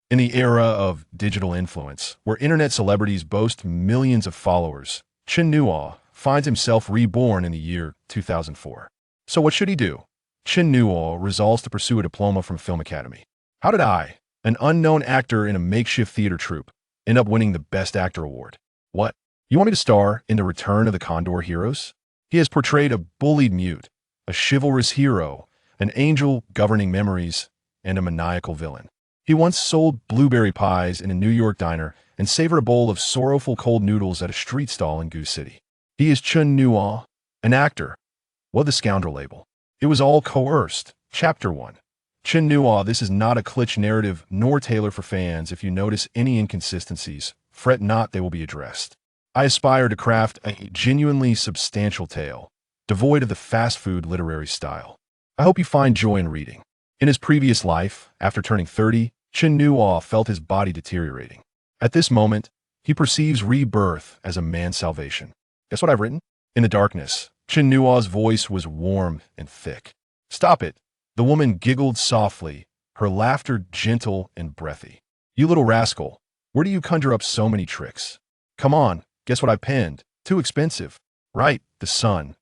In the era of digital influence, where internet celebrities boast millions of followers, Chen Nuo finds himself reborn in the year 2004. So what should he do? Chen Nuo resolves to pursue a diploma from Film Academy. How did I, an unknown actor in a makeshift theater troupe, end up winning the Best Actor award? What? You want me to star in the return of the Condor Heroes? He has portrayed a bullied mute, a chivalrous hero, an angel governing memories, and a maniacal villain. He once sold blueberry pies in a New York diner and savored a bowl of sorrowful cold noodles at a street stall in Goose City. He is Chen Nuo, an actor. What the scoundrel label? It was all coerced. Chapter 1. Chen Nuo, this is not a cliché narrative nor tailored for fans. If you notice any inconsistencies, fret not, they will be addressed. I aspire to craft a genuinely substantial tale, devoid of the fast food literary style. I hope you find joy in reading. In his previous life, after turning 30, Chen Nuo felt his body deteriorating. At this moment, he perceives rebirth as a man's salvation. Guess what I've written? In the darkness, Chen Nuo's voice was warm and thick. Stop it! The woman giggled softly, her laughter gentle and breathy. You little rascal, where do you conjure up so many tricks? Come on, guess what I penned? Too expensive. Right, the sun.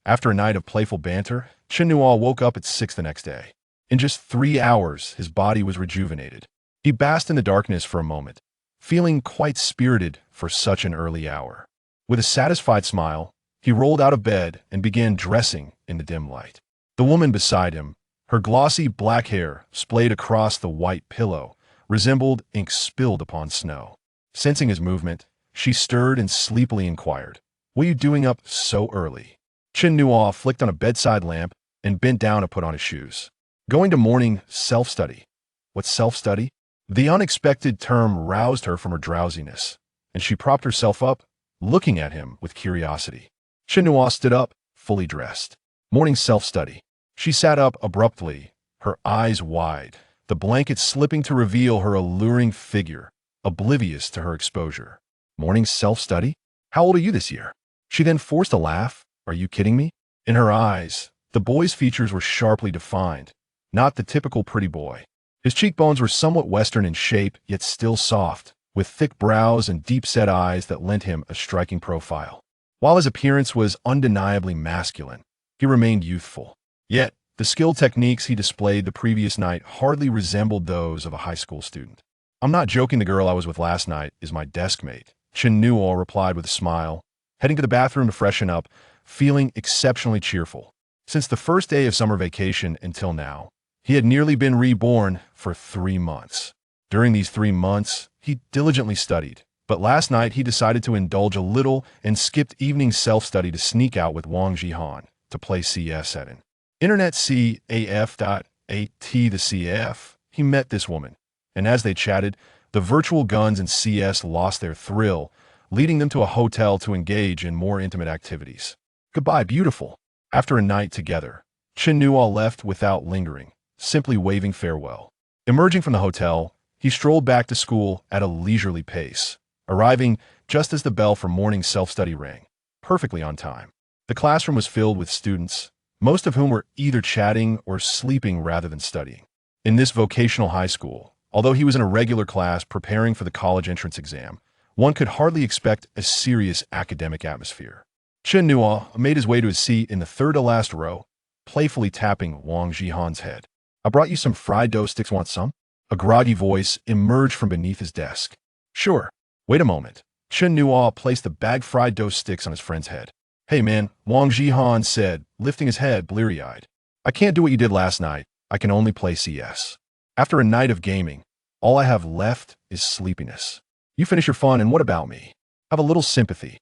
After a night of playful banter, Chen Nuo woke up at 6 the next day. In just 3 hours, his body was rejuvenated. He basked in the darkness for a moment, feeling quite spirited for such an early hour. With a satisfied smile, he rolled out of bed and began dressing in the dim light. The woman beside him, her glossy black hair splayed across the white pillow, resembled ink spilled upon snow. Sensing his movement, she stirred and sleepily inquired, "What are you doing up so early?" Chen Nuo flicked on a bedside lamp and bent down to put on his shoes. Going to morning self-study. What's self-study? The unexpected term roused her from her drowsiness, and she propped herself up, looking at him with curiosity. Chen Nuo stood up, fully dressed. Morning self-study. She sat up abruptly, her eyes wide, the blanket slipping to reveal her alluring figure, oblivious to her exposure. Morning self-study? How old are you this year? She then forced a laugh. Are you kidding me? In her eyes, the boy's features were sharply defined, not the typical pretty boy. His cheekbones were somewhat Western in shape, yet still soft, with thick brows and deep-set eyes that lent him a striking profile. While his appearance was undeniably masculine, he remained youthful. Yet, the skilled techniques he displayed the previous night hardly resembled those of a high school student. I'm not joking, the girl I was with last night is my desk mate, Chen Nuo replied with a smile, heading to the bathroom to freshen up, feeling exceptionally cheerful. Since the first day of summer vacation until now, he had nearly been reborn for 3 months. During these 3 months, he diligently studied, but last night he decided to indulge a little and skipped evening self-study to sneak out with Wang Jihan to play CS at an Internet CAF.AT the CF. He met this woman, and as they chatted, the virtual guns in CS lost their thrill, leading them to a hotel to engage in more intimate activities. Goodbye, beautiful. After a night together, Chen Nuo left without lingering, simply waving farewell. Emerging from the hotel, he strolled back to school at a leisurely pace, arriving just as the bell for morning self-study rang, perfectly on time. The classroom was filled with students, most of whom were either chatting or sleeping rather than studying. In this vocational high school, although he was in a regular class preparing for the college entrance exam, one could hardly expect a serious academic atmosphere. Chen Nuo made his way to his seat in the third-to-last row, playfully tapping Wang Jihan's head. I brought you some fried dough sticks, want some? A groggy voice emerged from beneath his desk. Sure. Wait a moment. Chen Nuo placed the bag fried dough sticks on his friend's head. Hey man, Wang Jihan said, lifting his head bleary-eyed. I can't do what you did last night. I can only play CS. After a night of gaming, all I have left is sleepiness. You finish your fun, and what about me? Have a little sympathy.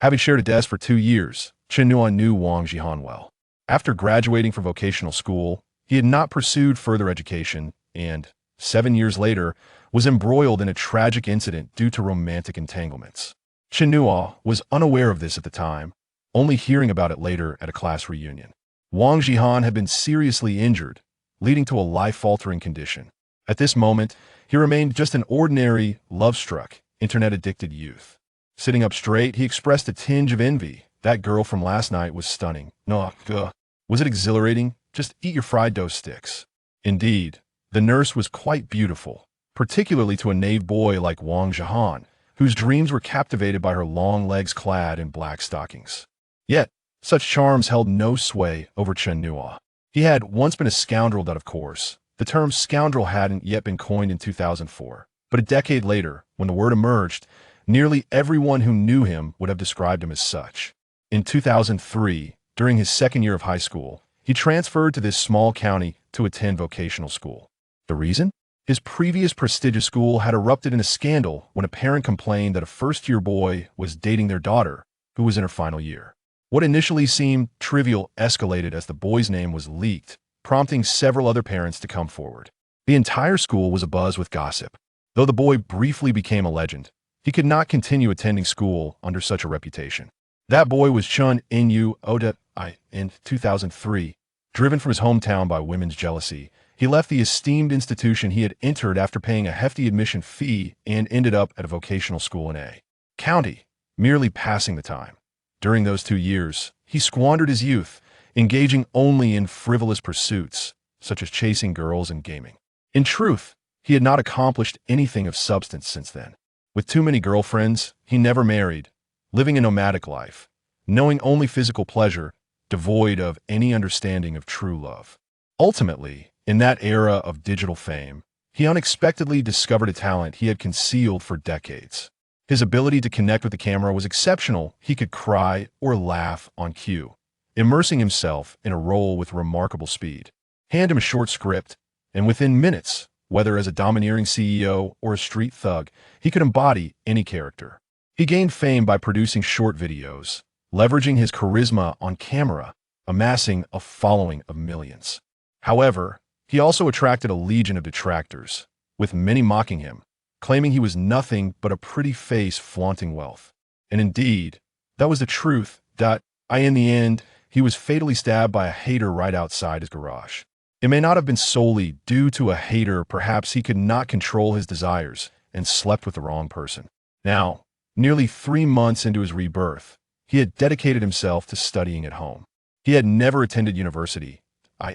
Having shared a desk for 2 years, Chen Nuo knew Wang Jihan well. After graduating from vocational school, he had not pursued further education and, 7 years later, was embroiled in a tragic incident due to romantic entanglements. Chen Nuo was unaware of this at the time, only hearing about it later at a class reunion. Wang Jihan had been seriously injured, leading to a life-altering condition. At this moment, he remained just an ordinary, love-struck, internet-addicted youth. Sitting up straight, he expressed a tinge of envy. That girl from last night was stunning. No, was it exhilarating? Just eat your fried dough sticks. Indeed, the nurse was quite beautiful, particularly to a naive boy like Wang Zhihan, whose dreams were captivated by her long legs clad in black stockings. Yet, such charms held no sway over Chen Nuo. He had once been a scoundrel that, of course, the term scoundrel hadn't yet been coined in 2004. But a decade later, when the word emerged, nearly everyone who knew him would have described him as such. In 2003, during his second year of high school, he transferred to this small county to attend vocational school. The reason? His previous prestigious school had erupted in a scandal when a parent complained that a first-year boy was dating their daughter, who was in her final year. What initially seemed trivial escalated as the boy's name was leaked, prompting several other parents to come forward. The entire school was abuzz with gossip. Though the boy briefly became a legend, he could not continue attending school under such a reputation. That boy was Chen Nuo. In 2003, driven from his hometown by women's jealousy, he left the esteemed institution he had entered after paying a hefty admission fee and ended up at a vocational school in a county, merely passing the time. During those 2 years, he squandered his youth, engaging only in frivolous pursuits, such as chasing girls and gaming. In truth, he had not accomplished anything of substance since then. With too many girlfriends, he never married, living a nomadic life, knowing only physical pleasure, devoid of any understanding of true love. Ultimately, in that era of digital fame, he unexpectedly discovered a talent he had concealed for decades. His ability to connect with the camera was exceptional. He could cry or laugh on cue, immersing himself in a role with remarkable speed. Hand him a short script, and within minutes, whether as a domineering CEO or a street thug, he could embody any character. He gained fame by producing short videos, leveraging his charisma on camera, amassing a following of millions. However, he also attracted a legion of detractors, with many mocking him, claiming he was nothing but a pretty face flaunting wealth. And indeed, that was the truth. In the end, he was fatally stabbed by a hater right outside his garage. It may not have been solely due to a hater. Perhaps he could not control his desires and slept with the wrong person. Now, nearly 3 months into his rebirth, he had dedicated himself to studying at home. He had never attended university.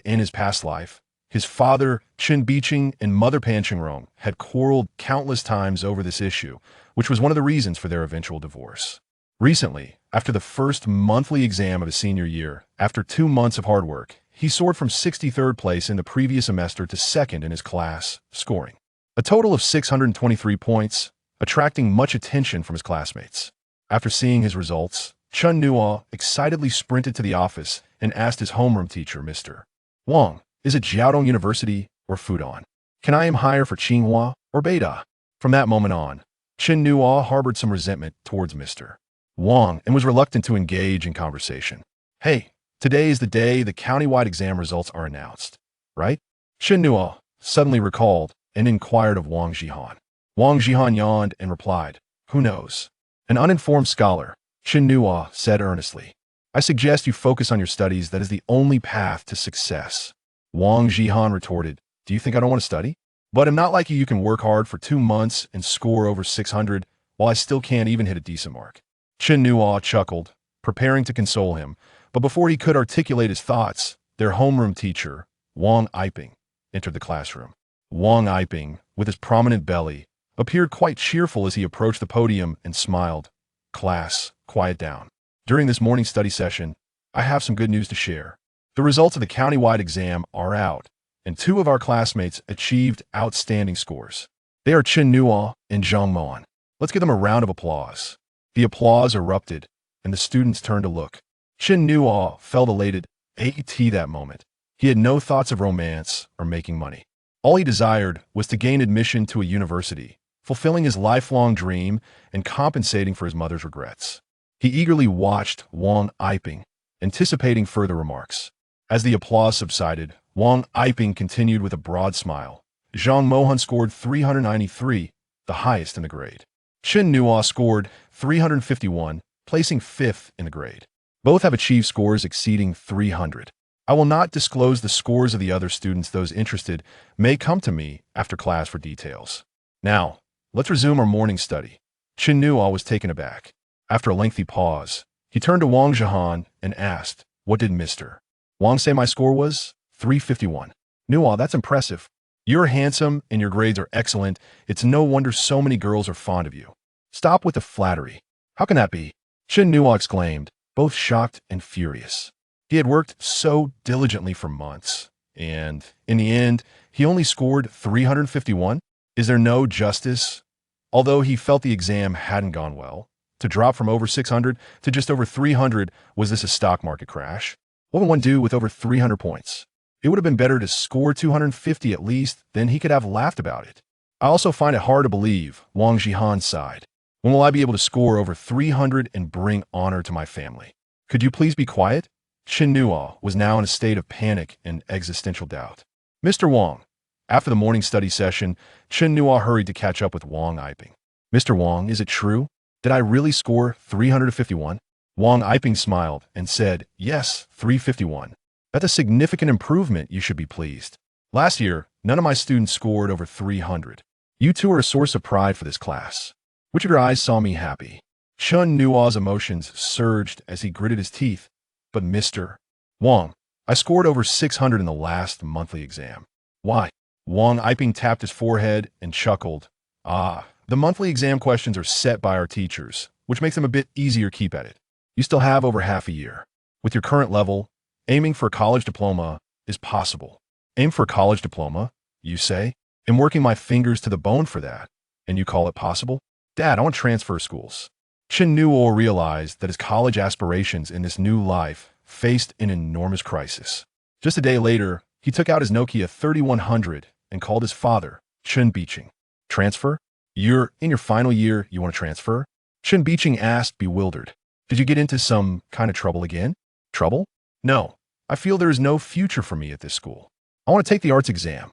In his past life, his father, Chen Bicheng, and mother Pan Chengrong had quarreled countless times over this issue, which was one of the reasons for their eventual divorce. Recently, after the first monthly exam of his senior year, after 2 months of hard work, he soared from 63rd place in the previous semester to second in his class, scoring a total of 623 points, attracting much attention from his classmates. After seeing his results, Chen Nuo excitedly sprinted to the office and asked his homeroom teacher, Mr. Wang, is it Jiaodong University or Fudan? Can I aim higher for Tsinghua or Beida? From that moment on, Chen Nuo harbored some resentment towards Mr. Wang and was reluctant to engage in conversation. Hey, today is the day the countywide exam results are announced, right? Chen Nuo suddenly recalled and inquired of Wang Zhihan. Wang Zhihan yawned and replied, who knows? An uninformed scholar, Chen Nuo said earnestly. I suggest you focus on your studies. That is the only path to success. Wang Zhihan retorted, do you think I don't want to study? But I'm not like you can work hard for 2 months and score over 600 while I still can't even hit a decent mark. Chen Nuo chuckled, preparing to console him, but before he could articulate his thoughts, their homeroom teacher, Wang Yiping, entered the classroom. Wang Yiping, with his prominent belly, appeared quite cheerful as he approached the podium and smiled. Class, quiet down. During this morning study session, I have some good news to share. The results of the countywide exam are out, and 2 of our classmates achieved outstanding scores. They are Chen Nuo and Zhang Moan. Let's give them a round of applause. The applause erupted, and the students turned to look. Chen Nuo felt elated that moment. He had no thoughts of romance or making money. All he desired was to gain admission to a university, fulfilling his lifelong dream and compensating for his mother's regrets. He eagerly watched Wang Yiping, anticipating further remarks. As the applause subsided, Wang Yiping continued with a broad smile. Zhang Mohan scored 393, the highest in the grade. Chen Nuo scored 351, placing 5th in the grade. Both have achieved scores exceeding 300. I will not disclose the scores of the other students. Those interested may come to me after class for details. Now, let's resume our morning study. Chen Nuo was taken aback. After a lengthy pause, he turned to Wang Zhihan and asked, what did Mr. Wang say my score was? 351. Nuo, that's impressive. You're handsome and your grades are excellent. It's no wonder so many girls are fond of you. Stop with the flattery. How can that be? Chen Nuo exclaimed, both shocked and furious. He had worked so diligently for months, and in the end, he only scored 351? Is there no justice? Although he felt the exam hadn't gone well, to drop from over 600 to just over 300, was this a stock market crash? What would one do with over 300 points? It would have been better to score 250 at least, then he could have laughed about it. I also find it hard to believe, Wang Jihan sighed. When will I be able to score over 300 and bring honor to my family? Could you please be quiet? Chen Nuo was now in a state of panic and existential doubt. Mr. Wang. After the morning study session, Chen Nuo hurried to catch up with Wang Yiping. Mr. Wang, is it true? Did I really score 351? Wang Yiping smiled and said, yes, 351. That's a significant improvement, you should be pleased. Last year, none of my students scored over 300. You two are a source of pride for this class. Which of your eyes saw me happy? Chen Nuo's emotions surged as he gritted his teeth. But Mr. Wang, I scored over 600 in the last monthly exam. Why? Wang Yiping tapped his forehead and chuckled. The monthly exam questions are set by our teachers, which makes them a bit easier to keep at it. You still have over half a year. With your current level, aiming for a college diploma is possible. Aim for a college diploma, you say? I'm working my fingers to the bone for that. And you call it possible? Dad, I want to transfer schools. Chen Nuo realized that his college aspirations in this new life faced an enormous crisis. Just a day later, he took out his Nokia 3100 and called his father, Chen Biqing. Transfer? You're in your final year, you want to transfer? Chen Biqing asked, bewildered. Did you get into some kind of trouble again? Trouble? No. I feel there is no future for me at this school. I want to take the arts exam.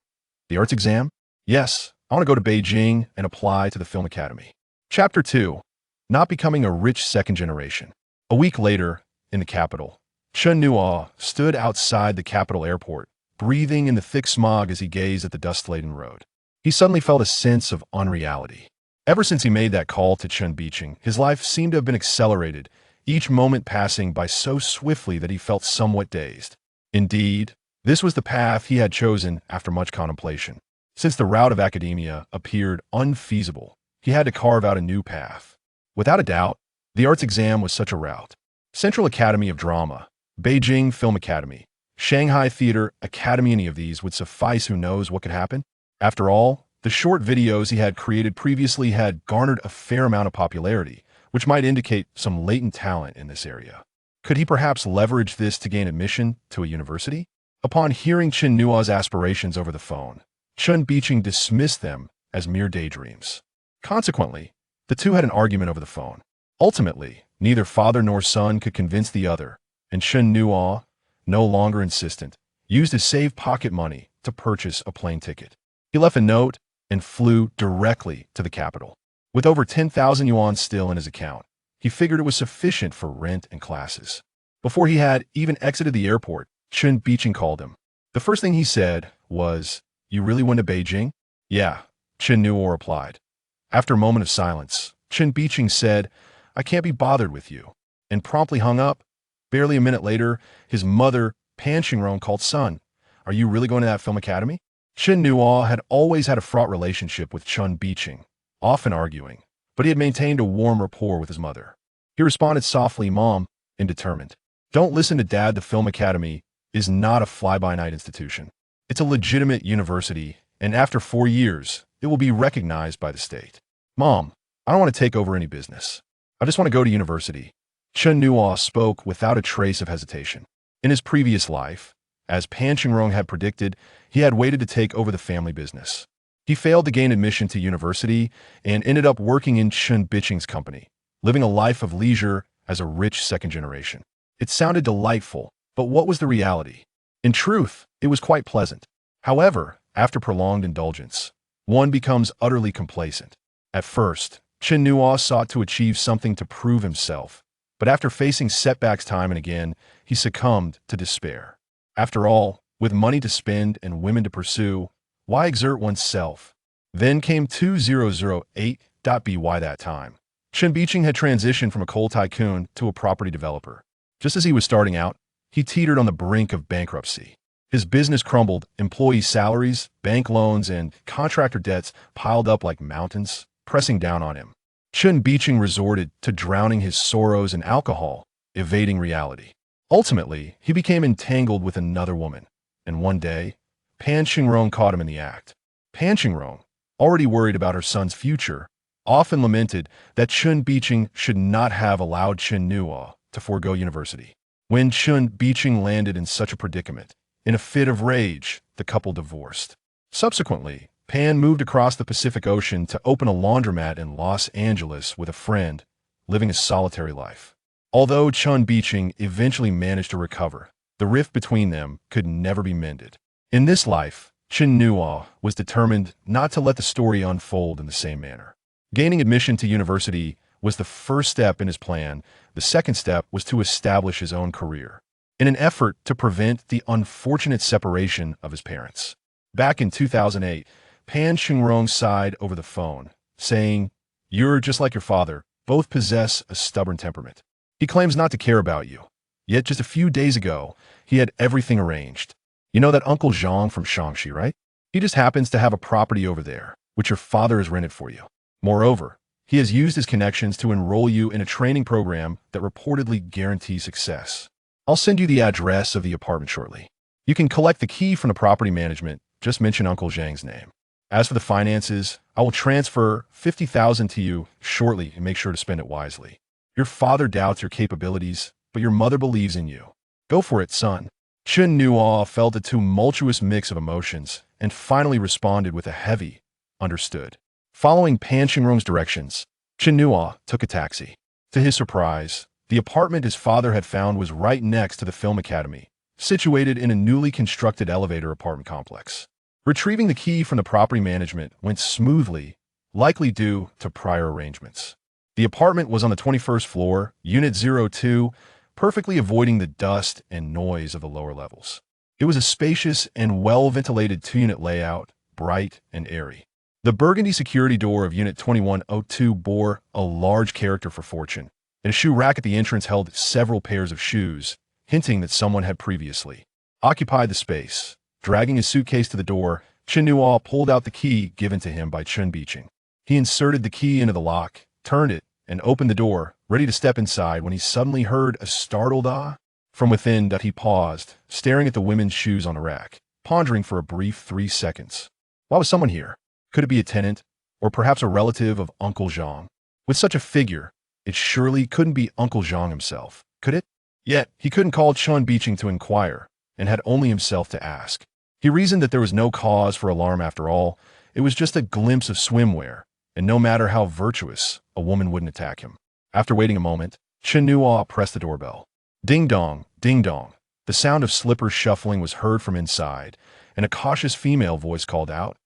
The arts exam? Yes. I want to go to Beijing and apply to the Film Academy. Chapter 2. Not becoming a rich second generation. A week later, in the capital, Chen Nuo stood outside the capital airport, breathing in the thick smog as he gazed at the dust-laden road. He suddenly felt a sense of unreality. Ever since he made that call to Chen Biqing, his life seemed to have been accelerated, each moment passing by so swiftly that he felt somewhat dazed. Indeed, this was the path he had chosen after much contemplation. Since the route of academia appeared unfeasible, he had to carve out a new path. Without a doubt, the arts exam was such a route. Central Academy of Drama, Beijing Film Academy, Shanghai Theater Academy, any of these would suffice. Who knows what could happen? After all, the short videos he had created previously had garnered a fair amount of popularity, which might indicate some latent talent in this area. Could he perhaps leverage this to gain admission to a university? Upon hearing Chen Nuo's aspirations over the phone, Chen Biqing dismissed them as mere daydreams. Consequently, the two had an argument over the phone. Ultimately, neither father nor son could convince the other, and Chen Nuo, no longer insistent, used his saved pocket money to purchase a plane ticket. He left a note and flew directly to the capital. With over 10,000 yuan still in his account, he figured it was sufficient for rent and classes. Before he had even exited the airport, Chen Biqing called him. The first thing he said was, "You really went to Beijing?" "Yeah," Chen Nuo replied. After a moment of silence, Chen Biqing said, "I can't be bothered with you," and promptly hung up. Barely a minute later, his mother, Pan Xingrong, called, "Son, are you really going to that film academy?" Chen Nuo had always had a fraught relationship with Chen Biqing, often arguing, but he had maintained a warm rapport with his mother. He responded softly, "Mom," and determined. "Don't listen to Dad. The Film Academy is not a fly-by-night institution. It's a legitimate university, and after 4 years, it will be recognized by the state." "Mom, I don't want to take over any business. I just want to go to university." Chen Nuo spoke without a trace of hesitation. In his previous life, as Pan Xingrong had predicted, he had waited to take over the family business. He failed to gain admission to university and ended up working in Chen Biqing's company, living a life of leisure as a rich second generation. It sounded delightful, but what was the reality? In truth, it was quite pleasant. However, after prolonged indulgence, one becomes utterly complacent. At first, Chen Nuo sought to achieve something to prove himself, but after facing setbacks time and again, he succumbed to despair. After all, with money to spend and women to pursue, why exert oneself? Then came 2008.by that time. Chen Biqing had transitioned from a coal tycoon to a property developer. Just as he was starting out, he teetered on the brink of bankruptcy. His business crumbled, employee salaries, bank loans, and contractor debts piled up like mountains, pressing down on him. Chen Biqing resorted to drowning his sorrows in alcohol, evading reality. Ultimately, he became entangled with another woman, and one day, Pan Qingrong caught him in the act. Pan Qingrong, already worried about her son's future, often lamented that Chen Biqing should not have allowed Chen Nuo to forego university. When Chen Biqing landed in such a predicament, in a fit of rage, the couple divorced. Subsequently, Pan moved across the Pacific Ocean to open a laundromat in Los Angeles with a friend, living a solitary life. Although Chen Biqing eventually managed to recover, the rift between them could never be mended. In this life, Chen Nuo was determined not to let the story unfold in the same manner. Gaining admission to university was the first step in his plan. The second step was to establish his own career, in an effort to prevent the unfortunate separation of his parents. Back in 2008, Pan Qingrong sighed over the phone, saying, "You're just like your father, both possess a stubborn temperament. He claims not to care about you. Yet just a few days ago, he had everything arranged. You know that Uncle Zhang from Shaanxi, right? He just happens to have a property over there, which your father has rented for you. Moreover, he has used his connections to enroll you in a training program that reportedly guarantees success. I'll send you the address of the apartment shortly. You can collect the key from the property management, just mention Uncle Zhang's name. As for the finances, I will transfer 50,000 to you shortly and make sure to spend it wisely. Your father doubts your capabilities, but your mother believes in you. Go for it, son." Chen Nuo felt a tumultuous mix of emotions and finally responded with a heavy, "Understood." Following Pan Qingrong's directions, Chen Nuo took a taxi. To his surprise, the apartment his father had found was right next to the film academy, situated in a newly constructed elevator apartment complex. Retrieving the key from the property management went smoothly, likely due to prior arrangements. The apartment was on the 21st floor, Unit 02, perfectly avoiding the dust and noise of the lower levels. It was a spacious and well-ventilated two-unit layout, bright and airy. The burgundy security door of Unit 2102 bore a large character for fortune, and a shoe rack at the entrance held several pairs of shoes, hinting that someone had previously occupied the space. Dragging his suitcase to the door, Chen Nuo pulled out the key given to him by Chen Biqing. He inserted the key into the lock, turned it, and opened the door, ready to step inside when he suddenly heard a startled "ah" from within. He paused, staring at the women's shoes on the rack, pondering for a brief 3 seconds. Why was someone here? Could it be a tenant, or perhaps a relative of Uncle Zhang? With such a figure, it surely couldn't be Uncle Zhang himself, could it? Yet, he couldn't call Chen Biqing to inquire, and had only himself to ask. He reasoned that there was no cause for alarm after all. It was just a glimpse of swimwear, and no matter how virtuous, a woman wouldn't attack him. After waiting a moment, Chen Nuo pressed the doorbell. Ding dong, ding dong. The sound of slippers shuffling was heard from inside, and a cautious female voice called out,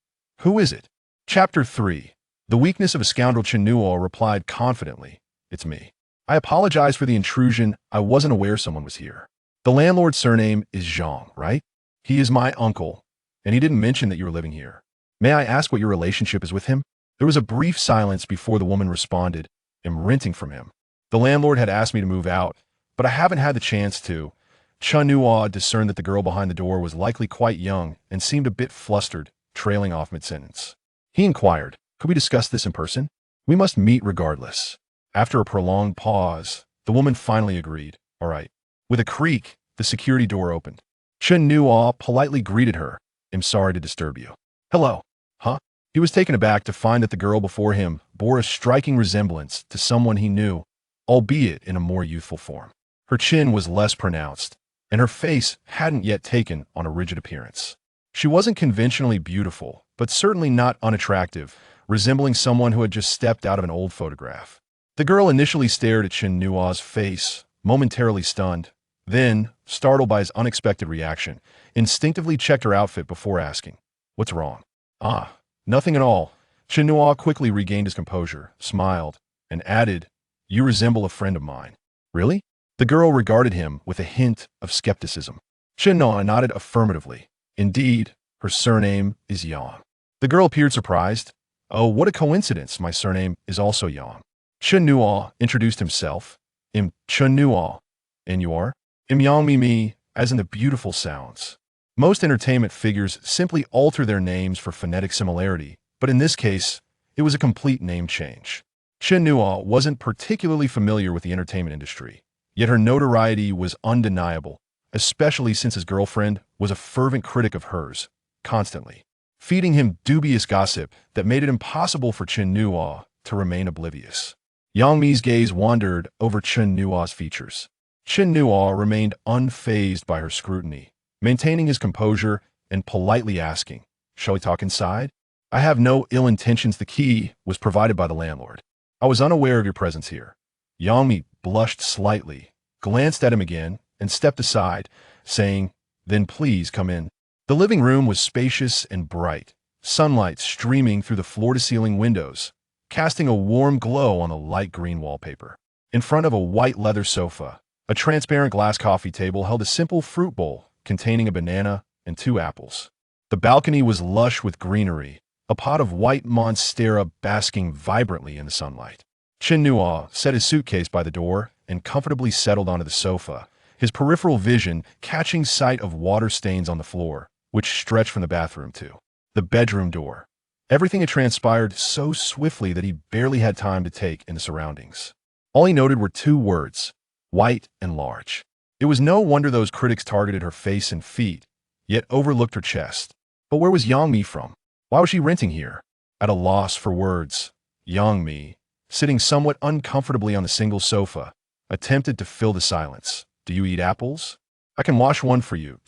"Who is it?" Chapter 3. The weakness of a scoundrel. Chen Nuo replied confidently, "It's me. I apologize for the intrusion. I wasn't aware someone was here. The landlord's surname is Zhang, right? He is my uncle, and he didn't mention that you were living here. May I ask what your relationship is with him?" There was a brief silence before the woman responded, "I'm renting from him. The landlord had asked me to move out, but I haven't had the chance to." Chen Nuo discerned that the girl behind the door was likely quite young and seemed a bit flustered, trailing off mid-sentence. He inquired, "Could we discuss this in person? We must meet regardless." After a prolonged pause, the woman finally agreed, "All right." With a creak, the security door opened. Chen Nuo politely greeted her, "I'm sorry to disturb you." "Hello." "Huh?" He was taken aback to find that the girl before him bore a striking resemblance to someone he knew, albeit in a more youthful form. Her chin was less pronounced, and her face hadn't yet taken on a rigid appearance. She wasn't conventionally beautiful, but certainly not unattractive, resembling someone who had just stepped out of an old photograph. The girl initially stared at Chen Nuo's face, momentarily stunned, then, startled by his unexpected reaction, instinctively checked her outfit before asking, "What's wrong?" "Ah, nothing at all." Chen Nuo quickly regained his composure, smiled, and added, "You resemble a friend of mine." "Really?" The girl regarded him with a hint of skepticism. Chen Nuo nodded affirmatively. Indeed, her surname is Yang. The girl appeared surprised. "Oh, what a coincidence, my surname is also Yang." Chen Nuo introduced himself. "I'm Chen Nuo. And you are?" "I'm Yang Mi Mi, as in the beautiful sounds." Most entertainment figures simply alter their names for phonetic similarity, but in this case, it was a complete name change. Chen Nuo wasn't particularly familiar with the entertainment industry, yet her notoriety was undeniable, especially since his girlfriend was a fervent critic of hers, constantly feeding him dubious gossip that made it impossible for Chen Nuo to remain oblivious. Yang Mi's gaze wandered over Chen Nuo's features. Chen Nuo remained unfazed by her scrutiny, maintaining his composure and politely asking, "Shall we talk inside?" "I have no ill intentions. The key was provided by the landlord. I was unaware of your presence here." Yang Mi blushed slightly, glanced at him again, and stepped aside, saying, "Then please come in." The living room was spacious and bright, sunlight streaming through the floor-to-ceiling windows, casting a warm glow on the light green wallpaper. In front of a white leather sofa, a transparent glass coffee table held a simple fruit bowl containing a banana and 2 apples. The balcony was lush with greenery, a pot of white monstera basking vibrantly in the sunlight. Chen Nuo set his suitcase by the door and comfortably settled onto the sofa, his peripheral vision catching sight of water stains on the floor, which stretched from the bathroom to the bedroom door. Everything had transpired so swiftly that he barely had time to take in the surroundings. All he noted were 2 words, white and large. It was no wonder those critics targeted her face and feet, yet overlooked her chest. But where was Yang Mi from? Why was she renting here? At a loss for words, Yang Mi, sitting somewhat uncomfortably on the single sofa, attempted to fill the silence. "Do you eat apples? I can wash one for you,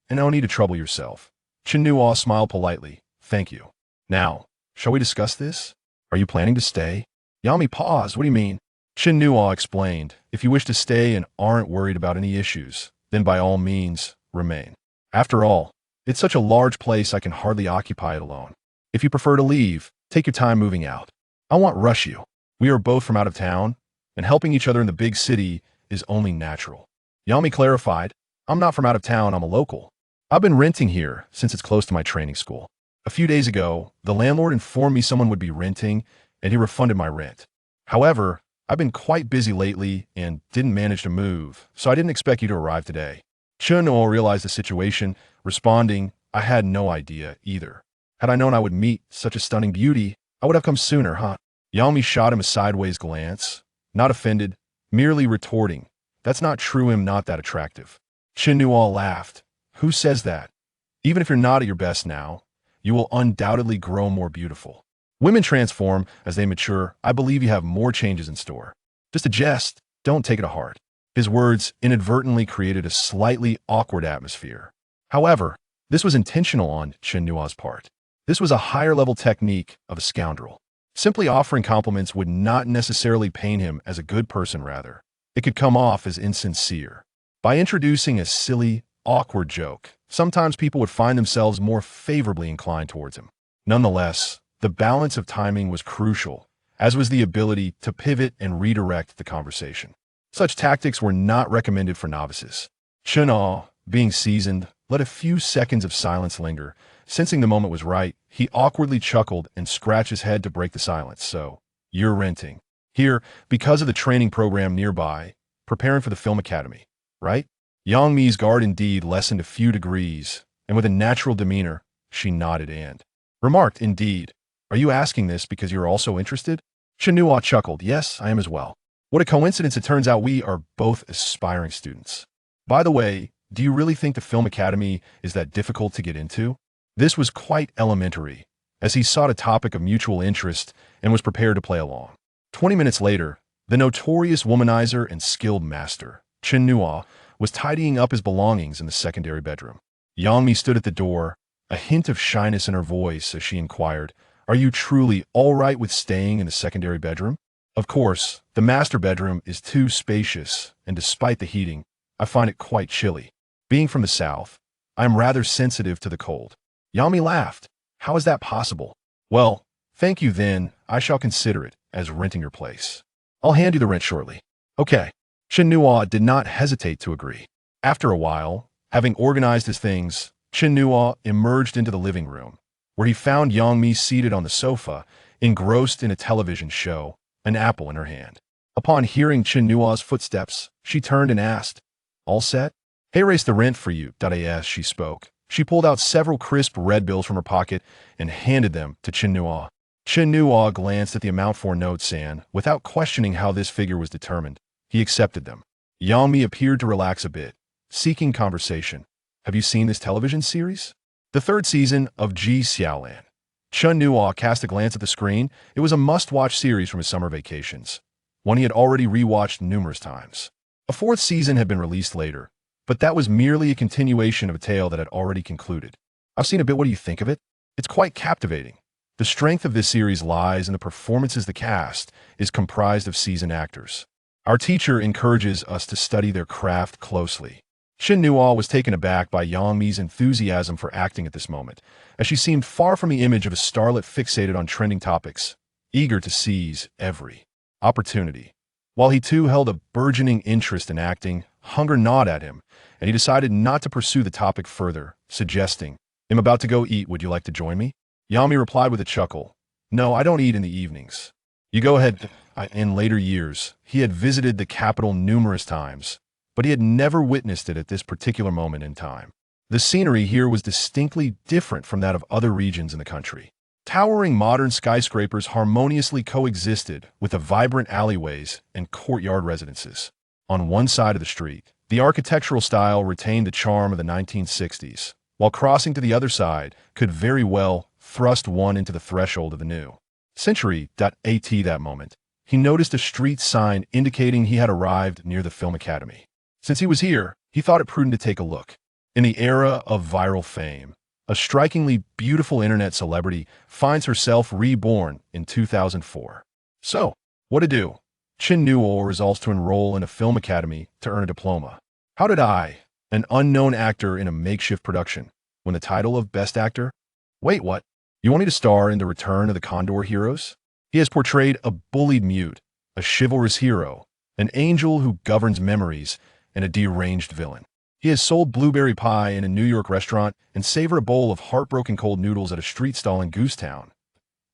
and no need to trouble yourself." Chen Nuo smiled politely. "Thank you. Now, shall we discuss this? Are you planning to stay?" Yang Mi paused. "What do you mean?" Chen Nuo explained, "If you wish to stay and aren't worried about any issues, then by all means, remain. After all, it's such a large place I can hardly occupy it alone. If you prefer to leave, take your time moving out. I won't rush you. We are both from out of town, and helping each other in the big city is only natural." Yang Mi clarified, "I'm not from out of town, I'm a local. I've been renting here since it's close to my training school. A few days ago, the landlord informed me someone would be renting, and he refunded my rent. However, I've been quite busy lately and didn't manage to move, so I didn't expect you to arrive today." Chen Nuo realized the situation, responding, "I had no idea either. Had I known I would meet such a stunning beauty, I would have come sooner, huh?" Yang Mi shot him a sideways glance, not offended, merely retorting, "That's not true, I'm not that attractive." Chen Nuo laughed. "Who says that? Even if you're not at your best now, you will undoubtedly grow more beautiful. Women transform as they mature. I believe you have more changes in store. Just a jest, don't take it to heart." His words inadvertently created a slightly awkward atmosphere. However, this was intentional on Chen Nuo's part. This was a higher-level technique of a scoundrel. Simply offering compliments would not necessarily paint him as a good person, rather. It could come off as insincere. By introducing a silly, awkward joke, sometimes people would find themselves more favorably inclined towards him. Nonetheless, the balance of timing was crucial, as was the ability to pivot and redirect the conversation. Such tactics were not recommended for novices. Chen Nuo, being seasoned, let a few seconds of silence linger. Sensing the moment was right, he awkwardly chuckled and scratched his head to break the silence. "So, you're renting here because of the training program nearby, preparing for the film academy, right?" Yang Mi's guard indeed lessened a few degrees, and with a natural demeanor, she nodded and remarked, "Indeed. Are you asking this because you're also interested?" Chen Nuo chuckled. "Yes, I am as well. What a coincidence, it turns out we are both aspiring students. By the way, do you really think the film academy is that difficult to get into?" This was quite elementary, as he sought a topic of mutual interest and was prepared to play along. 20 minutes later, the notorious womanizer and skilled master, Chen Nuo, was tidying up his belongings in the secondary bedroom. Yang Mi stood at the door, a hint of shyness in her voice as she inquired, "Are you truly all right with staying in the secondary bedroom?" "Of course, the master bedroom is too spacious, and despite the heating, I find it quite chilly. Being from the south, I am rather sensitive to the cold." Yang Mi laughed. "How is that possible?" "Well, thank you then. I shall consider it as renting your place. I'll hand you the rent shortly." "Okay." Chen Nuo did not hesitate to agree. After a while, having organized his things, Chen Nuo emerged into the living room, where he found Yang Mi seated on the sofa, engrossed in a television show, an apple in her hand. Upon hearing Chen Nuo's footsteps, she turned and asked, "All set?" "Hey, raised the rent for you." As she spoke, She pulled out several crisp red bills from her pocket and handed them to Chen Nuo. Chen Nuo glanced at the amount for notes and, without questioning how this figure was determined, he accepted them. Yang Mi appeared to relax a bit, seeking conversation. Have you seen this television series? The third season of Ji Xiaolan. Chen Nuo cast a glance at the screen. It was a must-watch series from his summer vacations, one he had already rewatched numerous times. A fourth season had been released later, but that was merely a continuation of a tale that had already concluded. I've seen a bit. What do you think of it? It's quite captivating. The strength of this series lies in the performances. The cast is comprised of seasoned actors. Our teacher encourages us to study their craft closely. Chen Nuo was taken aback by Yang Mi's enthusiasm for acting at this moment, as she seemed far from the image of a starlet fixated on trending topics, eager to seize every opportunity. While he too held a burgeoning interest in acting, hunger gnawed at him, and he decided not to pursue the topic further, suggesting, "I'm about to go eat. Would you like to join me?" Yang Mi replied with a chuckle, "No, I don't eat in the evenings. You go ahead." In later years, he had visited the capital numerous times, but he had never witnessed it at this particular moment in time. The scenery here was distinctly different from that of other regions in the country. Towering modern skyscrapers harmoniously coexisted with the vibrant alleyways and courtyard residences. On one side of the street, the architectural style retained the charm of the 1960s, while crossing to the other side could very well thrust one into the threshold of the new century. At that moment, he noticed a street sign indicating he had arrived near the film academy. Since he was here, he thought it prudent to take a look. In the era of viral fame, a strikingly beautiful internet celebrity finds herself reborn in 2004. So, what to do? Chen Nuo resolves to enroll in a film academy to earn a diploma. How did I, an unknown actor in a makeshift production, win the title of Best Actor? Wait, what? You want me to star in the return of the Condor Heroes? He has portrayed a bullied mute, a chivalrous hero, an angel who governs memories, and a deranged villain. He has sold blueberry pie in a New York restaurant and savored a bowl of heartbroken cold noodles at a street stall in Goosetown.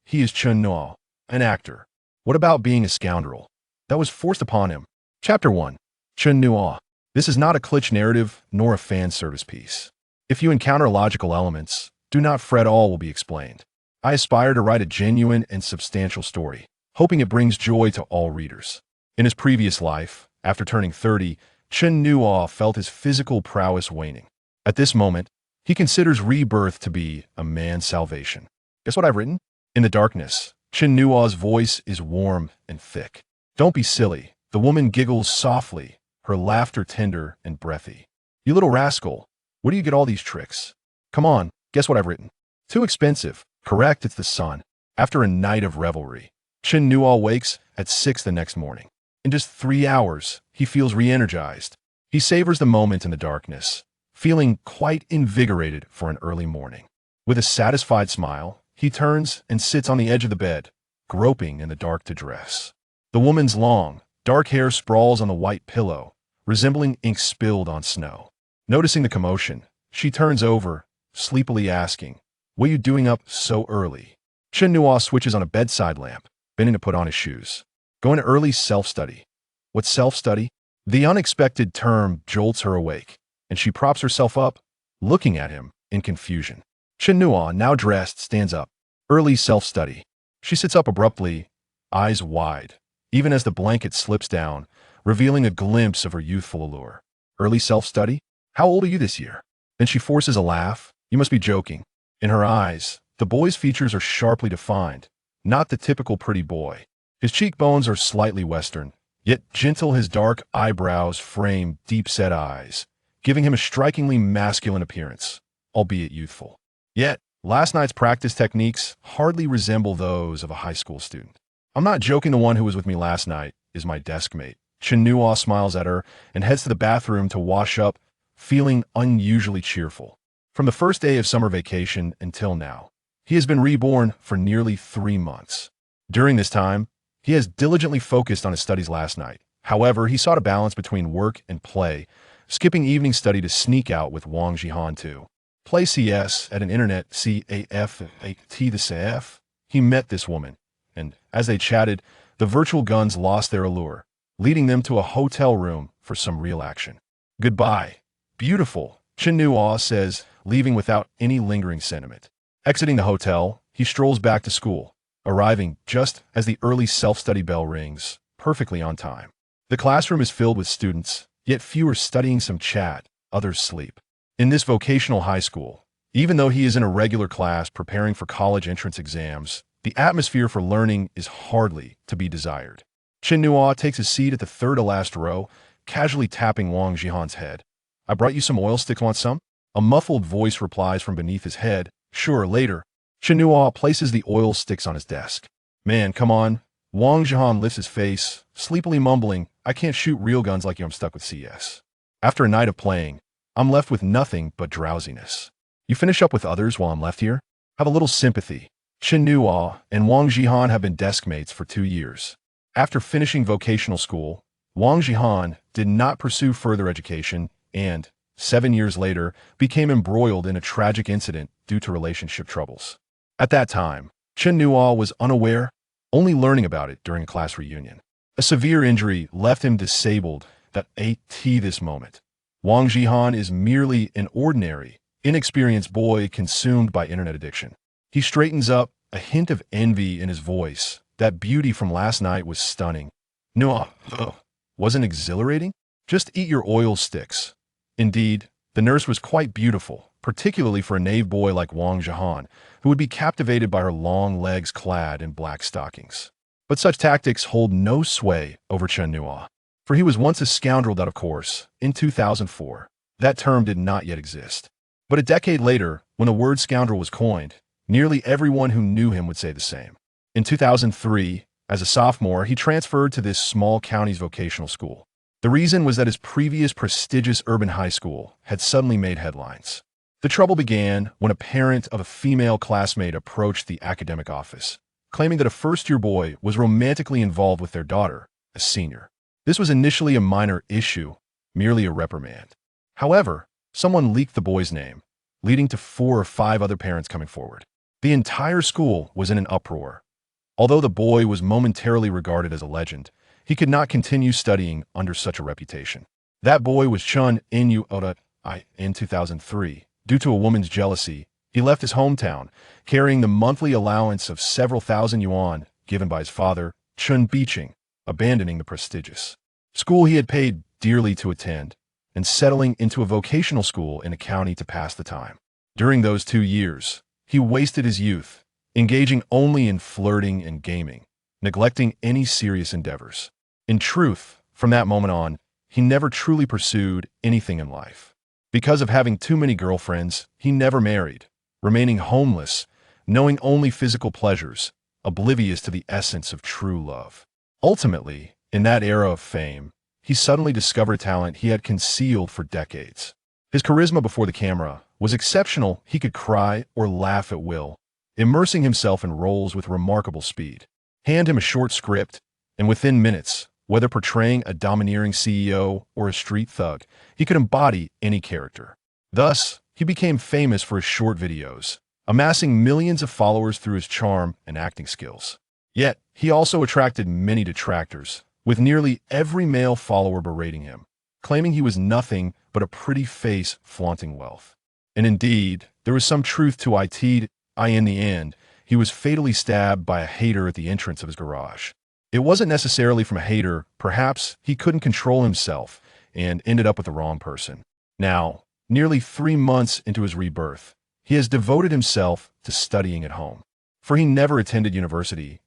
He is Chen Nuo, an actor. What about being a scoundrel? That was forced upon him. Chapter 1. Chen Nuo. This is not a glitch narrative nor a fan service piece. If you encounter logical elements, do not fret, all will be explained. I aspire to write a genuine and substantial story, hoping it brings joy to all readers. In his previous life, after turning 30, Chen Nuo felt his physical prowess waning. At this moment, he considers rebirth to be a man's salvation. Guess what I've written? In the darkness, Chen Nuo's voice is warm and thick. Don't be silly. The woman giggles softly, her laughter tender and breathy. You little rascal, where do you get all these tricks? Come on, guess what I've written? Too expensive. Correct, it's the sun. After a night of revelry, Chen Nuo wakes at 6 the next morning. In just 3 hours, he feels re-energized. He savors the moment in the darkness, feeling quite invigorated for an early morning. With a satisfied smile, he turns and sits on the edge of the bed, groping in the dark to dress. The woman's long, dark hair sprawls on the white pillow, resembling ink spilled on snow. Noticing the commotion, she turns over, sleepily asking, "What are you doing up so early?" Chen Nuo switches on a bedside lamp, bending to put on his shoes. Going to early self-study. What self-study? The unexpected term jolts her awake, and she props herself up, looking at him in confusion. Chen Nuo, now dressed, stands up. Early self-study. She sits up abruptly, eyes wide, even as the blanket slips down, revealing a glimpse of her youthful allure. Early self-study? How old are you this year? Then she forces a laugh. You must be joking. In her eyes, the boy's features are sharply defined, not the typical pretty boy. His cheekbones are slightly western, yet gentle. His dark eyebrows frame deep-set eyes, giving him a strikingly masculine appearance, albeit youthful. Yet, last night's practice techniques hardly resemble those of a high school student. I'm not joking. The one who was with me last night is my desk mate. Chen Nuo smiles at her and heads to the bathroom to wash up, feeling unusually cheerful. From the first day of summer vacation until now, he has been reborn for nearly 3 months. During this time, he has diligently focused on his studies last night. However, he sought a balance between work and play, skipping evening study to sneak out with Wang Jihan to play CS at an internet CAF. He met this woman, and as they chatted, the virtual guns lost their allure, leading them to a hotel room for some real action. Goodbye, beautiful, Chen Nuo says, leaving without any lingering sentiment. Exiting the hotel, he strolls back to school, arriving just as the early self-study bell rings, perfectly on time. The classroom is filled with students, yet few are studying, some chat, others sleep. In this vocational high school, even though he is in a regular class preparing for college entrance exams, the atmosphere for learning is hardly to be desired. Chen Nuo takes his seat at the third-to-last row, casually tapping Wang Jihan's head. "I brought you some oil sticks, want some?" A muffled voice replies from beneath his head, "Sure, later." Chen Nuo places the oil sticks on his desk. "Man, come on." Wang Jihan lifts his face, sleepily mumbling, "I can't shoot real guns like you, I'm stuck with CS. After a night of playing, I'm left with nothing but drowsiness. You finish up with others while I'm left here? Have a little sympathy." Chen Nuo and Wang Jihan have been desk mates for 2 years. After finishing vocational school, Wang Jihan did not pursue further education and, 7 years later, became embroiled in a tragic incident due to relationship troubles. At that time, Chen Nuo was unaware, only learning about it during a class reunion. A severe injury left him disabled at this moment. Wang Jihan is merely an ordinary, inexperienced boy consumed by internet addiction. He straightens up, a hint of envy in his voice. That beauty from last night was stunning. No, wasn't exhilarating? Just eat your oil sticks. Indeed, the nurse was quite beautiful, particularly for a knave boy like Wang Jihan, who would be captivated by her long legs clad in black stockings. But such tactics hold no sway over Chen Nuo, for he was once a scoundrel that, of course, in 2004, that term did not yet exist. But a decade later, when the word scoundrel was coined, nearly everyone who knew him would say the same. In 2003, as a sophomore, he transferred to this small county's vocational school. The reason was that his previous prestigious urban high school had suddenly made headlines. The trouble began when a parent of a female classmate approached the academic office, claiming that a first-year boy was romantically involved with their daughter, a senior. This was initially a minor issue, merely a reprimand. However, someone leaked the boy's name, leading to 4 or 5 other parents coming forward. The entire school was in an uproar. Although the boy was momentarily regarded as a legend, he could not continue studying under such a reputation. That boy was Chen Nuo. In 2003, due to a woman's jealousy, he left his hometown, carrying the monthly allowance of several thousand yuan given by his father, Chen Bicheng, abandoning the prestigious school he had paid dearly to attend, and settling into a vocational school in a county to pass the time. During those 2 years, he wasted his youth, engaging only in flirting and gaming, neglecting any serious endeavors. In truth, from that moment on, he never truly pursued anything in life. Because of having too many girlfriends, he never married, remaining homeless, knowing only physical pleasures, oblivious to the essence of true love. Ultimately, in that era of fame, he suddenly discovered talent he had concealed for decades. His charisma before the camera was exceptional. He could cry or laugh at will, immersing himself in roles with remarkable speed. Hand him a short script, and within minutes, whether portraying a domineering CEO or a street thug, he could embody any character. Thus, he became famous for his short videos, amassing millions of followers through his charm and acting skills. Yet, he also attracted many detractors, with nearly every male follower berating him, claiming he was nothing but a pretty face flaunting wealth. And indeed, there was some truth to it. In the end, he was fatally stabbed by a hater at the entrance of his garage. It wasn't necessarily from a hater. Perhaps he couldn't control himself and ended up with the wrong person. Now, nearly 3 months into his rebirth, he has devoted himself to studying at home. For he never attended university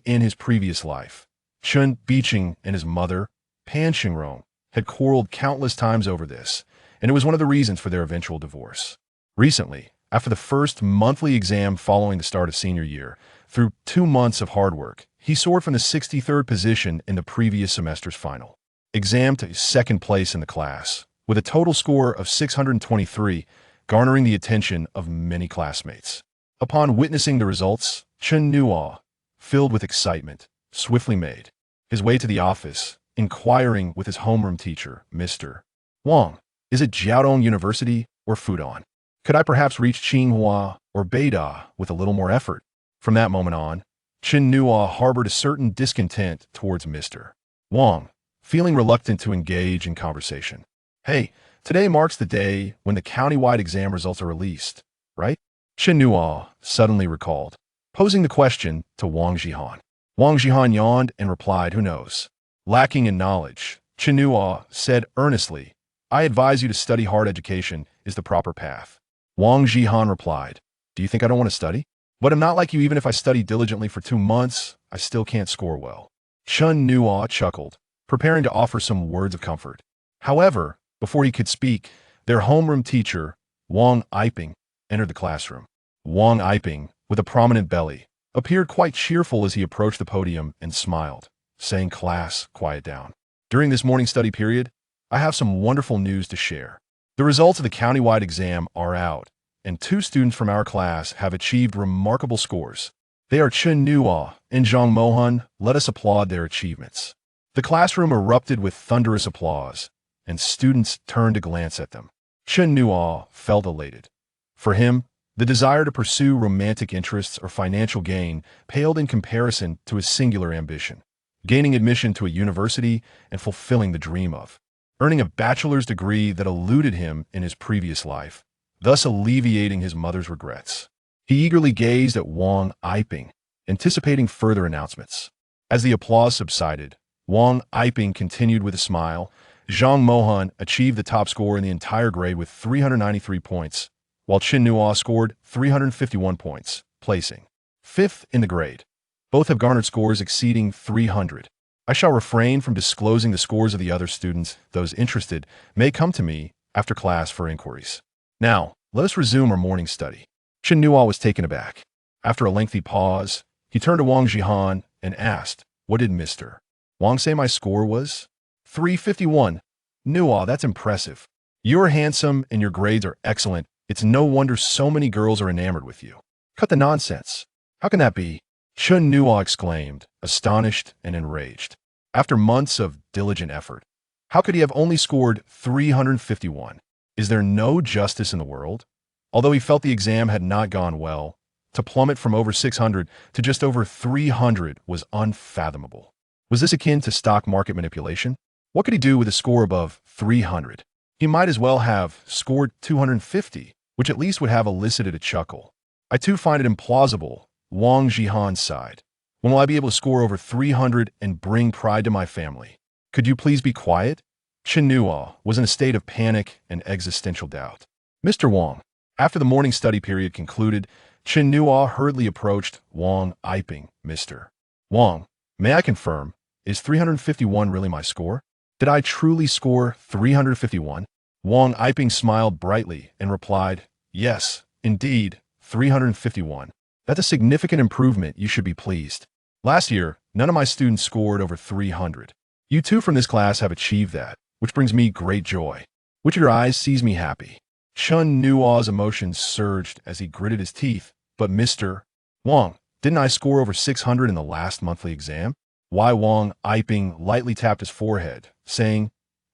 in his previous life. Chen Bicheng and his mother, Pan Xingrong, had quarreled countless times over this, and it was one of the reasons for their eventual divorce. Recently, after the first monthly exam following the start of senior year, through 2 months of hard work, he soared from the 63rd position in the previous semester's final exam to second place in the class, with a total score of 623, garnering the attention of many classmates. Upon witnessing the results, Chen Nuo, filled with excitement, swiftly made his way to the office, inquiring with his homeroom teacher, Mr. Wang, "Is it Jiaodong University or Fudan? Could I perhaps reach Tsinghua or Beida with a little more effort?" From that moment on, Chen Nuo harbored a certain discontent towards Mr. Wang, feeling reluctant to engage in conversation. "Hey, Today marks the day when the county-wide exam results are released, right? Chen Nuo suddenly recalled, posing the question to Wang Jihan. Wang Jihan yawned and replied, "Who knows?" Lacking in knowledge, Chen Nuo said earnestly, "I advise you to study hard. Education is the proper path." Wang Jihan replied, "Do you think I don't want to study? But I'm not like you. Even if I study diligently for 2 months, I still can't score well." Chen Nuo chuckled, preparing to offer some words of comfort. However, before he could speak, their homeroom teacher, Wang Yiping, entered the classroom. Wang Yiping, with a prominent belly, appeared quite cheerful as he approached the podium and smiled, saying, "Class, quiet down. During this morning study period, I have some wonderful news to share. The results of the countywide exam are out, and 2 students from our class have achieved remarkable scores. They are Chen Nuo and Zhang Mohan. Let us applaud their achievements." The classroom erupted with thunderous applause, and students turned to glance at them. Chen Nuo felt elated. For him, the desire to pursue romantic interests or financial gain paled in comparison to his singular ambition: gaining admission to a university and fulfilling the dream of earning a bachelor's degree that eluded him in his previous life, thus alleviating his mother's regrets. He eagerly gazed at Wang Yiping, anticipating further announcements. As the applause subsided, Wang Yiping continued with a smile. Zhang Mohan achieved the top score in the entire grade with 393 points, while Chen Nuo scored 351 points, placing 5th in the grade. Both have garnered scores exceeding 300. I shall refrain from disclosing the scores of the other students. Those interested may come to me after class for inquiries. Now, let us resume our morning study. Chen Nuo was taken aback. After a lengthy pause, he turned to Wang Jihan and asked, "What did Mr. Wang say my score was?" 351. "Nuo, that's impressive. You're handsome and your grades are excellent. It's no wonder so many girls are enamored with you." "Cut the nonsense. How can that be?" Chen Nuo exclaimed, astonished and enraged. After months of diligent effort, how could he have only scored 351? Is there no justice in the world? Although he felt the exam had not gone well, to plummet from over 600 to just over 300 was unfathomable. Was this akin to stock market manipulation? What could he do with a score above 300? He might as well have scored 250, which at least would have elicited a chuckle. "I too find it implausible," Wang Jihan sighed. "When will I be able to score over 300 and bring pride to my family?" "Could you please be quiet?" Chen Nuo was in a state of panic and existential doubt. "Mr. Wang." After the morning study period concluded, Chen Nuo hurriedly approached Wang Yiping. "Mr. Wang, may I confirm, is 351 really my score? Did I truly score 351? Wang Yiping smiled brightly and replied, "Yes, indeed, 351. That's a significant improvement. You should be pleased. Last year, none of my students scored over 300. You two from this class have achieved that, which brings me great joy. Which of your eyes sees me happy?" Chen Nuo's emotions surged as he gritted his teeth. "But Mr. Wang, didn't I score over 600 in the last monthly exam?" Why, Wang Yiping lightly tapped his forehead, saying,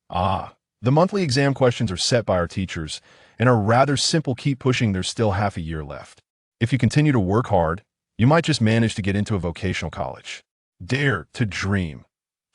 "The monthly exam questions are set by our teachers and are rather simple. Keep pushing. There's still half a year left. If you continue to work hard, you might just manage to get into a vocational college." Dare to dream.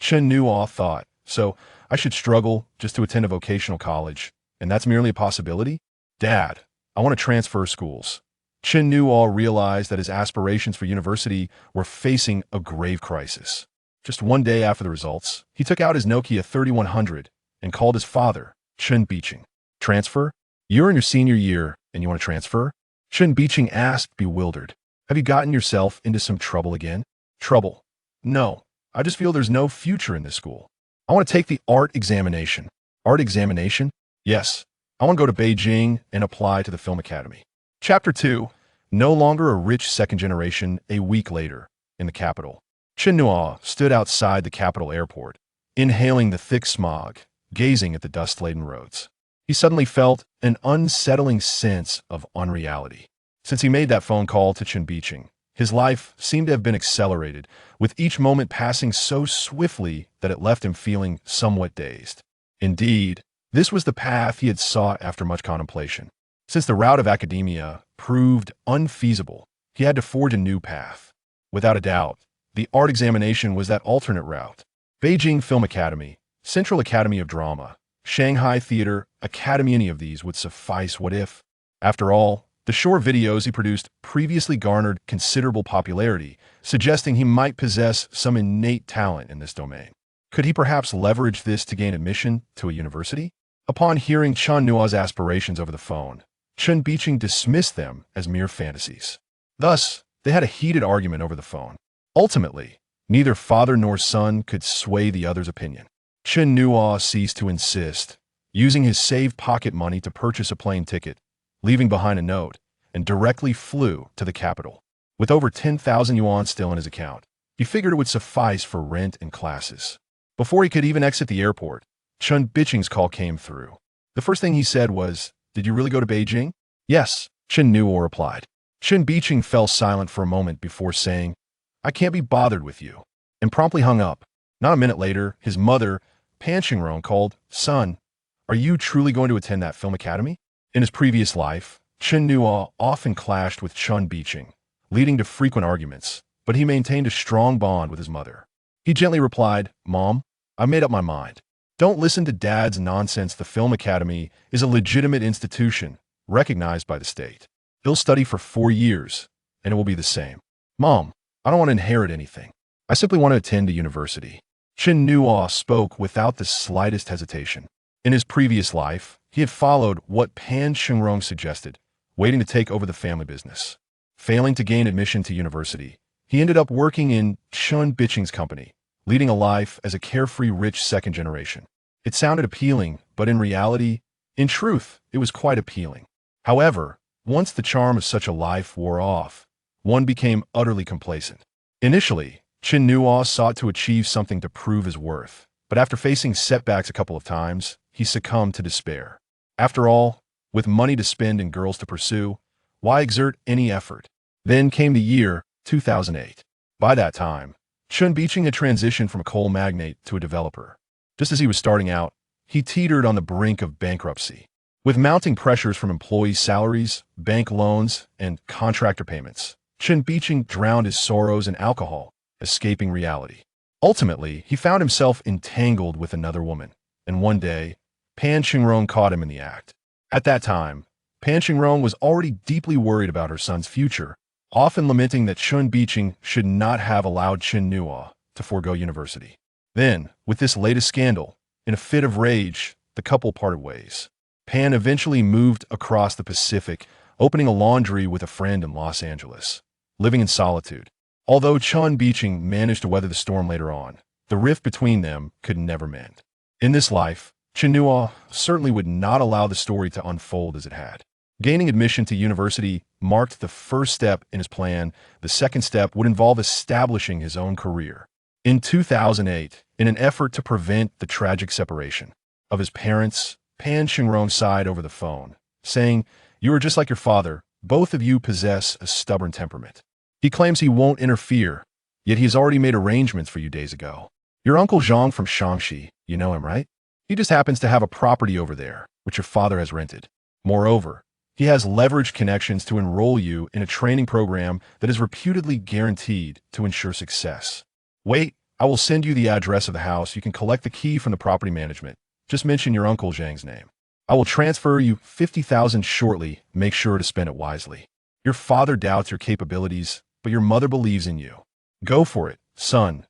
Chen Nuo thought, "So I should struggle just to attend a vocational college, and that's merely a possibility? Dad, I want to transfer schools." Chen Nuo realized that his aspirations for university were facing a grave crisis. Just one day after the results, he took out his Nokia 3100 and called his father, Chen Bicheng. "Transfer? You're in your senior year and you want to transfer?" Chen Bicheng asked, bewildered. "Have you gotten yourself into some trouble again?" "Trouble? No, I just feel there's no future in this school. I want to take the art examination." "Art examination?" "Yes, I want to go to Beijing and apply to the Film Academy." Chapter 2. No longer a rich second generation. A week later, in the capital, Chen Nuo stood outside the capital airport, inhaling the thick smog, gazing at the dust-laden roads. He suddenly felt an unsettling sense of unreality. Since he made that phone call to Chen Bicheng, his life seemed to have been accelerated, with each moment passing so swiftly that it left him feeling somewhat dazed. Indeed, this was the path he had sought after much contemplation. Since the route of academia proved unfeasible, he had to forge a new path. Without a doubt, the art examination was that alternate route. Beijing Film Academy, Central Academy of Drama, Shanghai theater, academy, any of these would suffice. What if? After all, the short videos he produced previously garnered considerable popularity, suggesting he might possess some innate talent in this domain. Could he perhaps leverage this to gain admission to a university? Upon hearing Chen Nuo's aspirations over the phone, Chen Biqing dismissed them as mere fantasies. Thus, they had a heated argument over the phone. Ultimately, neither father nor son could sway the other's opinion. Chen Nuo ceased to insist, using his saved pocket money to purchase a plane ticket, leaving behind a note, and directly flew to the capital. With over 10,000 yuan still in his account, he figured it would suffice for rent and classes. Before he could even exit the airport, Chen Biqing's call came through. The first thing he said was, "Did you really go to Beijing?" "Yes," Chen Nuo replied. Chen Biqing fell silent for a moment before saying, "I can't be bothered with you," and promptly hung up. Not a minute later, his mother, Pan Qingrong, called, "Son, are you truly going to attend that film academy?" In his previous life, Chen Nuo often clashed with Chen Biqing, leading to frequent arguments, but he maintained a strong bond with his mother. He gently replied, "Mom, I made up my mind. Don't listen to Dad's nonsense. The film academy is a legitimate institution, recognized by the state. He'll study for 4 years, and it will be the same. Mom, I don't want to inherit anything. I simply want to attend a university." Chen Nuo spoke without the slightest hesitation. In his previous life, he had followed what Pan Qingrong suggested, waiting to take over the family business. Failing to gain admission to university, he ended up working in Chen Biqing's company, leading a life as a carefree rich second generation. It sounded appealing, but in reality, in truth, it was quite appealing. However, once the charm of such a life wore off, one became utterly complacent. Initially, Chen Nuo sought to achieve something to prove his worth, but after facing setbacks a couple of times, he succumbed to despair. After all, with money to spend and girls to pursue, why exert any effort? Then came the year 2008. By that time, Chen Biqing had transitioned from a coal magnate to a developer. Just as he was starting out, he teetered on the brink of bankruptcy. With mounting pressures from employee salaries, bank loans, and contractor payments, Chen Biqing drowned his sorrows in alcohol, escaping reality. Ultimately, he found himself entangled with another woman, and one day, Pan Qingrong caught him in the act. At that time, Pan Qingrong was already deeply worried about her son's future, often lamenting that Chen Biqing should not have allowed Chen Nuo to forego university. Then, with this latest scandal, in a fit of rage, the couple parted ways. Pan eventually moved across the Pacific, opening a laundry with a friend in Los Angeles, living in solitude. Although Chen Biqing managed to weather the storm later on, the rift between them could never mend. In this life, Chen Nuo certainly would not allow the story to unfold as it had. Gaining admission to university marked the first step in his plan. The second step would involve establishing his own career. In 2008, in an effort to prevent the tragic separation of his parents, Pan Qingrong sighed over the phone, saying, "You are just like your father. Both of you possess a stubborn temperament." He claims he won't interfere, yet he has already made arrangements for you days ago. Your uncle Zhang from Shaanxi, you know him, right? He just happens to have a property over there, which your father has rented. Moreover, he has leveraged connections to enroll you in a training program that is reputedly guaranteed to ensure success. Wait, I will send you the address of the house. You can collect the key from the property management. Just mention your uncle Zhang's name. I will transfer you 50,000 shortly. Make sure to spend it wisely. Your father doubts your capabilities, but your mother believes in you. Go for it, son.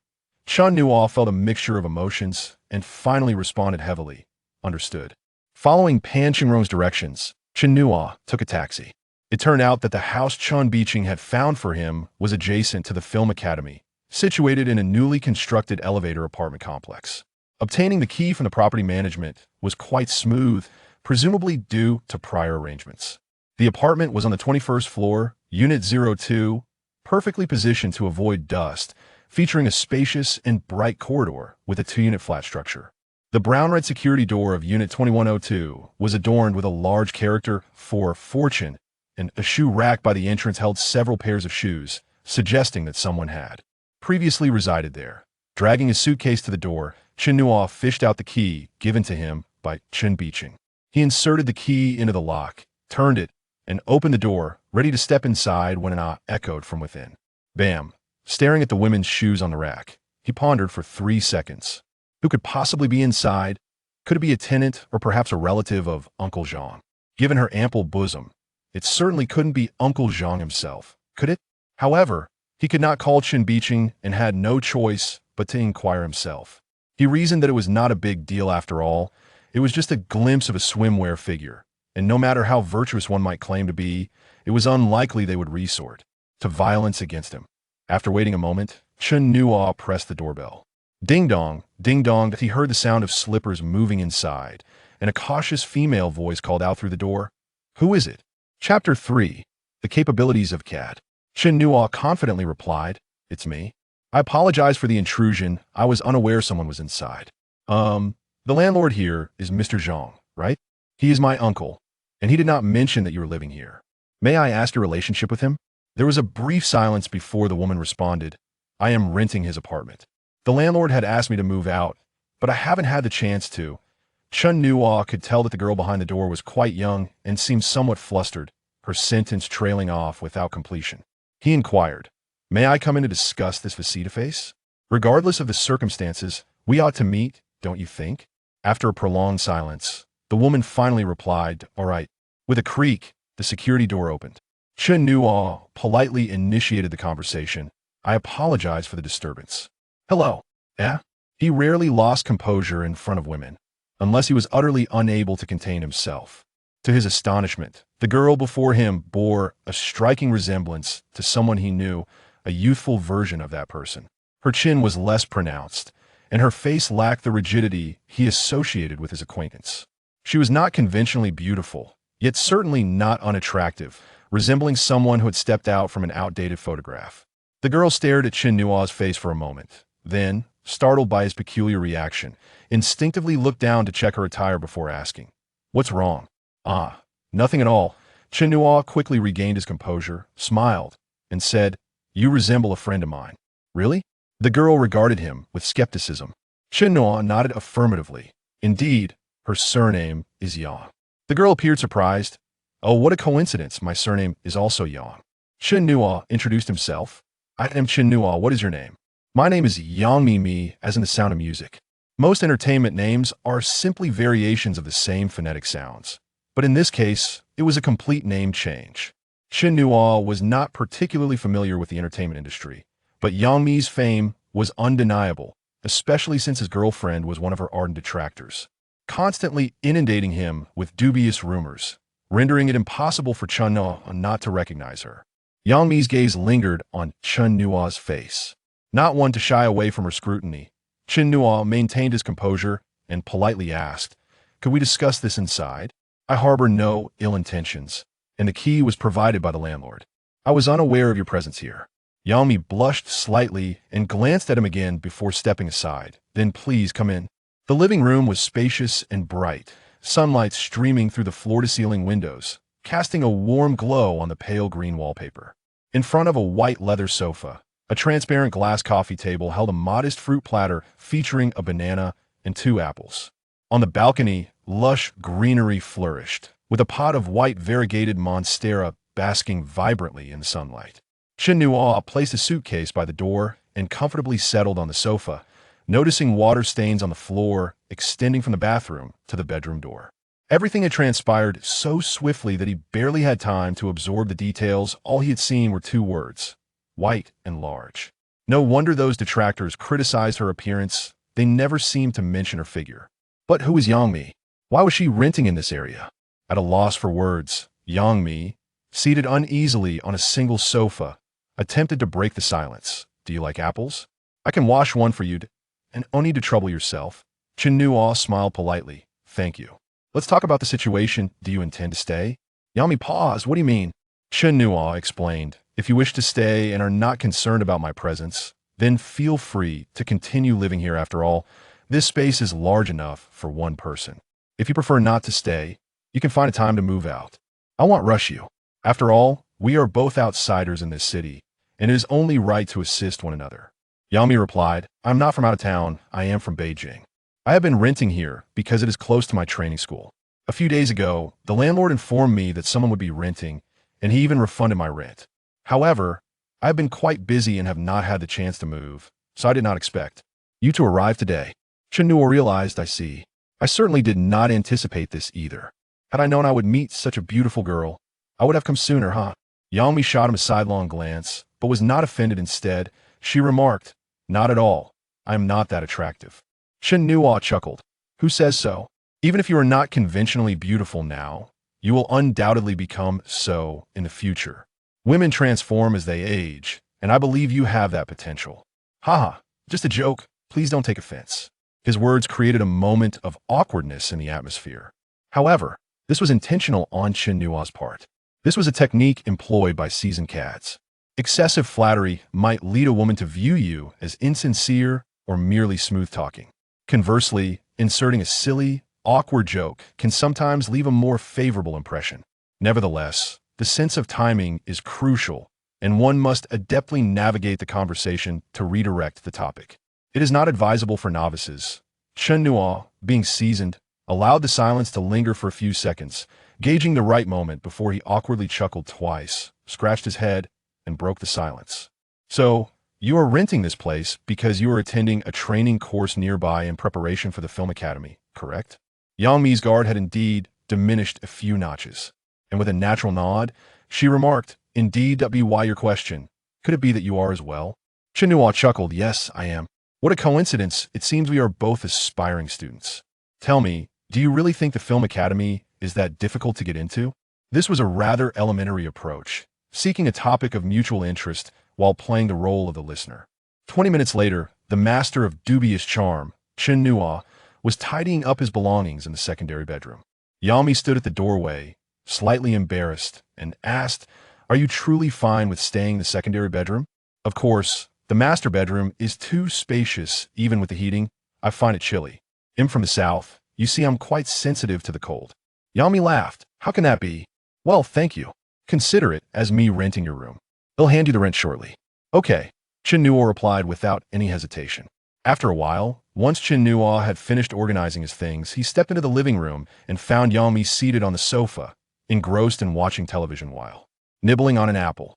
Chen Nuo felt a mixture of emotions and finally responded heavily. Understood. Following Pan Qingrong's directions, Chen Nuo took a taxi. It turned out that the house Chen Biqing had found for him was adjacent to the film academy, situated in a newly constructed elevator apartment complex. Obtaining the key from the property management was quite smooth, presumably due to prior arrangements. The apartment was on the 21st floor, Unit 02, perfectly positioned to avoid dust, featuring a spacious and bright corridor with a 2-unit flat structure. The brown-red security door of Unit 2102 was adorned with a large character for fortune, and a shoe rack by the entrance held several pairs of shoes, suggesting that someone had previously resided there. Dragging his suitcase to the door, Chen Nuo fished out the key given to him by Chen Biqing. He inserted the key into the lock, turned it, and opened the door, ready to step inside when an ah echoed from within. Bam! Staring at the women's shoes on the rack, he pondered for 3 seconds. Who could possibly be inside? Could it be a tenant or perhaps a relative of Uncle Zhang? Given her ample bosom, it certainly couldn't be Uncle Zhang himself, could it? However, he could not call Chen Biqing and had no choice but to inquire himself. He reasoned that it was not a big deal after all. It was just a glimpse of a swimwear figure, and no matter how virtuous one might claim to be, it was unlikely they would resort to violence against him. After waiting a moment, Chen Nuo pressed the doorbell. Ding dong, that he heard the sound of slippers moving inside, and a cautious female voice called out through the door. Who is it? Chapter 3. The Capabilities of Cat. Chen Nuo confidently replied, It's me. I apologize for the intrusion. I was unaware someone was inside. The landlord here is Mr. Zhang, right? He is my uncle, and he did not mention that you were living here. May I ask your relationship with him? There was a brief silence before the woman responded, I am renting his apartment. The landlord had asked me to move out, but I haven't had the chance to. Chen Nuo could tell that the girl behind the door was quite young and seemed somewhat flustered, her sentence trailing off without completion. He inquired, May I come in to discuss this face-to-face? Regardless of the circumstances, we ought to meet, don't you think? After a prolonged silence, the woman finally replied, All right. With a creak, the security door opened. Chen Nuo politely initiated the conversation. I apologize for the disturbance. Hello. He rarely lost composure in front of women, unless he was utterly unable to contain himself. To his astonishment, the girl before him bore a striking resemblance to someone he knew, a youthful version of that person. Her chin was less pronounced, and her face lacked the rigidity he associated with his acquaintance. She was not conventionally beautiful, yet certainly not unattractive, resembling someone who had stepped out from an outdated photograph. The girl stared at Chen Nuo's face for a moment, then, startled by his peculiar reaction, instinctively looked down to check her attire before asking, What's wrong? Nothing at all. Chen Nuo quickly regained his composure, smiled, and said, You resemble a friend of mine. Really? The girl regarded him with skepticism. Chen Nuo nodded affirmatively. Indeed, her surname is Yang. The girl appeared surprised. Oh, what a coincidence. My surname is also Yang. Chen Nuo introduced himself. I am Chen Nuo. What is your name? My name is Yang Mi, as in the sound of music. Most entertainment names are simply variations of the same phonetic sounds. But in this case, it was a complete name change. Chen Nuo was not particularly familiar with the entertainment industry, but Yang Mi's fame was undeniable, especially since his girlfriend was one of her ardent detractors, constantly inundating him with dubious rumors, rendering it impossible for Chen Nuo not to recognize her. Yang Mi's gaze lingered on Chen Nuo's face. Not one to shy away from her scrutiny, Chen Nuo maintained his composure and politely asked, Could we discuss this inside? I harbor no ill intentions, and the key was provided by the landlord. I was unaware of your presence here. Yang Mi blushed slightly and glanced at him again before stepping aside. Then please come in. The living room was spacious and bright, sunlight streaming through the floor-to-ceiling windows, casting a warm glow on the pale green wallpaper. In front of a white leather sofa, a transparent glass coffee table held a modest fruit platter featuring a banana and 2 apples. On the balcony, lush greenery flourished, with a pot of white variegated monstera basking vibrantly in the sunlight. Chen Nuo placed a suitcase by the door and comfortably settled on the sofa, noticing water stains on the floor extending from the bathroom to the bedroom door. Everything had transpired so swiftly that he barely had time to absorb the details. All he had seen were 2 words, white and large. No wonder those detractors criticized her appearance. They never seemed to mention her figure. But who was Yang Mi? Why was she renting in this area? At a loss for words, Yang Mi, seated uneasily on a single sofa, attempted to break the silence. Do you like apples? I can wash one for you, and no need to trouble yourself. Chen Nuo smiled politely. Thank you. Let's talk about the situation. Do you intend to stay? Yang Mi paused. What do you mean? Chen Nuo explained. If you wish to stay and are not concerned about my presence, then feel free to continue living here. After all, this space is large enough for one person. If you prefer not to stay, you can find a time to move out. I won't rush you. After all, we are both outsiders in this city, and it is only right to assist one another. Yang Mi replied, I'm not from out of town. I am from Beijing. I have been renting here because it is close to my training school. A few days ago, the landlord informed me that someone would be renting, and he even refunded my rent. However, I have been quite busy and have not had the chance to move, so I did not expect you to arrive today. Chen Nuo realized, I see. I certainly did not anticipate this either. Had I known I would meet such a beautiful girl, I would have come sooner, huh? Yang Mi shot him a sidelong glance, but was not offended. Instead, she remarked, "Not at all. I am not that attractive." Chen Nuo chuckled. "Who says so? Even if you are not conventionally beautiful now, you will undoubtedly become so in the future. Women transform as they age, and I believe you have that potential." "Haha, just a joke. Please don't take offense." His words created a moment of awkwardness in the atmosphere. However, this was intentional on Chen Nuo's part. This was a technique employed by seasoned cats. Excessive flattery might lead a woman to view you as insincere or merely smooth-talking. Conversely, inserting a silly, awkward joke can sometimes leave a more favorable impression. Nevertheless, the sense of timing is crucial, and one must adeptly navigate the conversation to redirect the topic. It is not advisable for novices. Chen Nuo, being seasoned, allowed the silence to linger for a few seconds, gauging the right moment before he awkwardly chuckled twice, scratched his head, and broke the silence. "So, you are renting this place because you are attending a training course nearby in preparation for the film academy, correct?" Yang Mi's guard had indeed diminished a few notches, and with a natural nod, she remarked, "Indeed, that be why your question. Could it be that you are as well?" Chen Nuo chuckled, "Yes, I am." "What a coincidence. It seems we are both aspiring students. Tell me, do you really think the film academy is that difficult to get into?" This was a rather elementary approach, seeking a topic of mutual interest while playing the role of the listener. 20 minutes later, the master of dubious charm, Chen Nuo, was tidying up his belongings in the secondary bedroom. Yang Mi stood at the doorway, slightly embarrassed, and asked, "Are you truly fine with staying in the secondary bedroom?" "Of course, the master bedroom is too spacious even with the heating. I find it chilly. I'm from the south. You see, I'm quite sensitive to the cold." Yang Mi laughed. "How can that be?" "Well, thank you. Consider it as me renting your room. They'll hand you the rent shortly." "Okay," Chen Nuo replied without any hesitation. After a while, once Chen Nuo had finished organizing his things, he stepped into the living room and found Yang Mi seated on the sofa, engrossed in watching television while nibbling on an apple.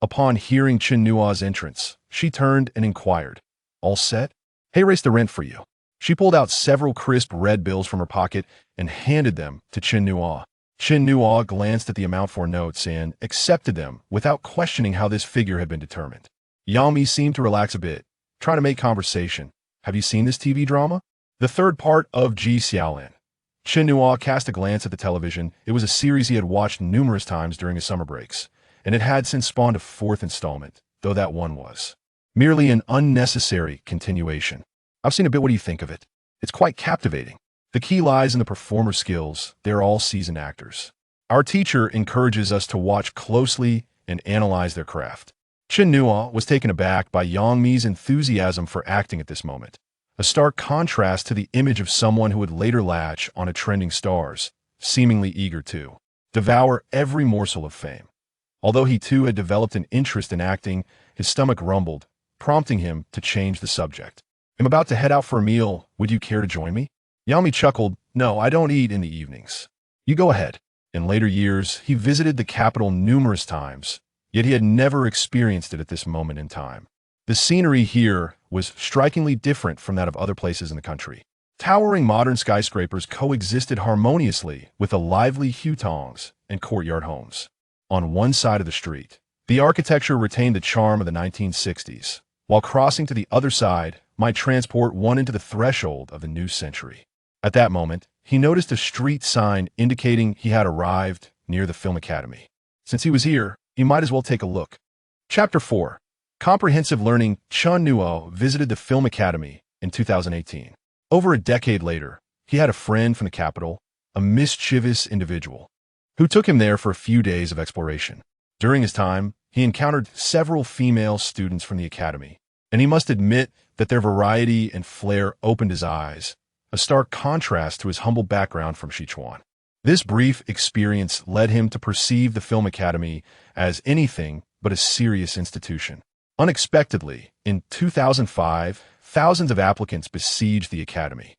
Upon hearing Chen Nuo's entrance, she turned and inquired, "All set? Hey, raised the rent for you." She pulled out several crisp red bills from her pocket and handed them to Chen Nuo. Chen Nuo glanced at the amount for notes and accepted them without questioning how this figure had been determined. Yang Mi seemed to relax a bit, trying to make conversation. "Have you seen this TV drama?" "The third part of Ji Xiaolin." Chen Nuo cast a glance at the television. It was a series he had watched numerous times during his summer breaks, and it had since spawned a fourth installment, though that one was merely an unnecessary continuation. "I've seen a bit. What do you think of it?" "It's quite captivating. The key lies in the performer skills. They're all seasoned actors. Our teacher encourages us to watch closely and analyze their craft." Chen Nuo was taken aback by Yang Mi's enthusiasm for acting at this moment, a stark contrast to the image of someone who would later latch on to trending stars, seemingly eager to devour every morsel of fame. Although he too had developed an interest in acting, his stomach rumbled, prompting him to change the subject. "I'm about to head out for a meal. Would you care to join me?" Yang Mi chuckled. "No, I don't eat in the evenings. You go ahead." In later years, he visited the capital numerous times, yet he had never experienced it at this moment in time. The scenery here was strikingly different from that of other places in the country. Towering modern skyscrapers coexisted harmoniously with the lively hutongs and courtyard homes. On one side of the street, the architecture retained the charm of the 1960s, while crossing to the other side might transport one into the threshold of the new century. At that moment, he noticed a street sign indicating he had arrived near the film academy. Since he was here, he might as well take a look. Chapter 4. Comprehensive Learning. Chen Nuo visited the film academy in 2018. Over a decade later, he had a friend from the capital, a mischievous individual, who took him there for a few days of exploration. During his time, he encountered several female students from the academy, and he must admit that their variety and flair opened his eyes, a stark contrast to his humble background from Sichuan. This brief experience led him to perceive the film academy as anything but a serious institution. Unexpectedly, in 2005, thousands of applicants besieged the academy.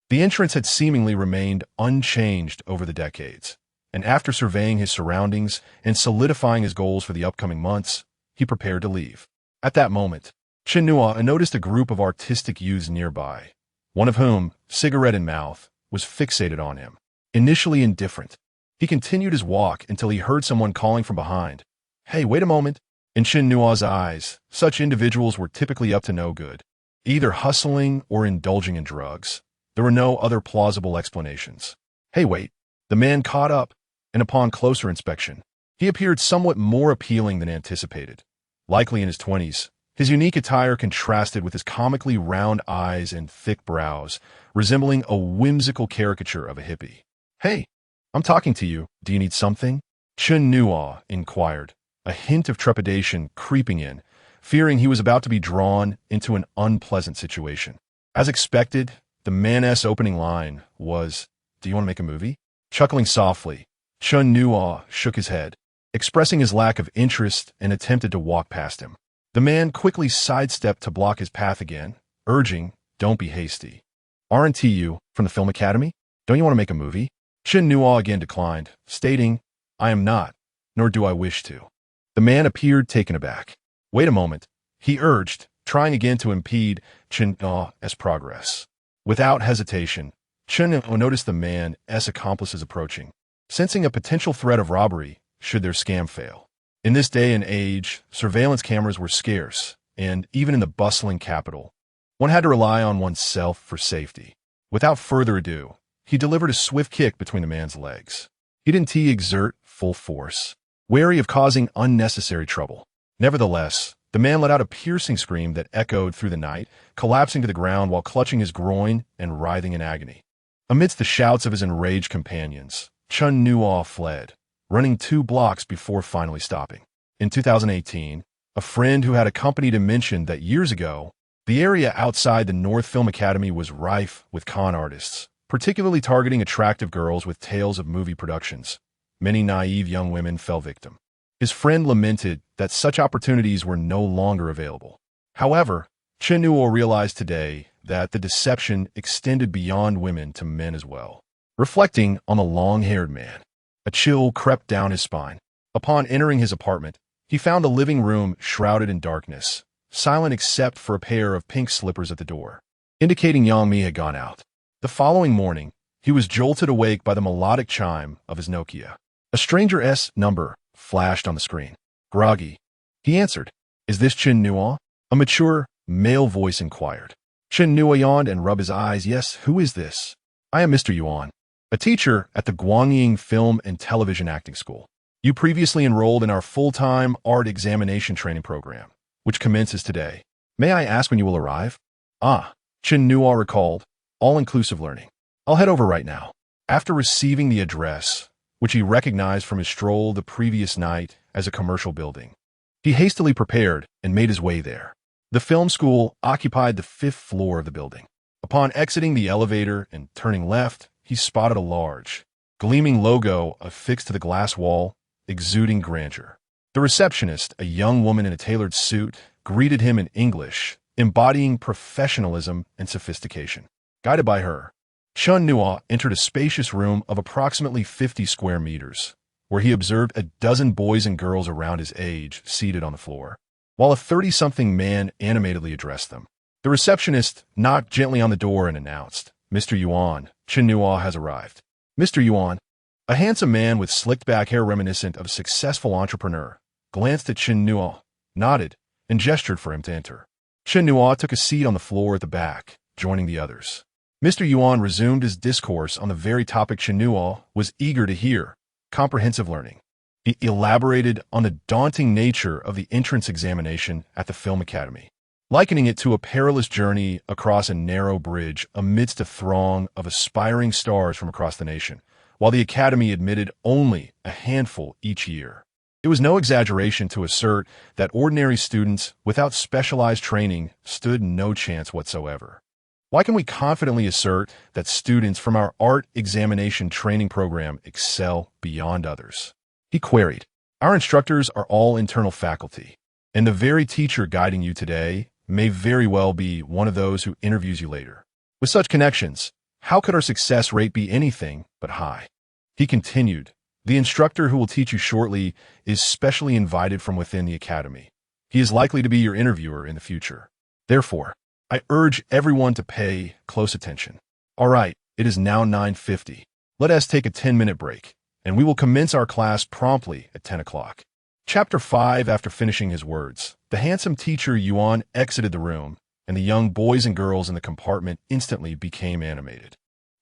The entrance had seemingly remained unchanged over the decades, and after surveying his surroundings and solidifying his goals for the upcoming months, he prepared to leave. At that moment, Chen Nuo noticed a group of artistic youths nearby, one of whom, cigarette in mouth, was fixated on him. Initially indifferent, he continued his walk until he heard someone calling from behind. "Hey, wait a moment." In Chen Nuo's eyes, such individuals were typically up to no good, either hustling or indulging in drugs. There were no other plausible explanations. "Hey, wait." The man caught up, and upon closer inspection, he appeared somewhat more appealing than anticipated. Likely in his 20s, his unique attire contrasted with his comically round eyes and thick brows, resembling a whimsical caricature of a hippie. "Hey, I'm talking to you. Do you need something?" Chen Nuo inquired, a hint of trepidation creeping in, fearing he was about to be drawn into an unpleasant situation. As expected, the man's opening line was, "Do you want to make a movie?" Chuckling softly, Chen Nuo shook his head, expressing his lack of interest, and attempted to walk past him. The man quickly sidestepped to block his path again, urging, "Don't be hasty. Aren't you from the film academy? Don't you want to make a movie?" Chen Nuo again declined, stating, "I am not, nor do I wish to." The man appeared taken aback. "Wait a moment," he urged, trying again to impede Chen Nuo's progress. Without hesitation, Chen Nuo noticed the man's accomplices approaching, sensing a potential threat of robbery should their scam fail. In this day and age, surveillance cameras were scarce, and even in the bustling capital, one had to rely on oneself for safety. Without further ado, he delivered a swift kick between the man's legs. He didn't exert full force, wary of causing unnecessary trouble. Nevertheless, the man let out a piercing scream that echoed through the night, collapsing to the ground while clutching his groin and writhing in agony. Amidst the shouts of his enraged companions, Chen Nuo fled, running 2 blocks before finally stopping. In 2018, a friend who had accompanied him mentioned that years ago, the area outside the North Film Academy was rife with con artists, particularly targeting attractive girls with tales of movie productions. Many naive young women fell victim. His friend lamented that such opportunities were no longer available. However, Chen Nuo realized today that the deception extended beyond women to men as well. Reflecting on the long-haired man, a chill crept down his spine. Upon entering his apartment, he found the living room shrouded in darkness, silent except for a pair of pink slippers at the door, indicating Yang Mi had gone out. The following morning, he was jolted awake by the melodic chime of his Nokia. A stranger's number flashed on the screen. Groggy, he answered. "Is this Chen Nuo?" A mature, male voice inquired. Chen Nuo yawned and rubbed his eyes. "Yes, who is this?" "I am Mr. Yuan, a teacher at the Guangying Film and Television Acting School. You previously enrolled in our full-time art examination training program, which commences today. May I ask when you will arrive?" "Ah," Chen Nuo recalled, "all-inclusive learning. I'll head over right now." After receiving the address, which he recognized from his stroll the previous night as a commercial building, he hastily prepared and made his way there. The film school occupied the 5th floor of the building. Upon exiting the elevator and turning left, he spotted a large, gleaming logo affixed to the glass wall, exuding grandeur. The receptionist, a young woman in a tailored suit, greeted him in English, embodying professionalism and sophistication. Guided by her, Chen Nuo entered a spacious room of approximately 50 square meters, where he observed a dozen boys and girls around his age seated on the floor, while a 30-something man animatedly addressed them. The receptionist knocked gently on the door and announced, "Mr. Yuan, Chen Nuo has arrived." Mr. Yuan, a handsome man with slicked-back hair reminiscent of a successful entrepreneur, glanced at Chen Nuo, nodded, and gestured for him to enter. Chen Nuo took a seat on the floor at the back, joining the others. Mr. Yuan resumed his discourse on the very topic Chen Nuo was eager to hear: comprehensive learning. He elaborated on the daunting nature of the entrance examination at the Film Academy, likening it to a perilous journey across a narrow bridge amidst a throng of aspiring stars from across the nation, while the Academy admitted only a handful each year. It was no exaggeration to assert that ordinary students without specialized training stood no chance whatsoever. Why can we confidently assert that students from our art examination training program excel beyond others? He queried. Our instructors are all internal faculty, and the very teacher guiding you today may very well be one of those who interviews you later. With such connections, how could our success rate be anything but high? He continued, the instructor who will teach you shortly is specially invited from within the academy. He is likely to be your interviewer in the future. Therefore, I urge everyone to pay close attention. All right, It is now 9:50. Let us take a 10-minute break, and we will commence our class promptly at 10 o'clock. Chapter 5. After finishing his words, the handsome teacher Yuan exited the room, and the young boys and girls in the compartment instantly became animated.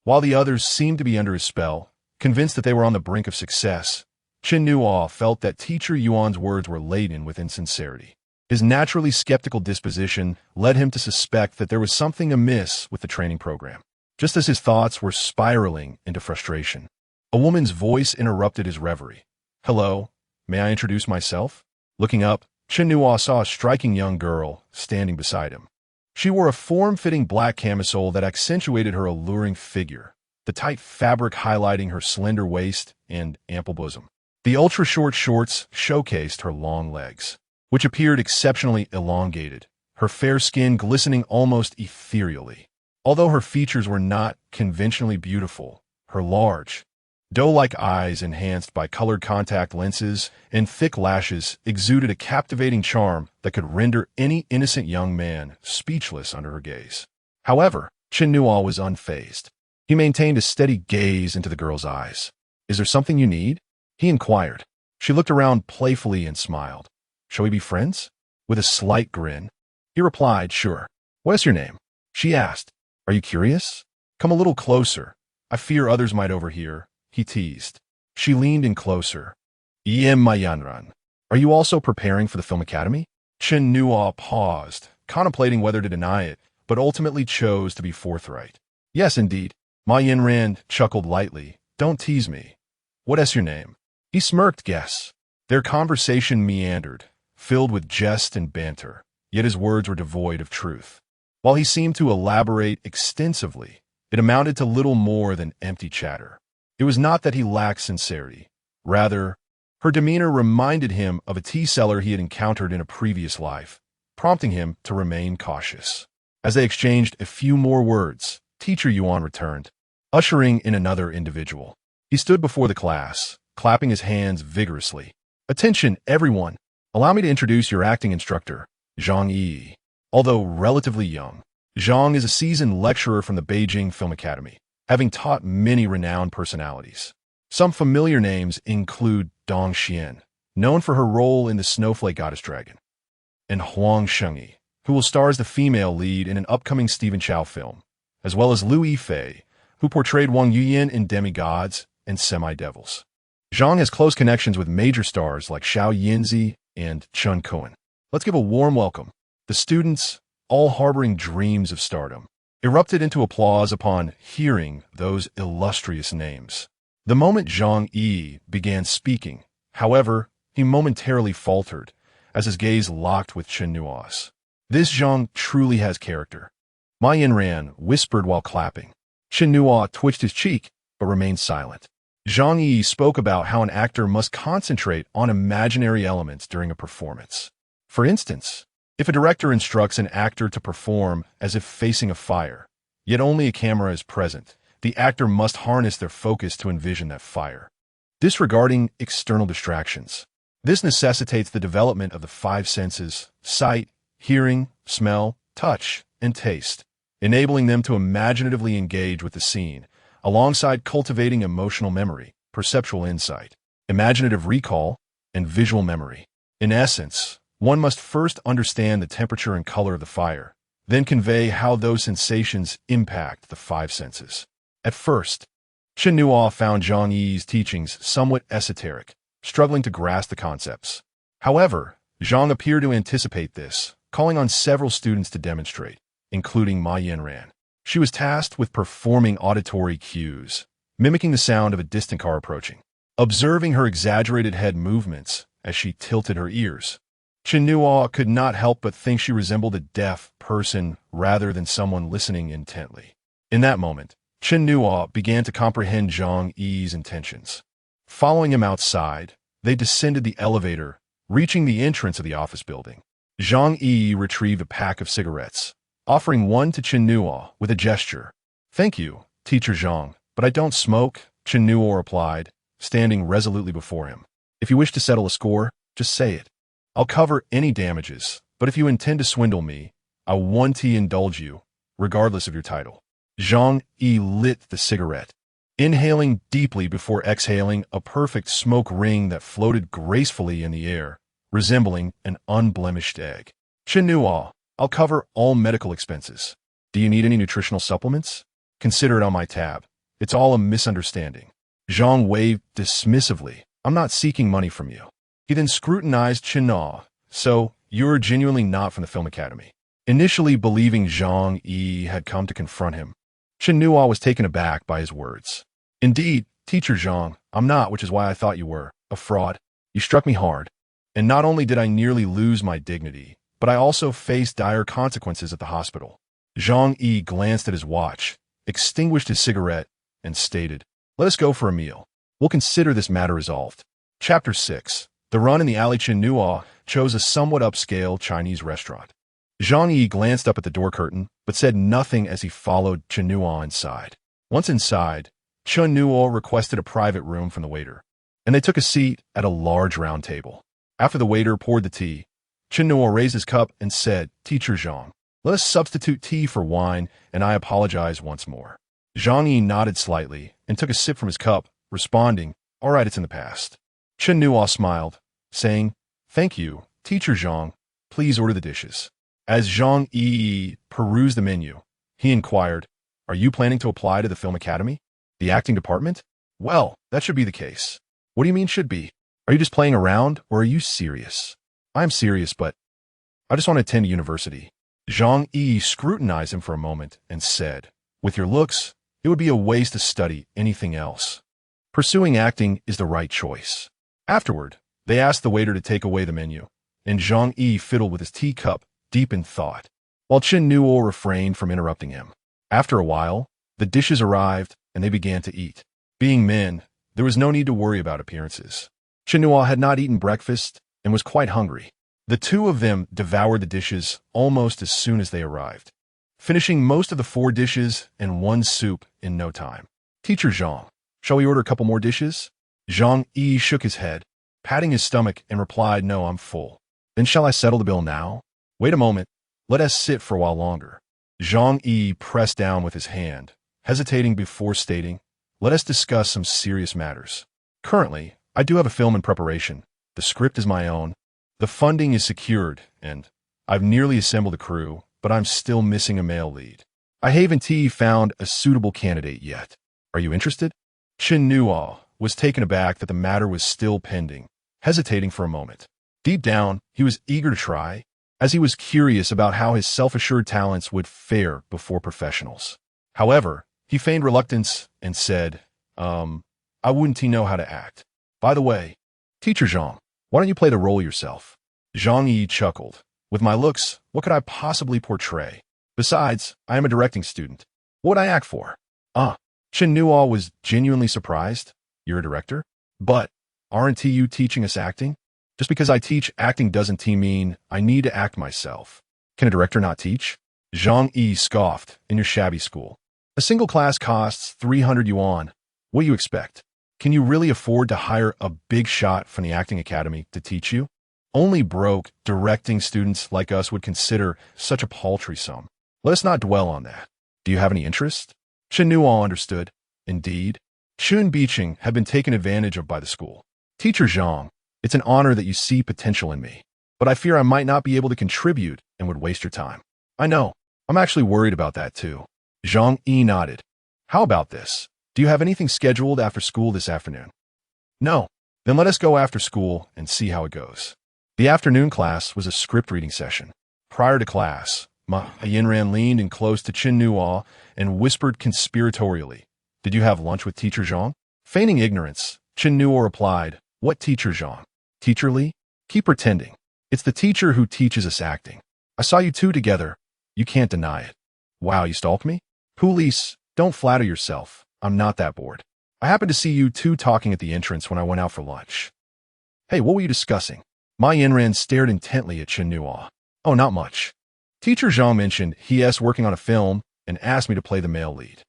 While the others seemed to be under his spell, convinced that they were on the brink of success, Chen Nuo felt that teacher Yuan's words were laden with insincerity. His naturally skeptical disposition led him to suspect that there was something amiss with the training program. Just as his thoughts were spiraling into frustration, a woman's voice interrupted his reverie. "Hello, may I introduce myself?" Looking up, Chen Nuo saw a striking young girl standing beside him. She wore a form-fitting black camisole that accentuated her alluring figure, the tight fabric highlighting her slender waist and ample bosom. The ultra-short shorts showcased her long legs, which appeared exceptionally elongated, her fair skin glistening almost ethereally. Although her features were not conventionally beautiful, her large, doe-like eyes, enhanced by colored contact lenses and thick lashes, exuded a captivating charm that could render any innocent young man speechless under her gaze. However, Chen Nuo was unfazed. He maintained a steady gaze into the girl's eyes. "Is there something you need?" he inquired. She looked around playfully and smiled. "Shall we be friends?" With a slight grin, he replied, "Sure." "What is your name?" she asked. "Are you curious? Come a little closer. I fear others might overhear," he teased. She leaned in closer. "Yem Mayanran. Are you also preparing for the film academy?" Chen Nuo paused, contemplating whether to deny it, but ultimately chose to be forthright. "Yes, indeed." Ma Yanran chuckled lightly. "Don't tease me. What is your name?" He smirked. "Guess." Their conversation meandered, filled with jest and banter, yet his words were devoid of truth. While he seemed to elaborate extensively, it amounted to little more than empty chatter. It was not that he lacked sincerity. Rather, her demeanor reminded him of a tea seller he had encountered in a previous life, prompting him to remain cautious. As they exchanged a few more words, Teacher Yuan returned, ushering in another individual. He stood before the class, clapping his hands vigorously. "Attention, everyone! Allow me to introduce your acting instructor, Zhang Yi." Although relatively young, Zhang is a seasoned lecturer from the Beijing Film Academy, having taught many renowned personalities. Some familiar names include Dong Xian, known for her role in the Snowflake Goddess Dragon, and Huang Shengyi, who will star as the female lead in an upcoming Stephen Chow film, as well as Liu Yifei, who portrayed Wang Yuyan in Demigods and Semi-Devils. Zhang has close connections with major stars like Xiao Yinzi and Chun Cohen. Let's give a warm welcome. The students, all harboring dreams of stardom, erupted into applause upon hearing those illustrious names. The moment Zhang Yi began speaking, however, he momentarily faltered as his gaze locked with Chen Nuo's. "This Zhang truly has character," Ma Yanran whispered while clapping. Chen Nuo twitched his cheek, but remained silent. Zhang Yi spoke about how an actor must concentrate on imaginary elements during a performance. For instance, if a director instructs an actor to perform as if facing a fire, yet only a camera is present, the actor must harness their focus to envision that fire, disregarding external distractions. This necessitates the development of the five senses: sight, hearing, smell, touch, and taste, enabling them to imaginatively engage with the scene, alongside cultivating emotional memory, perceptual insight, imaginative recall, and visual memory. In essence, one must first understand the temperature and color of the fire, then convey how those sensations impact the five senses. At first, Chen Nuo found Zhang Yi's teachings somewhat esoteric, struggling to grasp the concepts. However, Zhang appeared to anticipate this, calling on several students to demonstrate, including Ma Yanran. She was tasked with performing auditory cues, mimicking the sound of a distant car approaching. Observing her exaggerated head movements as she tilted her ears, Chen Nuo could not help but think she resembled a deaf person rather than someone listening intently. In that moment, Chen Nuo began to comprehend Zhang Yi's intentions. Following him outside, they descended the elevator, reaching the entrance of the office building. Zhang Yi retrieved a pack of cigarettes, offering one to Chen Nuo with a gesture. "Thank you, Teacher Zhang, but I don't smoke," Chen Nuo replied, standing resolutely before him. "If you wish to settle a score, just say it. I'll cover any damages, but if you intend to swindle me, I want to indulge you, regardless of your title." Zhang Yi lit the cigarette, inhaling deeply before exhaling a perfect smoke ring that floated gracefully in the air, resembling an unblemished egg. Chen Nuo, I'll cover all medical expenses. Do you need any nutritional supplements? Consider it on my tab. It's all a misunderstanding. Zhang waved dismissively. I'm not seeking money from you. He then scrutinized Chen Nuo. So, you're genuinely not from the film academy. Initially believing Zhang Yi had come to confront him, Chen Nuo was taken aback by his words. Indeed, teacher Zhang, I'm not, which is why I thought you were. A fraud. You struck me hard. And not only did I nearly lose my dignity, but I also faced dire consequences at the hospital. Zhang Yi glanced at his watch, extinguished his cigarette, and stated, let us go for a meal. We'll consider this matter resolved. Chapter 6. The run in the alley. Chen Nuo chose a somewhat upscale Chinese restaurant. Zhang Yi glanced up at the door curtain, but said nothing as he followed Chen Nuo inside. Once inside, Chen Nuo requested a private room from the waiter, and they took a seat at a large round table. After the waiter poured the tea, Chen Nuo raised his cup and said, Teacher Zhang, let us substitute tea for wine, and I apologize once more. Zhang Yi nodded slightly and took a sip from his cup, responding, all right, it's in the past. Chen Nuo smiled, saying, thank you, Teacher Zhang, please order the dishes. As Zhang Yi perused the menu, he inquired, are you planning to apply to the film academy? The acting department? Well, that should be the case. What do you mean should be? Are you just playing around, or are you serious? I'm serious, but I just want to attend university. Zhang Yi scrutinized him for a moment and said, with your looks, it would be a waste to study anything else. Pursuing acting is the right choice. Afterward, they asked the waiter to take away the menu, and Zhang Yi fiddled with his teacup, deep in thought, while Chen Nuo refrained from interrupting him. After a while, the dishes arrived, and they began to eat. Being men, there was no need to worry about appearances. Chen Nuo had not eaten breakfast and was quite hungry. The two of them devoured the dishes almost as soon as they arrived, finishing most of the 4 dishes and 1 soup in no time. Teacher Zhang, shall we order a couple more dishes? Zhang Yi shook his head, patting his stomach, and replied, no, I'm full. Then shall I settle the bill now? Wait a moment. Let us sit for a while longer. Zhang Yi pressed down with his hand, hesitating before stating, let us discuss some serious matters. Currently, I do have a film in preparation. The script is my own. The funding is secured, and I've nearly assembled a crew, but I'm still missing a male lead. I haven't found a suitable candidate yet. Are you interested? Chen Nuo was taken aback that the matter was still pending, hesitating for a moment. Deep down, he was eager to try, as he was curious about how his self-assured talents would fare before professionals. However, he feigned reluctance and said, I wouldn't know how to act. By the way, Teacher Zhang, why don't you play the role yourself? Zhang Yi chuckled. With my looks, what could I possibly portray? Besides, I am a directing student. What would I act for? Chen Nuo was genuinely surprised. You're a director? But aren't you teaching us acting? Just because I teach acting doesn't mean I need to act myself. Can a director not teach? Zhang Yi scoffed. In your shabby school, a single class costs 300 yuan. What do you expect? Can you really afford to hire a big shot from the acting academy to teach you? Only broke, directing students like us would consider such a paltry sum. Let us not dwell on that. Do you have any interest? Chen Nuo understood. Indeed, Chun Bicheng had been taken advantage of by the school. Teacher Zhang, it's an honor that you see potential in me, but I fear I might not be able to contribute and would waste your time. I know. I'm actually worried about that too. Zhang Yi nodded. How about this? Do you have anything scheduled after school this afternoon? No. Then let us go after school and see how it goes. The afternoon class was a script reading session. Prior to class, Ma Yinran leaned in close to Chen Nuo and whispered conspiratorially, did you have lunch with Teacher Zhang? Feigning ignorance, Chen Nuo replied, what Teacher Zhang? Teacher Li? Keep pretending. It's the teacher who teaches us acting. I saw you two together. You can't deny it. Wow, you stalked me? Police, don't flatter yourself. I'm not that bored. I happened to see you two talking at the entrance when I went out for lunch. Hey, what were you discussing? Ma Yinran stared intently at Chen Nuo. Oh, not much. Teacher Zhang mentioned he's working on a film and asked me to play the male lead.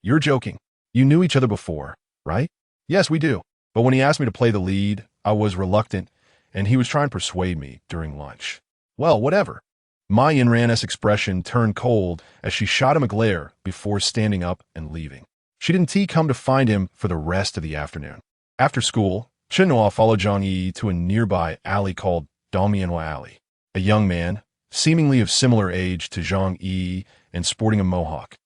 You're joking. You knew each other before, right? Yes, we do. But when he asked me to play the lead, I was reluctant, and he was trying to persuade me during lunch. Well, whatever. Ma Yinran's expression turned cold as she shot him a glare before standing up and leaving. She didn't come to find him for the rest of the afternoon. After school, Chen Nuo followed Zhang Yi to a nearby alley called Damianhua Alley. A young man, seemingly of similar age to Zhang Yi and sporting a mohawk,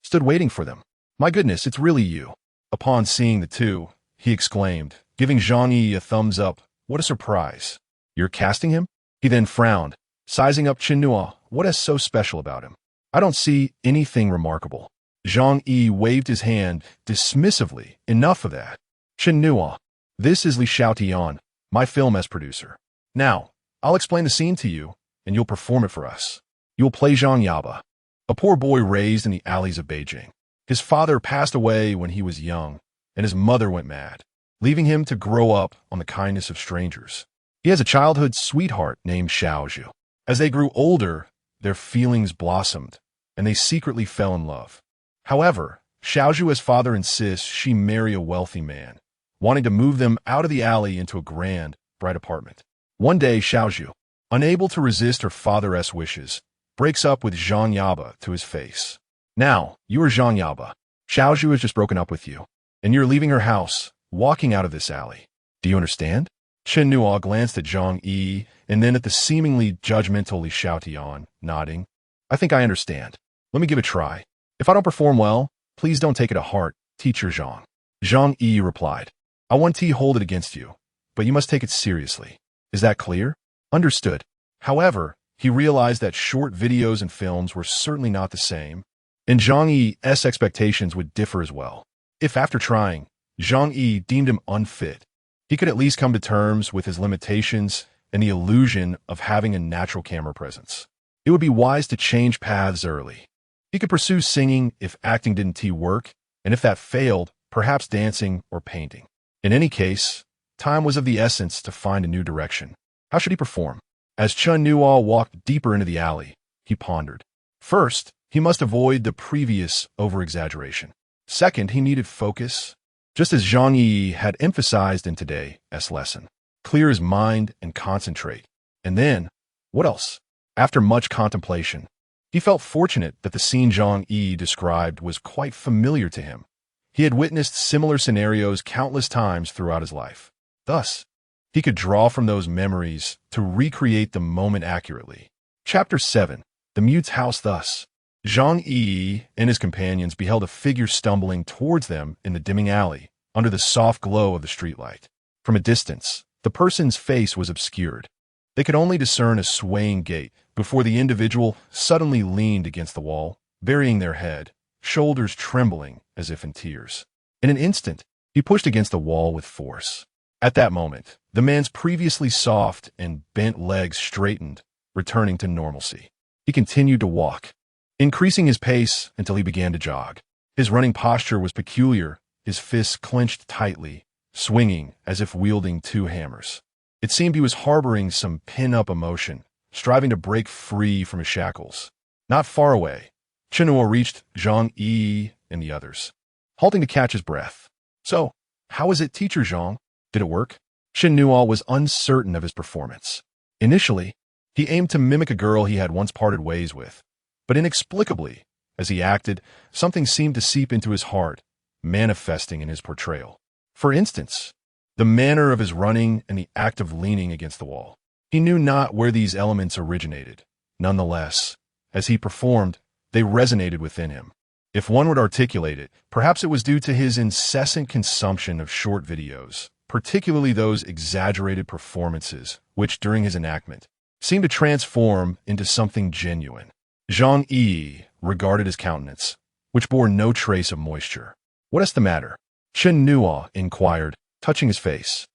stood waiting for them. "My goodness, it's really you." Upon seeing the two, he exclaimed, giving Zhang Yi a thumbs up. "What a surprise. You're casting him?" He then frowned, sizing up Chen Nuo. "What is so special about him?" "I don't see anything remarkable." Zhang Yi waved his hand dismissively. "Enough of that. Chen Nuo, this is Li Xiaotian, my film as producer. Now, I'll explain the scene to you, and you'll perform it for us. You'll play Zhang Yaba, a poor boy raised in the alleys of Beijing. His father passed away when he was young, and his mother went mad, leaving him to grow up on the kindness of strangers. He has a childhood sweetheart named Xiaozhu. As they grew older, their feelings blossomed, and they secretly fell in love. However, Xiaozhu's father insists she marry a wealthy man, wanting to move them out of the alley into a grand, bright apartment. One day, Xiaozhu, unable to resist her father's wishes, breaks up with Zhang Yaba to his face. "Now, you are Zhang Yaba. Xiaozhu has just broken up with you, and you're leaving her house, walking out of this alley. Do you understand?" Chen Nuo glanced at Zhang Yi and then at the seemingly judgmental Li Xiaotian, nodding. "I think I understand. Let me give it a try. If I don't perform well, please don't take it to heart, teacher Zhang." Zhang Yi replied, "I won't hold it against you, but you must take it seriously. Is that clear?" "Understood." However, he realized that short videos and films were certainly not the same, and Zhang Yi's expectations would differ as well. If after trying, Zhang Yi deemed him unfit, he could at least come to terms with his limitations and the illusion of having a natural camera presence. It would be wise to change paths early. He could pursue singing if acting didn't work, and if that failed, perhaps dancing or painting. In any case, time was of the essence to find a new direction. How should he perform? As Chen Nuo walked deeper into the alley, he pondered. First, he must avoid the previous over-exaggeration. Second, he needed focus, just as Zhang Yi had emphasized in today's lesson. Clear his mind and concentrate. And then, what else? After much contemplation, he felt fortunate that the scene Zhang Yi described was quite familiar to him. He had witnessed similar scenarios countless times throughout his life. Thus, he could draw from those memories to recreate the moment accurately. Chapter 7. The Mute's House. Thus, Zhang Yi and his companions beheld a figure stumbling towards them in the dimming alley, under the soft glow of the streetlight. From a distance, the person's face was obscured. They could only discern a swaying gait before the individual suddenly leaned against the wall, burying their head, shoulders trembling as if in tears. In an instant, he pushed against the wall with force. At that moment, the man's previously soft and bent legs straightened, returning to normalcy. He continued to walk, increasing his pace until he began to jog. His running posture was peculiar, his fists clenched tightly, swinging as if wielding two hammers. It seemed he was harboring some pin-up emotion, striving to break free from his shackles. Not far away, Chen Nuo reached Zhang Yi and the others, halting to catch his breath. "So, how is it, teacher Zhang? Did it work?" Chen Nuo was uncertain of his performance. Initially, he aimed to mimic a girl he had once parted ways with, but inexplicably, as he acted, something seemed to seep into his heart, manifesting in his portrayal. For instance, the manner of his running and the act of leaning against the wall. He knew not where these elements originated. Nonetheless, as he performed, they resonated within him. If one would articulate it, perhaps it was due to his incessant consumption of short videos, particularly those exaggerated performances, which during his enactment seemed to transform into something genuine. Zhang Yi regarded his countenance, which bore no trace of moisture. "What is the matter?" Chen Nuo inquired, touching his face.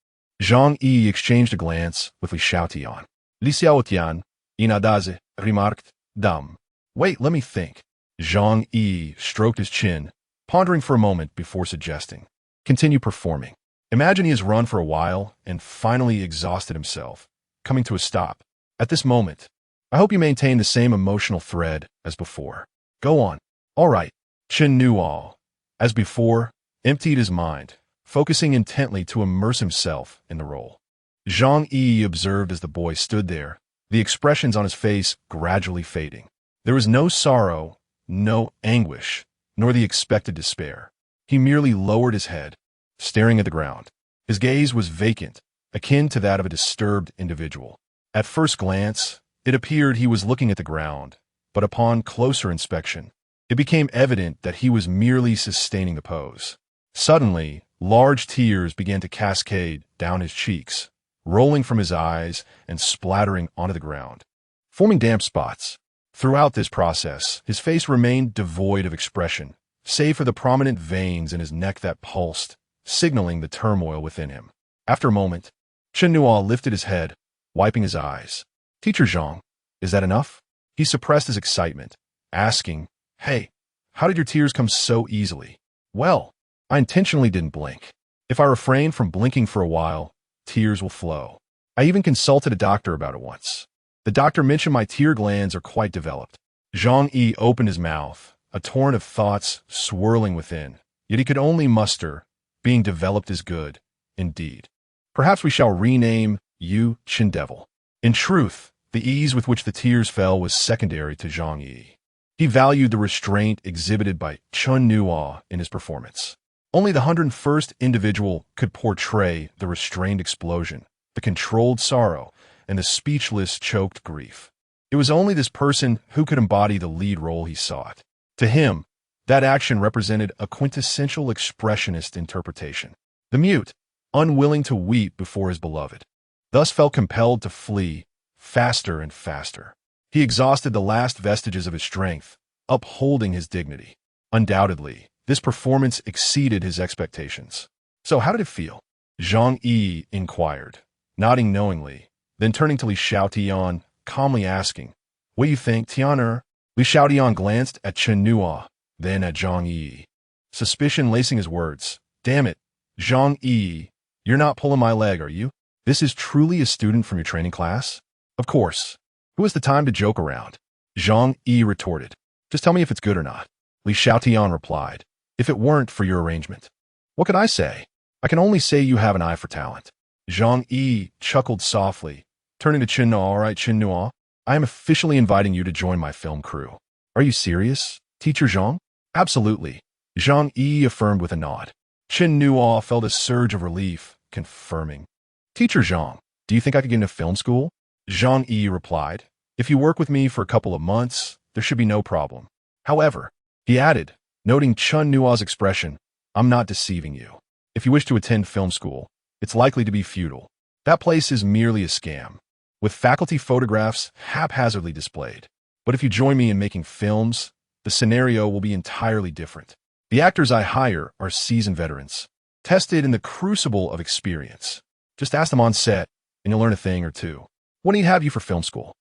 Zhang Yi exchanged a glance with Li Xiaotian. Li Xiaotian, inadaze, remarked, "Dumb. Wait, let me think." Zhang Yi stroked his chin, pondering for a moment before suggesting, "Continue performing. Imagine he has run for a while and finally exhausted himself, coming to a stop. At this moment, I hope you maintain the same emotional thread as before. Go on." "All right." Chen Nuo, as before, emptied his mind, focusing intently to immerse himself in the role. Zhang Yi observed as the boy stood there, the expressions on his face gradually fading. There was no sorrow, no anguish, nor the expected despair. He merely lowered his head, staring at the ground. His gaze was vacant, akin to that of a disturbed individual. At first glance, it appeared he was looking at the ground, but upon closer inspection, it became evident that he was merely sustaining the pose. Suddenly, large tears began to cascade down his cheeks, rolling from his eyes and splattering onto the ground, forming damp spots. Throughout this process, his face remained devoid of expression, save for the prominent veins in his neck that pulsed, signaling the turmoil within him. After a moment, Chen Nuo lifted his head, wiping his eyes. "Teacher Zhang, is that enough?" He suppressed his excitement, asking, "Hey, how did your tears come so easily?" "Well, I intentionally didn't blink. If I refrain from blinking for a while, tears will flow. I even consulted a doctor about it once. The doctor mentioned my tear glands are quite developed." Zhang Yi opened his mouth, a torrent of thoughts swirling within, yet he could only muster, "Being developed is good, indeed. Perhaps we shall rename you Chen Devil." In truth, the ease with which the tears fell was secondary to Zhang Yi. He valued the restraint exhibited by Chen Nuo in his performance. Only the 101st individual could portray the restrained explosion, the controlled sorrow, and the speechless, choked grief. It was only this person who could embody the lead role he sought. To him, that action represented a quintessential expressionist interpretation. The mute, unwilling to weep before his beloved, thus felt compelled to flee faster and faster. He exhausted the last vestiges of his strength, upholding his dignity. Undoubtedly, this performance exceeded his expectations. "So how did it feel?" Zhang Yi inquired, nodding knowingly, then turning to Li Xiaotian, calmly asking, "What do you think, Tianer?" Li Xiaotian glanced at Chen Nuo, then at Zhang Yi, suspicion lacing his words. "Damn it, Zhang Yi, you're not pulling my leg, are you? This is truly a student from your training class?" "Of course. Who has the time to joke around?" Zhang Yi retorted. "Just tell me if it's good or not." Li Xiaotian replied, "If it weren't for your arrangement." "What could I say? I can only say you have an eye for talent." Zhang Yi chuckled softly, turning to Chen Nuo. "All right, Chen Nuo, I am officially inviting you to join my film crew." "Are you serious, Teacher Zhang?" "Absolutely," Zhang Yi affirmed with a nod. Chen Nuo felt a surge of relief, confirming, "Teacher Zhang, do you think I could get into film school?" Zhang Yi replied, "If you work with me for a couple of months, there should be no problem. However," he added, noting Chen Nuo's expression, "I'm not deceiving you. If you wish to attend film school, it's likely to be futile. That place is merely a scam, with faculty photographs haphazardly displayed. But if you join me in making films, the scenario will be entirely different. The actors I hire are seasoned veterans, tested in the crucible of experience. Just ask them on set, and you'll learn a thing or two. What do you have you for film school?"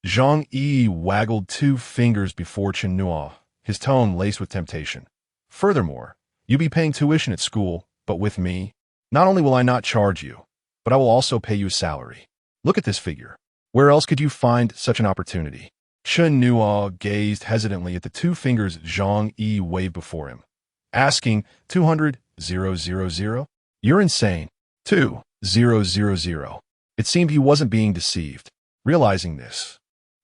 Zhang Yi waggled 2 fingers before Chen Nuo, his tone laced with temptation. "Furthermore, you'll be paying tuition at school, but with me, not only will I not charge you, but I will also pay you a salary. Look at this figure. Where else could you find such an opportunity?" Chen Nuo gazed hesitantly at the 2 fingers Zhang Yi waved before him, asking, 200,000? "You're insane. 2,000. It seemed he wasn't being deceived. Realizing this,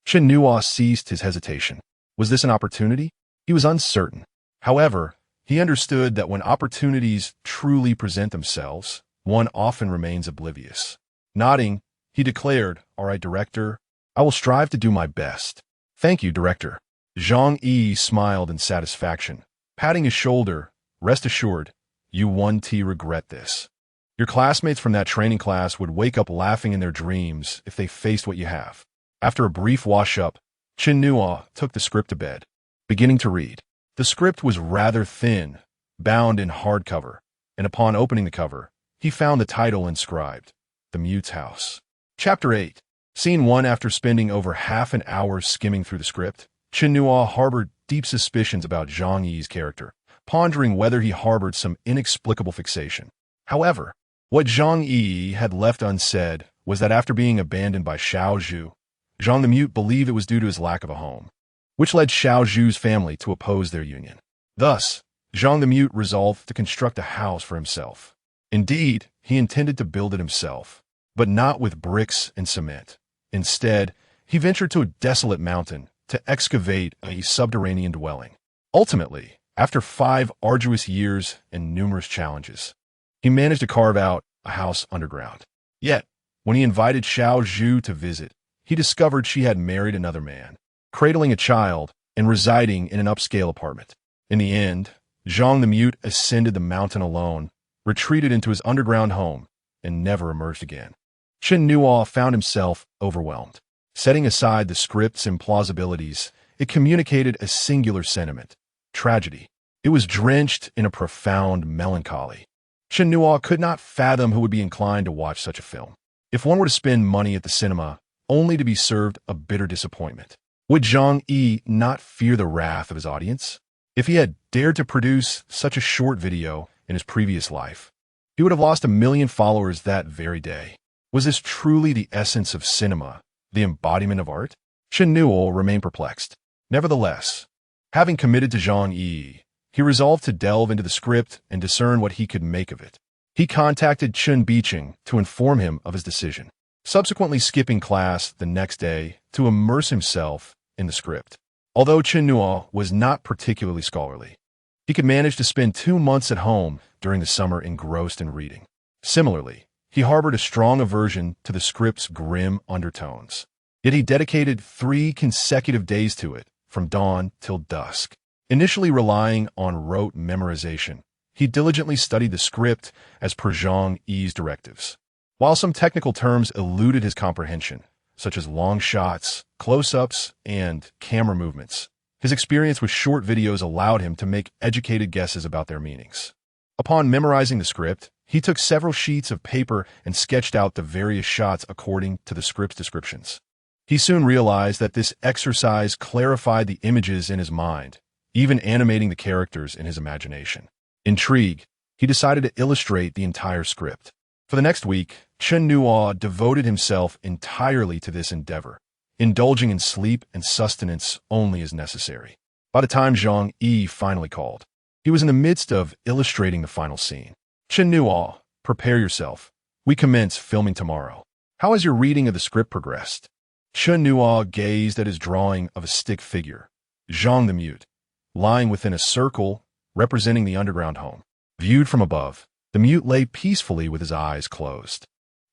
Chen Nuo ceased his hesitation. Was this an opportunity? He was uncertain. However, he understood that when opportunities truly present themselves, one often remains oblivious. Nodding, he declared, "All right, director, I will strive to do my best." "Thank you, director." Zhang Yi smiled in satisfaction, patting his shoulder. "Rest assured, you won't regret this. Your classmates from that training class would wake up laughing in their dreams if they faced what you have." After a brief wash-up, Chen Nuo took the script to bed, beginning to read. The script was rather thin, bound in hardcover, and upon opening the cover, he found the title inscribed, "The Mute's House." Chapter 8. Scene 1. After spending over half an hour skimming through the script, Chen Nuo harbored deep suspicions about Zhang Yi's character, pondering whether he harbored some inexplicable fixation. However, what Zhang Yi had left unsaid was that after being abandoned by Xiao Zhu, Zhang the Mute believed it was due to his lack of a home, which led Xiao Zhu's family to oppose their union. Thus, Zhang the Mute resolved to construct a house for himself. Indeed, he intended to build it himself, but not with bricks and cement. Instead, he ventured to a desolate mountain to excavate a subterranean dwelling. Ultimately, after 5 arduous years and numerous challenges, he managed to carve out a house underground. Yet, when he invited Xiao Zhu to visit, he discovered she had married another man, cradling a child and residing in an upscale apartment. In the end, Zhang the Mute ascended the mountain alone, retreated into his underground home, and never emerged again. Chen Nuo found himself overwhelmed. Setting aside the script's implausibilities, it communicated a singular sentiment: tragedy. It was drenched in a profound melancholy. Chen Nuo could not fathom who would be inclined to watch such a film. If one were to spend money at the cinema, only to be served a bitter disappointment, would Zhang Yi not fear the wrath of his audience? If he had dared to produce such a short video in his previous life, he would have lost 1 million followers that very day. Was this truly the essence of cinema, the embodiment of art? Chen Nuo remained perplexed. Nevertheless, having committed to Zhang Yi, he resolved to delve into the script and discern what he could make of it. He contacted Chen Bicheng to inform him of his decision, subsequently skipping class the next day to immerse himself in the script. Although Chen Nuo was not particularly scholarly, he could manage to spend 2 months at home during the summer engrossed in reading. Similarly, he harbored a strong aversion to the script's grim undertones. Yet he dedicated 3 consecutive days to it, from dawn till dusk. Initially relying on rote memorization, he diligently studied the script as per Zhang Yi's directives. While some technical terms eluded his comprehension, such as long shots, close-ups, and camera movements, his experience with short videos allowed him to make educated guesses about their meanings. Upon memorizing the script, he took several sheets of paper and sketched out the various shots according to the script's descriptions. He soon realized that this exercise clarified the images in his mind, even animating the characters in his imagination. Intrigued, he decided to illustrate the entire script. For the next week, Chen Nuo devoted himself entirely to this endeavor, indulging in sleep and sustenance only as necessary. By the time Zhang Yi finally called, he was in the midst of illustrating the final scene. Chen Nuo, prepare yourself. We commence filming tomorrow. How has your reading of the script progressed? Chen Nuo gazed at his drawing of a stick figure, Zhang the Mute, lying within a circle representing the underground home. Viewed from above, the mute lay peacefully with his eyes closed.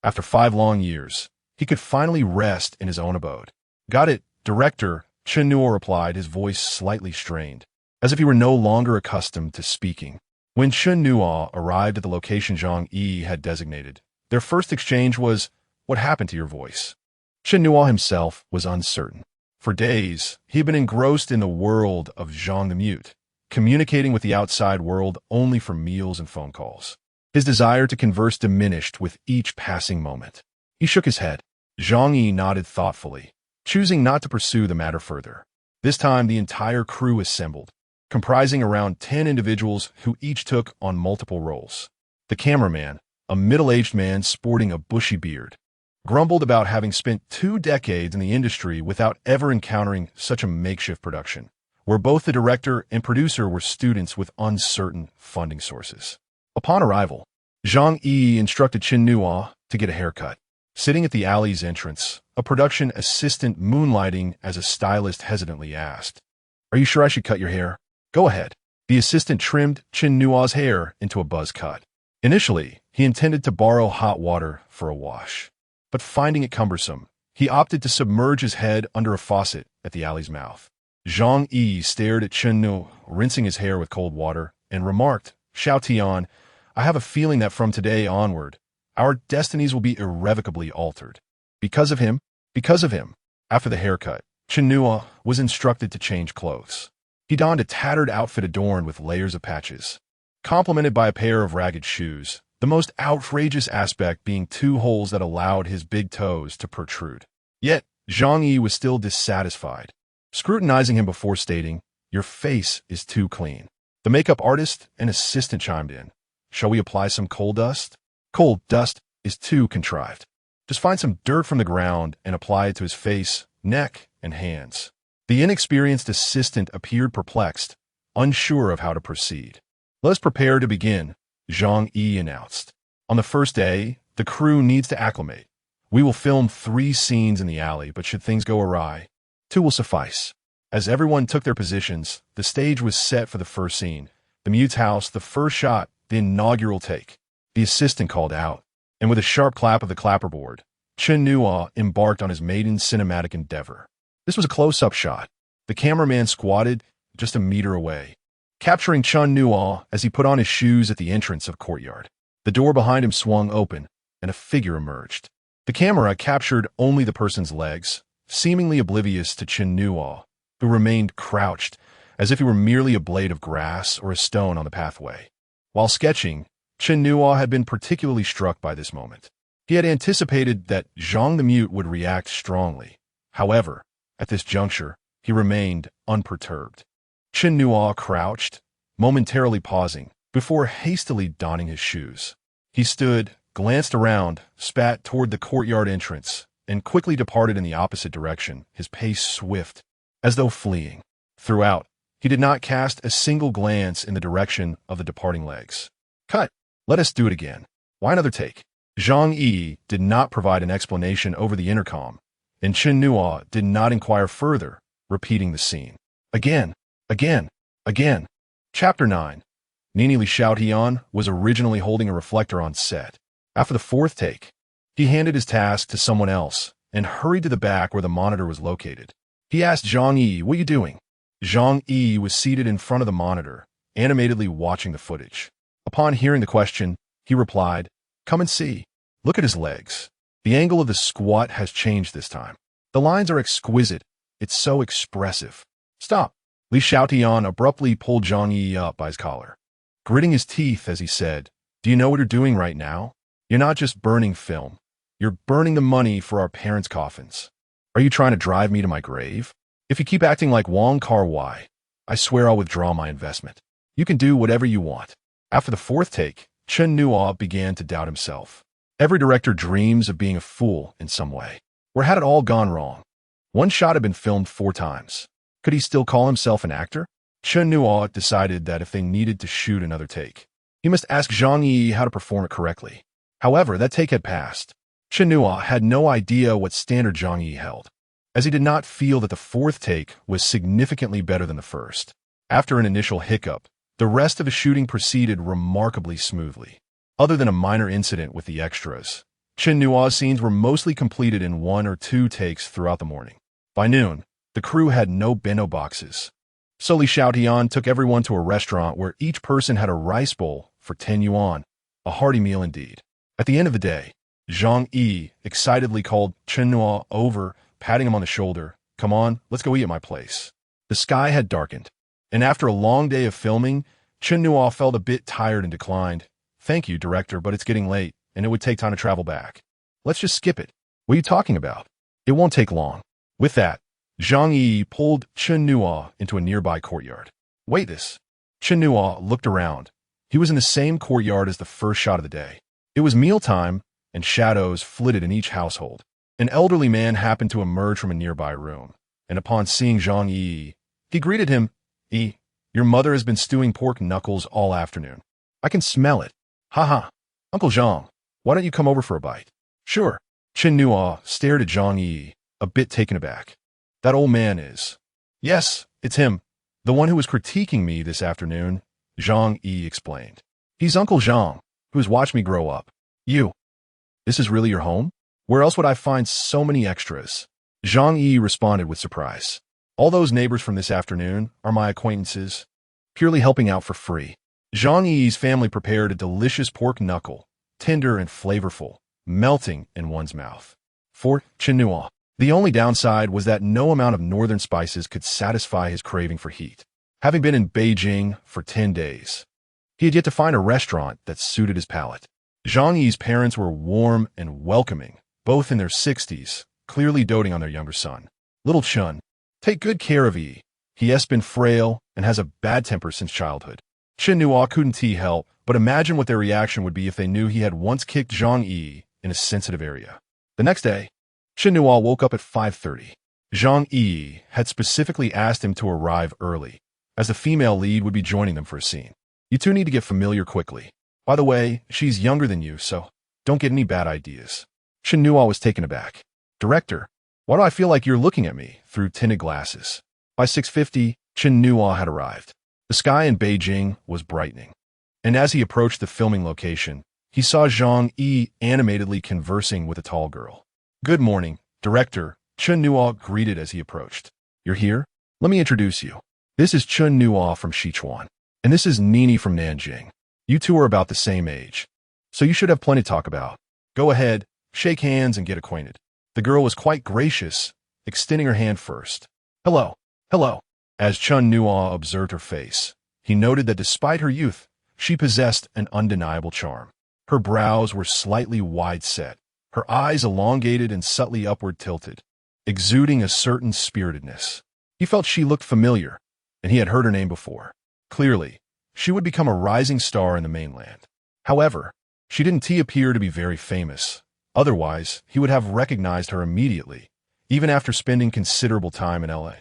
After 5 long years, he could finally rest in his own abode. Got it, director, Chen Nuo replied, his voice slightly strained, as if he were no longer accustomed to speaking. When Chen Nuo arrived at the location Zhang Yi had designated, their first exchange was, "What happened to your voice?" Chen Nuo himself was uncertain. For days, he had been engrossed in the world of Zhang the Mute, communicating with the outside world only for meals and phone calls. His desire to converse diminished with each passing moment. He shook his head. Zhang Yi nodded thoughtfully, choosing not to pursue the matter further. This time, the entire crew assembled, comprising around 10 individuals who each took on multiple roles. The cameraman, a middle-aged man sporting a bushy beard, grumbled about having spent 2 decades in the industry without ever encountering such a makeshift production, where both the director and producer were students with uncertain funding sources. Upon arrival, Zhang Yi instructed Chen Nuo to get a haircut. Sitting at the alley's entrance, a production assistant moonlighting as a stylist hesitantly asked, "Are you sure I should cut your hair?" "Go ahead." The assistant trimmed Chen Nuo's hair into a buzz cut. Initially, he intended to borrow hot water for a wash, but finding it cumbersome, he opted to submerge his head under a faucet at the alley's mouth. Zhang Yi stared at Chen Nuo, rinsing his hair with cold water, and remarked, "Xiao Tian, I have a feeling that from today onward, our destinies will be irrevocably altered. Because of him. After the haircut, Chen Nuo was instructed to change clothes. He donned a tattered outfit adorned with layers of patches, complemented by a pair of ragged shoes, the most outrageous aspect being 2 holes that allowed his big toes to protrude. Yet, Zhang Yi was still dissatisfied, scrutinizing him before stating, "Your face is too clean." The makeup artist and assistant chimed in, "Shall we apply some coal dust?" "Coal dust is too contrived. Just find some dirt from the ground and apply it to his face, neck, and hands." The inexperienced assistant appeared perplexed, unsure of how to proceed. "Let us prepare to begin," Zhang Yi announced. "On the first day, the crew needs to acclimate. We will film 3 scenes in the alley, but should things go awry, 2 will suffice. As everyone took their positions, the stage was set for the first scene. The mute's house, the first shot, the inaugural take. The assistant called out, and with a sharp clap of the clapperboard, Chen Nuo embarked on his maiden cinematic endeavor. This was a close-up shot. The cameraman squatted just a meter away, capturing Chen Nuo as he put on his shoes at the entrance of a courtyard. The door behind him swung open, and a figure emerged. The camera captured only the person's legs, seemingly oblivious to Chen Nuo, who remained crouched, as if he were merely a blade of grass or a stone on the pathway. While sketching, Chen Nuo had been particularly struck by this moment. He had anticipated that Zhang the Mute would react strongly. However, at this juncture, he remained unperturbed. Chen Nuo crouched, momentarily pausing, before hastily donning his shoes. He stood, glanced around, spat toward the courtyard entrance, and quickly departed in the opposite direction, his pace swift, as though fleeing. Throughout, he did not cast a single glance in the direction of the departing legs. Cut! Let us do it again. Why another take? Zhang Yi did not provide an explanation over the intercom, and Chen Nuo did not inquire further, repeating the scene. Again, again, again. Chapter 9. Nini Li Xiaotian was originally holding a reflector on set. After the 4th take, he handed his task to someone else and hurried to the back where the monitor was located. He asked Zhang Yi, "What are you doing?" Zhang Yi was seated in front of the monitor, animatedly watching the footage. Upon hearing the question, he replied, "Come and see. Look at his legs. The angle of the squat has changed this time. The lines are exquisite. It's so expressive." "Stop." Li Xiaotian abruptly pulled Zhang Yi up by his collar, gritting his teeth as he said, "Do you know what you're doing right now? You're not just burning film. You're burning the money for our parents' coffins. Are you trying to drive me to my grave? If you keep acting like Wong Kar-wai, I swear I'll withdraw my investment. You can do whatever you want." After the 4th take, Chen Nuo began to doubt himself. Every director dreams of being a fool in some way. Where had it all gone wrong? One shot had been filmed 4 times. Could he still call himself an actor? Chen Nuo decided that if they needed to shoot another take, he must ask Zhang Yi how to perform it correctly. However, that take had passed. Chen Nuo had no idea what standard Zhang Yi held, as he did not feel that the 4th take was significantly better than the 1st. After an initial hiccup, the rest of the shooting proceeded remarkably smoothly. Other than a minor incident with the extras, Chen Nuo's scenes were mostly completed in 1 or 2 takes throughout the morning. By noon, the crew had no bento boxes. So Li Xiaotian took everyone to a restaurant where each person had a rice bowl for 10 yuan, a hearty meal indeed. At the end of the day, Zhang Yi excitedly called Chen Nuo over, patting him on the shoulder. "Come on, let's go eat at my place." The sky had darkened, and after a long day of filming, Chen Nuo felt a bit tired and declined. "Thank you, director, but it's getting late, and it would take time to travel back. Let's just skip it." "What are you talking about? It won't take long." With that, Zhang Yi pulled Chen Nuo into a nearby courtyard. "Wait this." Chen Nuo looked around. He was in the same courtyard as the first shot of the day. It was mealtime, and shadows flitted in each household. An elderly man happened to emerge from a nearby room, and upon seeing Zhang Yi, he greeted him. Your mother has been stewing pork knuckles all afternoon. I can smell it." "Haha. Uncle Zhang, why don't you come over for a bite?" "Sure." Chen Nuo stared at Zhang Yi, a bit taken aback. "That old man is—" "Yes, it's him. The one who was critiquing me this afternoon," Zhang Yi explained. "He's Uncle Zhang, who has watched me grow up." "You? This is really your home? Where else would I find so many extras?" Zhang Yi responded with surprise. "All those neighbors from this afternoon are my acquaintances, purely helping out for free." Zhang Yi's family prepared a delicious pork knuckle, tender and flavorful, melting in one's mouth. For Chen Nuo, the only downside was that no amount of northern spices could satisfy his craving for heat. Having been in Beijing for 10 days, he had yet to find a restaurant that suited his palate. Zhang Yi's parents were warm and welcoming, both in their 60s, clearly doting on their younger son. "Little Chen, take good care of Yi. He has been frail and has a bad temper since childhood." Chen Nuo couldn't help but imagine what their reaction would be if they knew he had once kicked Zhang Yi in a sensitive area. The next day, Chen Nuo woke up at 5:30. Zhang Yi had specifically asked him to arrive early, as the female lead would be joining them for a scene. "You two need to get familiar quickly. By the way, she's younger than you, so don't get any bad ideas." Chen Nuo was taken aback. Director, why do I feel like you're looking at me through tinted glasses? By 6:50, Chen Nuo had arrived. The sky in Beijing was brightening. And as he approached the filming location, he saw Zhang Yi animatedly conversing with a tall girl. Good morning, Director, Chen Nuo greeted as he approached. You're here? Let me introduce you. This is Chen Nuo from Sichuan. And this is Nini from Nanjing. You two are about the same age. So you should have plenty to talk about. Go ahead, shake hands and get acquainted. The girl was quite gracious, extending her hand first. Hello, hello. As Chen Nuo observed her face, he noted that despite her youth, she possessed an undeniable charm. Her brows were slightly wide-set, her eyes elongated and subtly upward tilted, exuding a certain spiritedness. He felt she looked familiar, and he had heard her name before. Clearly, she would become a rising star in the mainland. However, she didn't appear to be very famous. Otherwise, he would have recognized her immediately, even after spending considerable time in LA.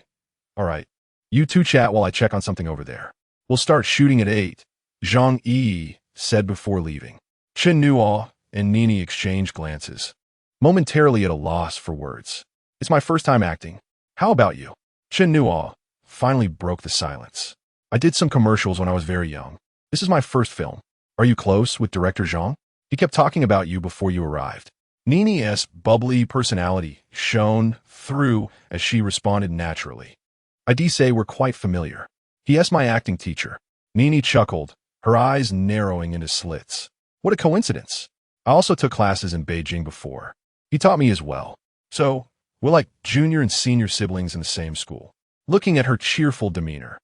All right, you two chat while I check on something over there. We'll start shooting at 8, Zhang Yi said before leaving. Chen Nuo and Nini exchanged glances, momentarily at a loss for words. It's my first time acting. How about you? Chen Nuo finally broke the silence. I did some commercials when I was very young. This is my first film. Are you close with director Zhang? He kept talking about you before you arrived. Nini's bubbly personality shone through as she responded naturally. I do say we're quite familiar. He is my acting teacher. Nini chuckled, her eyes narrowing into slits. What a coincidence. I also took classes in Beijing before. He taught me as well. So, we're like junior and senior siblings in the same school. Looking at her cheerful demeanor,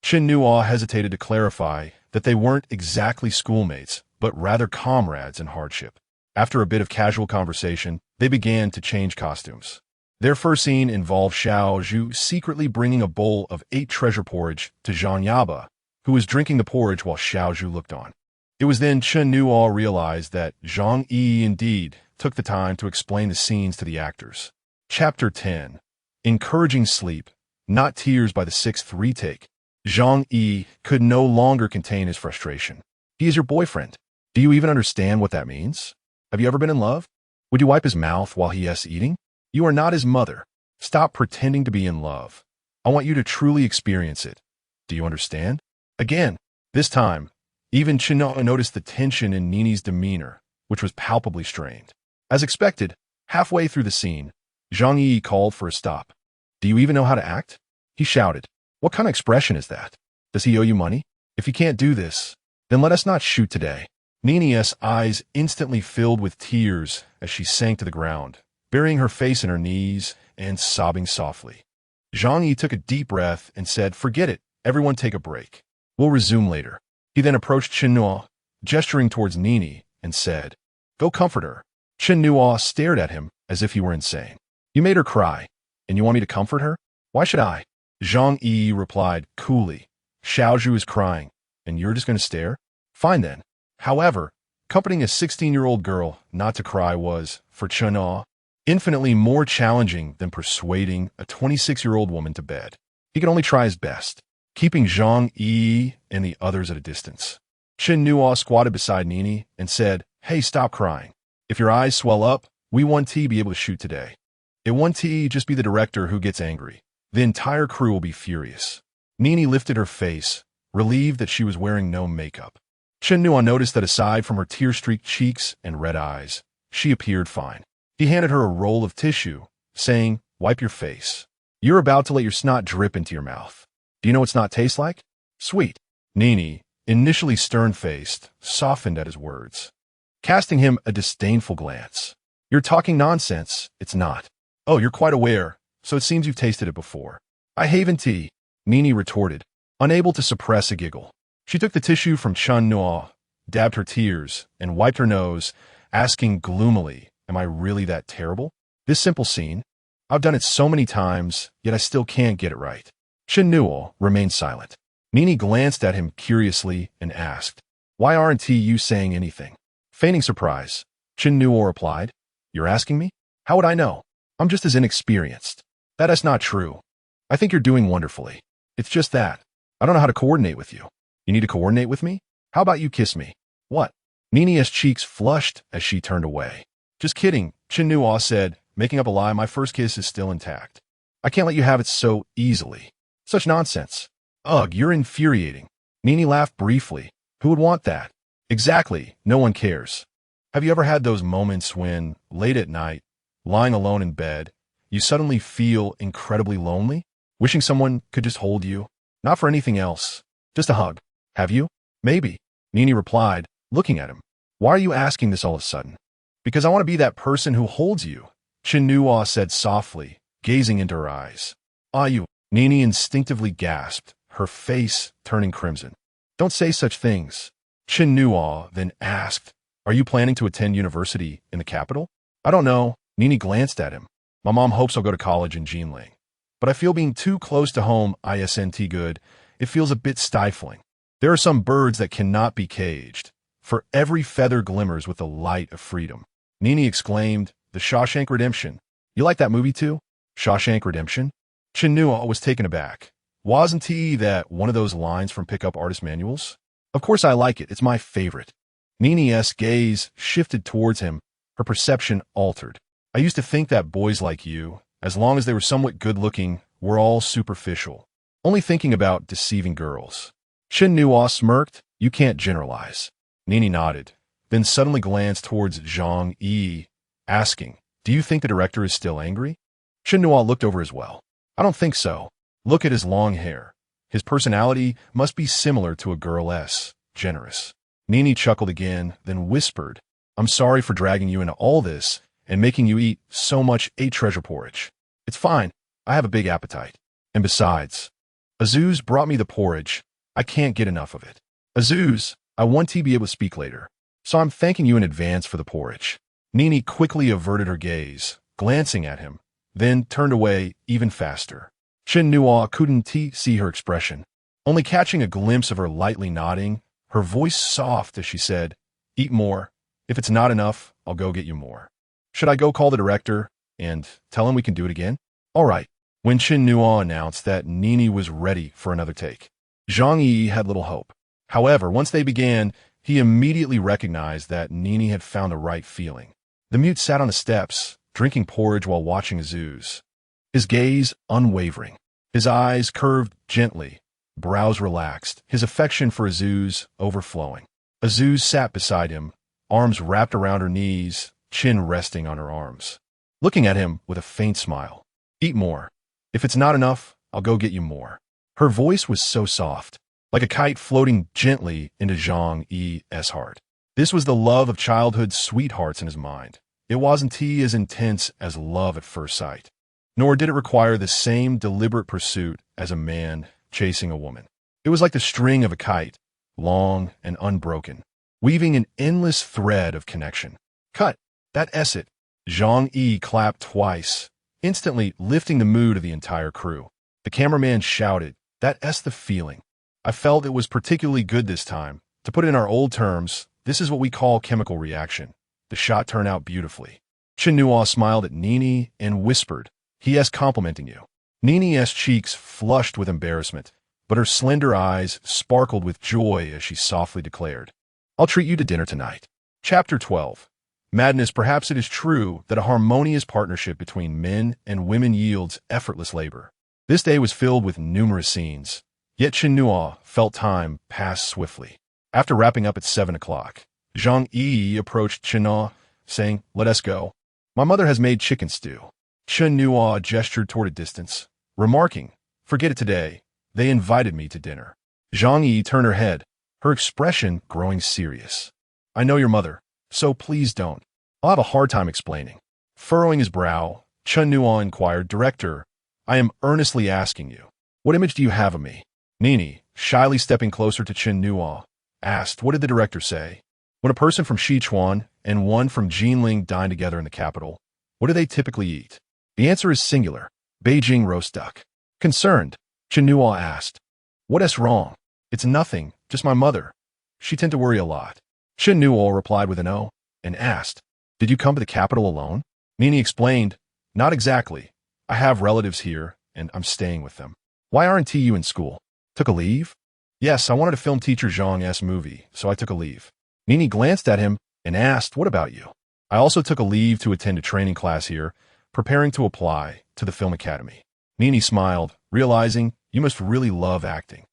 Chen Nuo hesitated to clarify that they weren't exactly schoolmates, but rather comrades in hardship. After a bit of casual conversation, they began to change costumes. Their first scene involved Xiao Zhu secretly bringing a bowl of 8 treasure porridge to Zhang Yaba, who was drinking the porridge while Xiao Zhu looked on. It was then Chen Nuo realized that Zhang Yi indeed took the time to explain the scenes to the actors. Chapter 10. Encouraging sleep, not tears by the 6th retake. Zhang Yi could no longer contain his frustration. He is your boyfriend. Do you even understand what that means? Have you ever been in love? Would you wipe his mouth while he is eating? You are not his mother. Stop pretending to be in love. I want you to truly experience it. Do you understand? Again, this time, even Chen Nuo noticed the tension in Nini's demeanor, which was palpably strained. As expected, halfway through the scene, Zhang Yi called for a stop. Do you even know how to act? He shouted. What kind of expression is that? Does he owe you money? If you can't do this, then let us not shoot today. Nini's eyes instantly filled with tears as she sank to the ground, burying her face in her knees and sobbing softly. Zhang Yi took a deep breath and said, Forget it, everyone take a break. We'll resume later. He then approached Chen Nuo, gesturing towards Nini, and said, Go comfort her. Chen Nuo stared at him as if he were insane. You made her cry, and you want me to comfort her? Why should I? Zhang Yi replied coolly. Xiao Zhu is crying, and you're just going to stare? Fine then. However, comforting a 16-year-old girl not to cry was, for Chen Nuo, infinitely more challenging than persuading a 26-year-old woman to bed. He could only try his best, keeping Zhang Yi and the others at a distance. Chen Nuo squatted beside Nini and said, Hey, stop crying. If your eyes swell up, we want to be able to shoot today. It won't just be the director who gets angry. The entire crew will be furious. Nini lifted her face, relieved that she was wearing no makeup. Chen Nuo noticed that aside from her tear-streaked cheeks and red eyes, she appeared fine. He handed her a roll of tissue, saying, Wipe your face. You're about to let your snot drip into your mouth. Do you know what snot tastes like? Sweet. Nini, initially stern-faced, softened at his words, casting him a disdainful glance. You're talking nonsense. It's not. Oh, you're quite aware, so it seems you've tasted it before. I haven't tea, Nini retorted, unable to suppress a giggle. She took the tissue from Chen Nuo, dabbed her tears, and wiped her nose, asking gloomily, Am I really that terrible? This simple scene, I've done it so many times, yet I still can't get it right. Chen Nuo remained silent. Nini glanced at him curiously and asked, Why aren't you saying anything? Feigning surprise, Chen Nuo replied, You're asking me? How would I know? I'm just as inexperienced. That is not true. I think you're doing wonderfully. It's just that I don't know how to coordinate with you. You need to coordinate with me? How about you kiss me? What? Nini's cheeks flushed as she turned away. Just kidding, Chen Nuo said, making up a lie. My first kiss is still intact. I can't let you have it so easily. Such nonsense. Ugh, you're infuriating. Nini laughed briefly. Who would want that? Exactly, no one cares. Have you ever had those moments when, late at night, lying alone in bed, you suddenly feel incredibly lonely? Wishing someone could just hold you? Not for anything else. Just a hug. Have you? Maybe. Nini replied, looking at him. Why are you asking this all of a sudden? Because I want to be that person who holds you, Chen Nuo said softly, gazing into her eyes. Ah, you. Nini instinctively gasped, her face turning crimson. Don't say such things. Chen Nuo then asked, are you planning to attend university in the capital? I don't know. Nini glanced at him. My mom hopes I'll go to college in Jinling. But I feel being too close to home isn't good. It feels a bit stifling. There are some birds that cannot be caged. For every feather glimmers with the light of freedom. Nini exclaimed, The Shawshank Redemption. You like that movie too? Shawshank Redemption? Chen Nuo was taken aback. Wasn't he that one of those lines from pickup artist manuals? Of course I like it. It's my favorite. Nini's gaze shifted towards him. Her perception altered. I used to think that boys like you, as long as they were somewhat good-looking, were all superficial. Only thinking about deceiving girls. Chen Nuo smirked. You can't generalize. Nini nodded, then suddenly glanced towards Zhang Yi, asking, do you think the director is still angry? Chen Nuo looked over as well. I don't think so. Look at his long hair. His personality must be similar to a girl's, generous. Nini chuckled again, then whispered, I'm sorry for dragging you into all this and making you eat so much treasure porridge. It's fine. I have a big appetite. And besides, Azuz brought me the porridge. I can't get enough of it. Azuz, I want to be able to speak later. So I'm thanking you in advance for the porridge. Nini quickly averted her gaze, glancing at him, then turned away even faster. Chen Nuo couldn't see her expression, only catching a glimpse of her lightly nodding, her voice soft as she said, eat more. If it's not enough, I'll go get you more. Should I go call the director and tell him we can do it again? All right. When Chen Nuo announced that Nini was ready for another take, Zhang Yi had little hope. However, once they began, he immediately recognized that Nini had found the right feeling. The mute sat on the steps, drinking porridge while watching Azuz. His gaze unwavering, his eyes curved gently, brows relaxed, his affection for Azuz overflowing. Azuz sat beside him, arms wrapped around her knees, chin resting on her arms, looking at him with a faint smile. Eat more. If it's not enough, I'll go get you more. Her voice was so soft, like a kite floating gently into Zhang Yi's heart. This was the love of childhood's sweethearts in his mind. It wasn't as intense as love at first sight, nor did it require the same deliberate pursuit as a man chasing a woman. It was like the string of a kite, long and unbroken, weaving an endless thread of connection. Cut! That's it. Zhang Yi clapped twice, instantly lifting the mood of the entire crew. The cameraman shouted, That's the feeling. I felt it was particularly good this time. To put it in our old terms, this is what we call chemical reaction. The shot turned out beautifully. Chen Nuo smiled at Nini and whispered, He is complimenting you. Nini's cheeks flushed with embarrassment, but her slender eyes sparkled with joy as she softly declared, I'll treat you to dinner tonight. Chapter 12. Madness. Perhaps it is true that a harmonious partnership between men and women yields effortless labor. This day was filled with numerous scenes, yet Chen Nuo felt time pass swiftly. After wrapping up at 7 o'clock, Zhang Yi approached Chen Nuo, saying, Let us go. My mother has made chicken stew. Chen Nuo gestured toward a distance, remarking, Forget it today. They invited me to dinner. Zhang Yi turned her head, her expression growing serious. I know your mother, so please don't. I'll have a hard time explaining. Furrowing his brow, Chen Nuo inquired, Director, I am earnestly asking you, what image do you have of me? Nini, shyly stepping closer to Chen Nuo, asked, What did the director say? When a person from Sichuan and one from Jinling dine together in the capital, what do they typically eat? The answer is singular, Beijing roast duck. Concerned, Chen Nuo asked, What's wrong? It's nothing, just my mother. She tend to worry a lot. Chen Nuo replied with an O, and asked, Did you come to the capital alone? Nini explained, Not exactly. I have relatives here, and I'm staying with them. Why aren't you in school? Took a leave? Yes, I wanted to film teacher Zhang's movie, so I took a leave. Nini glanced at him and asked, What about you? I also took a leave to attend a training class here, preparing to apply to the film academy. Nini smiled, realizing you must really love acting.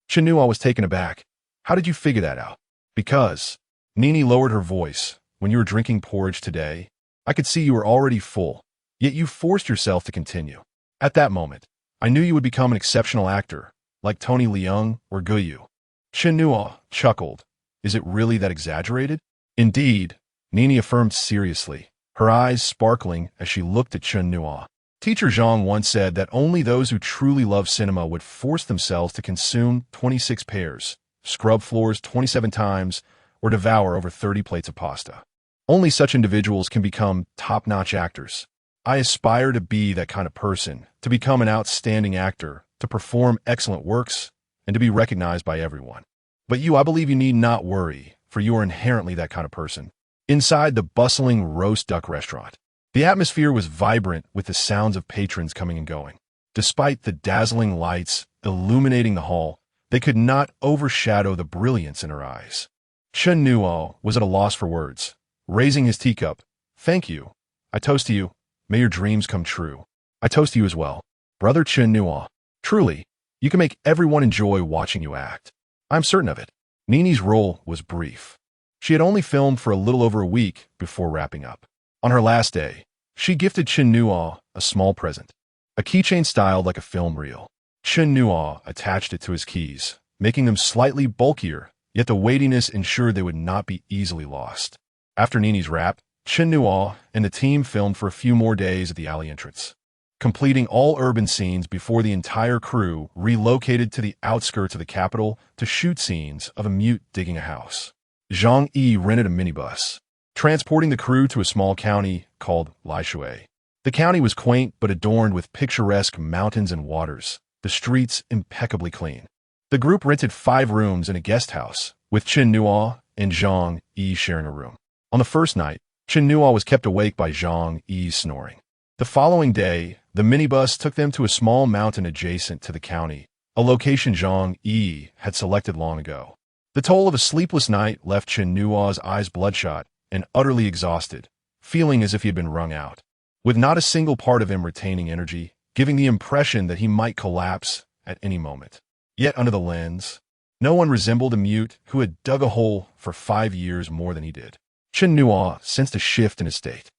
Chen Nuo was taken aback. How did you figure that out? Because, Nini lowered her voice, when you were drinking porridge today, I could see you were already full, yet you forced yourself to continue. At that moment, I knew you would become an exceptional actor, like Tony Leung or Guyu. Chen Nuo chuckled. Is it really that exaggerated? Indeed, Nini affirmed seriously, her eyes sparkling as she looked at Chen Nuo. Teacher Zhang once said that only those who truly love cinema would force themselves to consume 26 pears, scrub floors 27 times, or devour over 30 plates of pasta. Only such individuals can become top-notch actors. I aspire to be that kind of person, to become an outstanding actor, to perform excellent works, and to be recognized by everyone. But I believe you need not worry, for you are inherently that kind of person. Inside the bustling roast duck restaurant, the atmosphere was vibrant with the sounds of patrons coming and going. Despite the dazzling lights illuminating the hall, they could not overshadow the brilliance in her eyes. Chen Nuo was at a loss for words. Raising his teacup, thank you. I toast to you. May your dreams come true. I toast to you as well. Brother Chen Nuo, truly, you can make everyone enjoy watching you act. I'm certain of it. Nini's role was brief. She had only filmed for a little over a week before wrapping up. On her last day, she gifted Chen Nuo a small present, a keychain styled like a film reel. Chen Nuo attached it to his keys, making them slightly bulkier, yet the weightiness ensured they would not be easily lost. After Nini's wrap, Chen Nuo and the team filmed for a few more days at the alley entrance, completing all urban scenes before the entire crew relocated to the outskirts of the capital to shoot scenes of a mute digging a house. Zhang Yi rented a minibus, transporting the crew to a small county called Laishui. The county was quaint but adorned with picturesque mountains and waters, the streets impeccably clean. The group rented 5 rooms in a guest house, with Chen Nuo and Zhang Yi sharing a room. On the first night, Chen Nuo was kept awake by Zhang Yi's snoring. The following day, the minibus took them to a small mountain adjacent to the county, a location Zhang Yi had selected long ago. The toll of a sleepless night left Chen Nuo's eyes bloodshot and utterly exhausted, feeling as if he had been wrung out, with not a single part of him retaining energy, giving the impression that he might collapse at any moment. Yet under the lens, no one resembled a mute who had dug a hole for 5 years more than he did. Chen Nuo sensed a shift in his state.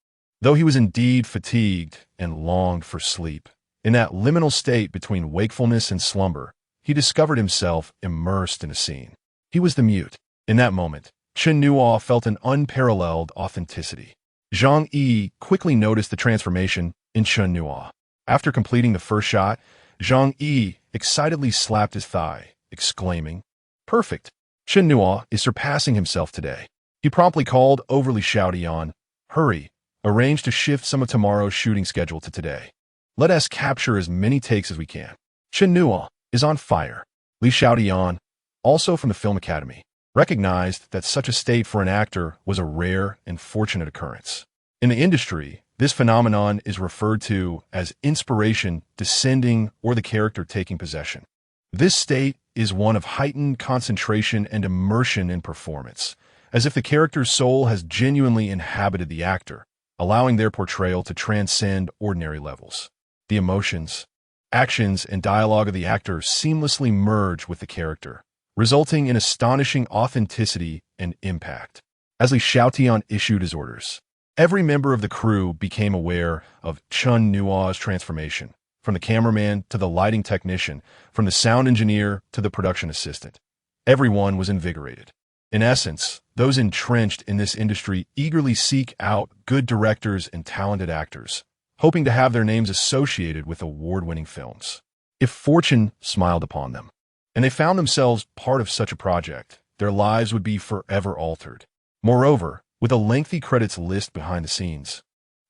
Though he was indeed fatigued and longed for sleep, in that liminal state between wakefulness and slumber, he discovered himself immersed in a scene. He was the mute. In that moment, Chen Nuo felt an unparalleled authenticity. Zhang Yi quickly noticed the transformation in Chen Nuo. After completing the first shot, Zhang Yi excitedly slapped his thigh, exclaiming, "Perfect! Chen Nuo is surpassing himself today." He promptly called overly shouty on, "Hurry, arrange to shift some of tomorrow's shooting schedule to today. Let us capture as many takes as we can." Chen Nuo is on fire. Li Xiaodian, also from the Film Academy, recognized that such a state for an actor was a rare and fortunate occurrence. In the industry, this phenomenon is referred to as inspiration descending or the character taking possession. This state is one of heightened concentration and immersion in performance, as if the character's soul has genuinely inhabited the actor, allowing their portrayal to transcend ordinary levels. The emotions, actions, and dialogue of the actor seamlessly merge with the character, resulting in astonishing authenticity and impact. As Li Xiaotian issued his orders, every member of the crew became aware of Chen Nuo's transformation, from the cameraman to the lighting technician, from the sound engineer to the production assistant. Everyone was invigorated. In essence, those entrenched in this industry eagerly seek out good directors and talented actors, hoping to have their names associated with award-winning films. If fortune smiled upon them, and they found themselves part of such a project, their lives would be forever altered. Moreover, with a lengthy credits list behind the scenes,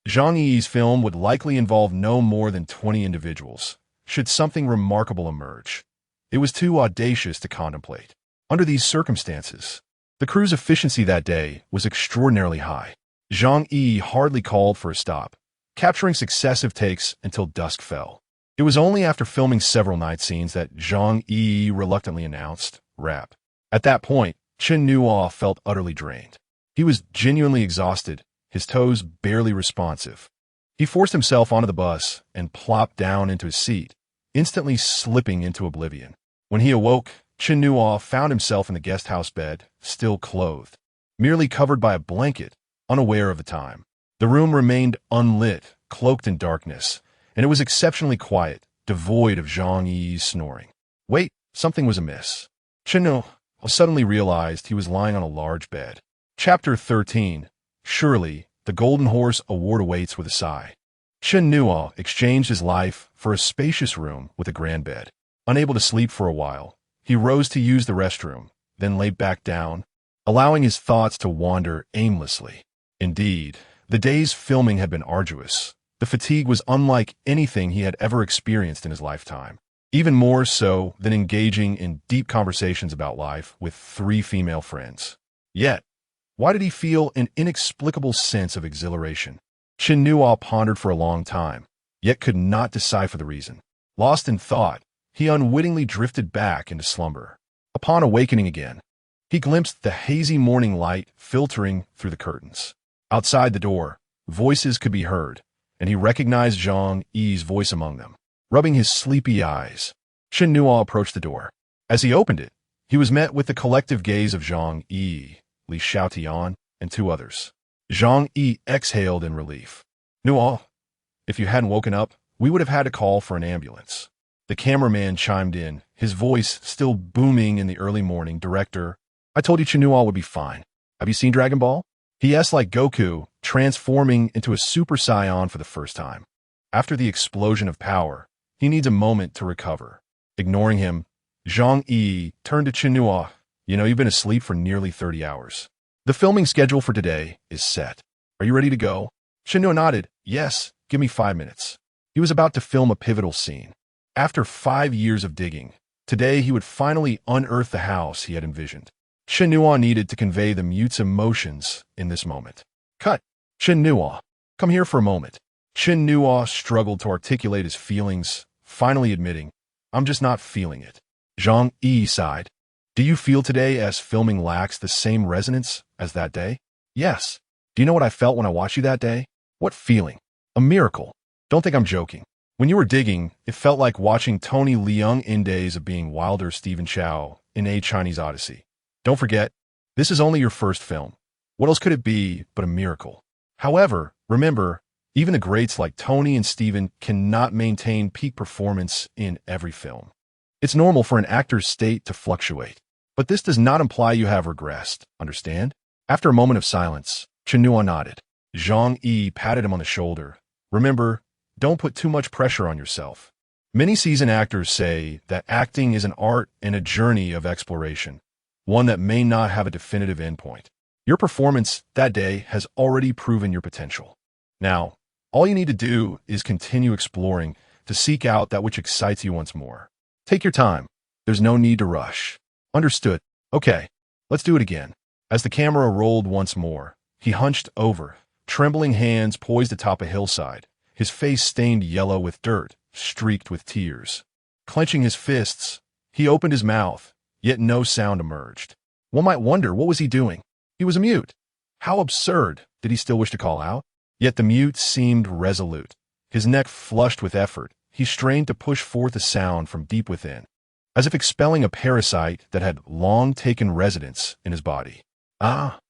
Zhang Yi's film would likely involve no more than 20 individuals, should something remarkable emerge. It was too audacious to contemplate. Under these circumstances, the crew's efficiency that day was extraordinarily high. Zhang Yi hardly called for a stop, capturing successive takes until dusk fell. It was only after filming several night scenes that Zhang Yi reluctantly announced, "Wrap." At that point, Chen Nuo felt utterly drained. He was genuinely exhausted, his toes barely responsive. He forced himself onto the bus and plopped down into his seat, instantly slipping into oblivion. When he awoke, Chen Nuo found himself in the guest house bed, still clothed, merely covered by a blanket, unaware of the time. The room remained unlit, cloaked in darkness, and it was exceptionally quiet, devoid of Zhang Yi's snoring. Wait, something was amiss. Chen Nuo suddenly realized he was lying on a large bed. Chapter 13. Surely, the Golden Horse award awaits with a sigh. Chen Nuo exchanged his life for a spacious room with a grand bed. Unable to sleep for a while, he rose to use the restroom, then lay back down, allowing his thoughts to wander aimlessly. Indeed, the day's filming had been arduous. The fatigue was unlike anything he had ever experienced in his lifetime, even more so than engaging in deep conversations about life with 3 female friends. Yet, why did he feel an inexplicable sense of exhilaration? Chen Nuo pondered for a long time, yet could not decipher the reason. Lost in thought, he unwittingly drifted back into slumber. Upon awakening again, he glimpsed the hazy morning light filtering through the curtains. Outside the door, voices could be heard, and he recognized Zhang Yi's voice among them. Rubbing his sleepy eyes, Chen Nuo approached the door. As he opened it, he was met with the collective gaze of Zhang Yi, Li Xiaotian, and 2 others. Zhang Yi exhaled in relief. Nuo, if you hadn't woken up, we would have had to call for an ambulance. The cameraman chimed in, his voice still booming in the early morning. Director, I told you Chen Nuo would be fine. Have you seen Dragon Ball? He asked like Goku, transforming into a Super Saiyan for the first time. After the explosion of power, he needs a moment to recover. Ignoring him, Zhang Yi turned to Chen Nuo. You know, you've been asleep for nearly 30 hours. The filming schedule for today is set. Are you ready to go? Chen Nuo nodded. Yes, give me 5 minutes. He was about to film a pivotal scene. After 5 years of digging, today he would finally unearth the house he had envisioned. Chen Nuo needed to convey the mute's emotions in this moment. Cut. Chen Nuo, come here for a moment. Chen Nuo struggled to articulate his feelings, finally admitting, I'm just not feeling it. Zhang Yi sighed. Do you feel today as filming lacks the same resonance as that day? Yes. Do you know what I felt when I watched you that day? What feeling? A miracle. Don't think I'm joking. When you were digging, it felt like watching Tony Leung in Days of Being Wilder Stephen Chow in A Chinese Odyssey. Don't forget, this is only your first film. What else could it be but a miracle? However, remember, even the greats like Tony and Stephen cannot maintain peak performance in every film. It's normal for an actor's state to fluctuate. But this does not imply you have regressed, understand? After a moment of silence, Chen Nuo nodded. Zhang Yi patted him on the shoulder. Remember, don't put too much pressure on yourself. Many seasoned actors say that acting is an art and a journey of exploration, one that may not have a definitive endpoint. Your performance that day has already proven your potential. Now, all you need to do is continue exploring to seek out that which excites you once more. Take your time. There's no need to rush. Understood. Okay, let's do it again. As the camera rolled once more, he hunched over, trembling hands poised atop a hillside, his face stained yellow with dirt, streaked with tears. Clenching his fists, he opened his mouth, yet no sound emerged. One might wonder, what was he doing? He was a mute. How absurd. Did he still wish to call out? Yet the mute seemed resolute. His neck flushed with effort, he strained to push forth a sound from deep within, as if expelling a parasite that had long taken residence in his body. At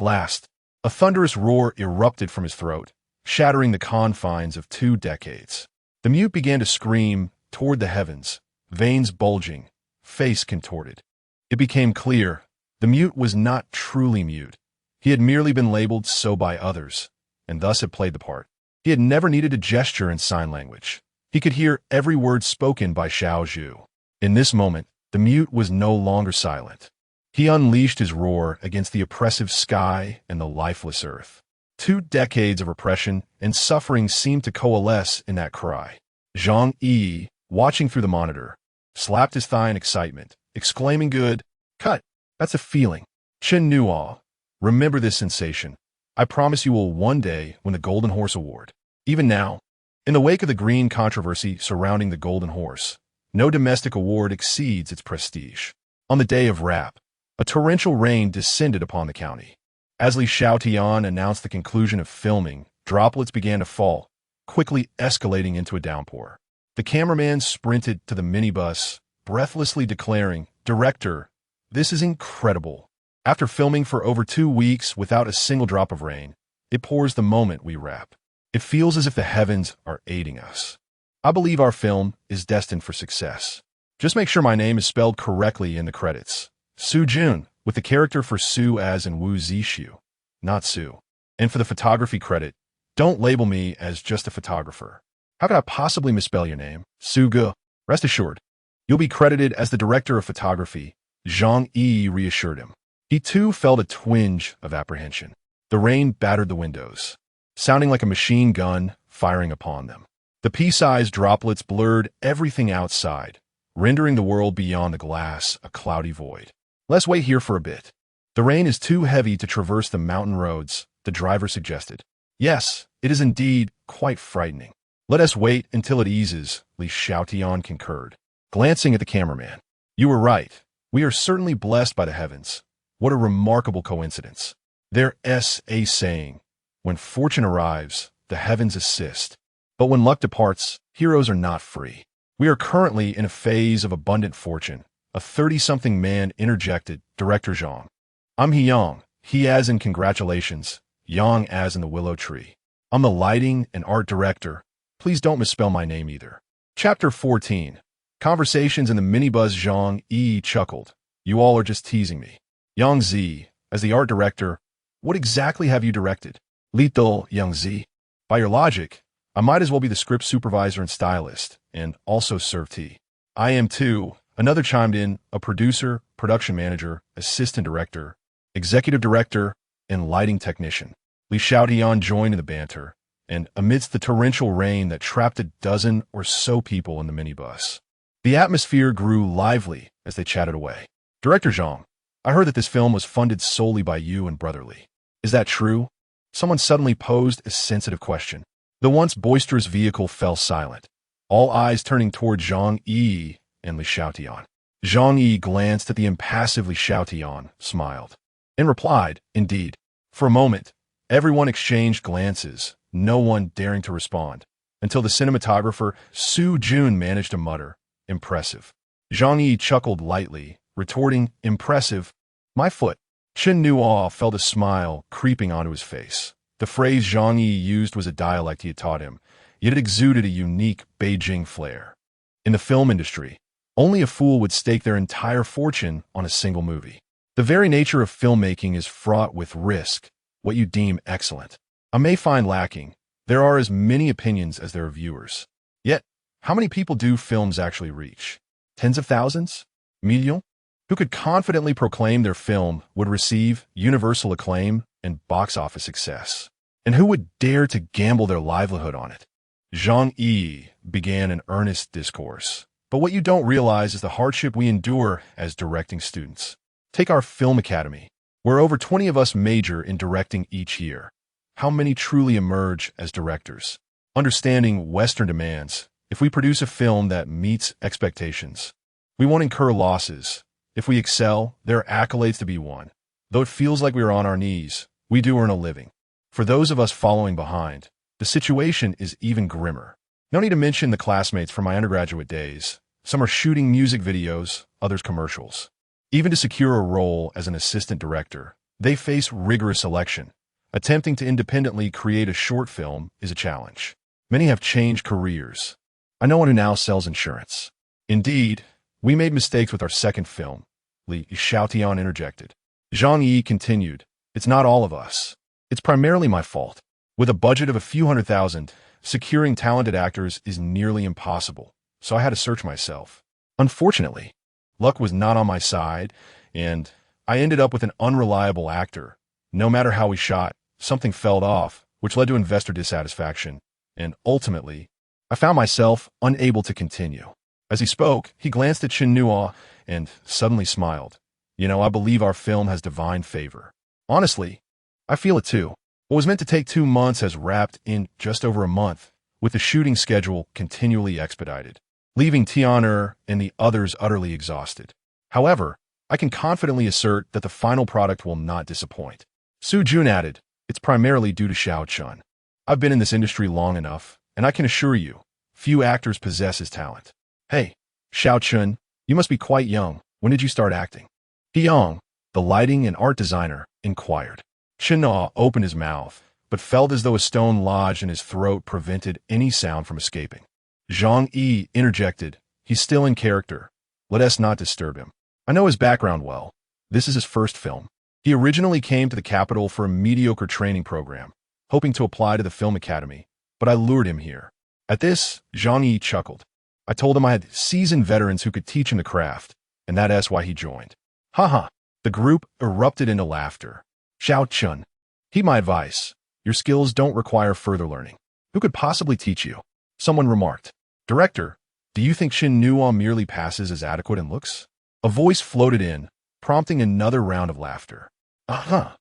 last, a thunderous roar erupted from his throat, shattering the confines of 2 decades. The mute began to scream toward the heavens, veins bulging, face contorted. It became clear the mute was not truly mute. He had merely been labeled so by others, and thus had played the part. He had never needed a gesture in sign language. He could hear every word spoken by Xiao Zhu. In this moment, the mute was no longer silent. He unleashed his roar against the oppressive sky and the lifeless earth. 2 decades of oppression and suffering seemed to coalesce in that cry. Zhang Yi, watching through the monitor, slapped his thigh in excitement, exclaiming, "Good. Cut. That's a feeling. Chen Nuo, remember this sensation. I promise you will one day win the Golden Horse Award." Even now, in the wake of the green controversy surrounding the Golden Horse, no domestic award exceeds its prestige. On the day of rap, a torrential rain descended upon the county. As Li Xiaotian announced the conclusion of filming, droplets began to fall, quickly escalating into a downpour. The cameraman sprinted to the minibus, breathlessly declaring, "Director, this is incredible. After filming for over 2 weeks without a single drop of rain, it pours the moment we wrap. It feels as if the heavens are aiding us. I believe our film is destined for success. Just make sure my name is spelled correctly in the credits. Su Jun, with the character for Su as in Wu Zixu, not Su. And for the photography credit, don't label me as just a photographer. How could I possibly misspell your name? Su Ge. Rest assured, you'll be credited as the director of photography," Zhang Yi reassured him. He too felt a twinge of apprehension. The rain battered the windows, sounding like a machine gun firing upon them. The pea-sized droplets blurred everything outside, rendering the world beyond the glass a cloudy void. "Let's wait here for a bit. The rain is too heavy to traverse the mountain roads," the driver suggested. "Yes, it is indeed quite frightening. Let us wait until it eases," Li Xiaotian concurred, glancing at the cameraman. "You were right. We are certainly blessed by the heavens. What a remarkable coincidence. There's a saying, when fortune arrives, the heavens assist. But when luck departs, heroes are not free. We are currently in a phase of abundant fortune," a 30-something man interjected, Director Zhang. "I'm Yang, he as in congratulations, Yang as in the willow tree. I'm the lighting and art director. Please don't misspell my name either." Chapter 14. Conversations in the minibus. Zhang Yi chuckled. "You all are just teasing me. Yang Zi, as the art director, what exactly have you directed?" "Little Yang Zi. By your logic, I might as well be the script supervisor and stylist, and also serve tea." "I am too," another chimed in, a producer, production manager, assistant director, executive director, and lighting technician. Li Xiaotian joined in the banter, and amidst the torrential rain that trapped a dozen or so people in the minibus, the atmosphere grew lively as they chatted away. "Director Zhang, I heard that this film was funded solely by you and Brotherly. Is that true?" Someone suddenly posed a sensitive question. The once boisterous vehicle fell silent, all eyes turning toward Zhang Yi and Li Xiaotian. Zhang Yi glanced at the impassive Li Xiaotian, smiled, and replied, "Indeed." For a moment, everyone exchanged glances, no one daring to respond, until the cinematographer Su Jun managed to mutter, "Impressive." Zhang Yi chuckled lightly, retorting, "Impressive? My foot." Chen Nuo felt a smile creeping onto his face. The phrase Zhang Yi used was a dialect he had taught him, yet it exuded a unique Beijing flair. In the film industry, only a fool would stake their entire fortune on a single movie. The very nature of filmmaking is fraught with risk. What you deem excellent, I may find lacking. There are as many opinions as there are viewers. Yet, how many people do films actually reach? Tens of thousands? Millions? Who could confidently proclaim their film would receive universal acclaim and box office success? And who would dare to gamble their livelihood on it? Zhang Yi began an earnest discourse. "But what you don't realize is the hardship we endure as directing students. Take our film academy, where over 20 of us major in directing each year. How many truly emerge as directors? Understanding Western demands, if we produce a film that meets expectations, we won't incur losses. If we excel, there are accolades to be won. Though it feels like we are on our knees, we do earn a living. For those of us following behind, the situation is even grimmer. No need to mention the classmates from my undergraduate days. Some are shooting music videos, others commercials. Even to secure a role as an assistant director, they face rigorous selection. Attempting to independently create a short film is a challenge. Many have changed careers. I know one who now sells insurance. Indeed, we made mistakes with our second film," Li Xiaotian interjected. Zhang Yi continued, "It's not all of us. It's primarily my fault. With a budget of a few $100,000, securing talented actors is nearly impossible, so I had to search myself. Unfortunately, luck was not on my side, and I ended up with an unreliable actor. No matter how we shot, something fell off, which led to investor dissatisfaction, and ultimately, I found myself unable to continue." As he spoke, he glanced at Chen Nuo and suddenly smiled. "You know, I believe our film has divine favor. Honestly, I feel it too. What was meant to take 2 months has wrapped in just over a month, with the shooting schedule continually expedited, leaving Tianer and the others utterly exhausted. However, I can confidently assert that the final product will not disappoint." Su Jun added, "It's primarily due to Xiao Chun. I've been in this industry long enough, and I can assure you, few actors possess his talent." "Hey, Xiao Chun, you must be quite young. When did you start acting?" Yong, the lighting and art designer, inquired. Chen Nuo opened his mouth, but felt as though a stone lodged in his throat prevented any sound from escaping. Zhang Yi interjected, "He's still in character. Let us not disturb him. I know his background well. This is his first film. He originally came to the capital for a mediocre training program, hoping to apply to the film academy, but I lured him here." At this, Zhang Yi chuckled. "I told him I had seasoned veterans who could teach him the craft, and that's why he joined." Haha. The group erupted into laughter. "Xiao Chun, heed my advice. Your skills don't require further learning. Who could possibly teach you?" Someone remarked. "Director, do you think Chen Nuo merely passes as adequate in looks?" A voice floated in, prompting another round of laughter. Uh-huh.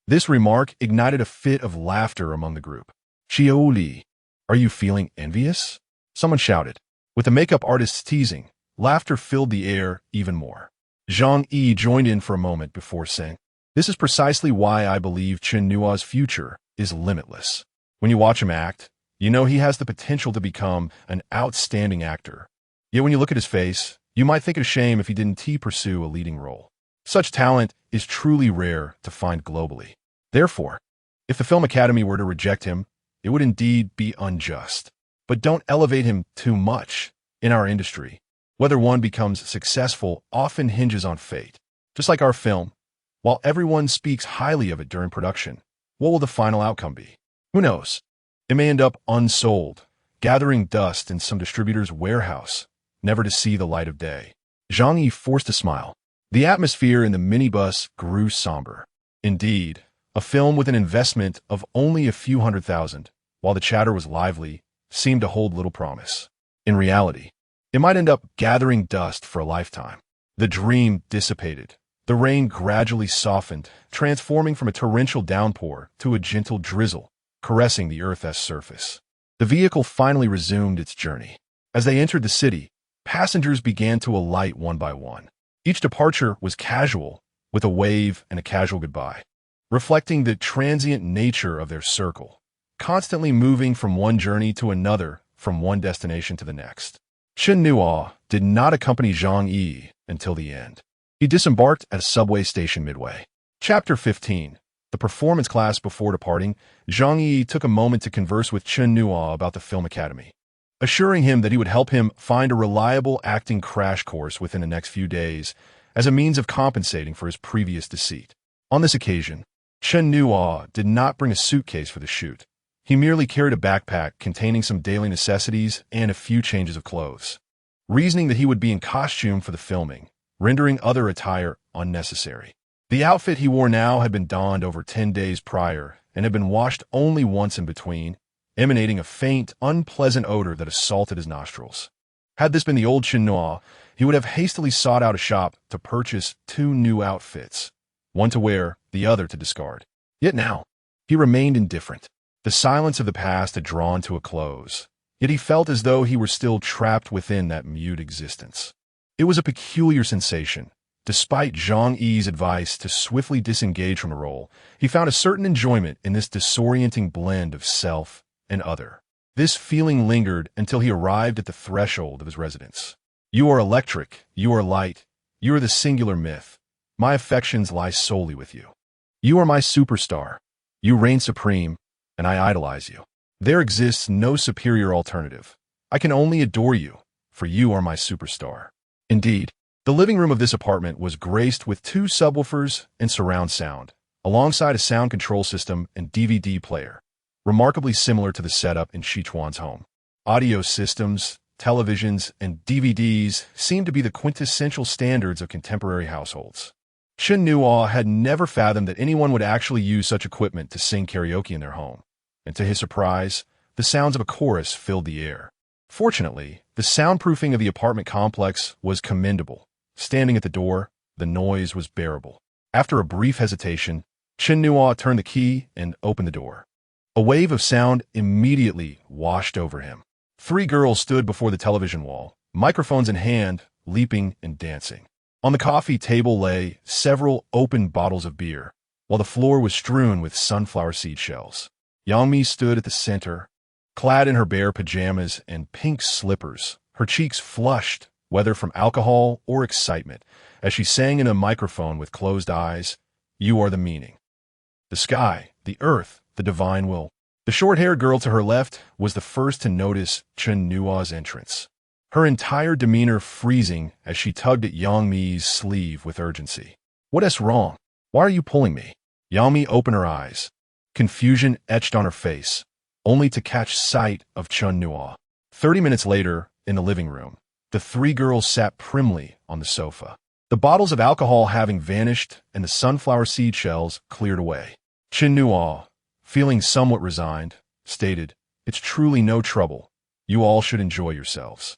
This remark ignited a fit of laughter among the group. "Xiao Li, are you feeling envious?" Someone shouted. With the makeup artist's teasing, laughter filled the air even more. Zhang Yi joined in for a moment before saying, "This is precisely why I believe Chen Nuo's future is limitless. When you watch him act, you know he has the potential to become an outstanding actor. Yet when you look at his face, you might think it a shame if he didn't pursue a leading role. Such talent is truly rare to find globally. Therefore, if the Film Academy were to reject him, it would indeed be unjust. But don't elevate him too much. In our industry, whether one becomes successful often hinges on fate. Just like our film, while everyone speaks highly of it during production, what will the final outcome be? Who knows? It may end up unsold, gathering dust in some distributor's warehouse, never to see the light of day." Zhang Yi forced a smile. The atmosphere in the minibus grew somber. Indeed, a film with an investment of only a few $100,000, while the chatter was lively, seemed to hold little promise. In reality, it might end up gathering dust for a lifetime. The dream dissipated. The rain gradually softened, transforming from a torrential downpour to a gentle drizzle, caressing the Earth's surface. The vehicle finally resumed its journey. As they entered the city, passengers began to alight one by one. Each departure was casual, with a wave and a casual goodbye, reflecting the transient nature of their circle, constantly moving from one journey to another, from one destination to the next. Chen Nuo did not accompany Zhang Yi until the end. He disembarked at a subway station midway. Chapter 15. The performance class. Before departing, Zhang Yi took a moment to converse with Chen Nuo about the Film Academy, assuring him that he would help him find a reliable acting crash course within the next few days as a means of compensating for his previous deceit. On this occasion, Chen Nuo did not bring a suitcase for the shoot. He merely carried a backpack containing some daily necessities and a few changes of clothes, reasoning that he would be in costume for the filming, rendering other attire unnecessary. The outfit he wore now had been donned over 10 days prior and had been washed only once in between, emanating a faint, unpleasant odor that assaulted his nostrils. Had this been the old Chen Nuo, he would have hastily sought out a shop to purchase 2 new outfits, one to wear, the other to discard. Yet now, he remained indifferent. The silence of the past had drawn to a close, yet he felt as though he were still trapped within that mute existence. It was a peculiar sensation. Despite Zhang Yi's advice to swiftly disengage from the role, he found a certain enjoyment in this disorienting blend of self and other. This feeling lingered until he arrived at the threshold of his residence. "You are electric, you are light, you are the singular myth. My affections lie solely with you. You are my superstar. You reign supreme, and I idolize you. There exists no superior alternative. I can only adore you, for you are my superstar." Indeed, the living room of this apartment was graced with 2 subwoofers and surround sound, alongside a sound control system and DVD player, remarkably similar to the setup in Sichuan's home. Audio systems, televisions, and DVDs seemed to be the quintessential standards of contemporary households. Chen Nuo had never fathomed that anyone would actually use such equipment to sing karaoke in their home, and to his surprise, the sounds of a chorus filled the air. Fortunately, the soundproofing of the apartment complex was commendable. Standing at the door, the noise was bearable. After a brief hesitation, Chen Nuo turned the key and opened the door. A wave of sound immediately washed over him. 3 girls stood before the television wall, microphones in hand, leaping and dancing. On the coffee table lay several open bottles of beer, while the floor was strewn with sunflower seed shells. Yangmi stood at the center, clad in her bare pajamas and pink slippers, her cheeks flushed, whether from alcohol or excitement, as she sang in a microphone with closed eyes, "You are the meaning. The sky, the earth, the divine will." The short-haired girl to her left was the first to notice Chen Nuo's entrance, her entire demeanor freezing as she tugged at Yang Mi's sleeve with urgency. "What is wrong? Why are you pulling me?" Yang Mi opened her eyes, confusion etched on her face, only to catch sight of Chen Nuo. 30 minutes later, in the living room, the three girls sat primly on the sofa, the bottles of alcohol having vanished and the sunflower seed shells cleared away. Chen Nuo, feeling somewhat resigned, stated, "It's truly no trouble. You all should enjoy yourselves.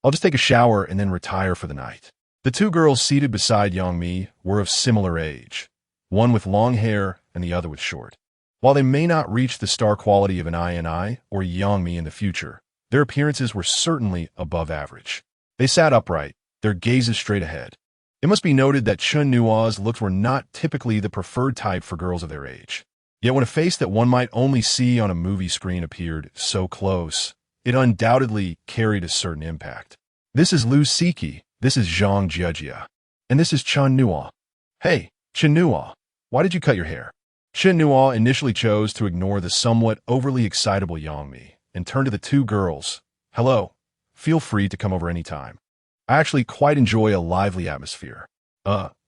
I'll just take a shower and then retire for the night." The two girls seated beside Yang Mi were of similar age, one with long hair and the other with short. While they may not reach the star quality of an INI or Yang Mi in the future, their appearances were certainly above average. They sat upright, their gazes straight ahead. It must be noted that Chen Nuo's looks were not typically the preferred type for girls of their age. Yet when a face that one might only see on a movie screen appeared so close, it undoubtedly carried a certain impact. "This is Lu Siki, this is Zhang Jiejia, and this is Chen Nuo. Hey, Chen Nuo, why did you cut your hair?" Chen Nuo initially chose to ignore the somewhat overly excitable Yang Mi and turned to the two girls. "Hello, feel free to come over any time. I actually quite enjoy a lively atmosphere."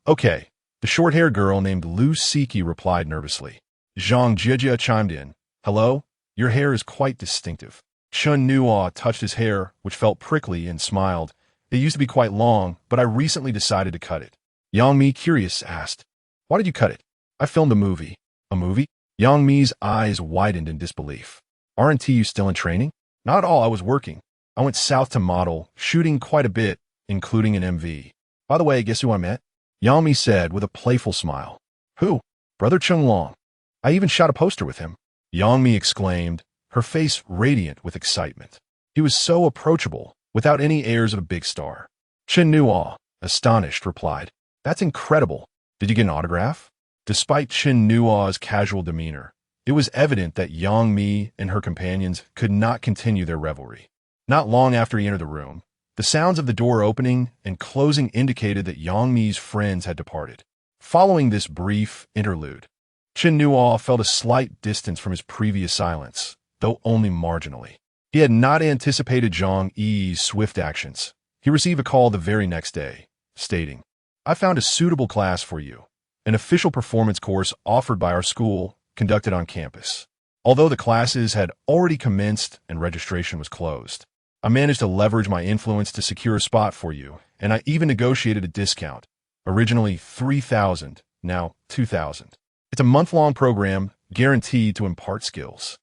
Okay," the short-haired girl named Lu Siki replied nervously. Zhang Jiejia chimed in, "Hello, your hair is quite distinctive." Chen Nuo touched his hair, which felt prickly, and smiled. "It used to be quite long, but I recently decided to cut it." Yang Mi, curious, asked, "Why did you cut it?" "I filmed a movie." "A movie?" Yang Mi's eyes widened in disbelief. "Aren't you still in training?" "Not at all, I was working. I went south to model, shooting quite a bit, including an MV. By the way, guess who I met?" Yang Mi said with a playful smile. "Who?" "Brother Chung Long. I even shot a poster with him." Yang Mi exclaimed, her face radiant with excitement. He was so approachable, without any airs of a big star. Chen Nuo, astonished, replied, "That's incredible. Did you get an autograph?" Despite Chen Nuo's casual demeanor, it was evident that Yang Mi and her companions could not continue their revelry. Not long after he entered the room, the sounds of the door opening and closing indicated that Yang Mi's friends had departed. Following this brief interlude, Chen Nuo felt a slight distance from his previous silence, though only marginally. He had not anticipated Zhang Yi's swift actions. He received a call the very next day, stating, "I found a suitable class for you, an official performance course offered by our school, conducted on campus. Although the classes had already commenced and registration was closed, I managed to leverage my influence to secure a spot for you, and I even negotiated a discount, originally 3,000, now 2,000. It's a month-long program guaranteed to impart skills."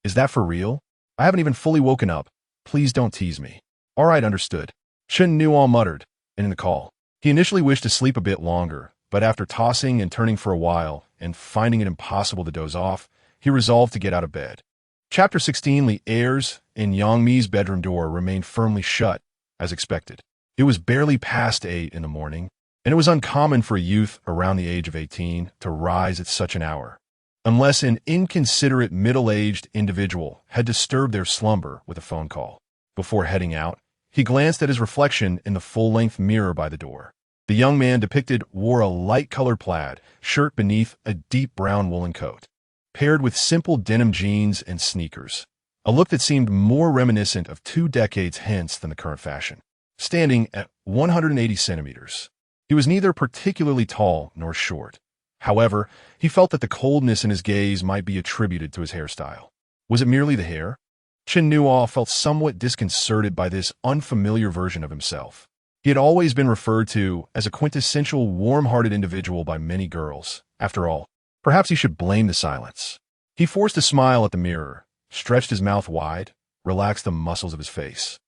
Is that for real? I haven't even fully woken up. Please don't tease me." "All right, understood," Chen Nuo muttered, and in the call. He initially wished to sleep a bit longer, but after tossing and turning for a while and finding it impossible to doze off, he resolved to get out of bed. Chapter 16, the airs in Yang Mi's bedroom door remained firmly shut, as expected. It was barely past 8 in the morning, and it was uncommon for a youth around the age of 18 to rise at such an hour, unless an inconsiderate middle-aged individual had disturbed their slumber with a phone call. Before heading out, he glanced at his reflection in the full-length mirror by the door. The young man depicted wore a light-colored plaid shirt beneath a deep brown woolen coat, paired with simple denim jeans and sneakers, a look that seemed more reminiscent of 2 decades hence than the current fashion. Standing at 180 centimeters, he was neither particularly tall nor short. However, he felt that the coldness in his gaze might be attributed to his hairstyle. Was it merely the hair? Chen Nuo felt somewhat disconcerted by this unfamiliar version of himself. He had always been referred to as a quintessential warm-hearted individual by many girls. After all, perhaps he should blame the silence. He forced a smile at the mirror, stretched his mouth wide, relaxed the muscles of his face,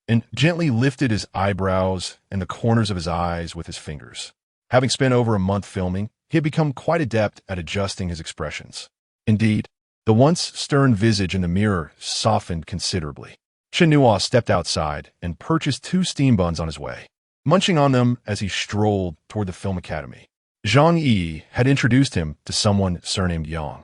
and gently lifted his eyebrows and the corners of his eyes with his fingers. Having spent over a month filming, he had become quite adept at adjusting his expressions. Indeed, the once stern visage in the mirror softened considerably. Chen Nuo stepped outside and purchased 2 steam buns on his way, munching on them as he strolled toward the film academy. Zhang Yi had introduced him to someone surnamed Yang,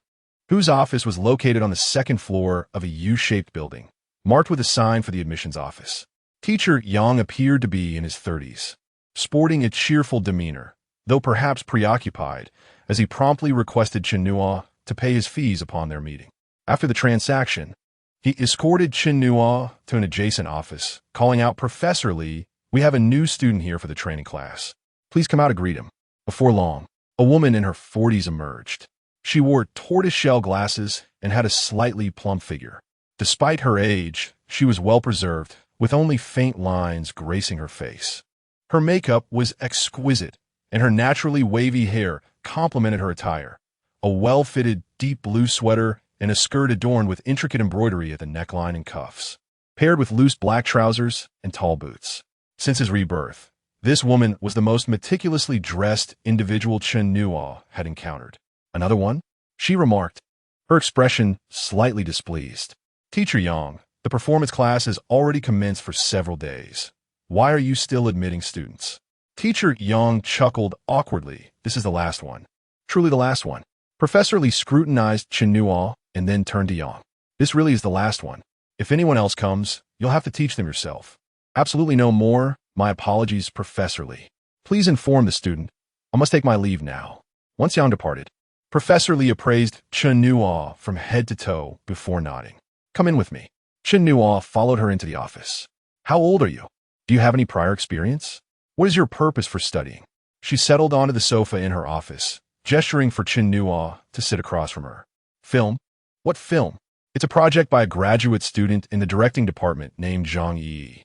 whose office was located on the second floor of a U-shaped building, marked with a sign for the admissions office. Teacher Yang appeared to be in his 30s, sporting a cheerful demeanor, though perhaps preoccupied, as he promptly requested Chen Nuo to pay his fees upon their meeting. After the transaction, he escorted Chen Nuo to an adjacent office, calling out, "Professor Li, we have a new student here for the training class. Please come out to greet him." Before long, a woman in her 40s emerged. She wore tortoiseshell glasses and had a slightly plump figure. Despite her age, she was well-preserved, with only faint lines gracing her face. Her makeup was exquisite, and her naturally wavy hair complemented her attire. A well-fitted deep blue sweater and a skirt adorned with intricate embroidery at the neckline and cuffs, paired with loose black trousers and tall boots. Since his rebirth, this woman was the most meticulously dressed individual Chen Nuo had encountered. "Another one?" she remarked, her expression slightly displeased. "Teacher Yang, the performance class has already commenced for several days. Why are you still admitting students?" Teacher Yang chuckled awkwardly. "This is the last one." "Truly the last one?" Professor Li scrutinized Chen Nuo and then turned to Yang. "This really is the last one. If anyone else comes, you'll have to teach them yourself." "Absolutely no more. My apologies, Professor Li. Please inform the student. I must take my leave now." Once Yang departed, Professor Li appraised Chen Nuo from head to toe before nodding. "Come in with me." Chen Nuo followed her into the office. "How old are you? Do you have any prior experience? What is your purpose for studying?" She settled onto the sofa in her office, gesturing for Chen Nuo to sit across from her. "Film? What film?" "It's a project by a graduate student in the directing department named Zhang Yi."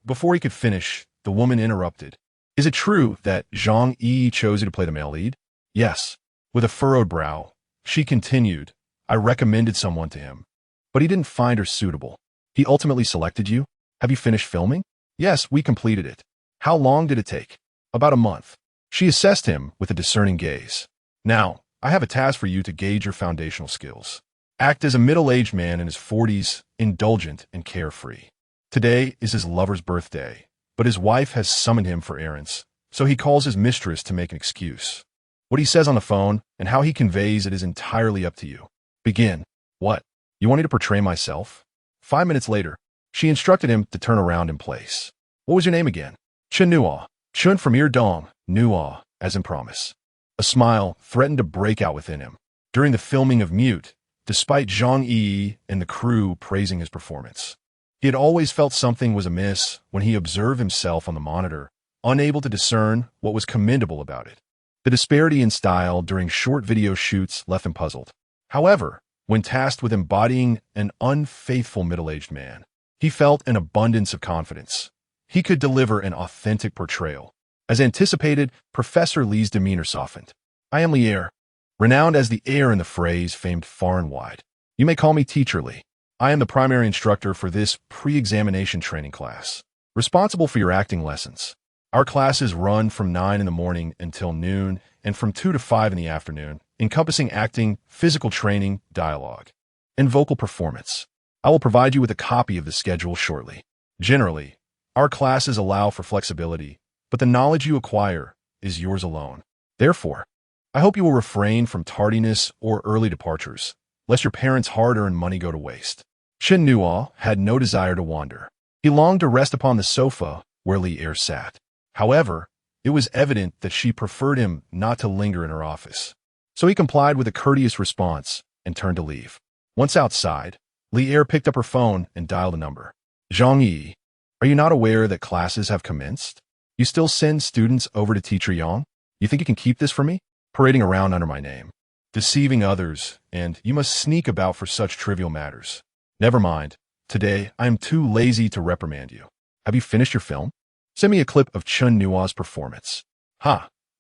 Before he could finish, the woman interrupted. "Is it true that Zhang Yi chose you to play the male lead?" "Yes." With a furrowed brow, she continued, "I recommended someone to him, but he didn't find her suitable. He ultimately selected you? Have you finished filming?" "Yes, we completed it." "How long did it take?" "About a month." She assessed him with a discerning gaze. "Now, I have a task for you to gauge your foundational skills. Act as a middle-aged man in his 40s, indulgent and carefree. Today is his lover's birthday, but his wife has summoned him for errands, so he calls his mistress to make an excuse. What he says on the phone and how he conveys it is entirely up to you. Begin." "What? You want me to portray myself?" 5 minutes later, she instructed him to turn around in place. "What was your name again?" "Chen Nuo." "Chun from Dong, Nuo, as in promise." A smile threatened to break out within him during the filming of Mute, despite Zhang Yi and the crew praising his performance. He had always felt something was amiss when he observed himself on the monitor, unable to discern what was commendable about it. The disparity in style during short video shoots left him puzzled. However, when tasked with embodying an unfaithful middle-aged man, he felt an abundance of confidence. He could deliver an authentic portrayal. As anticipated, Professor Li's demeanor softened. "I am Li Er, renowned as the heir in the phrase famed far and wide. You may call me Teacher Li. I am the primary instructor for this pre-examination training class, responsible for your acting lessons. Our classes run from 9 in the morning until noon and from 2 to 5 in the afternoon, encompassing acting, physical training, dialogue, and vocal performance. I will provide you with a copy of the schedule shortly. Generally, our classes allow for flexibility, but the knowledge you acquire is yours alone. Therefore, I hope you will refrain from tardiness or early departures, lest your parents' hard-earned money go to waste." Chen Nuo had no desire to wander. He longed to rest upon the sofa where Li Er sat. However, it was evident that she preferred him not to linger in her office. So he complied with a courteous response and turned to leave. Once outside, Li Er picked up her phone and dialed a number. "Zhang Yi, are you not aware that classes have commenced? You still send students over to Teacher Yang? You think you can keep this from me? Parading around under my name, deceiving others, and you must sneak about for such trivial matters. Never mind. Today, I am too lazy to reprimand you. Have you finished your film? Send me a clip of Chen Nuo's performance."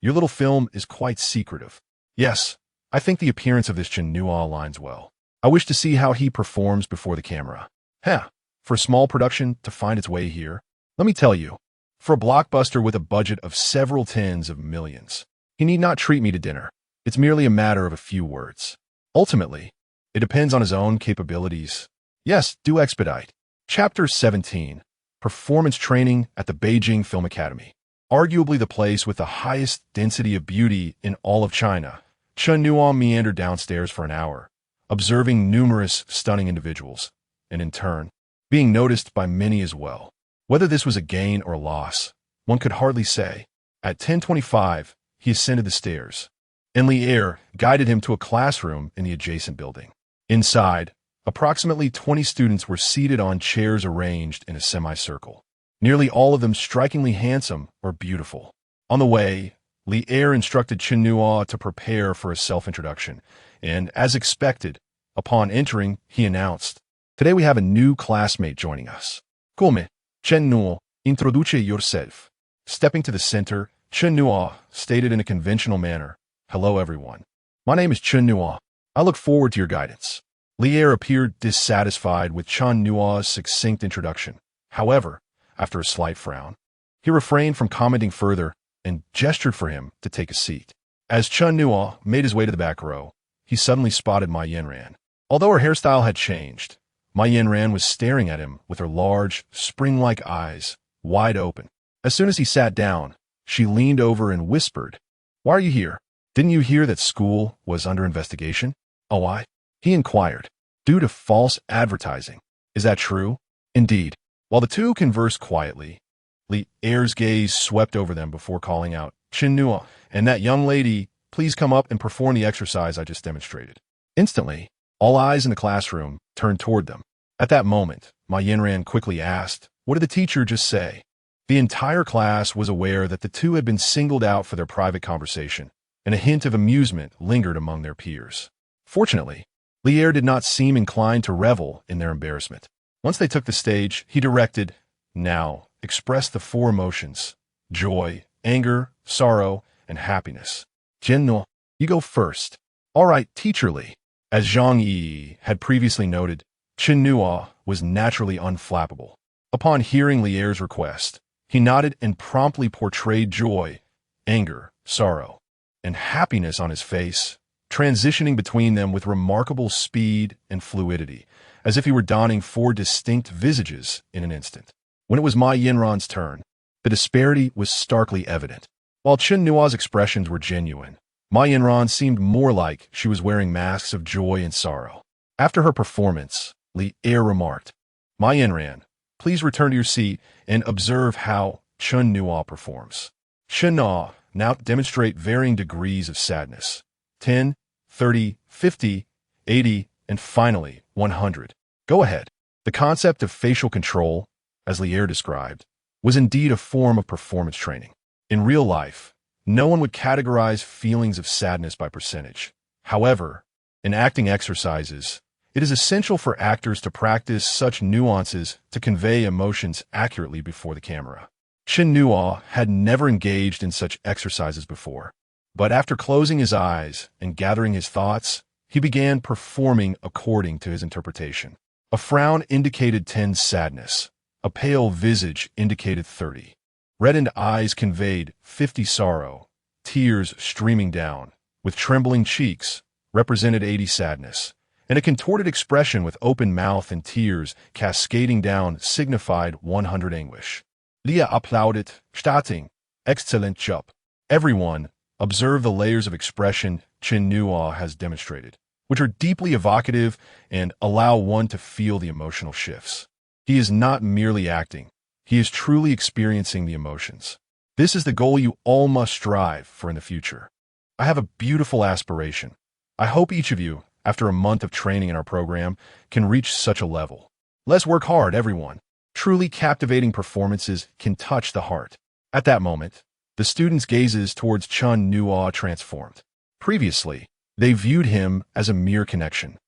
Your little film is quite secretive." "Yes, I think the appearance of this Chen Nuo aligns well. I wish to see how he performs before the camera." For a small production to find its way here, let me tell you, for a blockbuster with a budget of several tens of millions, he need not treat me to dinner. It's merely a matter of a few words. Ultimately, it depends on his own capabilities. Yes, do expedite. Chapter 17. Performance Training at the Beijing Film Academy. arguably the place with the highest density of beauty in all of China. Chen Nuo meandered downstairs for an hour, observing numerous stunning individuals, and in turn, being noticed by many as well. Whether this was a gain or a loss, one could hardly say. At 10:25, he ascended the stairs, and Li Er guided him to a classroom in the adjacent building. Inside, approximately 20 students were seated on chairs arranged in a semicircle, nearly all of them strikingly handsome or beautiful. On the way, Li Er instructed Chen Nuo to prepare for a self-introduction, and, as expected, upon entering, he announced, "Today we have a new classmate joining us. Come, Chen Nuo, introduce yourself." Stepping to the center, Chen Nuo stated in a conventional manner, "Hello everyone. My name is Chen Nuo. I look forward to your guidance." Li Er appeared dissatisfied with Chen Nuo's succinct introduction. However, after a slight frown, he refrained from commenting further and gestured for him to take a seat. As Chen Nuo made his way to the back row, he suddenly spotted Ma Yanran. Although her hairstyle had changed, Ma Yanran was staring at him with her large, spring-like eyes wide open. As soon as he sat down, she leaned over and whispered, "Why are you here? Didn't you hear that school was under investigation?" "Oh, why?" he inquired. "Due to false advertising. Is that true?" "Indeed." While the two conversed quietly, Li Er's gaze swept over them before calling out, "Chen Nuo, and that young lady, please come up and perform the exercise I just demonstrated." Instantly, all eyes in the classroom turned toward them. At that moment, Ma Yanran quickly asked, "What did the teacher just say?" The entire class was aware that the two had been singled out for their private conversation, and a hint of amusement lingered among their peers. Fortunately, Li Er did not seem inclined to revel in their embarrassment. Once they took the stage, he directed, "Now, express the four emotions: joy, anger, sorrow, and happiness. Chen Nuo, you go first." "All right, teacher Li." As Zhang Yi had previously noted, Chen Nuo was naturally unflappable. Upon hearing Li Er's request, he nodded and promptly portrayed joy, anger, sorrow, and happiness on his face, transitioning between them with remarkable speed and fluidity, as if he were donning four distinct visages in an instant. When it was Ma Yanran's turn, the disparity was starkly evident. While Chen Nuo's expressions were genuine, Ma Yanran seemed more like she was wearing masks of joy and sorrow. After her performance, Li Er remarked, "Ma Yanran, please return to your seat and observe how Chen Nuo performs." Chen Nuo now demonstrate varying degrees of sadness: 10, 30, 50, 80, and finally 100. Go ahead. The concept of facial control, as Li Er described, was indeed a form of performance training. In real life, no one would categorize feelings of sadness by percentage. However, in acting exercises, it is essential for actors to practice such nuances to convey emotions accurately before the camera. Chen Nuo had never engaged in such exercises before, but after closing his eyes and gathering his thoughts, he began performing according to his interpretation. A frown indicated 10 sadness. A pale visage indicated 30. Reddened eyes conveyed 50 sorrow. Tears streaming down, with trembling cheeks, represented 80 sadness. And a contorted expression with open mouth and tears cascading down signified 100 anguish. Lia applauded, starting, "Excellent job." Everyone observed the layers of expression Chen Nuo has demonstrated, which are deeply evocative and allow one to feel the emotional shifts. He is not merely acting, he is truly experiencing the emotions. This is the goal you all must strive for in the future. I have a beautiful aspiration. I hope each of you, after a month of training in our program, can reach such a level. Let's work hard, everyone. Truly captivating performances can touch the heart. At that moment, the students' gazes towards Chen Nuo transformed. Previously, they viewed him as a mere connection,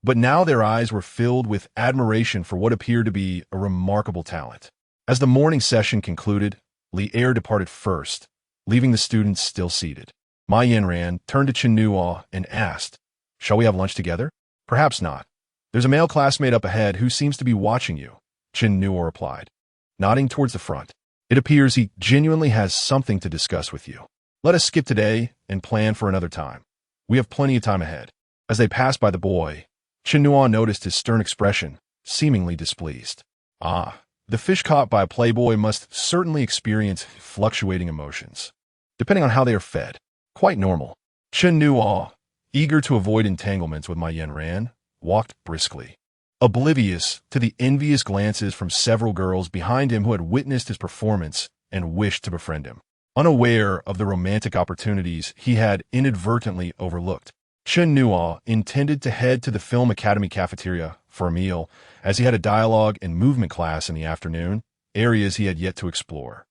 but now their eyes were filled with admiration for what appeared to be a remarkable talent. As the morning session concluded, Li Er departed first, leaving the students still seated. Ma Yanran turned to Chen Nuo and asked, "Shall we have lunch together?" "Perhaps not. There's a male classmate up ahead who seems to be watching you," Chen Nuo replied, nodding towards the front. "It appears he genuinely has something to discuss with you. Let us skip today and plan for another time. We have plenty of time ahead." As they passed by the boy, Chen Nuo noticed his stern expression, seemingly displeased. "Ah, The fish caught by a playboy must certainly experience fluctuating emotions, depending on how they are fed. Quite normal. Chen Nuo, eager to avoid entanglements with Ma Yanran, walked briskly, oblivious to the envious glances from several girls behind him who had witnessed his performance and wished to befriend him. Unaware of the romantic opportunities he had inadvertently overlooked, Chen Nuo intended to head to the Film Academy cafeteria for a meal, as he had a dialogue and movement class in the afternoon, areas he had yet to explore.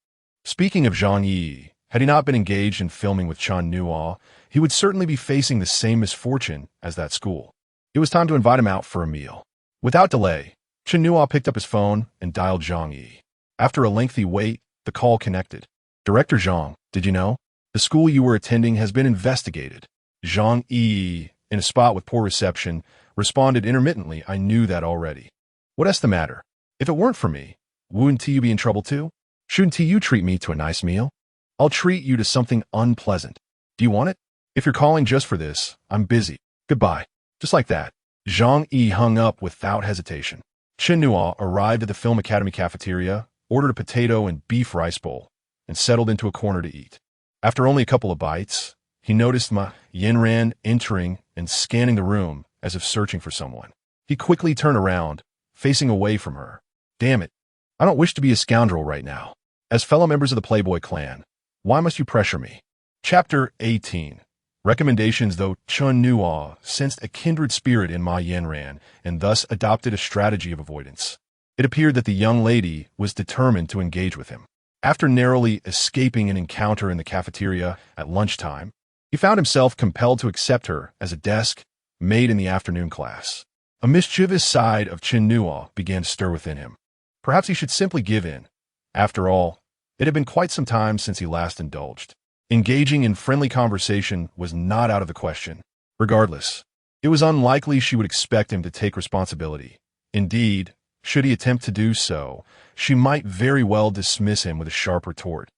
Speaking of Zhang Yi, had he not been engaged in filming with Chen Nuo, he would certainly be facing the same misfortune as that school. It was time to invite him out for a meal. Without delay, Chen Nuo picked up his phone and dialed Zhang Yi. After a lengthy wait, the call connected. Director Zhang, did you know? The school you were attending has been investigated. Zhang Yi, in a spot with poor reception, responded intermittently, I knew that already. What's the matter? If it weren't for me, wouldn't you be in trouble too? Shouldn't you treat me to a nice meal? I'll treat you to something unpleasant. Do you want it? If you're calling just for this, I'm busy. Goodbye. Just like that, Zhang Yi hung up without hesitation. Chen Nuo arrived at the Film Academy cafeteria, ordered a potato and beef rice bowl, and settled into a corner to eat. After only a couple of bites, he noticed Ma Yanran entering and scanning the room as if searching for someone. He quickly turned around, facing away from her. Damn it. I don't wish to be a scoundrel right now. As fellow members of the Playboy clan, why must you pressure me? Chapter 18. Recommendations. Though Chen Nuo sensed a kindred spirit in Ma Yanran and thus adopted a strategy of avoidance, it appeared that the young lady was determined to engage with him. After narrowly escaping an encounter in the cafeteria at lunchtime, he found himself compelled to accept her as a desk mate in the afternoon class. A mischievous side of Chen Nuo began to stir within him. Perhaps he should simply give in. After all, it had been quite some time since he last indulged. Engaging in friendly conversation was not out of the question. Regardless, it was unlikely she would expect him to take responsibility. Indeed, should he attempt to do so, she might very well dismiss him with a sharp retort,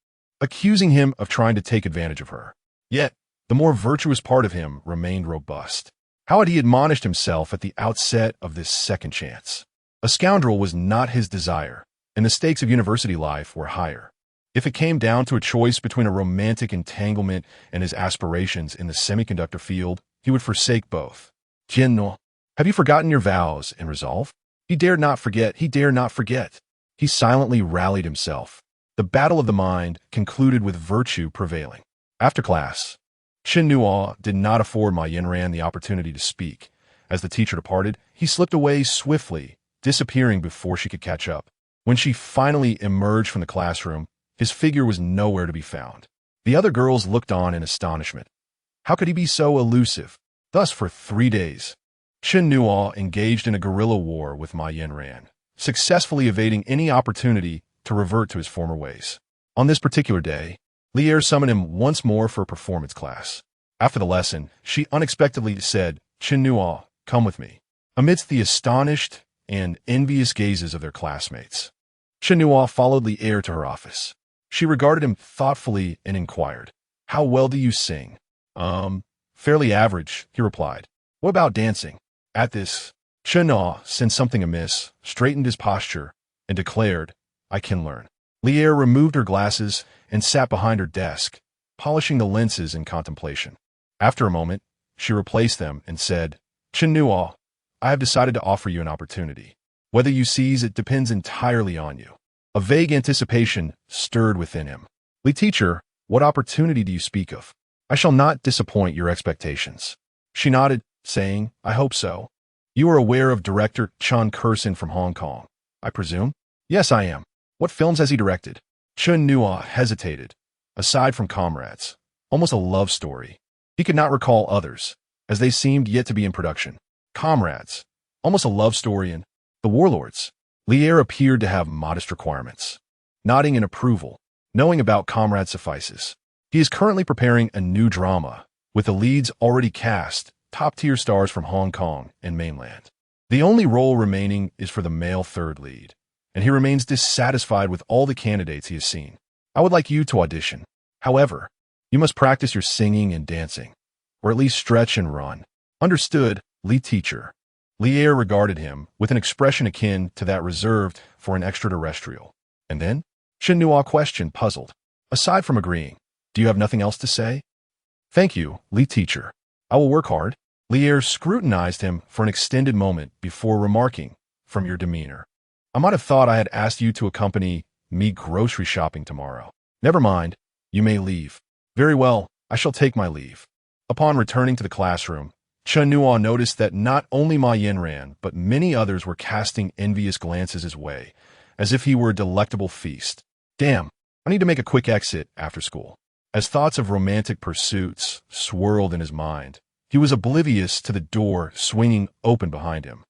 accusing him of trying to take advantage of her. Yet, the more virtuous part of him remained robust. How had he admonished himself at the outset of this second chance? A scoundrel was not his desire, and the stakes of university life were higher. If it came down to a choice between a romantic entanglement and his aspirations in the semiconductor field, he would forsake both. Chen Nuo, have you forgotten your vows and resolve? He dared not forget. He silently rallied himself. The battle of the mind concluded with virtue prevailing. After class, Chen Nuo did not afford Ma Yanran the opportunity to speak. As the teacher departed, he slipped away swiftly, disappearing before she could catch up. When she finally emerged from the classroom, his figure was nowhere to be found. The other girls looked on in astonishment. How could he be so elusive? Thus, for 3 days, Chen Nuo engaged in a guerrilla war with Ma Yanran, successfully evading any opportunity to revert to his former ways. On this particular day, Lier summoned him once more for a performance class. After the lesson, she unexpectedly said, Chen Nuo, come with me. Amidst the astonished and envious gazes of their classmates, Chen Nuo followed Lier to her office. She regarded him thoughtfully and inquired, how well do you sing? Fairly average, he replied. What about dancing? At this, Chen Nuo sensed something amiss, straightened his posture, and declared, I can learn. Lier removed her glasses and sat behind her desk, polishing the lenses in contemplation. After a moment, she replaced them and said, Chen Nuo, I have decided to offer you an opportunity. Whether you seize it depends entirely on you. A vague anticipation stirred within him. Li teacher, what opportunity do you speak of? I shall not disappoint your expectations. She nodded, saying, I hope so. You are aware of director Chen Kursin from Hong Kong, I presume? Yes, I am. What films has he directed? Chen Nuo hesitated. Aside from Comrades, almost a love story. He could not recall others, as they seemed yet to be in production. Comrades, almost a love story, and The Warlords. Lier appeared to have modest requirements. Nodding in approval, knowing about Comrades suffices. He is currently preparing a new drama, with the leads already cast, top-tier stars from Hong Kong and mainland. The only role remaining is for the male third lead, and he remains dissatisfied with all the candidates he has seen. I would like you to audition. However, you must practice your singing and dancing, or at least stretch and run. Understood, lead teacher. Lier regarded him with an expression akin to that reserved for an extraterrestrial. And then? Chen Nuo questioned, puzzled. Aside from agreeing, do you have nothing else to say? Thank you, Li teacher. I will work hard. Lier scrutinized him for an extended moment before remarking, from your demeanor, I might have thought I had asked you to accompany me grocery shopping tomorrow. Never mind, you may leave. Very well, I shall take my leave. Upon returning to the classroom, Chen Nuo noticed that not only Ma Yinran, but many others were casting envious glances his way, as if he were a delectable feast. Damn, I need to make a quick exit after school. As thoughts of romantic pursuits swirled in his mind, he was oblivious to the door swinging open behind him.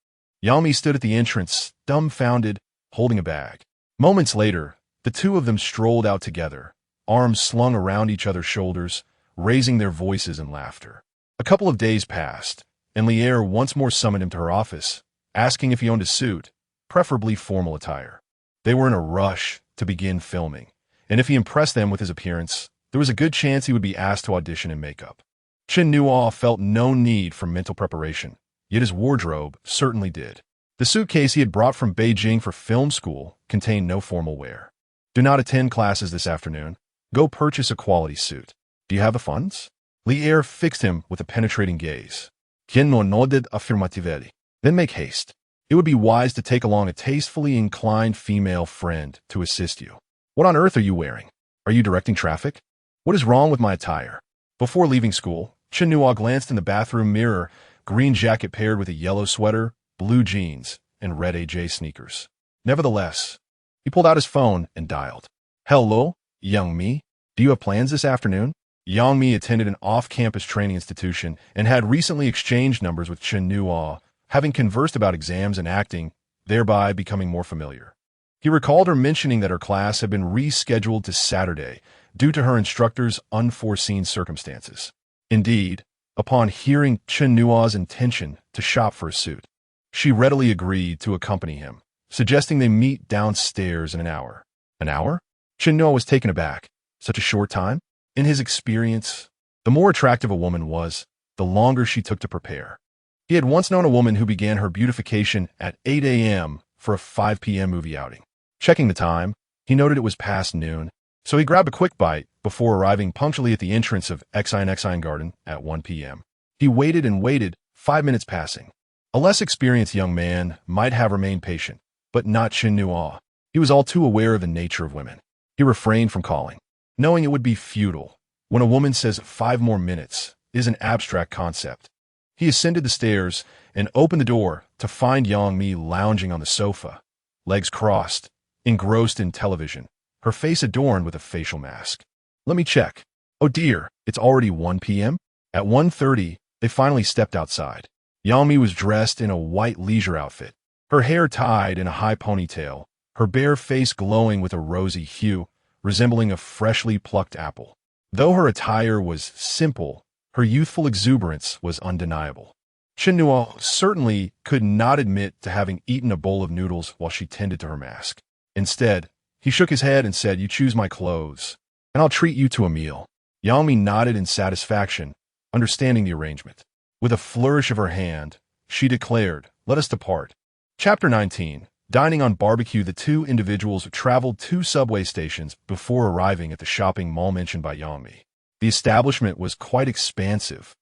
Yami stood at the entrance, dumbfounded, holding a bag. Moments later, the two of them strolled out together, arms slung around each other's shoulders, raising their voices in laughter. A couple of days passed, and Lier once more summoned him to her office, asking if he owned a suit, preferably formal attire. They were in a rush to begin filming, and if he impressed them with his appearance, there was a good chance he would be asked to audition in makeup. Chen Nuo felt no need for mental preparation, yet his wardrobe certainly did. The suitcase he had brought from Beijing for film school contained no formal wear. Do not attend classes this afternoon. Go purchase a quality suit. Do you have the funds? Lier fixed him with a penetrating gaze. Chen Nuo nodded affirmatively. Then make haste. It would be wise to take along a tastefully inclined female friend to assist you. What on earth are you wearing? Are you directing traffic? What is wrong with my attire? Before leaving school, Chen Nuo glanced in the bathroom mirror, green jacket paired with a yellow sweater, blue jeans, and red AJ sneakers. Nevertheless, he pulled out his phone and dialed. Hello, Young Mi. Do you have plans this afternoon? Yang Mi attended an off-campus training institution and had recently exchanged numbers with Chen Nuo, having conversed about exams and acting, thereby becoming more familiar. He recalled her mentioning that her class had been rescheduled to Saturday due to her instructor's unforeseen circumstances. Indeed, upon hearing Chen Nuo's intention to shop for a suit, she readily agreed to accompany him, suggesting they meet downstairs in an hour. An hour? Chen Nuo was taken aback. Such a short time? In his experience, the more attractive a woman was, the longer she took to prepare. He had once known a woman who began her beautification at 8 a.m. for a 5 p.m. movie outing. Checking the time, he noted it was past noon, so he grabbed a quick bite before arriving punctually at the entrance of Echeng Garden at 1 p.m. He waited and waited, 5 minutes passing. A less experienced young man might have remained patient, but not Chen Nuo. He was all too aware of the nature of women. He refrained from calling, knowing it would be futile. When a woman says 5 more minutes is an abstract concept. He ascended the stairs and opened the door to find Yang Mi lounging on the sofa, legs crossed, engrossed in television, her face adorned with a facial mask. Let me check. Oh dear, it's already 1 p.m.? At 1:30, they finally stepped outside. Yang Mi was dressed in a white leisure outfit, her hair tied in a high ponytail, her bare face glowing with a rosy hue, resembling a freshly plucked apple. Though her attire was simple, her youthful exuberance was undeniable. Chen Nuo certainly could not admit to having eaten a bowl of noodles while she tended to her mask. Instead, he shook his head and said, "You choose my clothes, and I'll treat you to a meal." Yang Mi nodded in satisfaction, understanding the arrangement. With a flourish of her hand, she declared, "Let us depart." Chapter 19. Dining on barbecue, the two individuals traveled 2 subway stations before arriving at the shopping mall mentioned by Yang Mi. The establishment was quite expansive,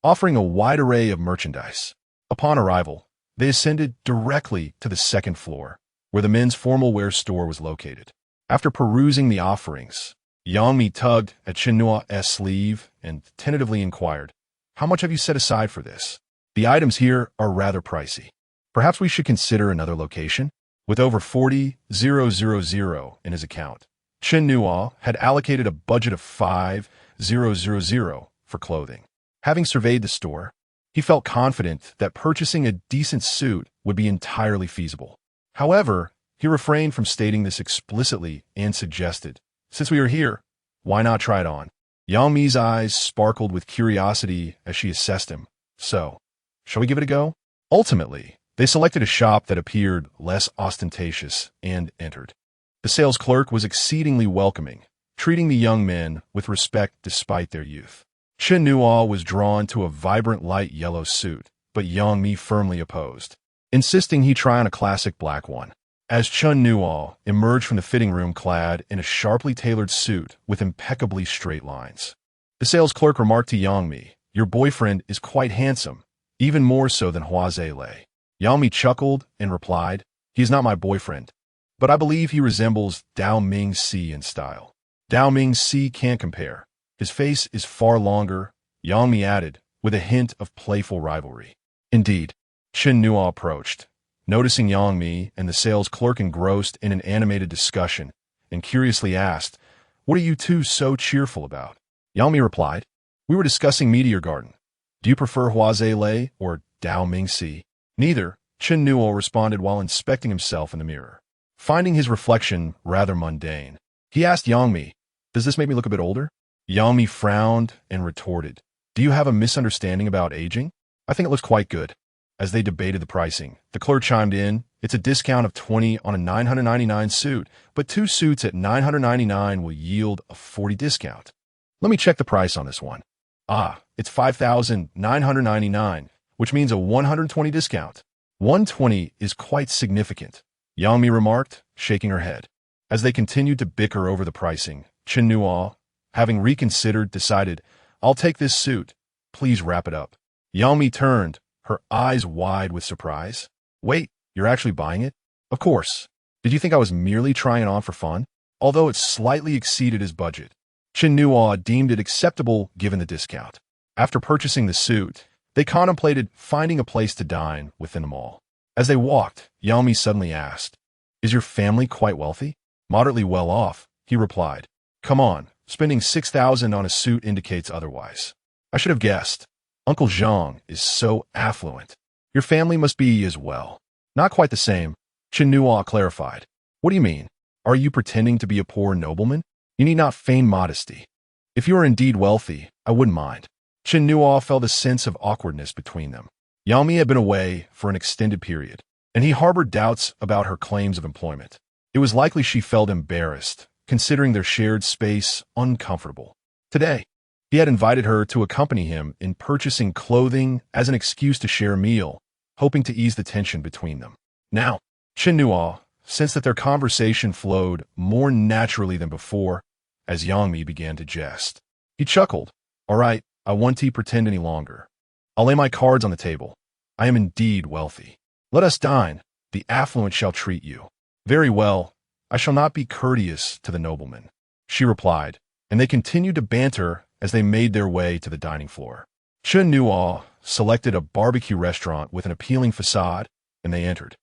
offering a wide array of merchandise. Upon arrival, they ascended directly to the 2nd floor, where the men's formal wear store was located. After perusing the offerings, Yang Mi tugged at Chen Nuo's sleeve and tentatively inquired, "How much have you set aside for this? The items here are rather pricey. Perhaps we should consider another location?" With over 40,000 in his account, Chen Nuo had allocated a budget of 5,000 for clothing. Having surveyed the store, he felt confident that purchasing a decent suit would be entirely feasible. However, he refrained from stating this explicitly and suggested, "Since we are here, why not try it on?" Yang Mi's eyes sparkled with curiosity as she assessed him. "So, shall we give it a go?" Ultimately, they selected a shop that appeared less ostentatious and entered. The sales clerk was exceedingly welcoming, treating the young men with respect despite their youth. Chen Nuo was drawn to a vibrant light yellow suit, but Yang Mi firmly opposed, insisting he try on a classic black one. As Chen Nuo emerged from the fitting room clad in a sharply tailored suit with impeccably straight lines, the sales clerk remarked to Yang Mi, "Your boyfriend is quite handsome, even more so than Huayu." Yang Mi chuckled and replied, "He is not my boyfriend, but I believe he resembles Dao Ming Si in style." Dao Ming Si can't compare. His face is far longer, Yang Mi added, with a hint of playful rivalry. Indeed, Chen Nuo approached, noticing Yang Mi and the sales clerk engrossed in an animated discussion, and curiously asked, "What are you two so cheerful about?" Yang Mi replied, "We were discussing Meteor Garden. Do you prefer Huayu or Dao Ming Si?" "Neither," Chen Nuo responded while inspecting himself in the mirror. Finding his reflection rather mundane, he asked Yang Mi, "Does this make me look a bit older?" Yang Mi frowned and retorted, "Do you have a misunderstanding about aging? I think it looks quite good." As they debated the pricing, the clerk chimed in, "It's a discount of 20 on a $999 suit, but 2 suits at $999 will yield a 40 discount. Let me check the price on this one. Ah, it's $5,999, which means a 120 discount." 120 is quite significant, Yang Mi remarked, shaking her head. As they continued to bicker over the pricing, Chen Nuo, having reconsidered, decided, "I'll take this suit. Please wrap it up." Yang Mi turned, her eyes wide with surprise. "Wait, you're actually buying it?" "Of course. Did you think I was merely trying it on for fun?" Although it slightly exceeded his budget, Chen Nuo deemed it acceptable given the discount. After purchasing the suit, they contemplated finding a place to dine within the mall. As they walked, Yang Mi suddenly asked, "Is your family quite wealthy?" "Moderately well off," he replied. "Come on, spending 6,000 on a suit indicates otherwise." "I should have guessed. Uncle Zhang is so affluent. Your family must be as well." "Not quite the same," Chen Nuo clarified. "What do you mean? Are you pretending to be a poor nobleman? You need not feign modesty. If you are indeed wealthy, I wouldn't mind." Chen Nuo felt a sense of awkwardness between them. Yang Mi had been away for an extended period, and he harbored doubts about her claims of employment. It was likely she felt embarrassed, considering their shared space uncomfortable. Today, he had invited her to accompany him in purchasing clothing as an excuse to share a meal, hoping to ease the tension between them. Now, Chen Nuo sensed that their conversation flowed more naturally than before as Yang Mi began to jest. He chuckled. "All right, I won't pretend any longer. I'll lay my cards on the table. I am indeed wealthy. Let us dine. The affluent shall treat you." "Very well. I shall not be courteous to the nobleman," she replied, and they continued to banter as they made their way to the dining floor. Chen Nuo selected a barbecue restaurant with an appealing facade, and they entered.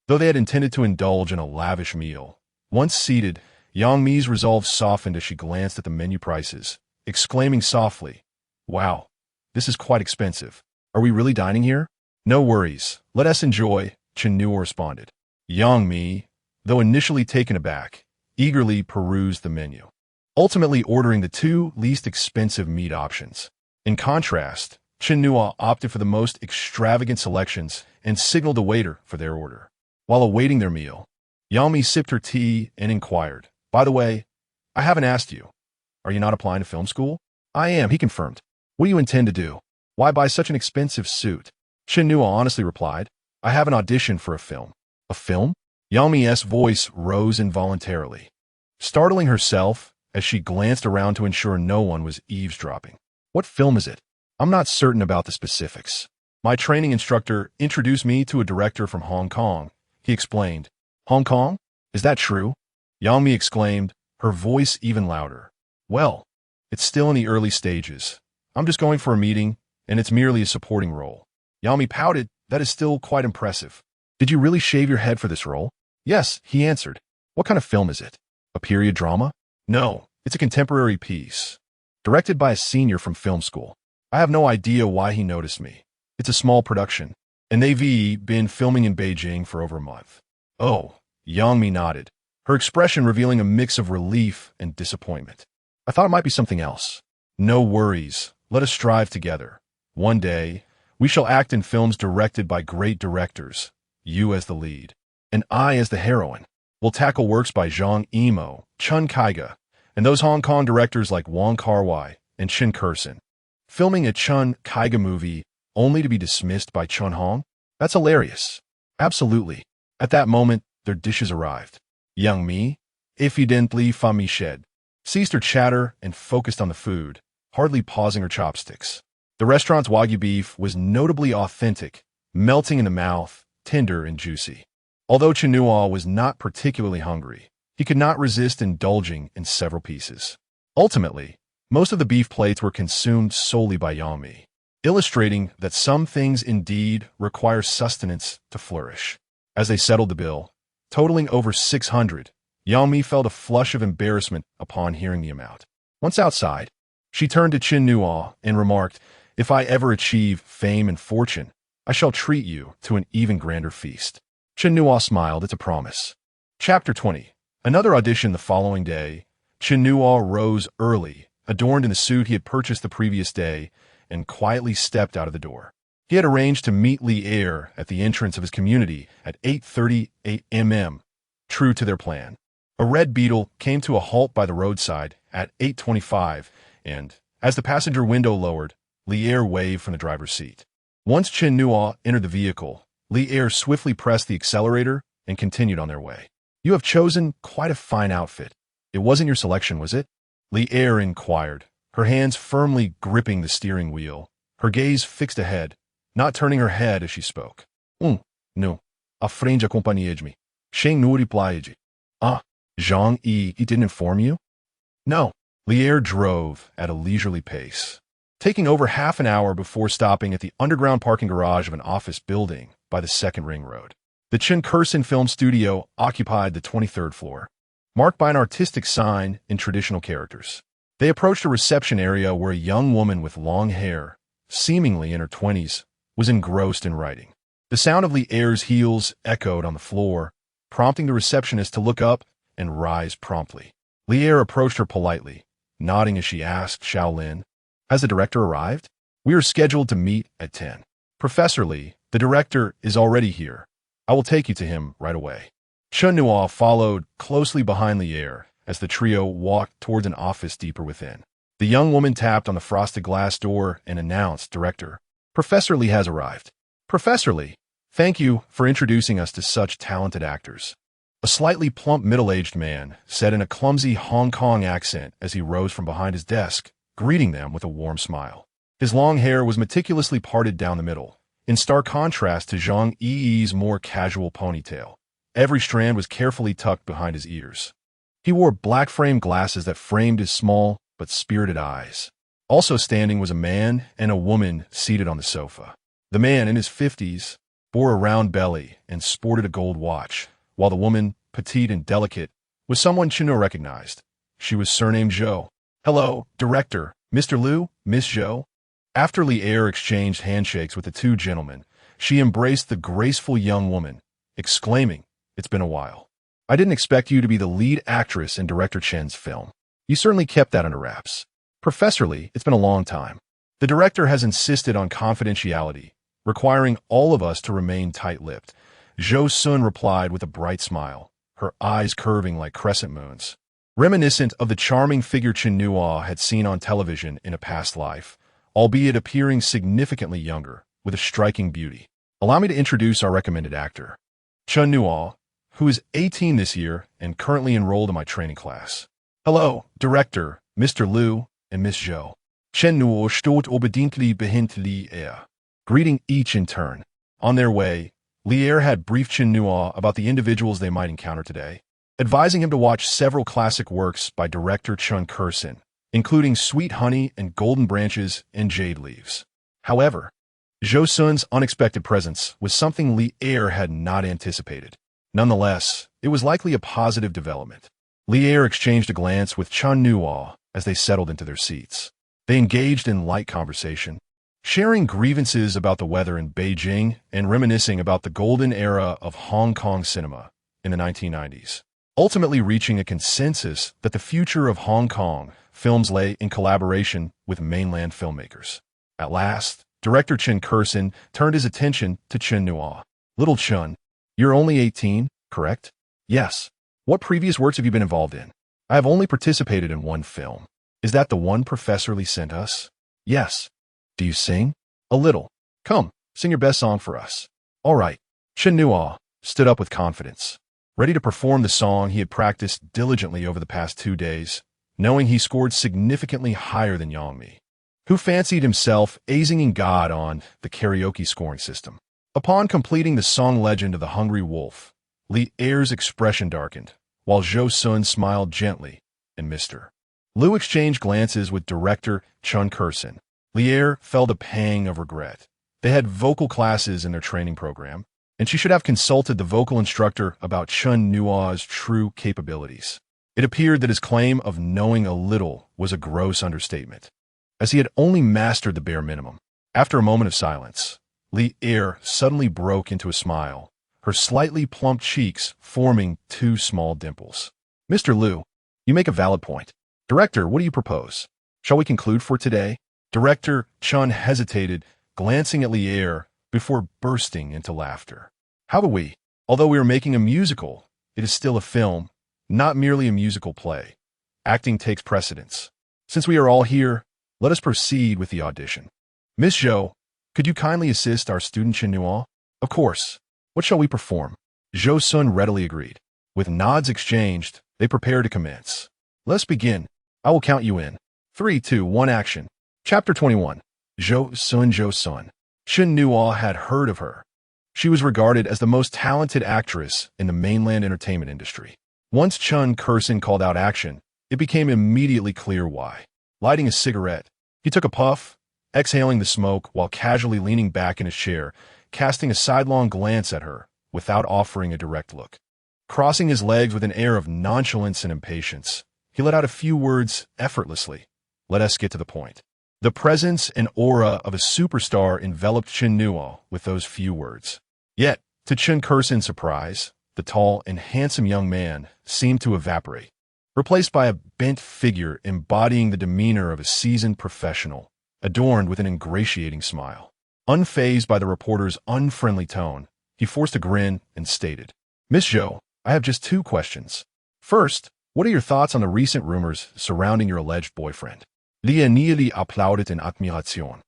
Though they had intended to indulge in a lavish meal, once seated, Yang Mi's resolve softened as she glanced at the menu prices, exclaiming softly, "Wow, this is quite expensive. Are we really dining here?" "No worries. Let us enjoy," Chen Nuo responded. Yang Mi, though initially taken aback, eagerly perused the menu, ultimately ordering the 2 least expensive meat options. In contrast, Chen Nuo opted for the most extravagant selections and signaled a waiter for their order. While awaiting their meal, Yang Mi sipped her tea and inquired, "By the way, I haven't asked you. Are you not applying to film school?" "I am," he confirmed. "What do you intend to do?" "Why buy such an expensive suit?" Chen Nuo honestly replied, "I have an audition for a film." "A film?" Yang Mi's voice rose involuntarily, startling herself as she glanced around to ensure no one was eavesdropping. "What film is it?" "I'm not certain about the specifics. My training instructor introduced me to a director from Hong Kong," he explained. "Hong Kong? Is that true?" Yang Mi exclaimed, her voice even louder. "Well, it's still in the early stages. I'm just going for a meeting, and it's merely a supporting role." Yang Mi pouted. "That is still quite impressive. Did you really shave your head for this role?" "Yes," he answered. "What kind of film is it? A period drama?" "No, it's a contemporary piece, directed by a senior from film school. I have no idea why he noticed me. It's a small production, and they've been filming in Beijing for over a month." "Oh," Yang Mi nodded, her expression revealing a mix of relief and disappointment. "I thought it might be something else." "No worries. Let us strive together. One day, we shall act in films directed by great directors, you as the lead, and I as the heroine. We'll tackle works by Zhang Yimou, Chun Kaiga, and those Hong Kong directors like Wong Kar-wai and Shin Kursin. Filming a Chun Kaiga movie only to be dismissed by Chun Hong? That's hilarious. Absolutely. At that moment, their dishes arrived. Young Mi, evidently famished, ceased her chatter and focused on the food, hardly pausing her chopsticks. The restaurant's Wagyu beef was notably authentic, melting in the mouth, tender and juicy. Although Chen Nuo was not particularly hungry, he could not resist indulging in several pieces. Ultimately, most of the beef plates were consumed solely by Yang Mi, illustrating that some things indeed require sustenance to flourish. As they settled the bill, totaling over 600, Yang Mi felt a flush of embarrassment upon hearing the amount. Once outside, she turned to Chen Nuo and remarked, "If I ever achieve fame and fortune, I shall treat you to an even grander feast." Chen Nuo smiled. "It's a promise." Chapter 20. Another audition the following day. Chen Nuo rose early, adorned in the suit he had purchased the previous day, and quietly stepped out of the door. He had arranged to meet Li Er at the entrance of his community at 8:30 a.m., true to their plan. A red Beetle came to a halt by the roadside at 8:25, and, as the passenger window lowered, Li Er waved from the driver's seat. Once Chen Nuo entered the vehicle, Li Er swiftly pressed the accelerator and continued on their way. "You have chosen quite a fine outfit. It wasn't your selection, was it?" Li Er inquired, her hands firmly gripping the steering wheel, her gaze fixed ahead, not turning her head as she spoke. No. A friend acompanhou me. Chen Nuo replied. "Ah, Zhang Yi didn't inform you?" "No." Li Er drove at a leisurely pace, taking over half an hour before stopping at the underground parking garage of an office building by the second ring road. The Chen Kursin film studio occupied the 23rd floor, marked by an artistic sign in traditional characters. They approached a reception area where a young woman with long hair, seemingly in her 20s, was engrossed in writing. The sound of Li Er's heels echoed on the floor, prompting the receptionist to look up and rise promptly. Li Er approached her politely, nodding as she asked Shaolin, "Has the director arrived? We are scheduled to meet at 10. Professor Li, the director is already here. I will take you to him right away." Chen Nuo followed closely behind Li Er as the trio walked towards an office deeper within. The young woman tapped on the frosted glass door and announced, "Director, Professor Li has arrived." "Professor Li, thank you for introducing us to such talented actors." A slightly plump middle-aged man said in a clumsy Hong Kong accent as he rose from behind his desk, greeting them with a warm smile. His long hair was meticulously parted down the middle, in stark contrast to Zhang Yi's more casual ponytail. Every strand was carefully tucked behind his ears. He wore black-framed glasses that framed his small but spirited eyes. Also standing was a man and a woman seated on the sofa. The man, in his 50s, bore a round belly and sported a gold watch, while the woman, petite and delicate, was someone Chen Nuo recognized. She was surnamed Zhou. "Hello, Director, Mr. Liu, Miss Zhou." After Li Er exchanged handshakes with the two gentlemen, she embraced the graceful young woman, exclaiming, "It's been a while. I didn't expect you to be the lead actress in Director Chen's film. You certainly kept that under wraps. Professor Li, it's been a long time. The director has insisted on confidentiality, requiring all of us to remain tight-lipped." Zhou Sun replied with a bright smile, her eyes curving like crescent moons. Reminiscent of the charming figure Chen Nuo had seen on television in a past life, albeit appearing significantly younger, with a striking beauty. "Allow me to introduce our recommended actor, Chen Nuo, who is 18 this year and currently enrolled in my training class." "Hello, Director, Mr. Liu, and Miss Zhou." Chen Nuo stood obediently behind Li Er, greeting each in turn. On their way, Li Er had briefed Chen Nuo about the individuals they might encounter today, advising him to watch several classic works by director Chen Kursin, including Sweet Honey and Golden Branches and Jade Leaves. However, Zhou Sun's unexpected presence was something Li Er had not anticipated. Nonetheless, it was likely a positive development. Li Er exchanged a glance with Chen Nuo as they settled into their seats. They engaged in light conversation, sharing grievances about the weather in Beijing and reminiscing about the golden era of Hong Kong cinema in the 1990s, ultimately reaching a consensus that the future of Hong Kong films lay in collaboration with mainland filmmakers. At last, director Chen Kursin turned his attention to Chen Nuo. "Little Chen, you're only 18, correct?" "Yes." "What previous works have you been involved in?" "I have only participated in one film." "Is that the one Professor Li sent us?" "Yes." "Do you sing?" "A little." Come, sing your best song for us. All right. Chen Nuo stood up with confidence, ready to perform the song he had practiced diligently over the past 2 days, knowing he scored significantly higher than Yangmi, who fancied himself azing God on the karaoke scoring system. Upon completing the song Legend of the Hungry Wolf, Li Er's expression darkened, while Zhou Sun smiled gently, and Mr. Liu exchanged glances with director Chen Nuo. Li Er felt a pang of regret. They had vocal classes in their training program, and she should have consulted the vocal instructor about Chen Nuo's true capabilities. It appeared that his claim of knowing a little was a gross understatement, as he had only mastered the bare minimum. After a moment of silence, Li Er suddenly broke into a smile, her slightly plump cheeks forming 2 small dimples. Mr. Liu, you make a valid point. Director, what do you propose? Shall we conclude for today? Director Chen hesitated, glancing at Li Er before bursting into laughter. How about we? Although we are making a musical, it is still a film, not merely a musical play. Acting takes precedence. Since we are all here, let us proceed with the audition. Miss Zhou, could you kindly assist our student Chen Nuo? Of course. What shall we perform? Zhou Sun readily agreed. With nods exchanged, they prepared to commence. Let's begin. I will count you in. 3, 2, 1, action. Chapter 21. Zhou Sun. Chen Nuo had heard of her. She was regarded as the most talented actress in the mainland entertainment industry. Once Chen Nuo called out action, it became immediately clear why. Lighting a cigarette, he took a puff, exhaling the smoke while casually leaning back in his chair, casting a sidelong glance at her without offering a direct look. Crossing his legs with an air of nonchalance and impatience, he let out a few words effortlessly. Let us get to the point. The presence and aura of a superstar enveloped Chen Nuo with those few words. Yet, to Chen Nuo's surprise, the tall and handsome young man seemed to evaporate, replaced by a bent figure embodying the demeanor of a seasoned professional, adorned with an ingratiating smile. Unfazed by the reporter's unfriendly tone, he forced a grin and stated, Miss Zhou, I have just 2 questions. First, what are your thoughts on the recent rumors surrounding your alleged boyfriend? Li immediately applauded in admiration.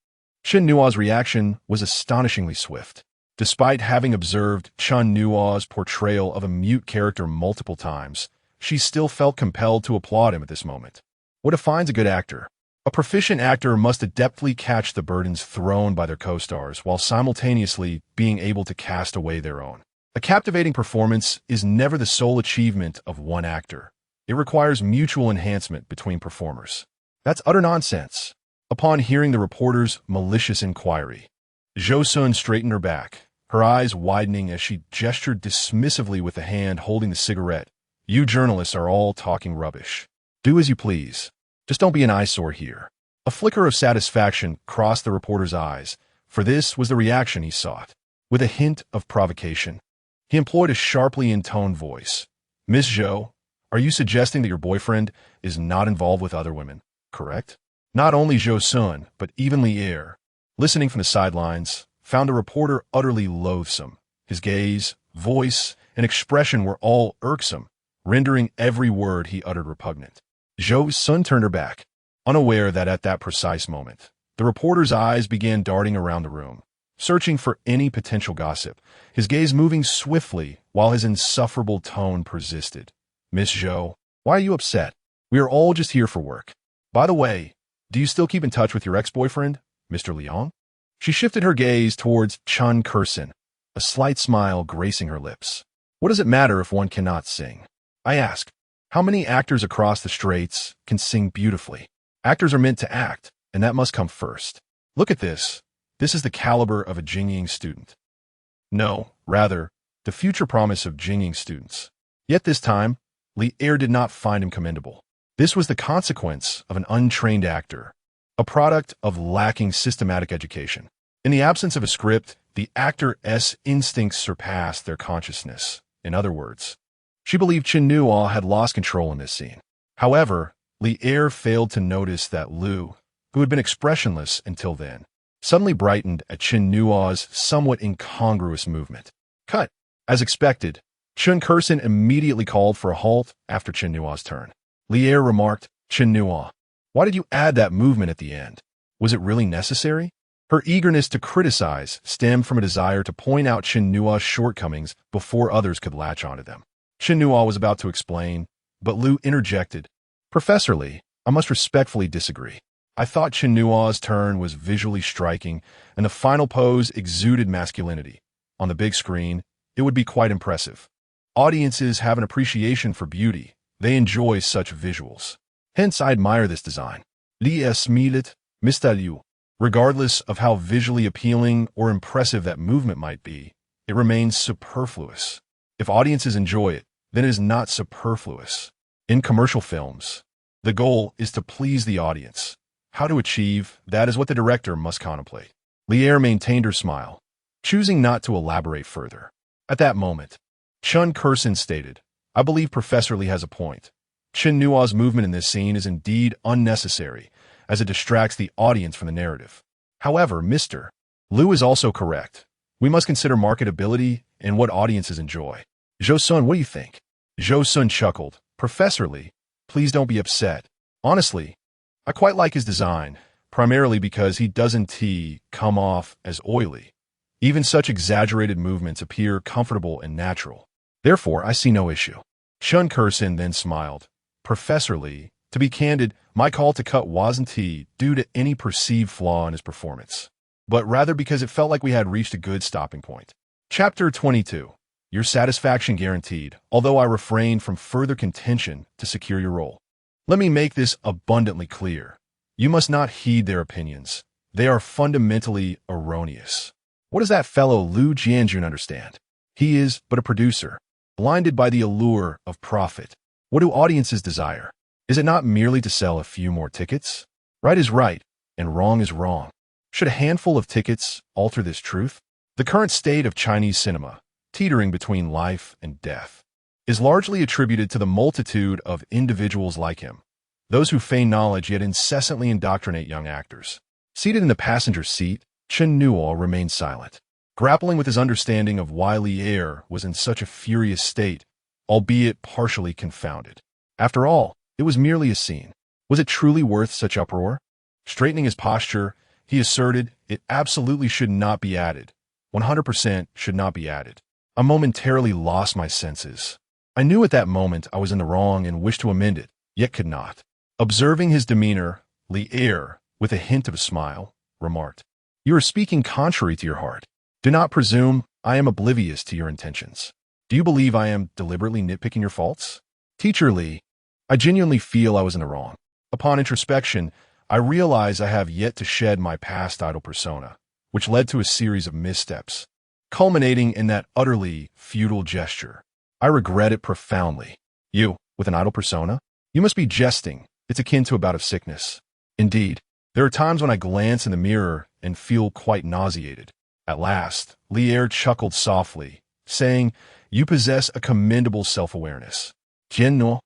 Chen Nuo's reaction was astonishingly swift. Despite having observed Chen Nuo's portrayal of a mute character multiple times, she still felt compelled to applaud him at this moment. What defines a good actor? A proficient actor must adeptly catch the burdens thrown by their co-stars while simultaneously being able to cast away their own. A captivating performance is never the sole achievement of one actor. It requires mutual enhancement between performers. That's utter nonsense. Upon hearing the reporter's malicious inquiry, Zhou Sun straightened her back, her eyes widening as she gestured dismissively with the hand holding the cigarette. You journalists are all talking rubbish. Do as you please. Just don't be an eyesore here. A flicker of satisfaction crossed the reporter's eyes, for this was the reaction he sought. With a hint of provocation, he employed a sharply intoned voice. Miss Zhou, are you suggesting that your boyfriend is not involved with other women, correct? Not only Zhou Sun, but even Li Er, listening from the sidelines, found a reporter utterly loathsome. His gaze, voice, and expression were all irksome, rendering every word he uttered repugnant. Zhou Sun turned her back, unaware that at that precise moment, the reporter's eyes began darting around the room, searching for any potential gossip, his gaze moving swiftly while his insufferable tone persisted. Miss Zhou, why are you upset? We are all just here for work. By the way, do you still keep in touch with your ex-boyfriend, Mr. Liang? She shifted her gaze towards Chen Nuo, a slight smile gracing her lips. What does it matter if one cannot sing? I ask, how many actors across the straits can sing beautifully? Actors are meant to act, and that must come first. Look at this. This is the caliber of a Jingying student. No, rather, the future promise of Jingying students. Yet this time, Li Er did not find him commendable. This was the consequence of an untrained actor, a product of lacking systematic education. In the absence of a script, the actor's instincts surpassed their consciousness. In other words, she believed Chen Nuo had lost control in this scene. However, Li Er failed to notice that Liu, who had been expressionless until then, suddenly brightened at Chen Nuo's somewhat incongruous movement. Cut. As expected, Chen Nuo immediately called for a halt after Chen Nuo's turn. Li Er remarked, Chen Nuo, why did you add that movement at the end? Was it really necessary? Her eagerness to criticize stemmed from a desire to point out Chen Nuo's shortcomings before others could latch onto them. Chen Nuo was about to explain, but Lu interjected. Professor Li, I must respectfully disagree. I thought Chen Nuo's turn was visually striking, and the final pose exuded masculinity. On the big screen, it would be quite impressive. Audiences have an appreciation for beauty. They enjoy such visuals. Hence, I admire this design. Li smiled, Mr. Liu. Regardless of how visually appealing or impressive that movement might be, it remains superfluous. If audiences enjoy it, then it is not superfluous. In commercial films, the goal is to please the audience. How to achieve that is what the director must contemplate. Lier maintained her smile, choosing not to elaborate further. At that moment, Chen Nuo stated, I believe Professor Li has a point. Chen Nuo's movement in this scene is indeed unnecessary, as it distracts the audience from the narrative. However, Mr. Liu is also correct. We must consider marketability and what audiences enjoy. Zhou Sun, what do you think? Zhou Sun chuckled. Professor Li, please don't be upset. Honestly, I quite like his design, primarily because he doesn't come off as oily. Even such exaggerated movements appear comfortable and natural. Therefore, I see no issue. Chen Nuo then smiled. Professor Li, to be candid, my call to cut wasn't due to any perceived flaw in his performance, but rather because it felt like we had reached a good stopping point. Chapter 22. Your satisfaction guaranteed, although I refrain from further contention to secure your role. Let me make this abundantly clear. You must not heed their opinions. They are fundamentally erroneous. What does that fellow Lu Jianjun understand? He is but a producer, blinded by the allure of profit. What do audiences desire? Is it not merely to sell a few more tickets? Right is right, and wrong is wrong. Should a handful of tickets alter this truth? The current state of Chinese cinema, teetering between life and death, is largely attributed to the multitude of individuals like him, those who feign knowledge yet incessantly indoctrinate young actors. Seated in the passenger seat, Chen Nuo remained silent, grappling with his understanding of why Lier was in such a furious state, albeit partially confounded. After all, it was merely a scene. Was it truly worth such uproar? Straightening his posture, he asserted, it absolutely should not be added. 100% should not be added. I momentarily lost my senses. I knew at that moment I was in the wrong and wished to amend it, yet could not. Observing his demeanor, Lier, with a hint of a smile, remarked, You are speaking contrary to your heart. Do not presume I am oblivious to your intentions. Do you believe I am deliberately nitpicking your faults? Teacher Li, I genuinely feel I was in the wrong. Upon introspection, I realize I have yet to shed my past idol persona, which led to a series of missteps, culminating in that utterly futile gesture. I regret it profoundly. You, with an idol persona? You must be jesting. It's akin to a bout of sickness. Indeed, there are times when I glance in the mirror and feel quite nauseated. At last, Lier chuckled softly, saying, You possess a commendable self-awareness. Chen Nuo,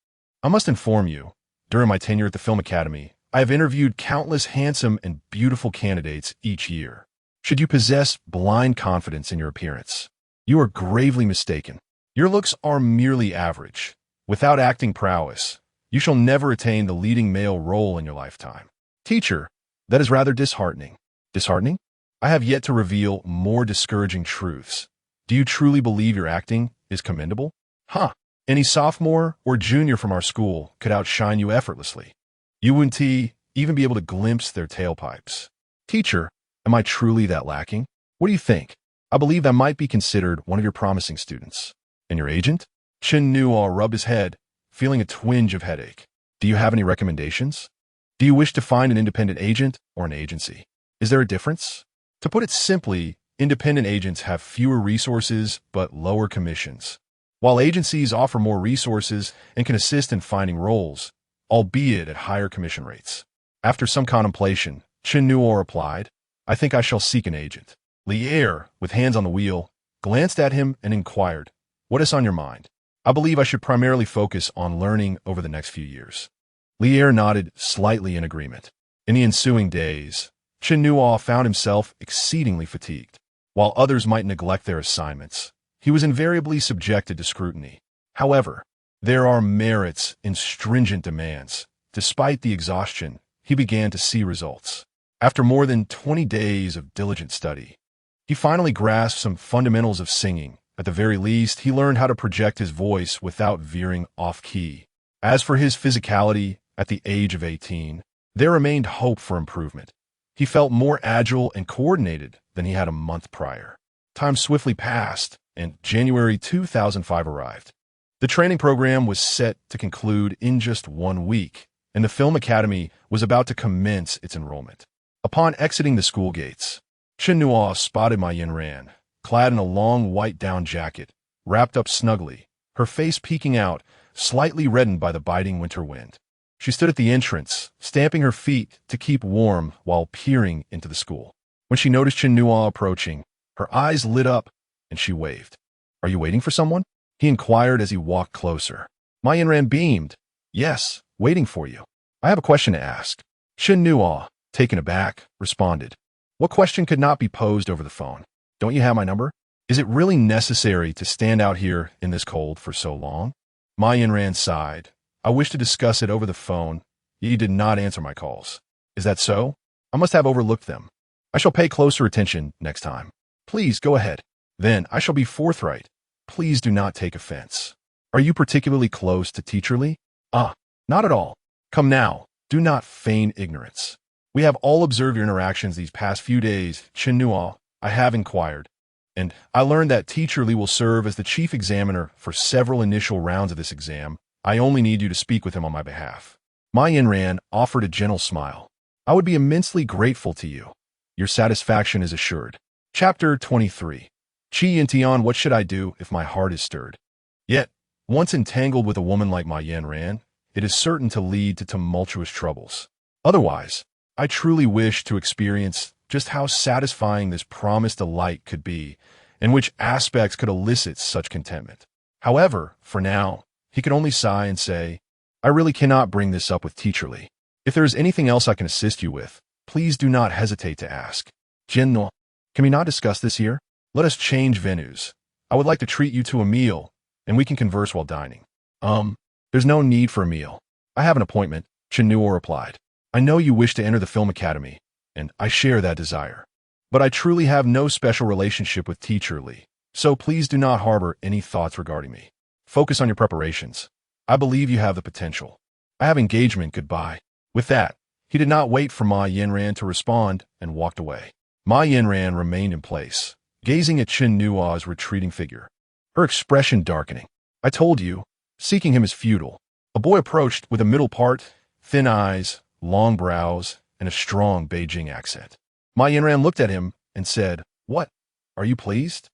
I must inform you, during my tenure at the Film Academy, I have interviewed countless handsome and beautiful candidates each year. Should you possess blind confidence in your appearance, you are gravely mistaken. Your looks are merely average. Without acting prowess, you shall never attain the leading male role in your lifetime. Teacher, that is rather disheartening. Disheartening? I have yet to reveal more discouraging truths. Do you truly believe your acting is commendable? Huh. Any sophomore or junior from our school could outshine you effortlessly. You wouldn't even be able to glimpse their tailpipes. Teacher, am I truly that lacking? What do you think? I believe I might be considered one of your promising students. And your agent? Chen Nuo rubbed his head, feeling a twinge of headache. Do you have any recommendations? Do you wish to find an independent agent or an agency? Is there a difference? To put it simply, independent agents have fewer resources but lower commissions, while agencies offer more resources and can assist in finding roles, albeit at higher commission rates. After some contemplation, Chen Nuo replied, I think I shall seek an agent. Lier, with hands on the wheel, glanced at him and inquired, What is on your mind? I believe I should primarily focus on learning over the next few years. Lier nodded slightly in agreement. In the ensuing days, Chen Nuo found himself exceedingly fatigued. While others might neglect their assignments, he was invariably subjected to scrutiny. However, there are merits in stringent demands. Despite the exhaustion, he began to see results. After more than 20 days of diligent study, he finally grasped some fundamentals of singing. At the very least, he learned how to project his voice without veering off-key. As for his physicality, at the age of 18, there remained hope for improvement. He felt more agile and coordinated than he had a month prior. Time swiftly passed, and January 2005 arrived. The training program was set to conclude in just 1 week, and the Film Academy was about to commence its enrollment. Upon exiting the school gates, Chen Nuo spotted Ma Yinran, clad in a long white down jacket, wrapped up snugly, her face peeking out, slightly reddened by the biting winter wind. She stood at the entrance, stamping her feet to keep warm while peering into the school. When she noticed Chen Nuo approaching, her eyes lit up, and she waved. "Are you waiting for someone?" he inquired as he walked closer. Ma Yinran beamed. "Yes, waiting for you. I have a question to ask." Chen Nuo, taken aback, responded. "What question could not be posed over the phone? Don't you have my number? Is it really necessary to stand out here in this cold for so long?" Ma Yinran sighed. "I wish to discuss it over the phone, yet you did not answer my calls. Is that so? I must have overlooked them. I shall pay closer attention next time. Please go ahead. Then I shall be forthright. Please do not take offense. Are you particularly close to Teacher Li?" "Ah, not at all. Come now, do not feign ignorance. We have all observed your interactions these past few days, Chen Nuo. I have inquired, and I learned that Teacher Li will serve as the chief examiner for several initial rounds of this exam. I only need you to speak with him on my behalf." Ma Yinran offered a gentle smile. "I would be immensely grateful to you. Your satisfaction is assured." Chapter 23. Qi Yin Tian, what should I do if my heart is stirred? Yet, once entangled with a woman like Ma Yinran, it is certain to lead to tumultuous troubles. Otherwise, I truly wish to experience just how satisfying this promised delight could be, and which aspects could elicit such contentment. However, for now, he could only sigh and say, "I really cannot bring this up with Teacher Li. If there is anything else I can assist you with, please do not hesitate to ask." "Chen Nuo, can we not discuss this here? Let us change venues. I would like to treat you to a meal, and we can converse while dining." There's no need for a meal. I have an appointment," Chen Nuo replied. "I know you wish to enter the Film Academy, and I share that desire. But I truly have no special relationship with Teacher Li, so please do not harbor any thoughts regarding me. Focus on your preparations. I believe you have the potential. I have engagement, goodbye." With that, he did not wait for Ma Yinran to respond and walked away. Ma Yinran remained in place, gazing at Chen Nuo's retreating figure, her expression darkening. "I told you, seeking him is futile." A boy approached with a middle part, thin eyes, long brows, and a strong Beijing accent. Ma Yinran looked at him and said, "What? Are you pleased?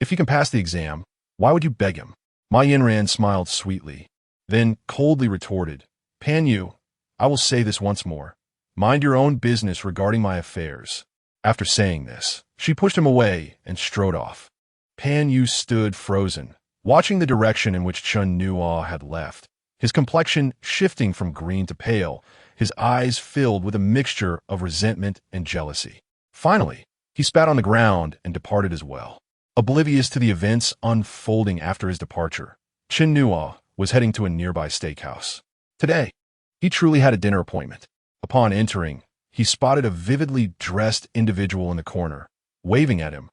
If he can pass the exam, why would you beg him?" Ma Yinran smiled sweetly, then coldly retorted, "Pan Yu, I will say this once more. Mind your own business regarding my affairs." After saying this, she pushed him away and strode off. Pan Yu stood frozen, watching the direction in which Chen Nuo had left, his complexion shifting from green to pale, his eyes filled with a mixture of resentment and jealousy. Finally, he spat on the ground and departed as well. Oblivious to the events unfolding after his departure, Chen Nuo was heading to a nearby steakhouse. Today, he truly had a dinner appointment. Upon entering, he spotted a vividly dressed individual in the corner, waving at him.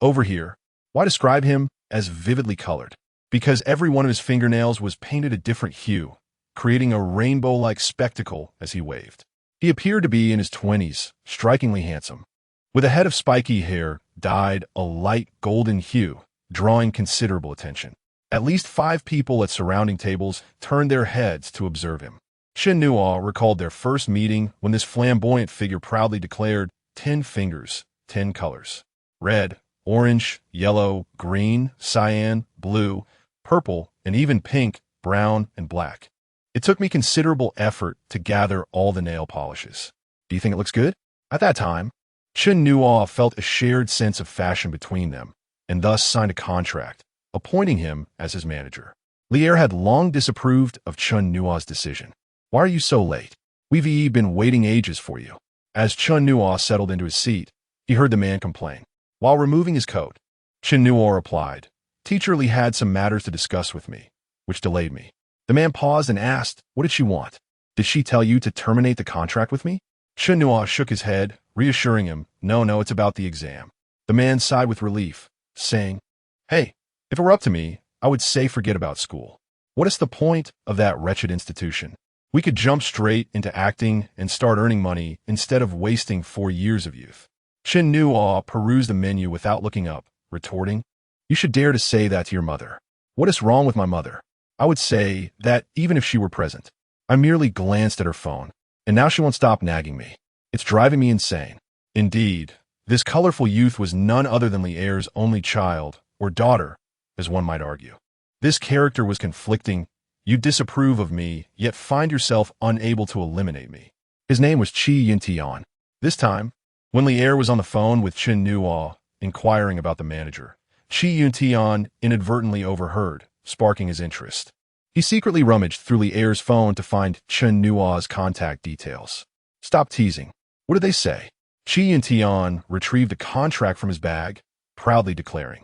"Over here." Why describe him as vividly colored? Because every one of his fingernails was painted a different hue, creating a rainbow-like spectacle as he waved. He appeared to be in his 20s, strikingly handsome, with a head of spiky hair dyed a light golden hue, drawing considerable attention. At least 5 people at surrounding tables turned their heads to observe him. Chen Nuo recalled their first meeting when this flamboyant figure proudly declared, 10 fingers, 10 colors. Red, orange, yellow, green, cyan, blue, purple, and even pink, brown, and black. It took me considerable effort to gather all the nail polishes. "Do you think it looks good?" At that time, Chen Nuo felt a shared sense of fashion between them, and thus signed a contract, appointing him as his manager. Lier had long disapproved of Chen Nuo's decision. "Why are you so late? We've been waiting ages for you." As Chen Nuo settled into his seat, he heard the man complain. While removing his coat, Chen Nuo replied, "Teacher Li had some matters to discuss with me, which delayed me." The man paused and asked, "What did she want? Did she tell you to terminate the contract with me?" Chen Nuo shook his head, reassuring him, no, it's about the exam. The man sighed with relief, saying, hey, if it were up to me, I would say forget about school. What is the point of that wretched institution? We could jump straight into acting and start earning money instead of wasting 4 years of youth. Chen Nuo perused the menu without looking up, retorting, you should dare to say that to your mother. What is wrong with my mother? I would say that even if she were present. I merely glanced at her phone, and now she won't stop nagging me. It's driving me insane. Indeed, this colorful youth was none other than Li Er's only child, or daughter, as one might argue. This character was conflicting. You disapprove of me, yet find yourself unable to eliminate me. His name was Qi Yuntian. This time, when Li Er was on the phone with Chen Nuo, inquiring about the manager, Qi Yuntian inadvertently overheard, sparking his interest. He secretly rummaged through Li Er's phone to find Chen Nuo's contact details. Stop teasing. What did they say? Qi Yuntian retrieved a contract from his bag, proudly declaring,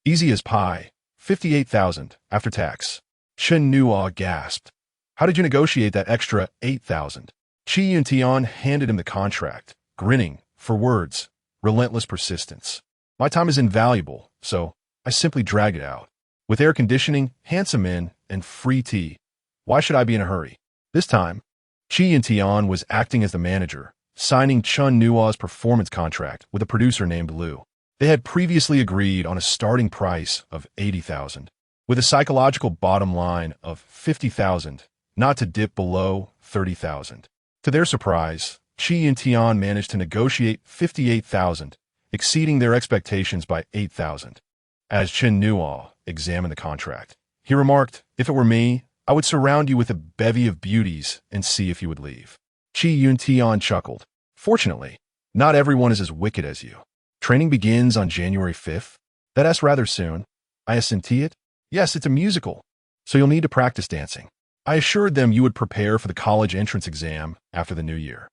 easy as pie, 58,000 after tax. Chen Nuo gasped. How did you negotiate that extra 8,000? Qi Yuntian handed him the contract, grinning, for words, relentless persistence. My time is invaluable, so I simply dragged it out. With air conditioning, handsome men, and free tea, why should I be in a hurry? This time, Qi Yuntian was acting as the manager, signing Chen Nuo's performance contract with a producer named Liu. They had previously agreed on a starting price of 80,000, with a psychological bottom line of 50,000, not to dip below 30,000. To their surprise, Qi Yuntian managed to negotiate 58,000, exceeding their expectations by 8,000. As Chen Nuo examined the contract, he remarked, if it were me, I would surround you with a bevy of beauties and see if you would leave. Qi Yuntian chuckled. Fortunately, not everyone is as wicked as you. Training begins on January 5th. That's rather soon. I assenti it? Yes, it's a musical, so you'll need to practice dancing. I assured them you would prepare for the college entrance exam after the new year.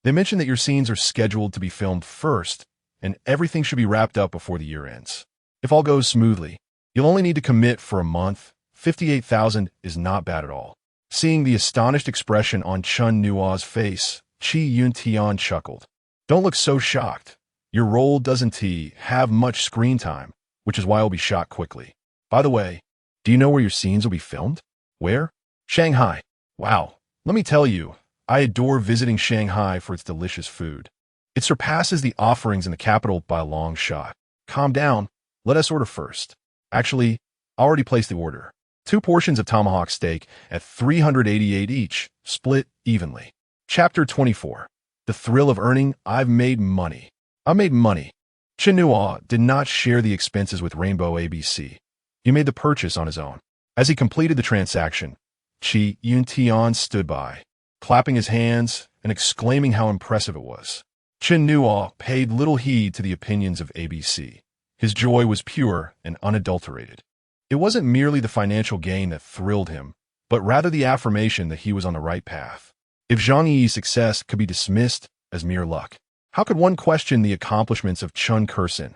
They mentioned that your scenes are scheduled to be filmed first, and everything should be wrapped up before the year ends. If all goes smoothly, you'll only need to commit for a month. 58,000 is not bad at all. Seeing the astonished expression on Chen Nuo's face, Qi Yuntian chuckled. Don't look so shocked. Your role doesn't have much screen time, which is why it'll be shot quickly. By the way, do you know where your scenes will be filmed? Where? Shanghai. Wow. Let me tell you, I adore visiting Shanghai for its delicious food. It surpasses the offerings in the capital by a long shot. Calm down. Let us order first. Actually, I already placed the order. 2 portions of tomahawk steak at 388 each, split evenly. Chapter 24. The thrill of earning. I've made money. I made money. Chen Nuo did not share the expenses with Rainbow ABC. He made the purchase on his own. As he completed the transaction, Qi Yuntian stood by, clapping his hands and exclaiming how impressive it was. Chen Nuo paid little heed to the opinions of ABC. His joy was pure and unadulterated. It wasn't merely the financial gain that thrilled him, but rather the affirmation that he was on the right path. If Zhang Yi's success could be dismissed as mere luck, how could one question the accomplishments of Chen Kursin,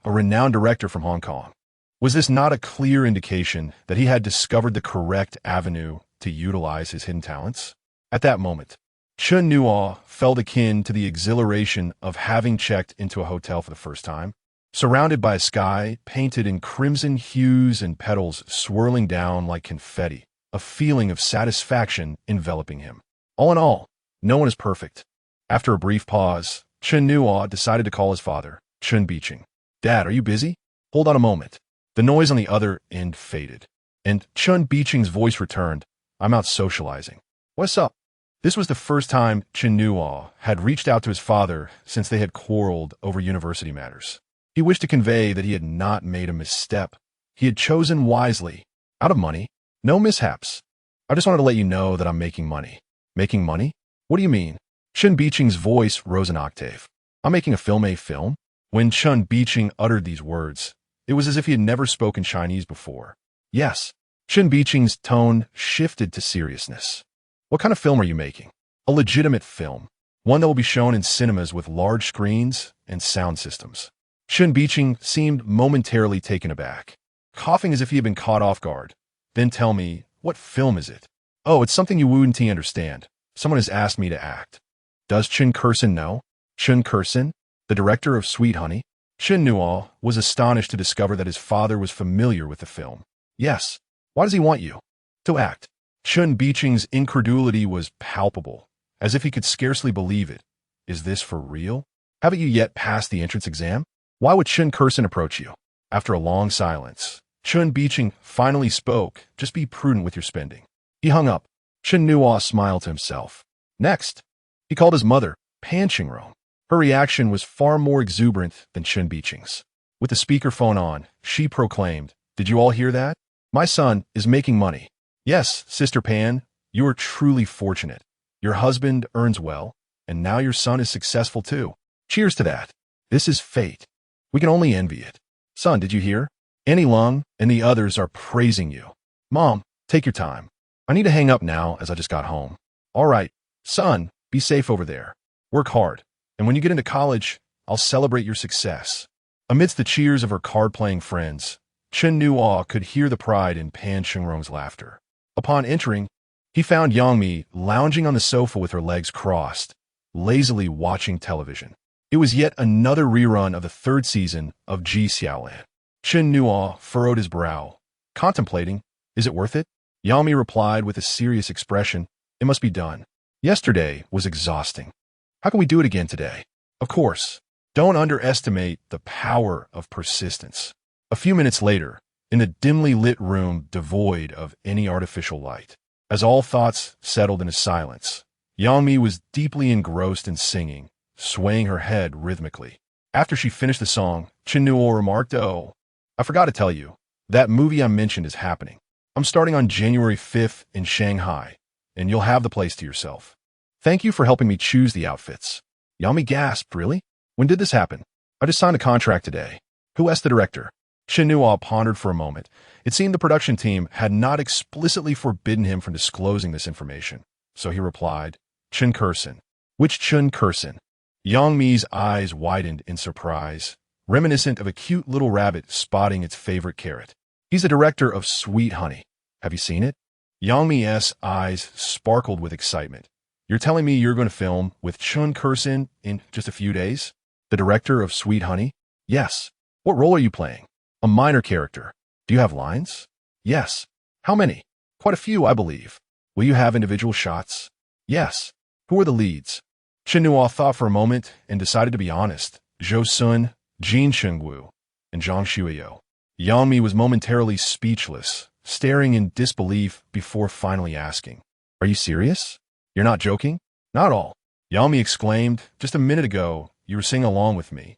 a renowned director from Hong Kong? Was this not a clear indication that he had discovered the correct avenue to utilize his hidden talents? At that moment, Chen Nuo felt akin to the exhilaration of having checked into a hotel for the first time, surrounded by a sky painted in crimson hues and petals swirling down like confetti, a feeling of satisfaction enveloping him. All in all, no one is perfect. After a brief pause, Chen Nuo decided to call his father, Chen Bicheng. Dad, are you busy? Hold on a moment. The noise on the other end faded, and Chen Bicheng's voice returned. I'm out socializing. What's up? This was the first time Chen Nuo had reached out to his father since they had quarreled over university matters. He wished to convey that he had not made a misstep. He had chosen wisely. Out of money. No mishaps. I just wanted to let you know that I'm making money. Making money? What do you mean? Chen Bicheng's voice rose an octave. I'm making a film? When Chen Bicheng uttered these words, it was as if he had never spoken Chinese before. Yes. Chen Bicheng's tone shifted to seriousness. What kind of film are you making? A legitimate film. One that will be shown in cinemas with large screens and sound systems. Chen Bicheng seemed momentarily taken aback, coughing as if he had been caught off guard. Then tell me, what film is it? Oh, it's something you wouldn't understand. Someone has asked me to act. Does Chen Kursin know? Chen Nuo, the director of Sweet Honey? Chen Nuo was astonished to discover that his father was familiar with the film. Yes. Why does he want you to act? Chen Biqing's incredulity was palpable, as if he could scarcely believe it. Is this for real? Haven't you yet passed the entrance exam? Why would Chen Nuo approach you? After a long silence, Chen Biqing finally spoke. Just be prudent with your spending. He hung up. Chen Nuo smiled to himself. Next, he called his mother, Pan Qingrong. Her reaction was far more exuberant than Chen Biqing's. With the speakerphone on, she proclaimed, "Did you all hear that? My son is making money. Yes, Sister Pan, you are truly fortunate. Your husband earns well, and now your son is successful too. Cheers to that. This is fate. We can only envy it. Son, did you hear? Annie Lung and the others are praising you. Mom, take your time. I need to hang up now as I just got home. All right, son, be safe over there. Work hard, and when you get into college, I'll celebrate your success." Amidst the cheers of her card-playing friends, Chen Nuo could hear the pride in Pan Qingrong's laughter. Upon entering, he found Yangmi lounging on the sofa with her legs crossed, lazily watching television. It was yet another rerun of the third season of Ji Xiaolan. Chen Nuo furrowed his brow, contemplating, "Is it worth it?" Yangmi replied with a serious expression, "It must be done. Yesterday was exhausting. How can we do it again today?" Of course, don't underestimate the power of persistence. A few minutes later, in a dimly lit room devoid of any artificial light, as all thoughts settled into silence, Yangmi was deeply engrossed in singing, swaying her head rhythmically. After she finished the song, Chen Nuo remarked, "Oh, I forgot to tell you, that movie I mentioned is happening. I'm starting on January 5th in Shanghai, and you'll have the place to yourself. Thank you for helping me choose the outfits." Yangmi gasped, "Really? When did this happen?" "I just signed a contract today." "Who asked the director?" Chen Nuo pondered for a moment. It seemed the production team had not explicitly forbidden him from disclosing this information. So he replied, "Chen Nuo." "Which Chen Nuo?" Yangmi's eyes widened in surprise, reminiscent of a cute little rabbit spotting its favorite carrot. "He's the director of Sweet Honey. Have you seen it?" Yangmi's eyes sparkled with excitement. "You're telling me you're going to film with Chen Nuo in just a few days? The director of Sweet Honey?" "Yes." "What role are you playing?" "A minor character." "Do you have lines?" "Yes." "How many?" "Quite a few, I believe." "Will you have individual shots?" "Yes." "Who are the leads?" Chen Nuo thought for a moment and decided to be honest. Zhou Sun, Jin Chengwu, and Zhang Xueyou. Yangmi was momentarily speechless, staring in disbelief before finally asking, "Are you serious? You're not joking?" "Not at all." Yangmi exclaimed, "Just a minute ago, you were singing along with me.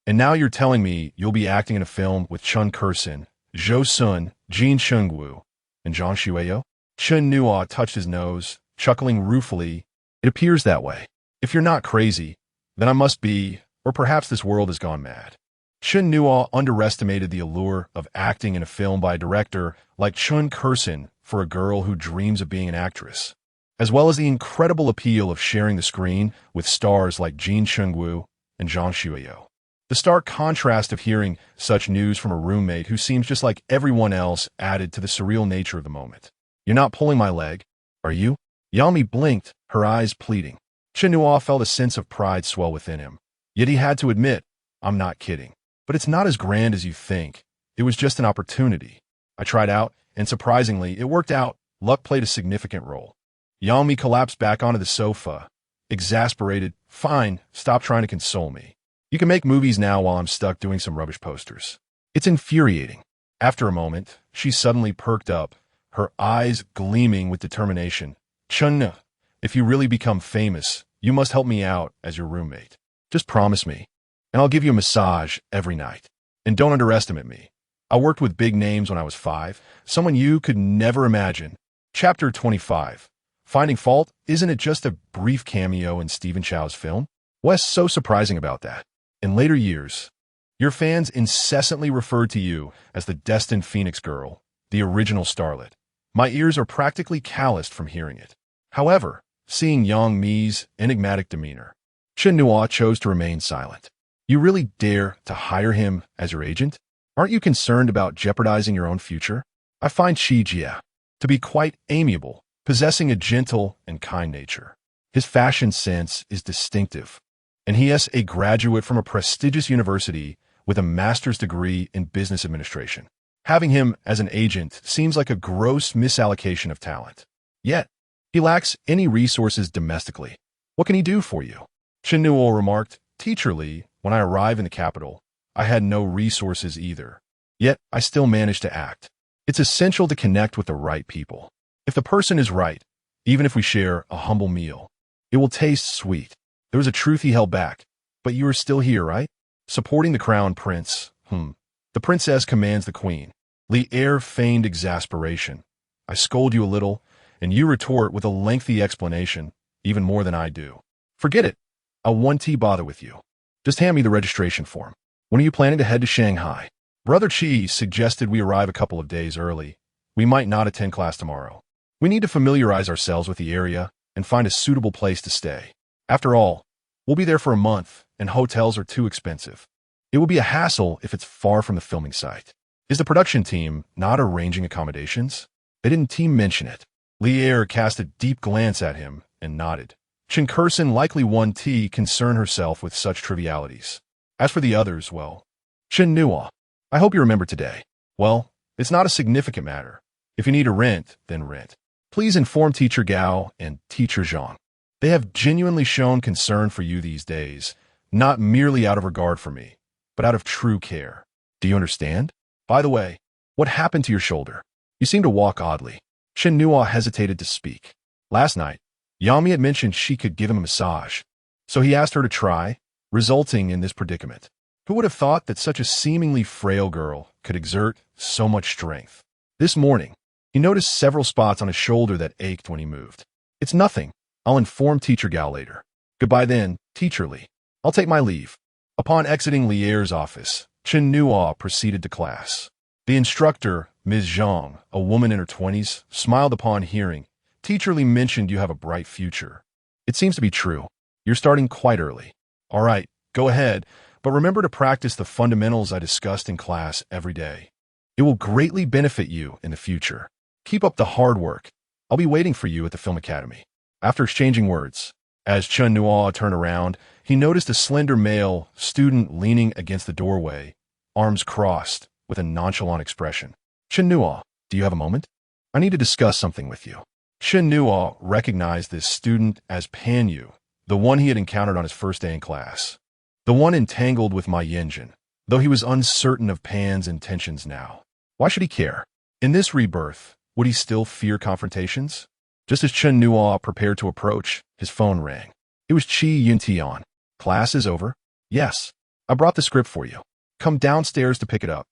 And now you're telling me you'll be acting in a film with Chen Nuo, Zhou Sun, Jin Chengwu, and Zhang Xueyou?" Chen Nuo touched his nose, chuckling ruefully. "It appears that way. If you're not crazy, then I must be, or perhaps this world has gone mad." Chen Nuo underestimated the allure of acting in a film by a director like Chen Nuo for a girl who dreams of being an actress, as well as the incredible appeal of sharing the screen with stars like Jin Chengwu and Zhang Xueyou. The stark contrast of hearing such news from a roommate who seems just like everyone else added to the surreal nature of the moment. "You're not pulling my leg, are you?" Yangmi blinked, her eyes pleading. Chen Nuo felt a sense of pride swell within him. Yet he had to admit, "I'm not kidding. But it's not as grand as you think. It was just an opportunity. I tried out, and surprisingly, it worked out. Luck played a significant role." Yangmi collapsed back onto the sofa, exasperated. "Fine, stop trying to console me. You can make movies now while I'm stuck doing some rubbish posters. It's infuriating." After a moment, she suddenly perked up, her eyes gleaming with determination. "Chen Nuo, if you really become famous, you must help me out as your roommate. Just promise me, and I'll give you a massage every night. And don't underestimate me. I worked with big names when I was 5, someone you could never imagine." Chapter 25. Finding fault, isn't it just a brief cameo in Stephen Chow's film? What's so surprising about that? In later years, your fans incessantly referred to you as the destined Phoenix Girl, the original starlet. My ears are practically calloused from hearing it. However, seeing Yangmi's enigmatic demeanor, Chen Nuo chose to remain silent. "You really dare to hire him as your agent? Aren't you concerned about jeopardizing your own future? I find Qi Jia to be quite amiable, possessing a gentle and kind nature. His fashion sense is distinctive. And he is a graduate from a prestigious university with a master's degree in business administration. Having him as an agent seems like a gross misallocation of talent. Yet, he lacks any resources domestically. What can he do for you? Chen Nuo remarked, teacherly, when I arrived in the capital, I had no resources either. Yet, I still managed to act. It's essential to connect with the right people. If the person is right, even if we share a humble meal, it will taste sweet. There was a truth he held back, but you are still here, right? Supporting the crown prince. The princess commands the queen. Li Er feigned exasperation. I scold you a little, and you retort with a lengthy explanation, even more than I do. Forget it. I won't bother with you. Just hand me the registration form. When are you planning to head to Shanghai? Brother Chi suggested we arrive a couple of days early. We might not attend class tomorrow. We need to familiarize ourselves with the area and find a suitable place to stay. After all, we'll be there for a month, and hotels are too expensive. It will be a hassle if it's far from the filming site. Is the production team not arranging accommodations? They didn't mention it. Li Er cast a deep glance at him and nodded. Chen Kurson likely won't concern herself with such trivialities. As for the others, well, Chen Nuo, I hope you remember today. Well, it's not a significant matter. If you need a rent, then rent. Please inform Teacher Gao and Teacher Zhang. They have genuinely shown concern for you these days, not merely out of regard for me, but out of true care. Do you understand? By the way, what happened to your shoulder? You seem to walk oddly. Chen Nuo hesitated to speak. Last night, Yami had mentioned she could give him a massage, so he asked her to try, resulting in this predicament. Who would have thought that such a seemingly frail girl could exert so much strength? This morning, he noticed several spots on his shoulder that ached when he moved. It's nothing. I'll inform Teacher Gao later. Goodbye then, Teacher Li. I'll take my leave. Upon exiting Li Er's office, Chen Nuo proceeded to class. The instructor, Ms. Zhang, a woman in her 20s, smiled upon hearing, Teacher Li mentioned you have a bright future. It seems to be true. You're starting quite early. All right, go ahead, but remember to practice the fundamentals I discussed in class every day. It will greatly benefit you in the future. Keep up the hard work. I'll be waiting for you at the Film Academy. After exchanging words, as Chen Nuo turned around, he noticed a slender male student leaning against the doorway, arms crossed, with a nonchalant expression. Chen Nuo, do you have a moment? I need to discuss something with you. Chen Nuo recognized this student as Pan Yu, the one he had encountered on his first day in class. The one entangled with Ma Yinjin, though he was uncertain of Pan's intentions now. Why should he care? In this rebirth, would he still fear confrontations? Just as Chen Nuo prepared to approach, his phone rang. It was Qi Yuntian. Class is over? Yes. I brought the script for you. Come downstairs to pick it up.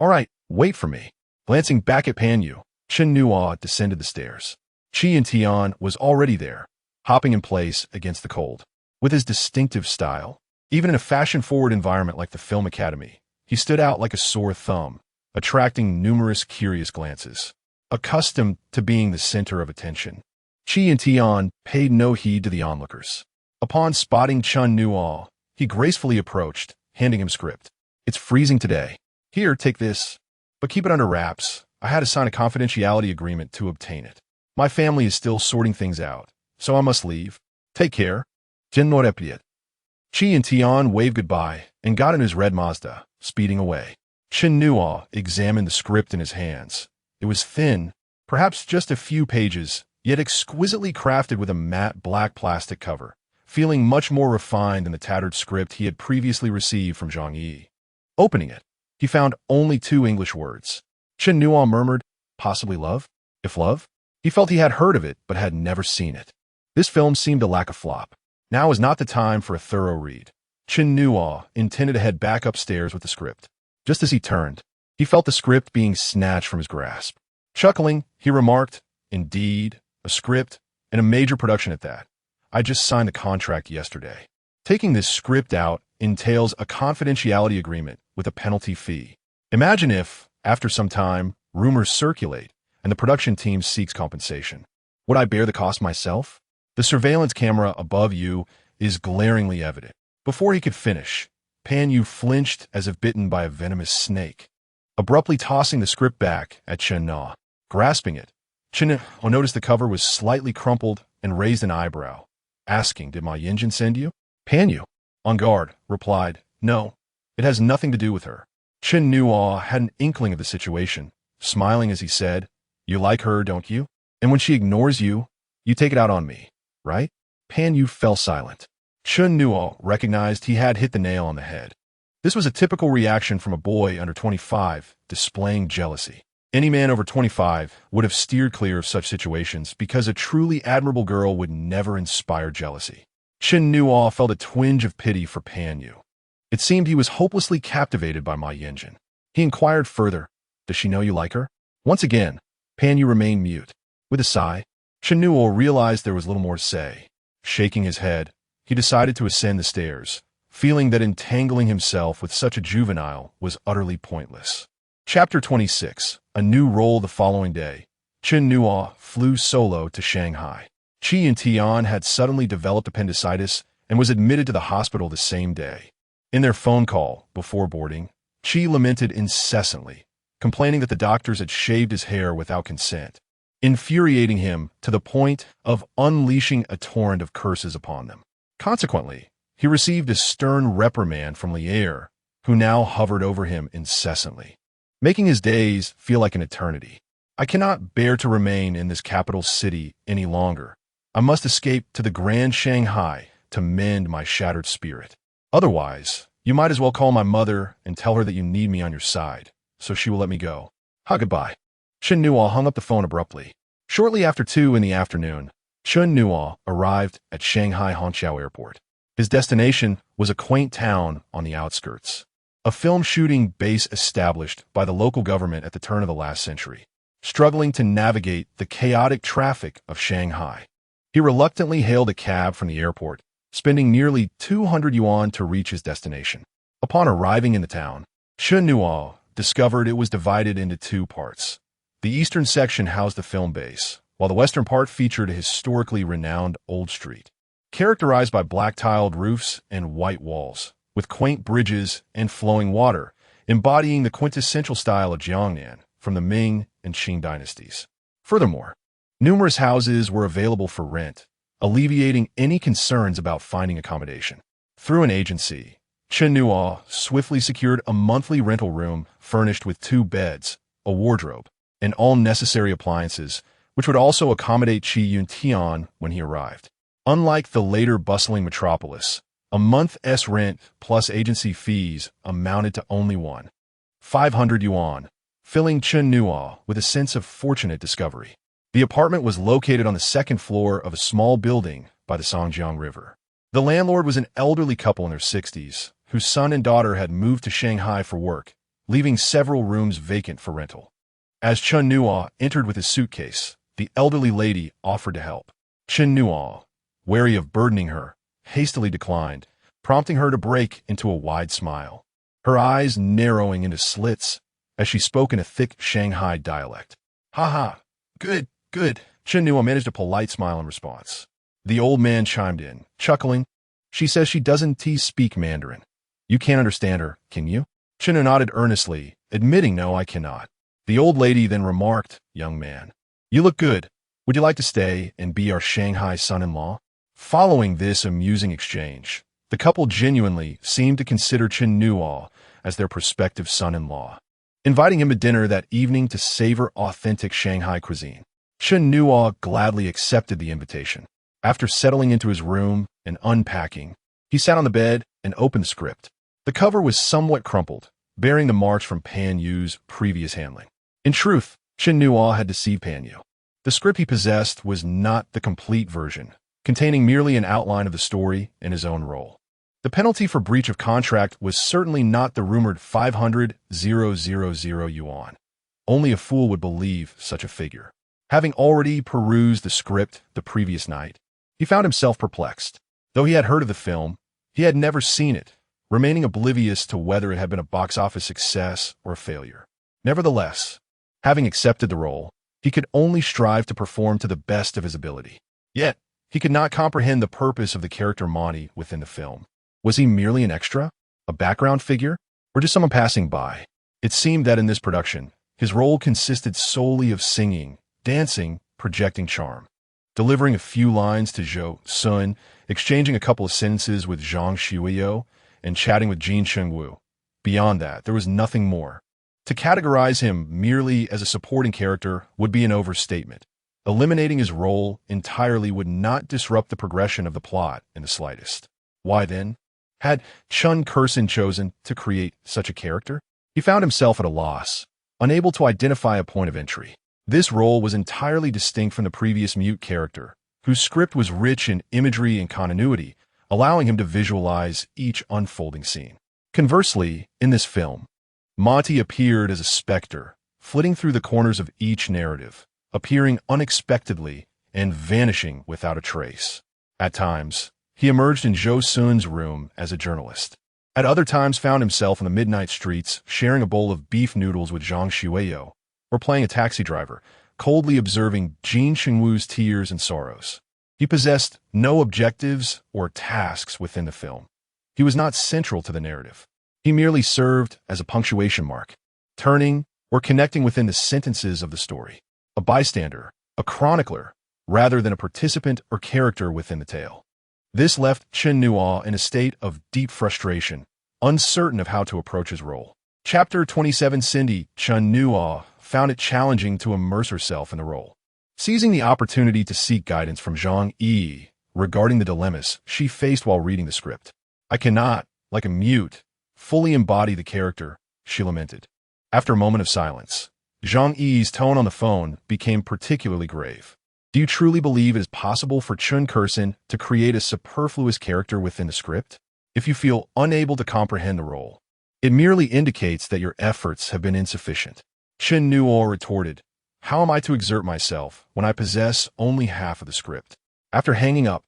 All right, wait for me. Glancing back at Pan Yu, Chen Nuo descended the stairs. Qi Yuntian was already there, hopping in place against the cold. With his distinctive style, even in a fashion-forward environment like the Film Academy, he stood out like a sore thumb, attracting numerous curious glances. Accustomed to being the center of attention, Qi Yuntian paid no heed to the onlookers. Upon spotting Chen Nuo, he gracefully approached, handing him script. It's freezing today. Here, take this. But keep it under wraps. I had to sign a confidentiality agreement to obtain it. My family is still sorting things out, so I must leave. Take care. Chen Nuo replied. Qi Yuntian waved goodbye and got in his red Mazda, speeding away. Chen Nuo examined the script in his hands. It was thin, perhaps just a few pages, yet exquisitely crafted with a matte black plastic cover, feeling much more refined than the tattered script he had previously received from Zhang Yi. Opening it, he found only 2 English words. Chen Nuo murmured, possibly love? If love? He felt he had heard of it, but had never seen it. This film seemed to lack a flop. Now was not the time for a thorough read. Chen Nuo intended to head back upstairs with the script. Just as he turned, he felt the script being snatched from his grasp. Chuckling, he remarked, indeed, a script, and a major production at that. I just signed the contract yesterday. Taking this script out entails a confidentiality agreement with a penalty fee. Imagine if, after some time, rumors circulate and the production team seeks compensation. Would I bear the cost myself? The surveillance camera above you is glaringly evident. Before he could finish, Pan Yu flinched as if bitten by a venomous snake, abruptly tossing the script back at Chen Nuo. Grasping it, Chen Nuo noticed the cover was slightly crumpled and raised an eyebrow, asking, did Ma Yinjin send you? Pan Yu, On guard, replied, "No, it has nothing to do with her." Chen Nuo had an inkling of the situation, smiling as he said, "You like her, don't you? And when she ignores you, you take it out on me, right?" Pan Yu fell silent. Chen Nuo recognized he had hit the nail on the head. This was a typical reaction from a boy under 25 displaying jealousy. Any man over 25 would have steered clear of such situations because a truly admirable girl would never inspire jealousy. Chen Nuo felt a twinge of pity for Pan Yu. It seemed he was hopelessly captivated by Ma Yinjin. He inquired further, "Does she know you like her?" Once again, Pan Yu remained mute. With a sigh, Chen Nuo realized there was little more to say. Shaking his head, he decided to ascend the stairs, feeling that entangling himself with such a juvenile was utterly pointless. Chapter 26. A new role the following day. Chen Nuo flew solo to Shanghai. Qi and Tian had suddenly developed appendicitis and was admitted to the hospital the same day. In their phone call, before boarding, Qi lamented incessantly, complaining that the doctors had shaved his hair without consent, infuriating him to the point of unleashing a torrent of curses upon them. Consequently, he received a stern reprimand from Lier, who now hovered over him incessantly, making his days feel like an eternity. "I cannot bear to remain in this capital city any longer. I must escape to the Grand Shanghai to mend my shattered spirit. Otherwise, you might as well call my mother and tell her that you need me on your side, so she will let me go. Goodbye." Chen Nuo hung up the phone abruptly. Shortly after 2 in the afternoon, Chen Nuo arrived at Shanghai Hongqiao Airport. His destination was a quaint town on the outskirts, a film shooting base established by the local government at the turn of the last century. Struggling to navigate the chaotic traffic of Shanghai, he reluctantly hailed a cab from the airport, spending nearly 200 yuan to reach his destination. Upon arriving in the town, Chen Nuo discovered it was divided into 2 parts. The eastern section housed the film base, while the western part featured a historically renowned old street, characterized by black-tiled roofs and white walls, with quaint bridges and flowing water, embodying the quintessential style of Jiangnan from the Ming and Qing dynasties. Furthermore, numerous houses were available for rent, alleviating any concerns about finding accommodation. Through an agency, Chen Nuo swiftly secured a monthly rental room furnished with 2 beds, a wardrobe, and all necessary appliances, which would also accommodate Qi Yuntian when he arrived. Unlike the later bustling metropolis, a month's rent plus agency fees amounted to only 500 yuan, filling Chen Nuo with a sense of fortunate discovery. The apartment was located on the 2nd floor of a small building by the Songjiang River. The landlord was an elderly couple in their 60s, whose son and daughter had moved to Shanghai for work, leaving several rooms vacant for rental. As Chen Nuo entered with his suitcase, the elderly lady offered to help. Chen Nuo, wary of burdening her, hastily declined, prompting her to break into a wide smile, her eyes narrowing into slits as she spoke in a thick Shanghai dialect. "Ha, good. Chen Nuo managed a polite smile in response. The old man chimed in, chuckling. "She says she doesn't speak Mandarin. You can't understand her, can you?" Chen Nuo nodded earnestly, admitting, "No, I cannot." The old lady then remarked, "Young man, you look good. Would you like to stay and be our Shanghai son-in-law?" Following this amusing exchange, the couple genuinely seemed to consider Chen Nuo as their prospective son-in-law, inviting him to dinner that evening to savor authentic Shanghai cuisine. Chen Nuo gladly accepted the invitation. After settling into his room and unpacking, he sat on the bed and opened the script. The cover was somewhat crumpled, bearing the marks from Pan Yu's previous handling. In truth, Chen Nuo had deceived Pan Yu. The script he possessed was not the complete version, containing merely an outline of the story and his own role. The penalty for breach of contract was certainly not the rumored 500,000 yuan. Only a fool would believe such a figure. Having already perused the script the previous night, he found himself perplexed. Though he had heard of the film, he had never seen it, remaining oblivious to whether it had been a box office success or a failure. Nevertheless, having accepted the role, he could only strive to perform to the best of his ability. Yet, he could not comprehend the purpose of the character Monty within the film. Was he merely an extra, a background figure, or just someone passing by? It seemed that in this production, his role consisted solely of singing, dancing, projecting charm. delivering a few lines to Zhou Sun, exchanging a couple of sentences with Zhang Xueyou, and chatting with Jin Chengwu. Beyond that, there was nothing more. To categorize him merely as a supporting character would be an overstatement. Eliminating his role entirely would not disrupt the progression of the plot in the slightest. Why then? Had Chen Nuo chosen to create such a character? He found himself at a loss, unable to identify a point of entry. This role was entirely distinct from the previous mute character, whose script was rich in imagery and continuity, allowing him to visualize each unfolding scene. Conversely, in this film, Monty appeared as a specter, flitting through the corners of each narrative, appearing unexpectedly and vanishing without a trace. At times, he emerged in Zhou Sun's room as a journalist. At other times found himself in the midnight streets, sharing a bowl of beef noodles with Zhang Xueyou, or playing a taxi driver, coldly observing Jin Chengwu's tears and sorrows. He possessed no objectives or tasks within the film. He was not central to the narrative. He merely served as a punctuation mark, turning or connecting within the sentences of the story. A bystander, a chronicler, rather than a participant or character within the tale. This left Chen Nuo in a state of deep frustration, uncertain of how to approach his role. Chapter 27 Cindy, Chen Nuo, found it challenging to immerse herself in the role. Seizing the opportunity to seek guidance from Zhang Yi regarding the dilemmas she faced while reading the script. I cannot, like a mute, fully embody the character, she lamented. After a moment of silence, Zhang Yi's tone on the phone became particularly grave. Do you truly believe it is possible for Chen Nuo to create a superfluous character within the script? If you feel unable to comprehend the role, it merely indicates that your efforts have been insufficient. Chen Nuo retorted, how am I to exert myself when I possess only half of the script? After hanging up,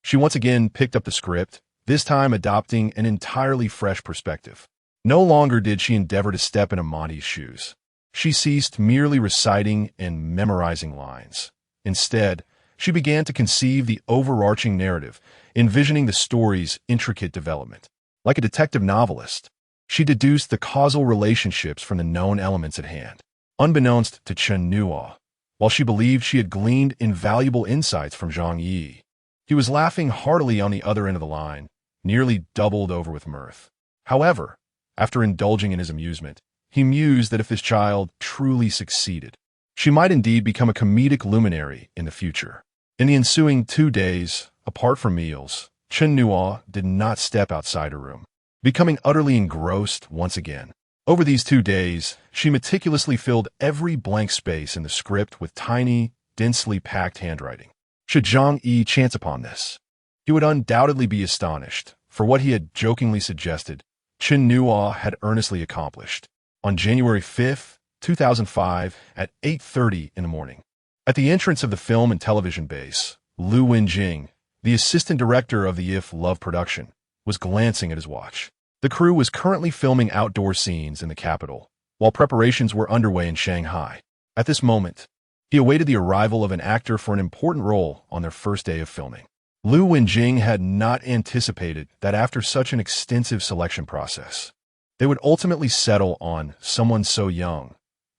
she once again picked up the script, this time adopting an entirely fresh perspective. No longer did she endeavor to step into Monty's shoes. She ceased merely reciting and memorizing lines. Instead, she began to conceive the overarching narrative, envisioning the story's intricate development. Like a detective novelist, she deduced the causal relationships from the known elements at hand. Unbeknownst to Chen Nuo, while she believed she had gleaned invaluable insights from Zhang Yi, he was laughing heartily on the other end of the line, nearly doubled over with mirth. However, after indulging in his amusement, he mused that if this child truly succeeded, she might indeed become a comedic luminary in the future. In the ensuing 2 days, apart from meals, Chen Nuo did not step outside her room, becoming utterly engrossed once again. Over these 2 days, she meticulously filled every blank space in the script with tiny, densely packed handwriting. Should Zhang Yi chance upon this, he would undoubtedly be astonished, for what he had jokingly suggested, Chen Nuo had earnestly accomplished. On January 5th, 2005, at 8:30 in the morning. At the entrance of the film and television base, Lu Wenjing, the assistant director of the If Love production, was glancing at his watch. The crew was currently filming outdoor scenes in the capital, while preparations were underway in Shanghai. At this moment, he awaited the arrival of an actor for an important role on their first day of filming. Lu Wenjing had not anticipated that after such an extensive selection process, they would ultimately settle on someone so young,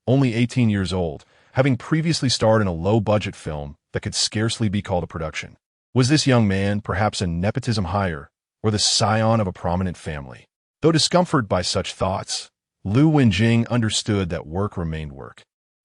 only 18 years old, having previously starred in a low-budget film that could scarcely be called a production. Was this young man perhaps a nepotism hire, or the scion of a prominent family? Though discomforted by such thoughts, Lu Wenjing understood that work remained work.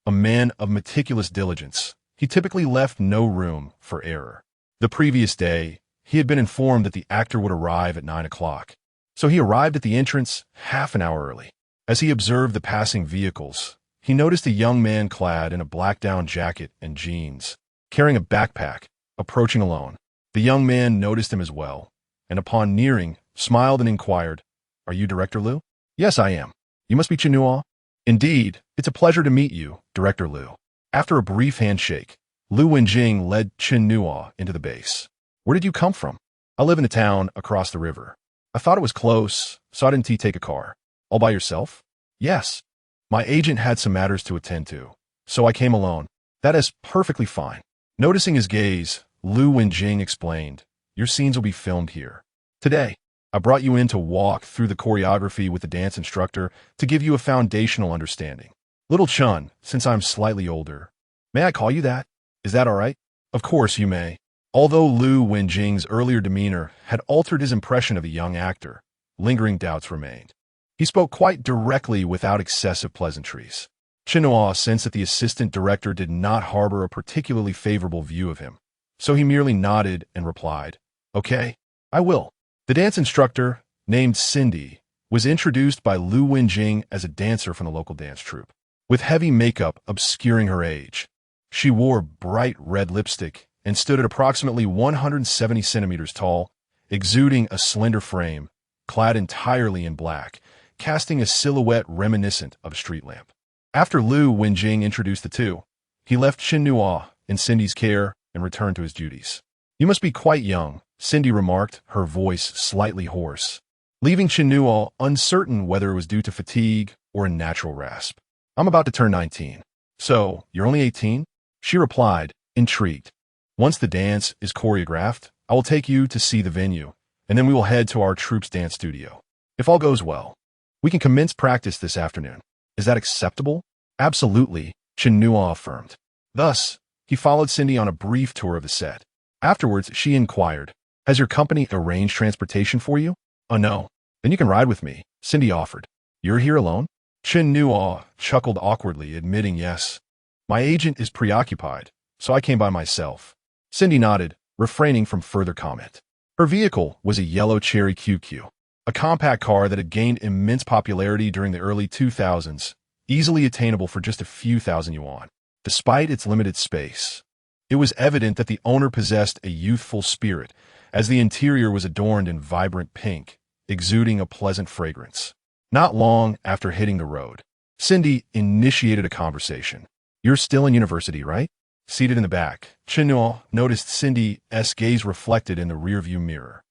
A man of meticulous diligence, he typically left no room for error. The previous day, he had been informed that the actor would arrive at 9 o'clock, so he arrived at the entrance half an hour early. As he observed the passing vehicles, he noticed a young man clad in a black down jacket and jeans, carrying a backpack, approaching alone. The young man noticed him as well, and upon nearing, smiled and inquired, "Are you Director Liu?" "Yes, I am. You must be Chen Nuo." "Indeed, it's a pleasure to meet you, Director Liu." After a brief handshake, Lu Wenjing led Chen Nuo into the base. "Where did you come from?" "I live in a town across the river. I thought it was close, so I didn't take a car." "All by yourself?" "Yes. My agent had some matters to attend to, so I came alone." "That is perfectly fine." Noticing his gaze, Lu Wenjing explained, "Your scenes will be filmed here. Today, I brought you in to walk through the choreography with the dance instructor to give you a foundational understanding. Little Chun, since I'm slightly older. May I call you that? Is that all right?" Of course you may. Although Lu Wenjing's earlier demeanor had altered his impression of the young actor, lingering doubts remained. He spoke quite directly without excessive pleasantries. Chen Nuo sensed that the assistant director did not harbor a particularly favorable view of him, so he merely nodded and replied, "Okay, I will." The dance instructor, named Cindy, was introduced by Lu Wenjing as a dancer from the local dance troupe. With heavy makeup obscuring her age, she wore bright red lipstick and stood at approximately 170 centimeters tall, exuding a slender frame, clad entirely in black, casting a silhouette reminiscent of a street lamp. After Lu Wenjing introduced the two, he left Chen Nuo in Cindy's care and returned to his duties. "You must be quite young," Cindy remarked, her voice slightly hoarse, leaving Chen Nuo uncertain whether it was due to fatigue or a natural rasp. "I'm about to turn 19. So, you're only 18? She replied, intrigued. "Once the dance is choreographed, I will take you to see the venue, and then we will head to our troupe's dance studio. If all goes well, we can commence practice this afternoon. Is that acceptable?" "Absolutely," Chen Nuo affirmed. Thus, he followed Cindy on a brief tour of the set. Afterwards, she inquired, "Has your company arranged transportation for you?" "Oh no. Then you can ride with me," Cindy offered. "You're here alone?" Chen Nuo chuckled awkwardly, admitting yes. "My agent is preoccupied, so I came by myself." Cindy nodded, refraining from further comment. Her vehicle was a yellow Cherry QQ, a compact car that had gained immense popularity during the early 2000s, easily attainable for just a few thousand yuan. Despite its limited space, it was evident that the owner possessed a youthful spirit, as the interior was adorned in vibrant pink, exuding a pleasant fragrance. Not long after hitting the road, Cindy initiated a conversation. "You're still in university, right?" Seated in the back, Chen Nuo noticed Cindy's gaze reflected in the rearview mirror.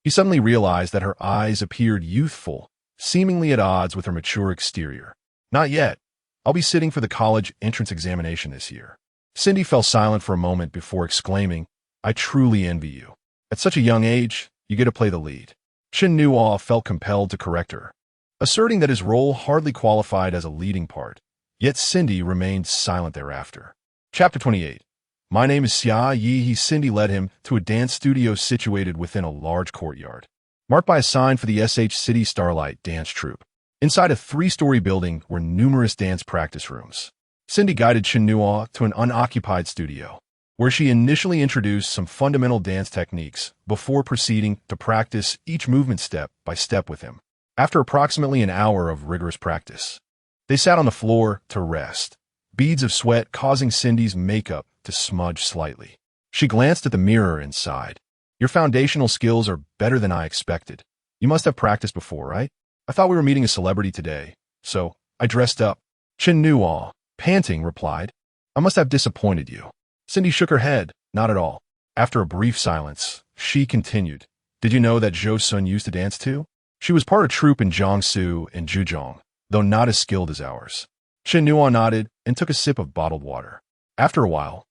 He suddenly realized that her eyes appeared youthful, seemingly at odds with her mature exterior. "Not yet. I'll be sitting for the college entrance examination this year." Cindy fell silent for a moment before exclaiming, "I truly envy you. At such a young age, you get to play the lead." Chen Nuo felt compelled to correct her, asserting that his role hardly qualified as a leading part, yet Cindy remained silent thereafter. Chapter 28. "My name is Xia Yi." Cindy led him to a dance studio situated within a large courtyard, marked by a sign for the SH City Starlight Dance Troupe. Inside a 3-story building were numerous dance practice rooms. Cindy guided Chen Nuo to an unoccupied studio, where she initially introduced some fundamental dance techniques before proceeding to practice each movement step by step with him. After approximately an hour of rigorous practice, they sat on the floor to rest, beads of sweat causing Cindy's makeup to smudge slightly. She glanced at the mirror and sighed. "Your foundational skills are better than I expected. You must have practiced before, right? I thought we were meeting a celebrity today, so I dressed up." Chen Nuo, panting, replied, "I must have disappointed you." Cindy shook her head. "Not at all." After a brief silence, she continued, "Did you know that Zhou Sun used to dance too? She was part of troupe in Jiangsu and Zhejiang, though not as skilled as ours." Chen Nuo nodded and took a sip of bottled water. After a while,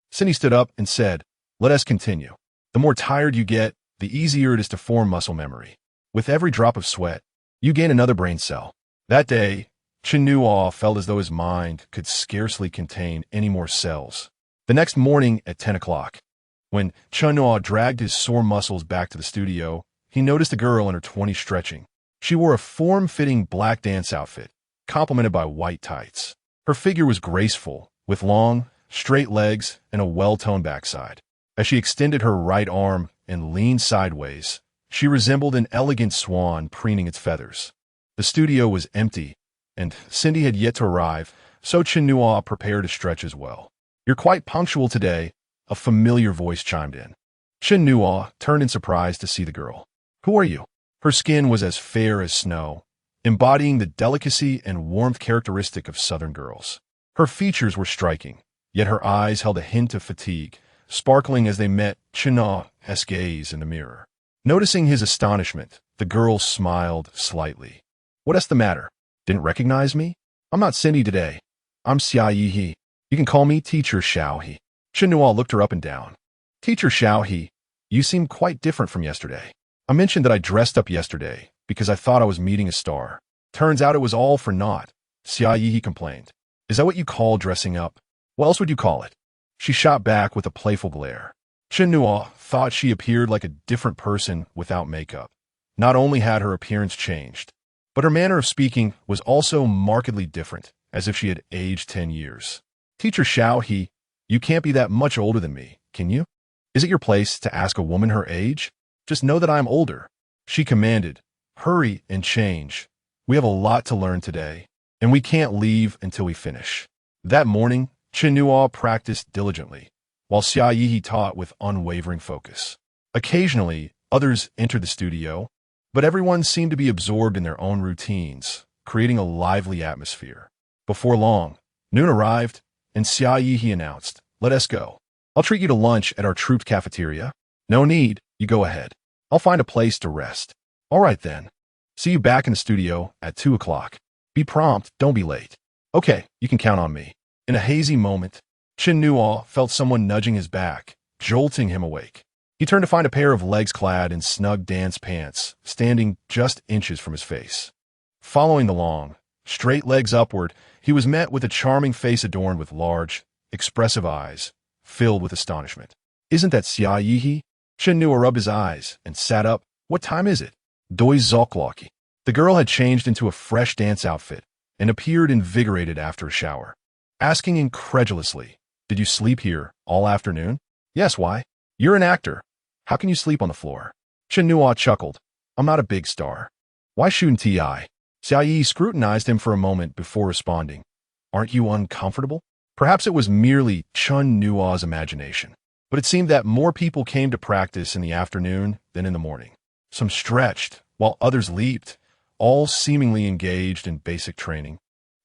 Cindy stood up and said, "Let us continue. The more tired you get, the easier it is to form muscle memory. With every drop of sweat, you gain another brain cell." That day, Chen Nuo felt as though his mind could scarcely contain any more cells. The next morning at 10 o'clock, when Chen Nuo dragged his sore muscles back to the studio, he noticed a girl in her 20s stretching. She wore a form-fitting black dance outfit, complemented by white tights. Her figure was graceful, with long, straight legs and a well-toned backside. As she extended her right arm and leaned sideways, she resembled an elegant swan preening its feathers. The studio was empty, and Cindy had yet to arrive, so Chen Nuo prepared to stretch as well. "You're quite punctual today," a familiar voice chimed in. Chen Nuo turned in surprise to see the girl. "Who are you?" Her skin was as fair as snow, embodying the delicacy and warmth characteristic of southern girls. Her features were striking, yet her eyes held a hint of fatigue, sparkling as they met Chen Nuo's gaze in the mirror. Noticing his astonishment, the girl smiled slightly. "What's the matter? Didn't recognize me? I'm not Cindy today. I'm Xia Yi. You can call me Teacher Xiaohe." Chen Nuo looked her up and down. "Teacher Xiaohe, you seem quite different from yesterday. I mentioned that I dressed up yesterday because I thought I was meeting a star. Turns out it was all for naught," Xia Yi complained. "Is that what you call dressing up? What else would you call it?" She shot back with a playful glare. Chen Nuo thought she appeared like a different person without makeup. Not only had her appearance changed, but her manner of speaking was also markedly different, as if she had aged 10 years. Teacher Xiao, you can't be that much older than me, can you? Is it your place to ask a woman her age? Just know that I am older. She commanded. Hurry and change. We have a lot to learn today, and we can't leave until we finish. That morning, Chen Nuo practiced diligently, while Xia Yi taught with unwavering focus. Occasionally, others entered the studio, but everyone seemed to be absorbed in their own routines, creating a lively atmosphere. Before long, noon arrived, and Xia Yi announced, "Let us go. I'll treat you to lunch at our troop cafeteria." "No need, you go ahead. I'll find a place to rest." "All right then. See you back in the studio at 2 o'clock. Be prompt, don't be late." "Okay, you can count on me." In a hazy moment, Chen Nuo felt someone nudging his back, jolting him awake. He turned to find a pair of legs clad in snug dance pants, standing just inches from his face. Following the long, straight legs upward, he was met with a charming face adorned with large, expressive eyes, filled with astonishment. "Isn't that Xia Yi?" Chen Nuo rubbed his eyes and sat up. "What time is it?" "Doi Zokloki." The girl had changed into a fresh dance outfit and appeared invigorated after a shower. Asking incredulously, "Did you sleep here all afternoon?" "Yes, why?" "You're an actor. How can you sleep on the floor?" Chen Nuo chuckled. "I'm not a big star." "Why shouldn't I?" Xia Yi scrutinized him for a moment before responding. "Aren't you uncomfortable?" Perhaps it was merely Chen Nuo's imagination, but it seemed that more people came to practice in the afternoon than in the morning. Some stretched, while others leaped, all seemingly engaged in basic training,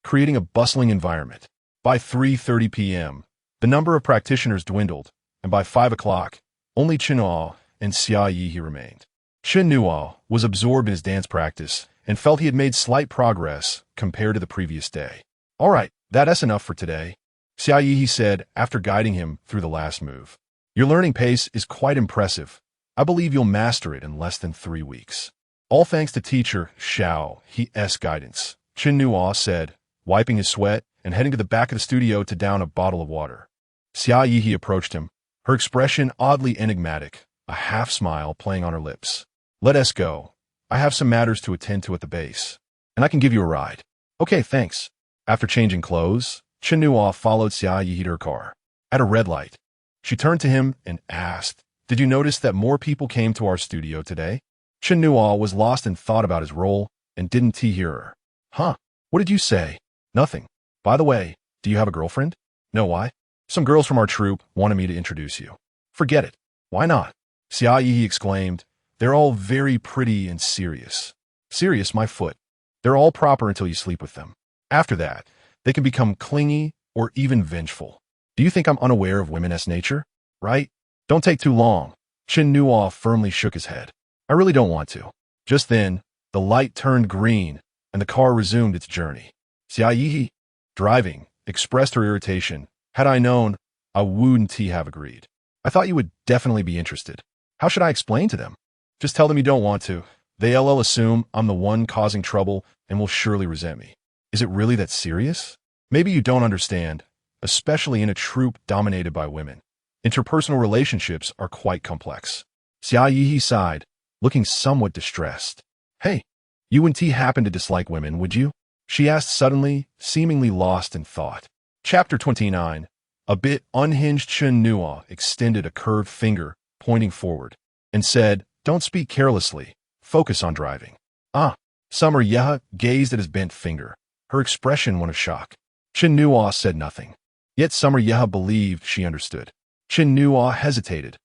creating a bustling environment. By 3:30 p.m., the number of practitioners dwindled, and by 5 o'clock, only Chen Nuo and Xia Yi remained. Chen Nuo was absorbed in his dance practice and felt he had made slight progress compared to the previous day. "All right, that's enough for today," Xia Yi said after guiding him through the last move. "Your learning pace is quite impressive. I believe you'll master it in less than 3 weeks." "All thanks to teacher Xiao He's guidance," Chen Nuo said, wiping his sweat and heading to the back of the studio to down a bottle of water. Xia Yi approached him, her expression oddly enigmatic, a half-smile playing on her lips. "Let us go. I have some matters to attend to at the base, and I can give you a ride." "Okay, thanks." After changing clothes, Chen Nuo followed Xia Yi to her car. At a red light, she turned to him and asked, "Did you notice that more people came to our studio today?" Chen Nuo was lost in thought about his role and didn't hear her. "Huh? What did you say?" "Nothing. By the way, do you have a girlfriend?" "No, why?" "Some girls from our troop wanted me to introduce you." "Forget it." "Why not?" Xia Yi exclaimed. "They're all very pretty and serious." "Serious, my foot. They're all proper until you sleep with them. After that, they can become clingy or even vengeful. Do you think I'm unaware of women's nature? Right? Don't take too long." Chen Nuo firmly shook his head. "I really don't want to." Just then, the light turned green, and the car resumed its journey. Xia Yi, driving, expressed her irritation. "Had I known, I wouldn't have agreed. I thought you would definitely be interested. How should I explain to them?" "Just tell them you don't want to. They'll assume I'm the one causing trouble and will surely resent me." "Is it really that serious?" "Maybe you don't understand, especially in a troop dominated by women. Interpersonal relationships are quite complex." Xia Yi sighed, looking somewhat distressed. "Hey, you wouldn't happen to dislike women, would you?" she asked suddenly, seemingly lost in thought. Chapter 29. A bit unhinged Chen Nuo extended a curved finger, pointing forward, and said, "Don't speak carelessly. Focus on driving." "Ah." Summer Yeha gazed at his bent finger, her expression one of shock. Chen Nuo said nothing. Yet Summer Yeha believed she understood. Chen Nuo hesitated.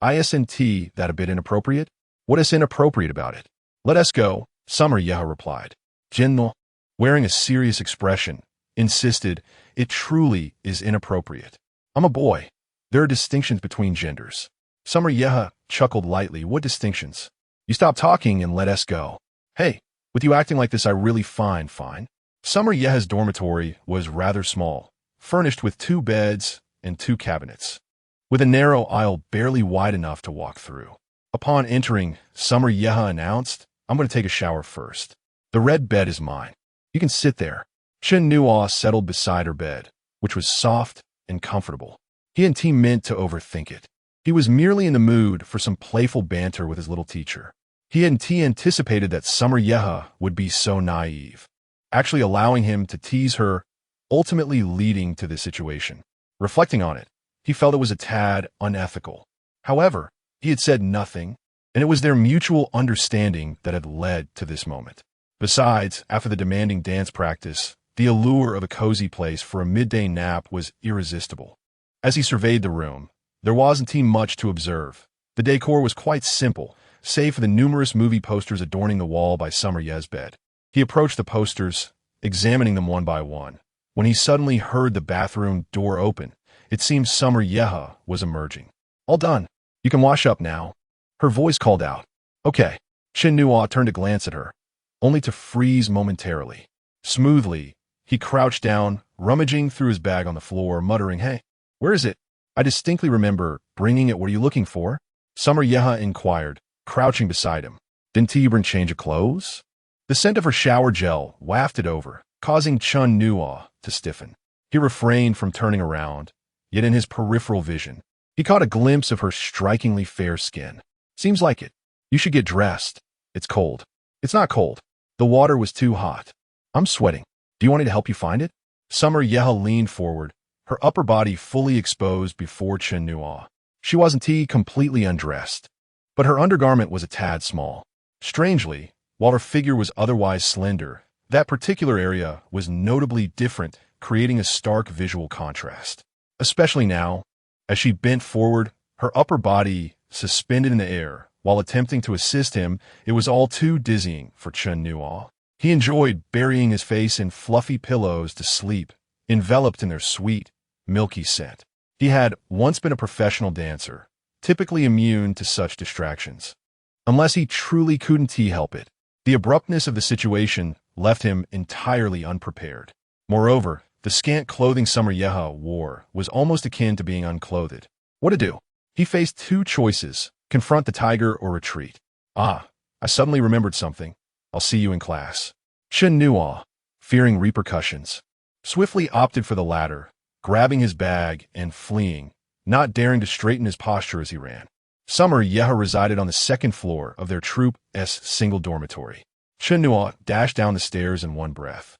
"Isn't that a bit inappropriate?" "What is inappropriate about it?" "Let us go," Summer Yeha replied. Chen Nuo, wearing a serious expression, insisted, "It truly is inappropriate. I'm a boy. There are distinctions between genders." Summer Yeha chuckled lightly. "What distinctions?" "You stop talking and let us go." "Hey, with you acting like this, I really fine. Summer Yeha's dormitory was rather small, furnished with 2 beds and 2 cabinets, with a narrow aisle barely wide enough to walk through. Upon entering, Summer Yeha announced, "I'm going to take a shower first. The red bed is mine. You can sit there." Chen Nuo settled beside her bed, which was soft and comfortable. He and T meant to overthink it. He was merely in the mood for some playful banter with his little teacher. He and T anticipated that Summer Yeha would be so naive, actually allowing him to tease her, ultimately leading to this situation. Reflecting on it, he felt it was a tad unethical. However, he had said nothing, and it was their mutual understanding that had led to this moment. Besides, after the demanding dance practice, the allure of a cozy place for a midday nap was irresistible. As he surveyed the room, there wasn't much to observe. The decor was quite simple, save for the numerous movie posters adorning the wall by Summer Ye's bed. He approached the posters, examining them one by one, when he suddenly heard the bathroom door open. It seemed Summer Yeha was emerging. "All done. You can wash up now," her voice called out. "Okay." Chen Nuo turned to glance at her, only to freeze momentarily. Smoothly, he crouched down, rummaging through his bag on the floor, muttering, "Hey, where is it? I distinctly remember bringing it. What are you looking for?" Summer Yeha inquired, crouching beside him. "Didn't T bring change of clothes?" The scent of her shower gel wafted over, causing Chen Nuo to stiffen. He refrained from turning around, yet in his peripheral vision, he caught a glimpse of her strikingly fair skin. "Seems like it. You should get dressed. It's cold." "It's not cold. The water was too hot. I'm sweating. Do you want me to help you find it?" Summer Yeha leaned forward, her upper body fully exposed before Chen Nuo. She wasn't completely undressed, but her undergarment was a tad small. Strangely, while her figure was otherwise slender, that particular area was notably different, creating a stark visual contrast. Especially now, as she bent forward, her upper body suspended in the air, while attempting to assist him, it was all too dizzying for Chen Nuo. He enjoyed burying his face in fluffy pillows to sleep, enveloped in their sweet, milky scent. He had once been a professional dancer, typically immune to such distractions. Unless he truly couldn't help it. The abruptness of the situation left him entirely unprepared. Moreover, the scant clothing Summer Yeha wore was almost akin to being unclothed. What to do? He faced two choices: confront the tiger or retreat. "Ah, I suddenly remembered something. I'll see you in class." Chen Nuo, fearing repercussions, swiftly opted for the latter, grabbing his bag and fleeing, not daring to straighten his posture as he ran. Summer Yeha resided on the second floor of their troop's single dormitory. Chen Nuo dashed down the stairs in one breath.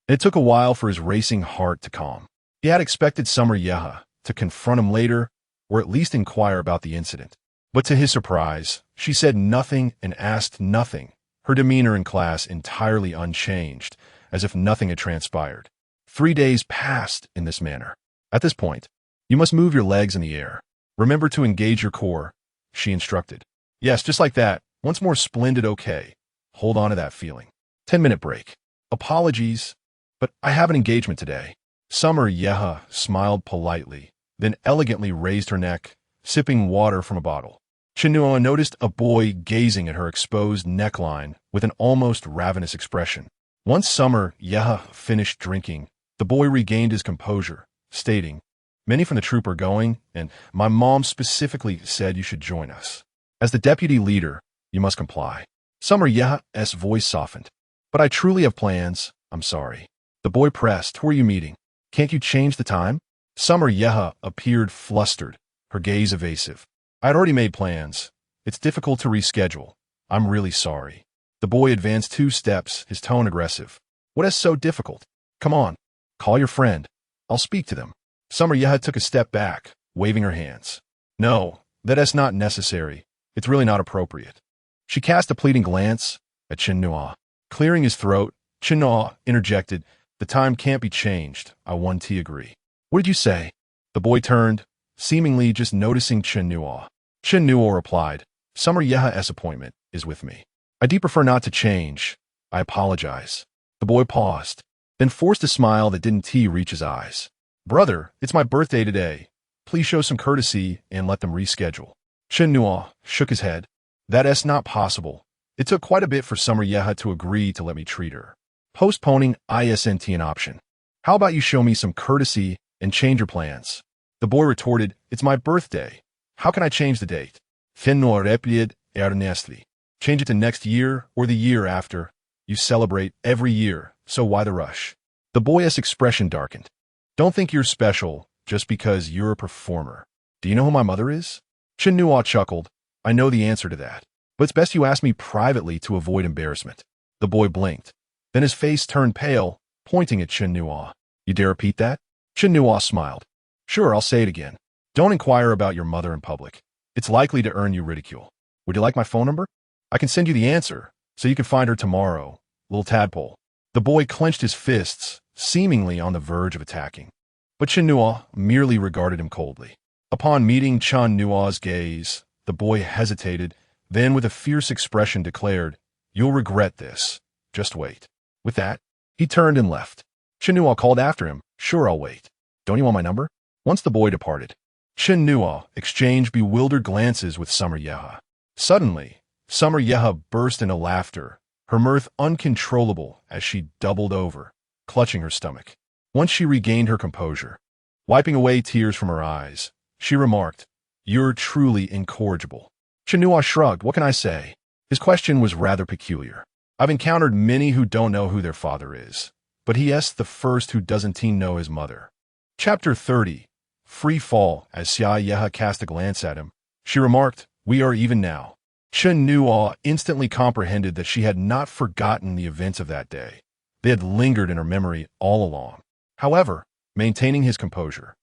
It took a while for his racing heart to calm. He had expected Summer Yeha to confront him later, or at least inquire about the incident. But to his surprise, she said nothing and asked nothing, her demeanor in class entirely unchanged, as if nothing had transpired. 3 days passed in this manner. At this point, "You must move your legs in the air. Remember to engage your core," she instructed. "Yes, just like that. Once more splendid. Okay. Hold on to that feeling. 10-minute break." "Apologies, but I have an engagement today." Summer Yeha smiled politely, then elegantly raised her neck, sipping water from a bottle. Chen Nuo noticed a boy gazing at her exposed neckline with an almost ravenous expression. Once Summer Yeha finished drinking, the boy regained his composure, stating, "Many from the troop are going, and my mom specifically said you should join us. As the deputy leader, you must comply." Summer Yeha's voice softened. "But I truly have plans. I'm sorry." The boy pressed, "Who are you meeting? Can't you change the time?" Summer Yeha appeared flustered, her gaze evasive. "I had already made plans. It's difficult to reschedule. I'm really sorry." The boy advanced 2 steps, his tone aggressive. "What is so difficult? Come on, call your friend. I'll speak to them." Summer Yeha took a step back, waving her hands. "No, that is not necessary. It's really not appropriate." She cast a pleading glance at Chen Nuo. Clearing his throat, Chen Nuo interjected, "The time can't be changed. I 1T agree." "What did you say?" The boy turned, seemingly just noticing Chen Nuo. Chen Nuo replied, "Summer Yeha's appointment is with me. I do prefer not to change. I apologize." The boy paused, then forced a smile that didn't reach his eyes. "Brother, it's my birthday today. Please show some courtesy and let them reschedule." Chen Nuo shook his head. "That's not possible. It took quite a bit for Summer Yeha to agree to let me treat her. Postponing isn't an option. How about you show me some courtesy and change your plans?" The boy retorted, "It's my birthday. How can I change the date?" "Chen Nuo replied earnestly. "Change it to next year or the year after. You celebrate every year, so why the rush?" The boy's expression darkened. "Don't think you're special. just because you're a performer. Do you know who my mother is? Chen Nuo chuckled. I know the answer to that, but it's best you ask me privately to avoid embarrassment. The boy blinked. Then his face turned pale, pointing at Chen Nuo. You dare repeat that? Chen Nuo smiled. Sure, I'll say it again. Don't inquire about your mother in public. It's likely to earn you ridicule. Would you like my phone number? I can send you the answer, so you can find her tomorrow, little tadpole. The boy clenched his fists, seemingly on the verge of attacking. But Chen Nuo merely regarded him coldly. Upon meeting Chen Nuo's gaze, the boy hesitated, then with a fierce expression declared, You'll regret this. Just wait. With that, he turned and left. Chen Nuo called after him, Sure, I'll wait. Don't you want my number? Once the boy departed, Chen Nuo exchanged bewildered glances with Summer Yeha. Suddenly, Summer Yeha burst into laughter, her mirth uncontrollable as she doubled over, clutching her stomach. Once she regained her composure, wiping away tears from her eyes, she remarked, You're truly incorrigible. Chen Nuo shrugged. What can I say? His question was rather peculiar. I've encountered many who don't know who their father is, but he is the first who doesn't know his mother. Chapter 30. Free Fall. As Xia Yeha cast a glance at him, she remarked, We are even now. Chen Nuo instantly comprehended that she had not forgotten the events of that day. They had lingered in her memory all along. However, maintaining his composure,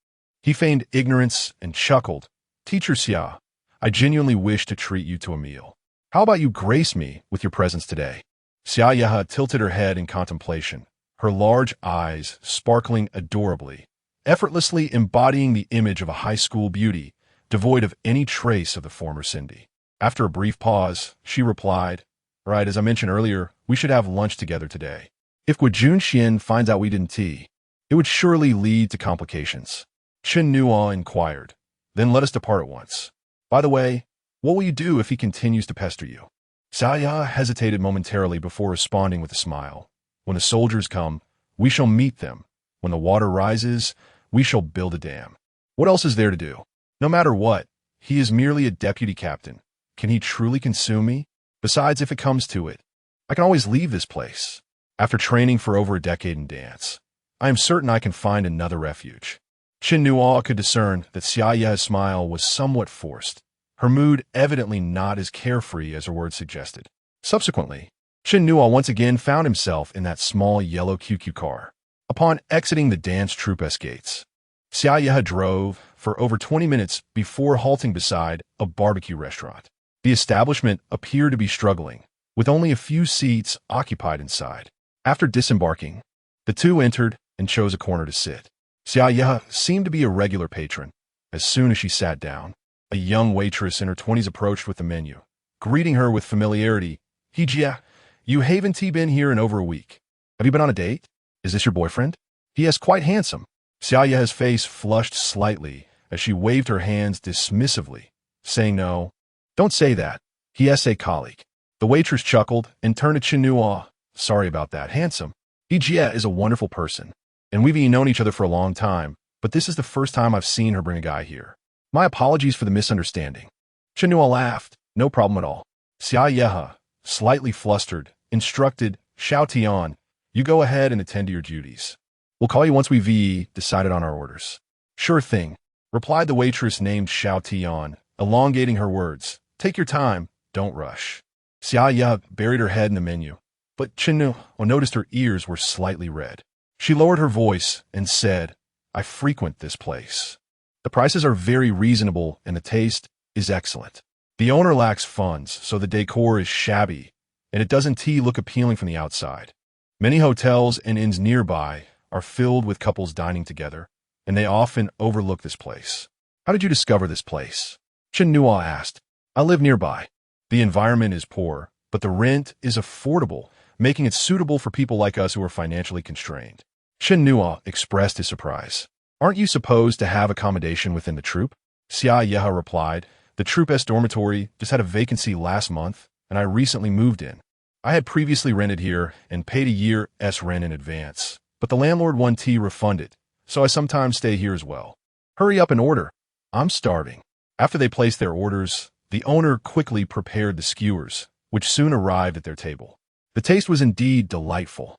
he feigned ignorance and chuckled, Teacher Xia, I genuinely wish to treat you to a meal. How about you grace me with your presence today? Xia Yeha tilted her head in contemplation, her large eyes sparkling adorably, effortlessly embodying the image of a high school beauty, devoid of any trace of the former Cindy. After a brief pause, she replied, Right, as I mentioned earlier, we should have lunch together today. If Guijun Xian finds out we didn't tea, it would surely lead to complications. Chen Nuo inquired, Then let us depart at once. By the way, what will you do if he continues to pester you? Xia hesitated momentarily before responding with a smile. When the soldiers come, we shall meet them. When the water rises, we shall build a dam. What else is there to do? No matter what, he is merely a deputy captain. Can he truly consume me? Besides, if it comes to it, I can always leave this place. After training for over a decade in dance, I am certain I can find another refuge. Chen Nuo could discern that Xia Ye's smile was somewhat forced, her mood evidently not as carefree as her words suggested. Subsequently, Chen Nuo once again found himself in that small yellow QQ car. Upon exiting the dance troupe's gates, Xia Ye drove for over 20 minutes before halting beside a barbecue restaurant. The establishment appeared to be struggling, with only a few seats occupied inside. After disembarking, the two entered and chose a corner to sit. Xia Ye seemed to be a regular patron. As soon as she sat down, a young waitress in her 20s approached with the menu, greeting her with familiarity. Jia, you haven't been here in over a week. Have you been on a date? Is this your boyfriend? He is quite handsome. Xia Ye's face flushed slightly as she waved her hands dismissively, saying no. Don't say that. He is a colleague. The waitress chuckled and turned to Chen Nuo. Sorry about that, handsome. Jia is a wonderful person, and we've known each other for a long time, but this is the first time I've seen her bring a guy here. My apologies for the misunderstanding. Chen Nuo laughed. No problem at all. Xia Ye, slightly flustered, instructed, Xiao Tian, you go ahead and attend to your duties. We'll call you once we've decided on our orders. Sure thing, replied the waitress named Xiao Tian, elongating her words. Take your time, don't rush. Xia Ye buried her head in the menu, but Chen Nuo noticed her ears were slightly red. She lowered her voice and said, I frequent this place. The prices are very reasonable and the taste is excellent. The owner lacks funds, so the decor is shabby, and it doesn't look appealing from the outside. Many hotels and inns nearby are filled with couples dining together, and they often overlook this place. How did you discover this place? Chen Nuo asked. I live nearby. The environment is poor, but the rent is affordable, making it suitable for people like us who are financially constrained. Chen Nuo expressed his surprise. Aren't you supposed to have accommodation within the troupe? Xia Ye replied. The troupe's dormitory just had a vacancy last month, and I recently moved in. I had previously rented here and paid a year's rent in advance, but the landlord won't refund it, so I sometimes stay here as well. Hurry up and order. I'm starving. After they placed their orders, the owner quickly prepared the skewers, which soon arrived at their table. The taste was indeed delightful,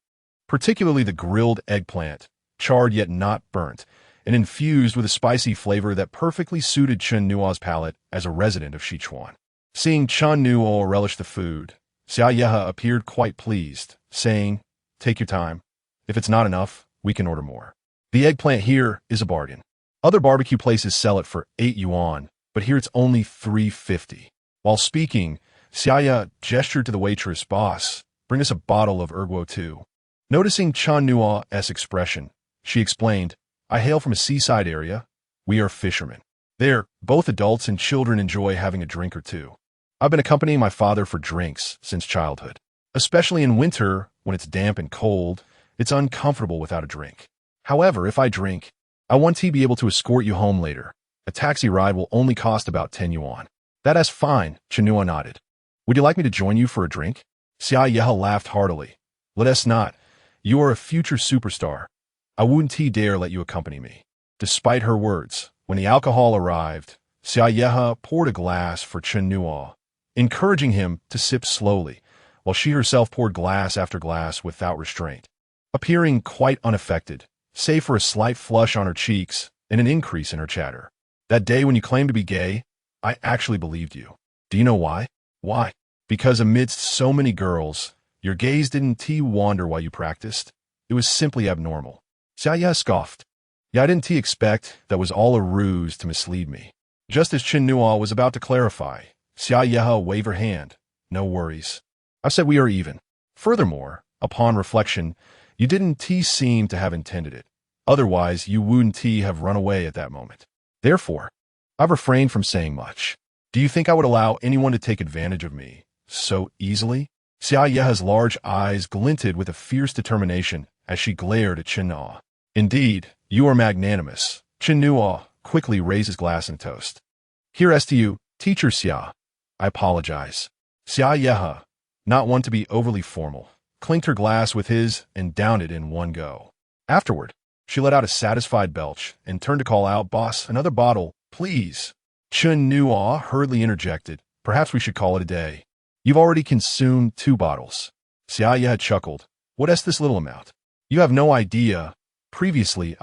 particularly the grilled eggplant, charred yet not burnt, and infused with a spicy flavor that perfectly suited Chen Nuo's palate as a resident of Sichuan. Seeing Chen Nuo relish the food, Xia Yehe appeared quite pleased, saying, "Take your time. If it's not enough, we can order more. The eggplant here is a bargain. Other barbecue places sell it for 8 yuan, but here it's only 350. While speaking, Xia Yehe gestured to the waitress, "Boss, bring us a bottle of erguo too." Noticing Chen Nuo's expression, she explained, "I hail from a seaside area. We are fishermen. There, both adults and children enjoy having a drink or two. I've been accompanying my father for drinks since childhood. Especially in winter, when it's damp and cold, it's uncomfortable without a drink. However, if I drink, I want to be able to escort you home later. A taxi ride will only cost about 10 yuan. That's fine," Chen Nuo nodded. "Would you like me to join you for a drink?" Xia Yehe laughed heartily. "Let us not. You are a future superstar. I wouldn't dare let you accompany me." Despite her words, when the alcohol arrived, Xia Yehe poured a glass for Chen Nuo, encouraging him to sip slowly, while she herself poured glass after glass without restraint, appearing quite unaffected, save for a slight flush on her cheeks and an increase in her chatter. "That day when you claimed to be gay, I actually believed you. Do you know why? Why? Because amidst so many girls, your gaze didn't wander while you practiced. It was simply abnormal." Xia Yehe scoffed. "Yeah, I didn't expect that was all a ruse to mislead me." Just as Chen Nuo was about to clarify, Xia Yehe waved her hand. "No worries. I said we are even. Furthermore, upon reflection, you didn't seem to have intended it. Otherwise, you wouldn't have run away at that moment. Therefore, I've refrained from saying much. Do you think I would allow anyone to take advantage of me so easily?" Xia Yehe's large eyes glinted with a fierce determination as she glared at Chen Nuo. "Indeed, you are magnanimous." Chen Nuo quickly raised his glass in a toast. "Here's to you, Teacher Xia." "I apologize." Xia Yehe, not one to be overly formal, clinked her glass with his and downed it in one go. Afterward, she let out a satisfied belch and turned to call out, "Boss, another bottle, please." Chen Nuo hurriedly interjected, "Perhaps we should call it a day. You've already consumed 2 bottles." Xia Yehe chuckled. "What is this little amount? You have no idea. Previously,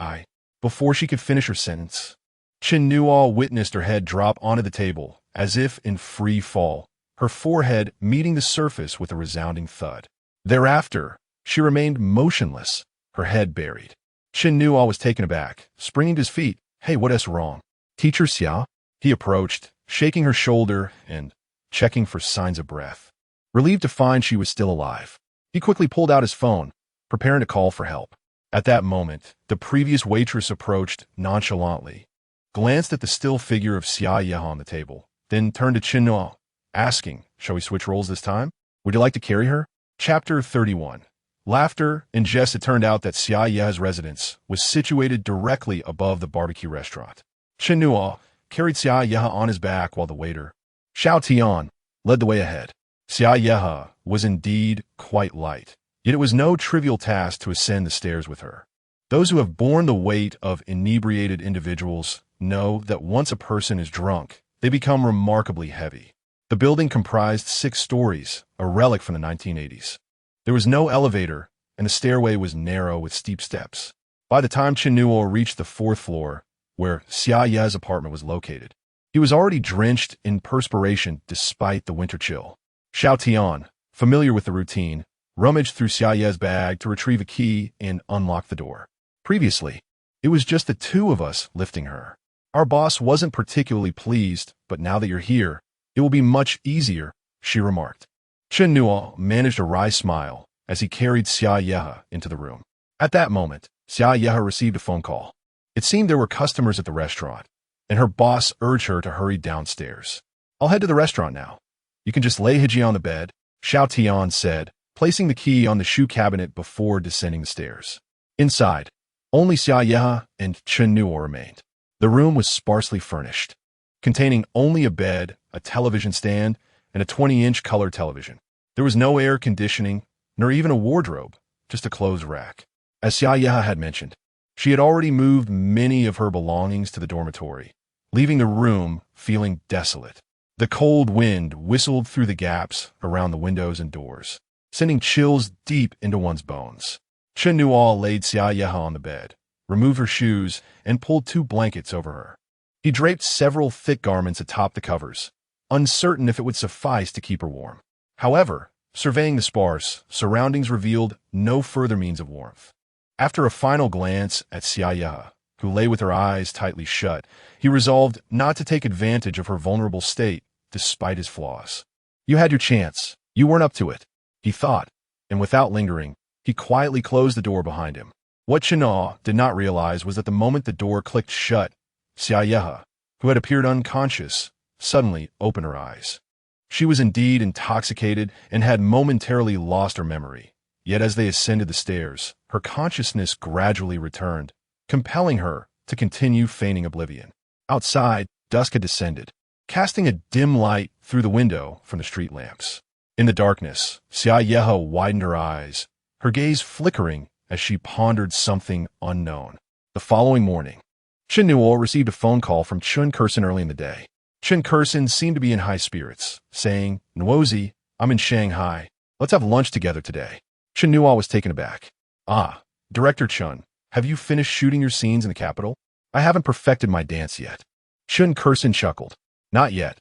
Before she could finish her sentence, Chen Nuo witnessed her head drop onto the table, as if in free fall, her forehead meeting the surface with a resounding thud. Thereafter, she remained motionless, her head buried. Chen Nuo was taken aback, springing to his feet. "Hey, what is wrong? Teacher Xia?" He approached, shaking her shoulder and checking for signs of breath. Relieved to find she was still alive, he quickly pulled out his phone, preparing to call for help. At that moment, the previous waitress approached nonchalantly, glanced at the still figure of Xia Yehe on the table, then turned to Chen Nuo, asking, "Shall we switch roles this time? Would you like to carry her?" Chapter 31. Laughter and jest. It turned out that Xia Yehe's residence was situated directly above the barbecue restaurant. Chen Nuo carried Xia Yehe on his back while the waiter, Xiao Tian, led the way ahead. Xia Yehe was indeed quite light, yet it was no trivial task to ascend the stairs with her. Those who have borne the weight of inebriated individuals know that once a person is drunk, they become remarkably heavy. The building comprised 6 stories, a relic from the 1980s. There was no elevator, and the stairway was narrow with steep steps. By the time Chen Nuo reached the 4th floor, where Xia Yehe's apartment was located, he was already drenched in perspiration despite the winter chill. Xiao Tian, familiar with the routine, rummaged through Xia Yehe's bag to retrieve a key and unlock the door. Previously, it was just the 2 of us lifting her. Our boss wasn't particularly pleased, but now that you're here, it will be much easier, she remarked. Chen Nuo managed a wry smile as he carried Xia Yehe into the room. At that moment, Xia Yehe received a phone call. It seemed there were customers at the restaurant, and her boss urged her to hurry downstairs. "I'll head to the restaurant now. You can just lay Hiji on the bed," Xiao Tian said, placing the key on the shoe cabinet before descending the stairs. Inside, only Xia Yehe and Chen Nuo remained. The room was sparsely furnished, containing only a bed, a television stand, and a 20-inch color television. There was no air conditioning, nor even a wardrobe, just a clothes rack. As Xia Yehe had mentioned, she had already moved many of her belongings to the dormitory, leaving the room feeling desolate. The cold wind whistled through the gaps around the windows and doors, sending chills deep into one's bones. Chen Nuo laid Xia Yehe on the bed, removed her shoes, and pulled 2 blankets over her. He draped several thick garments atop the covers, uncertain if it would suffice to keep her warm. However, surveying the sparse surroundings revealed no further means of warmth. After a final glance at Xiaoya, who lay with her eyes tightly shut, he resolved not to take advantage of her vulnerable state, despite his flaws. You had your chance. You weren't up to it, he thought, and without lingering, he quietly closed the door behind him. What Chen Nuo did not realize was that the moment the door clicked shut, Xiaoya, who had appeared unconscious, suddenly opened her eyes. She was indeed intoxicated and had momentarily lost her memory. Yet as they ascended the stairs, her consciousness gradually returned, compelling her to continue feigning oblivion. Outside, dusk had descended, casting a dim light through the window from the street lamps. In the darkness, Xiaoya widened her eyes, her gaze flickering as she pondered something unknown. The following morning, Chen Nuo received a phone call from Chen Kursen early in the day. Chen Kursen seemed to be in high spirits, saying, "Nuozi, I'm in Shanghai. Let's have lunch together today." Chen Nuo was taken aback. "Ah, Director Chen, have you finished shooting your scenes in the capital? I haven't perfected my dance yet." Chen Kursen chuckled. "Not yet.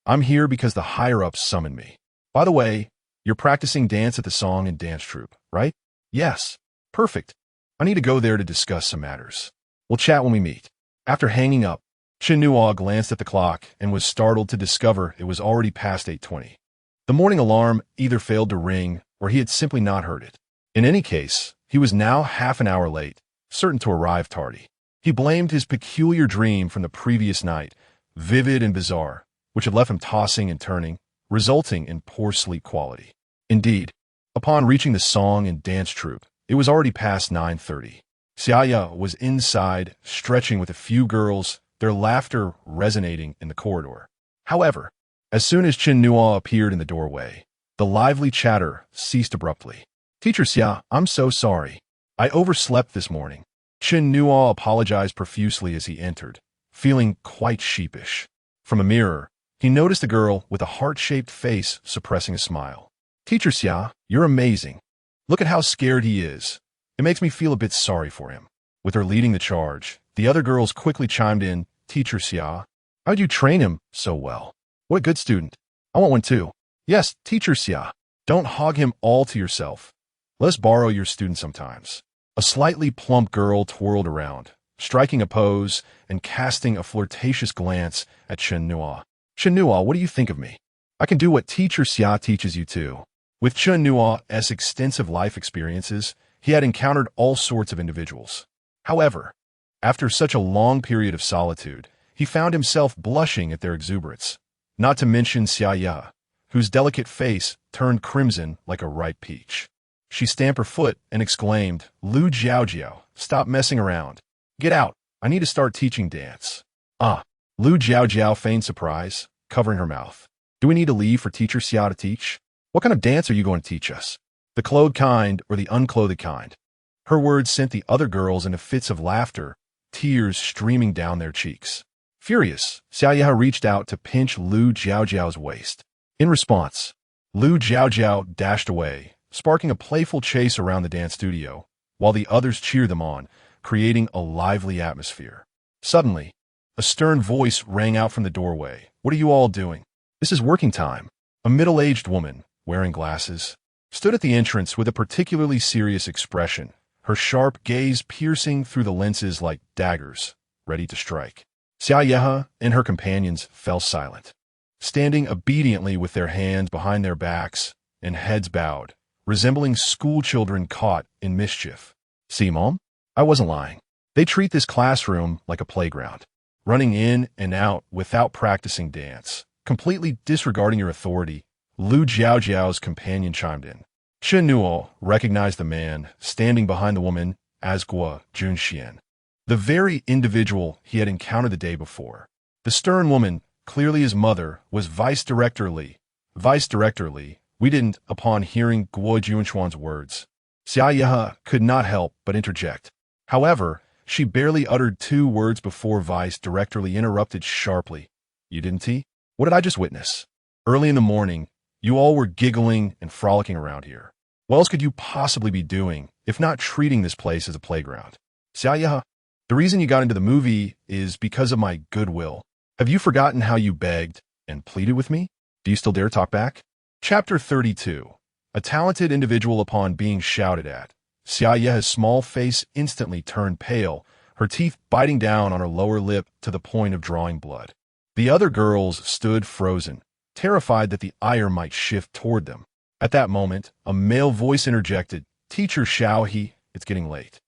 I'm here because the higher-ups summoned me. By the way, you're practicing dance at the song and dance troupe, right?" "Yes." "Perfect. I need to go there to discuss some matters. We'll chat when we meet." After hanging up, Chen Nuo glanced at the clock and was startled to discover it was already past 8:20. The morning alarm either failed to ring or he had simply not heard it. In any case, he was now half an hour late, certain to arrive tardy. He blamed his peculiar dream from the previous night, vivid and bizarre, which had left him tossing and turning, resulting in poor sleep quality. Indeed, upon reaching the song and dance troupe, it was already past 9:30. Xiaoya was inside, stretching with a few girls, their laughter resonating in the corridor. However, as soon as Chen Nuo appeared in the doorway, the lively chatter ceased abruptly. "Teacher Xia, I'm so sorry. I overslept this morning." Chen Nuo apologized profusely as he entered, feeling quite sheepish. From a mirror, he noticed a girl with a heart-shaped face suppressing a smile. "Teacher Xia, you're amazing. Look at how scared he is. It makes me feel a bit sorry for him." With her leading the charge, the other girls quickly chimed in, "Teacher Xia, how'd you train him so well? What a good student. I want one too." "Yes, Teacher Xia. Don't hog him all to yourself. Let us borrow your student sometimes." A slightly plump girl twirled around, striking a pose and casting a flirtatious glance at Chen Nuo. "Chen Nuo, what do you think of me? I can do what Teacher Xia teaches you too." With Chen Nuo's extensive life experiences, he had encountered all sorts of individuals. However, after such a long period of solitude, he found himself blushing at their exuberance, not to mention Xiaoya, whose delicate face turned crimson like a ripe peach. She stamped her foot and exclaimed, "Lu Jiaojiao, stop messing around. Get out. I need to start teaching dance." "Ah." Lu Jiaojiao feigned surprise, covering her mouth. "Do we need to leave for Teacher Xia to teach? What kind of dance are you going to teach us? The clothed kind or the unclothed kind?" Her words sent the other girls into fits of laughter, tears streaming down their cheeks. Furious, Xiaoya reached out to pinch Lu Jiaojiao's waist. In response, Lu Jiaojiao dashed away, sparking a playful chase around the dance studio, while the others cheered them on, creating a lively atmosphere. Suddenly, a stern voice rang out from the doorway. "What are you all doing? This is working time." A middle-aged woman, wearing glasses, stood at the entrance with a particularly serious expression, her sharp gaze piercing through the lenses like daggers, ready to strike. Xiaoya and her companions fell silent, standing obediently with their hands behind their backs and heads bowed, resembling schoolchildren caught in mischief. "See, Mom? I wasn't lying. They treat this classroom like a playground, running in and out without practicing dance, completely disregarding your authority." Lu Jiaojiao's companion chimed in. Chen Nuo recognized the man standing behind the woman as Guo Junxian, the very individual he had encountered the day before. The stern woman, clearly his mother, was Vice Director Li. "Vice Director Li, we didn't," upon hearing Guo Junxuan's words. Xiaoya could not help but interject. However, she barely uttered 2 words before Vice Director Li interrupted sharply. "You didn't, T? What did I just witness? Early in the morning, you all were giggling and frolicking around here. What else could you possibly be doing, if not treating this place as a playground?" Xiaoya, The reason you got into the movie is because of my goodwill. Have you forgotten how you begged and pleaded with me? Do you still dare talk back? Chapter 32. A talented individual upon being shouted at. Xiaoya's small face instantly turned pale, her teeth biting down on her lower lip to the point of drawing blood. The other girls stood frozen, terrified that the ire might shift toward them. At that moment, a male voice interjected, "Teacher Xiaohe, it's getting late.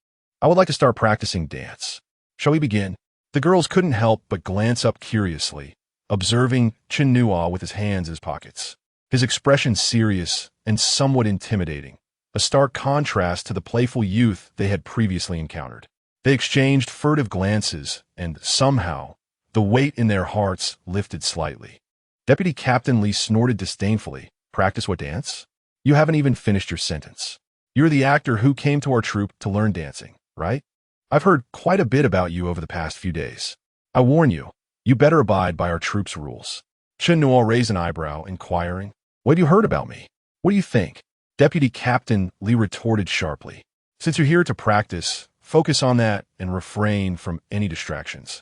I would like to start practicing dance. Shall we begin?" The girls couldn't help but glance up curiously, observing Chen Nuo with his hands in his pockets. His expression serious and somewhat intimidating, a stark contrast to the playful youth they had previously encountered. They exchanged furtive glances, and somehow, the weight in their hearts lifted slightly. Deputy Captain Li snorted disdainfully. "Practice what dance? You haven't even finished your sentence. You're the actor who came to our troupe to learn dancing, right? I've heard quite a bit about you over the past few days. I warn you, you better abide by our troupe's rules." Chen Nuo raised an eyebrow, inquiring, "What have you heard about me? What do you think?" Deputy Captain Li retorted sharply, "Since you're here to practice, focus on that and refrain from any distractions.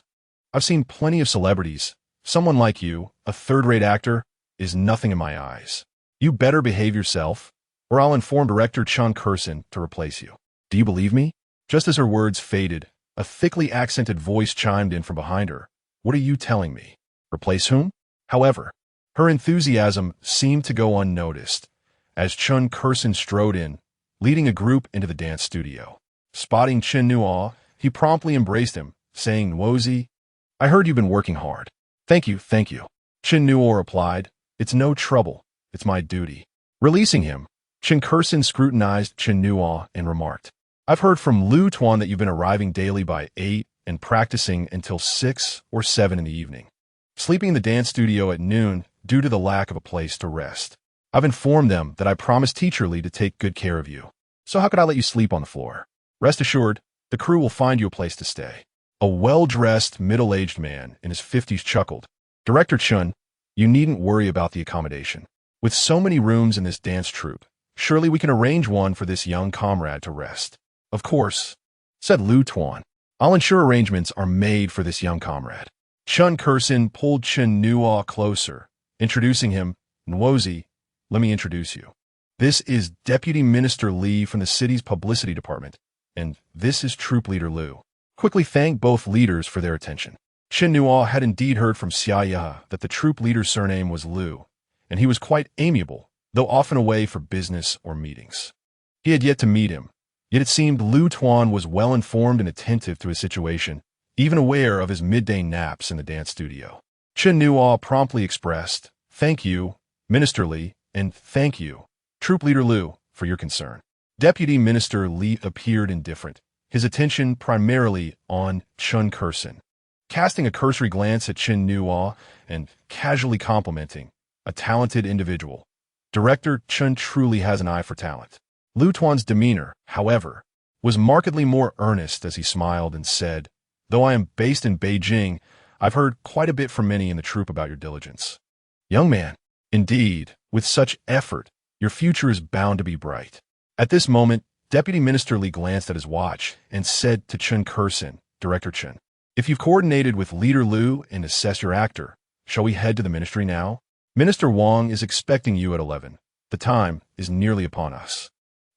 I've seen plenty of celebrities. Someone like you, a third-rate actor, is nothing in my eyes. You better behave yourself, or I'll inform Director Chen Nuo to replace you. Do you believe me?" Just as her words faded, a thickly accented voice chimed in from behind her. "What are you telling me? Replace whom?" However, her enthusiasm seemed to go unnoticed, as Chen Nuo strode in, leading a group into the dance studio. Spotting Chen Nuo, he promptly embraced him, saying, "Nuozi, I heard you've been working hard." Thank you. Chen Nuo replied, "It's no trouble. It's my duty." Releasing him, Chen Nuo scrutinized Chen Nuo and remarked, "I've heard from Lu Tuan that you've been arriving daily by 8 and practicing until 6 or 7 in the evening, sleeping in the dance studio at noon due to the lack of a place to rest. I've informed them that I promised Teacher Li to take good care of you, so how could I let you sleep on the floor? Rest assured, the crew will find you a place to stay." A well-dressed, middle-aged man in his 50s chuckled, "Director Chen, you needn't worry about the accommodation. With so many rooms in this dance troupe, surely we can arrange one for this young comrade to rest." "Of course," said Lu Tuan. "I'll ensure arrangements are made for this young comrade." Chen Nuo pulled Chen Nuo closer, introducing him. "Nuozi, let me introduce you. This is Deputy Minister Li from the city's publicity department, and this is Troop Leader Lu." Quickly thanked both leaders for their attention. Chen Nuo had indeed heard from Xiaoya that the troop leader's surname was Lu, and he was quite amiable, though often away for business or meetings. He had yet to meet him, yet it seemed Lu Tuan was well informed and attentive to his situation, even aware of his midday naps in the dance studio. Chen Nuo promptly expressed, "Thank you, Minister Li, and thank you, Troop Leader Lu, for your concern." Deputy Minister Li appeared indifferent, his attention primarily on Chen Nuo. Casting a cursory glance at Chen Nuo and casually complimenting, "A talented individual. Director Chen truly has an eye for talent." Lu Tuan's demeanor, however, was markedly more earnest as he smiled and said, "Though I am based in Beijing, I've heard quite a bit from many in the troupe about your diligence. Young man, indeed, with such effort, your future is bound to be bright." At this moment, Deputy Minister Li glanced at his watch and said to Chen Nuo, "Director Chen, if you've coordinated with Leader Lu and assessed your actor, shall we head to the ministry now? Minister Wang is expecting you at 11. The time is nearly upon us."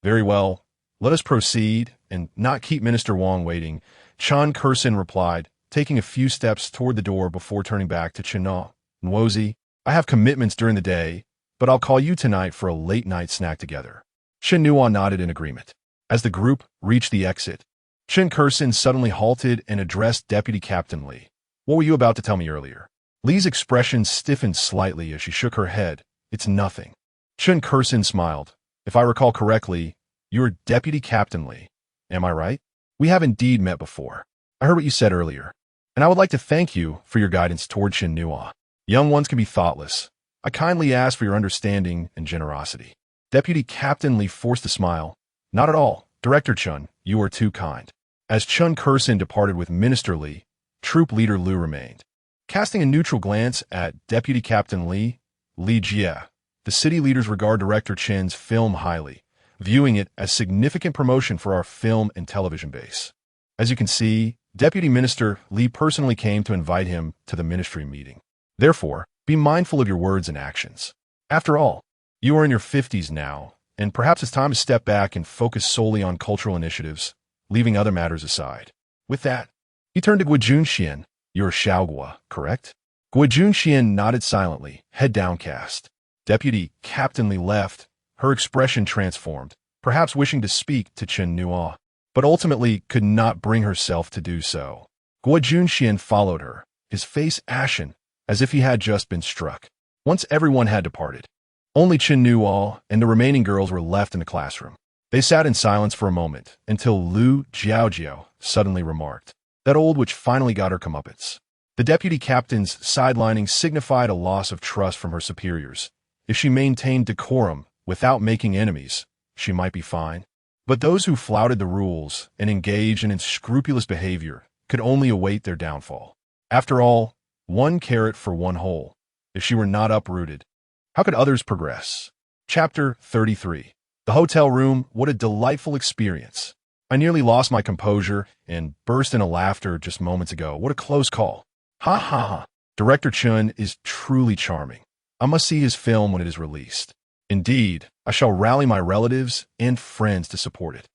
"Very well, let us proceed and not keep Minister Wang waiting," Chen Nuo replied, taking a few steps toward the door before turning back to Chen Nuo. "Nuozi, I have commitments during the day, but I'll call you tonight for a late-night snack together." Chen Nuo nodded in agreement. As the group reached the exit, Chen Nuo suddenly halted and addressed Deputy Captain Li. "What were you about to tell me earlier?" Li's expression stiffened slightly as she shook her head. "It's nothing." Chen Nuo smiled. "If I recall correctly, you're Deputy Captain Li. Am I right? We have indeed met before. I heard what you said earlier, and I would like to thank you for your guidance toward Chen Nuo. Young ones can be thoughtless. I kindly ask for your understanding and generosity." Deputy Captain Li forced a smile. "Not at all, Director Chen, you are too kind." As Chen Nuo departed with Minister Li, Troop Leader Lu remained. Casting a neutral glance at Deputy Captain Li Jie, the city leaders regard Director Chen's film highly, viewing it as significant promotion for our film and television base. As you can see, Deputy Minister Li personally came to invite him to the ministry meeting. Therefore, be mindful of your words and actions. After all, you are in your 50s now, and perhaps it's time to step back and focus solely on cultural initiatives, leaving other matters aside. With that, he turned to Guo Junxian. You're Xiaogua, correct? Guo Junxian nodded silently, head downcast. Deputy Captain Li left, her expression transformed, perhaps wishing to speak to Chen Nuo, but ultimately could not bring herself to do so. Guo Junxian followed her, his face ashen, as if he had just been struck. Once everyone had departed, only Chen Nuo and the remaining girls were left in the classroom. They sat in silence for a moment, until Lu Jiaojiao suddenly remarked, "That old witch finally got her comeuppance." The deputy captain's sidelining signified a loss of trust from her superiors. If she maintained decorum without making enemies, she might be fine. But those who flouted the rules and engaged in unscrupulous behavior could only await their downfall. After all, one carrot for one hole. If she were not uprooted, how could others progress? Chapter 33. The hotel room, what a delightful experience. I nearly lost my composure and burst into laughter just moments ago. What a close call. Ha ha ha. Director Chun is truly charming. I must see his film when it is released. Indeed, I shall rally my relatives and friends to support it.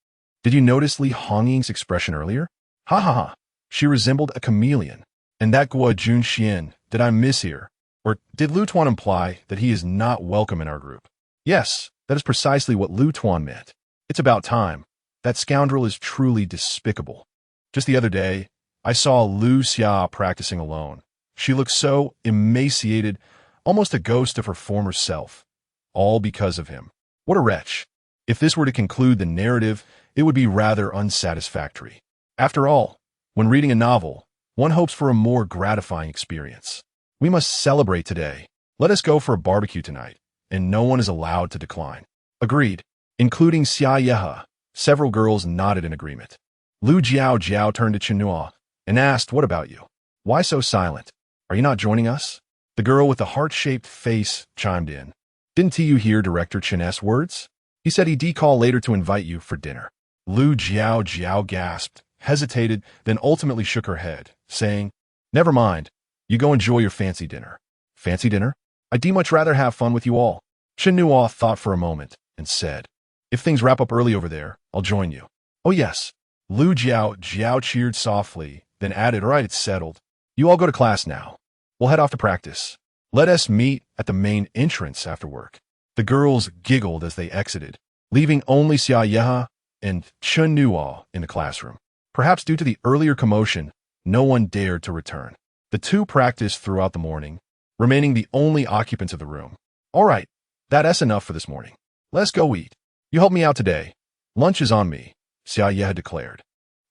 Did you notice Li Hongying's expression earlier? Ha ha ha. She resembled a chameleon. And that Guo Junxian, did I miss here? Or did Lu Tuan imply that he is not welcome in our group? Yes, that is precisely what Lu Tuan meant. It's about time. That scoundrel is truly despicable. Just the other day, I saw Lu Xia practicing alone. She looked so emaciated, almost a ghost of her former self. All because of him. What a wretch. If this were to conclude the narrative, it would be rather unsatisfactory. After all, when reading a novel, one hopes for a more gratifying experience. We must celebrate today. Let us go for a barbecue tonight, and no one is allowed to decline. Agreed. Including Xia Yehe. Several girls nodded in agreement. Lu Jiaojiao turned to Chen Nuo and asked, "What about you? Why so silent? Are you not joining us?" The girl with the heart-shaped face chimed in. "Didn't you hear Director Chen's words? He said he'd call later to invite you for dinner." Lu Jiaojiao gasped, hesitated, then ultimately shook her head, saying, "Never mind. You go enjoy your fancy dinner." "Fancy dinner? I'd much rather have fun with you all." Chen Nuo thought for a moment and said, "If things wrap up early over there, I'll join you." "Oh yes." Lu Jiaojiao cheered softly, then added, "All right, it's settled. You all go to class now. We'll head off to practice. Let us meet at the main entrance after work." The girls giggled as they exited, leaving only Xia Yehe and Chen Nuo in the classroom. Perhaps due to the earlier commotion, no one dared to return. The two practiced throughout the morning, remaining the only occupants of the room. "All right, that's enough for this morning. Let's go eat. You helped me out today. Lunch is on me," Xia Yehe declared.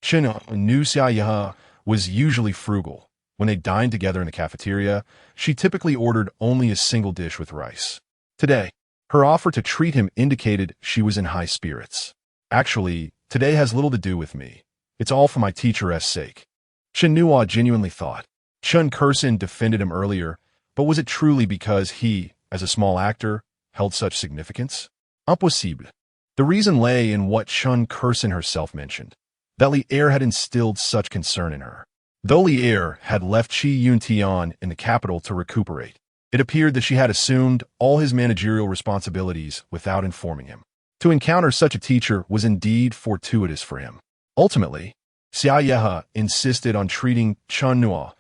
Chen knew Xia Yehe was usually frugal. When they dined together in the cafeteria, she typically ordered only a single dish with rice. Today, her offer to treat him indicated she was in high spirits. "Actually, today has little to do with me. It's all for my teacher's sake," Chen Nuo genuinely thought. Chen Kursin defended him earlier, but was it truly because he, as a small actor, held such significance? Impossible. The reason lay in what Chen Kursin herself mentioned, that Li Er had instilled such concern in her. Though Li Er had left Qi Yuntian in the capital to recuperate, it appeared that she had assumed all his managerial responsibilities without informing him. To encounter such a teacher was indeed fortuitous for him. Ultimately, Xia Yehe insisted on treating Chen Nuo,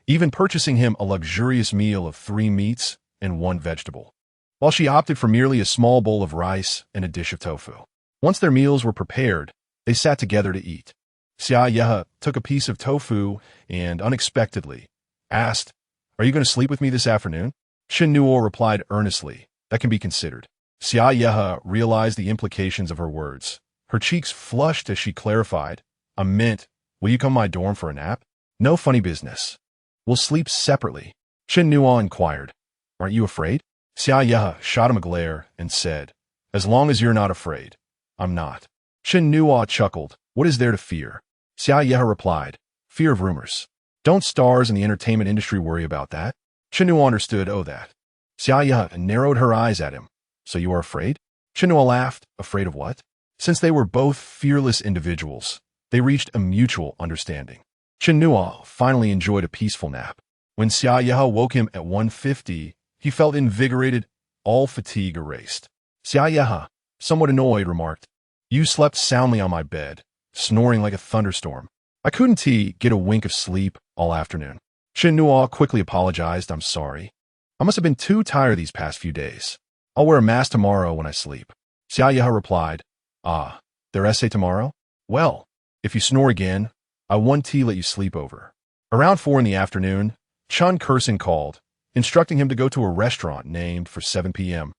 even purchasing him a luxurious meal of 3 meats and 1 vegetable, while she opted for merely a small bowl of rice and a dish of tofu. Once their meals were prepared, they sat together to eat. Xia Yehe took a piece of tofu and, unexpectedly, asked, "Are you going to sleep with me this afternoon?" Chen Nuo replied earnestly, "That can be considered." Xia Yehe realized the implications of her words. Her cheeks flushed as she clarified, "I meant, will you come to my dorm for a nap? No funny business. We'll sleep separately." Chen Nuo inquired, "Aren't you afraid?" Xia Yehe shot him a glare and said, "As long as you're not afraid, I'm not." Chen Nuo chuckled, "What is there to fear?" Xia Yehe replied, "Fear of rumors. Don't stars in the entertainment industry worry about that?" Chen Nuo understood, "Oh, that." Xia Yehe narrowed her eyes at him. "So you are afraid?" Chen Nuo laughed, "Afraid of what?" Since they were both fearless individuals, they reached a mutual understanding. Chen Nuo finally enjoyed a peaceful nap. When Xia Yeha woke him at 1:50, he felt invigorated, all fatigue erased. Xia Yeha, somewhat annoyed, remarked, "You slept soundly on my bed, snoring like a thunderstorm. I couldn't get a wink of sleep all afternoon." Chen Nuo quickly apologized. "I'm sorry. I must have been too tired these past few days. I'll wear a mask tomorrow when I sleep." Xia Yeha replied, "Ah, their essay tomorrow? Well, if you snore again, I won't let you sleep over." Around 4 in the afternoon, Chen Nuo called, instructing him to go to a restaurant named for 7 p.m.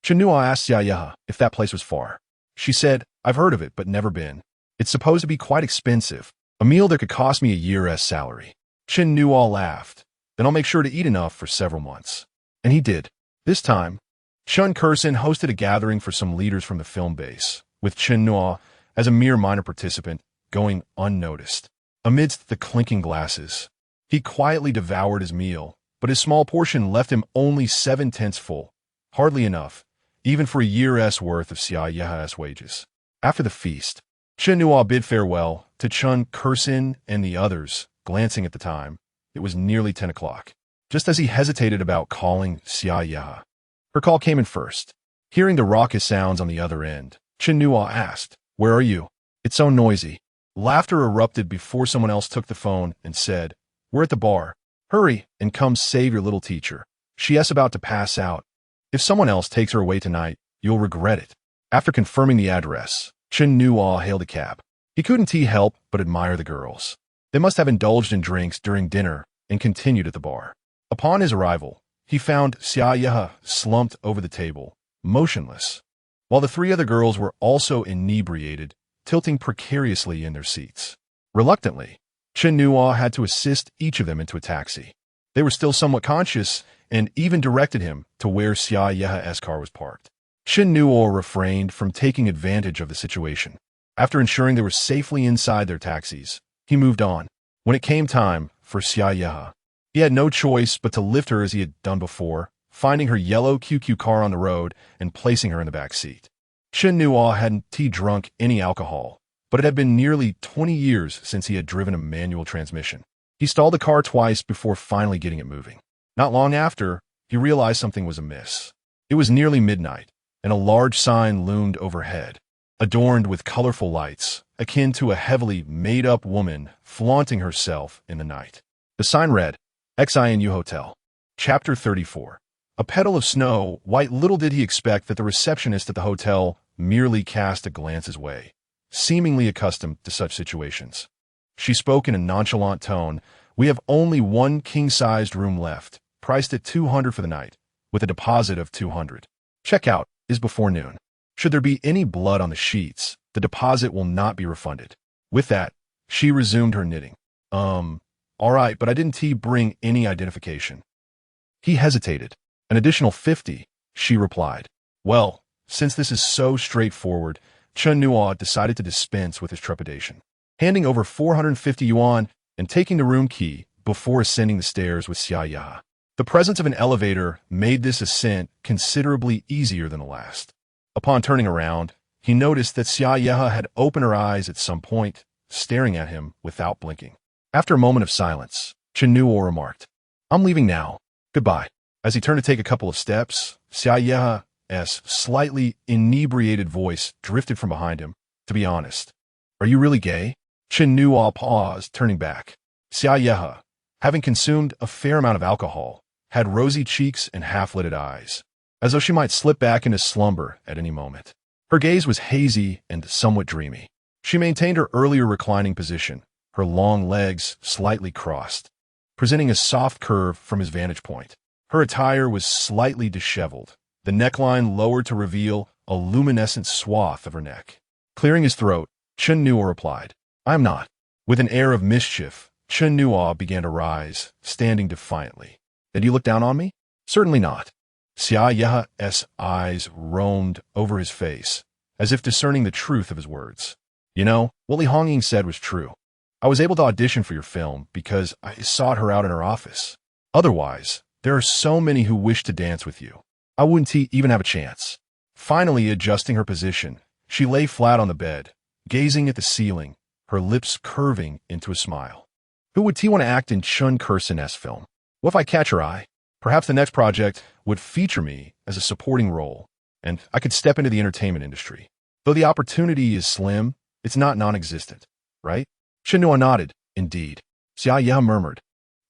Chen Nuo asked Xia Yeha if that place was far. She said, "I've heard of it, but never been. It's supposed to be quite expensive, a meal that could cost me a year's salary." Chen Nuo laughed. "Then I'll make sure to eat enough for several months." And he did. This time, Chen Nuo hosted a gathering for some leaders from the film base, with Chen Nuo as a mere minor participant, going unnoticed. Amidst the clinking glasses, he quietly devoured his meal, but his small portion left him only 7/10 full, hardly enough, even for a year's worth of Xia Yeha's wages. After the feast, Chen Nuo bid farewell to Chen Nuo and the others, glancing at the time. It was nearly 10 o'clock. Just as he hesitated about calling Xia Yeha, her call came in first. Hearing the raucous sounds on the other end, Chen Nuo asked, "Where are you? It's so noisy." Laughter erupted before someone else took the phone and said, "We're at the bar. Hurry and come save your little teacher. She's about to pass out. If someone else takes her away tonight, you'll regret it." After confirming the address, Chen Nuo hailed a cab. He couldn't help but admire the girls. They must have indulged in drinks during dinner and continued at the bar. Upon his arrival, he found Xia Yeha slumped over the table, motionless, while the 3 other girls were also inebriated, tilting precariously in their seats. Reluctantly, Chen Nuo had to assist each of them into a taxi. They were still somewhat conscious and even directed him to where Xia Yeha's car was parked. Chen Nuo refrained from taking advantage of the situation. After ensuring they were safely inside their taxis, he moved on. When it came time for Xia Yeha, he had no choice but to lift her as he had done before, finding her yellow QQ car on the road and placing her in the back seat. Chen Nuo hadn't drunk any alcohol, but it had been nearly 20 years since he had driven a manual transmission. He stalled the car twice before finally getting it moving. Not long after, he realized something was amiss. It was nearly midnight, and a large sign loomed overhead, adorned with colorful lights, akin to a heavily made-up woman flaunting herself in the night. The sign read, Echeng Hotel. Chapter 34. A petal of snow white. Little did he expect that the receptionist at the hotel merely cast a glance his way, seemingly accustomed to such situations. She spoke in a nonchalant tone. "We have only one king-sized room left, priced at 200 for the night, with a deposit of 200. Checkout is before noon. Should there be any blood on the sheets, the deposit will not be refunded." With that, she resumed her knitting. All right, but I didn't bring any identification." He hesitated. "An additional 50, she replied. Well, since this is so straightforward, Chen Nuo decided to dispense with his trepidation. Handing over 450 yuan and taking the room key before ascending the stairs with Xia Yeha. The presence of an elevator made this ascent considerably easier than the last. Upon turning around, he noticed that Xia Yeha had opened her eyes at some point, staring at him without blinking. After a moment of silence, Chen Nuo remarked, "I'm leaving now. Goodbye." As he turned to take a couple of steps, Xia Yeha's slightly inebriated voice drifted from behind him. "To be honest, are you really gay?" Chen Nuo paused, turning back. Xia Yeha, having consumed a fair amount of alcohol, had rosy cheeks and half-lidded eyes, as though she might slip back into slumber at any moment. Her gaze was hazy and somewhat dreamy. She maintained her earlier reclining position, her long legs slightly crossed, presenting a soft curve from his vantage point. Her attire was slightly disheveled, the neckline lowered to reveal a luminescent swath of her neck. Clearing his throat, Chen Nuo replied, "I am not." With an air of mischief, Chen Nuo began to rise, standing defiantly. "Did you look down on me?" "Certainly not." Xia Yeha's eyes roamed over his face, as if discerning the truth of his words. "You know, what Li Hongying said was true. I was able to audition for your film because I sought her out in her office. Otherwise, there are so many who wish to dance with you. I wouldn't even have a chance." Finally, adjusting her position, she lay flat on the bed, gazing at the ceiling, her lips curving into a smile. Who would T want to act in Chun Kursen's film? What if I catch her eye? Perhaps the next project would feature me as a supporting role, and I could step into the entertainment industry. Though the opportunity is slim, it's not non-existent, right? Chen Nuo nodded. Indeed. Xia Ya murmured.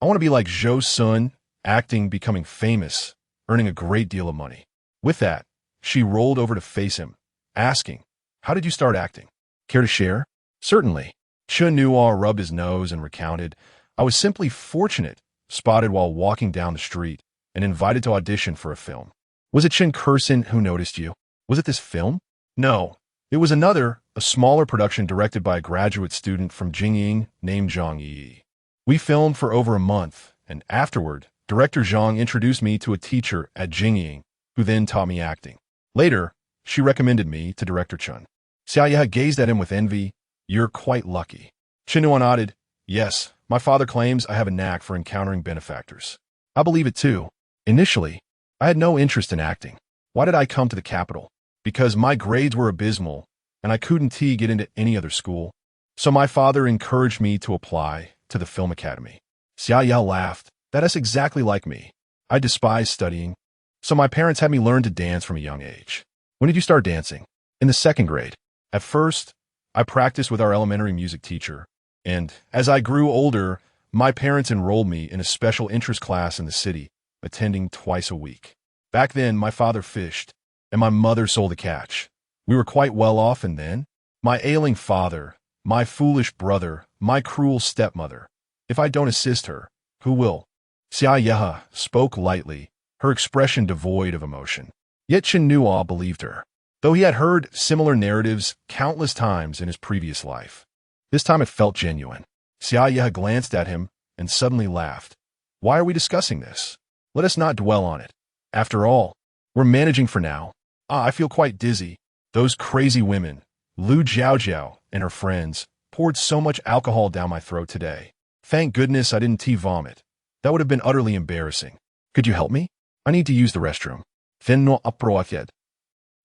I want to be like Zhou Sun, acting, becoming famous, earning a great deal of money. With that, she rolled over to face him, asking, how did you start acting? Care to share? Certainly. Chen Nuo rubbed his nose and recounted, I was simply fortunate, spotted while walking down the street, and invited to audition for a film. Was it Chen Kursen who noticed you? Was it this film? No. It was another, a smaller production directed by a graduate student from Jingying named Zhang Yi. We filmed for over a month, and afterward, director Zhang introduced me to a teacher at Jingying, who then taught me acting. Later, she recommended me to director Chen. Xiaoya gazed at him with envy. You're quite lucky. Chen Nuo nodded. Yes, my father claims I have a knack for encountering benefactors. I believe it too. Initially, I had no interest in acting. Why did I come to the capital? Because my grades were abysmal, and I couldn't get into any other school. So my father encouraged me to apply to the film academy. Xia Ya laughed. That is exactly like me. I despise studying, so my parents had me learn to dance from a young age. When did you start dancing? In the 2nd grade. At first, I practiced with our elementary music teacher, and as I grew older, my parents enrolled me in a special interest class in the city, attending twice a week. Back then, my father fished, and my mother sold the catch. We were quite well off, and then, my ailing father, my foolish brother, my cruel stepmother. If I don't assist her, who will? Xia Ya spoke lightly, her expression devoid of emotion. Yet Chen Nuo believed her, though he had heard similar narratives countless times in his previous life. This time it felt genuine. Xia Ya glanced at him and suddenly laughed. Why are we discussing this? Let us not dwell on it. After all, we're managing for now. I feel quite dizzy. Those crazy women, Lu Jiaojiao and her friends, poured so much alcohol down my throat today. Thank goodness I didn't vomit. That would have been utterly embarrassing. Could you help me? I need to use the restroom. Chen Nuo approached.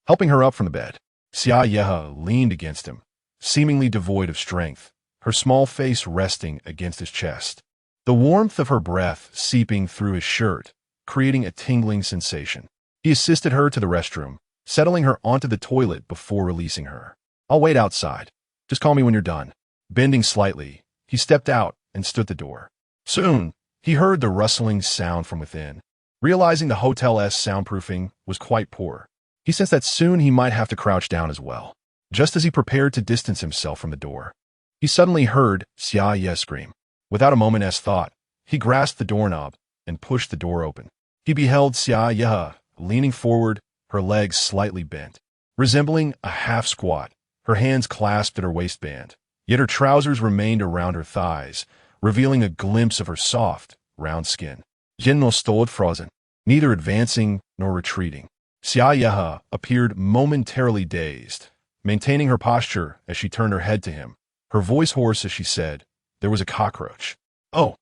Helping her up from the bed, Xia Ya leaned against him, seemingly devoid of strength, her small face resting against his chest. The warmth of her breath seeping through his shirt, creating a tingling sensation. He assisted her to the restroom, settling her onto the toilet before releasing her. I'll wait outside. Just call me when you're done. Bending slightly, he stepped out and stood at the door. Soon, he heard the rustling sound from within. Realizing the hotel's soundproofing was quite poor, he sensed that soon he might have to crouch down as well. Just as he prepared to distance himself from the door, he suddenly heard Xia Ya scream. Without a moment's thought, he grasped the doorknob and pushed the door open. He beheld Xia Ya leaning forward, her legs slightly bent, resembling a half-squat, her hands clasped at her waistband, yet her trousers remained around her thighs, revealing a glimpse of her soft, round skin. Chen Nuo stood frozen, neither advancing nor retreating. Xia Ya appeared momentarily dazed, maintaining her posture as she turned her head to him, her voice hoarse as she said, there was a cockroach. Oh!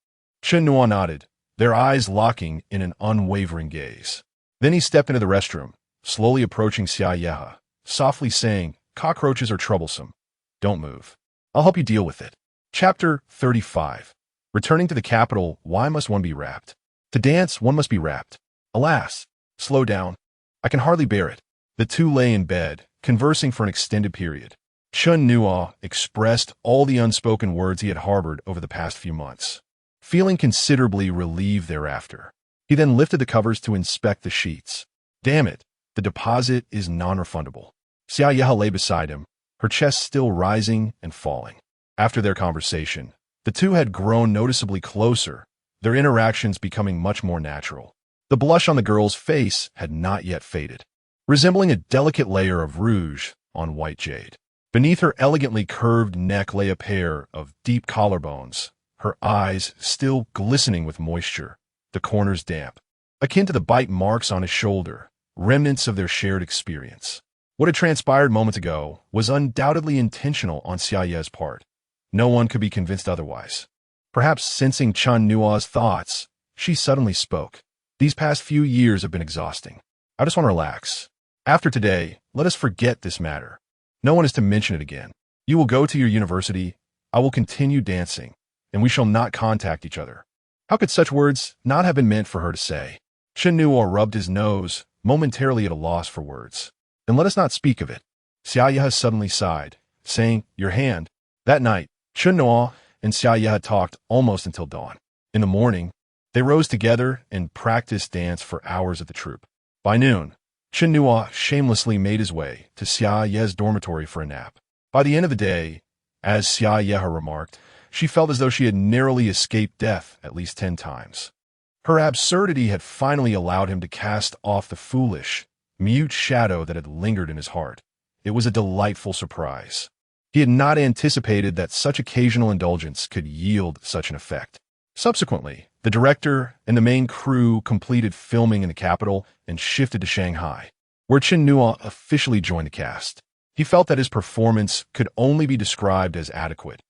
Chen Nuo nodded, their eyes locking in an unwavering gaze. Then he stepped into the restroom, slowly approaching Xia Ya, softly saying, cockroaches are troublesome. Don't move. I'll help you deal with it. Chapter 35. Returning to the capital, why must one be wrapped? To dance, one must be wrapped. Alas, slow down. I can hardly bear it. The two lay in bed, conversing for an extended period. Chen Nuo expressed all the unspoken words he had harbored over the past few months, feeling considerably relieved thereafter. He then lifted the covers to inspect the sheets. Damn it, the deposit is non-refundable. Xia Ya lay beside him, her chest still rising and falling. After their conversation, the two had grown noticeably closer, their interactions becoming much more natural. The blush on the girl's face had not yet faded, resembling a delicate layer of rouge on white jade. Beneath her elegantly curved neck lay a pair of deep collarbones, her eyes still glistening with moisture, the corners damp, akin to the bite marks on his shoulder, remnants of their shared experience. What had transpired moments ago was undoubtedly intentional on Xia Ya's part. No one could be convinced otherwise. Perhaps sensing Chen Nuo's thoughts, she suddenly spoke. These past few years have been exhausting. I just want to relax. After today, let us forget this matter. No one is to mention it again. You will go to your university. I will continue dancing. and we shall not contact each other. How could such words not have been meant for her to say? Chen Nuo rubbed his nose, momentarily at a loss for words. Then let us not speak of it. Xiaoya suddenly sighed, saying, your hand. That night, Chen Nuo and Xiaoya talked almost until dawn. In the morning, they rose together and practiced dance for hours at the troupe. By noon, Chen Nuo shamelessly made his way to Xiaoya's dormitory for a nap. By the end of the day, as Xiaoya remarked, she felt as though she had narrowly escaped death at least 10 times. Her absurdity had finally allowed him to cast off the foolish, mute shadow that had lingered in his heart. It was a delightful surprise. He had not anticipated that such occasional indulgence could yield such an effect. Subsequently, the director and the main crew completed filming in the capital and shifted to Shanghai, where Chen Nuo officially joined the cast. He felt that his performance could only be described as adequate.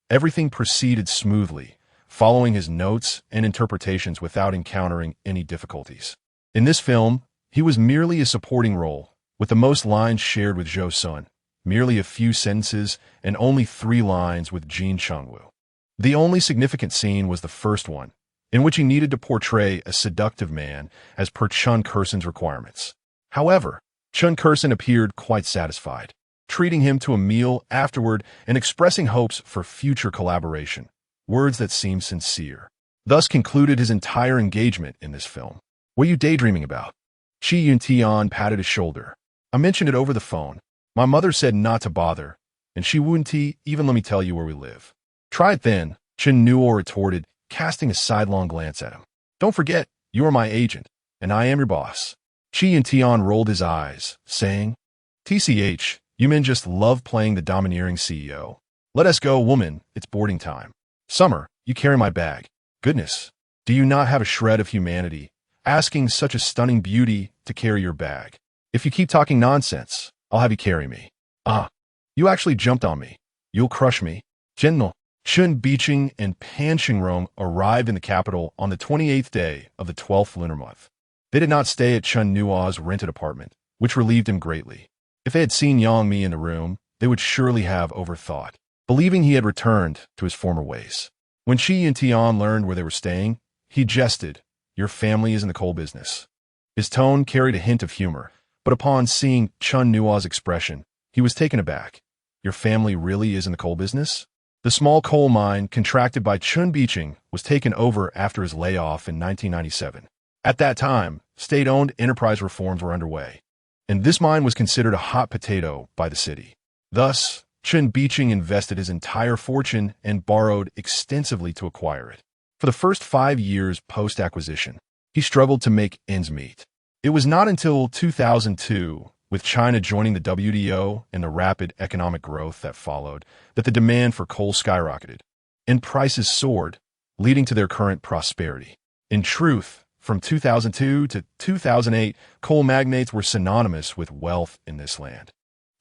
Everything proceeded smoothly, following his notes and interpretations without encountering any difficulties. In this film, he was merely a supporting role, with the most lines shared with Zhou Sun, merely a few sentences, and only 3 lines with Jin Chengwu. The only significant scene was the first one, in which he needed to portray a seductive man as per Chen Kursen's requirements. However, Chen Kursen appeared quite satisfied, treating him to a meal afterward and expressing hopes for future collaboration, words that seemed sincere. Thus concluded his entire engagement in this film. What are you daydreaming about? Shi Yuntian patted his shoulder. I mentioned it over the phone. My mother said not to bother, and she wouldn't even let me tell you where we live. Try it then, Chen Nuo retorted, casting a sidelong glance at him. Don't forget, you are my agent, and I am your boss. Shi Yuntian rolled his eyes, saying, TCH, you men just love playing the domineering CEO. Let us go, woman, it's boarding time. Summer, you carry my bag. Goodness, do you not have a shred of humanity, asking such a stunning beauty to carry your bag? If you keep talking nonsense, I'll have you carry me. You actually jumped on me. You'll crush me. Chen Nuo, Chun Bicheng and Pan Xingrong arrived in the capital on the 28th day of the 12th lunar month. They did not stay at Chen Nuo's rented apartment, which relieved him greatly. If they had seen Yang Mi in the room, they would surely have overthought, believing he had returned to his former ways. When Shi Yuntian learned where they were staying, he jested, your family is in the coal business. His tone carried a hint of humor, but upon seeing Chen Nuo's expression, he was taken aback. Your family really is in the coal business? The small coal mine contracted by Chun Bicheng was taken over after his layoff in 1997. At that time, state-owned enterprise reforms were underway, and this mine was considered a hot potato by the city. Thus, Chun Bicheng invested his entire fortune and borrowed extensively to acquire it. For the first 5 years post-acquisition, he struggled to make ends meet. It was not until 2002, with China joining the WTO and the rapid economic growth that followed, that the demand for coal skyrocketed, and prices soared, leading to their current prosperity. In truth, from 2002 to 2008, coal magnates were synonymous with wealth in this land,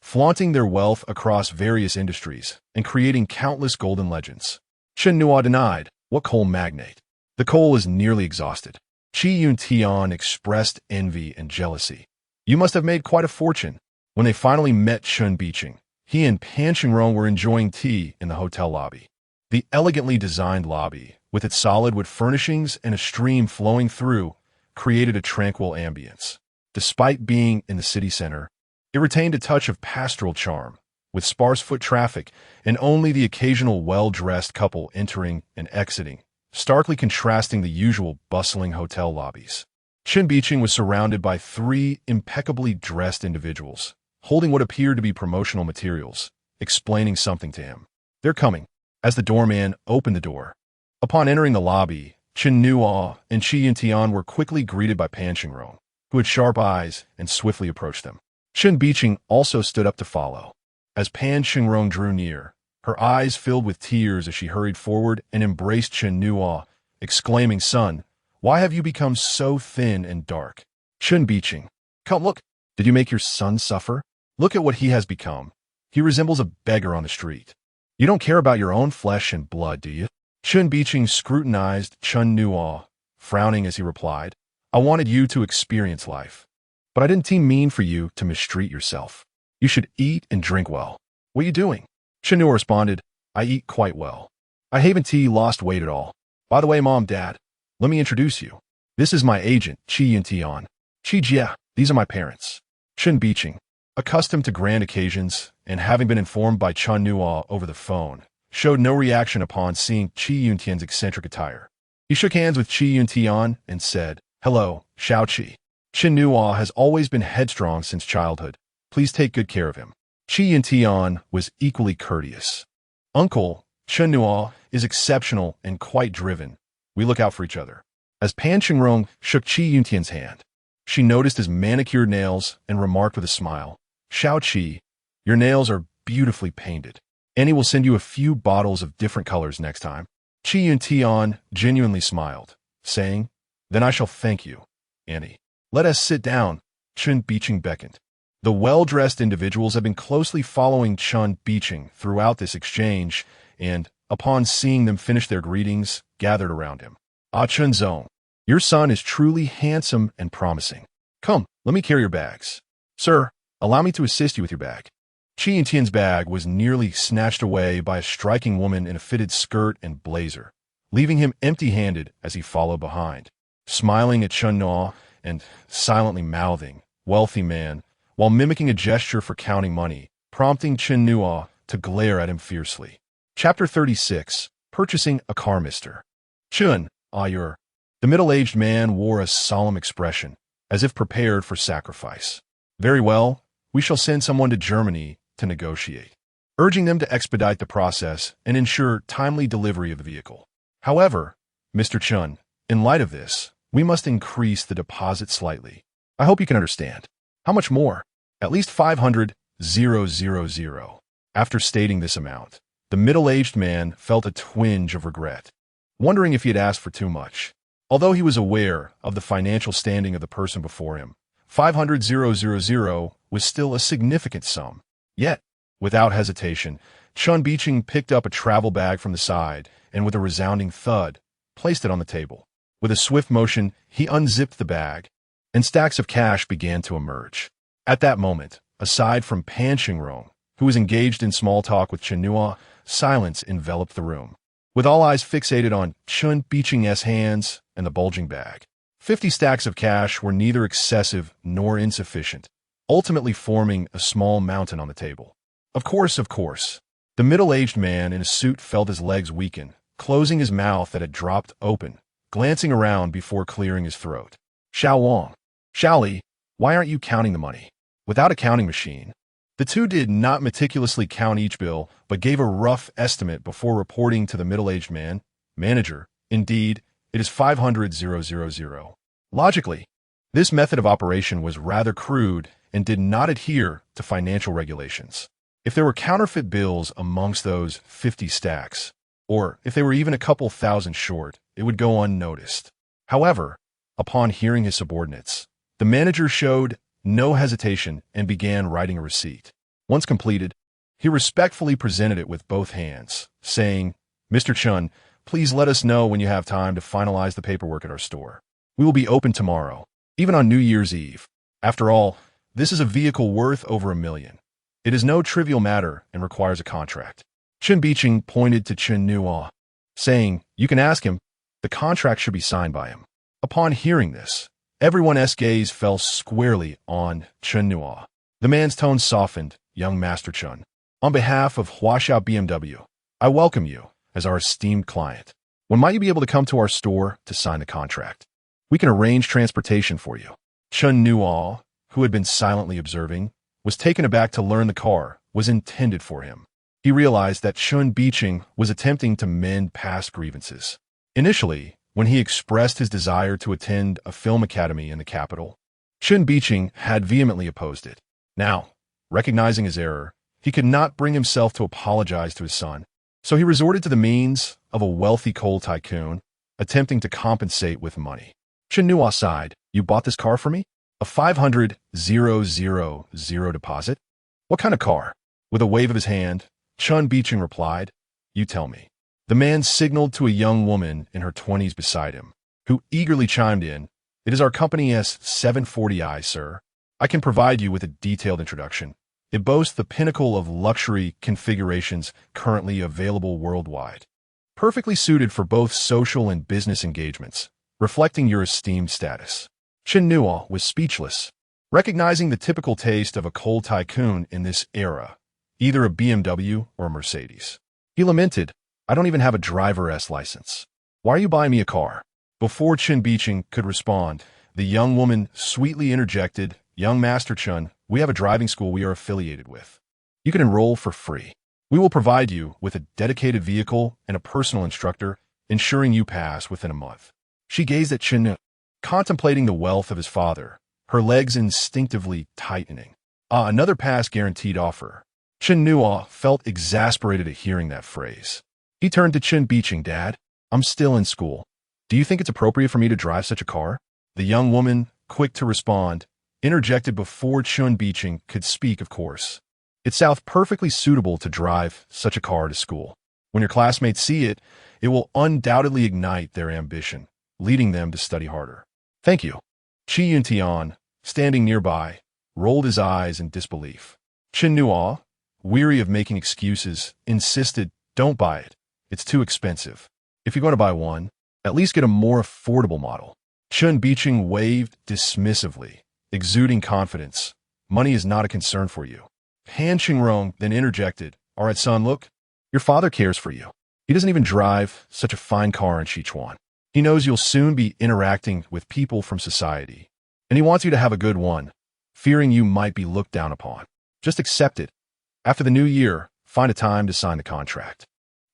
flaunting their wealth across various industries and creating countless golden legends. Chen Nuo denied, what coal magnate? The coal is nearly exhausted. Shi Yuntian expressed envy and jealousy. You must have made quite a fortune. When they finally met Chun Bicheng, he and Pan Xingrong were enjoying tea in the hotel lobby. The elegantly designed lobby, with its solid wood furnishings and a stream flowing through, created a tranquil ambience. Despite being in the city center, it retained a touch of pastoral charm, with sparse foot traffic and only the occasional well-dressed couple entering and exiting, starkly contrasting the usual bustling hotel lobbies. Chen Bicheng was surrounded by 3 impeccably dressed individuals, holding what appeared to be promotional materials, explaining something to him. They're coming, as the doorman opened the door. Upon entering the lobby, Chen Nuo and Shi Yuntian were quickly greeted by Pan Xingrong, who had sharp eyes and swiftly approached them. Chen Bicheng also stood up to follow. As Pan Xingrong drew near, her eyes filled with tears as she hurried forward and embraced Chen Nuo, exclaiming, Son, why have you become so thin and dark? Chen Bicheng, come look. Did you make your son suffer? Look at what he has become. He resembles a beggar on the street. You don't care about your own flesh and blood, do you? Chen Bicheng scrutinized Chen Nuo, frowning as he replied, I wanted you to experience life, but I didn't mean for you to mistreat yourself. You should eat and drink well. What are you doing? Chen Nuo responded, I eat quite well. I haven't lost weight at all. By the way, Mom, Dad, let me introduce you. This is my agent, Chi Yuntian. Chi Jia, these are my parents. Chen Biqing, accustomed to grand occasions and having been informed by Chen Nuo over the phone, showed no reaction upon seeing Chi Yuntian's eccentric attire. He shook hands with Chi Yuntian and said, "Hello, Xiao Qi. Chen Nuo has always been headstrong since childhood. Please take good care of him." Chi Yuntian was equally courteous. "Uncle, Chen Nuo is exceptional and quite driven. We look out for each other." As Pan Qingrong shook Chi Yuntian's hand, she noticed his manicured nails and remarked with a smile, "Xiao Qi, your nails are beautifully painted. Annie will send you a few bottles of different colors next time." Chi Yuntian genuinely smiled, saying, "Then I shall thank you, Annie. Let us sit down." Chen Biqing beckoned. The well-dressed individuals had been closely following Chen Biqing throughout this exchange, and, upon seeing them finish their greetings, gathered around him. "Ah, Chen Zong, your son is truly handsome and promising. Come, let me carry your bags. Sir, allow me to assist you with your bag." Chi Yuntian's bag was nearly snatched away by a striking woman in a fitted skirt and blazer, leaving him empty-handed as he followed behind, smiling at Chen Nuo and silently mouthing, "Wealthy man," while mimicking a gesture for counting money, prompting Chen Nuo to glare at him fiercely. Chapter 36, Purchasing a Car Mister. "Chen, you're..." The middle-aged man wore a solemn expression, as if prepared for sacrifice. "Very well, we shall send someone to Germany to negotiate," urging them to expedite the process and ensure timely delivery of the vehicle. "However, Mr. Chen, in light of this, we must increase the deposit slightly. I hope you can understand." "How much more?" "At least 500,000. After stating this amount, the middle-aged man felt a twinge of regret, wondering if he had asked for too much. Although he was aware of the financial standing of the person before him, 500,000 was still a significant sum. Yet, without hesitation, Chen Biqing picked up a travel bag from the side and, with a resounding thud, placed it on the table. With a swift motion, he unzipped the bag, and stacks of cash began to emerge. At that moment, aside from Pan Qingrong, who was engaged in small talk with Chen Nuo, silence enveloped the room, with all eyes fixated on Chen Biqing's hands and the bulging bag. 50 stacks of cash were neither excessive nor insufficient, ultimately forming a small mountain on the table. Of course. The middle-aged man in a suit felt his legs weaken, closing his mouth that had dropped open, glancing around before clearing his throat. "Xiao Wang, Xiao Li, why aren't you counting the money?" Without a counting machine, the two did not meticulously count each bill, but gave a rough estimate before reporting to the middle-aged man, "Manager, indeed, it is 500,000. Logically, this method of operation was rather crude and did not adhere to financial regulations. If there were counterfeit bills amongst those 50 stacks, or if they were even a couple thousand short, it would go unnoticed. However, upon hearing his subordinates, the manager showed no hesitation and began writing a receipt. Once completed, he respectfully presented it with both hands, saying, "Mr. Chen, please let us know when you have time to finalize the paperwork at our store. We will be open tomorrow, even on New Year's Eve. After all, this is a vehicle worth over $1 million. It is no trivial matter and requires a contract." Chen Biqing pointed to Chen Nuo, saying, "You can ask him. The contract should be signed by him." Upon hearing this, everyone's gaze fell squarely on Chen Nuo. The man's tone softened. "Young Master Chen, on behalf of Huayu BMW, I welcome you as our esteemed client. When might you be able to come to our store to sign the contract? We can arrange transportation for you." Chen Nuo, who had been silently observing, was taken aback to learn the car was intended for him. He realized that Chen Biqing was attempting to mend past grievances. Initially, when he expressed his desire to attend a film academy in the capital, Chen Biqing had vehemently opposed it. Now, recognizing his error, he could not bring himself to apologize to his son, so he resorted to the means of a wealthy coal tycoon, attempting to compensate with money. Chen Nuo sighed, "You bought this car for me? A 500,000 deposit? What kind of car?" With a wave of his hand, Chen Biqing replied, "You tell me." The man signaled to a young woman in her 20s beside him, who eagerly chimed in, "It is our company S740i, sir. I can provide you with a detailed introduction. It boasts the pinnacle of luxury configurations currently available worldwide." perfectly suited for both social and business engagements, reflecting your esteemed status. Chen Nuo was speechless, recognizing the typical taste of a coal tycoon in this era, either a BMW or a Mercedes. He lamented, "I don't even have a driver's license. Why are you buying me a car?" Before Chen Biqing could respond, the young woman sweetly interjected, "Young Master Chen, we have a driving school we are affiliated with. You can enroll for free. We will provide you with a dedicated vehicle and a personal instructor, ensuring you pass within a month." She gazed at Chen Nuo, contemplating the wealth of his father, her legs instinctively tightening. Another pass-guaranteed offer. Chen Nuo felt exasperated at hearing that phrase. He turned to Chen Biqing, "Dad, I'm still in school. Do you think it's appropriate for me to drive such a car?" The young woman, quick to respond, interjected before Chen Biqing could speak, "Of course. It sounds perfectly suitable to drive such a car to school. When your classmates see it, it will undoubtedly ignite their ambition, leading them to study harder." "Thank you." Qi Yuntian, standing nearby, rolled his eyes in disbelief. Chen Nuo, weary of making excuses, insisted, "Don't buy it. It's too expensive. If you're going to buy one, at least get a more affordable model." Chen Biqing waved dismissively, exuding confidence. "Money is not a concern for you." Han Qingrong then interjected, "All right, son, look. Your father cares for you. He doesn't even drive such a fine car in Sichuan. He knows you'll soon be interacting with people from society, and he wants you to have a good one, fearing you might be looked down upon. Just accept it. After the new year, find a time to sign the contract.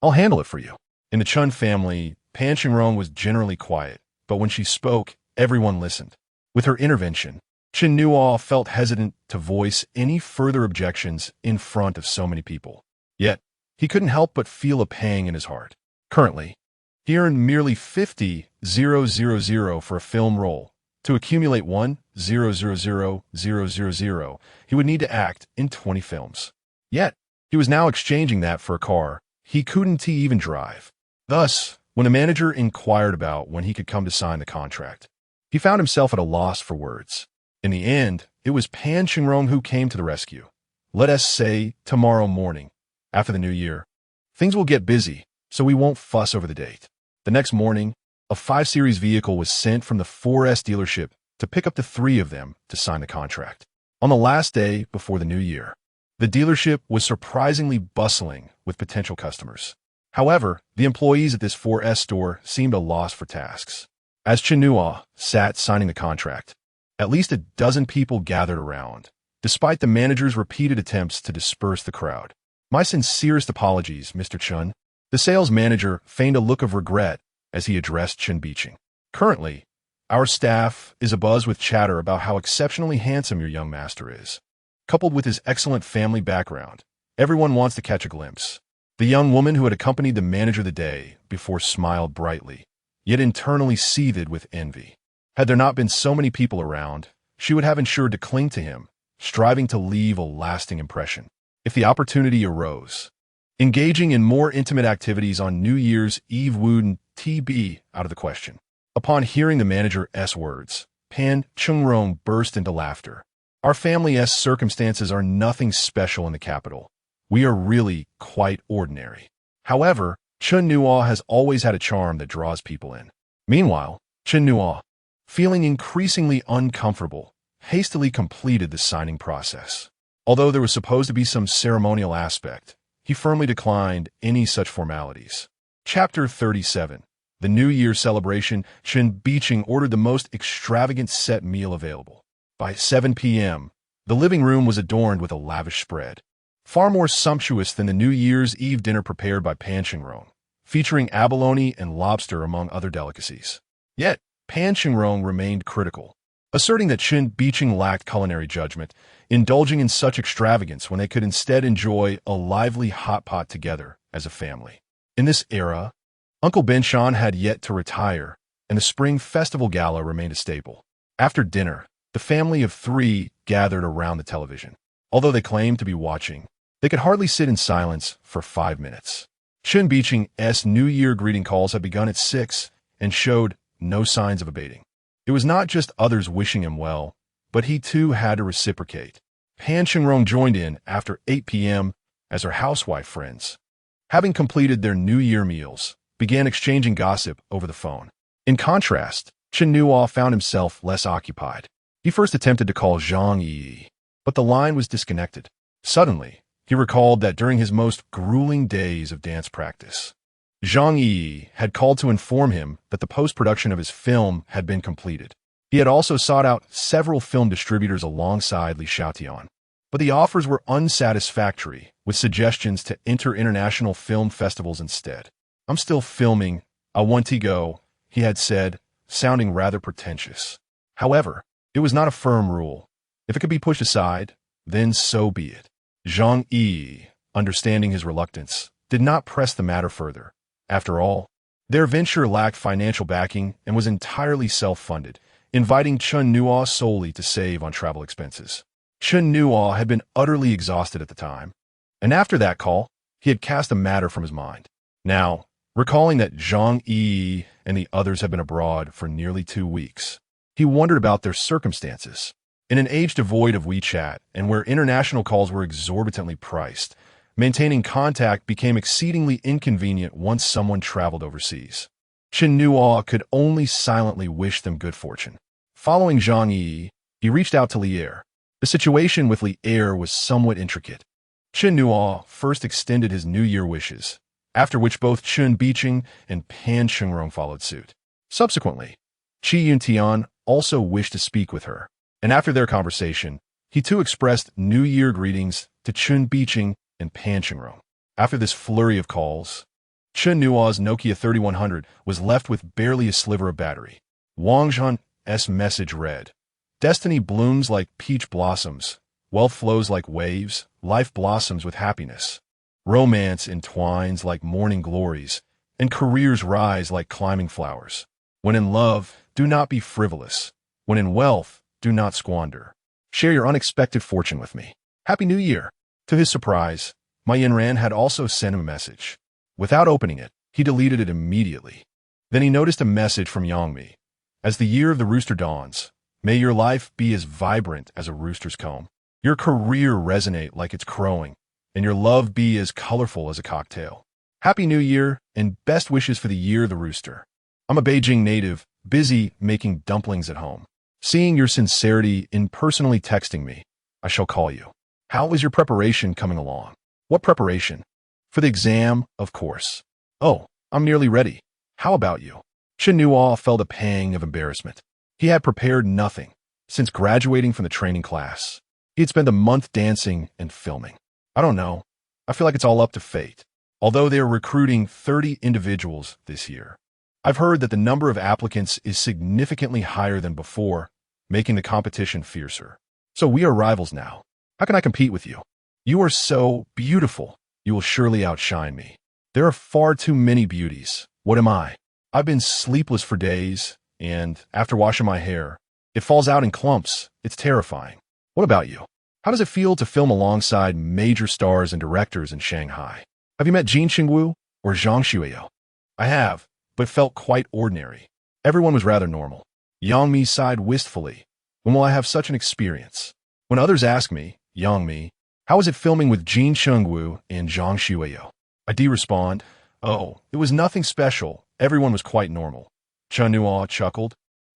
I'll handle it for you." In the Chun family, Pan Qingrong was generally quiet, but when she spoke, everyone listened. With her intervention, Chen Nuo felt hesitant to voice any further objections in front of so many people. Yet, he couldn't help but feel a pang in his heart. Currently, he earned merely 50,000 for a film role. To accumulate 1,000,000, he would need to act in 20 films. Yet, he was now exchanging that for a car he couldn't even drive. Thus, when a manager inquired about when he could come to sign the contract, he found himself at a loss for words. In the end, it was Pan Qingrong who came to the rescue. "Let us say tomorrow morning, after the new year. Things will get busy, so we won't fuss over the date." The next morning, a 5 Series vehicle was sent from the 4S dealership to pick up the 3 of them to sign the contract. On the last day before the new year, the dealership was surprisingly bustling with potential customers. However, the employees at this 4S store seemed a loss for tasks. As Chen Nuo sat signing the contract, at least a dozen people gathered around, despite the manager's repeated attempts to disperse the crowd. "My sincerest apologies, Mr. Chen." The sales manager feigned a look of regret as he addressed Chen Biqing. "Currently, our staff is abuzz with chatter about how exceptionally handsome your young master is. Coupled with his excellent family background, everyone wants to catch a glimpse." The young woman who had accompanied the manager the day before smiled brightly, yet internally seethed with envy. Had there not been so many people around, she would have ensured to cling to him, striving to leave a lasting impression. If the opportunity arose, engaging in more intimate activities on New Year's Eve wouldn't be out of the question. Upon hearing the manager's words, Pan Qingrong burst into laughter. "Our family's circumstances are nothing special in the capital. We are really quite ordinary. However, Chen Nuo has always had a charm that draws people in." Meanwhile, Chen Nuo, feeling increasingly uncomfortable, hastily completed the signing process. Although there was supposed to be some ceremonial aspect, he firmly declined any such formalities. Chapter 37. The New Year celebration. Chen Biqing ordered the most extravagant set meal available. By 7 p.m., the living room was adorned with a lavish spread, far more sumptuous than the New Year's Eve dinner prepared by Pan Qingrong, featuring abalone and lobster among other delicacies. Yet, Pan Qingrong remained critical, asserting that Chen Biqing lacked culinary judgment, indulging in such extravagance when they could instead enjoy a lively hot pot together as a family. In this era, Uncle Benshan had yet to retire, and the Spring Festival Gala remained a staple. After dinner, the family of 3 gathered around the television. Although they claimed to be watching, they could hardly sit in silence for 5 minutes. Chen Biqing's New Year greeting calls had begun at 6 and showed no signs of abating. It was not just others wishing him well, but he too had to reciprocate. Pan Qingrong joined in after 8 p.m. as her housewife friends, having completed their New Year meals, began exchanging gossip over the phone. In contrast, Chen Nuo found himself less occupied. He first attempted to call Zhang Yi, but the line was disconnected. Suddenly, he recalled that during his most grueling days of dance practice, Zhang Yi had called to inform him that the post-production of his film had been completed. He had also sought out several film distributors alongside Li Xiaotian, but the offers were unsatisfactory, with suggestions to enter international film festivals instead. "I'm still filming, I want to go," he had said, sounding rather pretentious. However, it was not a firm rule. If it could be pushed aside, then so be it. Zhang Yi, understanding his reluctance, did not press the matter further. After all, their venture lacked financial backing and was entirely self-funded, inviting Chen Nuo solely to save on travel expenses. Chen Nuo had been utterly exhausted at the time, and after that call, he had cast the matter from his mind. Now, recalling that Zhang Yi and the others had been abroad for nearly 2 weeks, he wondered about their circumstances. In an age devoid of WeChat and where international calls were exorbitantly priced, maintaining contact became exceedingly inconvenient once someone traveled overseas. Chen Nuo could only silently wish them good fortune. Following Zhang Yi, he reached out to Li Er. The situation with Li Er was somewhat intricate. Chen Nuo first extended his New Year wishes, after which both Chen Biqing and Pan Chengrong followed suit. Subsequently, Qi Yuntian also wished to speak with her, and after their conversation, he too expressed New Year greetings to Chen Biqing and Pan Chengrong. After this flurry of calls, Chen Nuo's Nokia 3100 was left with barely a sliver of battery. Wang Zhan's message read, "Destiny blooms like peach blossoms, wealth flows like waves, life blossoms with happiness. Romance entwines like morning glories, and careers rise like climbing flowers. When in love, do not be frivolous. When in wealth, do not squander. Share your unexpected fortune with me. Happy New Year." To his surprise, Ma Yinran had also sent him a message. Without opening it, he deleted it immediately. Then he noticed a message from Yangmi. "As the year of the rooster dawns, may your life be as vibrant as a rooster's comb. Your career resonate like it's crowing, and your love be as colorful as a cocktail. Happy New Year, and best wishes for the year of the rooster. I'm a Beijing native, busy making dumplings at home. Seeing your sincerity in personally texting me, I shall call you. How is your preparation coming along?" "What preparation?" "For the exam, of course." "Oh, I'm nearly ready. How about you?" Chen Nuo felt a pang of embarrassment. He had prepared nothing. Since graduating from the training class, he had spent a month dancing and filming. "I don't know. I feel like it's all up to fate. Although they are recruiting 30 individuals this year, I've heard that the number of applicants is significantly higher than before, making the competition fiercer. So we are rivals now. How can I compete with you? You are so beautiful. You will surely outshine me. There are far too many beauties. What am I? I've been sleepless for days, and after washing my hair, it falls out in clumps. It's terrifying. What about you? How does it feel to film alongside major stars and directors in Shanghai? Have you met Jin Qingwu or Zhang Xueyo?" "I have, but felt quite ordinary. Everyone was rather normal." Yang Mi sighed wistfully. "When will I have such an experience?" When others ask me, Yang Mi, "How was it filming with Jin Qingwu and Zhang Xueyo?" I respond, "Oh, it was nothing special. Everyone was quite normal." Chen Nuo chuckled.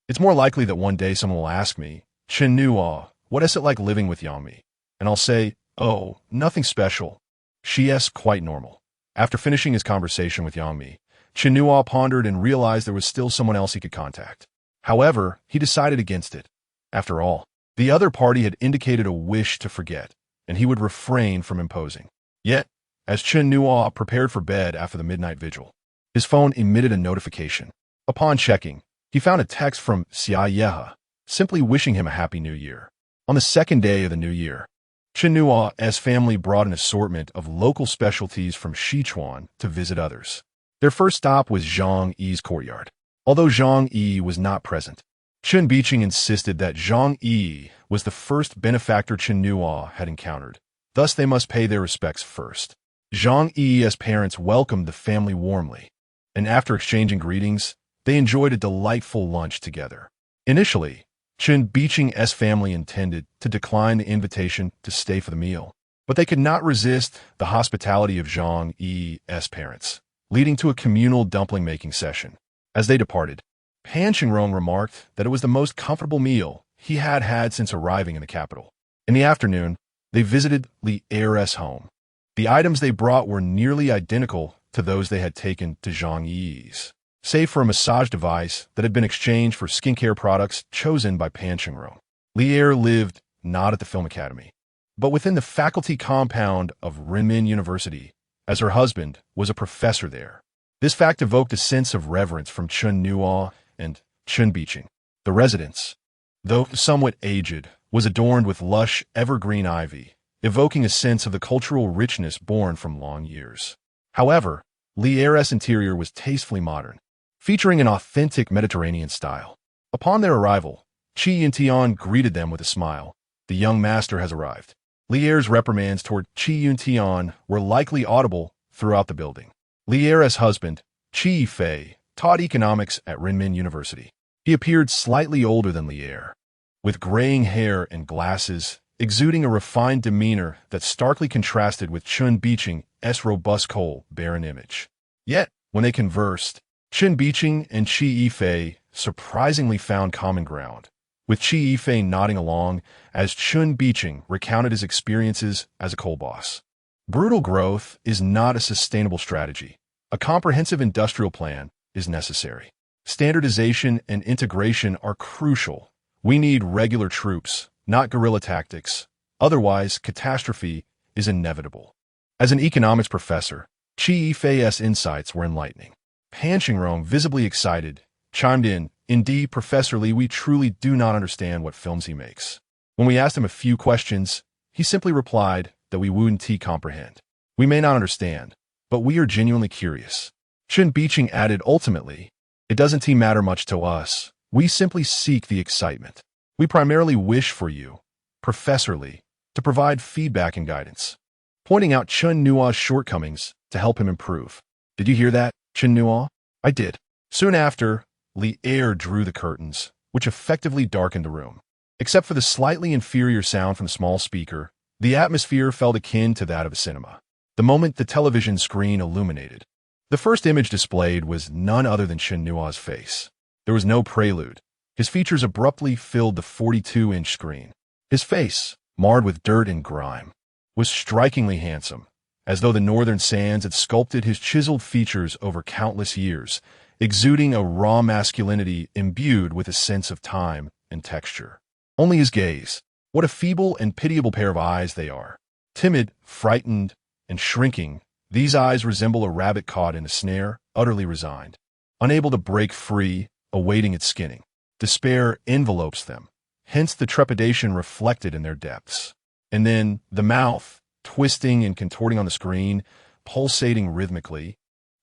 "It's more likely that one day someone will ask me, 'Chen Nuo, what is it like living with Yang Mi?' And I'll say, 'Oh, nothing special. She's quite normal.'" After finishing his conversation with Yang Mi, Chen Nuo pondered and realized there was still someone else he could contact. However, he decided against it. After all, the other party had indicated a wish to forget, and he would refrain from imposing. Yet, as Chen Nuo prepared for bed after the midnight vigil, his phone emitted a notification. Upon checking, he found a text from Xia Yehe, simply wishing him a happy new year. On the second day of the new year, Chen Nuo's family brought an assortment of local specialties from Sichuan to visit others. Their first stop was Zhang Yi's courtyard. Although Zhang Yi was not present, Chen Biqing insisted that Zhang Yi was the first benefactor Chen Nuo had encountered. Thus, they must pay their respects first. Zhang Yi's parents welcomed the family warmly, and after exchanging greetings, they enjoyed a delightful lunch together. Initially, Chen Biqing's family intended to decline the invitation to stay for the meal, but they could not resist the hospitality of Zhang Yi's parents. leading to a communal dumpling-making session. As they departed, Pan Qingrong remarked that it was the most comfortable meal he had had since arriving in the capital. In the afternoon, they visited Li Er's home. The items they brought were nearly identical to those they had taken to Zhang Yi's, save for a massage device that had been exchanged for skincare products chosen by Pan Qingrong. Li Er lived not at the film academy, but within the faculty compound of Renmin University, as her husband was a professor there. This fact evoked a sense of reverence from Chen Nuo and Chen Biqing. The residence, though somewhat aged, was adorned with lush, evergreen ivy, evoking a sense of the cultural richness born from long years. However, Li Er's interior was tastefully modern, featuring an authentic Mediterranean style. Upon their arrival, Qi Yuntian greeted them with a smile. The young master has arrived. Li Er's reprimands toward Qi Yuntian were likely audible throughout the building. Li Er's husband, Qi Yifei, taught economics at Renmin University. He appeared slightly older than Li Er, with graying hair and glasses, exuding a refined demeanor that starkly contrasted with Chen Biqing's robust coal-barren image. Yet, when they conversed, Chen Biqing and Qi Yifei surprisingly found common ground, with Qi Yifei nodding along as Chen Biqing recounted his experiences as a coal boss. Brutal growth is not a sustainable strategy. A comprehensive industrial plan is necessary. Standardization and integration are crucial. We need regular troops, not guerrilla tactics. Otherwise, catastrophe is inevitable. As an economics professor, Qi Yifei's insights were enlightening. Pan Qingrong, visibly excited, chimed in, "Indeed, Professor Li, we truly do not understand what films he makes." When we asked him a few questions, he simply replied that we wouldn't comprehend. We may not understand, but we are genuinely curious. Chen Biqing added, "Ultimately, it doesn't matter much to us. We simply seek the excitement. We primarily wish for you, Professor Li, to provide feedback and guidance," pointing out Chen Nuo's shortcomings to help him improve. "Did you hear that, Chen Nuo?" "I did." Soon after, Li Er drew the curtains, which effectively darkened the room. Except for the slightly inferior sound from the small speaker, the atmosphere felt akin to that of a cinema. The moment the television screen illuminated, the first image displayed was none other than Chen Nuo's face. There was no prelude. His features abruptly filled the 42-inch screen. His face, marred with dirt and grime, was strikingly handsome, as though the northern sands had sculpted his chiseled features over countless years, exuding a raw masculinity imbued with a sense of time and texture. Only his gaze. What a feeble and pitiable pair of eyes they are. Timid, frightened, and shrinking, these eyes resemble a rabbit caught in a snare, utterly resigned, unable to break free, awaiting its skinning. Despair envelopes them, hence the trepidation reflected in their depths. And then the mouth, twisting and contorting on the screen, pulsating rhythmically,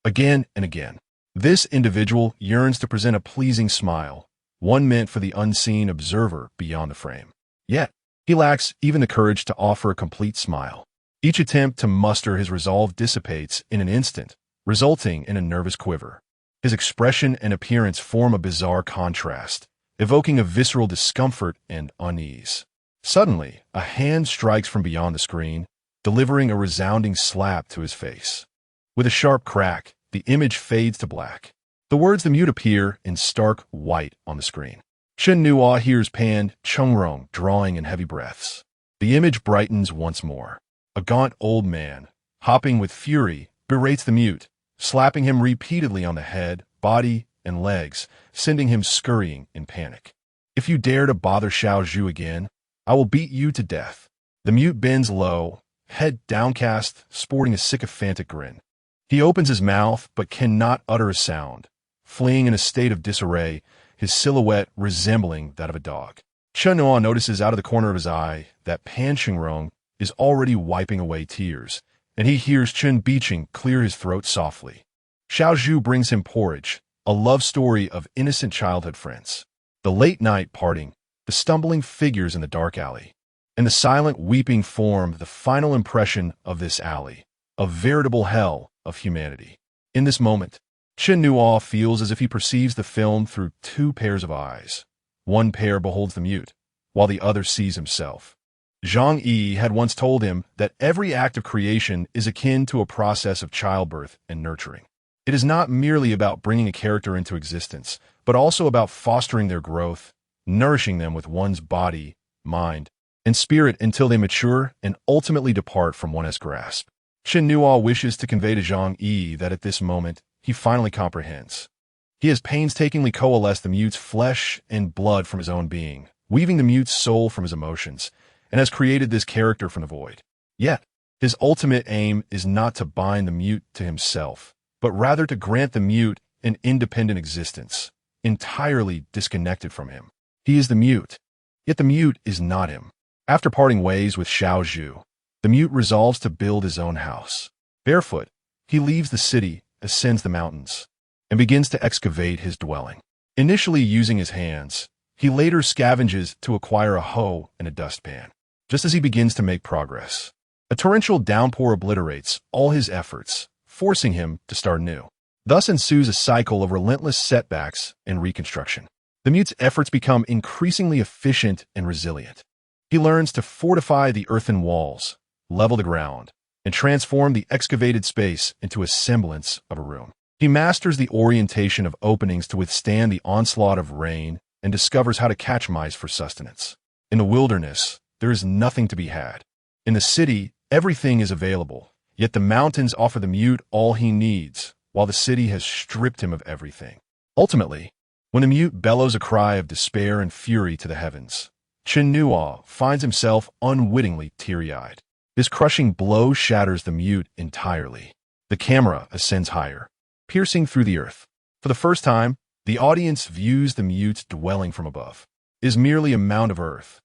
again and again. This individual yearns to present a pleasing smile, one meant for the unseen observer beyond the frame. Yet, he lacks even the courage to offer a complete smile. Each attempt to muster his resolve dissipates in an instant, resulting in a nervous quiver. His expression and appearance form a bizarre contrast, evoking a visceral discomfort and unease. Suddenly, a hand strikes from beyond the screen, delivering a resounding slap to his face. With a sharp crack, the image fades to black. The words "the mute" appear in stark white on the screen. Chen Nuo hears Pan Qingrong drawing in heavy breaths. The image brightens once more. A gaunt old man, hopping with fury, berates the mute, slapping him repeatedly on the head, body, and legs, sending him scurrying in panic. "If you dare to bother Xiao Zhu again, I will beat you to death." The mute bends low, head downcast, sporting a sycophantic grin. He opens his mouth but cannot utter a sound, fleeing in a state of disarray, his silhouette resembling that of a dog. Chen Nuo notices out of the corner of his eye that Pan Qingrong is already wiping away tears, and he hears Chen Biqing clear his throat softly. Xiao Zhu brings him porridge, a love story of innocent childhood friends. The late-night parting, the stumbling figures in the dark alley, and the silent weeping form the final impression of this alley, a veritable hell of humanity. In this moment, Chen Nuo feels as if he perceives the film through two pairs of eyes. One pair beholds the mute, while the other sees himself. Zhang Yi had once told him that every act of creation is akin to a process of childbirth and nurturing. It is not merely about bringing a character into existence, but also about fostering their growth, nourishing them with one's body, mind, and spirit until they mature and ultimately depart from one's grasp. Chen Nuo wishes to convey to Zhang Yi that at this moment, he finally comprehends. He has painstakingly coalesced the mute's flesh and blood from his own being, weaving the mute's soul from his emotions, and has created this character from the void. Yet, his ultimate aim is not to bind the mute to himself, but rather to grant the mute an independent existence, entirely disconnected from him. He is the mute, yet the mute is not him. After parting ways with Xiao Zhu, the mute resolves to build his own house. Barefoot, he leaves the city, ascends the mountains, and begins to excavate his dwelling. Initially using his hands, he later scavenges to acquire a hoe and a dustpan. Just as he begins to make progress, a torrential downpour obliterates all his efforts, forcing him to start anew. Thus ensues a cycle of relentless setbacks and reconstruction. The mute's efforts become increasingly efficient and resilient. He learns to fortify the earthen walls, level the ground, and transform the excavated space into a semblance of a room. He masters the orientation of openings to withstand the onslaught of rain and discovers how to catch mice for sustenance. In the wilderness, there is nothing to be had. In the city, everything is available, yet the mountains offer the mute all he needs, while the city has stripped him of everything. Ultimately, when the mute bellows a cry of despair and fury to the heavens, Chen Nuo finds himself unwittingly teary-eyed. This crushing blow shatters the mute entirely. The camera ascends higher, piercing through the earth. For the first time, the audience views the mute's dwelling from above. It is merely a mound of earth,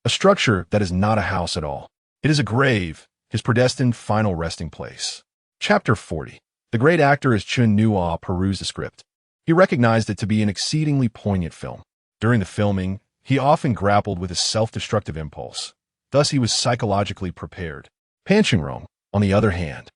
a structure that is not a house at all. It is a grave, his predestined final resting place. Chapter 40. The great actor as Chen Nuo perused the script. He recognized it to be an exceedingly poignant film. During the filming, he often grappled with a self-destructive impulse. Thus, he was psychologically prepared. Pan Qingrong, on the other hand,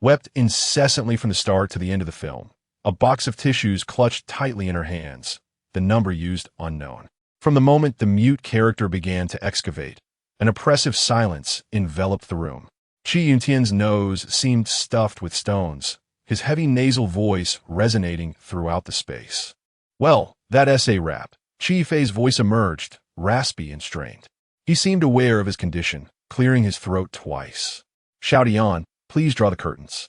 wept incessantly from the start to the end of the film, a box of tissues clutched tightly in her hands, the number used unknown. From the moment the mute character began to excavate, an oppressive silence enveloped the room. Qi Yuntian's nose seemed stuffed with stones, his heavy nasal voice resonating throughout the space. Well, that essay wrapped. Qi Fei's voice emerged, raspy and strained. He seemed aware of his condition, clearing his throat twice. Xiao Dian, please draw the curtains.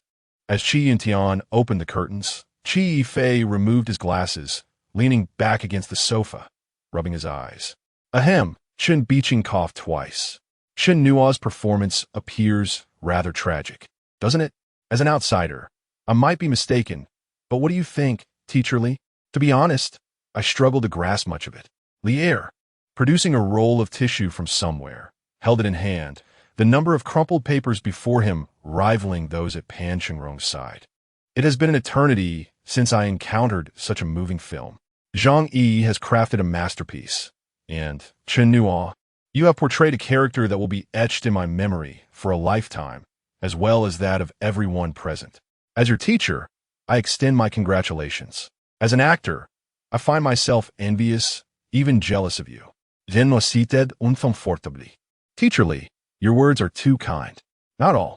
As Qi Yuntian opened the curtains, Qi Fei removed his glasses, leaning back against the sofa, rubbing his eyes. Ahem, Chen Biqing coughed twice. Chen Nuo's performance appears rather tragic, doesn't it? As an outsider, I might be mistaken, but what do you think, Teacher Li? To be honest, I struggle to grasp much of it. Lier, producing a roll of tissue from somewhere, held it in hand, the number of crumpled papers before him rivaling those at Pan Qingrong's side. It has been an eternity since I encountered such a moving film. Zhang Yi has crafted a masterpiece, and Chen Nuo, you have portrayed a character that will be etched in my memory for a lifetime, as well as that of everyone present. As your teacher, I extend my congratulations. As an actor, I find myself envious, even jealous of you. Je ne cite uncomfortably. Teacher Li, your words are too kind. Not all.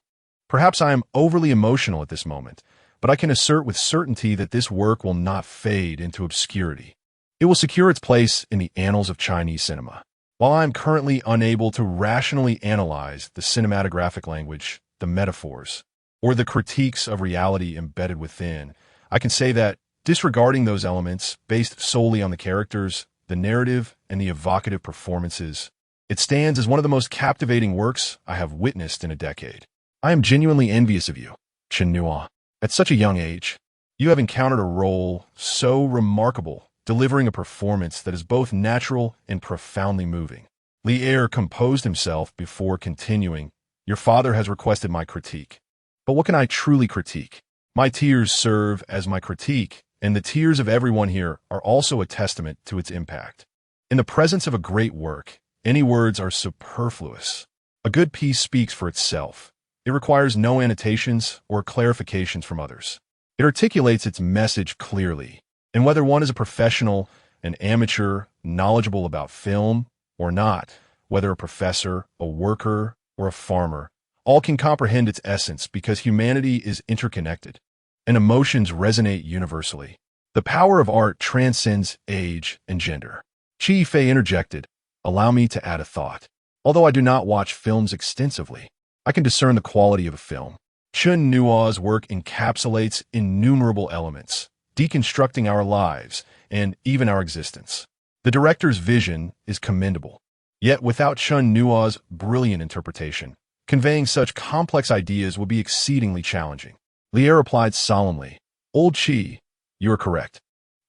Perhaps I am overly emotional at this moment, but I can assert with certainty that this work will not fade into obscurity. It will secure its place in the annals of Chinese cinema. While I am currently unable to rationally analyze the cinematographic language, the metaphors, or the critiques of reality embedded within, I can say that, disregarding those elements based solely on the characters, the narrative, and the evocative performances, it stands as one of the most captivating works I have witnessed in a decade. I am genuinely envious of you, Chen Nuo. At such a young age, you have encountered a role so remarkable, delivering a performance that is both natural and profoundly moving. Lier composed himself before continuing, your father has requested my critique. But what can I truly critique? My tears serve as my critique, and the tears of everyone here are also a testament to its impact. In the presence of a great work, any words are superfluous. A good piece speaks for itself. It requires no annotations or clarifications from others. It articulates its message clearly, and whether one is a professional, an amateur, knowledgeable about film, or not, whether a professor, a worker, or a farmer, all can comprehend its essence because humanity is interconnected. and emotions resonate universally. The power of art transcends age and gender. Chi Fei interjected, "Allow me to add a thought. Although I do not watch films extensively, I can discern the quality of a film. Chen Nuo's work encapsulates innumerable elements, deconstructing our lives and even our existence. The director's vision is commendable. Yet without Chen Nuo's brilliant interpretation, conveying such complex ideas would be exceedingly challenging." Lier replied solemnly, "Old Chi, you are correct.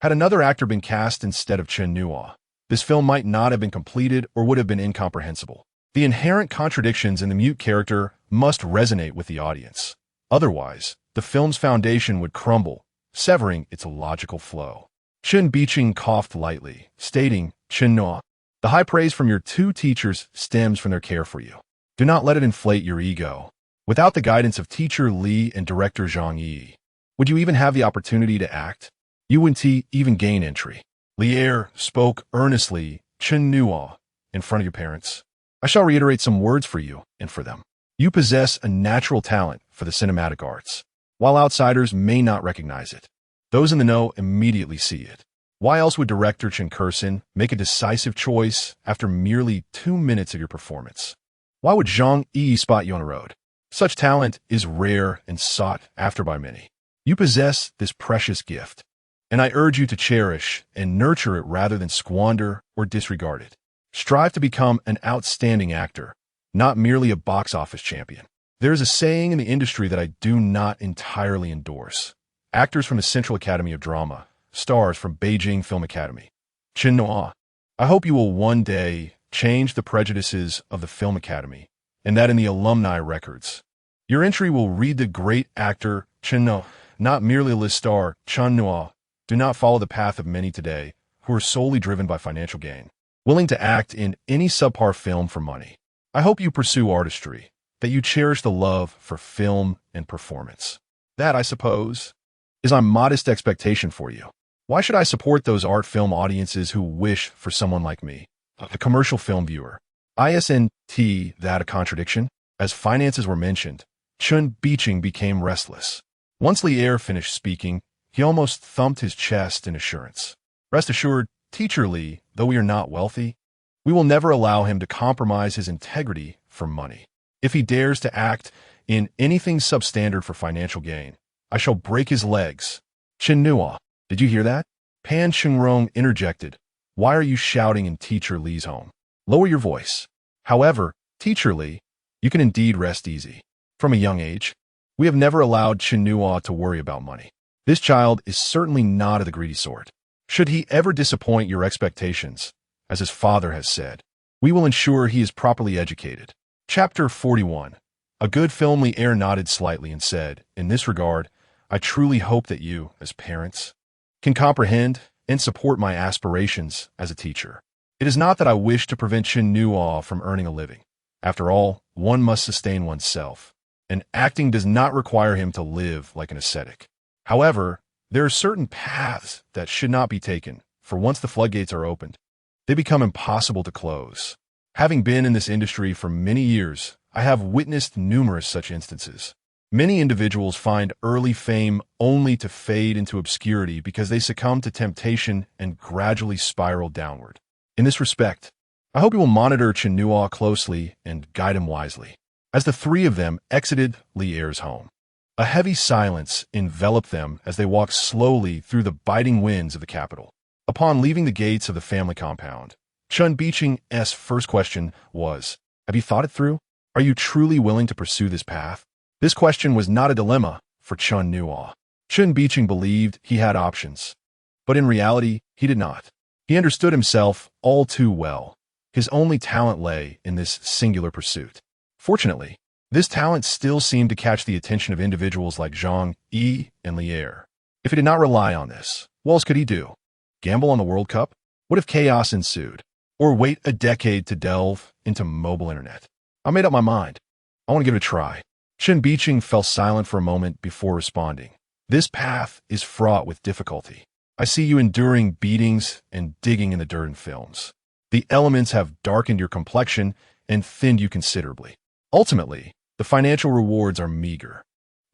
Had another actor been cast instead of Chen Nuo, this film might not have been completed or would have been incomprehensible. The inherent contradictions in the mute character must resonate with the audience. Otherwise, the film's foundation would crumble, severing its logical flow." Chen Biqing coughed lightly, stating, "Chen Nuo, the high praise from your two teachers stems from their care for you. Do not let it inflate your ego. Without the guidance of teacher Li and director Zhang Yi, would you even have the opportunity to act? You wouldn't even gain entry." Lier spoke earnestly, "Chen Nuo, in front of your parents, I shall reiterate some words for you and for them. You possess a natural talent for the cinematic arts. While outsiders may not recognize it, those in the know immediately see it. Why else would director Chen Kursin make a decisive choice after merely 2 minutes of your performance? Why would Zhang Yi spot you on the road? Such talent is rare and sought after by many. You possess this precious gift, and I urge you to cherish and nurture it rather than squander or disregard it. Strive to become an outstanding actor, not merely a box office champion. There is a saying in the industry that I do not entirely endorse. Actors from the Central Academy of Drama, stars from Beijing Film Academy. Chen Nuo, I hope you will one day change the prejudices of the Film Academy, and that in the alumni records. Your entry will read the great actor Chen Nuo, not merely a list star. Chen Nuo, do not follow the path of many today who are solely driven by financial gain, willing to act in any subpar film for money. I hope you pursue artistry, that you cherish the love for film and performance. That, I suppose, is my modest expectation for you. Why should I support those art film audiences who wish for someone like me, a commercial film viewer? Isn't that a contradiction?" As finances were mentioned, Chen Biqing became restless. Once Lier finished speaking, he almost thumped his chest in assurance. "Rest assured, Teacher Li, though we are not wealthy, we will never allow him to compromise his integrity for money. If he dares to act in anything substandard for financial gain, I shall break his legs." "Chen Nuo, did you hear that?" Pan Chengrong interjected. "Why are you shouting in Teacher Li's home? Lower your voice. However, Teacher Li, you can indeed rest easy. From a young age, we have never allowed Chen Nuo to worry about money. This child is certainly not of the greedy sort. Should he ever disappoint your expectations, as his father has said, we will ensure he is properly educated." Chapter 41. A good film. Lier nodded slightly and said, "In this regard, I truly hope that you, as parents, can comprehend and support my aspirations as a teacher. It is not that I wish to prevent Chen Nuo from earning a living. After all, one must sustain oneself, and acting does not require him to live like an ascetic. However, there are certain paths that should not be taken, for once the floodgates are opened, they become impossible to close. Having been in this industry for many years, I have witnessed numerous such instances. Many individuals find early fame only to fade into obscurity because they succumb to temptation and gradually spiral downward. In this respect, I hope you will monitor Chen Nuo closely and guide him wisely." As the three of them exited Lier's home, a heavy silence enveloped them as they walked slowly through the biting winds of the capital. Upon leaving the gates of the family compound, Chen Biqing's first question was, "Have you thought it through? Are you truly willing to pursue this path?" This question was not a dilemma for Chen Nuo. Chen Biqing believed he had options, but in reality, he did not. He understood himself all too well. His only talent lay in this singular pursuit. Fortunately, this talent still seemed to catch the attention of individuals like Zhang Yi and Lier. If he did not rely on this, what else could he do? Gamble on the World Cup? What if chaos ensued? Or wait a decade to delve into mobile internet? I made up my mind. I want to give it a try. Chen Biqing fell silent for a moment before responding. "This path is fraught with difficulty. I see you enduring beatings and digging in the dirt in films. The elements have darkened your complexion and thinned you considerably. Ultimately, the financial rewards are meager.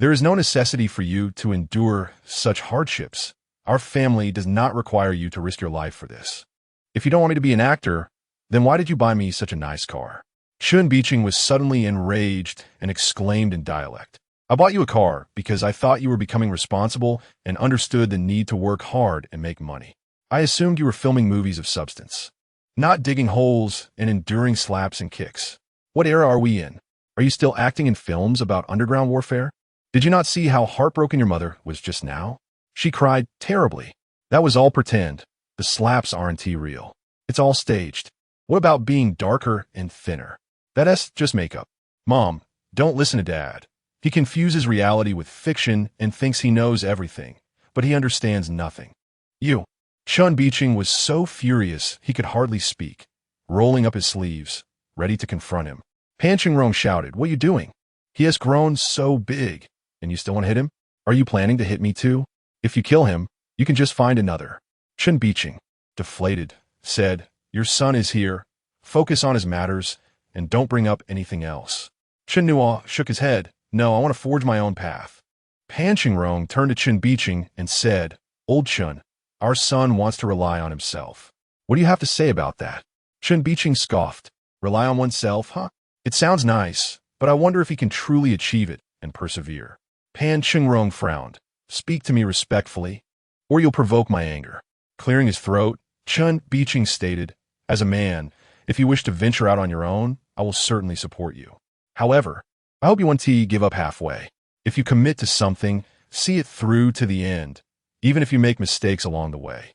There is no necessity for you to endure such hardships. Our family does not require you to risk your life for this. If you don't want me to be an actor, then why did you buy me such a nice car? Chen Biching was suddenly enraged and exclaimed in dialect. I bought you a car because I thought you were becoming responsible and understood the need to work hard and make money. I assumed you were filming movies of substance, not digging holes and enduring slaps and kicks. What era are we in? Are you still acting in films about underground warfare? Did you not see how heartbroken your mother was just now? She cried terribly. That was all pretend. The slaps aren't real. It's all staged. What about being darker and thinner? That's just makeup. Mom, don't listen to Dad. He confuses reality with fiction and thinks he knows everything, but he understands nothing. You. Chen Biching was so furious he could hardly speak, rolling up his sleeves, ready to confront him. Pan Qingrong shouted, "What are you doing? He has grown so big, and you still want to hit him? Are you planning to hit me too? If you kill him, you can just find another." Chen Biching, deflated, said, "Your son is here. Focus on his matters, and don't bring up anything else." Chen Nuo shook his head. "No, I want to forge my own path." Pan Qingrong turned to Chen Biching and said, "Old Chen, our son wants to rely on himself. What do you have to say about that?" Chen Biching scoffed. "Rely on oneself, huh? It sounds nice, but I wonder if he can truly achieve it and persevere." Pan Qingrong frowned. "Speak to me respectfully, or you'll provoke my anger." Clearing his throat, Chen Biching stated, "As a man, if you wish to venture out on your own, I will certainly support you. However, I hope you won't give up halfway. If you commit to something, see it through to the end, even if you make mistakes along the way.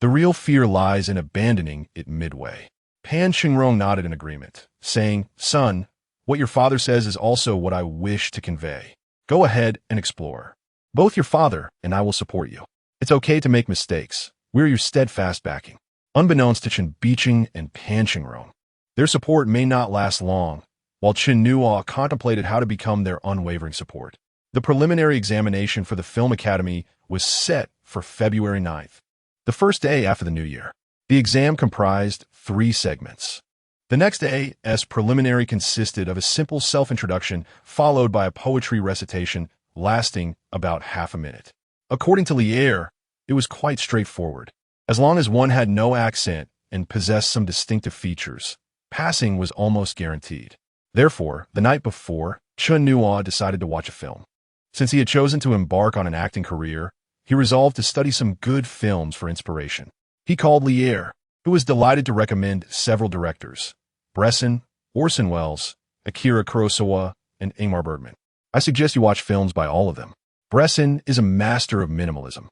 The real fear lies in abandoning it midway." Pan Qingrong nodded in agreement, saying, "Son, what your father says is also what I wish to convey. Go ahead and explore. Both your father and I will support you. It's okay to make mistakes. We're your steadfast backing." Unbeknownst to Chen Biching and Pan Qingrong, their support may not last long, while Chen Nuo contemplated how to become their unwavering support. The preliminary examination for the Film Academy was set for February 9th, the first day after the New Year. The exam comprised 3 segments. The next day's preliminary consisted of a simple self-introduction followed by a poetry recitation lasting about half a minute. According to Lier, it was quite straightforward. As long as one had no accent and possessed some distinctive features, passing was almost guaranteed. Therefore, the night before, Chen Nuo decided to watch a film. Since he had chosen to embark on an acting career, he resolved to study some good films for inspiration. He called Lier, who was delighted to recommend several directors: Bresson, Orson Welles, Akira Kurosawa, and Ingmar Bergman. "I suggest you watch films by all of them. Bresson is a master of minimalism.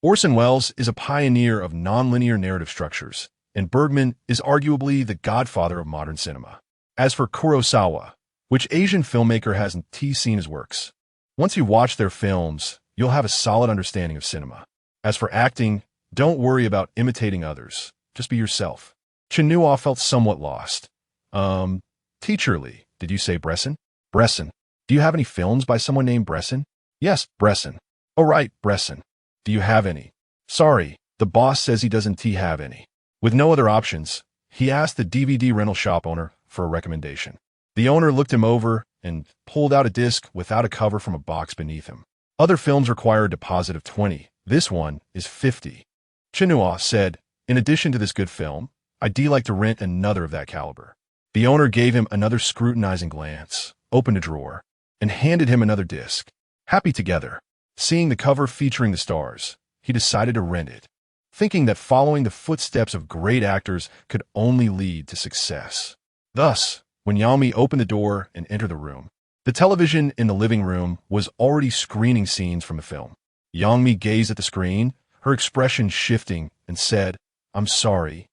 Orson Welles is a pioneer of nonlinear narrative structures, and Bergman is arguably the godfather of modern cinema. As for Kurosawa, which Asian filmmaker hasn't seen his works? Once you watch their films, you'll have a solid understanding of cinema. As for acting, don't worry about imitating others. Just be yourself." Chen Nuo felt somewhat lost. Teacher Lee, did you say Bresson?" "Bresson. Do you have any films by someone named Bresson?" "Yes, Bresson." "Oh right, Bresson. Do you have any?" "Sorry, the boss says he doesn't have any." With no other options, he asked the DVD rental shop owner for a recommendation. The owner looked him over and pulled out a disc without a cover from a box beneath him. "Other films require a deposit of 20. This one is 50. Chen Nuo said, "In addition to this good film, I'd like to rent another of that caliber." The owner gave him another scrutinizing glance, opened a drawer, and handed him another disc. Happy together, seeing the cover featuring the stars, he decided to rent it, thinking that following the footsteps of great actors could only lead to success. Thus, when Yang Mi opened the door and entered the room, the television in the living room was already screening scenes from the film. Yang Mi gazed at the screen, her expression shifting, and said, "I'm sorry.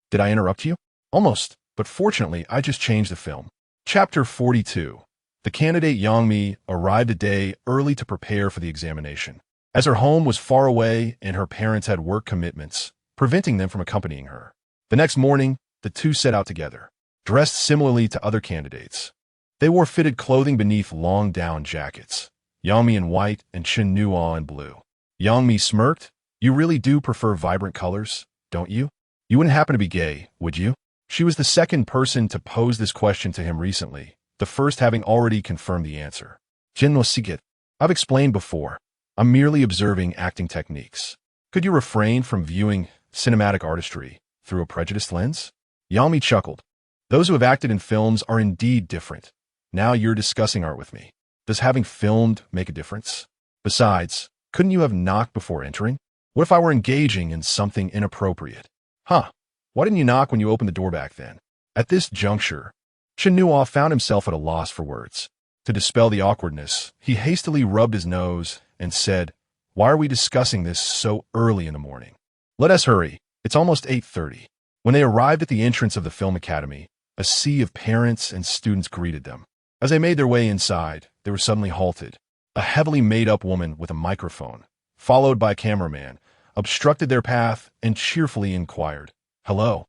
Did I interrupt you?" "Almost, but fortunately, I just changed the film." Chapter 42. The candidate Yang Mi arrived a day early to prepare for the examination, as her home was far away and her parents had work commitments, preventing them from accompanying her. The next morning, the two set out together, dressed similarly to other candidates. They wore fitted clothing beneath long down jackets, Yang Mi in white and Chen Nuo in blue. Yang Mi smirked. "You really do prefer vibrant colors, don't you? You wouldn't happen to be gay, would you?" She was the second person to pose this question to him recently, the first having already confirmed the answer. "Chen Nuo Siget. I've explained before. I'm merely observing acting techniques. Could you refrain from viewing cinematic artistry through a prejudiced lens? Yami chuckled. Those who have acted in films are indeed different. Now you're discussing art with me. Does having filmed make a difference? Besides, couldn't you have knocked before entering? What if I were engaging in something inappropriate? Huh. Why didn't you knock when you opened the door back then? At this juncture, Chen Nuo found himself at a loss for words. To dispel the awkwardness, he hastily rubbed his nose and said, "Why are we discussing this so early in the morning? Let us hurry. It's almost 8:30. When they arrived at the entrance of the film academy, a sea of parents and students greeted them. As they made their way inside, they were suddenly halted. A heavily made-up woman with a microphone, followed by a cameraman, obstructed their path and cheerfully inquired, "Hello,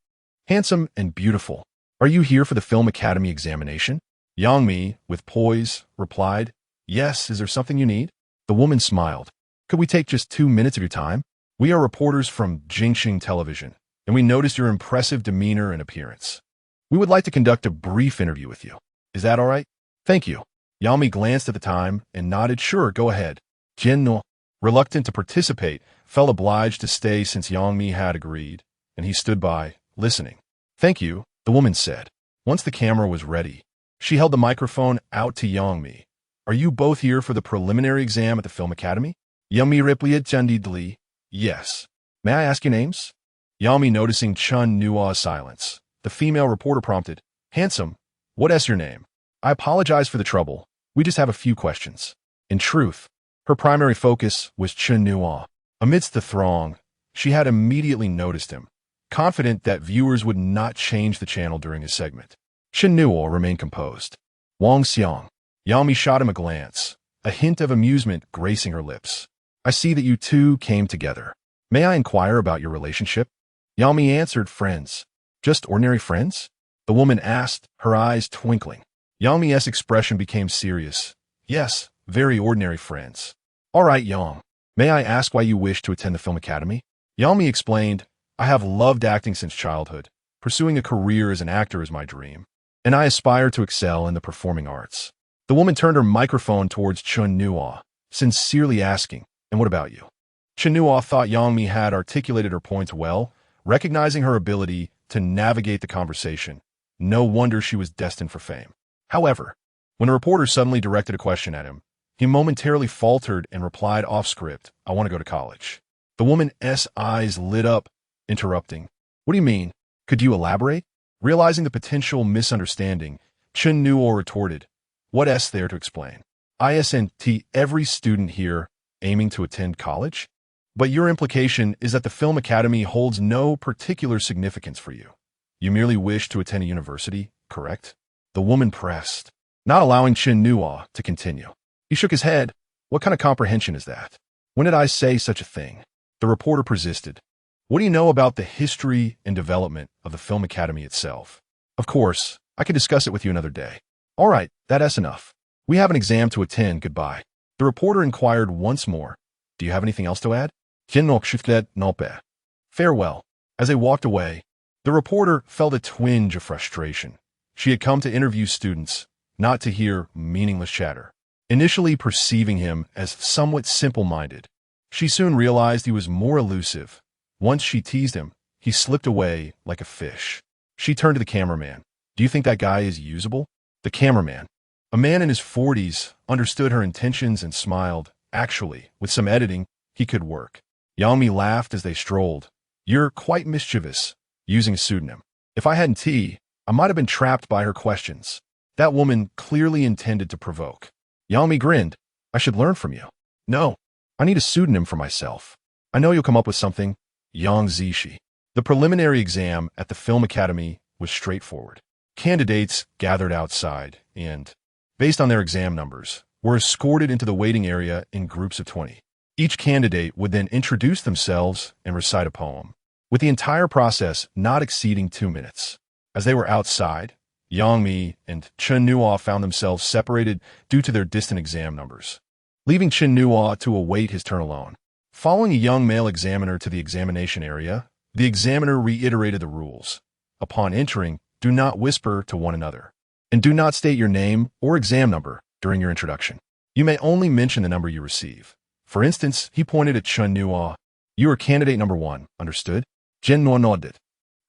handsome and beautiful. Are you here for the film academy examination?" Yangmi, with poise, replied, "Yes, is there something you need?" The woman smiled. "Could we take just 2 minutes of your time? We are reporters from Jingxing Television, and we noticed your impressive demeanor and appearance. We would like to conduct a brief interview with you. Is that all right?" "Thank you." Yami glanced at the time and nodded, "Sure, go ahead." Chen Nuo, reluctant to participate, felt obliged to stay since Yangmi had agreed, and he stood by, listening. "Thank you," the woman said. Once the camera was ready, she held the microphone out to Yangmi. "Are you both here for the preliminary exam at the film academy?" Yangmi replied candidly, "Yes." "May I ask your names?" Yami, noticing Chen Nuo's silence, the female reporter prompted, "Handsome, what is your name?" "I apologize for the trouble. We just have a few questions." In truth, her primary focus was Chen Nuo. Amidst the throng, she had immediately noticed him, confident that viewers would not change the channel during his segment. Chen Nuo remained composed. "Wang Xiang." Yami shot him a glance, a hint of amusement gracing her lips. "I see that you two came together. May I inquire about your relationship?" Yami answered, "Friends." "Just ordinary friends?" the woman asked, her eyes twinkling. Yami's expression became serious. "Yes, very ordinary friends." "All right, Yang. May I ask why you wish to attend the film academy?" Yami explained, "I have loved acting since childhood. Pursuing a career as an actor is my dream, and I aspire to excel in the performing arts." The woman turned her microphone towards Chen Nuo, sincerely asking, "And what about you?" Chen Nuo thought Yangmi had articulated her points well, recognizing her ability to navigate the conversation. No wonder she was destined for fame. However, when a reporter suddenly directed a question at him, he momentarily faltered and replied off script, "I want to go to college." The woman's eyes lit up, interrupting, "What do you mean? Could you elaborate?" Realizing the potential misunderstanding, Chen Nuo retorted, "What's there to explain? Isn't every student here aiming to attend college? But your implication is that the film academy holds no particular significance for you. You merely wish to attend a university, correct?" The woman pressed, not allowing Chen Nuo to continue. He shook his head. "What kind of comprehension is that? When did I say such a thing?" The reporter persisted. "What do you know about the history and development of the film academy itself?" "Of course, I can discuss it with you another day." "All right, that's enough. We have an exam to attend, goodbye." The reporter inquired once more, "Do you have anything else to add?" "Farewell." As they walked away, the reporter felt a twinge of frustration. She had come to interview students, not to hear meaningless chatter. Initially perceiving him as somewhat simple-minded, she soon realized he was more elusive. Once she teased him, he slipped away like a fish. She turned to the cameraman. "Do you think that guy is usable?" The cameraman, a man in his 40s, understood her intentions and smiled. Actually, with some editing, he could work. Yami laughed as they strolled. "You're quite mischievous, using a pseudonym. If I hadn't I might have been trapped by her questions." That woman clearly intended to provoke. Yami grinned. "I should learn from you." "No, I need a pseudonym for myself. I know you'll come up with something." Yang Zishi. The preliminary exam at the Film Academy was straightforward. Candidates gathered outside and, based on their exam numbers, were escorted into the waiting area in groups of 20. Each candidate would then introduce themselves and recite a poem, with the entire process not exceeding 2 minutes. As they were outside, Yangmi and Chen Nuo found themselves separated due to their distant exam numbers, leaving Chen Nuo to await his turn alone. Following a young male examiner to the examination area, the examiner reiterated the rules. Upon entering, do not whisper to one another, and do not state your name or exam number during your introduction. You may only mention the number you receive. For instance, he pointed at Chen Nuo. You are candidate number 1, understood? Chen Nuo nodded.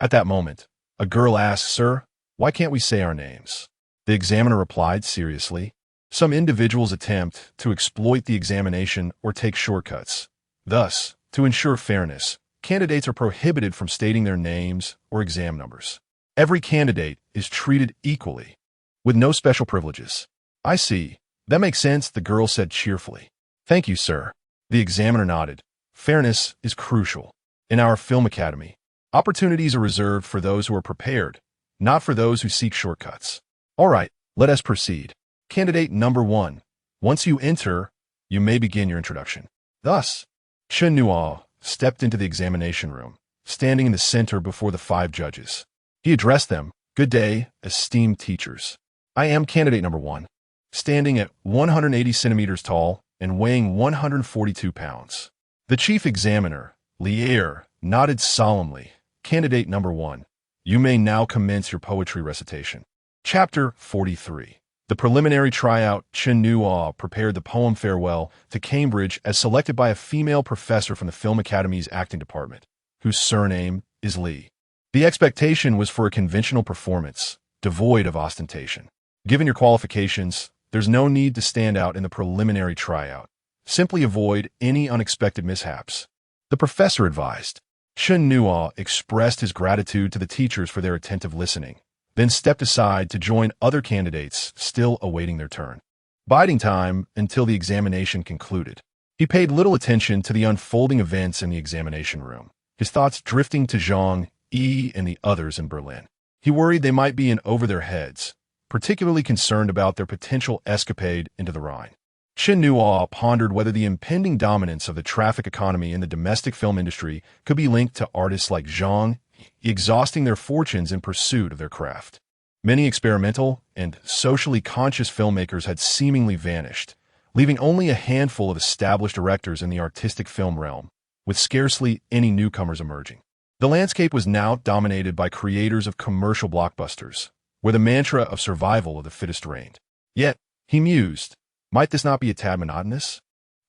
At that moment, a girl asked, Sir, why can't we say our names? The examiner replied seriously. Some individuals attempt to exploit the examination or take shortcuts. Thus, to ensure fairness, candidates are prohibited from stating their names or exam numbers. Every candidate is treated equally, with no special privileges. I see. That makes sense, the girl said cheerfully. Thank you, sir. The examiner nodded. Fairness is crucial. In our film academy, opportunities are reserved for those who are prepared, not for those who seek shortcuts. All right, let us proceed. Candidate number 1. Once you enter, you may begin your introduction. Thus, Chen Nuo stepped into the examination room, standing in the center before the 5 judges. He addressed them, Good day, esteemed teachers. I am candidate number 1, standing at 180 centimeters tall and weighing 142 pounds. The chief examiner, Lier, nodded solemnly. Candidate number 1, you may now commence your poetry recitation. Chapter 43. The preliminary tryout. Chen Nuo prepared the poem Farewell to Cambridge as selected by a female professor from the Film Academy's acting department, whose surname is Li. The expectation was for a conventional performance, devoid of ostentation. Given your qualifications, there's no need to stand out in the preliminary tryout. Simply avoid any unexpected mishaps. The professor advised. Chen Nuo expressed his gratitude to the teachers for their attentive listening, then stepped aside to join other candidates still awaiting their turn. Biding time until the examination concluded. He paid little attention to the unfolding events in the examination room, his thoughts drifting to Zhang Yi and the others in Berlin. He worried they might be in over their heads, particularly concerned about their potential escapade into the Rhine. Chen Nuo pondered whether the impending dominance of the traffic economy in the domestic film industry could be linked to artists like Zhang Yi exhausting their fortunes in pursuit of their craft. Many experimental and socially conscious filmmakers had seemingly vanished, leaving only a handful of established directors in the artistic film realm, with scarcely any newcomers emerging. The landscape was now dominated by creators of commercial blockbusters, where the mantra of survival of the fittest reigned. Yet, he mused, might this not be a tad monotonous?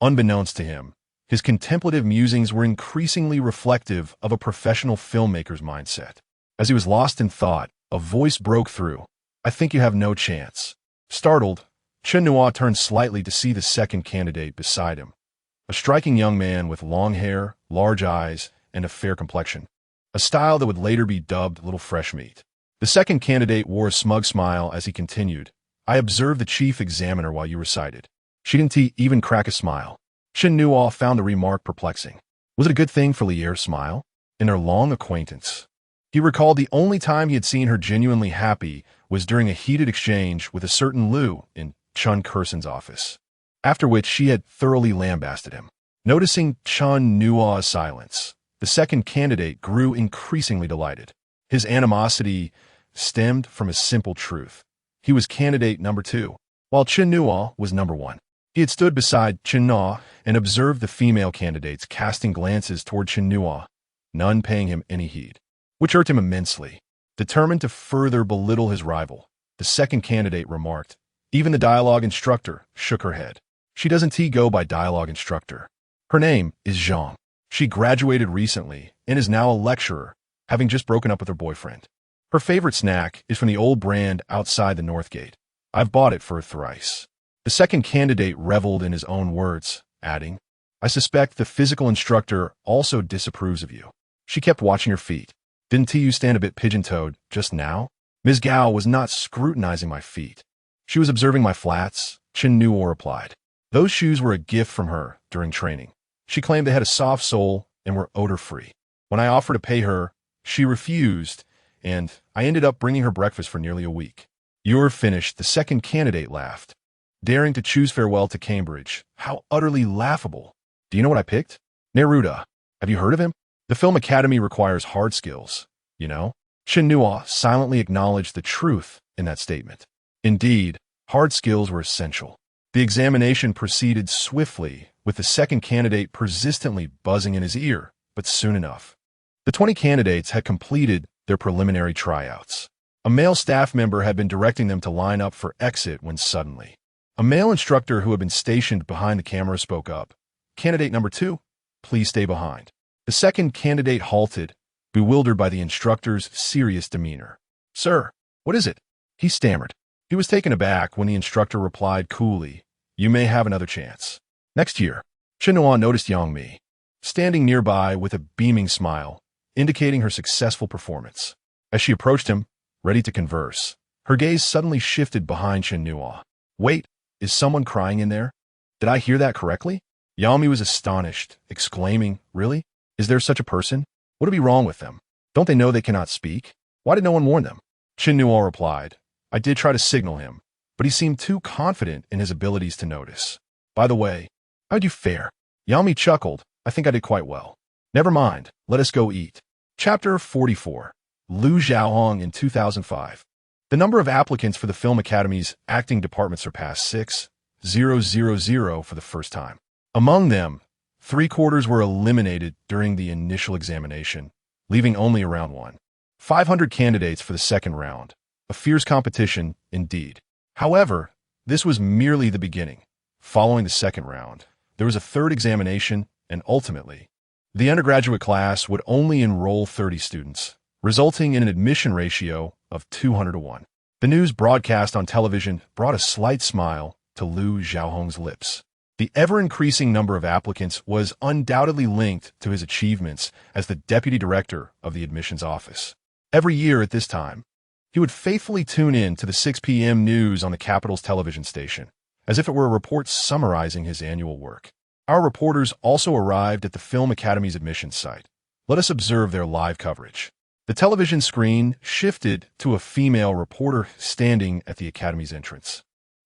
Unbeknownst to him, his contemplative musings were increasingly reflective of a professional filmmaker's mindset. As he was lost in thought, a voice broke through. I think you have no chance. Startled, Chen Nuo turned slightly to see the second candidate beside him, a striking young man with long hair, large eyes, and a fair complexion, a style that would later be dubbed Little Fresh Meat. The second candidate wore a smug smile as he continued. I observed the chief examiner while you recited. She didn't even crack a smile. Chen Nuo found the remark perplexing. Was it a good thing for Lier to smile? In their long acquaintance, he recalled the only time he had seen her genuinely happy was during a heated exchange with a certain Lu in Chen Kerson's office, after which she had thoroughly lambasted him. Noticing Chen Nuo's silence, the second candidate grew increasingly delighted. His animosity stemmed from a simple truth. He was candidate number 2, while Chen Nuo was number 1. He had stood beside Chen Nuo and observed the female candidates casting glances toward Chen Nuo, none paying him any heed, which hurt him immensely. Determined to further belittle his rival, the second candidate remarked. Even the dialogue instructor shook her head. She doesn't go by dialogue instructor. Her name is Zhang. She graduated recently and is now a lecturer, having just broken up with her boyfriend. Her favorite snack is from the old brand outside the North Gate. I've bought it for her thrice. The second candidate reveled in his own words, adding, I suspect the physical instructor also disapproves of you. She kept watching her feet. Didn't you stand a bit pigeon-toed just now? Ms. Gao was not scrutinizing my feet. She was observing my flats, Chen Nuo replied. Those shoes were a gift from her during training. She claimed they had a soft sole and were odor-free. When I offered to pay her, she refused, and I ended up bringing her breakfast for nearly a week. You're finished, the second candidate laughed. Daring to choose farewell to Cambridge. How utterly laughable. Do you know what I picked? Neruda. Have you heard of him? The Film Academy requires hard skills, you know? Chen Nuo silently acknowledged the truth in that statement. Indeed, hard skills were essential. The examination proceeded swiftly, with the second candidate persistently buzzing in his ear, but soon enough. The 20 candidates had completed their preliminary tryouts. A male staff member had been directing them to line up for exit when suddenly, A male instructor who had been stationed behind the camera spoke up. Candidate number 2, please stay behind. The second candidate halted, bewildered by the instructor's serious demeanor. Sir, what is it? He stammered. He was taken aback when the instructor replied coolly, you may have another chance. Next year. Chen Nuo noticed Yang Mi, standing nearby with a beaming smile, indicating her successful performance. As she approached him, ready to converse, her gaze suddenly shifted behind Chen Nuo. Wait, is someone crying in there? Did I hear that correctly? Yang Mi was astonished, exclaiming, really? Is there such a person? What would be wrong with them? Don't they know they cannot speak? Why did no one warn them? Chen Nuo replied, I did try to signal him, but he seemed too confident in his abilities to notice. By the way, how'd you fare? Yang Mi chuckled, I think I did quite well. Never mind, let us go eat. Chapter 44. Lu Xiaohong in 2005. The number of applicants for the Film Academy's acting department surpassed 6,000 for the first time. Among them, 3/4 were eliminated during the initial examination, leaving only around 500 candidates for the second round. A fierce competition, indeed. However, this was merely the beginning. Following the second round, there was a third examination, and ultimately, the undergraduate class would only enroll 30 students, resulting in an admission ratio of 200-1. The news broadcast on television brought a slight smile to Lu Xiaohong's lips. The ever-increasing number of applicants was undoubtedly linked to his achievements as the deputy director of the admissions office. Every year at this time, he would faithfully tune in to the 6 p.m. news on the capital's television station, as if it were a report summarizing his annual work. Our reporters also arrived at the Film Academy's admissions site. Let us observe their live coverage. The television screen shifted to a female reporter standing at the Academy's entrance,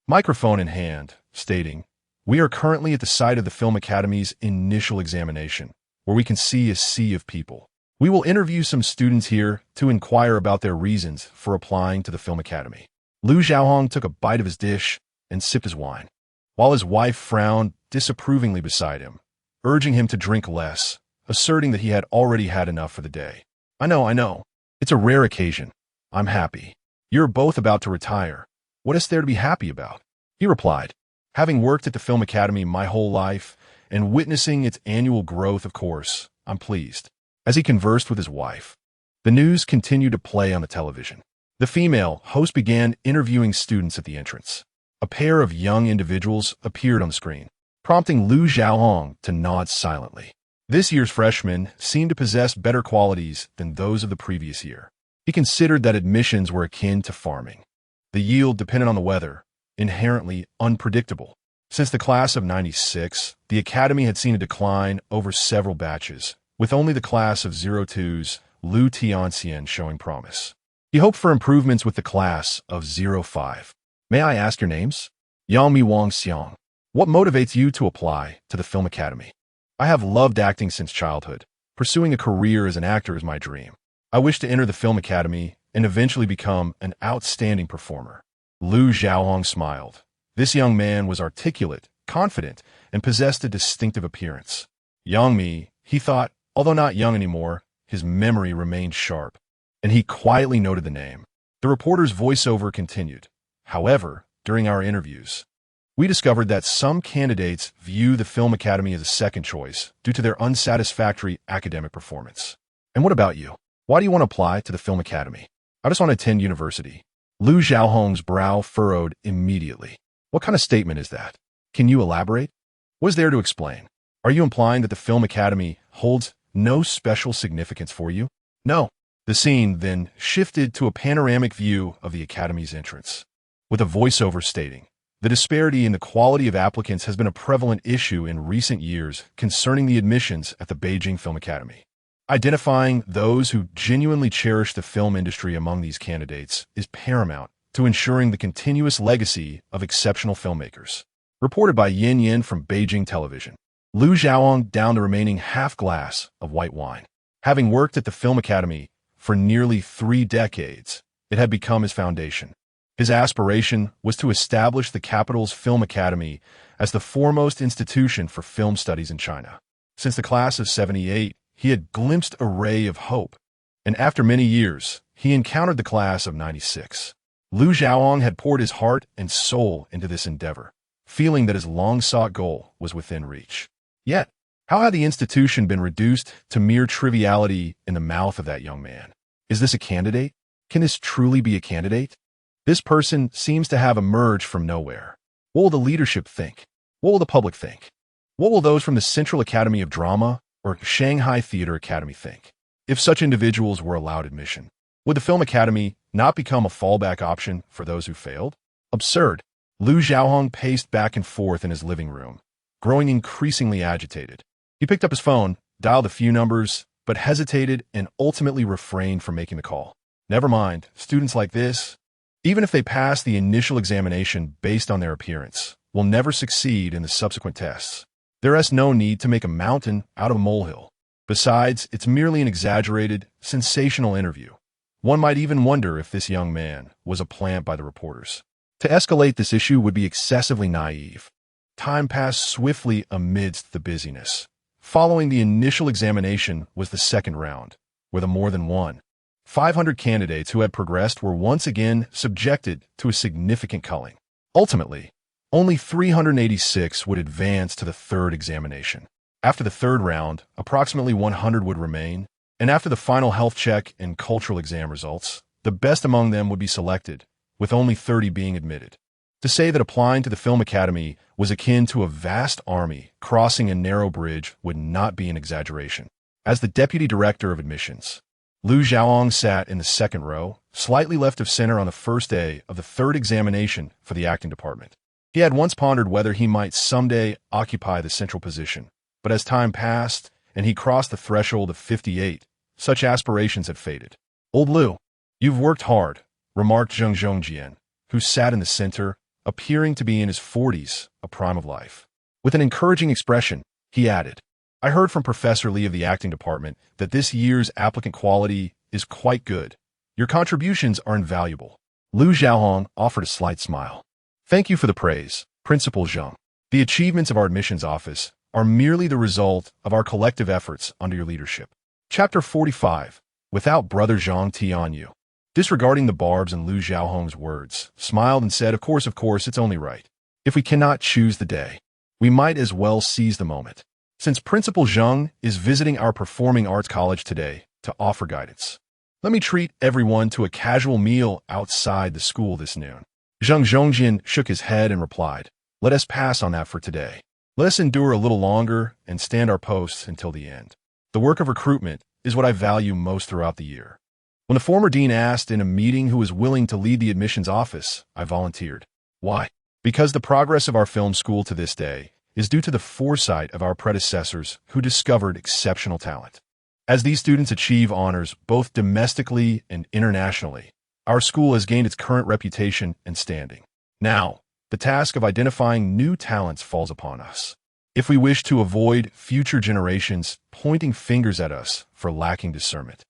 microphone in hand, stating, we are currently at the site of the Film Academy's initial examination, where we can see a sea of people. We will interview some students here to inquire about their reasons for applying to the Film Academy. Lu Xiaohong took a bite of his dish and sipped his wine, while his wife frowned disapprovingly beside him, urging him to drink less, asserting that he had already had enough for the day. I know. It's a rare occasion. I'm happy. You're both about to retire. What is there to be happy about? He replied, having worked at the Film Academy my whole life and witnessing its annual growth, of course, I'm pleased. As he conversed with his wife, the news continued to play on the television. The female host began interviewing students at the entrance. A pair of young individuals appeared on the screen, prompting Lu Xiaohong to nod silently. This year's freshmen seemed to possess better qualities than those of the previous year. He considered that admissions were akin to farming. The yield depended on the weather, inherently unpredictable. Since the class of 96, the Academy had seen a decline over several batches, with only the class of 02's Lu Tianxian showing promise. He hoped for improvements with the class of 05. May I ask your names? Yang Mi Wang Xiang. What motivates you to apply to the Film Academy? I have loved acting since childhood. Pursuing a career as an actor is my dream. I wish to enter the Film Academy and eventually become an outstanding performer. Lu Xiaohong smiled. This young man was articulate, confident, and possessed a distinctive appearance. Yang Mi, he thought, although not young anymore, his memory remained sharp, and he quietly noted the name. The reporter's voiceover continued. However, during our interviews, we discovered that some candidates view the Film Academy as a second choice due to their unsatisfactory academic performance. And what about you? Why do you want to apply to the Film Academy? I just want to attend university. Lu Xiaohong's brow furrowed immediately. What kind of statement is that? Can you elaborate? What is there to explain? Are you implying that the Film Academy holds no special significance for you? No. The scene then shifted to a panoramic view of the Academy's entrance, with a voiceover stating, the disparity in the quality of applicants has been a prevalent issue in recent years concerning the admissions at the Beijing Film Academy. Identifying those who genuinely cherish the film industry among these candidates is paramount to ensuring the continuous legacy of exceptional filmmakers. Reported by Yin Yin from Beijing Television. Lu Xiaohong downed the remaining half glass of white wine. Having worked at the Film Academy for nearly 3 decades, it had become his foundation. His aspiration was to establish the capital's Film Academy as the foremost institution for film studies in China. Since the class of 78, he had glimpsed a ray of hope, and after many years, he encountered the class of 96. Lu Xiaohong had poured his heart and soul into this endeavor. feeling that his long-sought goal was within reach. Yet, how had the institution been reduced to mere triviality in the mouth of that young man? Is this a candidate? Can this truly be a candidate? This person seems to have emerged from nowhere. What will the leadership think? What will the public think? What will those from the Central Academy of Drama or Shanghai Theater Academy think? If such individuals were allowed admission, would the Film Academy not become a fallback option for those who failed? Absurd. Lu Xiaohong paced back and forth in his living room, growing increasingly agitated. He picked up his phone, dialed a few numbers, but hesitated and ultimately refrained from making the call. Never mind, students like this, even if they pass the initial examination based on their appearance, will never succeed in the subsequent tests. There is no need to make a mountain out of a molehill. Besides, it's merely an exaggerated, sensational interview. One might even wonder if this young man was a plant by the reporters. To escalate this issue would be excessively naive. Time passed swiftly amidst the busyness. Following the initial examination was the second round, where the more than 500 candidates who had progressed were once again subjected to a significant culling. Ultimately, only 386 would advance to the third examination. After the third round, approximately 100 would remain, and after the final health check and cultural exam results, the best among them would be selected, with only 30 being admitted. To say that applying to the Film Academy was akin to a vast army crossing a narrow bridge would not be an exaggeration. As the deputy director of admissions, Lu Xiaohong sat in the second row, slightly left of center on the first day of the third examination for the acting department. He had once pondered whether he might someday occupy the central position, but as time passed and he crossed the threshold of 58, such aspirations had faded. "Old Lu, you've worked hard," remarked Zheng Zhongjian, who sat in the center, appearing to be in his 40s, a prime of life. With an encouraging expression, he added, "I heard from Professor Li of the acting department that this year's applicant quality is quite good. Your contributions are invaluable." Lu Xiaohong offered a slight smile. "Thank you for the praise, Principal Zheng. The achievements of our admissions office are merely the result of our collective efforts under your leadership." Chapter 45. Without Brother Zhang Tianyu. Disregarding the barbs in Lu Xiaohong's words, smiled and said, of course, it's only right. If we cannot choose the day, we might as well seize the moment. Since Principal Zheng is visiting our Performing Arts College today to offer guidance, let me treat everyone to a casual meal outside the school this noon." Zheng Zhongjian shook his head and replied, "Let us pass on that for today. Let us endure a little longer and stand our posts until the end. The work of recruitment is what I value most throughout the year." When the former dean asked in a meeting who was willing to lead the admissions office, I volunteered. Why? Because the progress of our film school to this day is due to the foresight of our predecessors who discovered exceptional talent. As these students achieve honors both domestically and internationally, our school has gained its current reputation and standing. Now, the task of identifying new talents falls upon us. If we wish to avoid future generations pointing fingers at us for lacking discernment,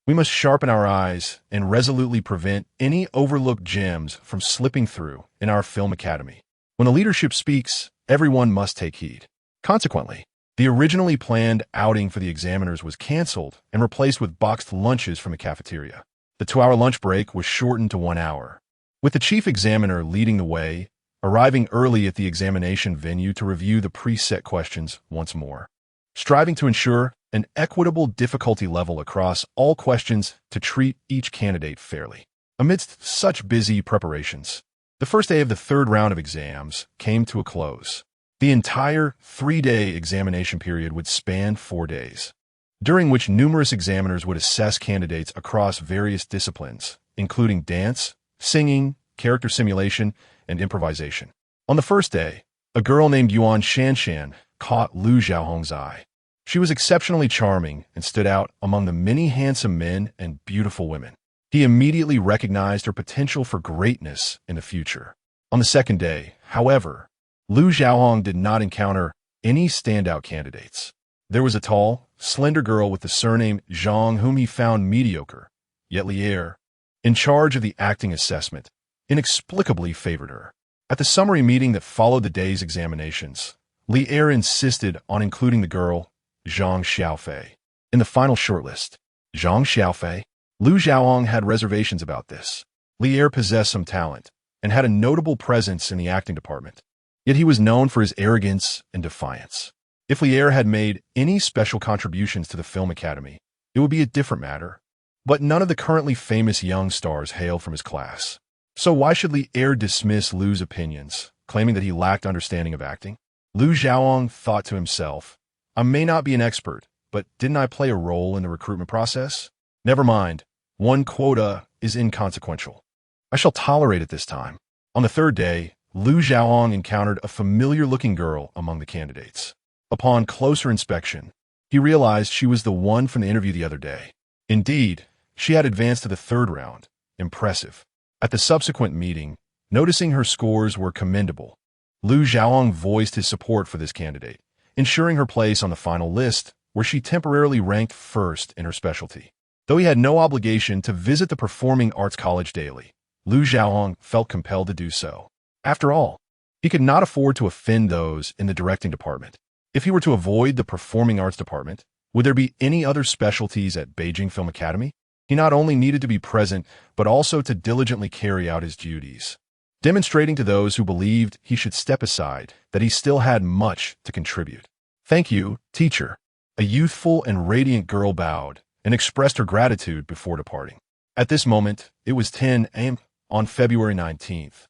we must sharpen our eyes and resolutely prevent any overlooked gems from slipping through in our Film Academy. When the leadership speaks, everyone must take heed. Consequently, the originally planned outing for the examiners was canceled and replaced with boxed lunches from the cafeteria. The 2-hour lunch break was shortened to 1 hour, with the chief examiner leading the way, arriving early at the examination venue to review the preset questions once more, striving to ensure an equitable difficulty level across all questions to treat each candidate fairly. Amidst such busy preparations, the first day of the third round of exams came to a close. The entire 3-day examination period would span 4 days, during which numerous examiners would assess candidates across various disciplines, including dance, singing, character simulation, and improvisation. On the first day, a girl named Yuan Shanshan caught Lu Xiaohong's eye. She was exceptionally charming and stood out among the many handsome men and beautiful women. He immediately recognized her potential for greatness in the future. On the second day, however, Lu Xiaohong did not encounter any standout candidates. There was a tall, slender girl with the surname Zhang whom he found mediocre, yet Lier, in charge of the acting assessment, inexplicably favored her. At the summary meeting that followed the day's examinations, Lier insisted on including the girl, Zhang Xiaofei, in the final shortlist. Zhang Xiaofei? Lu Xiaohong had reservations about this. Lier possessed some talent and had a notable presence in the acting department. Yet he was known for his arrogance and defiance. If Lier had made any special contributions to the Film Academy, it would be a different matter. But none of the currently famous young stars hailed from his class. So why should Lier dismiss Lu's opinions, claiming that he lacked understanding of acting? Lu Xiaoyong thought to himself, I may not be an expert, but didn't I play a role in the recruitment process? Never mind, one quota is inconsequential. I shall tolerate it this time. On the third day, Lu Xiaoyong encountered a familiar-looking girl among the candidates. Upon closer inspection, he realized she was the one from the interview the other day. Indeed, she had advanced to the third round. Impressive. At the subsequent meeting, noticing her scores were commendable, Lu Xiaoyong voiced his support for this candidate, ensuring her place on the final list, where she temporarily ranked first in her specialty. Though he had no obligation to visit the Performing Arts College daily, Lu Xiaoyong felt compelled to do so. After all, he could not afford to offend those in the directing department. If he were to avoid the Performing Arts department, would there be any other specialties at Beijing Film Academy? He not only needed to be present, but also to diligently carry out his duties, demonstrating to those who believed he should step aside that he still had much to contribute. Thank you, teacher. A youthful and radiant girl bowed and expressed her gratitude before departing. At this moment, it was 10 a.m. on February 19th,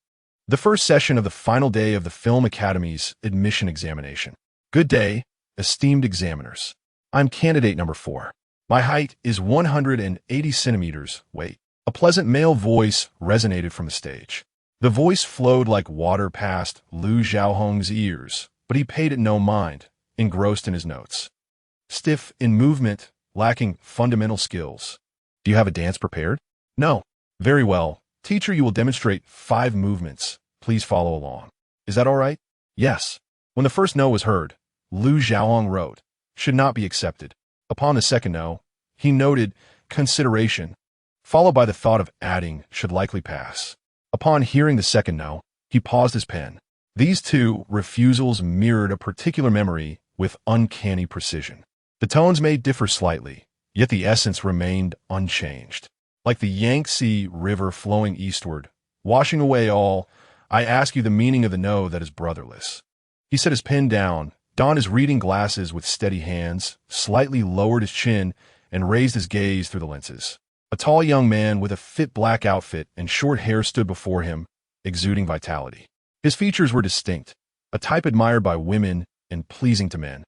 the first session of the final day of the Film Academy's admission examination. Good day, esteemed examiners. I'm candidate number 4. My height is 180 centimeters, weight. A pleasant male voice resonated from the stage. The voice flowed like water past Lu Xiaohong's ears, but he paid it no mind, engrossed in his notes. Stiff in movement, lacking fundamental skills. Do you have a dance prepared? No. Very well. Teacher, you will demonstrate 5 movements. Please follow along. Is that all right? Yes. When the first no was heard, Lu Xiaohong wrote, should not be accepted. Upon the second no, he noted consideration, followed by the thought of adding should likely pass. Upon hearing the second no, he paused his pen. These 2 refusals mirrored a particular memory with uncanny precision. The tones may differ slightly, yet the essence remained unchanged. Like the Yangtze River flowing eastward, washing away all, I ask you the meaning of the no that is brotherless. He set his pen down, donned his reading glasses with steady hands, slightly lowered his chin, and raised his gaze through the lenses. A tall young man with a fit black outfit and short hair stood before him, exuding vitality. His features were distinct, a type admired by women and pleasing to men,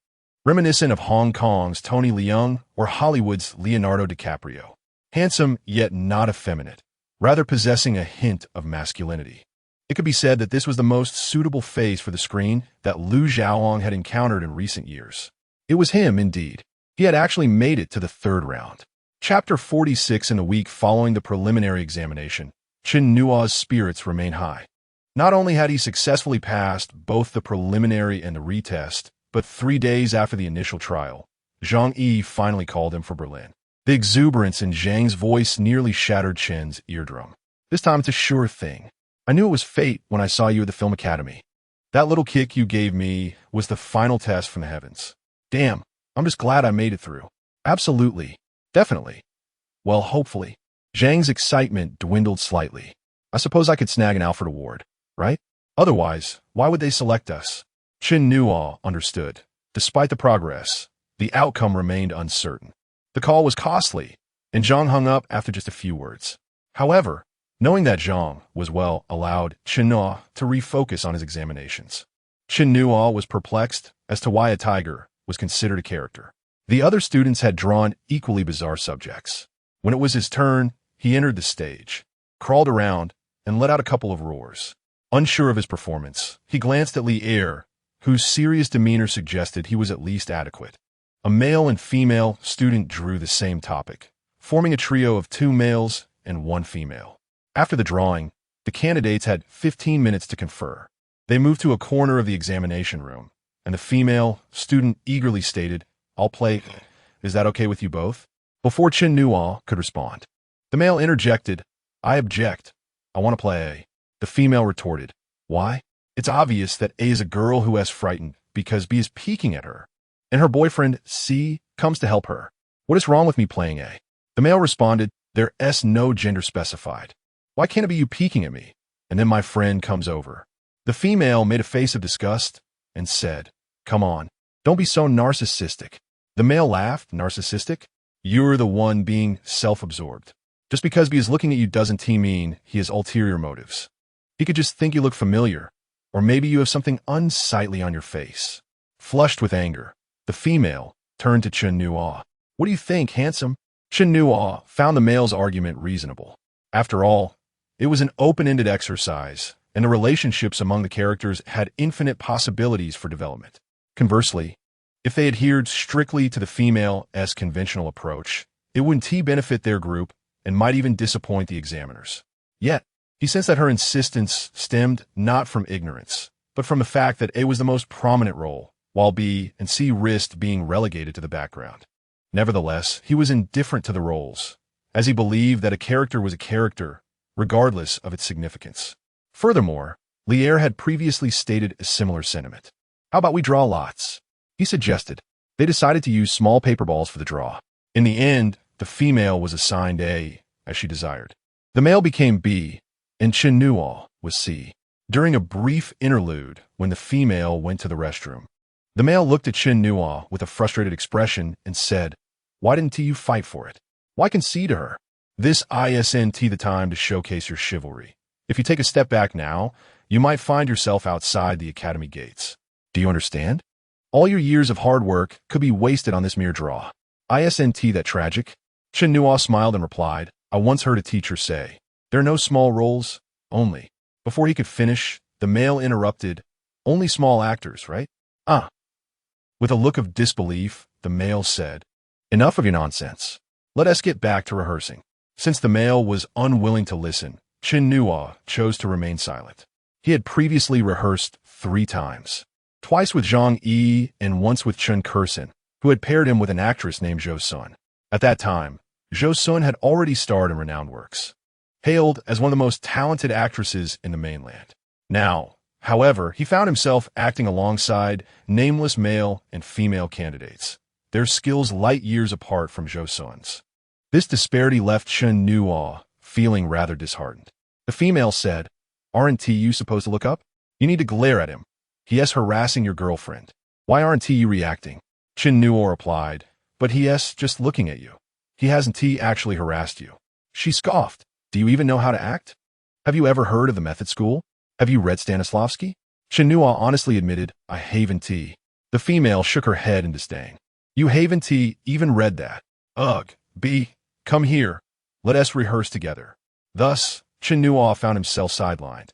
reminiscent of Hong Kong's Tony Leung or Hollywood's Leonardo DiCaprio. Handsome, yet not effeminate, rather possessing a hint of masculinity. It could be said that this was the most suitable face for the screen that Lu Xiaohong had encountered in recent years. It was him, indeed. He had actually made it to the third round. Chapter 46. In the week following the preliminary examination, Chen Nuo's spirits remained high. Not only had he successfully passed both the preliminary and the retest, but 3 days after the initial trial, Zhang Yi finally called him for Berlin. The exuberance in Zhang's voice nearly shattered Chen's eardrum. This time it's a sure thing. I knew it was fate when I saw you at the Film Academy. That little kick you gave me was the final test from the heavens. Damn, I'm just glad I made it through. Absolutely. Definitely. Well, hopefully. Zhang's excitement dwindled slightly. I suppose I could snag an Alfred Award, right? Otherwise, why would they select us? Chen Nuo understood. Despite the progress, the outcome remained uncertain. The call was costly, and Zhang hung up after just a few words. However, knowing that Zhang was well allowed Chen Nuo to refocus on his examinations. Chen Nuo was perplexed as to why a tiger was considered a character. The other students had drawn equally bizarre subjects. When it was his turn, he entered the stage, crawled around, and let out a couple of roars. Unsure of his performance, he glanced at Lier, whose serious demeanor suggested he was at least adequate. A male and female student drew the same topic, forming a trio of 2 males and 1 female. After the drawing, the candidates had 15 minutes to confer. They moved to a corner of the examination room, and the female student eagerly stated, I'll play. Is that okay with you both? Before Chen Nuo could respond, the male interjected, I object. I want to play A. The female retorted, why? It's obvious that A is a girl who has frightened because B is peeking at her, and her boyfriend, C, comes to help her. What is wrong with me playing A? The male responded, there's no gender specified. Why can't it be you peeking at me? And then my friend comes over. The female made a face of disgust and said, "Come on, don't be so narcissistic." The male laughed. "Narcissistic? You're the one being self-absorbed. Just because he is looking at you doesn't mean he has ulterior motives. He could just think you look familiar, or maybe you have something unsightly on your face." Flushed with anger, the female turned to Chen Nuo. "What do you think, handsome?" Chen Nuo found the male's argument reasonable. After all, it was an open-ended exercise, and the relationships among the characters had infinite possibilities for development. Conversely, if they adhered strictly to the female-esque conventional approach, it wouldn't benefit their group and might even disappoint the examiners. Yet, he sensed that her insistence stemmed not from ignorance, but from the fact that A was the most prominent role, while B and C risked being relegated to the background. Nevertheless, he was indifferent to the roles, as he believed that a character was a character, regardless of its significance. Furthermore, Lier had previously stated a similar sentiment. "How about we draw lots?" he suggested. They decided to use small paper balls for the draw. In the end, the female was assigned A, as she desired. The male became B, and Chen Nuo was C. During a brief interlude, when the female went to the restroom, the male looked at Chen Nuo with a frustrated expression and said, "Why didn't you fight for it? Why concede to her? This isn't the time to showcase your chivalry. If you take a step back now, you might find yourself outside the academy gates. Do you understand? All your years of hard work could be wasted on this mere draw. Isn't that tragic?" Chen Nuo smiled and replied, "I once heard a teacher say, there are no small roles, only." Before he could finish, the male interrupted, "Only small actors, right?" "Ah." With a look of disbelief, the male said, "Enough of your nonsense. Let us get back to rehearsing." Since the male was unwilling to listen, Chen Nuo chose to remain silent. He had previously rehearsed 3 times, twice with Zhang Yi and once with Chen Kursen, who had paired him with an actress named Zhou Sun. At that time, Zhou Sun had already starred in renowned works, hailed as one of the most talented actresses in the mainland. Now, however, he found himself acting alongside nameless male and female candidates, their skills light years apart from Zhou Sun's. This disparity left Chen Nuo feeling rather disheartened. The female said, "Aren't you supposed to look up? You need to glare at him. He is harassing your girlfriend. Why aren't you reacting?" Chen Nuo replied, "But he is just looking at you. He hasn't actually harassed you." She scoffed. "Do you even know how to act? Have you ever heard of the method school? Have you read Stanislavski?" Chen Nuo honestly admitted, "I haven't." The female shook her head in disdain. "You haven't even read that? Ugh, B, come here. Let us rehearse together." Thus, Chen Nuo found himself sidelined,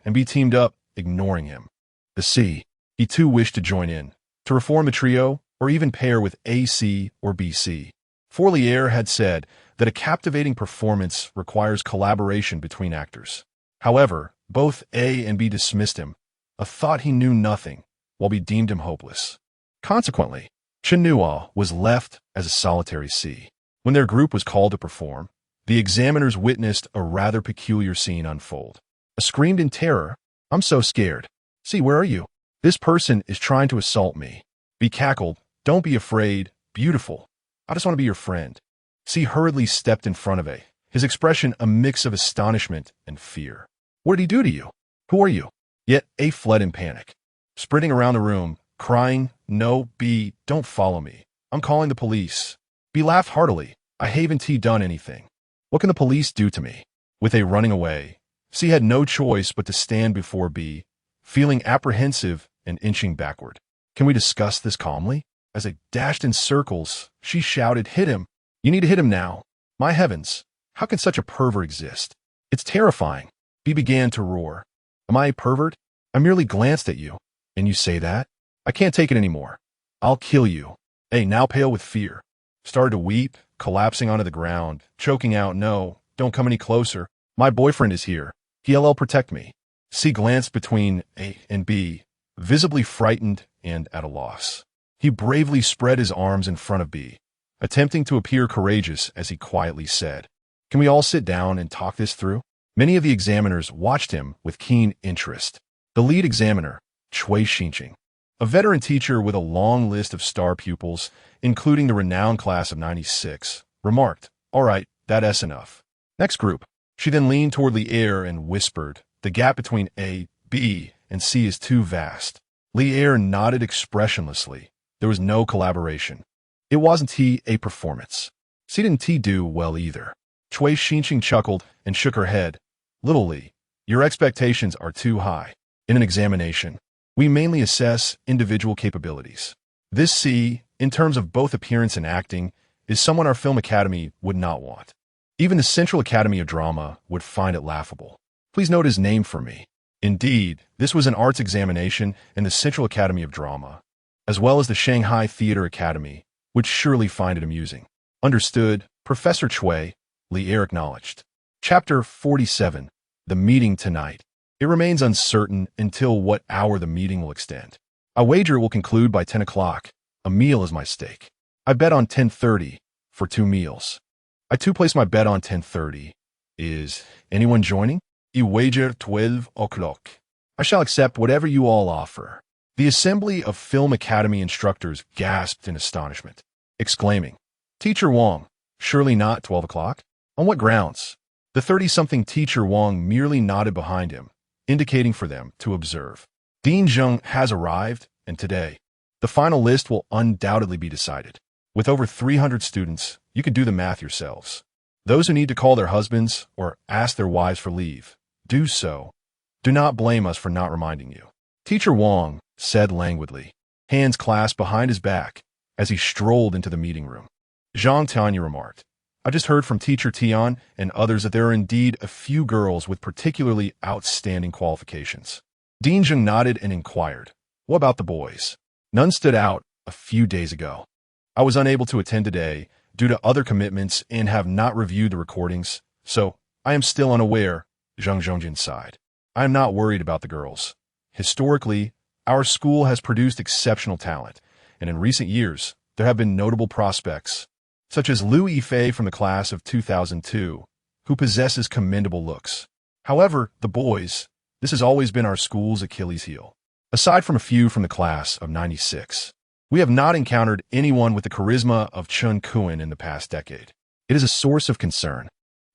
and B teamed up, ignoring him. The C, he too wished to join in, to reform the trio, or even pair with AC or BC. Lier had said that a captivating performance requires collaboration between actors. However, both A and B dismissed him, a thought he knew nothing, while B deemed him hopeless. Consequently, Chen Nuo was left as a solitary C. When their group was called to perform, the examiners witnessed a rather peculiar scene unfold. A screamed in terror, "I'm so scared. See, where are you? This person is trying to assault me." B cackled, "Don't be afraid, beautiful. I just want to be your friend." C hurriedly stepped in front of A, his expression a mix of astonishment and fear. "What did he do to you? Who are you?" Yet A fled in panic, sprinting around the room, crying, "No, B, don't follow me. I'm calling the police." B laughed heartily. "I haven't done anything. What can the police do to me?" With A running away, C had no choice but to stand before B, feeling apprehensive and inching backward. "Can we discuss this calmly?" As A dashed in circles, she shouted, "Hit him! You need to hit him now! My heavens! How can such a pervert exist? It's terrifying!" B began to roar. "Am I a pervert? I merely glanced at you. And you say that? I can't take it anymore. I'll kill you." A, now pale with fear, started to weep, collapsing onto the ground, choking out, "No, don't come any closer. My boyfriend is here. He'll protect me." C glanced between A and B, visibly frightened and at a loss. He bravely spread his arms in front of B, attempting to appear courageous as he quietly said, "Can we all sit down and talk this through?" Many of the examiners watched him with keen interest. The lead examiner, Cui Xinqing, a veteran teacher with a long list of star pupils, including the renowned class of '96, remarked, "All right, that's enough. Next group." She then leaned toward the air and whispered, "The gap between A, B, and C is too vast. Lier nodded expressionlessly. There was no collaboration. It wasn't he a performance. C didn't he do well either. Chui Xinqing chuckled and shook her head. Little Li, your expectations are too high. In an examination, we mainly assess individual capabilities. This C, in terms of both appearance and acting, is someone our film academy would not want. Even the Central Academy of Drama would find it laughable. Please note his name for me. Indeed, this was an arts examination, and the Central Academy of Drama, as well as the Shanghai Theater Academy, would surely find it amusing. Understood, Professor Chui, Lier acknowledged. Chapter 47. The meeting tonight. It remains uncertain until what hour the meeting will extend. I wager it will conclude by 10 o'clock. A meal is my stake. I bet on 10:30 for 2 meals. I too place my bet on 10:30. Is anyone joining? You wager 12 o'clock. I shall accept whatever you all offer. The assembly of Film Academy instructors gasped in astonishment, exclaiming, Teacher Wang, surely not 12 o'clock? On what grounds? The 30-something Teacher Wang merely nodded behind him, indicating for them to observe. Dean Zheng has arrived, and today, the final list will undoubtedly be decided. With over 300 students, you can do the math yourselves. Those who need to call their husbands or ask their wives for leave, do so. Do not blame us for not reminding you. Teacher Wang said languidly, hands clasped behind his back, as he strolled into the meeting room. Zhang Tianyi remarked, I just heard from Teacher Tian and others that there are indeed a few girls with particularly outstanding qualifications. Dean Zheng nodded and inquired, what about the boys? None stood out a few days ago. I was unable to attend today due to other commitments and have not reviewed the recordings, so I am still unaware, Zhang Zhongjin sighed. I am not worried about the girls. Historically, our school has produced exceptional talent, and in recent years, there have been notable prospects, such as Liu Yifei from the class of 2002, who possesses commendable looks. However, the boys, this has always been our school's Achilles heel. Aside from a few from the class of 96, we have not encountered anyone with the charisma of Chen Nuo in the past decade. It is a source of concern,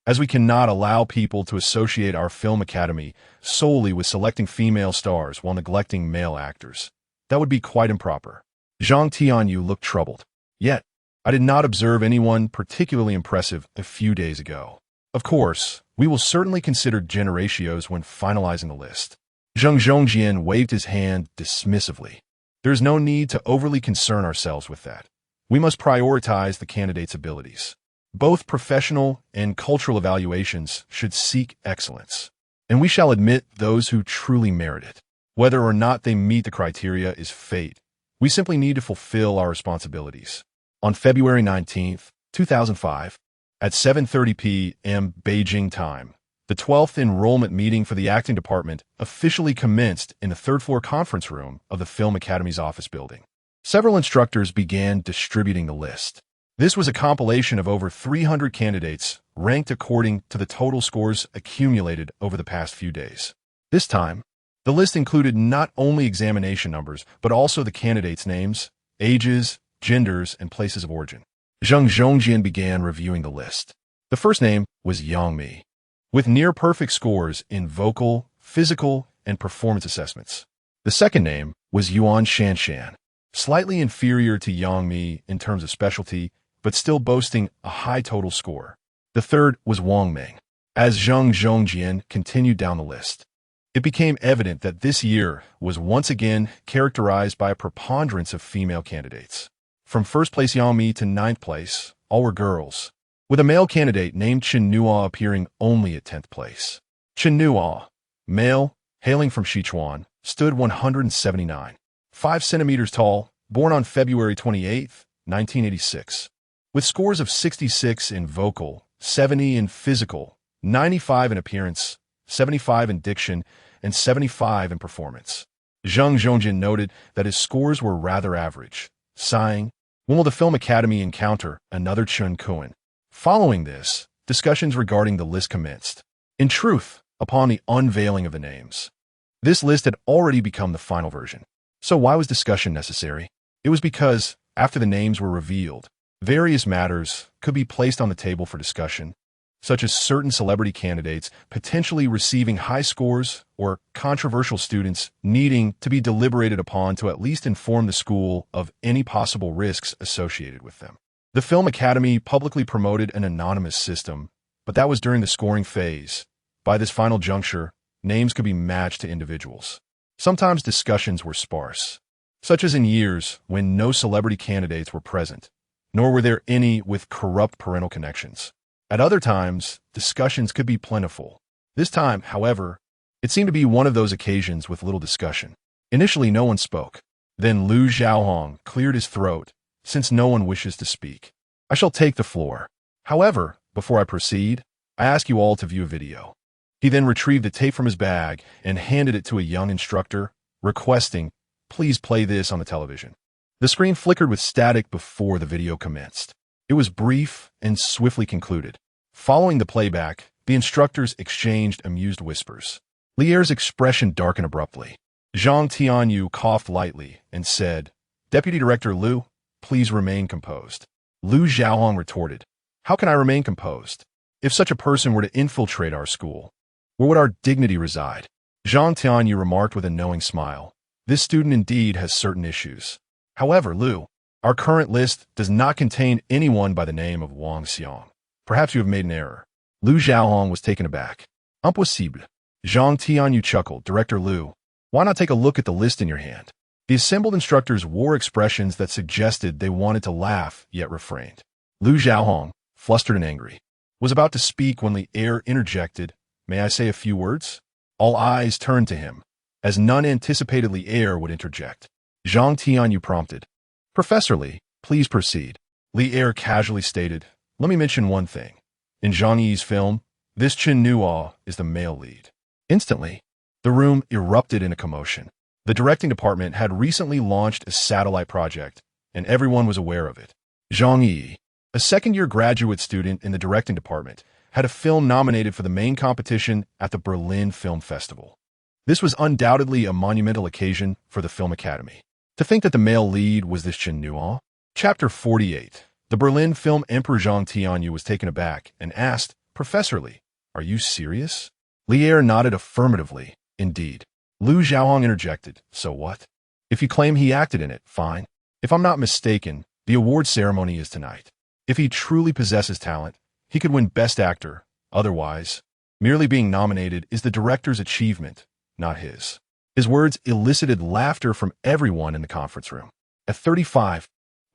as we cannot allow people to associate our film academy solely with selecting female stars while neglecting male actors. That would be quite improper. Zhang Tianyu looked troubled. Yet, I did not observe anyone particularly impressive a few days ago. Of course, we will certainly consider gender ratios when finalizing the list. Zheng Zhongjian waved his hand dismissively. There is no need to overly concern ourselves with that. We must prioritize the candidate's abilities. Both professional and cultural evaluations should seek excellence, and we shall admit those who truly merit it. Whether or not they meet the criteria is fate. We simply need to fulfill our responsibilities. On February 19, 2005, at 7:30 p.m. Beijing time, the 12th enrollment meeting for the acting department officially commenced in the third-floor conference room of the Film Academy's office building. Several instructors began distributing the list. This was a compilation of over 300 candidates ranked according to the total scores accumulated over the past few days. This time, the list included not only examination numbers, but also the candidates' names, ages, genders, and places of origin. Zheng Zhongjian began reviewing the list. The first name was Yang Mi, with near-perfect scores in vocal, physical, and performance assessments. The second name was Yuan Shanshan, slightly inferior to Yang Mi in terms of specialty, but still boasting a high total score. The third was Wang Meng. As Zheng Zhongjian continued down the list, it became evident that this year was once again characterized by a preponderance of female candidates. From first place Yang Mi to ninth place, all were girls, with a male candidate named Chen Nuo appearing only at 10th place. Chen Nuo, male, hailing from Sichuan, stood 179, 5 centimeters tall, born on February 28, 1986. With scores of 66 in vocal, 70 in physical, 95 in appearance, 75 in diction, and 75 in performance. Zheng Zhongjin noted that his scores were rather average, sighing, when will the Film Academy encounter another Chen Nuo? Following this, discussions regarding the list commenced. In truth, upon the unveiling of the names, this list had already become the final version. So why was discussion necessary? It was because, after the names were revealed, various matters could be placed on the table for discussion, such as certain celebrity candidates potentially receiving high scores or controversial students needing to be deliberated upon to at least inform the school of any possible risks associated with them. The Film Academy publicly promoted an anonymous system, but that was during the scoring phase. By this final juncture, names could be matched to individuals. Sometimes discussions were sparse, such as in years when no celebrity candidates were present, nor were there any with corrupt parental connections. At other times, discussions could be plentiful. This time, however, it seemed to be one of those occasions with little discussion. Initially, no one spoke. Then Liu Xiaohong cleared his throat, since no one wishes to speak. I shall take the floor. However, before I proceed, I ask you all to view a video. He then retrieved the tape from his bag and handed it to a young instructor, requesting, "Please play this on the television." The screen flickered with static before the video commenced. It was brief and swiftly concluded. Following the playback, the instructors exchanged amused whispers. Li Er's expression darkened abruptly. Zhang Tianyu coughed lightly and said, "Deputy Director Liu, please remain composed." Liu Xiaohong retorted, "How can I remain composed? If such a person were to infiltrate our school, where would our dignity reside?" Zhang Tianyu remarked with a knowing smile, "This student indeed has certain issues. However, Liu, our current list does not contain anyone by the name of Wang Xiang. Perhaps you have made an error." Liu Xiaohong was taken aback. "Impossible." Zhang Tianyu chuckled. "Director Liu, why not take a look at the list in your hand?" The assembled instructors wore expressions that suggested they wanted to laugh, yet refrained. Liu Xiaohong, flustered and angry, was about to speak when Li Er interjected, "May I say a few words?" All eyes turned to him, as none anticipated Li Er would interject. Zhang Tianyu prompted, "Professor Li, please proceed." Li Er casually stated, "Let me mention one thing. In Zhang Yi's film, this Chen Nuo is the male lead." Instantly, the room erupted in a commotion. The directing department had recently launched a satellite project, and everyone was aware of it. Zhang Yi, a second-year graduate student in the directing department, had a film nominated for the main competition at the Berlin Film Festival. This was undoubtedly a monumental occasion for the Film Academy. To think that the male lead was this Chen Nuo? Chapter 48. The Berlin Film Emperor Zhang Tianyu was taken aback and asked, "Professor Li, are you serious?" Li Er nodded affirmatively. "Indeed." Liu Xiaohong interjected, "So what? If you claim he acted in it, fine. If I'm not mistaken, the award ceremony is tonight. If he truly possesses talent, he could win Best Actor. Otherwise, merely being nominated is the director's achievement, not his." His words elicited laughter from everyone in the conference room. At 35,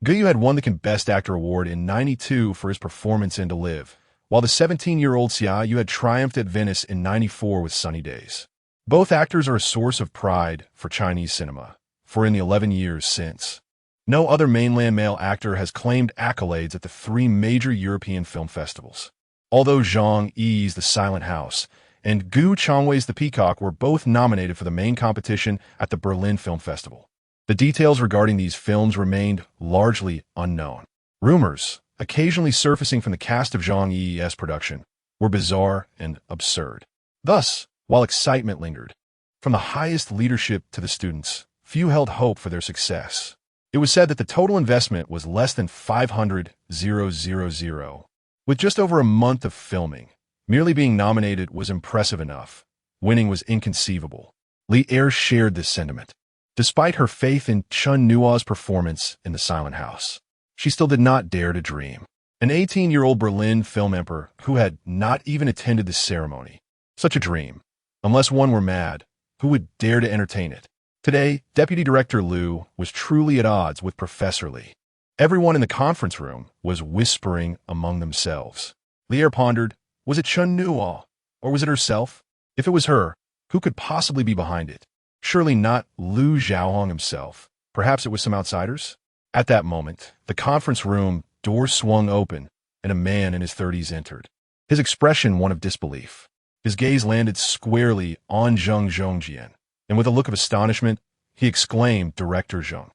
Guyu had won the Best Actor award in 92 for his performance in To Live, while the 17-year-old Xiaoyu had triumphed at Venice in 94 with Sunny Days. Both actors are a source of pride for Chinese cinema, for in the 11 years since, no other mainland male actor has claimed accolades at the 3 major European film festivals. Although Zhang Yi's The Silent House and Gu Chongwei's The Peacock were both nominated for the main competition at the Berlin Film Festival, the details regarding these films remained largely unknown. Rumors, occasionally surfacing from the cast of Zhang Yi's production, were bizarre and absurd. Thus, while excitement lingered, from the highest leadership to the students, few held hope for their success. It was said that the total investment was less than 500,000. With just over a month of filming, merely being nominated was impressive enough. Winning was inconceivable. Li Er shared this sentiment. Despite her faith in Chen Nuo's performance in The Silent House, she still did not dare to dream. An 18-year-old Berlin film emperor who had not even attended the ceremony. Such a dream. Unless one were mad, who would dare to entertain it? Today, Deputy Director Liu was truly at odds with Professor Li. Everyone in the conference room was whispering among themselves. Li Er pondered, was it Chen Nuo, or was it herself? If it was her, who could possibly be behind it? Surely not Liu Xiaohong himself. Perhaps it was some outsiders? At that moment, the conference room door swung open, and a man in his 30s entered. His expression one of disbelief. His gaze landed squarely on Zheng Zhongjian, and with a look of astonishment, he exclaimed, "Director Zheng,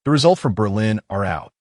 the results from Berlin are out.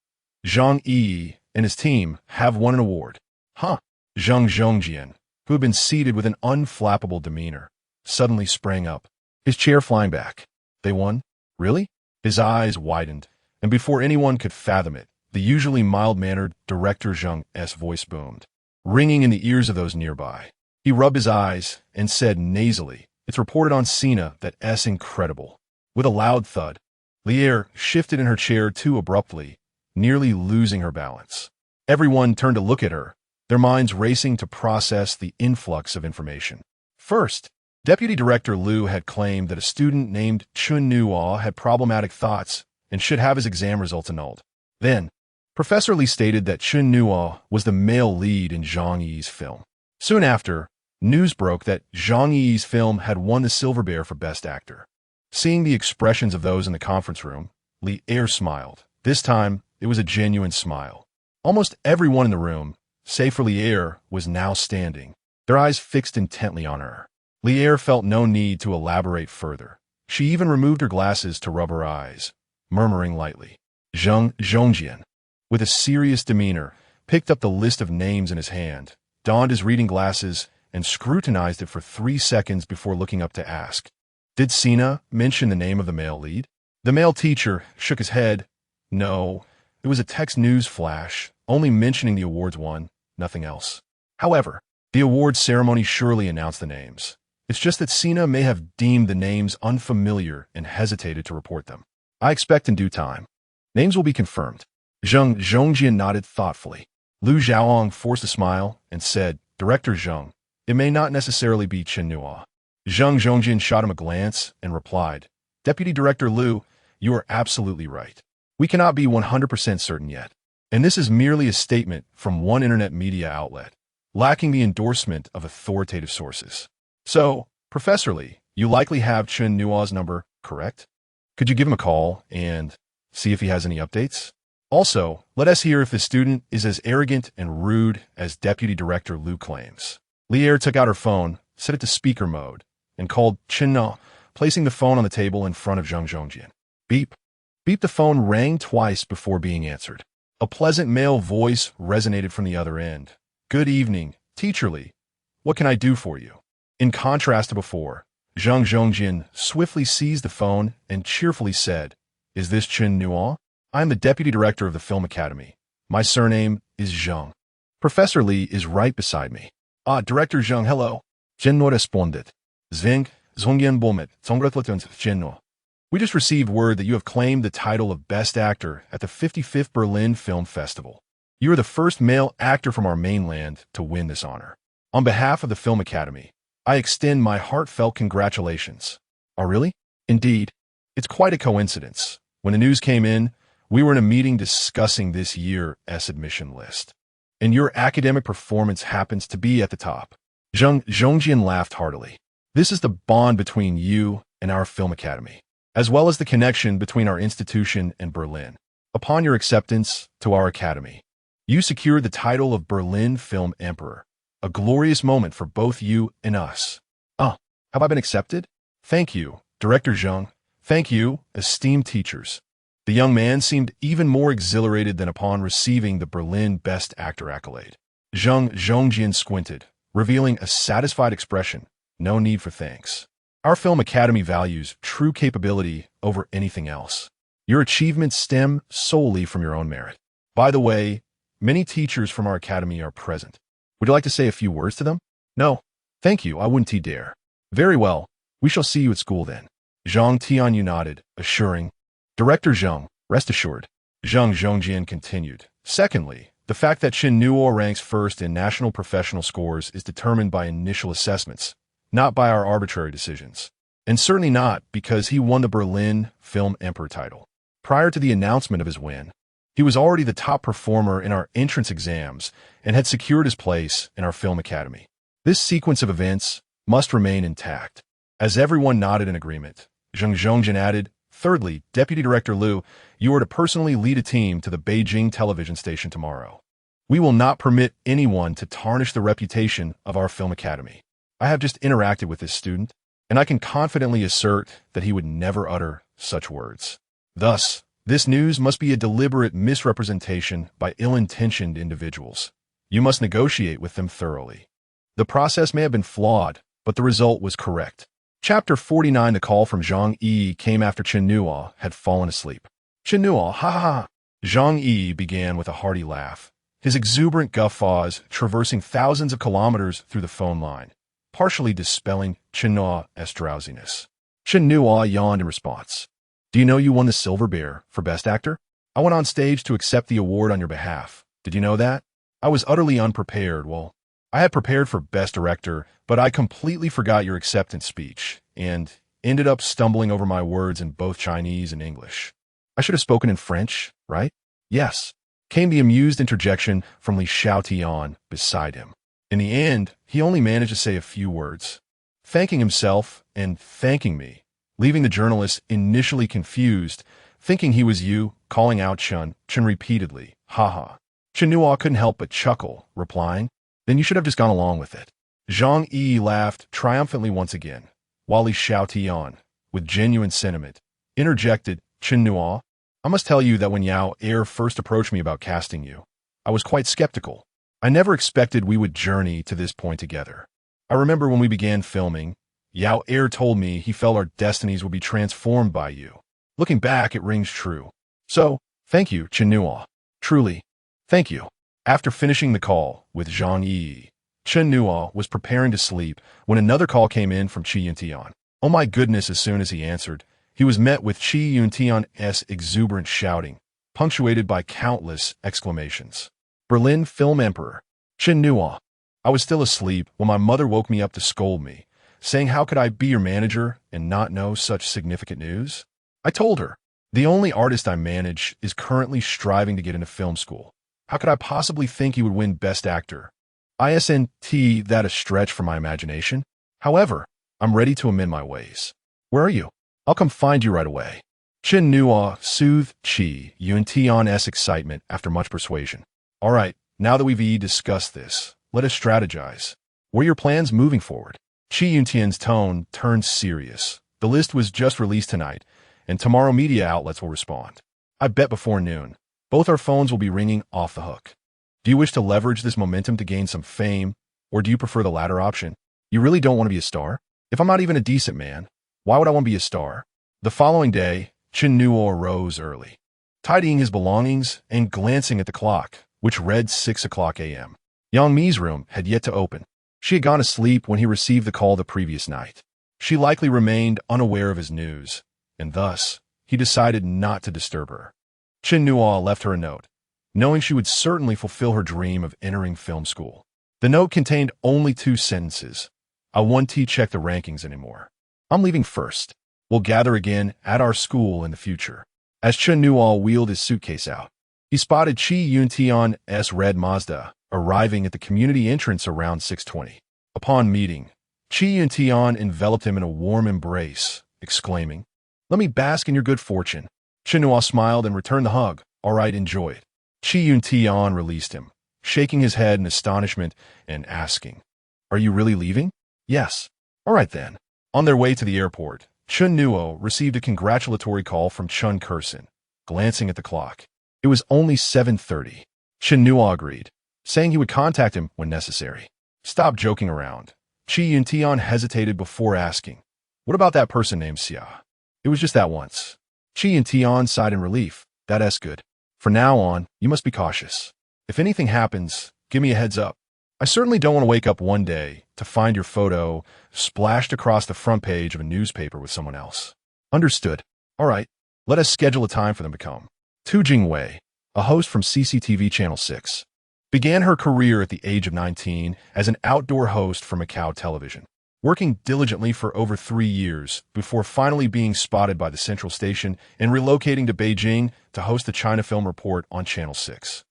Zhang Yi and his team have won an award." "Huh?" Zheng Zhongjian, who had been seated with an unflappable demeanor, suddenly sprang up, his chair flying back. "They won? Really?" His eyes widened, and before anyone could fathom it, the usually mild-mannered Director Zheng's voice boomed. ringing in the ears of those nearby. He rubbed his eyes and said nasally, "It's reported on Sina that S incredible." With a loud thud, Lier shifted in her chair too abruptly, nearly losing her balance. Everyone turned to look at her, their minds racing to process the influx of information. First, Deputy Director Liu had claimed that a student named Chen Nuo had problematic thoughts and should have his exam results annulled. Then, Professor Li stated that Chen Nuo was the male lead in Zhang Yi's film. Soon after, news broke that Zhang Yi's film had won the Silver Bear for Best Actor. Seeing the expressions of those in the conference room, Li Er smiled. This time, it was a genuine smile. Almost everyone in the room, save for Li Er, was now standing, their eyes fixed intently on her. Li Er felt no need to elaborate further. She even removed her glasses to rub her eyes, murmuring lightly. Zhang Zhongjian, with a serious demeanor, picked up the list of names in his hand, donned his reading glasses, and scrutinized it for 3 seconds before looking up to ask, "Did Sina mention the name of the male lead?" The male teacher shook his head. No, it was a text news flash, only mentioning the awards won, nothing else. However, the awards ceremony surely announced the names. It's just that Sina may have deemed the names unfamiliar and hesitated to report them. I expect in due time. Names will be confirmed. Zhang Zhongjian nodded thoughtfully. Lu Zhaoong forced a smile and said, "Director Zhang, it may not necessarily be Chen Nuo." Zhang Zhongjian shot him a glance and replied, "Deputy Director Liu, you are absolutely right. We cannot be 100% certain yet. And this is merely a statement from one internet media outlet, lacking the endorsement of authoritative sources. So, Professor Li, you likely have Chen Nuo's number, correct? Could you give him a call and see if he has any updates? Also, let us hear if the student is as arrogant and rude as Deputy Director Liu claims." Lier took out her phone, set it to speaker mode, and called Chen Nuo, placing the phone on the table in front of Zhang Zhongjian. Beep. Beep. The phone rang twice before being answered. A pleasant male voice resonated from the other end. "Good evening, Teacher Li. What can I do for you?" In contrast to before, Zhang Zhongjian swiftly seized the phone and cheerfully said, "Is this Chen Nuo? I am the Deputy Director of the Film Academy. My surname is Zhang. Professor Li is right beside me." "Ah, Director Zhang, hello." Chen Nuo responded. "Zveng, Zhongyan Bomet, Congratulations, Chen Nuo. We just received word that you have claimed the title of Best Actor at the 55th Berlin Film Festival. You are the first male actor from our mainland to win this honor. On behalf of the Film Academy, I extend my heartfelt congratulations." "Oh, really?" "Indeed. It's quite a coincidence. When the news came in, we were in a meeting discussing this year's admission list. And your academic performance happens to be at the top." Zhang Zhongjian laughed heartily. "This is the bond between you and our Film Academy, as well as the connection between our institution and Berlin. Upon your acceptance to our academy, you secured the title of Berlin Film Emperor, a glorious moment for both you and us." "Ah, have I been accepted? Thank you, Director Zhang. Thank you, esteemed teachers." The young man seemed even more exhilarated than upon receiving the Berlin Best Actor accolade. Zhang Zhongjian squinted, revealing a satisfied expression. "No need for thanks. Our Film Academy values true capability over anything else. Your achievements stem solely from your own merit. By the way, many teachers from our academy are present. Would you like to say a few words to them?" "No, thank you, I wouldn't dare." "Very well, we shall see you at school then." Zhang Tianyu nodded, assuring, "Director Zhang, rest assured." Zhang Zhongjian continued. "Secondly, the fact that Chen Nuo ranks first in national professional scores is determined by initial assessments, not by our arbitrary decisions. And certainly not because he won the Berlin Film Emperor title. Prior to the announcement of his win, he was already the top performer in our entrance exams and had secured his place in our Film Academy. This sequence of events must remain intact." As everyone nodded in agreement, Zhang Zhongjian added, "Thirdly, Deputy Director Liu, you are to personally lead a team to the Beijing television station tomorrow. We will not permit anyone to tarnish the reputation of our Film Academy. I have just interacted with this student, and I can confidently assert that he would never utter such words. Thus, this news must be a deliberate misrepresentation by ill-intentioned individuals. You must negotiate with them thoroughly. The process may have been flawed, but the result was correct." Chapter 49. The call from Zhang Yi came after Chen Nuo had fallen asleep. "Chen Nuo, ha ha ha!" Zhang Yi began with a hearty laugh. his exuberant guffaws traversing thousands of kilometers through the phone line, partially dispelling Chen Nuo's drowsiness. Chen Nuo yawned in response. Do you know you won the Silver Bear for Best Actor? I went on stage to accept the award on your behalf. Did you know that? I was utterly unprepared. Well, I had prepared for Best Director, but I completely forgot your acceptance speech and ended up stumbling over my words in both Chinese and English. I should have spoken in French, right? Yes, came the amused interjection from Li Xiaotian beside him. In the end, he only managed to say a few words, thanking himself and thanking me, leaving the journalist initially confused, thinking he was you, calling out Chen repeatedly. Haha. Chen Nuo couldn't help but chuckle, replying, then you should have just gone along with it. Zhang Yi laughed triumphantly once again, while Li Xiaotian, with genuine sentiment, interjected, Chen Nuo, I must tell you that when Yao Er first approached me about casting you, I was quite skeptical. I never expected we would journey to this point together. I remember when we began filming, Yao Er told me he felt our destinies would be transformed by you. Looking back, it rings true. So, thank you, Chen Nuo. Truly, thank you. After finishing the call with Zhang Yi, Chen Nuo was preparing to sleep when another call came in from Qi Yuntian. Oh my goodness, as soon as he answered, he was met with Qi Yuntian's exuberant shouting, punctuated by countless exclamations. Berlin Film Emperor, Chen Nuo. I was still asleep when my mother woke me up to scold me, saying how could I be your manager and not know such significant news? I told her, the only artist I manage is currently striving to get into film school. How could I possibly think he would win Best Actor? Isn't that a stretch for my imagination? However, I'm ready to amend my ways. Where are you? I'll come find you right away. Chen Nuo soothed Qi Yuntian's excitement after much persuasion. All right, now that we've discussed this, let us strategize. What are your plans moving forward? Qi Yuntian's tone turned serious. The list was just released tonight, and tomorrow media outlets will respond. I bet before noon, both our phones will be ringing off the hook. Do you wish to leverage this momentum to gain some fame, or do you prefer the latter option? You really don't want to be a star? If I'm not even a decent man, why would I want to be a star? The following day, Chen Nuo rose early, tidying his belongings and glancing at the clock, which read 6 o'clock a.m. Yang Mi's room had yet to open. She had gone to sleep when he received the call the previous night. She likely remained unaware of his news, and thus, he decided not to disturb her. Chen Nuo left her a note, knowing she would certainly fulfill her dream of entering film school. The note contained only 2 sentences. I won't check the rankings anymore. I'm leaving first. We'll gather again at our school in the future. As Chen Nuo wheeled his suitcase out, he spotted Qi Yuntian's red Mazda arriving at the community entrance around 6:20. Upon meeting, Qi Yuntian enveloped him in a warm embrace, exclaiming, Let me bask in your good fortune. Chen Nuo smiled and returned the hug. All right, enjoy it. Qi Yuntian released him, shaking his head in astonishment and asking, Are you really leaving? Yes. All right then. On their way to the airport, Chen Nuo received a congratulatory call from Chen Kursin. Glancing at the clock, it was only 7:30. Chen Nuo agreed, saying he would contact him when necessary. Stop joking around. Qi Yuntian hesitated before asking, What about that person named Xia? It was just that once. Qi Yuntian sighed in relief. That's good. From now on, you must be cautious. If anything happens, give me a heads up. I certainly don't want to wake up one day to find your photo splashed across the front page of a newspaper with someone else. Understood. All right, let us schedule a time for them to come. Tu Jingwei, a host from CCTV Channel 6, began her career at the age of 19 as an outdoor host for Macau television, working diligently for over 3 years before finally being spotted by the Central Station and relocating to Beijing to host the China Film Report on Channel 6.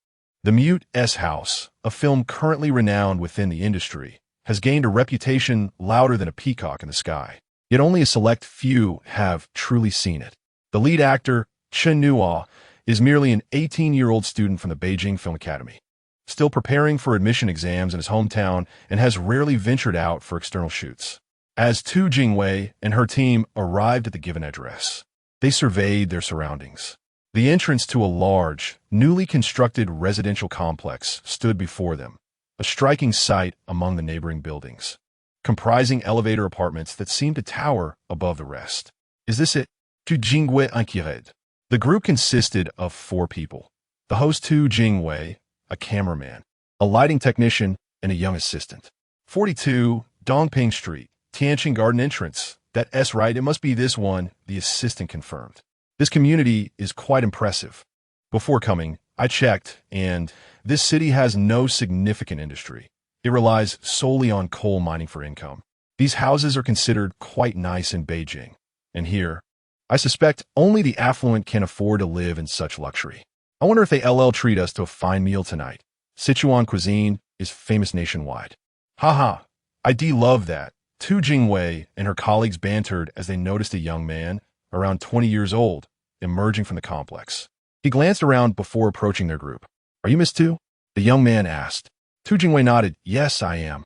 The Mute's House, a film currently renowned within the industry, has gained a reputation louder than a peacock in the sky. Yet only a select few have truly seen it. The lead actor, Chen Nuo, is merely an 18-year-old student from the Beijing Film Academy, still preparing for admission exams in his hometown and has rarely ventured out for external shoots. As Tu Jingwei and her team arrived at the given address, they surveyed their surroundings. The entrance to a large, newly constructed residential complex stood before them, a striking sight among the neighboring buildings, comprising elevator apartments that seemed to tower above the rest. Is this it? Tu Jingwei inquired. The group consisted of 4 people. The host Tu Jingwei, a cameraman, a lighting technician, and a young assistant. 42, Dongping Street, Tianqing Garden entrance. That S right, it must be this one, the assistant confirmed. This community is quite impressive. Before coming, I checked, and this city has no significant industry. It relies solely on coal mining for income. These houses are considered quite nice in Beijing. And here, I suspect only the affluent can afford to live in such luxury. I wonder if they treat us to a fine meal tonight. Sichuan cuisine is famous nationwide. Haha, I love that. Tu Jingwei and her colleagues bantered as they noticed a young man, around 20 years old, emerging from the complex. He glanced around before approaching their group. Are you Miss Tu? The young man asked. Tu Jingwei nodded. Yes, I am.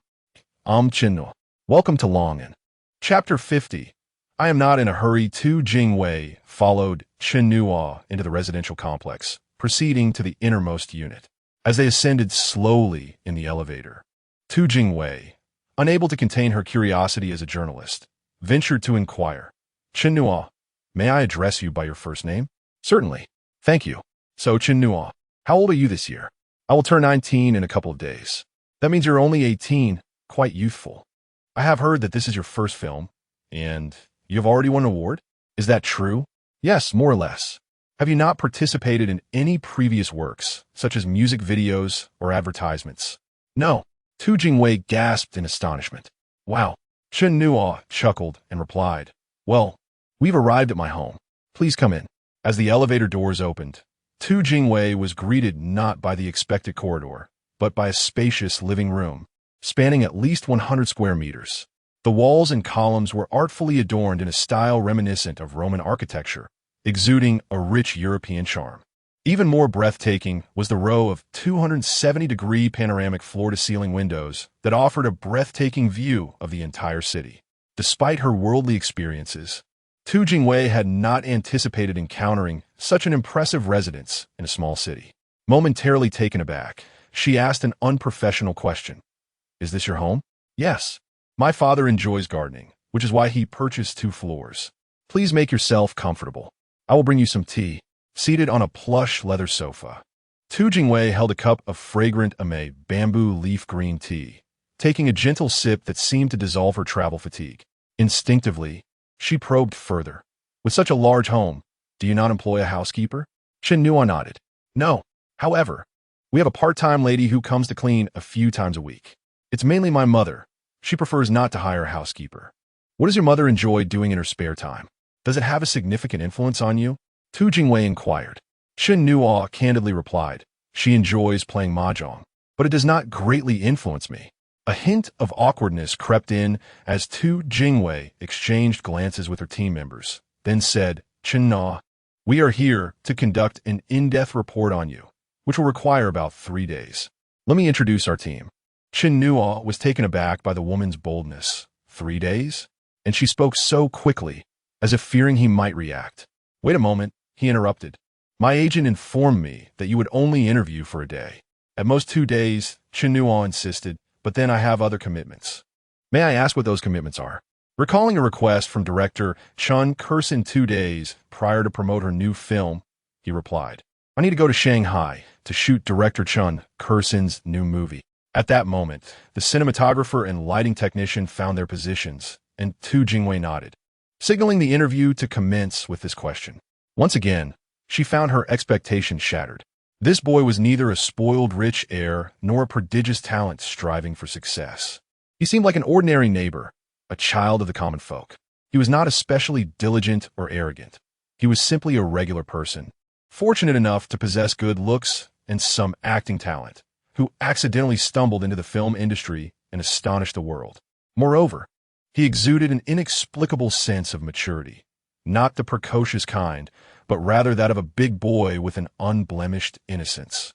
Chen Nuo. Welcome to Long'an. Chapter 50. I am not in a hurry. Tu Jingwei followed Chen Nuo into the residential complex, proceeding to the innermost unit. As they ascended slowly in the elevator, Tu Jingwei, unable to contain her curiosity as a journalist, ventured to inquire. Chen Nuo, may I address you by your first name? Certainly. Thank you. So, Chen Nuo, how old are you this year? I will turn 19 in a couple of days. That means you're only 18, quite youthful. I have heard that this is your first film, and you've already won an award? Is that true? Yes, more or less. Have you not participated in any previous works, such as music videos or advertisements? No. Tu Jingwei gasped in astonishment. Wow. Chen Nuo chuckled and replied, well, we've arrived at my home. Please come in. As the elevator doors opened, Tu Jingwei was greeted not by the expected corridor, but by a spacious living room, spanning at least 100 square meters. The walls and columns were artfully adorned in a style reminiscent of Roman architecture, exuding a rich European charm. Even more breathtaking was the row of 270-degree panoramic floor-to-ceiling windows that offered a breathtaking view of the entire city. Despite her worldly experiences, Tu Jingwei had not anticipated encountering such an impressive residence in a small city. Momentarily taken aback, she asked an unprofessional question. Is this your home? Yes. My father enjoys gardening, which is why he purchased 2 floors. Please make yourself comfortable. I will bring you some tea. Seated on a plush leather sofa, Tu Jingwei held a cup of fragrant ame bamboo leaf green tea, taking a gentle sip that seemed to dissolve her travel fatigue. Instinctively, she probed further. With such a large home, do you not employ a housekeeper? Chen Nuo nodded. No. However, we have a part-time lady who comes to clean a few times a week. It's mainly my mother. She prefers not to hire a housekeeper. What does your mother enjoy doing in her spare time? Does it have a significant influence on you? Tu Jingwei inquired. Chen Nuo candidly replied. She enjoys playing mahjong, but it does not greatly influence me. A hint of awkwardness crept in as Tu Jingwei exchanged glances with her team members, then said, Chen Nuo, we are here to conduct an in-depth report on you, which will require about 3 days. Let me introduce our team. Chen Nuo was taken aback by the woman's boldness. 3 days? And she spoke so quickly, as if fearing he might react. Wait a moment, he interrupted. My agent informed me that you would only interview for a day. At most 2 days, Chen Nuo insisted, but then I have other commitments. May I ask what those commitments are? Recalling a request from director Chen Kursin 2 days prior to promote her new film, he replied, I need to go to Shanghai to shoot director Chen Kursin's new movie. At that moment, the cinematographer and lighting technician found their positions, and Tu Jingwei nodded, signaling the interview to commence with this question. Once again, she found her expectations shattered. This boy was neither a spoiled rich heir nor a prodigious talent striving for success. He seemed like an ordinary neighbor, a child of the common folk. He was not especially diligent or arrogant. He was simply a regular person, fortunate enough to possess good looks and some acting talent, who accidentally stumbled into the film industry and astonished the world. Moreover, he exuded an inexplicable sense of maturity, not the precocious kind, but rather that of a big boy with an unblemished innocence.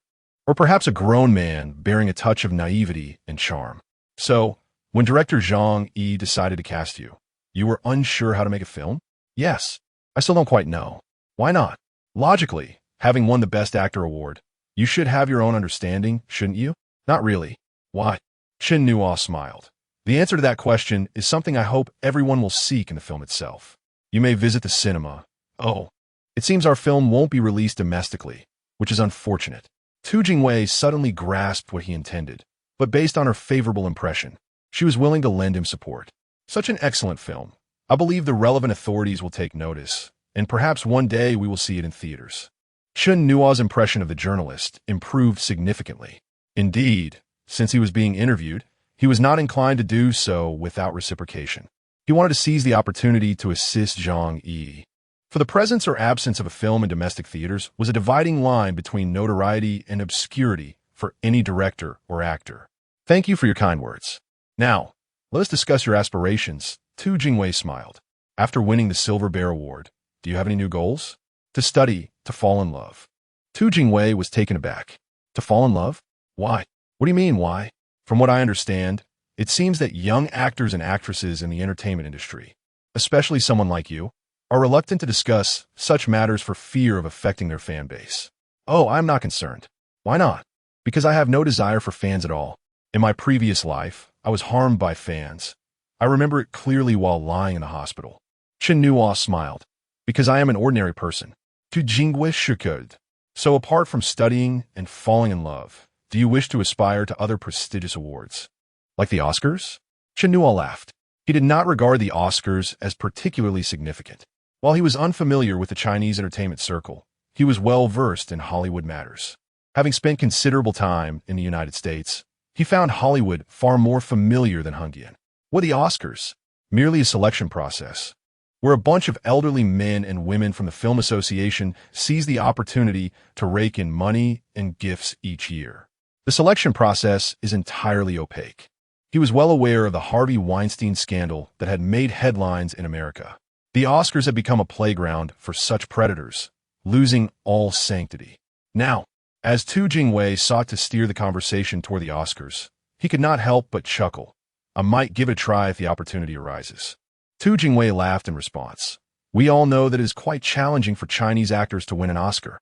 Or perhaps a grown man bearing a touch of naivety and charm. So, when director Zhang Yi decided to cast you, you were unsure how to make a film? Yes. I still don't quite know. Why not? Logically, having won the Best Actor award, you should have your own understanding, shouldn't you? Not really. Why? Chen Nuo smiled. The answer to that question is something I hope everyone will seek in the film itself. You may visit the cinema. Oh, it seems our film won't be released domestically, which is unfortunate. Tu Jingwei suddenly grasped what he intended, but based on her favorable impression, she was willing to lend him support. Such an excellent film. I believe the relevant authorities will take notice, and perhaps one day we will see it in theaters. Chen Nuo's impression of the journalist improved significantly. Indeed, since he was being interviewed, he was not inclined to do so without reciprocation. He wanted to seize the opportunity to assist Zhang Yi. For the presence or absence of a film in domestic theaters was a dividing line between notoriety and obscurity for any director or actor. Thank you for your kind words. Now, let us discuss your aspirations. Tu Jingwei smiled. After winning the Silver Bear Award, do you have any new goals? To study, to fall in love. Tu Jingwei was taken aback. To fall in love? Why? What do you mean, why? From what I understand, it seems that young actors and actresses in the entertainment industry, especially someone like you, are reluctant to discuss such matters for fear of affecting their fan base. Oh, I'm not concerned. Why not? Because I have no desire for fans at all. In my previous life, I was harmed by fans. I remember it clearly while lying in the hospital. Chen Nuo smiled. Because I am an ordinary person. Tu Jingwei chuckled. So apart from studying and falling in love, do you wish to aspire to other prestigious awards? Like the Oscars? Chen Nuo laughed. He did not regard the Oscars as particularly significant. While he was unfamiliar with the Chinese entertainment circle, he was well-versed in Hollywood matters. Having spent considerable time in the United States, he found Hollywood far more familiar than Hungarian. What are the Oscars? Merely a selection process, where a bunch of elderly men and women from the Film Association seize the opportunity to rake in money and gifts each year. The selection process is entirely opaque. He was well aware of the Harvey Weinstein scandal that had made headlines in America. The Oscars had become a playground for such predators, losing all sanctity. Now, as Tu Jingwei sought to steer the conversation toward the Oscars, he could not help but chuckle. I might give it a try if the opportunity arises. Tu Jingwei laughed in response. We all know that it is quite challenging for Chinese actors to win an Oscar.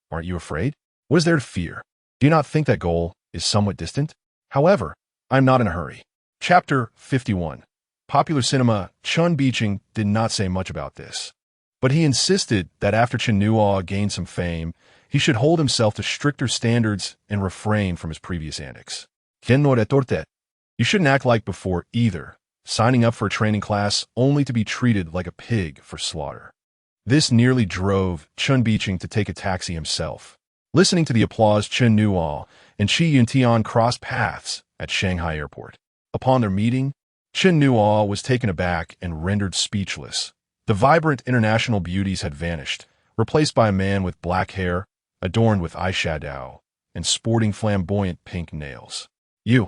Aren't you afraid? What is there to fear? Do you not think that goal is somewhat distant? However, I am not in a hurry. Chapter 51. Popular cinema. Chun Bicheng did not say much about this, but he insisted that after Chen Nuo gained some fame, he should hold himself to stricter standards and refrain from his previous antics. You shouldn't act like before either, signing up for a training class only to be treated like a pig for slaughter. This nearly drove Chun Bicheng to take a taxi himself. Listening to the applause, Chen Nuo and Qi Yuntian crossed paths at Shanghai Airport. Upon their meeting, Chen Nuo was taken aback and rendered speechless. The vibrant international beauties had vanished, replaced by a man with black hair, adorned with eyeshadow, and sporting flamboyant pink nails. You!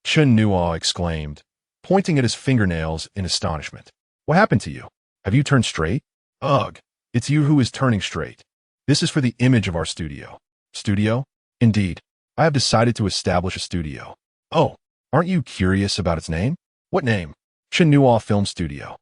Chen Nuo exclaimed, pointing at his fingernails in astonishment. What happened to you? Have you turned straight? Ugh, it's you who is turning straight. This is for the image of our studio. Studio? Indeed. I have decided to establish a studio. Oh, aren't you curious about its name? What name? Chen Nuo Film Studio.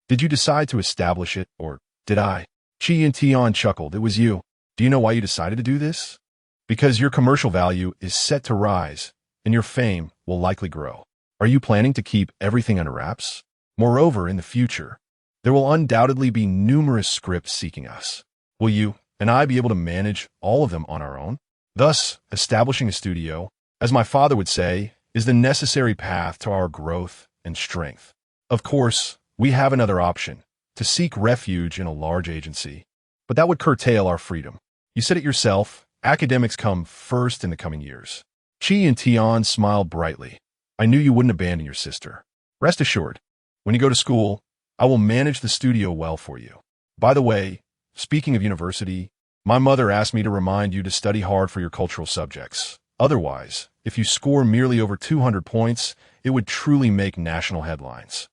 Did you decide to establish it, or did I? Qi Yuntian chuckled. It was you. Do you know why you decided to do this? Because your commercial value is set to rise, and your fame will likely grow. Are you planning to keep everything under wraps? Moreover, in the future, there will undoubtedly be numerous scripts seeking us. Will you and I be able to manage all of them on our own? Thus, establishing a studio, as my father would say, is the necessary path to our growth and strength. Of course, we have another option, to seek refuge in a large agency, but that would curtail our freedom. You said it yourself, academics come first in the coming years. Qi Yuntian smiled brightly. I knew you wouldn't abandon your sister. Rest assured, when you go to school, I will manage the studio well for you. By the way, speaking of university, my mother asked me to remind you to study hard for your cultural subjects. Otherwise, if you score merely over 200 points, it would truly make national headlines.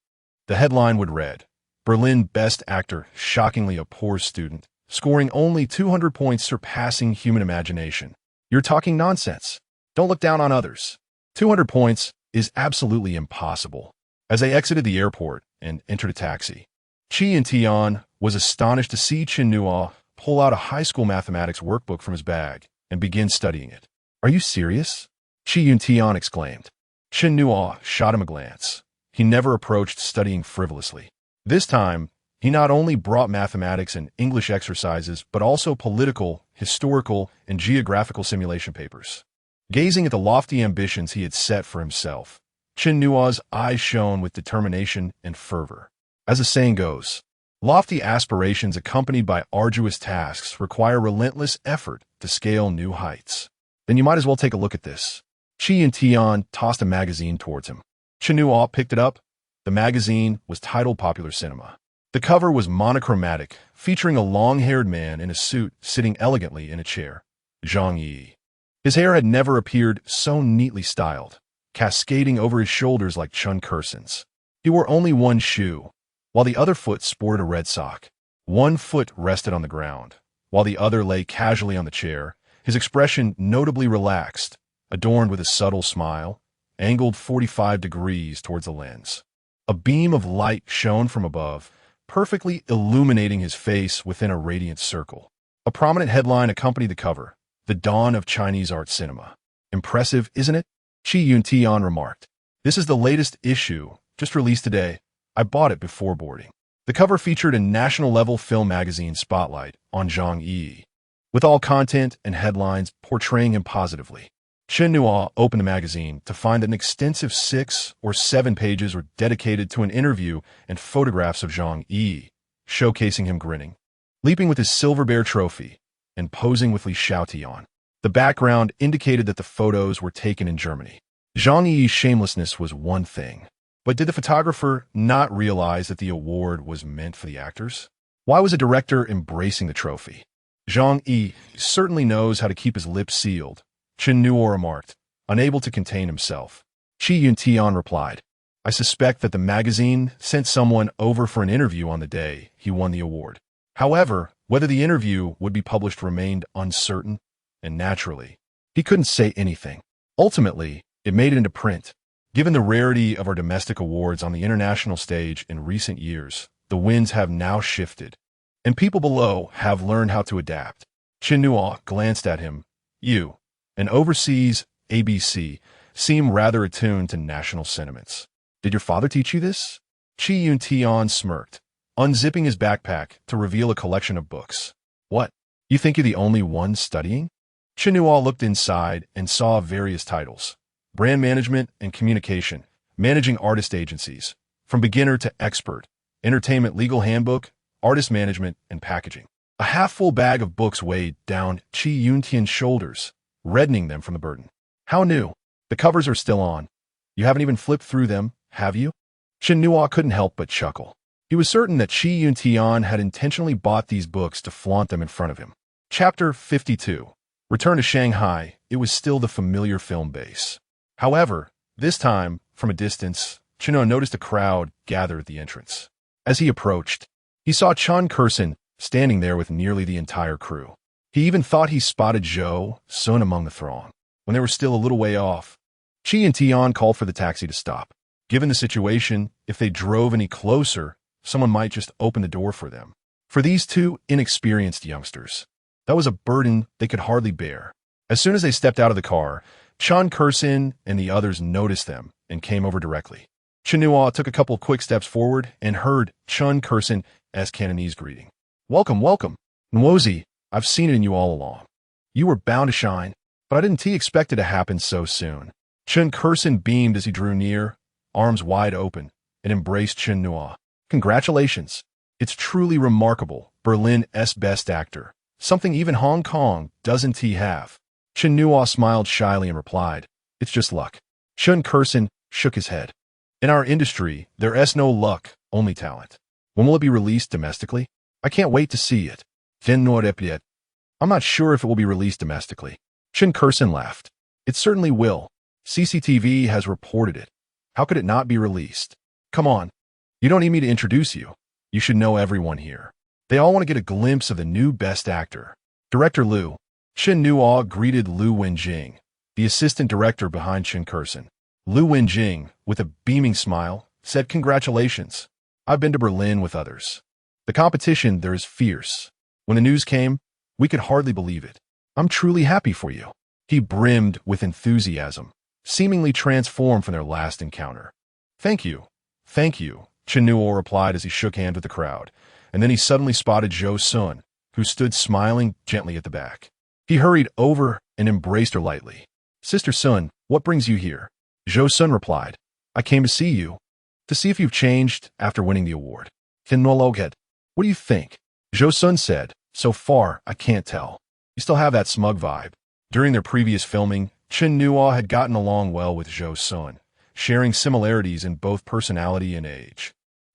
The headline would read, Berlin Best Actor, shockingly a poor student, scoring only 200 points surpassing human imagination. You're talking nonsense. Don't look down on others. 200 points is absolutely impossible. As they exited the airport and entered a taxi, Qi Yuntian was astonished to see Chen Nuo pull out a high school mathematics workbook from his bag and begin studying it. Are you serious? Qi Yuntian exclaimed. Chen Nuo shot him a glance. He never approached studying frivolously. This time, He not only brought mathematics and English exercises, but also political, historical, and geographical simulation papers. Gazing at the lofty ambitions he had set for himself, Chen Nuo's eyes shone with determination and fervor. As the saying goes, lofty aspirations accompanied by arduous tasks require relentless effort to scale new heights. Then you might as well take a look at this. Qi Yuntian tossed a magazine towards him. Chen Nuo picked it up. The magazine was titled Popular Cinema. The cover was monochromatic, featuring a long-haired man in a suit sitting elegantly in a chair. Zhang Yi. His hair had never appeared so neatly styled, cascading over his shoulders like Chen Nuo's. He wore only one shoe, while the other foot sported a red sock. One foot rested on the ground, while the other lay casually on the chair, his expression notably relaxed, adorned with a subtle smile, angled 45 degrees towards the lens. A beam of light shone from above, perfectly illuminating his face within a radiant circle. A prominent headline accompanied the cover, "The Dawn of Chinese Art Cinema." "Impressive, isn't it?" Qi Yuntian remarked. "This is the latest issue, just released today. I bought it before boarding." The cover featured a national-level film magazine spotlight on Zhang Yi, with all content and headlines portraying him positively. Chen Nuo opened the magazine to find that an extensive 6 or 7 pages were dedicated to an interview and photographs of Zhang Yi, showcasing him grinning, leaping with his silver bear trophy, and posing with Li Xiaotian. The background indicated that the photos were taken in Germany. Zhang Yi's shamelessness was one thing, but did the photographer not realize that the award was meant for the actors? Why was a director embracing the trophy? Zhang Yi certainly knows how to keep his lips sealed, Chen Nuo remarked, unable to contain himself. Qi Yuntian replied, "I suspect that the magazine sent someone over for an interview on the day he won the award." However, whether the interview would be published remained uncertain, and naturally, he couldn't say anything. Ultimately, it made it into print. Given the rarity of our domestic awards on the international stage in recent years, the winds have now shifted, and people below have learned how to adapt. Chen Nuo glanced at him. "You, an overseas ABC, seem rather attuned to national sentiments. Did your father teach you this?" Qi Yuntian smirked, unzipping his backpack to reveal a collection of books. "What? You think you're the only one studying?" Chen Nuo looked inside and saw various titles: brand management and communication, managing artist agencies, from beginner to expert, entertainment legal handbook, artist management, and packaging. A half-full bag of books weighed down Qi Yuntian's shoulders, reddening them from the burden. "How new? The covers are still on. You haven't even flipped through them, have you?" Chen Nuo couldn't help but chuckle. He was certain that Qi Yuntian had intentionally bought these books to flaunt them in front of him. Chapter 52. Return to Shanghai. It was still the familiar film base. However, this time, from a distance, Chen Nuo noticed a crowd gathered at the entrance. As he approached, he saw Chen Nuo standing there with nearly the entire crew. He even thought he spotted Zhou Sun among the throng. When they were still a little way off, Qi Yuntian called for the taxi to stop. Given the situation, if they drove any closer, someone might just open the door for them. For these two inexperienced youngsters, that was a burden they could hardly bear. As soon as they stepped out of the car, Chen Nuo and the others noticed them and came over directly. Chen Nuo took a couple of quick steps forward and heard Chen Nuo's Cantonese greeting. "Welcome, welcome. Nuozi, I've seen it in you all along. You were bound to shine, but I didn't expect it to happen so soon." Chen Nuo beamed as he drew near, arms wide open, and embraced Chen Nuo. "Congratulations. It's truly remarkable. Berlin's best actor. Something even Hong Kong doesn't have." Chen Nuo smiled shyly and replied, "It's just luck." Chen Nuo shook his head. "In our industry, there's no luck, only talent. When will it be released domestically? I can't wait to see it." "I'm not sure if it will be released domestically." Chen Nuo laughed. "It certainly will. CCTV has reported it. How could it not be released? Come on. You don't need me to introduce you. You should know everyone here. They all want to get a glimpse of the new best actor. Director Liu." Chen Nuo greeted Liu Wenjing, the assistant director behind Chen Nuo. Liu Wenjing, with a beaming smile, said, "Congratulations. I've been to Berlin with others. The competition there is fierce. When the news came, we could hardly believe it. I'm truly happy for you." He brimmed with enthusiasm, seemingly transformed from their last encounter. Thank you, Chen Nuo replied as he shook hands with the crowd, and then he suddenly spotted Zhou Sun, who stood smiling gently at the back. He hurried over and embraced her lightly. Sister Sun, what brings you here? Zhou Sun replied, I came to see you, to see if you've changed after winning the award. Chen Nuo, what do you think? Zhou Sun said, so far, I can't tell. You still have that smug vibe. During their previous filming, Chen Nuo had gotten along well with Zhou Sun, sharing similarities in both personality and age.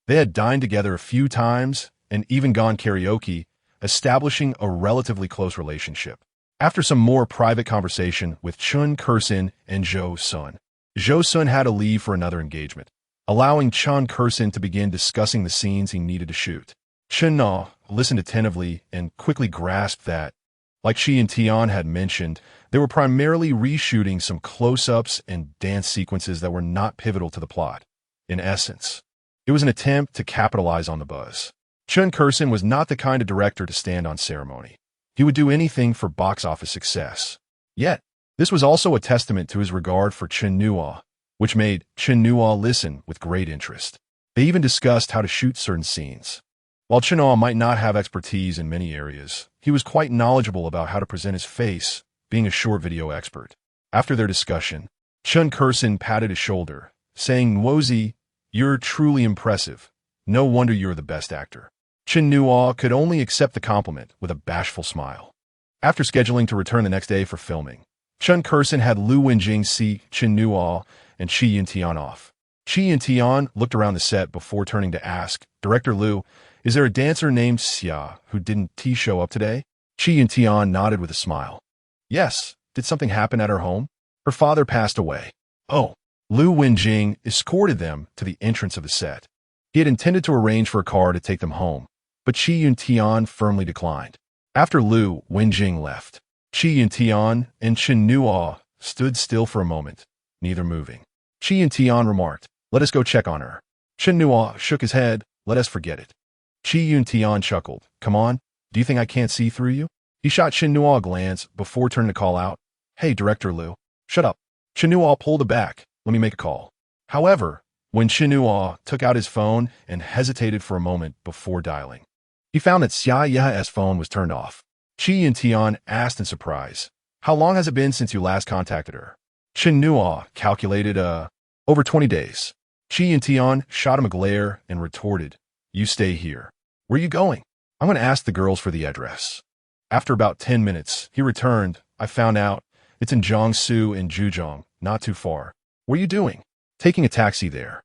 They had dined together a few times and even gone karaoke, establishing a relatively close relationship. After some more private conversation with Chen Kursin and Zhou Sun had to leave for another engagement, allowing Chen Kursin to begin discussing the scenes he needed to shoot. Chen Nuo listened attentively and quickly grasped that, like Shi and Tian had mentioned, they were primarily reshooting some close-ups and dance sequences that were not pivotal to the plot. In essence, it was an attempt to capitalize on the buzz. Chen Kursin was not the kind of director to stand on ceremony. He would do anything for box office success. Yet, this was also a testament to his regard for Chen Nuo, which made Chen Nuo listen with great interest. They even discussed how to shoot certain scenes. While Chen Nuo might not have expertise in many areas, he was quite knowledgeable about how to present his face, being a short video expert. After their discussion, Chen Kursin patted his shoulder, saying, Nuozi, you're truly impressive. No wonder you're the best actor. Chen Nuo could only accept the compliment with a bashful smile. After scheduling to return the next day for filming, Chen Kursin had Lu Wenjing see Chen Nuo and Qi Yintian off. Qi Yintian looked around the set before turning to ask, Director Lu, is there a dancer named Xia who didn't show up today? Qi Yintian nodded with a smile. Yes, did something happen at her home? Her father passed away. Oh, Lu Wenjing escorted them to the entrance of the set. He had intended to arrange for a car to take them home, but Qi Yintian firmly declined. After Lu Wenjing left, Qi Yintian and Chen Nuo stood still for a moment, neither moving. Qi Yintian remarked, let us go check on her. Chen Nuo shook his head, let us forget it. Qi Yintian chuckled, come on, do you think I can't see through you? He shot Chen Nuo a glance before turning to call out, hey, Director Lu, shut up. Chen Nuo pulled back, let me make a call. However, when Chen Nuo took out his phone and hesitated for a moment before dialing, he found that Xia Yeha's phone was turned off. Qi Yintian asked in surprise, how long has it been since you last contacted her? Chen Nuo calculated, over 20 days. Qi Yintian shot him a glare and retorted, you stay here. Where are you going? I'm going to ask the girls for the address. After about 10 minutes, he returned. I found out it's in Jiangsu and Zhejiang, not too far. What are you doing? Taking a taxi there.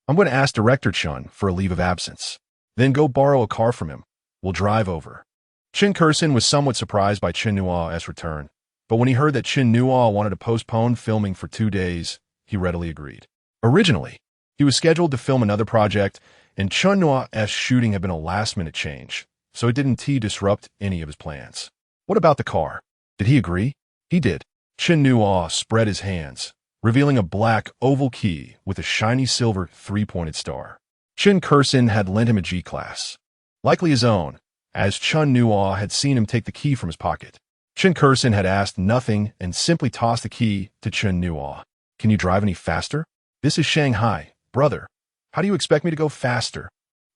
I'm going to ask Director Chen for a leave of absence. Then go borrow a car from him. We'll drive over. Chen Kursin was somewhat surprised by Chen Nuo's return, but when he heard that Chen Nuo wanted to postpone filming for 2 days, he readily agreed. Originally, he was scheduled to film another project, and Chen Nuo's shooting had been a last-minute change, so it didn't disrupt any of his plans. What about the car? Did he agree? He did. Chen Nuo spread his hands, revealing a black oval key with a shiny silver 3-pointed star. Chen Kursin had lent him a G-Class, likely his own, as Chen Nuo had seen him take the key from his pocket. Chen Kursin had asked nothing and simply tossed the key to Chen Nuo. Can you drive any faster? This is Shanghai, brother. How do you expect me to go faster?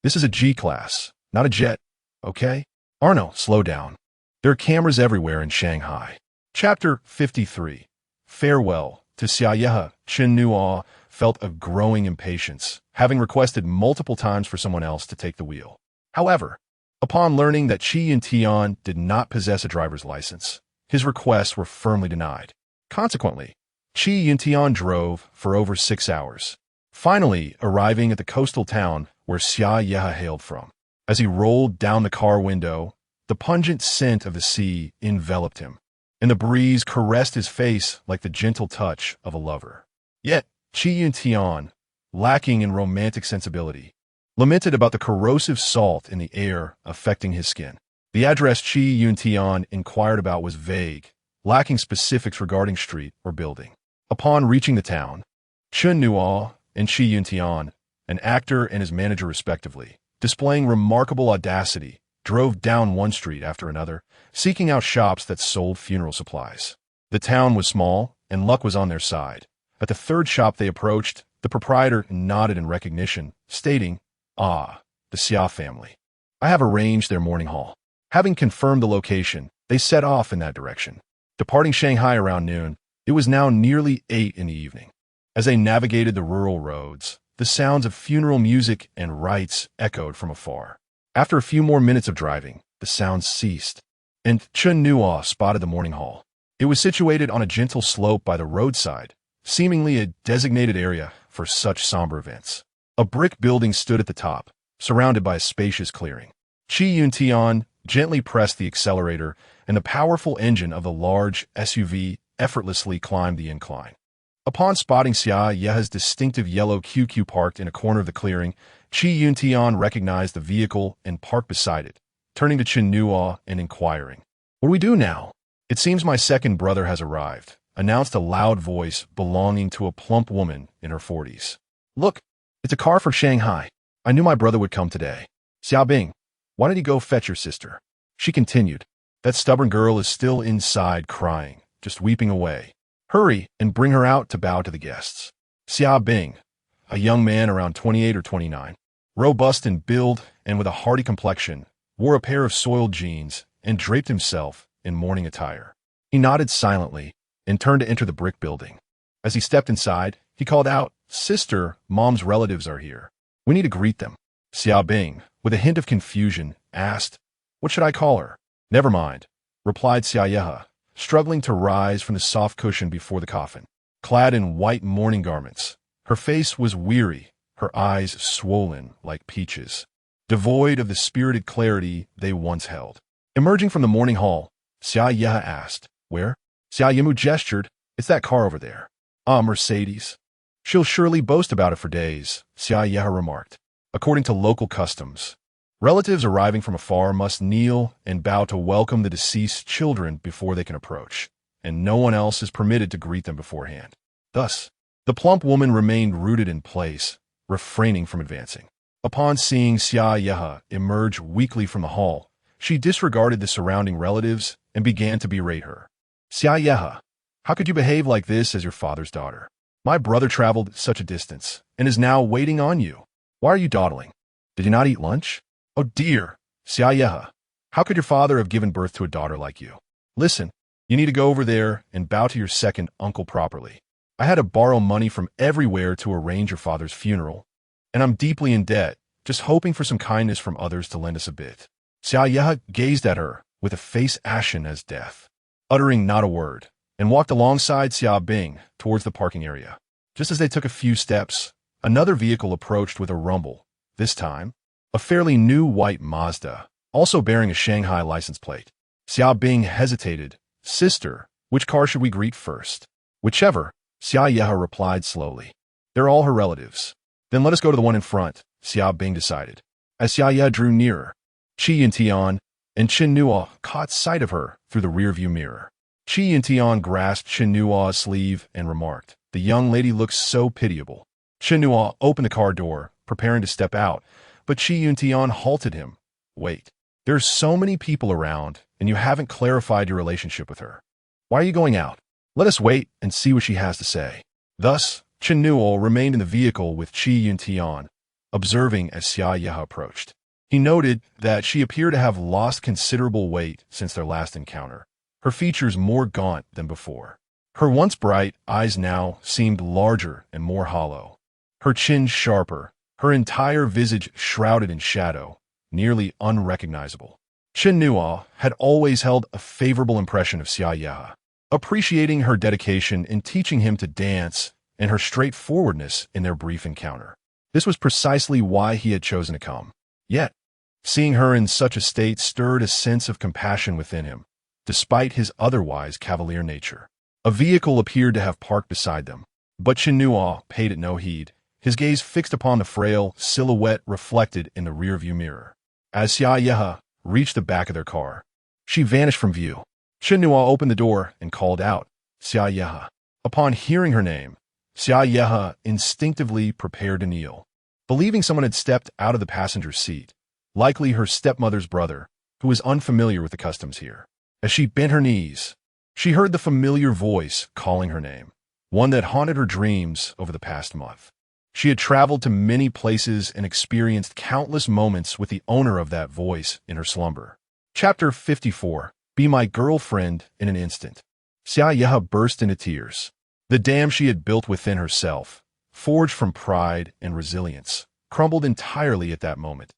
This is a G-Class, not a jet, okay? Arno, slow down. There are cameras everywhere in Shanghai. Chapter 53. Farewell to Xia. Chen Nuo felt a growing impatience, having requested multiple times for someone else to take the wheel. However, upon learning that Qi Yintian did not possess a driver's license, his requests were firmly denied. Consequently, Qi Yintian drove for over 6 hours, finally arriving at the coastal town where Xia Yeha hailed from. As he rolled down the car window, the pungent scent of the sea enveloped him, and the breeze caressed his face like the gentle touch of a lover. Yet, Qi Yintian, lacking in romantic sensibility, lamented about the corrosive salt in the air affecting his skin. The address Qi Yintian inquired about was vague, lacking specifics regarding street or building. Upon reaching the town, Chen Nuo and Qi Yintian, an actor and his manager respectively, displaying remarkable audacity, drove down one street after another, seeking out shops that sold funeral supplies. The town was small, and luck was on their side. At the third shop they approached, the proprietor nodded in recognition, stating, Ah, the Xia family. I have arranged their morning haul. Having confirmed the location, they set off in that direction. Departing Shanghai around noon, it was now nearly 8 in the evening. As they navigated the rural roads, the sounds of funeral music and rites echoed from afar. After a few more minutes of driving, the sounds ceased, and Chen Nuo spotted the morning hall. It was situated on a gentle slope by the roadside, seemingly a designated area for such somber events. A brick building stood at the top, surrounded by a spacious clearing. Qi Yuntian gently pressed the accelerator, and the powerful engine of the large SUV effortlessly climbed the incline. Upon spotting Xia Yeha's distinctive yellow QQ parked in a corner of the clearing, Qi Yuntian recognized the vehicle and parked beside it, turning to Chen Nuo and inquiring, "What do we do now?" "It seems my second brother has arrived," announced a loud voice belonging to a plump woman in her 40s. "Look, it's a car for Shanghai. I knew my brother would come today. Xiaobing, why did he go fetch your sister?" She continued, "That stubborn girl is still inside crying, just weeping away. Hurry and bring her out to bow to the guests." Xiaobing, a young man around 28 or 29, robust in build and with a hearty complexion, wore a pair of soiled jeans and draped himself in mourning attire. He nodded silently and turned to enter the brick building. As he stepped inside, he called out, "Sister, Mom's relatives are here. We need to greet them." Xiaobing, with a hint of confusion, asked, "What should I call her?" "Never mind," replied Xia Yeha, struggling to rise from the soft cushion before the coffin. Clad in white mourning garments, her face was weary, her eyes swollen like peaches, devoid of the spirited clarity they once held. Emerging from the mourning hall, Xia Yeha asked, "Where?" Xia Yimu gestured, "It's that car over there." "Ah, Mercedes. She'll surely boast about it for days," Xia Yeha remarked. According to local customs, relatives arriving from afar must kneel and bow to welcome the deceased children before they can approach, and no one else is permitted to greet them beforehand. Thus, the plump woman remained rooted in place, refraining from advancing. Upon seeing Xia Yeha emerge weakly from the hall, she disregarded the surrounding relatives and began to berate her. "Xia Yeha, how could you behave like this as your father's daughter? My brother traveled such a distance and is now waiting on you. Why are you dawdling? Did you not eat lunch? Oh dear, Xia Yeha, how could your father have given birth to a daughter like you? Listen, you need to go over there and bow to your second uncle properly. I had to borrow money from everywhere to arrange your father's funeral, and I'm deeply in debt, just hoping for some kindness from others to lend us a bit." Xia Yeha gazed at her with a face ashen as death, uttering not a word, and walked alongside Xiaobing towards the parking area. Just as they took a few steps, another vehicle approached with a rumble, this time a fairly new white Mazda, also bearing a Shanghai license plate. Xiaobing hesitated. "Sister, which car should we greet first?" "Whichever," Xia Yeha replied slowly. "They're all her relatives." "Then let us go to the one in front," Xiaobing decided. As Xia Yeha drew nearer, Qi Yuntian and Chen Nuo caught sight of her through the rearview mirror. Qi Yuntian grasped Chen Nuo's sleeve and remarked, "The young lady looks so pitiable." Chen Nuo opened the car door, preparing to step out, but Qi Yuntian halted him. "Wait, there's so many people around, and you haven't clarified your relationship with her. Why are you going out? Let us wait and see what she has to say." Thus, Chen Nuo remained in the vehicle with Qi Yuntian, observing as Xia Yeha approached. He noted that she appeared to have lost considerable weight since their last encounter, her features more gaunt than before. Her once bright eyes now seemed larger and more hollow, her chin sharper, her entire visage shrouded in shadow, nearly unrecognizable. Chen Nuo had always held a favorable impression of Xia Yeha, appreciating her dedication in teaching him to dance and her straightforwardness in their brief encounter. This was precisely why he had chosen to come. Yet, seeing her in such a state stirred a sense of compassion within him, despite his otherwise cavalier nature. A vehicle appeared to have parked beside them, but Chen Nuo paid it no heed, his gaze fixed upon the frail silhouette reflected in the rearview mirror. As Xia Yeha reached the back of their car, she vanished from view. Chen Nuo opened the door and called out, "Xia Yeha." Upon hearing her name, Xia Yeha instinctively prepared to kneel, believing someone had stepped out of the passenger seat, likely her stepmother's brother, who was unfamiliar with the customs here. As she bent her knees, she heard the familiar voice calling her name, one that haunted her dreams over the past month. She had traveled to many places and experienced countless moments with the owner of that voice in her slumber. Chapter 54. Be my girlfriend in an instant. Xia Yehe burst into tears. The dam she had built within herself, forged from pride and resilience, crumbled entirely at that moment,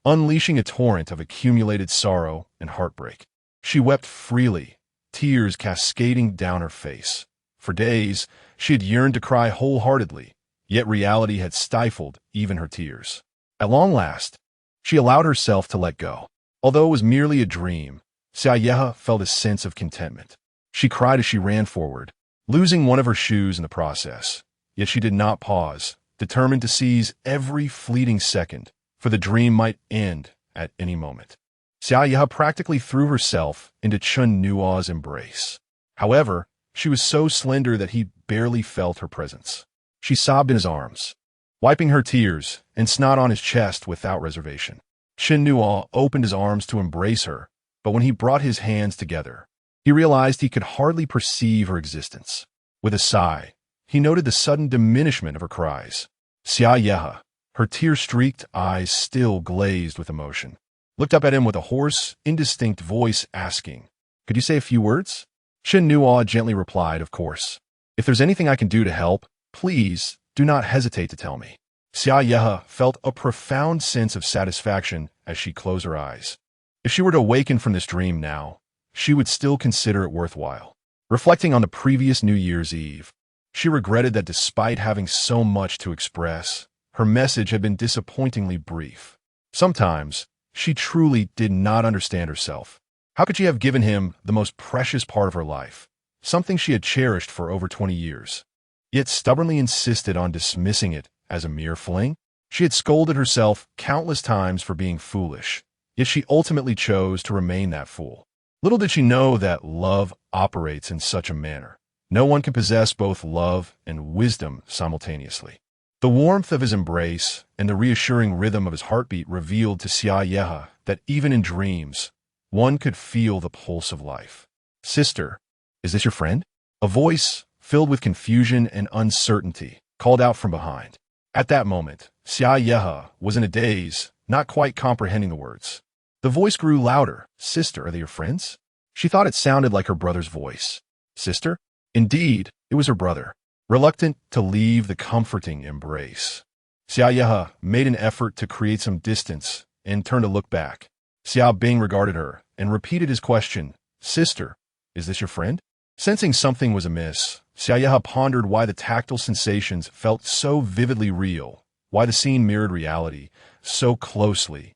unleashing a torrent of accumulated sorrow and heartbreak. She wept freely, tears cascading down her face. For days, she had yearned to cry wholeheartedly, yet reality had stifled even her tears. At long last, she allowed herself to let go. Although it was merely a dream, Xia Yehe felt a sense of contentment. She cried as she ran forward, losing one of her shoes in the process. Yet she did not pause, determined to seize every fleeting second, for the dream might end at any moment. Xia Yehe practically threw herself into Chen Nuo's embrace. However, she was so slender that he barely felt her presence. She sobbed in his arms, wiping her tears and snot on his chest without reservation. Chen Nuo opened his arms to embrace her, but when he brought his hands together, he realized he could hardly perceive her existence. With a sigh, he noted the sudden diminishment of her cries. Xia Yehe, her tear-streaked eyes still glazed with emotion, looked up at him with a hoarse, indistinct voice asking, "Could you say a few words?" Chen Nuo gently replied, "Of course. If there's anything I can do to help, please do not hesitate to tell me." Xia Yehe felt a profound sense of satisfaction as she closed her eyes. If she were to awaken from this dream now, she would still consider it worthwhile. Reflecting on the previous New Year's Eve, she regretted that despite having so much to express, her message had been disappointingly brief. Sometimes, she truly did not understand herself. How could she have given him the most precious part of her life, something she had cherished for over 20 years, yet stubbornly insisted on dismissing it as a mere fling? She had scolded herself countless times for being foolish, yet she ultimately chose to remain that fool. Little did she know that love operates in such a manner. No one can possess both love and wisdom simultaneously. The warmth of his embrace and the reassuring rhythm of his heartbeat revealed to Xia Yehe that even in dreams, one could feel the pulse of life. "Sister, is this your friend?" A voice, filled with confusion and uncertainty, called out from behind. At that moment, Xia Yehe was in a daze, not quite comprehending the words. The voice grew louder. "Sister, are they your friends?" She thought it sounded like her brother's voice. Sister? Indeed, it was her brother, reluctant to leave the comforting embrace. Xia Yehe made an effort to create some distance and turned to look back. Xia Bing regarded her and repeated his question, "Sister, is this your friend?" Sensing something was amiss, Xia Yehe pondered why the tactile sensations felt so vividly real, why the scene mirrored reality so closely,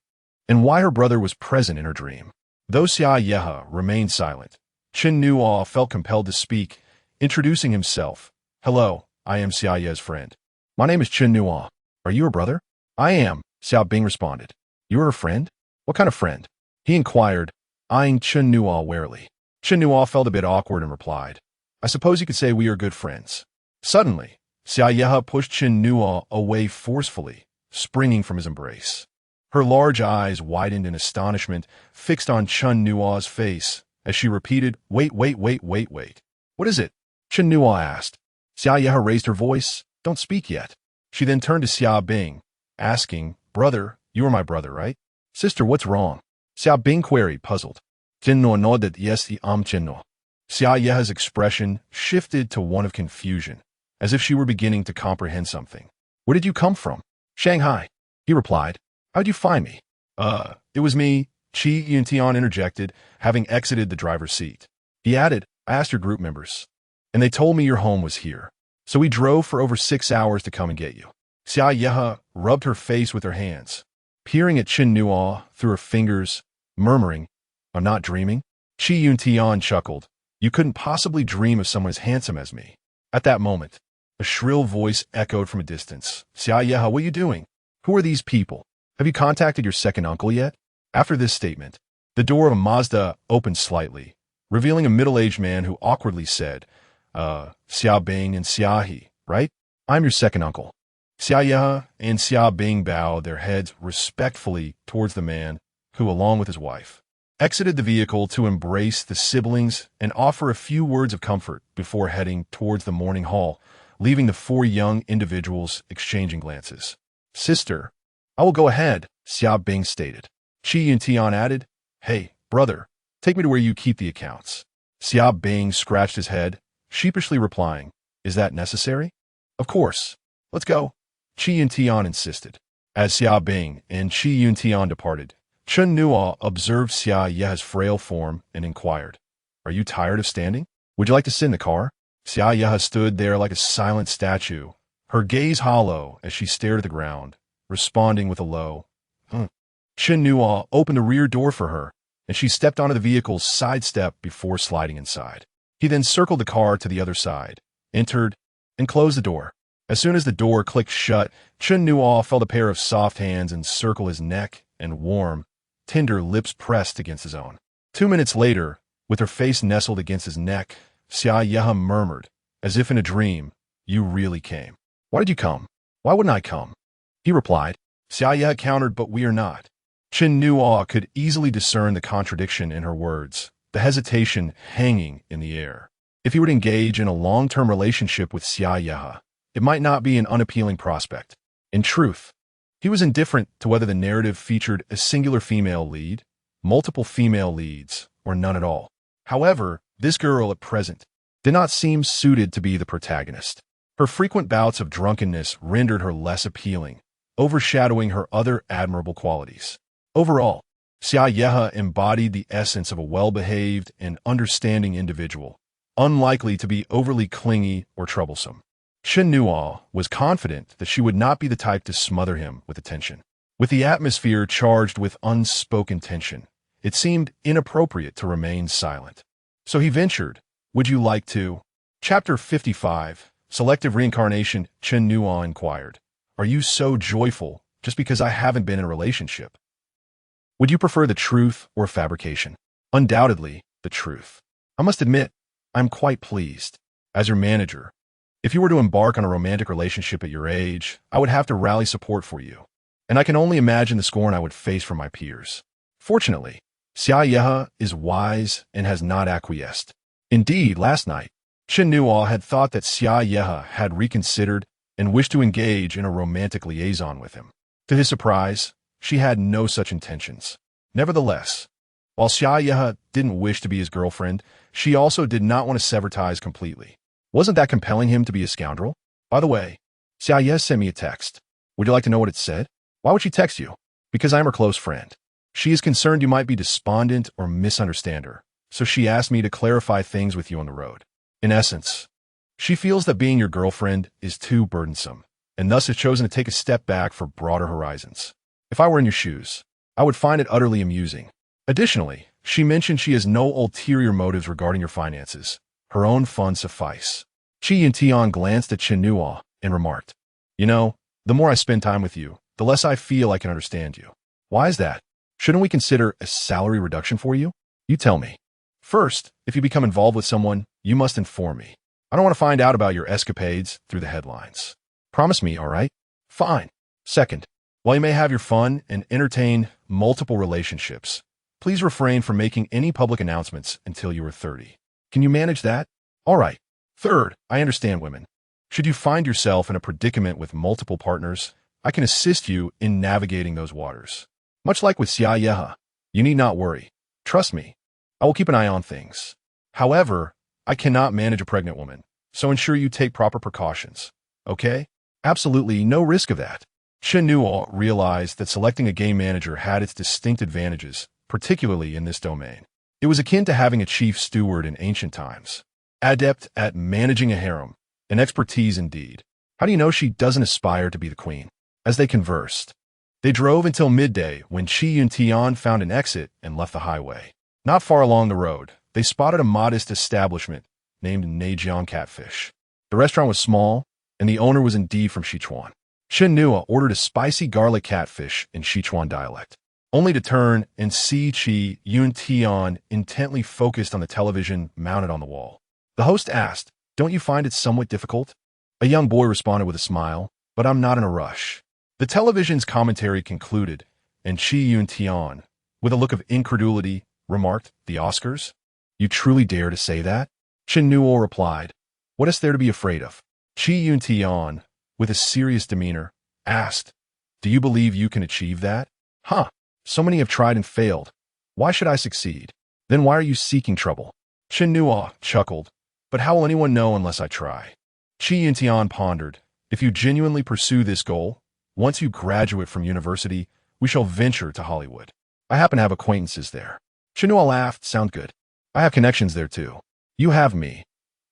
and why her brother was present in her dream. Though Xia Yehe remained silent, Chen Nuo felt compelled to speak, introducing himself. "Hello, I am Xia Ye's friend. My name is Chen Nuo. Are you her brother?" "I am," Xia Bing responded. "You are a friend? What kind of friend?" he inquired, eyeing Chen Nuo warily. Chen Nuo felt a bit awkward and replied, "I suppose you could say we are good friends." Suddenly, Xia Yehe pushed Chen Nuo away forcefully, springing from his embrace. Her large eyes widened in astonishment, fixed on Chen Nuo's face, as she repeated, "Wait. What is it?" Chen Nuo asked. Xia Yehe raised her voice, "Don't speak yet." She then turned to Xia Bing, asking, "Brother, you are my brother, right?" "Sister, what's wrong?" Xia Bing queried, puzzled. Chen Nuo nodded, "Yes, Chen Nuo." Xia Yehe's expression shifted to one of confusion, as if she were beginning to comprehend something. "Where did you come from?" "Shanghai," he replied. "How'd you find me?" It was me," Qi Yuntian interjected, having exited the driver's seat. He added, "I asked your group members, and they told me your home was here. So we drove for over 6 hours to come and get you." Xia Yehe rubbed her face with her hands, peering at Chen Nuo through her fingers, murmuring, "I'm not dreaming?" Qi Yuntian chuckled. "You couldn't possibly dream of someone as handsome as me." At that moment, a shrill voice echoed from a distance. "Xia Yehe, what are you doing? Who are these people? Have you contacted your second uncle yet?" After this statement, the door of a Mazda opened slightly, revealing a middle-aged man who awkwardly said, Xia Bing and Xia He, right? I'm your second uncle." Xia Yehe and Xia Bing bowed their heads respectfully towards the man who, along with his wife, exited the vehicle to embrace the siblings and offer a few words of comfort before heading towards the morning hall, leaving the four young individuals exchanging glances. Sister, I will go ahead, Xiaobing stated. Qi Yuntian added, Hey, brother, take me to where you keep the accounts. Xiaobing scratched his head, sheepishly replying, Is that necessary? Of course. Let's go. Qi Yuntian insisted. As Xiaobing and Qi Yuntian departed, Chen Nuo observed Xia Ye's frail form and inquired, Are you tired of standing? Would you like to sit in the car? Xia Ye stood there like a silent statue, her gaze hollow as she stared at the ground, responding with a low, Chen Nuo opened the rear door for her, and she stepped onto the vehicle's side step before sliding inside. He then circled the car to the other side, entered, and closed the door. As soon as the door clicked shut, Chen Nuo felt a pair of soft hands encircle his neck and warm, tender lips pressed against his own. 2 minutes later, with her face nestled against his neck, Xia Ye murmured, as if in a dream, You really came. Why did you come? Why wouldn't I come? He replied. Xia Ye countered, But we are not. Chen Nuo could easily discern the contradiction in her words, the hesitation hanging in the air. If he would engage in a long-term relationship with Xia Ye, it might not be an unappealing prospect. In truth, he was indifferent to whether the narrative featured a singular female lead, multiple female leads, or none at all. However, this girl at present did not seem suited to be the protagonist. Her frequent bouts of drunkenness rendered her less appealing, overshadowing her other admirable qualities. Overall, Xia Ye embodied the essence of a well-behaved and understanding individual, unlikely to be overly clingy or troublesome. Chen Nuo was confident that she would not be the type to smother him with attention. With the atmosphere charged with unspoken tension, it seemed inappropriate to remain silent. So he ventured, Would you like to? Chapter 55, Selective Reincarnation. Chen Nuo inquired, Are you so joyful just because I haven't been in a relationship? Would you prefer the truth or fabrication? Undoubtedly, the truth. I must admit, I'm quite pleased. As your manager, if you were to embark on a romantic relationship at your age, I would have to rally support for you. And I can only imagine the scorn I would face from my peers. Fortunately, Xia Ye is wise and has not acquiesced. Indeed, last night, Chen Nuo had thought that Xia Ye had reconsidered and wished to engage in a romantic liaison with him. To his surprise, she had no such intentions. Nevertheless, while Xia Ye didn't wish to be his girlfriend, she also did not want to sever ties completely. Wasn't that compelling him to be a scoundrel? By the way, Xia Ye sent me a text. Would you like to know what it said? Why would she text you? Because I'm her close friend. She is concerned you might be despondent or misunderstand her, so she asked me to clarify things with you on the road. In essence, she feels that being your girlfriend is too burdensome, and thus has chosen to take a step back for broader horizons. If I were in your shoes, I would find it utterly amusing. Additionally, she mentioned she has no ulterior motives regarding your finances. Her own funds suffice. Qi Yuntian glanced at Chen Nuo and remarked, You know, the more I spend time with you, the less I feel I can understand you. Why is that? Shouldn't we consider a salary reduction for you? You tell me. First, if you become involved with someone, you must inform me. I don't want to find out about your escapades through the headlines. Promise me, all right? Fine. Second, while you may have your fun and entertain multiple relationships, please refrain from making any public announcements until you are 30. Can you manage that? All right. Third, I understand women. Should you find yourself in a predicament with multiple partners, I can assist you in navigating those waters. Much like with Xia Ye, you need not worry. Trust me, I will keep an eye on things. However, I cannot manage a pregnant woman, so ensure you take proper precautions. Okay? Absolutely no risk of that. Chen Nuo realized that selecting a game manager had its distinct advantages, particularly in this domain. It was akin to having a chief steward in ancient times. Adept at managing a harem, an expertise indeed. How do you know she doesn't aspire to be the queen? As they conversed, they drove until midday when Qi Yuntian found an exit and left the highway. Not far along the road, they spotted a modest establishment named Neijiang Catfish. The restaurant was small, and the owner was indeed from Sichuan. Chen Nuo ordered a spicy garlic catfish in Sichuan dialect, only to turn and see Qi Yuntian intently focused on the television mounted on the wall. The host asked, Don't you find it somewhat difficult? A young boy responded with a smile, But I'm not in a rush. The television's commentary concluded, and Qi Yuntian, with a look of incredulity, remarked, The Oscars? You truly dare to say that? Chen Nuo replied, What is there to be afraid of? Chi Yuntian, with a serious demeanor, asked, "Do you believe you can achieve that?" "Huh. So many have tried and failed. Why should I succeed? Then why are you seeking trouble?" Chen Nuo chuckled, "But how will anyone know unless I try?" Chi Yuntian pondered, "If you genuinely pursue this goal, once you graduate from university, we shall venture to Hollywood. I happen to have acquaintances there." Chen Nuo laughed, "Sound good. I have connections there too. You have me.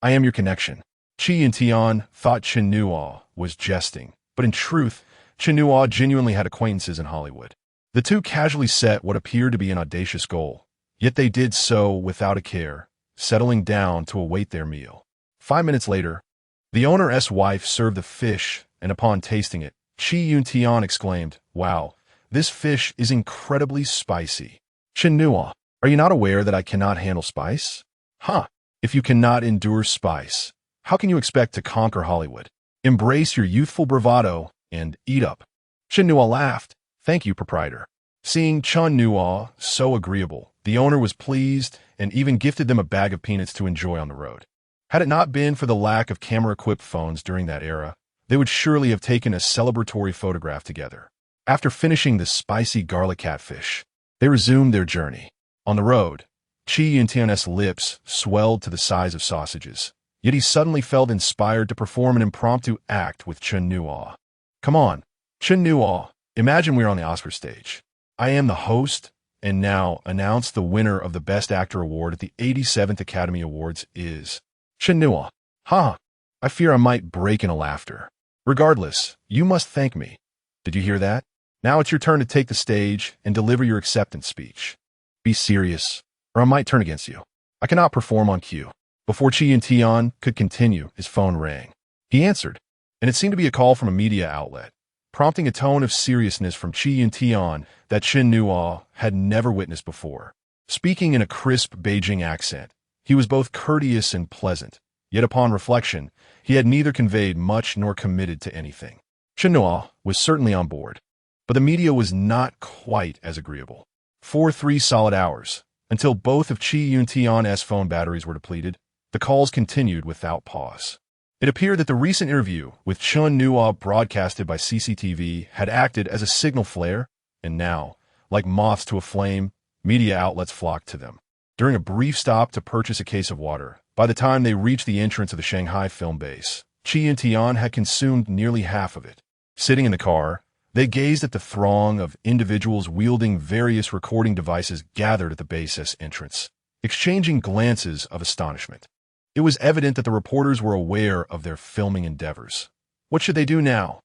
I am your connection." Chi Yuntian thought Chen Nuo was jesting, but in truth, Chen Nuo genuinely had acquaintances in Hollywood. The two casually set what appeared to be an audacious goal, yet they did so without a care, settling down to await their meal. 5 minutes later, the owner's wife served the fish, and upon tasting it, Chi Yuntian exclaimed, "Wow, this fish is incredibly spicy." "Chen Nuo, are you not aware that I cannot handle spice?" "Huh, if you cannot endure spice, how can you expect to conquer Hollywood? Embrace your youthful bravado and eat up." Chen Nuo laughed. "Thank you, proprietor." Seeing Chen Nuo so agreeable, the owner was pleased and even gifted them a bag of peanuts to enjoy on the road. Had it not been for the lack of camera-equipped phones during that era, they would surely have taken a celebratory photograph together. After finishing the spicy garlic catfish, they resumed their journey. On the road, Chi Yuntian's lips swelled to the size of sausages, yet he suddenly felt inspired to perform an impromptu act with Chen Nuo. "Come on, Chen Nuo, imagine we're on the Oscar stage. I am the host, and now announce the winner of the Best Actor Award at the 87th Academy Awards is..." Chen Nuo. "Ha! I fear I might break into laughter. Regardless, you must thank me. Did you hear that? Now it's your turn to take the stage and deliver your acceptance speech. Be serious, or I might turn against you. I cannot perform on cue." Before Chi Yuntian could continue, his phone rang. He answered, and it seemed to be a call from a media outlet, prompting a tone of seriousness from Chi Yuntian that Chen Nuo had never witnessed before. Speaking in a crisp Beijing accent, he was both courteous and pleasant, yet upon reflection, he had neither conveyed much nor committed to anything. Chen Nuo was certainly on board, but the media was not quite as agreeable. For 3 solid hours, until both of Chi Yuntian's phone batteries were depleted, the calls continued without pause. It appeared that the recent interview with Chen Nuo broadcasted by CCTV had acted as a signal flare, and now, like moths to a flame, media outlets flocked to them. During a brief stop to purchase a case of water, by the time they reached the entrance of the Shanghai film base, Chi Yuntian had consumed nearly half of it. Sitting in the car, they gazed at the throng of individuals wielding various recording devices gathered at the base's entrance, exchanging glances of astonishment. It was evident that the reporters were aware of their filming endeavors. What should they do now?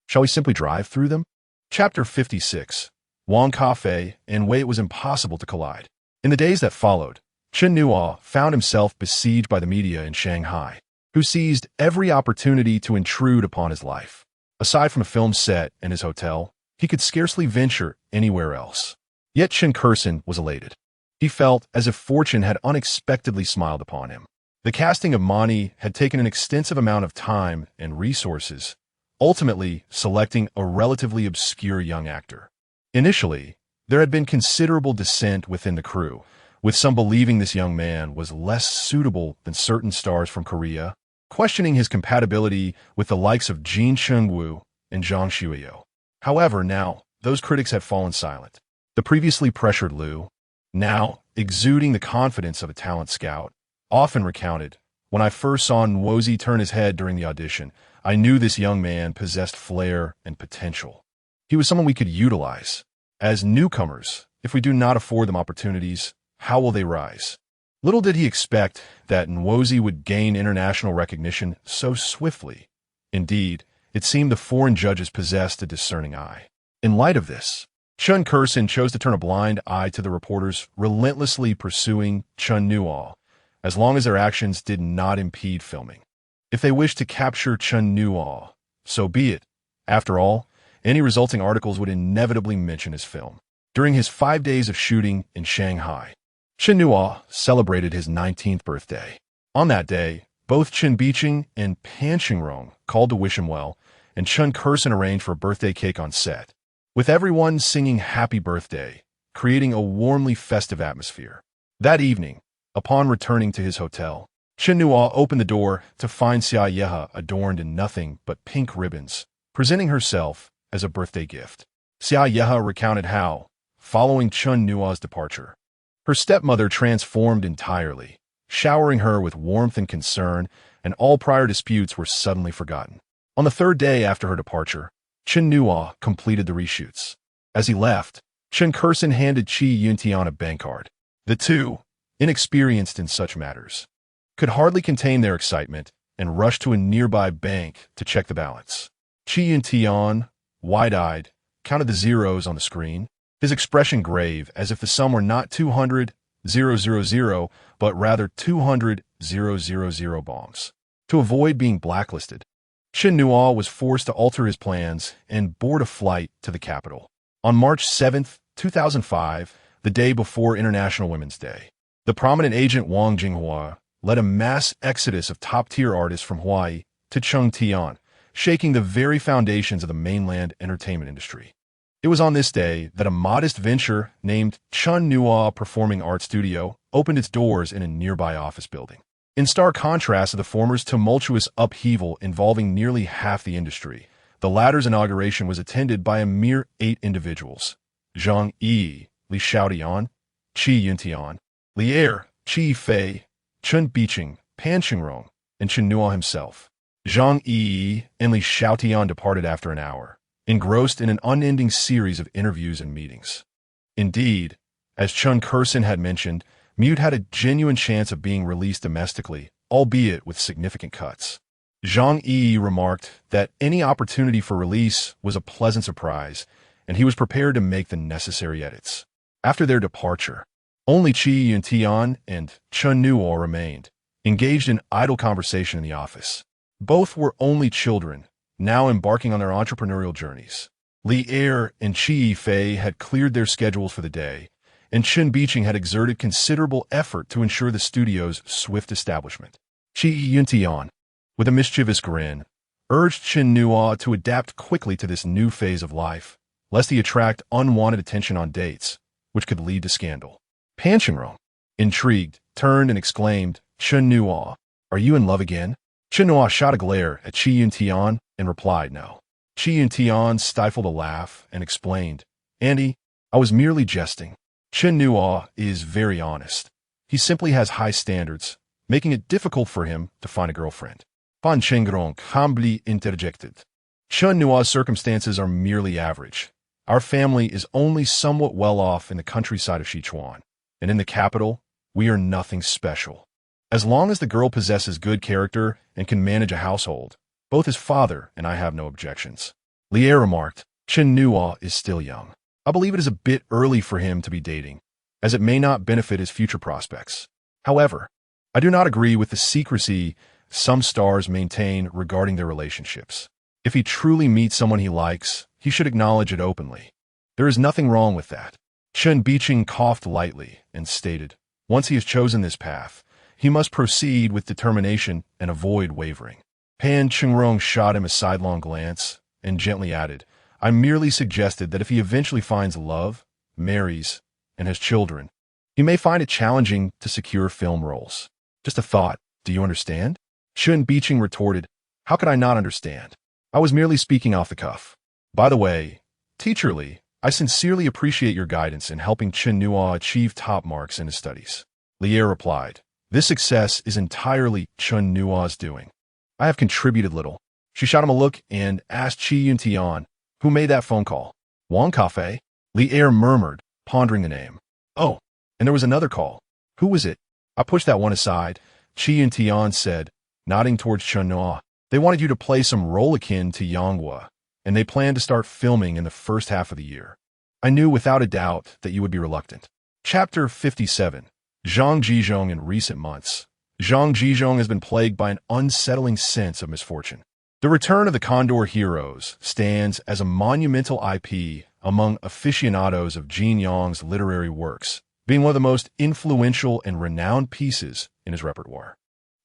Shall we simply drive through them? Chapter 56. Wang Cafe and Wei. It was impossible to collide. In the days that followed, Chen Nuo found himself besieged by the media in Shanghai, who seized every opportunity to intrude upon his life. Aside from a film set and his hotel, he could scarcely venture anywhere else. Yet Chen Kursen was elated. He felt as if fortune had unexpectedly smiled upon him. The casting of Mani had taken an extensive amount of time and resources, ultimately selecting a relatively obscure young actor. Initially, there had been considerable dissent within the crew, with some believing this young man was less suitable than certain stars from Korea, questioning his compatibility with the likes of Jin Chengwu and Zhang Xueyou. However, now, those critics had fallen silent. The previously pressured Liu, now exuding the confidence of a talent scout, often recounted, "When I first saw Nwozi turn his head during the audition, I knew this young man possessed flair and potential. He was someone we could utilize. As newcomers, if we do not afford them opportunities, how will they rise?" Little did he expect that Nwozi would gain international recognition so swiftly. Indeed, it seemed the foreign judges possessed a discerning eye. In light of this, Chen Kursen chose to turn a blind eye to the reporters relentlessly pursuing Chen Nuo, as long as their actions did not impede filming. If they wished to capture Chen Nuo, so be it. After all, any resulting articles would inevitably mention his film. During his 5 days of shooting in Shanghai, Chen Nuo celebrated his 19th birthday. On that day, both Chen Biqing and Pan Qingrong called to wish him well, and Chen Kursen arranged for a birthday cake on set, with everyone singing happy birthday, creating a warmly festive atmosphere. That evening, upon returning to his hotel, Chen Nuo opened the door to find Xia Yehe adorned in nothing but pink ribbons, presenting herself as a birthday gift. Xia Yehe recounted how, following Chen Nuo's departure, her stepmother transformed entirely, showering her with warmth and concern, and all prior disputes were suddenly forgotten. On the third day after her departure, Chen Nuo completed the reshoots. As he left, Chen Kursen handed Qi Yuntian a bank card. The two, inexperienced in such matters, could hardly contain their excitement and rushed to a nearby bank to check the balance. Qi Yuntian, wide-eyed, counted the zeros on the screen, his expression grave as if the sum were not 200,000, but rather 200,000 bombs. To avoid being blacklisted, Chen Nuo was forced to alter his plans and board a flight to the capital. On March 7, 2005, the day before International Women's Day, the prominent agent Wang Jinghua led a mass exodus of top-tier artists from Huayu to Chengtian, shaking the very foundations of the mainland entertainment industry. It was on this day that a modest venture named Chen Nuo Performing Arts Studio opened its doors in a nearby office building. In stark contrast to the former's tumultuous upheaval involving nearly half the industry, the latter's inauguration was attended by a mere 8 individuals: Zhang Yi, Li Xiaotian, Qi Yuntian, Li Er, Qi Fei, Chen Biqing, Pan Qingrong, and Chen Nuo himself. Zhang Yi and Li Xiaotian departed after an hour, engrossed in an unending series of interviews and meetings. Indeed, as Chen Kursen had mentioned, Mute had a genuine chance of being released domestically, albeit with significant cuts. Zhang Yi remarked that any opportunity for release was a pleasant surprise, and he was prepared to make the necessary edits. After their departure, only Qi Yuntian and Chen Nuo remained, engaged in idle conversation in the office. Both were only children, now embarking on their entrepreneurial journeys. Li Er and Qi Fei had cleared their schedules for the day, and Chen Biqing had exerted considerable effort to ensure the studio's swift establishment. Qi Yuntian, with a mischievous grin, urged Chen Nuo to adapt quickly to this new phase of life, lest he attract unwanted attention on dates, which could lead to scandal. Pan Qingrong, intrigued, turned and exclaimed, "Chen Nuo, are you in love again?" Chen Nuo shot a glare at Qi Yuntian and replied no. Qi Yuntian stifled a laugh and explained, "Andy, I was merely jesting. Chen Nuo is very honest. He simply has high standards, making it difficult for him to find a girlfriend." Pan Qingrong humbly interjected, "Chen Nuo's circumstances are merely average. Our family is only somewhat well off in the countryside of Sichuan, and in the capital, we are nothing special. As long as the girl possesses good character and can manage a household, both his father and I have no objections." Li Er remarked, "Chen Nuo is still young. I believe it is a bit early for him to be dating, as it may not benefit his future prospects. However, I do not agree with the secrecy some stars maintain regarding their relationships. If he truly meets someone he likes, he should acknowledge it openly. There is nothing wrong with that." Chen Biqing coughed lightly and stated, "Once he has chosen this path, he must proceed with determination and avoid wavering." Pan Qingrong shot him a sidelong glance and gently added, "I merely suggested that if he eventually finds love, marries, and has children, he may find it challenging to secure film roles. Just a thought, do you understand?" Chen Biqing retorted, "How could I not understand? I was merely speaking off the cuff. By the way, Teacher Li, I sincerely appreciate your guidance in helping Chen Nuo achieve top marks in his studies." Li Er replied, "This success is entirely Chen Nuo's doing. I have contributed little." She shot him a look and asked Qi Yuntian, "Who made that phone call?" "Wang Cafe?" Li Er murmured, pondering the name. "Oh, and there was another call. Who was it?" "I pushed that one aside," Qi Yuntian said, nodding towards Chen Nuo. "They wanted you to play some role akin to Yanghua, and they planned to start filming in the first half of the year. I knew without a doubt that you would be reluctant." Chapter 57. Zhang Jizhong in recent months. Zhang Jizhong has been plagued by an unsettling sense of misfortune. The return of the Condor Heroes stands as a monumental IP among aficionados of Jin Yang's literary works, being one of the most influential and renowned pieces in his repertoire.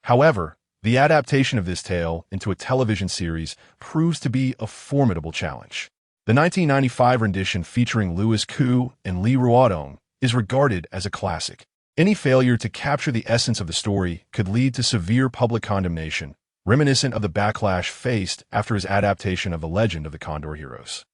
However, the adaptation of this tale into a television series proves to be a formidable challenge. The 1995 rendition featuring Louis Koo and Li Ruodong is regarded as a classic. Any failure to capture the essence of the story could lead to severe public condemnation, reminiscent of the backlash faced after his adaptation of The Legend of the Condor Heroes.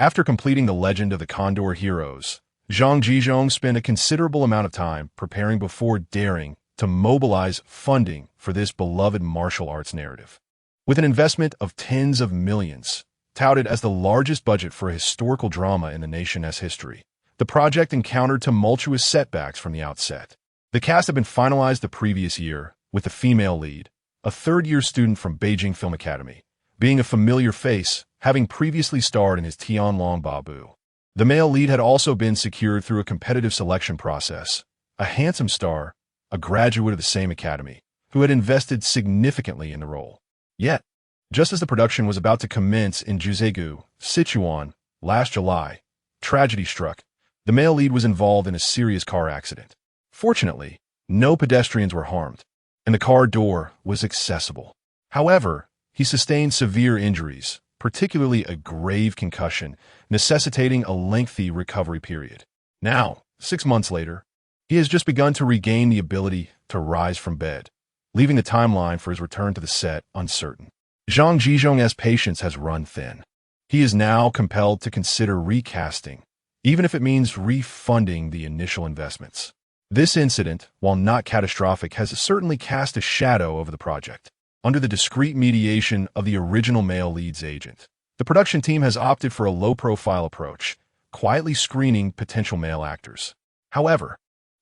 After completing The Legend of the Condor Heroes, Zhang Zhizhong spent a considerable amount of time preparing before daring to mobilize funding for this beloved martial arts narrative. With an investment of tens of millions, touted as the largest budget for a historical drama in the nation's history, the project encountered tumultuous setbacks from the outset. The cast had been finalized the previous year, with the female lead, a third-year student from Beijing Film Academy, being a familiar face, having previously starred in his Tianlong Babu. The male lead had also been secured through a competitive selection process, a handsome star, a graduate of the same academy, who had invested significantly in the role. Yet, just as the production was about to commence in Juzegu, Sichuan, last July, tragedy struck. The male lead was involved in a serious car accident. Fortunately, no pedestrians were harmed, and the car door was accessible. However, he sustained severe injuries, particularly a grave concussion, necessitating a lengthy recovery period. Now, 6 months later, he has just begun to regain the ability to rise from bed, leaving the timeline for his return to the set uncertain. Zhang Zhizhong's patience has run thin. He is now compelled to consider recasting, even if it means refunding the initial investments. This incident, while not catastrophic, has certainly cast a shadow over the project. Under the discreet mediation of the original male lead's agent, the production team has opted for a low-profile approach, quietly screening potential male actors. However,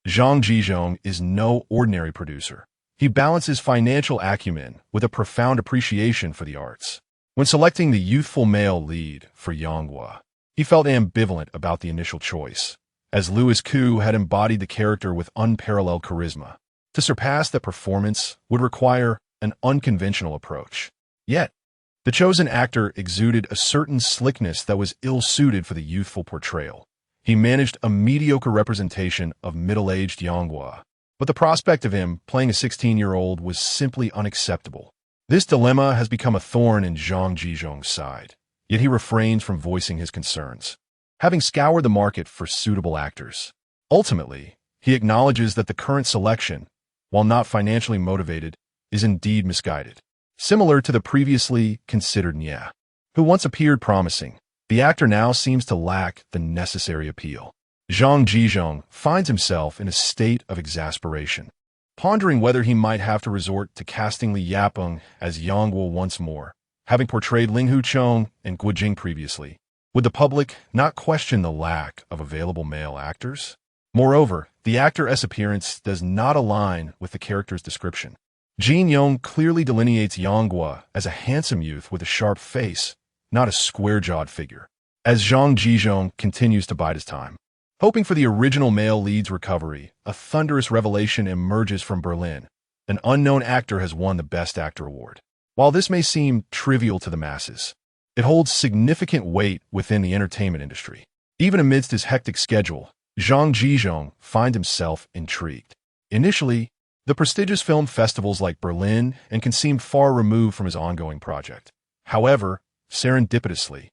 Zhang Zhizhong is no ordinary producer. He balances financial acumen with a profound appreciation for the arts. When selecting the youthful male lead for Yanghua, he felt ambivalent about the initial choice, as Louis Koo had embodied the character with unparalleled charisma. To surpass that performance would require an unconventional approach. Yet, the chosen actor exuded a certain slickness that was ill-suited for the youthful portrayal. He managed a mediocre representation of middle-aged Yanghua, but the prospect of him playing a 16-year-old was simply unacceptable. This dilemma has become a thorn in Zhang Zhizhong's side, yet he refrains from voicing his concerns, having scoured the market for suitable actors. Ultimately, he acknowledges that the current selection, while not financially motivated, is indeed misguided. Similar to the previously considered Nya, who once appeared promising, the actor now seems to lack the necessary appeal. Zhang Zhizhong finds himself in a state of exasperation, pondering whether he might have to resort to casting Li Yapeng as Yanghua once more, having portrayed Ling Huchong and Guo Jing previously. Would the public not question the lack of available male actors? Moreover, the actor's appearance does not align with the character's description. Jin Yong clearly delineates Yanghua as a handsome youth with a sharp face, not a square-jawed figure. As Zhang Zhizhong continues to bide his time, hoping for the original male lead's recovery, a thunderous revelation emerges from Berlin. An unknown actor has won the Best Actor award. While this may seem trivial to the masses, it holds significant weight within the entertainment industry. Even amidst his hectic schedule, Zhang Zhizhong finds himself intrigued. Initially, the prestigious film festivals like Berlin and can seem far removed from his ongoing project. However, serendipitously,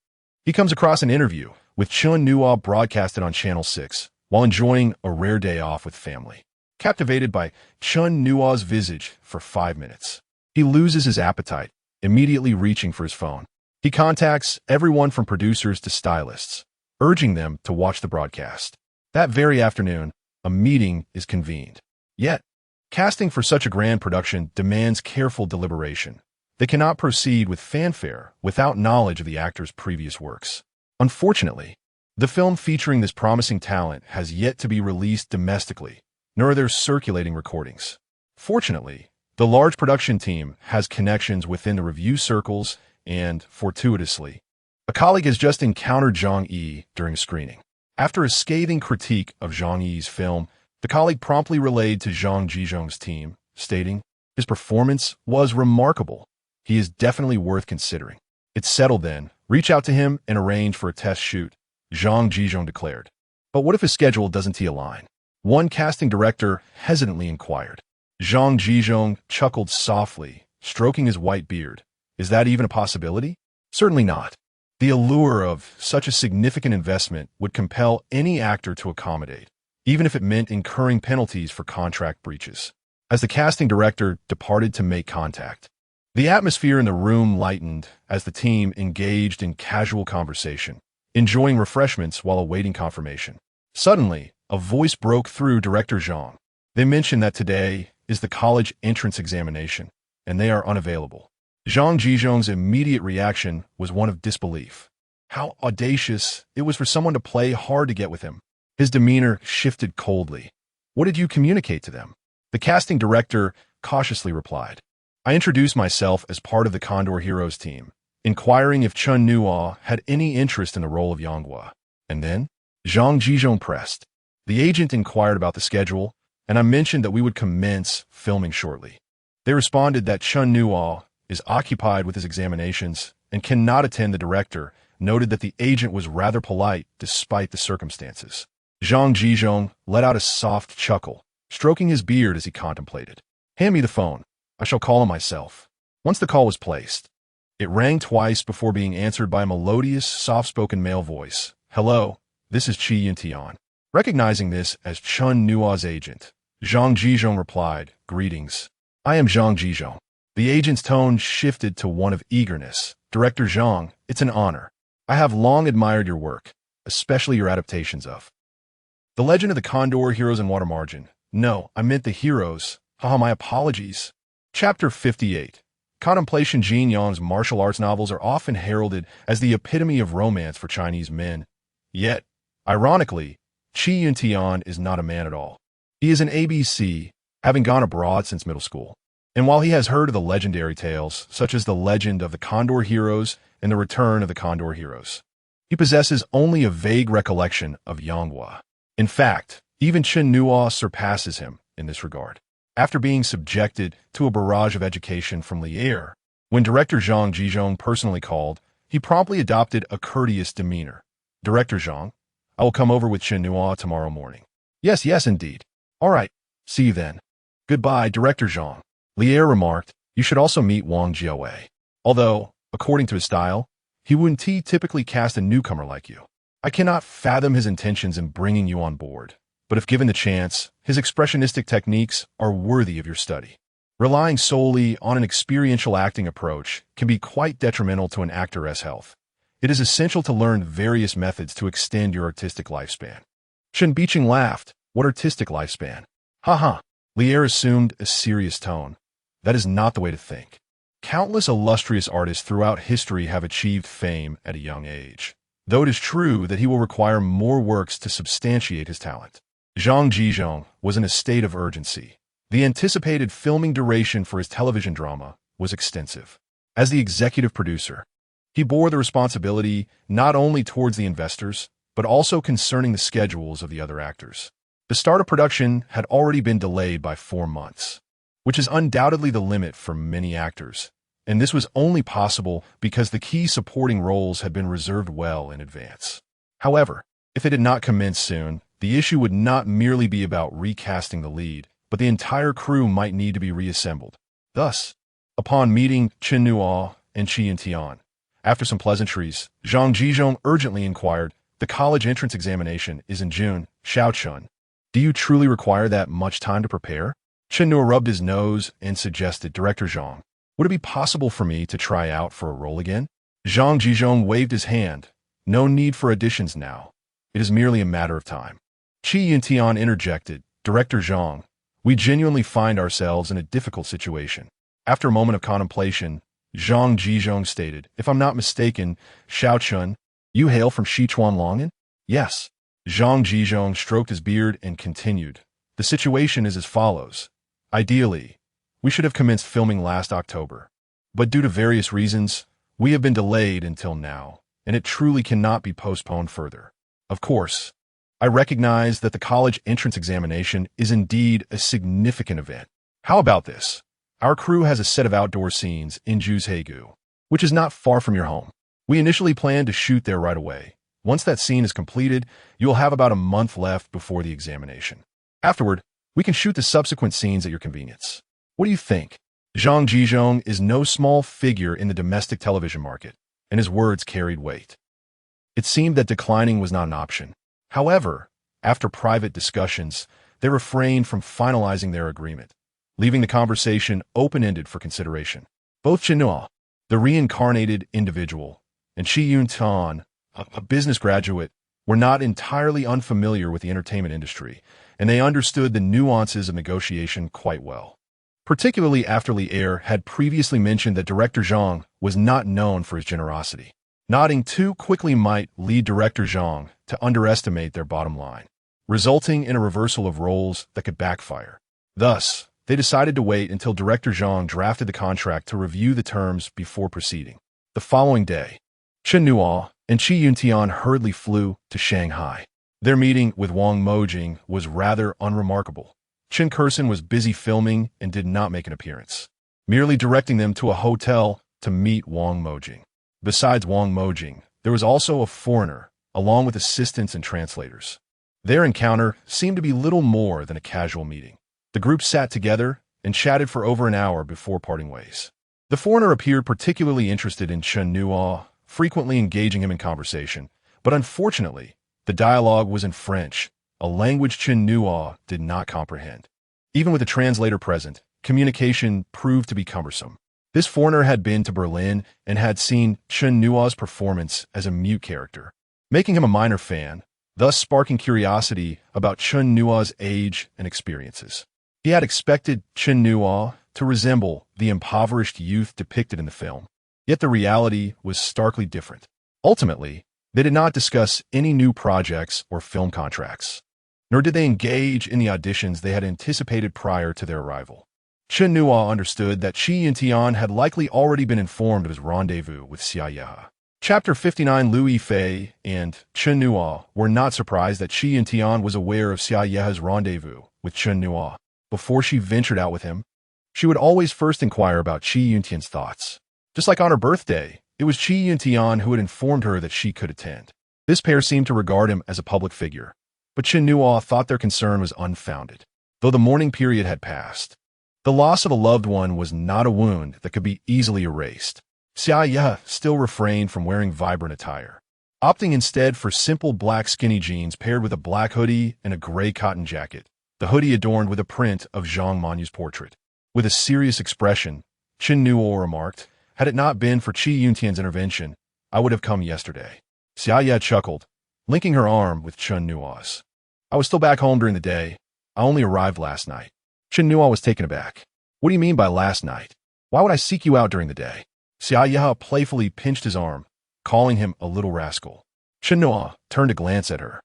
he comes across an interview with Chen Nuo broadcasted on Channel 6 while enjoying a rare day off with family. Captivated by Chen Nuo's visage for 5 minutes, he loses his appetite, immediately reaching for his phone. He contacts everyone from producers to stylists, urging them to watch the broadcast. That very afternoon, a meeting is convened. Yet, casting for such a grand production demands careful deliberation. They cannot proceed with fanfare without knowledge of the actor's previous works. Unfortunately, the film featuring this promising talent has yet to be released domestically, nor are there circulating recordings. Fortunately, the large production team has connections within the review circles and, fortuitously, a colleague has just encountered Zhang Yi during a screening. After a scathing critique of Zhang Yi's film, the colleague promptly relayed to Zhang Zhizhong's team, stating, "His performance was remarkable. He is definitely worth considering." "It's settled then. Reach out to him and arrange for a test shoot," Zhang Zhizhong declared. "But what if his schedule doesn't align?" one casting director hesitantly inquired. Zhang Zhizhong chuckled softly, stroking his white beard. "Is that even a possibility?" "Certainly not. The allure of such a significant investment would compel any actor to accommodate, even if it meant incurring penalties for contract breaches. As the casting director departed to make contact, the atmosphere in the room lightened as the team engaged in casual conversation, enjoying refreshments while awaiting confirmation. Suddenly, a voice broke through Director Zhang. They mentioned that today is the college entrance examination, and they are unavailable. Zhang Jizhong's immediate reaction was one of disbelief. How audacious it was for someone to play hard to get with him. His demeanor shifted coldly. What did you communicate to them? The casting director cautiously replied. I introduced myself as part of the Condor Heroes team, inquiring if Chen Nuo had any interest in the role of Yanghua. And then, Zhang Jizhong pressed. The agent inquired about the schedule, and I mentioned that we would commence filming shortly. They responded that Chen Nuo is occupied with his examinations and cannot attend. The director noted that the agent was rather polite despite the circumstances. Zhang Jizhong let out a soft chuckle, stroking his beard as he contemplated. Hand me the phone. I shall call him myself. Once the call was placed, it rang twice before being answered by a melodious, soft-spoken male voice. Hello, this is Qi Yintian. Recognizing this as Chen Nuo's agent, Zhang Jizhong replied, Greetings. I am Zhang Jizhong. The agent's tone shifted to one of eagerness. Director Zhang, it's an honor. I have long admired your work, especially your adaptations of The Legend of the Condor Heroes and Water Margin. No, I meant the heroes. Haha, my apologies. Chapter 58. Contemplation. Jin Yang's martial arts novels are often heralded as the epitome of romance for Chinese men. Yet, ironically, Qi Yintian is not a man at all. He is an ABC, having gone abroad since middle school. And while he has heard of the legendary tales, such as the legend of the Condor Heroes and the return of the Condor Heroes, he possesses only a vague recollection of Yanghua. In fact, even Chen Nuo surpasses him in this regard. After being subjected to a barrage of education from Lier, when Director Zhang Jizhong personally called, he promptly adopted a courteous demeanor. Director Zhang, I will come over with Chen Nuo tomorrow morning. Yes, indeed. All right, see you then. Goodbye, Director Zhang. Lier remarked, you should also meet Wang Jiawei. Although, according to his style, he wouldn't typically cast a newcomer like you. I cannot fathom his intentions in bringing you on board. But if given the chance, his expressionistic techniques are worthy of your study. Relying solely on an experiential acting approach can be quite detrimental to an actor's health. It is essential to learn various methods to extend your artistic lifespan. Chen Biqing laughed. What artistic lifespan? Haha. Lier assumed a serious tone. That is not the way to think. Countless illustrious artists throughout history have achieved fame at a young age, though it is true that he will require more works to substantiate his talent. Zhang Jizhong was in a state of urgency. The anticipated filming duration for his television drama was extensive. As the executive producer, he bore the responsibility not only towards the investors, but also concerning the schedules of the other actors. The start of production had already been delayed by 4 months, which is undoubtedly the limit for many actors, and this was only possible because the key supporting roles had been reserved well in advance. However, if it had not commenced soon, the issue would not merely be about recasting the lead, but the entire crew might need to be reassembled. Thus, upon meeting Chen Nuo and Qi Yintian, after some pleasantries, Zhang Jizhong urgently inquired, the college entrance examination is in June, Xiaochun. Do you truly require that much time to prepare? Chen Nuo rubbed his nose and suggested, Director Zhang, would it be possible for me to try out for a role again? Zhang Jizhong waved his hand. No need for auditions now. It is merely a matter of time. Qi Yintian interjected, Director Zhang, we genuinely find ourselves in a difficult situation. After a moment of contemplation, Zhang Jizhong stated, if I'm not mistaken, Xiaochun, you hail from Sichuanlongan? Yes. Zhang Jizhong stroked his beard and continued, the situation is as follows. Ideally, we should have commenced filming last October, but due to various reasons, we have been delayed until now, and it truly cannot be postponed further. Of course, I recognize that the college entrance examination is indeed a significant event. How about this? Our crew has a set of outdoor scenes in Juzhegu, which is not far from your home. We initially planned to shoot there right away. Once that scene is completed, you will have about a month left before the examination. Afterward, we can shoot the subsequent scenes at your convenience. What do you think? Zhang Jizhong is no small figure in the domestic television market, and his words carried weight. It seemed that declining was not an option. However, After private discussions, they refrained from finalizing their agreement, leaving the conversation open-ended for consideration. Both Chen Nuo, the reincarnated individual, and Shi Yuntian, a business graduate, were not entirely unfamiliar with the entertainment industry, and they understood the nuances of negotiation quite well. Particularly after Li Er had previously mentioned that Director Zhang was not known for his generosity. Nodding too quickly might lead Director Zhang to underestimate their bottom line, resulting in a reversal of roles that could backfire. Thus, they decided to wait until Director Zhang drafted the contract to review the terms before proceeding. The following day, Chen Nuo and Shi Yuntian hurriedly flew to Shanghai. Their meeting with Wang Mojing was rather unremarkable. Chen Kursen was busy filming and did not make an appearance, merely directing them to a hotel to meet Wang Mojing. Besides Wang Mojing, there was also a foreigner, along with assistants and translators. Their encounter seemed to be little more than a casual meeting. The group sat together and chatted for over an hour before parting ways. The foreigner appeared particularly interested in Chen Nuo, frequently engaging him in conversation, but unfortunately, the dialogue was in French, a language Chen Nuo did not comprehend. Even with a translator present, communication proved to be cumbersome. This foreigner had been to Berlin and had seen Chen Nuo's performance as a mute character, making him a minor fan, thus sparking curiosity about Chen Nuo's age and experiences. He had expected Chen Nuo to resemble the impoverished youth depicted in the film, yet the reality was starkly different. Ultimately, they did not discuss any new projects or film contracts, nor did they engage in the auditions they had anticipated prior to their arrival. Chen Nuo understood that Shi Yuntian had likely already been informed of his rendezvous with Xia Ye. Chapter 59. Liu Yifei and Chen Nuo were not surprised that Shi Yuntian was aware of Xia Ye's rendezvous with Chen Nuo. Before she ventured out with him, she would always first inquire about Shi Yuntian's thoughts. Just like on her birthday, it was Shi Yuntian who had informed her that she could attend. This pair seemed to regard him as a public figure, but Chen Nuo thought their concern was unfounded. Though the mourning period had passed, the loss of a loved one was not a wound that could be easily erased. Xia Ye still refrained from wearing vibrant attire, opting instead for simple black skinny jeans paired with a black hoodie and a gray cotton jacket, the hoodie adorned with a print of Zhang Manyu's portrait. With a serious expression, Chen Nuo remarked, "Had it not been for Shi Yuntian's intervention, I would have come yesterday." Xia Ye chuckled, linking her arm with Chen Nuo's. "I was still back home during the day. I only arrived last night." Chen Nuo was taken aback. "What do you mean by last night? Why would I seek you out during the day?" Xia Ye playfully pinched his arm, calling him a little rascal. Chen Nuo turned to glance at her,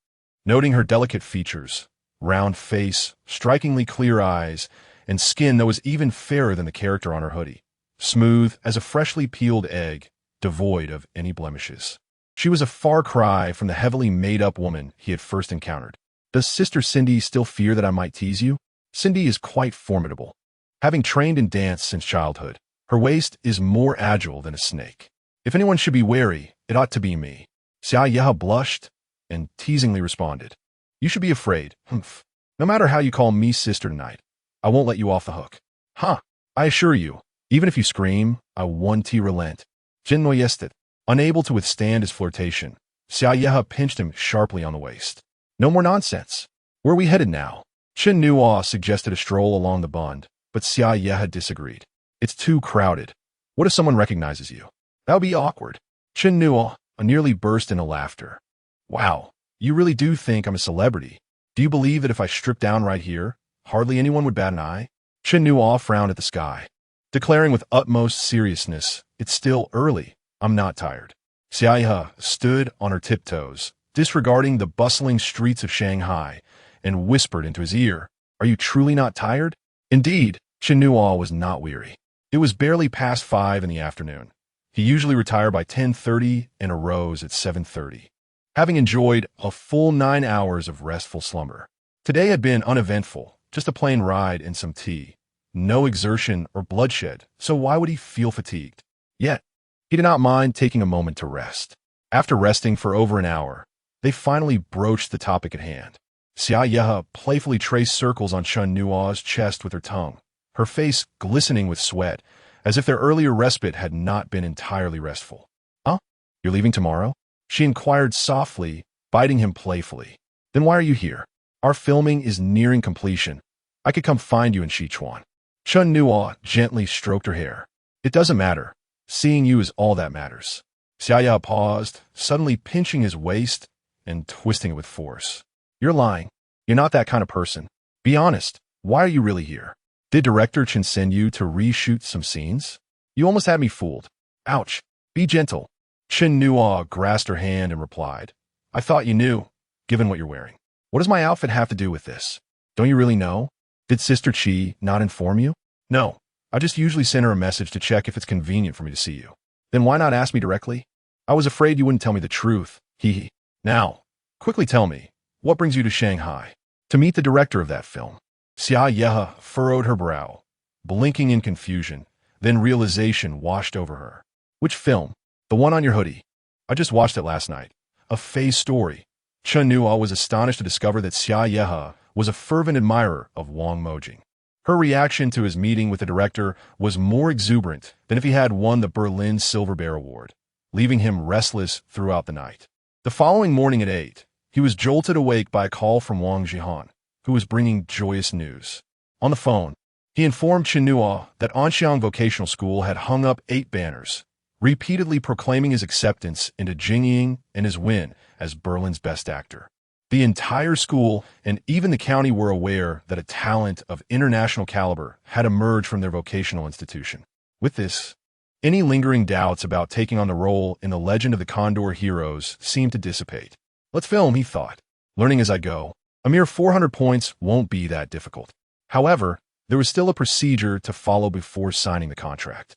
noting her delicate features, round face, strikingly clear eyes, and skin that was even fairer than the character on her hoodie, smooth as a freshly peeled egg, devoid of any blemishes. She was a far cry from the heavily made-up woman he had first encountered. "Does Sister Cindy still fear that I might tease you?" Cindy is quite formidable. Having trained in dance since childhood, her waist is more agile than a snake. If anyone should be wary, it ought to be me. Xia Ye blushed and teasingly responded, "You should be afraid. Humph. No matter how you call me sister tonight, I won't let you off the hook." "Huh. I assure you, even if you scream, I won't relent." Chen Nuo yested. Unable to withstand his flirtation, Xia Ye pinched him sharply on the waist. "No more nonsense. Where are we headed now?" Chen Nuo suggested a stroll along the Bund, but Xia Ye disagreed. "It's too crowded. What if someone recognizes you? That would be awkward." Chen Nuo nearly burst into laughter. "Wow, you really do think I'm a celebrity? Do you believe that if I stripped down right here, hardly anyone would bat an eye?" Chen Nuo frowned at the sky, declaring with utmost seriousness, "It's still early. I'm not tired." Xia Ye stood on her tiptoes, disregarding the bustling streets of Shanghai, and whispered into his ear, "Are you truly not tired?" Indeed, Chen Nuo was not weary. It was barely past 5 in the afternoon. He usually retired by 10:30 and arose at 7:30, having enjoyed a full 9 hours of restful slumber. Today had been uneventful, just a plain ride and some tea. No exertion or bloodshed, so why would he feel fatigued? Yet, he did not mind taking a moment to rest. After resting for over an hour, they finally broached the topic at hand. Xia Ye playfully traced circles on Chen Nuo's chest with her tongue, her face glistening with sweat, as if their earlier respite had not been entirely restful. "Huh? You're leaving tomorrow?" she inquired softly, biting him playfully. "Then why are you here?" Our filming is nearing completion. I could come find you in Sichuan. Chen Nuo gently stroked her hair. It doesn't matter. Seeing you is all that matters. Xiaya paused, suddenly pinching his waist and twisting it with force. You're lying. You're not that kind of person. Be honest. Why are you really here? Did director Chen send you to reshoot some scenes? You almost had me fooled. Ouch. Be gentle. Chen Nuo grasped her hand and replied, I thought you knew, given what you're wearing. What does my outfit have to do with this? Don't you really know? Did Sister Chi not inform you? No. I just usually send her a message to check if it's convenient for me to see you. Then why not ask me directly? I was afraid you wouldn't tell me the truth. Hee. Now, quickly tell me, what brings you to Shanghai? To meet the director of that film. Xia Yehe furrowed her brow, blinking in confusion. Then realization washed over her. Which film? The one on your hoodie. I just watched it last night. A phase story. Chen Nuo was astonished to discover that Xia Yehe was a fervent admirer of Wang Mojing. Her reaction to his meeting with the director was more exuberant than if he had won the Berlin Silver Bear Award, leaving him restless throughout the night. The following morning at 8, he was jolted awake by a call from Wang Jihan, who was bringing joyous news. On the phone, he informed Chen Nuo that Anxiang Vocational School had hung up 8 banners, repeatedly proclaiming his acceptance into Jingying and his win as Berlin's best actor. The entire school and even the county were aware that a talent of international caliber had emerged from their vocational institution. With this, any lingering doubts about taking on the role in the legend of the Condor Heroes seemed to dissipate. Let's film, he thought. Learning as I go. A mere 400 points won't be that difficult. However, there was still a procedure to follow before signing the contract.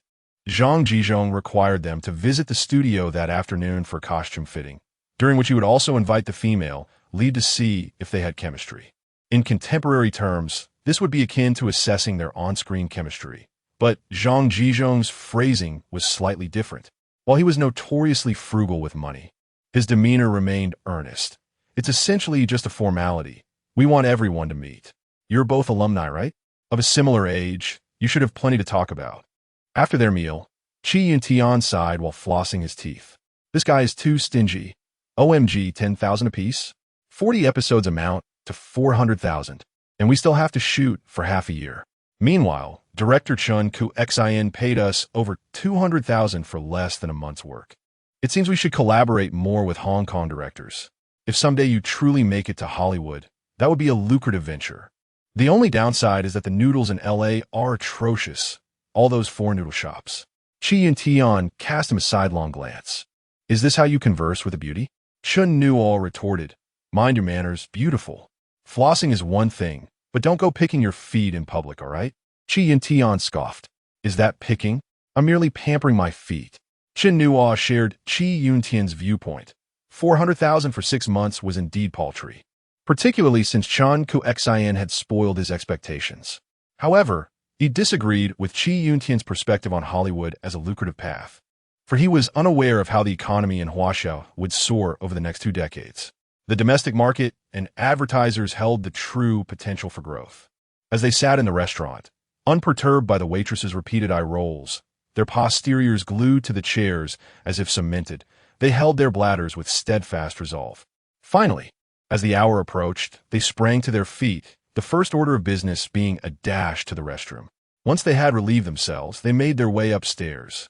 Zhang Jizhong required them to visit the studio that afternoon for costume fitting, during which he would also invite the female lead to see if they had chemistry. In contemporary terms, this would be akin to assessing their on-screen chemistry. But Zhang Jizhong's phrasing was slightly different. While he was notoriously frugal with money, his demeanor remained earnest. It's essentially just a formality. We want everyone to meet. You're both alumni, right? Of a similar age, you should have plenty to talk about. After their meal, Qi Yuntian sighed while flossing his teeth. This guy is too stingy. OMG, 10,000 apiece? 40 episodes amount to 400,000, and we still have to shoot for half a year. Meanwhile, director Chen Nuo paid us over 200,000 for less than a month's work. It seems we should collaborate more with Hong Kong directors. If someday you truly make it to Hollywood, that would be a lucrative venture. The only downside is that the noodles in LA are atrocious. All those 4 noodle shops. Qi Yuntian cast him a sidelong glance. Is this how you converse with a beauty? Chen Nuo retorted. Mind your manners, beautiful. Flossing is one thing, but don't go picking your feet in public, all right? Qi Yuntian scoffed. Is that picking? I'm merely pampering my feet. Chen Nuo shared Qi Yuntian's viewpoint. 400,000 for 6 months was indeed paltry, particularly since Chen Nuo had spoiled his expectations. However, he disagreed with Qi Yuntian's perspective on Hollywood as a lucrative path, for he was unaware of how the economy in Huayu would soar over the next 2 decades. The domestic market and advertisers held the true potential for growth. As they sat in the restaurant, unperturbed by the waitress's repeated eye rolls, their posteriors glued to the chairs as if cemented, they held their bladders with steadfast resolve. Finally, as the hour approached, they sprang to their feet, the first order of business being a dash to the restroom. Once they had relieved themselves, they made their way upstairs,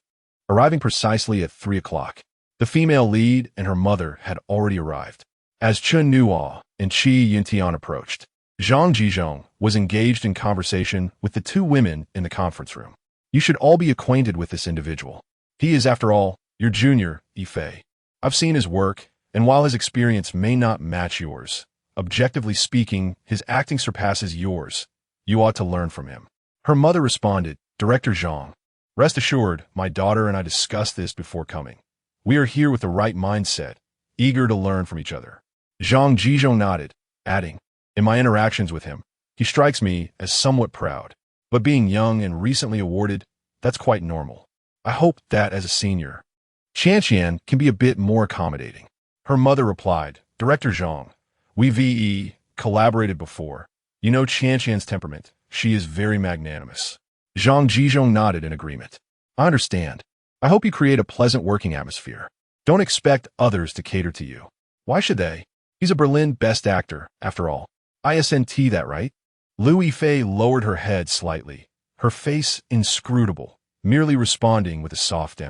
arriving precisely at 3 o'clock. The female lead and her mother had already arrived. As Chen Nuo and Qi Yuntian approached, Zhang Jizhong was engaged in conversation with the 2 women in the conference room. You should all be acquainted with this individual. He is, after all, your junior, Yifei. I've seen his work, and while his experience may not match yours, objectively speaking, his acting surpasses yours. You ought to learn from him. Her mother responded, Director Zhang. Rest assured, my daughter and I discussed this before coming. We are here with the right mindset, eager to learn from each other. Zhang Jizhong nodded, adding, in my interactions with him, he strikes me as somewhat proud. But being young and recently awarded, that's quite normal. I hope that as a senior, Qianqian can be a bit more accommodating. Her mother replied, Director Zhang, we collaborated before. You know Qianqian's temperament. She is very magnanimous. Zhang Jizhong nodded in agreement. I understand. I hope you create a pleasant working atmosphere. Don't expect others to cater to you. Why should they? He's a Berlin best actor, after all. ISNT that right? Lu Yifei lowered her head slightly, her face inscrutable, merely responding with a soft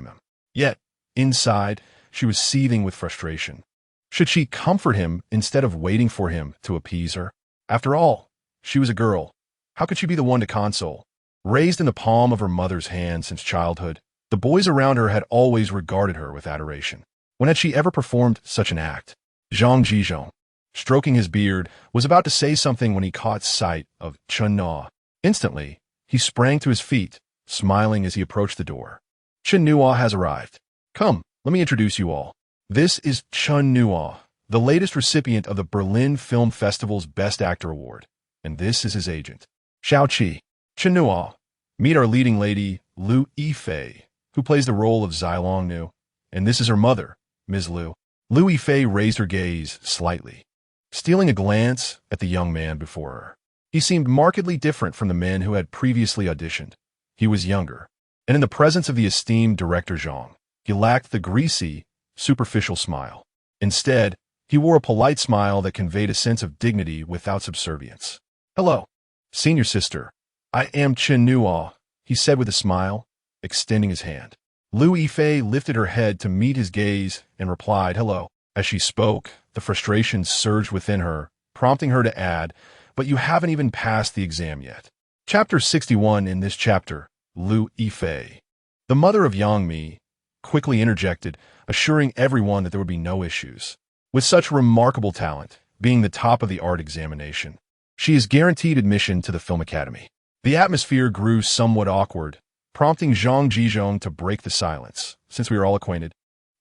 Yet, inside, she was seething with frustration. Should she comfort him instead of waiting for him to appease her? After all, she was a girl. How could she be the one to console? Raised in the palm of her mother's hand since childhood, the boys around her had always regarded her with adoration. When had she ever performed such an act? Zhang Jizhong, stroking his beard, was about to say something when he caught sight of Chen Nuo. Instantly, he sprang to his feet, smiling as he approached the door. Chen Nuo has arrived. Come, let me introduce you all. This is Chen Nuo, the latest recipient of the Berlin Film Festival's Best Actor Award, and this is his agent, Xiao Qi. Chen Nuo, meet our leading lady, Lu Yifei, who plays the role of Zilong Nu, and this is her mother, Ms. Lu. Lu Yifei raised her gaze slightly, stealing a glance at the young man before her. He seemed markedly different from the men who had previously auditioned. He was younger, and in the presence of the esteemed director Zhang, he lacked the greasy, superficial smile. Instead, he wore a polite smile that conveyed a sense of dignity without subservience. Hello, senior sister. I am Chen Nuo, he said with a smile, extending his hand. Lu Yifei lifted her head to meet his gaze and replied, hello. As she spoke, the frustration surged within her, prompting her to add, but you haven't even passed the exam yet. Chapter 61 in this chapter, Lu Yifei, the mother of Yang Mi, quickly interjected, assuring everyone that there would be no issues. With such remarkable talent, being the top of the art examination, she is guaranteed admission to the Film Academy. The atmosphere grew somewhat awkward, prompting Zhang Jizhong to break the silence. Since we are all acquainted,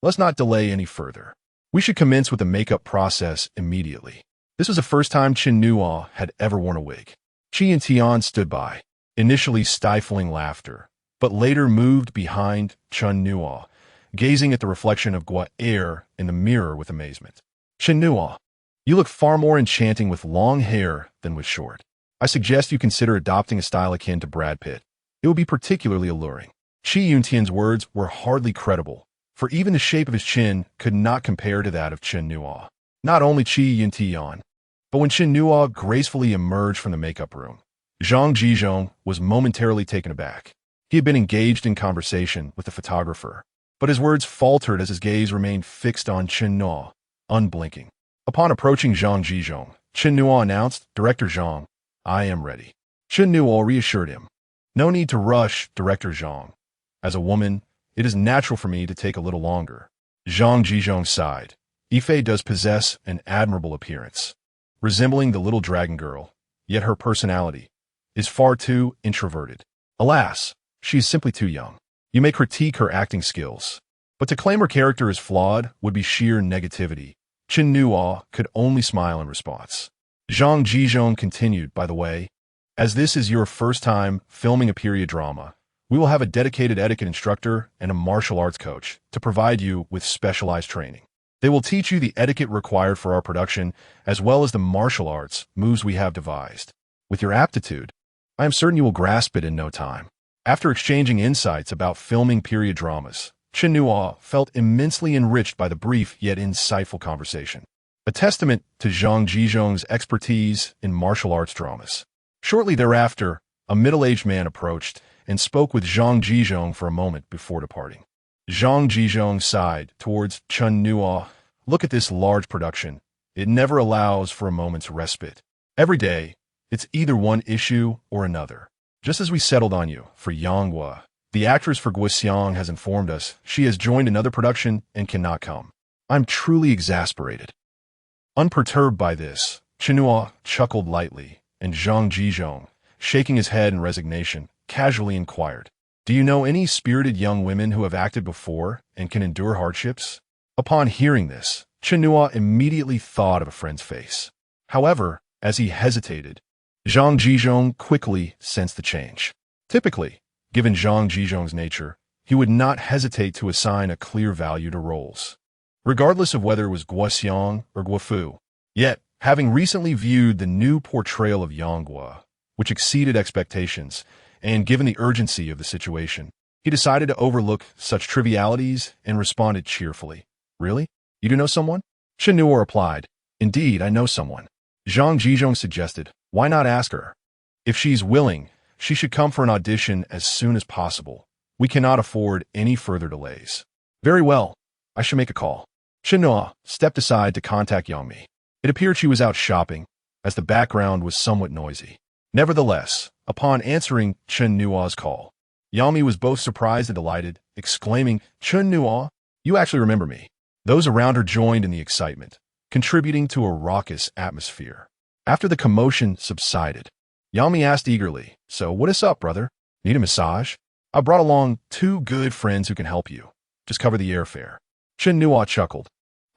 let's not delay any further. We should commence with the makeup process immediately. This was the first time Chen Nuo had ever worn a wig. Qi and Tian stood by, initially stifling laughter, but later moved behind Chen Nuo, gazing at the reflection of Gua Er in the mirror with amazement. Chen Nuo, you look far more enchanting with long hair than with short. I suggest you consider adopting a style akin to Brad Pitt. It would be particularly alluring. Qi Yuntian's words were hardly credible, for even the shape of his chin could not compare to that of Chen Nuo. Not only Qi Yuntian, but when Chen Nuo gracefully emerged from the makeup room, Zhang Jizhong was momentarily taken aback. He had been engaged in conversation with the photographer, but his words faltered as his gaze remained fixed on Chen Nuo, unblinking. Upon approaching Zhang Jizhong, Chen Nuo announced, Director Zhang, I am ready. Chen Nuo reassured him. No need to rush, Director Zhang. As a woman, it is natural for me to take a little longer. Zhang Jizhong sighed. Yifei does possess an admirable appearance, resembling the little dragon girl, yet her personality is far too introverted. Alas, she is simply too young. You may critique her acting skills, but to claim her character as flawed would be sheer negativity. Chen Nuo could only smile in response. Zhang Jizhong continued, by the way, as this is your first time filming a period drama, we will have a dedicated etiquette instructor and a martial arts coach to provide you with specialized training. They will teach you the etiquette required for our production, as well as the martial arts moves we have devised. With your aptitude, I am certain you will grasp it in no time. After exchanging insights about filming period dramas, Chen Nuo felt immensely enriched by the brief yet insightful conversation, a testament to Zhang Jizhong's expertise in martial arts dramas. Shortly thereafter, a middle-aged man approached and spoke with Zhang Jizhong for a moment before departing. Zhang Jizhong sighed towards Chen Nuo. Look at this large production. It never allows for a moment's respite. Every day, it's either one issue or another. Just as we settled on you for Yanghua, the actress for Guoxiang has informed us she has joined another production and cannot come. I'm truly exasperated. Unperturbed by this, Chen Nuo chuckled lightly, and Zhang Jizhong, shaking his head in resignation, casually inquired, do you know any spirited young women who have acted before and can endure hardships? Upon hearing this, Chen Nuo immediately thought of a friend's face. However, as he hesitated, Zhang Jizhong quickly sensed the change. Typically, given Zhang Jizhong's nature, he would not hesitate to assign a clear value to roles, regardless of whether it was Guoxiang or Guofu. Yet, having recently viewed the new portrayal of Yanghua, which exceeded expectations, and given the urgency of the situation, he decided to overlook such trivialities and responded cheerfully. Really? You do know someone? Chen Nuo replied, indeed, I know someone. Zhang Jizhong suggested, why not ask her? If she's willing, she should come for an audition as soon as possible. We cannot afford any further delays. Very well, I should make a call. Chen Nuo stepped aside to contact Yangmi. It appeared she was out shopping, as the background was somewhat noisy. Nevertheless, upon answering Chen Nuo's call, Yangmi was both surprised and delighted, exclaiming, Chen Nuo, you actually remember me. Those around her joined in the excitement, contributing to a raucous atmosphere. After the commotion subsided, Yangmi asked eagerly, so what is up, brother? Need a massage? I brought along 2 good friends who can help you. Just cover the airfare. Chen Nuo chuckled.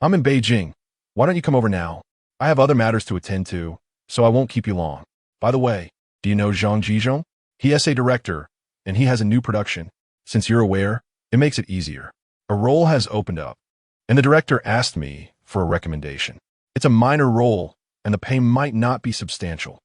I'm in Beijing. Why don't you come over now? I have other matters to attend to, so I won't keep you long. By the way, do you know Zhang Jizhong? He is a director, and he has a new production. Since you're aware, it makes it easier. A role has opened up, and the director asked me for a recommendation. It's a minor role, and the pay might not be substantial.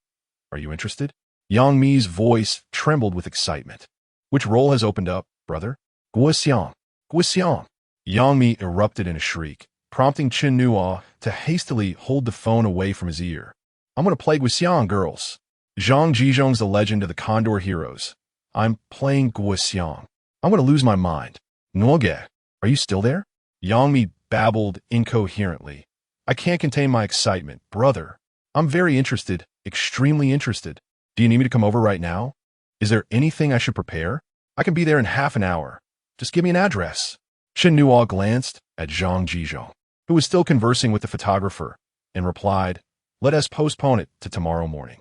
Are you interested? Yang Mi's voice trembled with excitement. Which role has opened up, brother? Guoxiang. Guoxiang. Yang Mi erupted in a shriek, prompting Chen Nuo to hastily hold the phone away from his ear. I'm going to play Guoxiang, girls. Zhang Jizhong's the legend of the Condor Heroes. I'm playing Guoxiang. I'm going to lose my mind. Nuoge, are you still there? Yang Mi babbled incoherently. I can't contain my excitement, brother. I'm very interested, extremely interested. Do you need me to come over right now? Is there anything I should prepare? I can be there in half an hour. Just give me an address. Chen Nuo glanced at Zhang Jizhong, who was still conversing with the photographer, and replied, let us postpone it to tomorrow morning.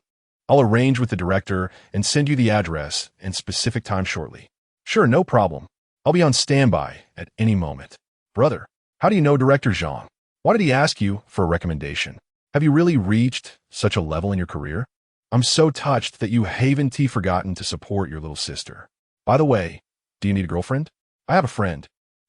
I'll arrange with the director and send you the address and specific time shortly. Sure, no problem. I'll be on standby at any moment. Brother, how do you know Director Zhang? Why did he ask you for a recommendation? Have you really reached such a level in your career? I'm so touched that you haven't forgotten to support your little sister. By the way, do you need a girlfriend? I have a friend.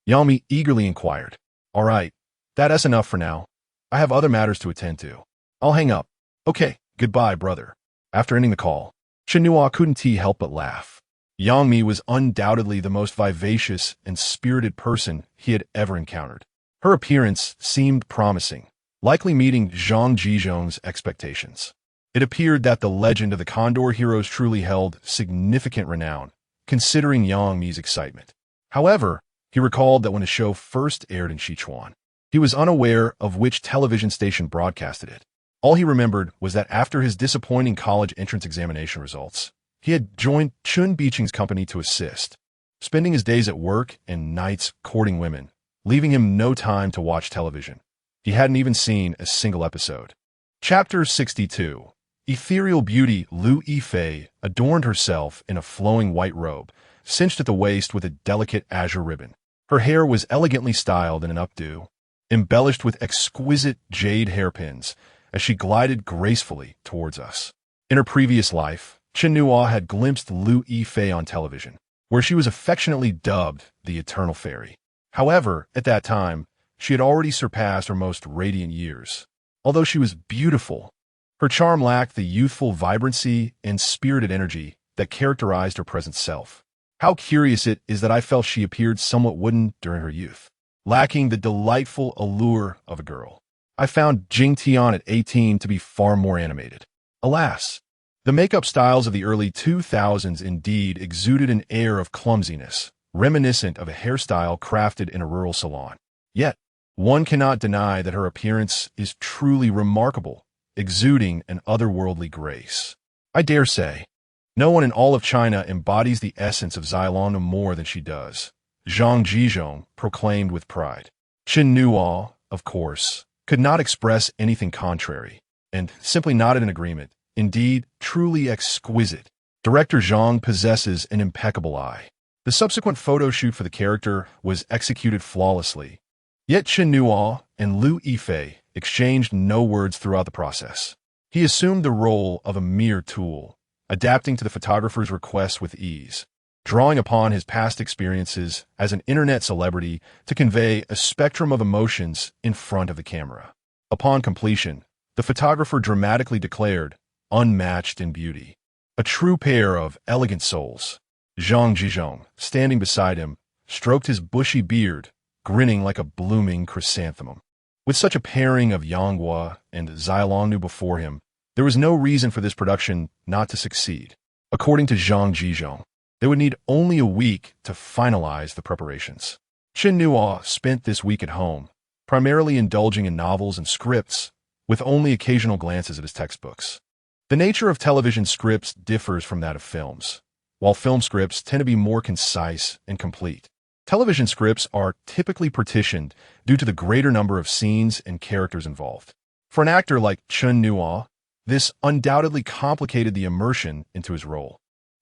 Yangmi eagerly inquired. All right, that's enough for now. I have other matters to attend to. I'll hang up. Okay, goodbye, brother. After ending the call, Chen Nuo couldn't help but laugh. Yangmi was undoubtedly the most vivacious and spirited person he had ever encountered. Her appearance seemed promising, likely meeting Zhang Jizhong's expectations. It appeared that the legend of the Condor Heroes truly held significant renown, considering Yang Mi's excitement. However, he recalled that when the show first aired in Sichuan, he was unaware of which television station broadcasted it. All he remembered was that after his disappointing college entrance examination results, he had joined Chun Biqing's company to assist, spending his days at work and nights courting women, leaving him no time to watch television. He hadn't even seen a single episode. Chapter 62. Ethereal beauty Lu Yifei adorned herself in a flowing white robe, cinched at the waist with a delicate azure ribbon. Her hair was elegantly styled in an updo, embellished with exquisite jade hairpins, as she glided gracefully towards us. In her previous life, Chen Nuo had glimpsed Lu Yifei on television, where she was affectionately dubbed the Eternal Fairy. However, at that time, she had already surpassed her most radiant years. Although she was beautiful, her charm lacked the youthful vibrancy and spirited energy that characterized her present self. How curious it is that I felt she appeared somewhat wooden during her youth, lacking the delightful allure of a girl. I found Jing Tian at 18 to be far more animated. Alas, the makeup styles of the early 2000s indeed exuded an air of clumsiness, reminiscent of a hairstyle crafted in a rural salon. Yet, one cannot deny that her appearance is truly remarkable, exuding an otherworldly grace. I dare say, no one in all of China embodies the essence of Xylon more than she does, Zhang Jizhong proclaimed with pride. Chen Nuo, of course, could not express anything contrary, and simply nodded in agreement. Indeed, truly exquisite. Director Zhang possesses an impeccable eye. The subsequent photo shoot for the character was executed flawlessly. Yet Chen Nuo and Lu Yifei exchanged no words throughout the process. He assumed the role of a mere tool, adapting to the photographer's requests with ease, drawing upon his past experiences as an internet celebrity to convey a spectrum of emotions in front of the camera. Upon completion, the photographer dramatically declared, unmatched in beauty. A true pair of elegant souls. Zhang Jizhong, standing beside him, stroked his bushy beard, grinning like a blooming chrysanthemum. With such a pairing of Yanghua and Xiaolongnu before him, there was no reason for this production not to succeed. According to Zhang Jizhong, they would need only a week to finalize the preparations. Chen Nuo spent this week at home, primarily indulging in novels and scripts, with only occasional glances at his textbooks. The nature of television scripts differs from that of films. While film scripts tend to be more concise and complete, television scripts are typically partitioned due to the greater number of scenes and characters involved. For an actor like Chen Nuo, this undoubtedly complicated the immersion into his role.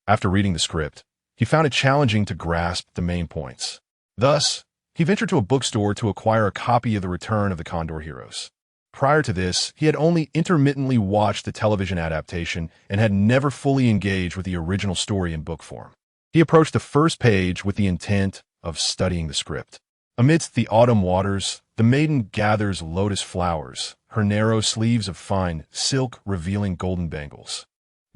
After reading the script, he found it challenging to grasp the main points. Thus, he ventured to a bookstore to acquire a copy of The Return of the Condor Heroes. Prior to this, he had only intermittently watched the television adaptation and had never fully engaged with the original story in book form. He approached the first page with the intent of studying the script. Amidst the autumn waters, the maiden gathers lotus flowers, her narrow sleeves of fine silk revealing golden bangles.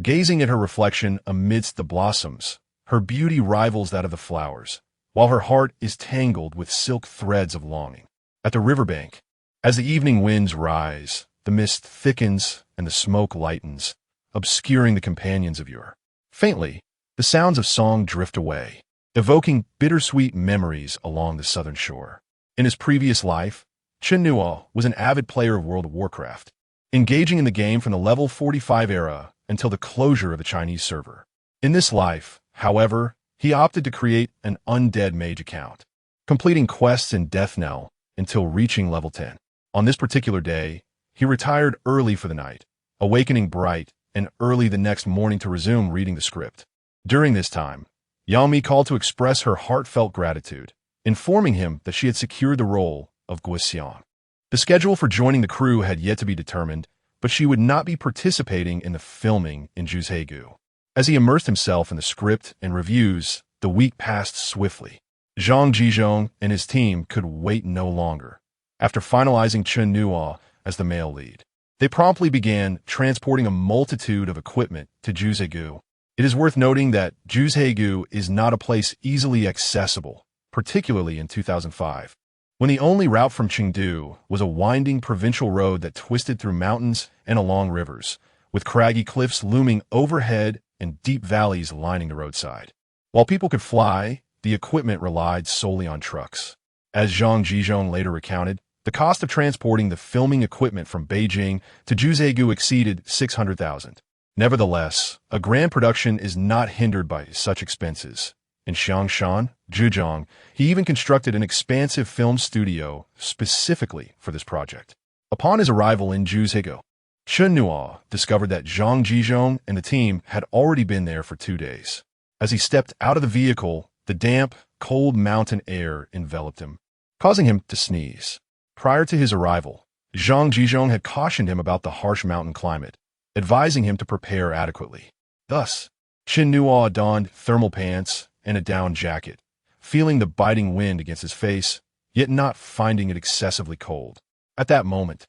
Gazing at her reflection amidst the blossoms, her beauty rivals that of the flowers, while her heart is tangled with silk threads of longing. At the riverbank, as the evening winds rise, the mist thickens and the smoke lightens, obscuring the companions of yore. Faintly, the sounds of song drift away, evoking bittersweet memories along the southern shore. In his previous life, Chen Nuo was an avid player of World of Warcraft, engaging in the game from the level 45 era until the closure of the Chinese server. In this life, however, he opted to create an undead mage account, completing quests in Death Knell until reaching level 10. On this particular day, he retired early for the night, awakening bright and early the next morning to resume reading the script. During this time, Yang Mi called to express her heartfelt gratitude, informing him that she had secured the role of Guixian. The schedule for joining the crew had yet to be determined, but she would not be participating in the filming in Juzhegu. As he immersed himself in the script and reviews, the week passed swiftly. Zhang Jizhong and his team could wait no longer. After finalizing Chen Nuo as the male lead, they promptly began transporting a multitude of equipment to Juzhegu. It is worth noting that Juzhegu is not a place easily accessible, particularly in 2005, when the only route from Chengdu was a winding provincial road that twisted through mountains and along rivers, with craggy cliffs looming overhead and deep valleys lining the roadside. While people could fly, the equipment relied solely on trucks. As Zhang Jizhong later recounted, the cost of transporting the filming equipment from Beijing to Juzhegu exceeded 600,000. Nevertheless, a grand production is not hindered by such expenses. In Xiangshan, Zhejiang, he even constructed an expansive film studio specifically for this project. Upon his arrival in Juzhegu, Chen Nuo discovered that Zhang Jizhong and the team had already been there for 2 days. As he stepped out of the vehicle, the damp, cold mountain air enveloped him, causing him to sneeze. Prior to his arrival, Zhang Jizhong had cautioned him about the harsh mountain climate, advising him to prepare adequately. Thus, Chen Nuo donned thermal pants and a down jacket, feeling the biting wind against his face, yet not finding it excessively cold. At that moment,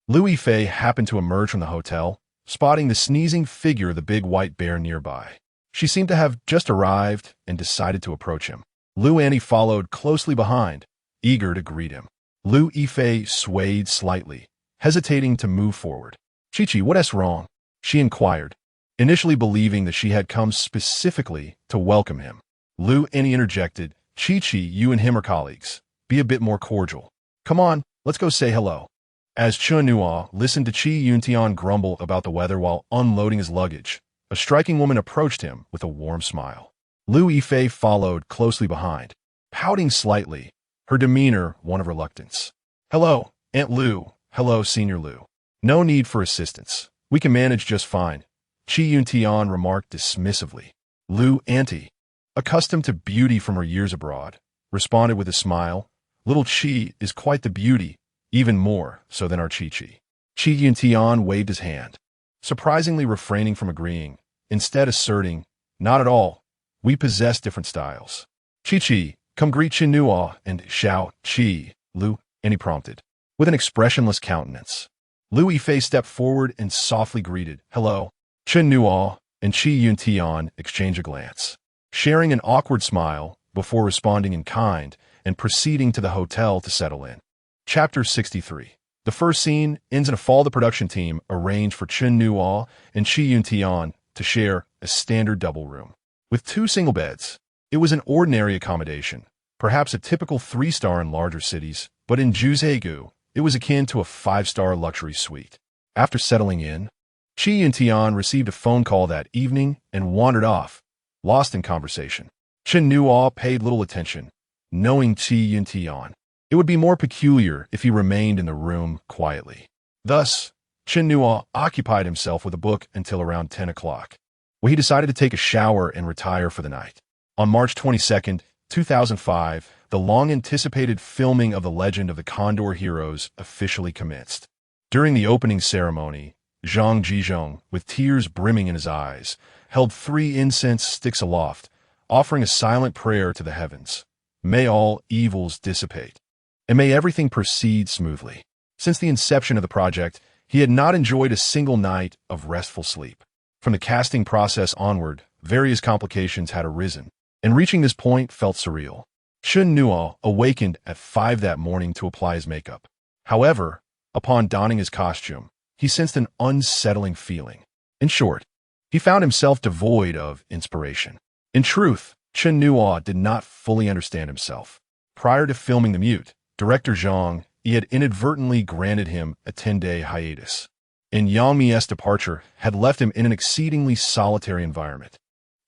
Lu Yifei happened to emerge from the hotel, spotting the sneezing figure of the big white bear nearby. She seemed to have just arrived and decided to approach him. Lu Annie followed closely behind, eager to greet him. Lu Yifei swayed slightly, hesitating to move forward. "Chi-Chi, what's wrong?" she inquired, initially believing that she had come specifically to welcome him. Lu Annie interjected, "Chi-Chi, you and him are colleagues. Be a bit more cordial. Come on, let's go say hello." As Chen Nuo listened to Qi Yuntian grumble about the weather while unloading his luggage, a striking woman approached him with a warm smile. Lu Yifei followed closely behind, pouting slightly, her demeanor one of reluctance. "Hello, Aunt Lu. Hello, Senior Lu. No need for assistance. We can manage just fine," Qi Yuntian remarked dismissively. Lu Auntie, accustomed to beauty from her years abroad, responded with a smile. "Little Qi is quite the beauty, even more so than our Chi-Chi." Qi Yuntian waved his hand, surprisingly refraining from agreeing, instead asserting, "Not at all. We possess different styles." "Chi-Chi, come greet Chen Nuo and Xiao Qi," Lu Annie prompted, with an expressionless countenance. Lu Yifei stepped forward and softly greeted, "Hello." Chen Nuo and Qi Yuntian exchanged a glance, sharing an awkward smile before responding in kind and proceeding to the hotel to settle in. Chapter 63. The first scene ends in a fall. The production team arranged for Chen Nuo and Chi Yuntian to share a standard double room with 2 single beds. It was an ordinary accommodation, perhaps a typical 3-star in larger cities, but in Juzhegu, it was akin to a 5-star luxury suite. After settling in, Chi Yuntian received a phone call that evening and wandered off, lost in conversation. Chen Nuo paid little attention, knowing Chi Yuntian. It would be more peculiar if he remained in the room quietly. Thus, Chen Nuo occupied himself with a book until around 10 o'clock, where he decided to take a shower and retire for the night. On March 22, 2005, the long-anticipated filming of The Legend of the Condor Heroes officially commenced. During the opening ceremony, Zhang Jizhong, with tears brimming in his eyes, held 3 incense sticks aloft, offering a silent prayer to the heavens. May all evils dissipate, and may everything proceed smoothly. Since the inception of the project, he had not enjoyed a single night of restful sleep. From the casting process onward, various complications had arisen, and reaching this point felt surreal. Chen Nuo awakened at 5 that morning to apply his makeup. However, upon donning his costume, he sensed an unsettling feeling. In short, he found himself devoid of inspiration. In truth, Chen Nuo did not fully understand himself. Prior to filming The Mute, director Zhang Yi had inadvertently granted him a 10-day hiatus, and Yang Mi's departure had left him in an exceedingly solitary environment.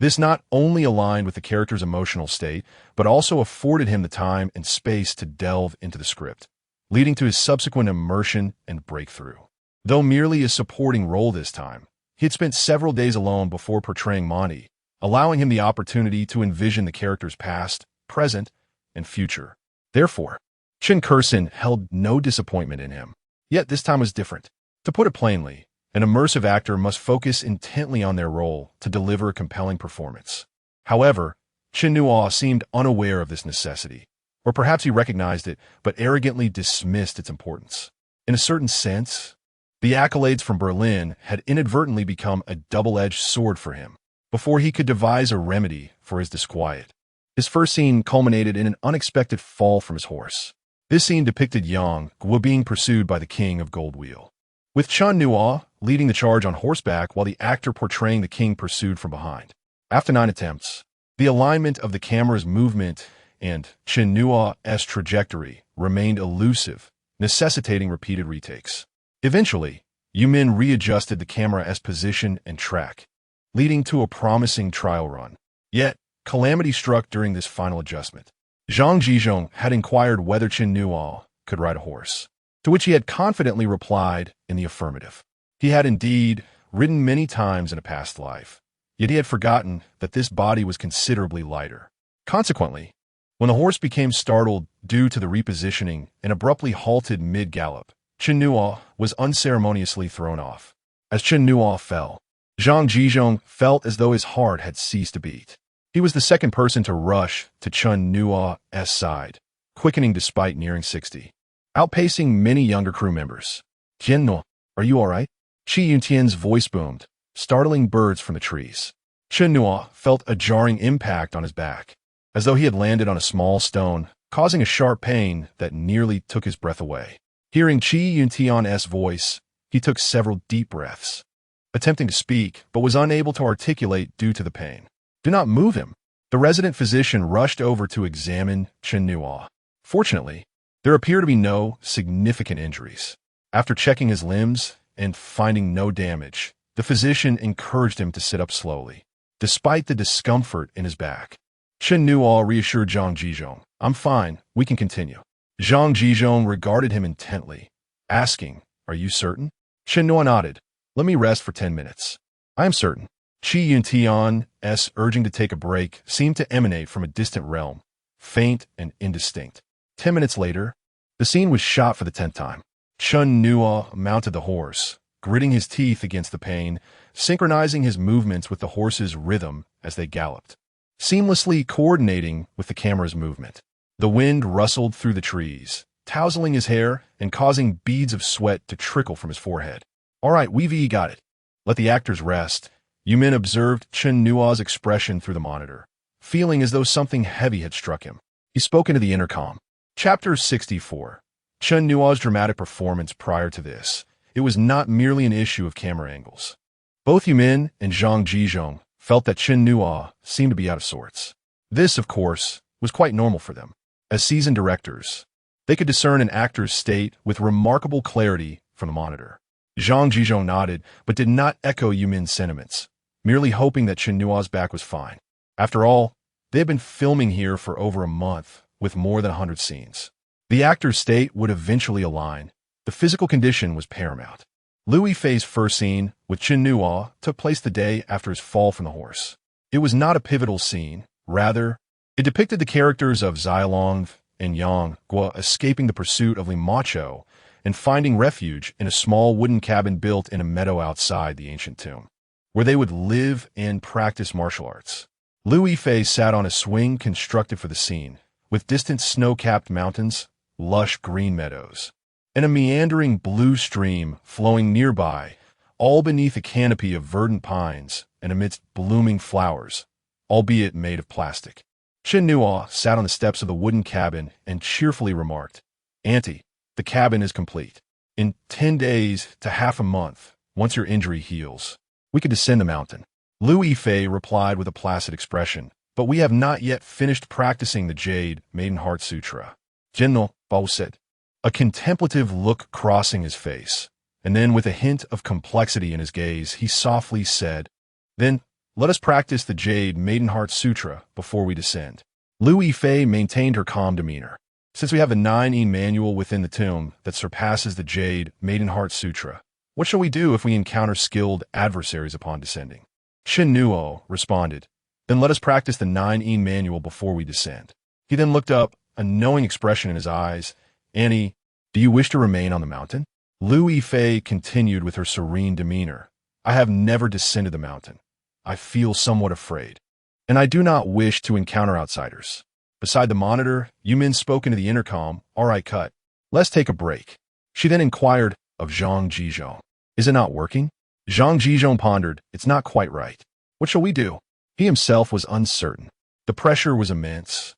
This not only aligned with the character's emotional state, but also afforded him the time and space to delve into the script, leading to his subsequent immersion and breakthrough. Though merely a supporting role this time, he had spent several days alone before portraying Monty, allowing him the opportunity to envision the character's past, present, and future. Therefore, Chen Kursin held no disappointment in him. Yet this time was different. To put it plainly, an immersive actor must focus intently on their role to deliver a compelling performance. However, Chen Nuo seemed unaware of this necessity, or perhaps he recognized it but arrogantly dismissed its importance. In a certain sense, the accolades from Berlin had inadvertently become a double-edged sword for him, before he could devise a remedy for his disquiet. His first scene culminated in an unexpected fall from his horse. This scene depicted Yang Guo being pursued by the king of Gold Wheel, with Chen Nuo leading the charge on horseback while the actor portraying the king pursued from behind. After 9 attempts, the alignment of the camera's movement and Chen Nuo's trajectory remained elusive, necessitating repeated retakes. Eventually, Yumin readjusted the camera's position and track, leading to a promising trial run. Yet, calamity struck during this final adjustment. Zhang Jizhong had inquired whether Chen Nuo could ride a horse, to which he had confidently replied in the affirmative. He had indeed ridden many times in a past life, yet he had forgotten that this body was considerably lighter. Consequently, when the horse became startled due to the repositioning and abruptly halted mid-gallop, Chen Nuo was unceremoniously thrown off. As Chen Nuo fell, Zhang Jizhong felt as though his heart had ceased to beat. He was the second person to rush to Chen Nuo's side, quickening despite nearing 60, outpacing many younger crew members. "Chen Nuo, are you all right?" Chi Yuntian's voice boomed, startling birds from the trees. Chen Nuo felt a jarring impact on his back, as though he had landed on a small stone, causing a sharp pain that nearly took his breath away. Hearing Chi Yuntian's voice, he took several deep breaths, attempting to speak, but was unable to articulate due to the pain. "Do not move him." The resident physician rushed over to examine Chen Nuo. Fortunately, there appeared to be no significant injuries. After checking his limbs and finding no damage, the physician encouraged him to sit up slowly, despite the discomfort in his back. Chen Nuo reassured Zhang Jizhong, "I'm fine, we can continue." Zhang Jizhong regarded him intently, asking, "Are you certain?" Chen Nuo nodded. "Let me rest for 10 minutes. I am certain." Chi Yuntian's urging to take a break seemed to emanate from a distant realm, faint and indistinct. 10 minutes later, the scene was shot for the 10th time. Chen Nuo mounted the horse, gritting his teeth against the pain, synchronizing his movements with the horse's rhythm as they galloped, seamlessly coordinating with the camera's movement. The wind rustled through the trees, tousling his hair and causing beads of sweat to trickle from his forehead. "All right, we've got it. Let the actors rest." Yumin observed Chen Nuo's expression through the monitor, feeling as though something heavy had struck him. He spoke into the intercom. Chapter 64. Chen Nuo's dramatic performance prior to this. It was not merely an issue of camera angles. Both Yumin and Zhang Jizhong felt that Chen Nuo seemed to be out of sorts. This, of course, was quite normal for them. As seasoned directors, they could discern an actor's state with remarkable clarity from the monitor. Zhang Jizhong nodded, but did not echo Yumin's sentiments, merely hoping that Chen Nuo's back was fine. After all, they had been filming here for over a month, with more than 100 scenes. The actor's state would eventually align. The physical condition was paramount. Liu Yifei's first scene with Chen Nuo took place the day after his fall from the horse. It was not a pivotal scene. Rather, it depicted the characters of Xialong and Yang Guo escaping the pursuit of Li Macho and finding refuge in a small wooden cabin built in a meadow outside the ancient tomb, where they would live and practice martial arts. Liu Yifei sat on a swing constructed for the scene, with distant snow-capped mountains, lush green meadows, and a meandering blue stream flowing nearby, all beneath a canopy of verdant pines and amidst blooming flowers, albeit made of plastic. Chen Nuo sat on the steps of the wooden cabin and cheerfully remarked, "Auntie, the cabin is complete. In 10 days to half a month, once your injury heals, we could descend the mountain." Liu Yifei replied with a placid expression, "But we have not yet finished practicing the Jade Maiden Heart Sutra." Chen Nuo said, a contemplative look crossing his face, and then with a hint of complexity in his gaze, he softly said, "Then let us practice the Jade Maiden Heart Sutra before we descend." Liu Yifei maintained her calm demeanor. "Since we have the 9E manual within the tomb that surpasses the Jade Maiden Heart Sutra, what shall we do if we encounter skilled adversaries upon descending?" Chen Nuo responded, "Then let us practice the 9E manual before we descend." He then looked up, a knowing expression in his eyes. "Annie, do you wish to remain on the mountain?" Liu Yifei continued with her serene demeanor. "I have never descended the mountain. I feel somewhat afraid, and I do not wish to encounter outsiders." Beside the monitor, Yumin spoke into the intercom. "All right, cut. Let's take a break." She then inquired of Zhang Jizhong, "Is it not working?" Zhang Jizhong pondered. "It's not quite right. What shall we do?" He himself was uncertain. The pressure was immense.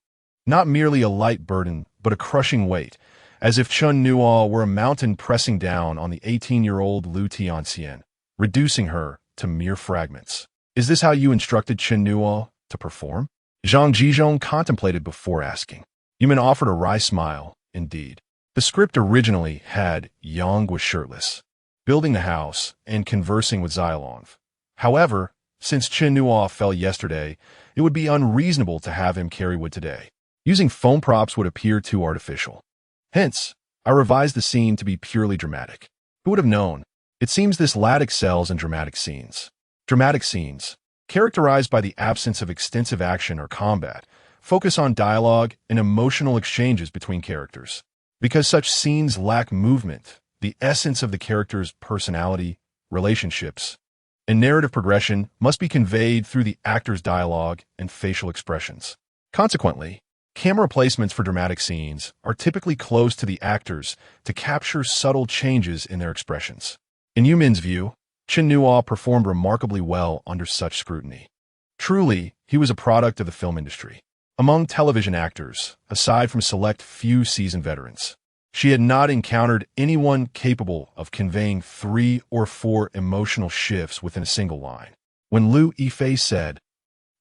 Not merely a light burden, but a crushing weight, as if Chen Nuo were a mountain pressing down on the 18-year-old Liu Tianxian, reducing her to mere fragments. "Is this how you instructed Chen Nuo to perform?" Zhang Jizhong contemplated before asking. Yumin offered a wry smile. "Indeed. The script originally had Yang was shirtless, building the house and conversing with Xialong. However, since Chen Nuo fell yesterday, it would be unreasonable to have him carry wood today. Using foam props would appear too artificial. Hence, I revised the scene to be purely dramatic. Who would have known? It seems this lad excels in dramatic scenes. Dramatic scenes, characterized by the absence of extensive action or combat, focus on dialogue and emotional exchanges between characters. Because such scenes lack movement, the essence of the character's personality, relationships, and narrative progression must be conveyed through the actor's dialogue and facial expressions. Consequently, camera placements for dramatic scenes are typically close to the actors to capture subtle changes in their expressions. In Yumin's view, Chen Nuo performed remarkably well under such scrutiny. Truly, he was a product of the film industry. Among television actors, aside from select few seasoned veterans, she had not encountered anyone capable of conveying 3 or 4 emotional shifts within a single line. When Liu Yifei said,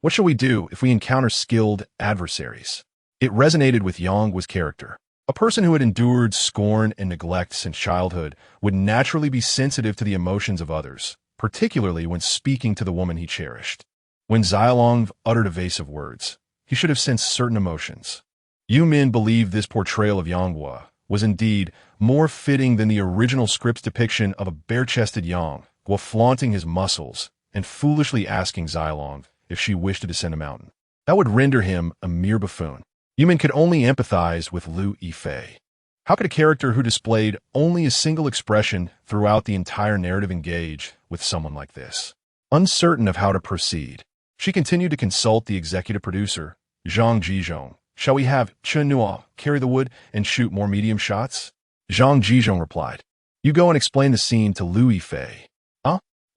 "What shall we do if we encounter skilled adversaries?" it resonated with Yang Guo's character. A person who had endured scorn and neglect since childhood would naturally be sensitive to the emotions of others, particularly when speaking to the woman he cherished. When Xialong uttered evasive words, he should have sensed certain emotions. Yu Min believed this portrayal of Yang Guo was indeed more fitting than the original script's depiction of a bare-chested Yang Guo flaunting his muscles and foolishly asking Xialong if she wished to descend a mountain. That would render him a mere buffoon. Yumin could only empathize with Liu Yifei. How could a character who displayed only a single expression throughout the entire narrative engage with someone like this? Uncertain of how to proceed, she continued to consult the executive producer, Zhang Jizhong. "Shall we have Chen Nuo carry the wood and shoot more medium shots?" Zhang Jizhong replied, "You go and explain the scene to Liu Yifei."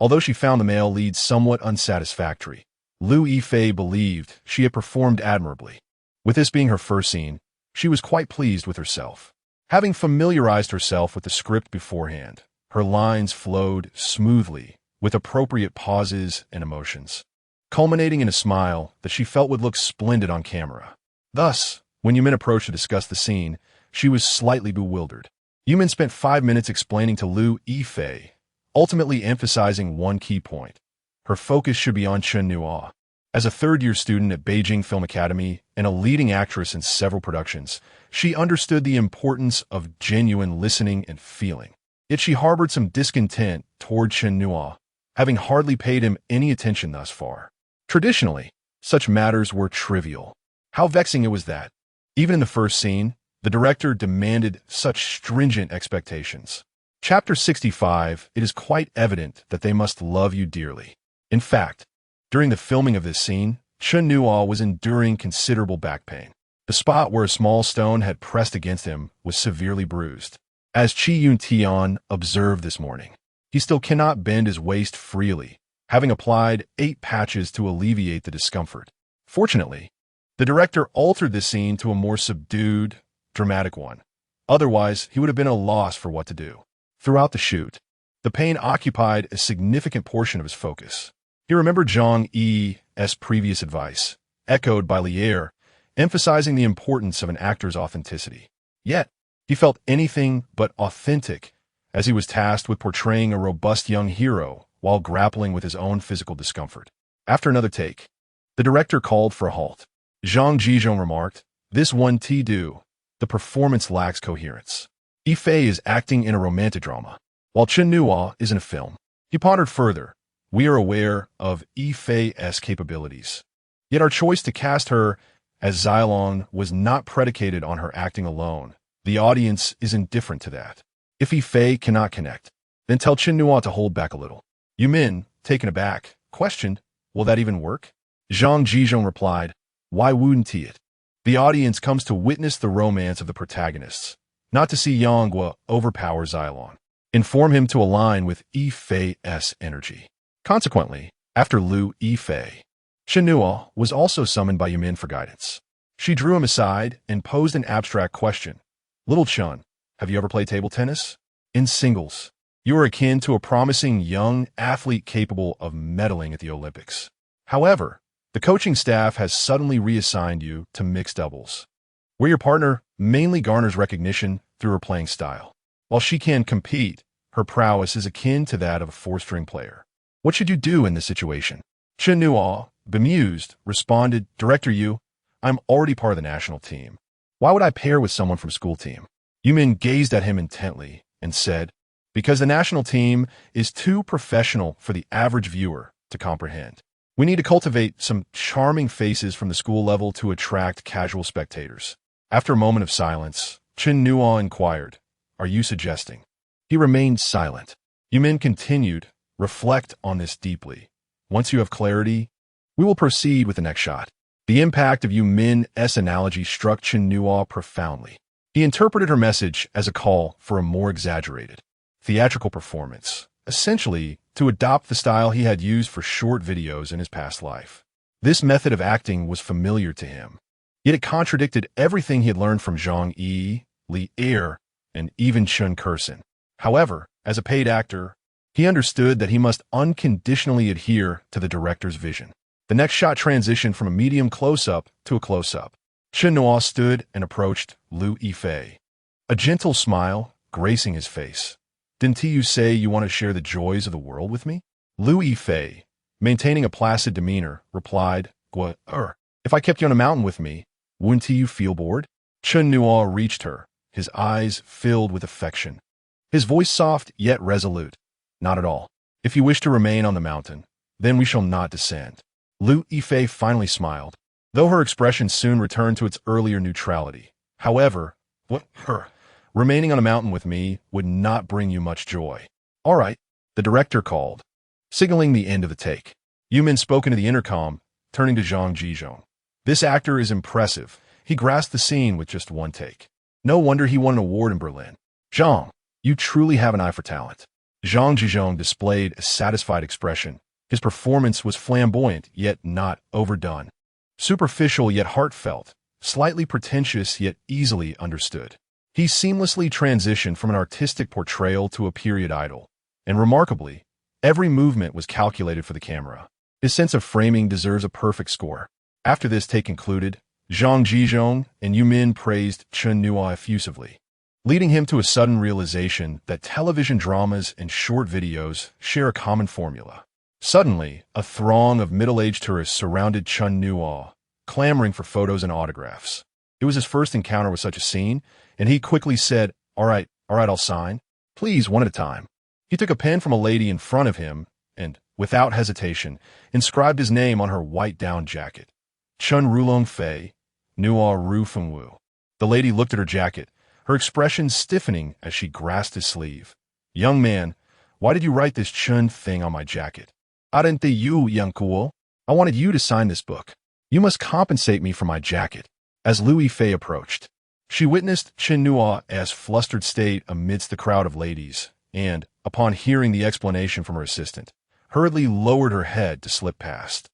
Although she found the male lead somewhat unsatisfactory, Liu Yifei believed she had performed admirably. With this being her first scene, she was quite pleased with herself. Having familiarized herself with the script beforehand, her lines flowed smoothly, with appropriate pauses and emotions, culminating in a smile that she felt would look splendid on camera. Thus, when Yumin approached to discuss the scene, she was slightly bewildered. Yumin spent 5 minutes explaining to Liu Yifei, ultimately emphasizing one key point. Her focus should be on Chen Nuo. As a third-year student at Beijing Film Academy and a leading actress in several productions, she understood the importance of genuine listening and feeling. Yet she harbored some discontent toward Chen Nuo, having hardly paid him any attention thus far. Traditionally, such matters were trivial. How vexing it was that, even in the first scene, the director demanded such stringent expectations. Chapter 65, it is quite evident that they must love you dearly. In fact, during the filming of this scene, Chen Nuo was enduring considerable back pain. The spot where a small stone had pressed against him was severely bruised. As Chi Yun-tian observed this morning, he still cannot bend his waist freely, having applied 8 patches to alleviate the discomfort. Fortunately, the director altered this scene to a more subdued, dramatic one. Otherwise, he would have been at a loss for what to do. Throughout the shoot, the pain occupied a significant portion of his focus. He remembered Zhang Yi's previous advice, echoed by Lier, emphasizing the importance of an actor's authenticity. Yet, he felt anything but authentic as he was tasked with portraying a robust young hero while grappling with his own physical discomfort. After another take, the director called for a halt. Zhang Jizhong remarked, "This one do. The performance lacks coherence. Yifei is acting in a romantic drama, while Chen Nuo is in a film." He pondered further. "We are aware of Yifei's capabilities. Yet our choice to cast her as Xylon was not predicated on her acting alone. The audience is indifferent to that. If Yifei cannot connect, then tell Chen Nuo to hold back a little." Yumin, taken aback, questioned, "Will that even work?" Zhang Jizhong replied, "Why wouldn't it? The audience comes to witness the romance of the protagonists, not to see Yanghua overpower Xylon. Inform him to align with Yifei's energy." Consequently, after Liu Yifei, Chen Nuo was also summoned by Yumin for guidance. She drew him aside and posed an abstract question. "Little Chen, have you ever played table tennis? In singles, you are akin to a promising young athlete capable of medaling at the Olympics. However, the coaching staff has suddenly reassigned you to mixed doubles, where your partner mainly garners recognition through her playing style. While she can compete, her prowess is akin to that of a 4-string player. What should you do in this situation?" Chen Nuo, bemused, responded, "Director Yu, I'm already part of the national team. Why would I pair with someone from school team?" Yumin gazed at him intently and said, "Because the national team is too professional for the average viewer to comprehend. We need to cultivate some charming faces from the school level to attract casual spectators." After a moment of silence, Chen Nuo inquired, "Are you suggesting?" He remained silent. Yumin continued, "Reflect on this deeply. Once you have clarity, we will proceed with the next shot." The impact of Yumin's analogy struck Chen Nuo profoundly. He interpreted her message as a call for a more exaggerated, theatrical performance, essentially to adopt the style he had used for short videos in his past life. This method of acting was familiar to him, yet it contradicted everything he had learned from Zhang Yi, Li Er, and even Chen Kursen. However, as a paid actor, he understood that he must unconditionally adhere to the director's vision. The next shot transitioned from a medium close-up to a close-up. Chen Nuo stood and approached Liu Yifei, a gentle smile gracing his face. "Didn't you say you want to share the joys of the world with me?" Liu Yifei, maintaining a placid demeanor, replied, "If I kept you on a mountain with me, wouldn't you feel bored?" Chen Nuo reached her, his eyes filled with affection. His voice soft yet resolute. "Not at all. If you wish to remain on the mountain, then we shall not descend." Liu Yifei finally smiled, though her expression soon returned to its earlier neutrality. "However, remaining on a mountain with me would not bring you much joy." "All right," the director called, signaling the end of the take. Yumin spoke into the intercom, turning to Zhang Jizhong. "This actor is impressive. He grasped the scene with just one take. No wonder he won an award in Berlin. Zhang, you truly have an eye for talent." Zhang Jizhong displayed a satisfied expression. His performance was flamboyant, yet not overdone. Superficial yet heartfelt, slightly pretentious yet easily understood. He seamlessly transitioned from an artistic portrayal to a period idol, and remarkably, every movement was calculated for the camera. His sense of framing deserves a perfect score. After this take concluded, Zhang Jizhong and Yu Min praised Chen Nuo effusively, leading him to a sudden realization that television dramas and short videos share a common formula. Suddenly, a throng of middle-aged tourists surrounded Chen Nuo, clamoring for photos and autographs. It was his first encounter with such a scene, and he quickly said, all right, I'll sign. Please, one at a time. He took a pen from a lady in front of him and, without hesitation, inscribed his name on her white down jacket. Chen Rulong Fei, Nuo Ru Fengwu. The lady looked at her jacket, her expression stiffening as she grasped his sleeve. Young man, why did you write this Chen thing on my jacket? Arente you, young cool. I wanted you to sign this book. You must compensate me for my jacket. As Louis Fei approached, she witnessed Chen Nuo's flustered state amidst the crowd of ladies, and, upon hearing the explanation from her assistant, hurriedly lowered her head to slip past.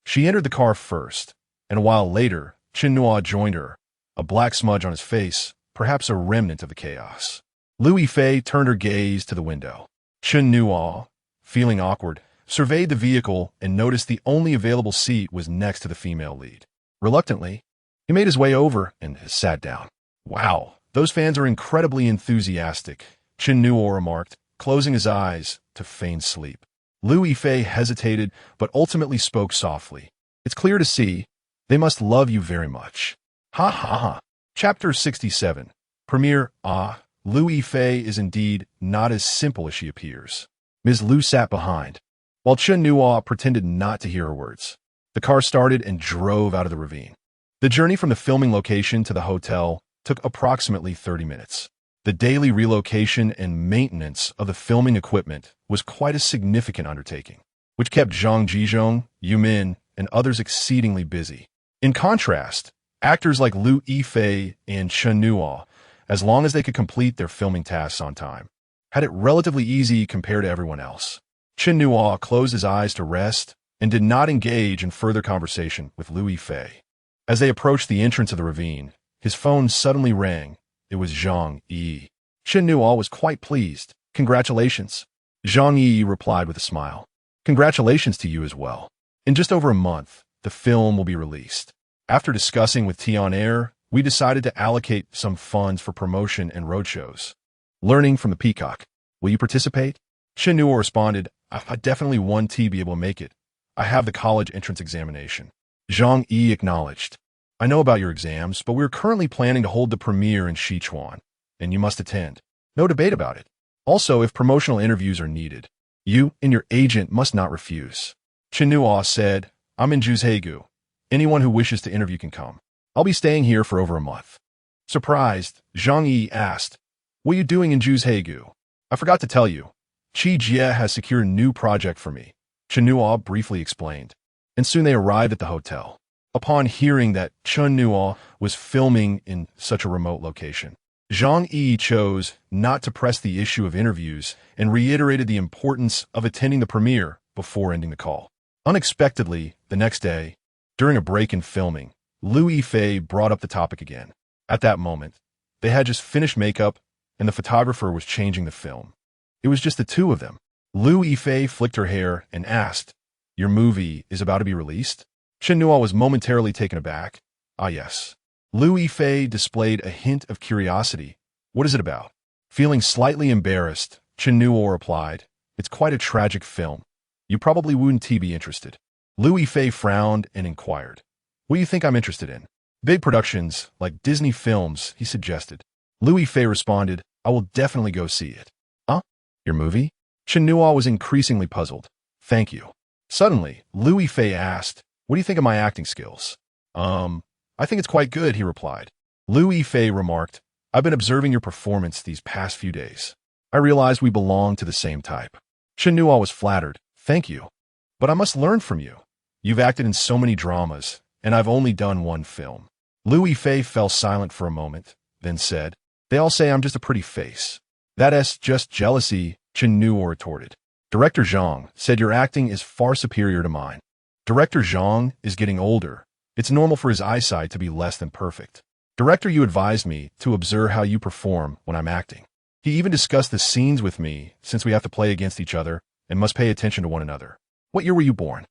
She entered the car first, and a while later, Chen Nuo joined her, a black smudge on his face, perhaps a remnant of the chaos. Louis Fei turned her gaze to the window. Chen Nuo, feeling awkward, surveyed the vehicle and noticed the only available seat was next to the female lead. Reluctantly, he made his way over and sat down. Wow, those fans are incredibly enthusiastic, Chen Nuo remarked, closing his eyes to feign sleep. Louis Fei hesitated, but ultimately spoke softly. It's clear to see, they must love you very much. Ha ha ha. Chapter 67. Premiere. Louis Fei is indeed not as simple as she appears. Ms. Liu sat behind, while Chen Nuo pretended not to hear her words. The car started and drove out of the ravine. The journey from the filming location to the hotel took approximately 30 minutes. The daily relocation and maintenance of the filming equipment was quite a significant undertaking, which kept Zhang Jizhong, Yu Min, and others exceedingly busy. In contrast, actors like Liu Yifei and Chen Nuo, as long as they could complete their filming tasks on time, had it relatively easy compared to everyone else. Chen Nuo closed his eyes to rest and did not engage in further conversation with Liu Yifei. As they approached the entrance of the ravine, his phone suddenly rang. It was Zhang Yi. Chen Nuo was quite pleased. Congratulations. Zhang Yi replied with a smile. Congratulations to you as well. In just over a month, the film will be released. After discussing with T on Air, we decided to allocate some funds for promotion and roadshows. Learning from the Peacock. Will you participate? Chen Nuo responded, I definitely want to be able to make it. I have the college entrance examination. Zhang Yi acknowledged. I know about your exams, but we're currently planning to hold the premiere in Sichuan, and you must attend. No debate about it. Also, if promotional interviews are needed, you and your agent must not refuse. Chen Nuo said, I'm in Juzhegu. Anyone who wishes to interview can come. I'll be staying here for over a month. Surprised, Zhang Yi asked, what are you doing in Juzhegu? I forgot to tell you. Qi Jie has secured a new project for me. Chen Nuo briefly explained, and soon they arrived at the hotel. Upon hearing that Chen Nuo was filming in such a remote location, Zhang Yi chose not to press the issue of interviews and reiterated the importance of attending the premiere before ending the call. Unexpectedly, the next day, during a break in filming, Liu Yifei brought up the topic again. At that moment, they had just finished makeup and the photographer was changing the film. It was just the two of them. Liu Yifei flicked her hair and asked, your movie is about to be released? Chen Nuo was momentarily taken aback. Ah, yes. Liu Yifei displayed a hint of curiosity. What is it about? Feeling slightly embarrassed, Chen Nuo replied, it's quite a tragic film. You probably wouldn't be interested. Liu Yifei frowned and inquired, what do you think I'm interested in? Big productions, like Disney films, he suggested. Liu Yifei responded, I will definitely go see it. Huh? Your movie? Chen Nuo was increasingly puzzled. Thank you. Suddenly, Liu Yifei asked, what do you think of my acting skills? I think it's quite good, he replied. Liu Yifei remarked, I've been observing your performance these past few days. I realized we belong to the same type. Chen Nuo was flattered. Thank you. But I must learn from you. You've acted in so many dramas, and I've only done one film. Liu Yifei fell silent for a moment, then said, they all say I'm just a pretty face. That's just jealousy, Chen Nuo retorted. Director Zhang said your acting is far superior to mine. Director Zhang is getting older. It's normal for his eyesight to be less than perfect. Director, you advised me to observe how you perform when I'm acting. He even discussed the scenes with me since we have to play against each other and must pay attention to one another. What year were you born?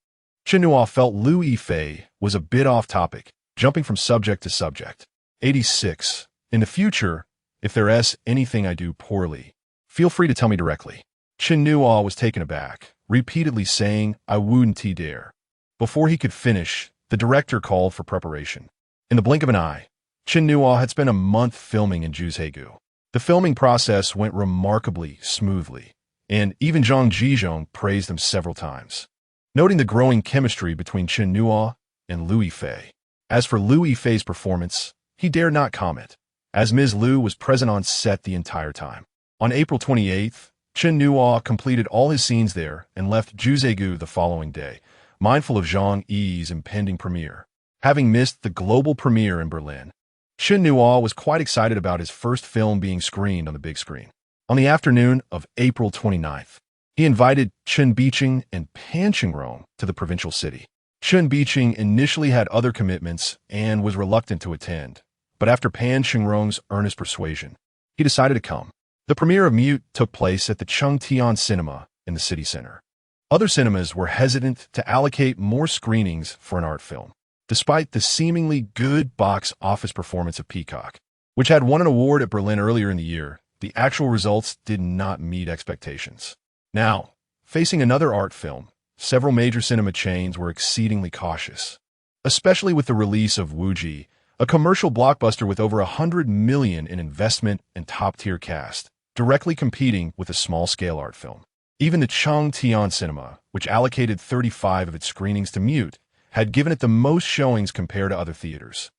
Chen Nuo felt Liu Yifei was a bit off topic, jumping from subject to subject. 86. In the future, if there's anything I do poorly, feel free to tell me directly. Chen Nuo was taken aback, repeatedly saying, I wouldn't dare. Before he could finish, the director called for preparation. In the blink of an eye, Chen Nuo had spent a month filming in Juzhegu. The filming process went remarkably smoothly, and even Zhang Jizhong praised him several times, noting the growing chemistry between Chen Nuo and Liu Yifei. As for Liu Yifei's performance, he dared not comment, as Ms. Liu was present on set the entire time. On April 28th, Chen Nuo completed all his scenes there and left Juzhegu the following day, mindful of Zhang Yi's impending premiere. Having missed the global premiere in Berlin, Chen Nuo was quite excited about his first film being screened on the big screen. On the afternoon of April 29th, he invited Chen Biqing and Pan Qingrong to the provincial city. Chen Biqing initially had other commitments and was reluctant to attend, but after Pan Qingrong's earnest persuasion, he decided to come. The premiere of Mute took place at the Chengtian Cinema in the city center. Other cinemas were hesitant to allocate more screenings for an art film, despite the seemingly good box office performance of Peacock, which had won an award at Berlin earlier in the year. The actual results did not meet expectations. Now, facing another art film, several major cinema chains were exceedingly cautious, especially with the release of Wuji, a commercial blockbuster with over 100 million in investment and top-tier cast, directly competing with a small-scale art film. Even the Chengtian Cinema, which allocated 35 of its screenings to Mute, had given it the most showings compared to other theaters.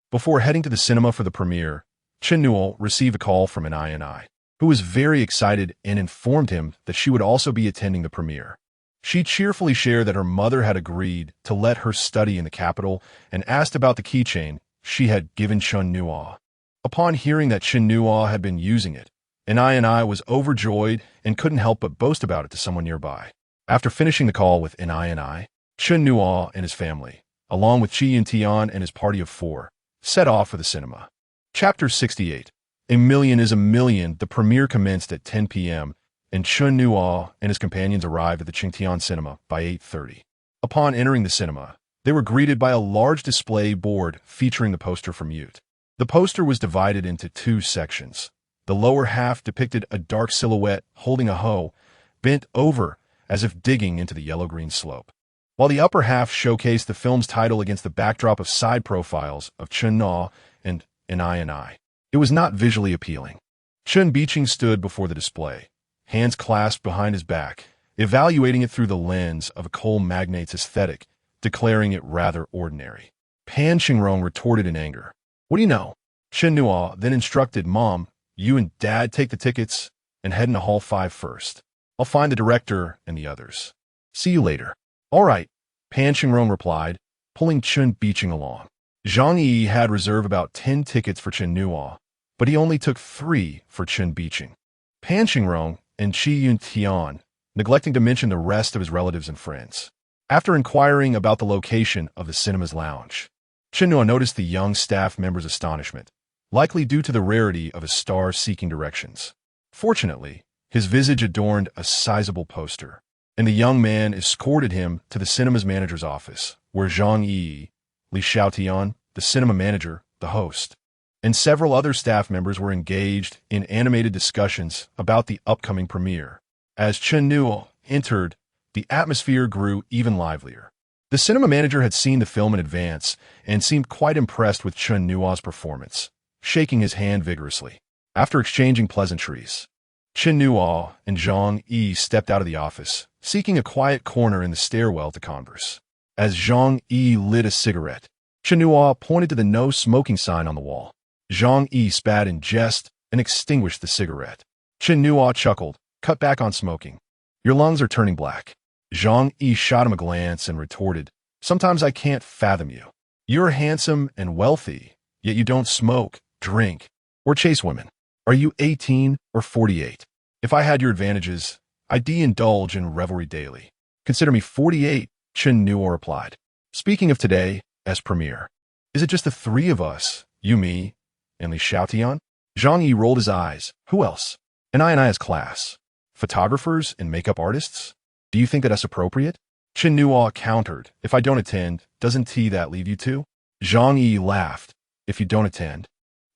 Before heading to the cinema for the premiere, Chen Nuo received a call from an INI, who was very excited and informed him that she would also be attending the premiere. She cheerfully shared that her mother had agreed to let her study in the capital and asked about the keychain she had given Chen Nuo. Upon hearing that Chen Nuo had been using it, an INI was overjoyed and couldn't help but boast about it to someone nearby. After finishing the call with an INI, Chen Nuo and his family, along with Qi Yuntian and his party of 4, set off for the cinema. Chapter 68. A Million is a Million. The premiere commenced at 10 p.m., and Chen Nuo and his companions arrived at the Chengtian Cinema by 8:30. Upon entering the cinema, they were greeted by a large display board featuring the poster for Mute. The poster was divided into 2 sections. The lower half depicted a dark silhouette holding a hoe, bent over as if digging into the yellow-green slope, while the upper half showcased the film's title against the backdrop of side profiles of Chen Nuo and an INI. It was not visually appealing. Chen Biqing stood before the display, hands clasped behind his back, evaluating it through the lens of a coal magnate's aesthetic, declaring it rather ordinary. Pan Qingrong retorted in anger. What do you know? Chen Nuo then instructed, Mom, you and Dad take the tickets and head into Hall 5 first. I'll find the director and the others. See you later. All right, Pan Qingrong replied, pulling Chen Biqing along. Zhang Yi had reserved about 10 tickets for Chen Nuo, but he only took 3 for Chen Biqing. Pan Qingrong and Qi Yuntian, neglecting to mention the rest of his relatives and friends. After inquiring about the location of the cinema's lounge, Chen Nuo noticed the young staff member's astonishment, likely due to the rarity of a star seeking directions. Fortunately, his visage adorned a sizable poster, and the young man escorted him to the cinema's manager's office, where Zhang Yi, Li Xiaotian, the cinema manager, the host, and several other staff members were engaged in animated discussions about the upcoming premiere. As Chen Nuo entered, the atmosphere grew even livelier. The cinema manager had seen the film in advance and seemed quite impressed with Chen Nuo's performance, shaking his hand vigorously. After exchanging pleasantries, Chen Nuo and Zhang Yi stepped out of the office, seeking a quiet corner in the stairwell to converse. As Zhang Yi lit a cigarette, Chen Nuo pointed to the no smoking sign on the wall. Zhang Yi spat in jest and extinguished the cigarette. Chen Nuo chuckled, cut back on smoking. Your lungs are turning black. Zhang Yi shot him a glance and retorted, sometimes I can't fathom you. You're handsome and wealthy, yet you don't smoke, drink, or chase women. Are you 18 or 48? If I had your advantages, I'd indulge in revelry daily. Consider me 48, Chen Nuo replied. Speaking of today, as premiere, is it just the 3 of us, you, me, And Li Xiaotian? Zhang Yi rolled his eyes. Who else? And Iona's class. Photographers and makeup artists? Do you think that that's appropriate? Chen Nuo countered. If I don't attend, doesn't that leave you too? Zhang Yi laughed. If you don't attend?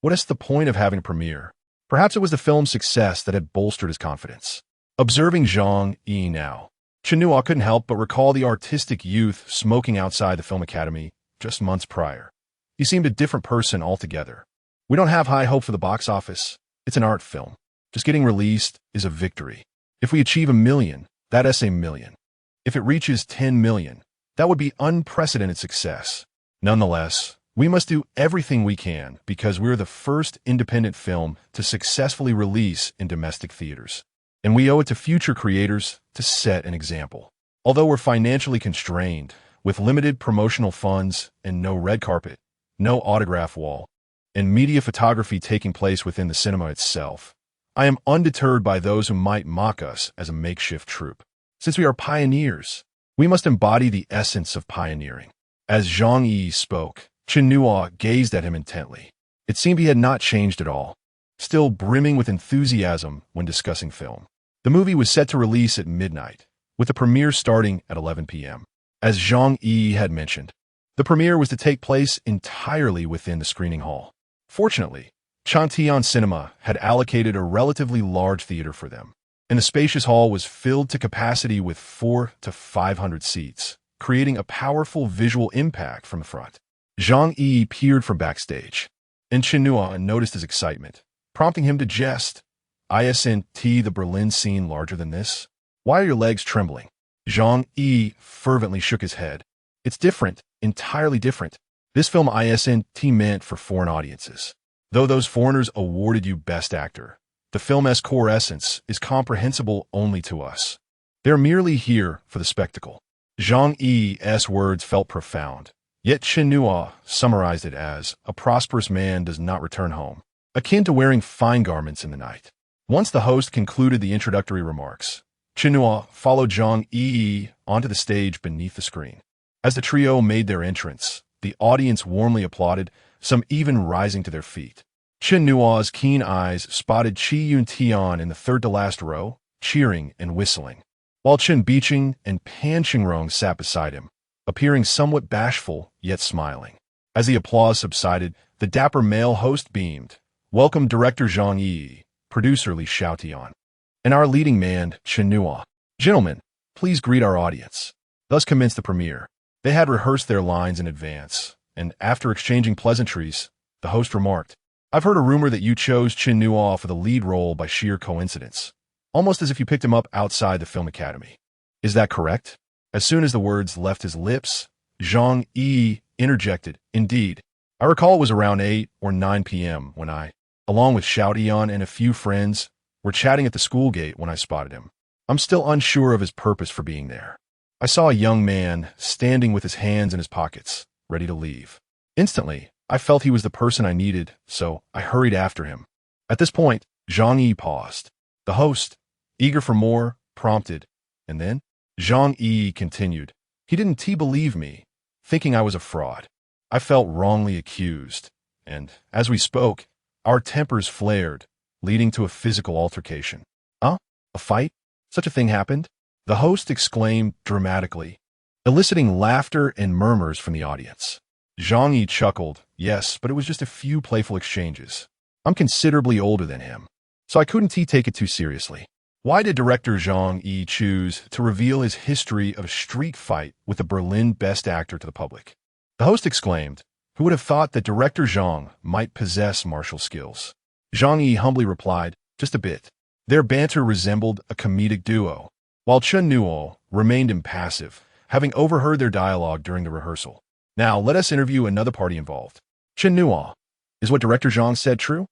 What is the point of having a premiere? Perhaps it was the film's success that had bolstered his confidence. Observing Zhang Yi now, Chen Nuo couldn't help but recall the artistic youth smoking outside the film academy just months prior. He seemed a different person altogether. We don't have high hope for the box office. It's an art film. Just getting released is a victory. If we achieve 1 million, that's a million. If it reaches 10 million, that would be unprecedented success. Nonetheless, we must do everything we can because we're the first independent film to successfully release in domestic theaters. And we owe it to future creators to set an example. Although we're financially constrained, with limited promotional funds and no red carpet, no autograph wall, and media photography taking place within the cinema itself, I am undeterred by those who might mock us as a makeshift troupe. Since we are pioneers, we must embody the essence of pioneering. As Zhang Yi spoke, Chen Nuo gazed at him intently. It seemed he had not changed at all, still brimming with enthusiasm when discussing film. The movie was set to release at midnight, with the premiere starting at 11 p.m. As Zhang Yi had mentioned, the premiere was to take place entirely within the screening hall. Fortunately, Chantian Cinema had allocated a relatively large theater for them, and the spacious hall was filled to capacity with 400 to 500 seats, creating a powerful visual impact from the front. Zhang Yi peered from backstage, and Chen Nuo noticed his excitement, prompting him to jest. Isn't the Berlin scene larger than this? Why are your legs trembling? Zhang Yi fervently shook his head. It's different, entirely different. This film isn't meant for foreign audiences. Though those foreigners awarded you Best Actor, the film's core essence is comprehensible only to us. They're merely here for the spectacle. Zhang Yi's words felt profound, yet Chen Nuo summarized it as, a prosperous man does not return home, akin to wearing fine garments in the night. Once the host concluded the introductory remarks, Chen Nuo followed Zhang Yi onto the stage beneath the screen. As the trio made their entrance, the audience warmly applauded, some even rising to their feet. Chen Nuo's keen eyes spotted Qi Yuntian in the third-to-last row, cheering and whistling, while Chen Biqing and Pan Qingrong sat beside him, appearing somewhat bashful yet smiling. As the applause subsided, the dapper male host beamed. Welcome director Zhang Yi, producer Li Xiaotian, and our leading man, Chen Nuo. Gentlemen, please greet our audience. Thus commenced the premiere. They had rehearsed their lines in advance, and after exchanging pleasantries, the host remarked, I've heard a rumor that you chose Chen Nuo for the lead role by sheer coincidence, almost as if you picked him up outside the film academy. Is that correct? As soon as the words left his lips, Zhang Yi interjected, Indeed. I recall it was around 8 or 9 p.m. when I, along with Xiaotian and a few friends, were chatting at the school gate when I spotted him. I'm still unsure of his purpose for being there. I saw a young man standing with his hands in his pockets, ready to leave. Instantly, I felt he was the person I needed, so I hurried after him. At this point, Zhang Yi paused. The host, eager for more, prompted, and then Zhang Yi continued. He didn't believe me, thinking I was a fraud. I felt wrongly accused, and as we spoke, our tempers flared, leading to a physical altercation. A fight? Such a thing happened? The host exclaimed dramatically, eliciting laughter and murmurs from the audience. Zhang Yi chuckled. Yes, but it was just a few playful exchanges. I'm considerably older than him, so I couldn't take it too seriously. Why did director Zhang Yi choose to reveal his history of a street fight with the Berlin Best Actor to the public? The host exclaimed, Who would have thought that director Zhang might possess martial skills? Zhang Yi humbly replied, Just a bit. Their banter resembled a comedic duo, while Chen Nuo remained impassive, having overheard their dialogue during the rehearsal. Now, let us interview another party involved. Chen Nuo, is what director Zhang said true?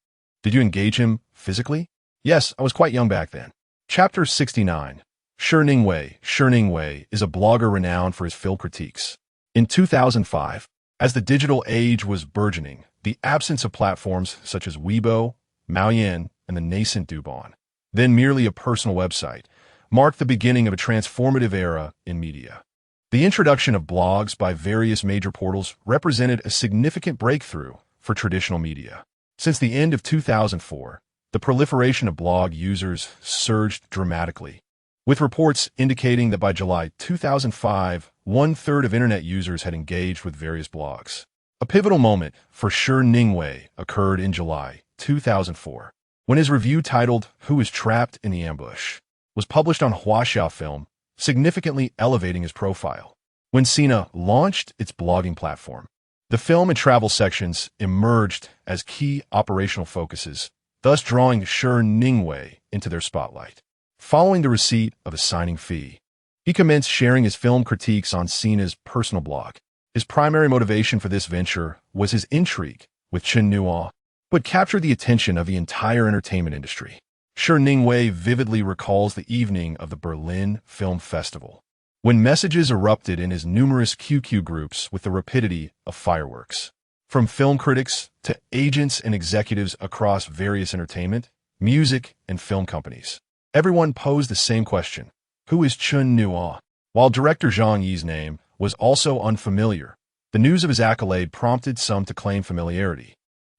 Did you engage him physically? Yes, I was quite young back then. Chapter 69. Shi Ningwei is a blogger renowned for his film critiques. In 2005, as the digital age was burgeoning, the absence of platforms such as Weibo, Maoyan, and the nascent Douban, then merely a personal website, marked the beginning of a transformative era in media. The introduction of blogs by various major portals represented a significant breakthrough for traditional media. Since the end of 2004, the proliferation of blog users surged dramatically, with reports indicating that by July 2005, one-third of internet users had engaged with various blogs. A pivotal moment for Chen Nuo occurred in July 2004, when his review titled "Who is Trapped in the Ambush" was published on Huayu Film, significantly elevating his profile. When Sina launched its blogging platform, the film and travel sections emerged as key operational focuses, thus drawing Chen Nuo into their spotlight. Following the receipt of a signing fee, he commenced sharing his film critiques on Sina's personal blog. His primary motivation for this venture was his intrigue with Chen Nuo, but captured the attention of the entire entertainment industry. Chen Nuo vividly recalls the evening of the Berlin Film Festival, when messages erupted in his numerous QQ groups with the rapidity of fireworks. From film critics to agents and executives across various entertainment, music, and film companies, everyone posed the same question: who is Chen Nuo? While director Zhang Yi's name was also unfamiliar, the news of his accolade prompted some to claim familiarity.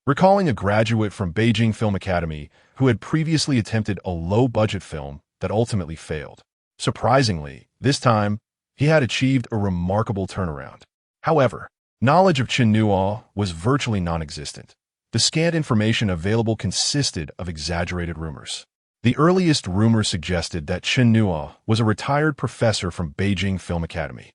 Recalling a graduate from Beijing Film Academy who had previously attempted a low-budget film that ultimately failed. Surprisingly, this time, he had achieved a remarkable turnaround. However, knowledge of Chen Nuo was virtually non-existent. The scant information available consisted of exaggerated rumors. The earliest rumor suggested that Chen Nuo was a retired professor from Beijing Film Academy,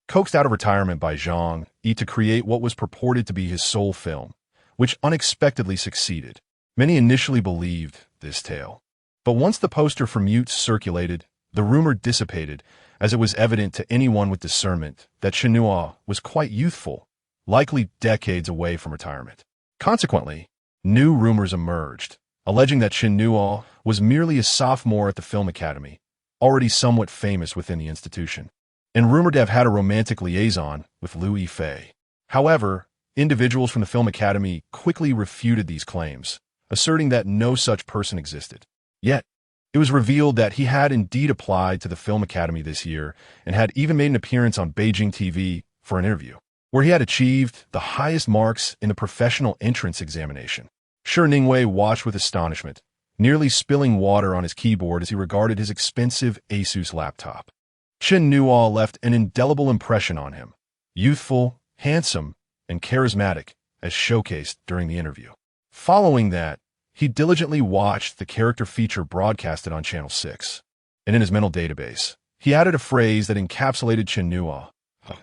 coaxed out of retirement by Zhang Yi to create what was purported to be his sole film, which unexpectedly succeeded. Many initially believed this tale, but once the poster for Mute circulated, the rumor dissipated, as it was evident to anyone with discernment that Chen Nuo was quite youthful, likely decades away from retirement. Consequently, new rumors emerged, alleging that Chen Nuo was merely a sophomore at the Film Academy, already somewhat famous within the institution, and rumored to have had a romantic liaison with Liu Yifei. However, individuals from the Film Academy quickly refuted these claims, asserting that no such person existed. Yet, it was revealed that he had indeed applied to the Film Academy this year and had even made an appearance on Beijing TV for an interview, where he had achieved the highest marks in the professional entrance examination. Chen Nuo watched with astonishment, nearly spilling water on his keyboard as he regarded his expensive Asus laptop. Chen Nuo left an indelible impression on him, youthful, handsome, and charismatic, as showcased during the interview. Following that, he diligently watched the character feature broadcasted on Channel 6, and in his mental database, he added a phrase that encapsulated Chen Nuo: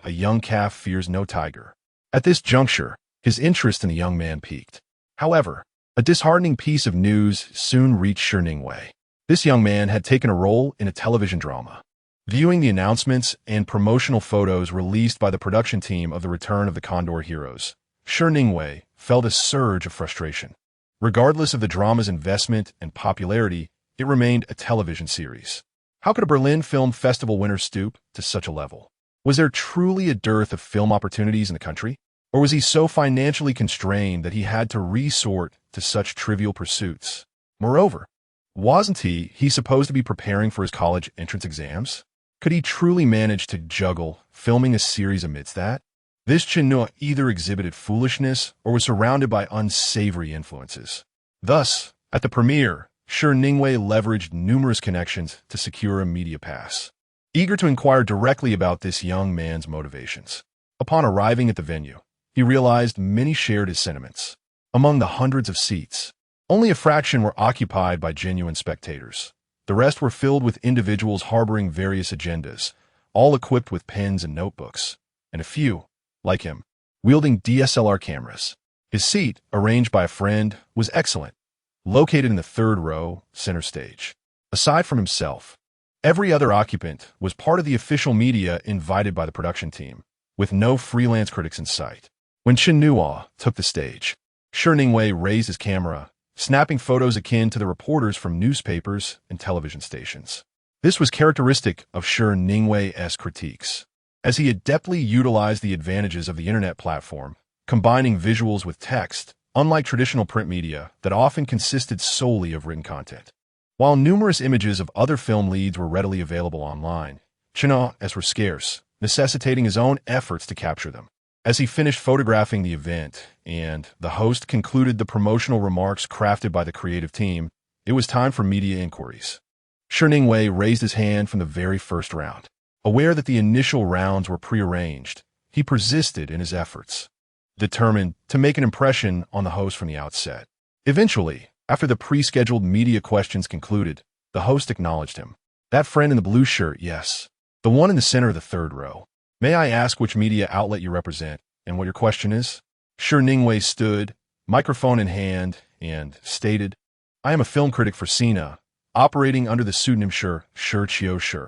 "A young calf fears no tiger." At this juncture, his interest in the young man peaked. However, a disheartening piece of news soon reached Chen Nuo. This young man had taken a role in a television drama. Viewing the announcements and promotional photos released by the production team of the return of the Condor Heroes, Chen Nuo felt a surge of frustration. Regardless of the drama's investment and popularity, it remained a television series. How could a Berlin Film Festival winner stoop to such a level? Was there truly a dearth of film opportunities in the country? Or was he so financially constrained that he had to resort to such trivial pursuits? Moreover, wasn't he supposed to be preparing for his college entrance exams? Could he truly manage to juggle filming a series amidst that? This Chen Nuo either exhibited foolishness or was surrounded by unsavory influences. Thus, at the premiere, Chen Nuo leveraged numerous connections to secure a media pass. Eager to inquire directly about this young man's motivations, upon arriving at the venue, he realized many shared his sentiments. Among the hundreds of seats, only a fraction were occupied by genuine spectators. The rest were filled with individuals harboring various agendas, all equipped with pens and notebooks, and a few, like him, wielding DSLR cameras. His seat, arranged by a friend, was excellent, located in the third row, center stage. Aside from himself, every other occupant was part of the official media invited by the production team, with no freelance critics in sight. When Chen Nuo took the stage, Chen Nuo raised his camera, snapping photos akin to the reporters from newspapers and television stations. This was characteristic of Chen Nuo's critiques, as he adeptly utilized the advantages of the internet platform, combining visuals with text, unlike traditional print media that often consisted solely of written content. While numerous images of other film leads were readily available online, Chen Nuo's were scarce, necessitating his own efforts to capture them. As he finished photographing the event and the host concluded the promotional remarks crafted by the creative team, it was time for media inquiries. Chen Wei raised his hand from the very first round. Aware that the initial rounds were prearranged, he persisted in his efforts, determined to make an impression on the host from the outset. Eventually, after the pre-scheduled media questions concluded, the host acknowledged him. That friend in the blue shirt, yes. The one in the center of the third row. May I ask which media outlet you represent and what your question is? Chen Wei stood, microphone in hand, and stated, I am a film critic for Sina, operating under the pseudonym Shi Qiu Shi.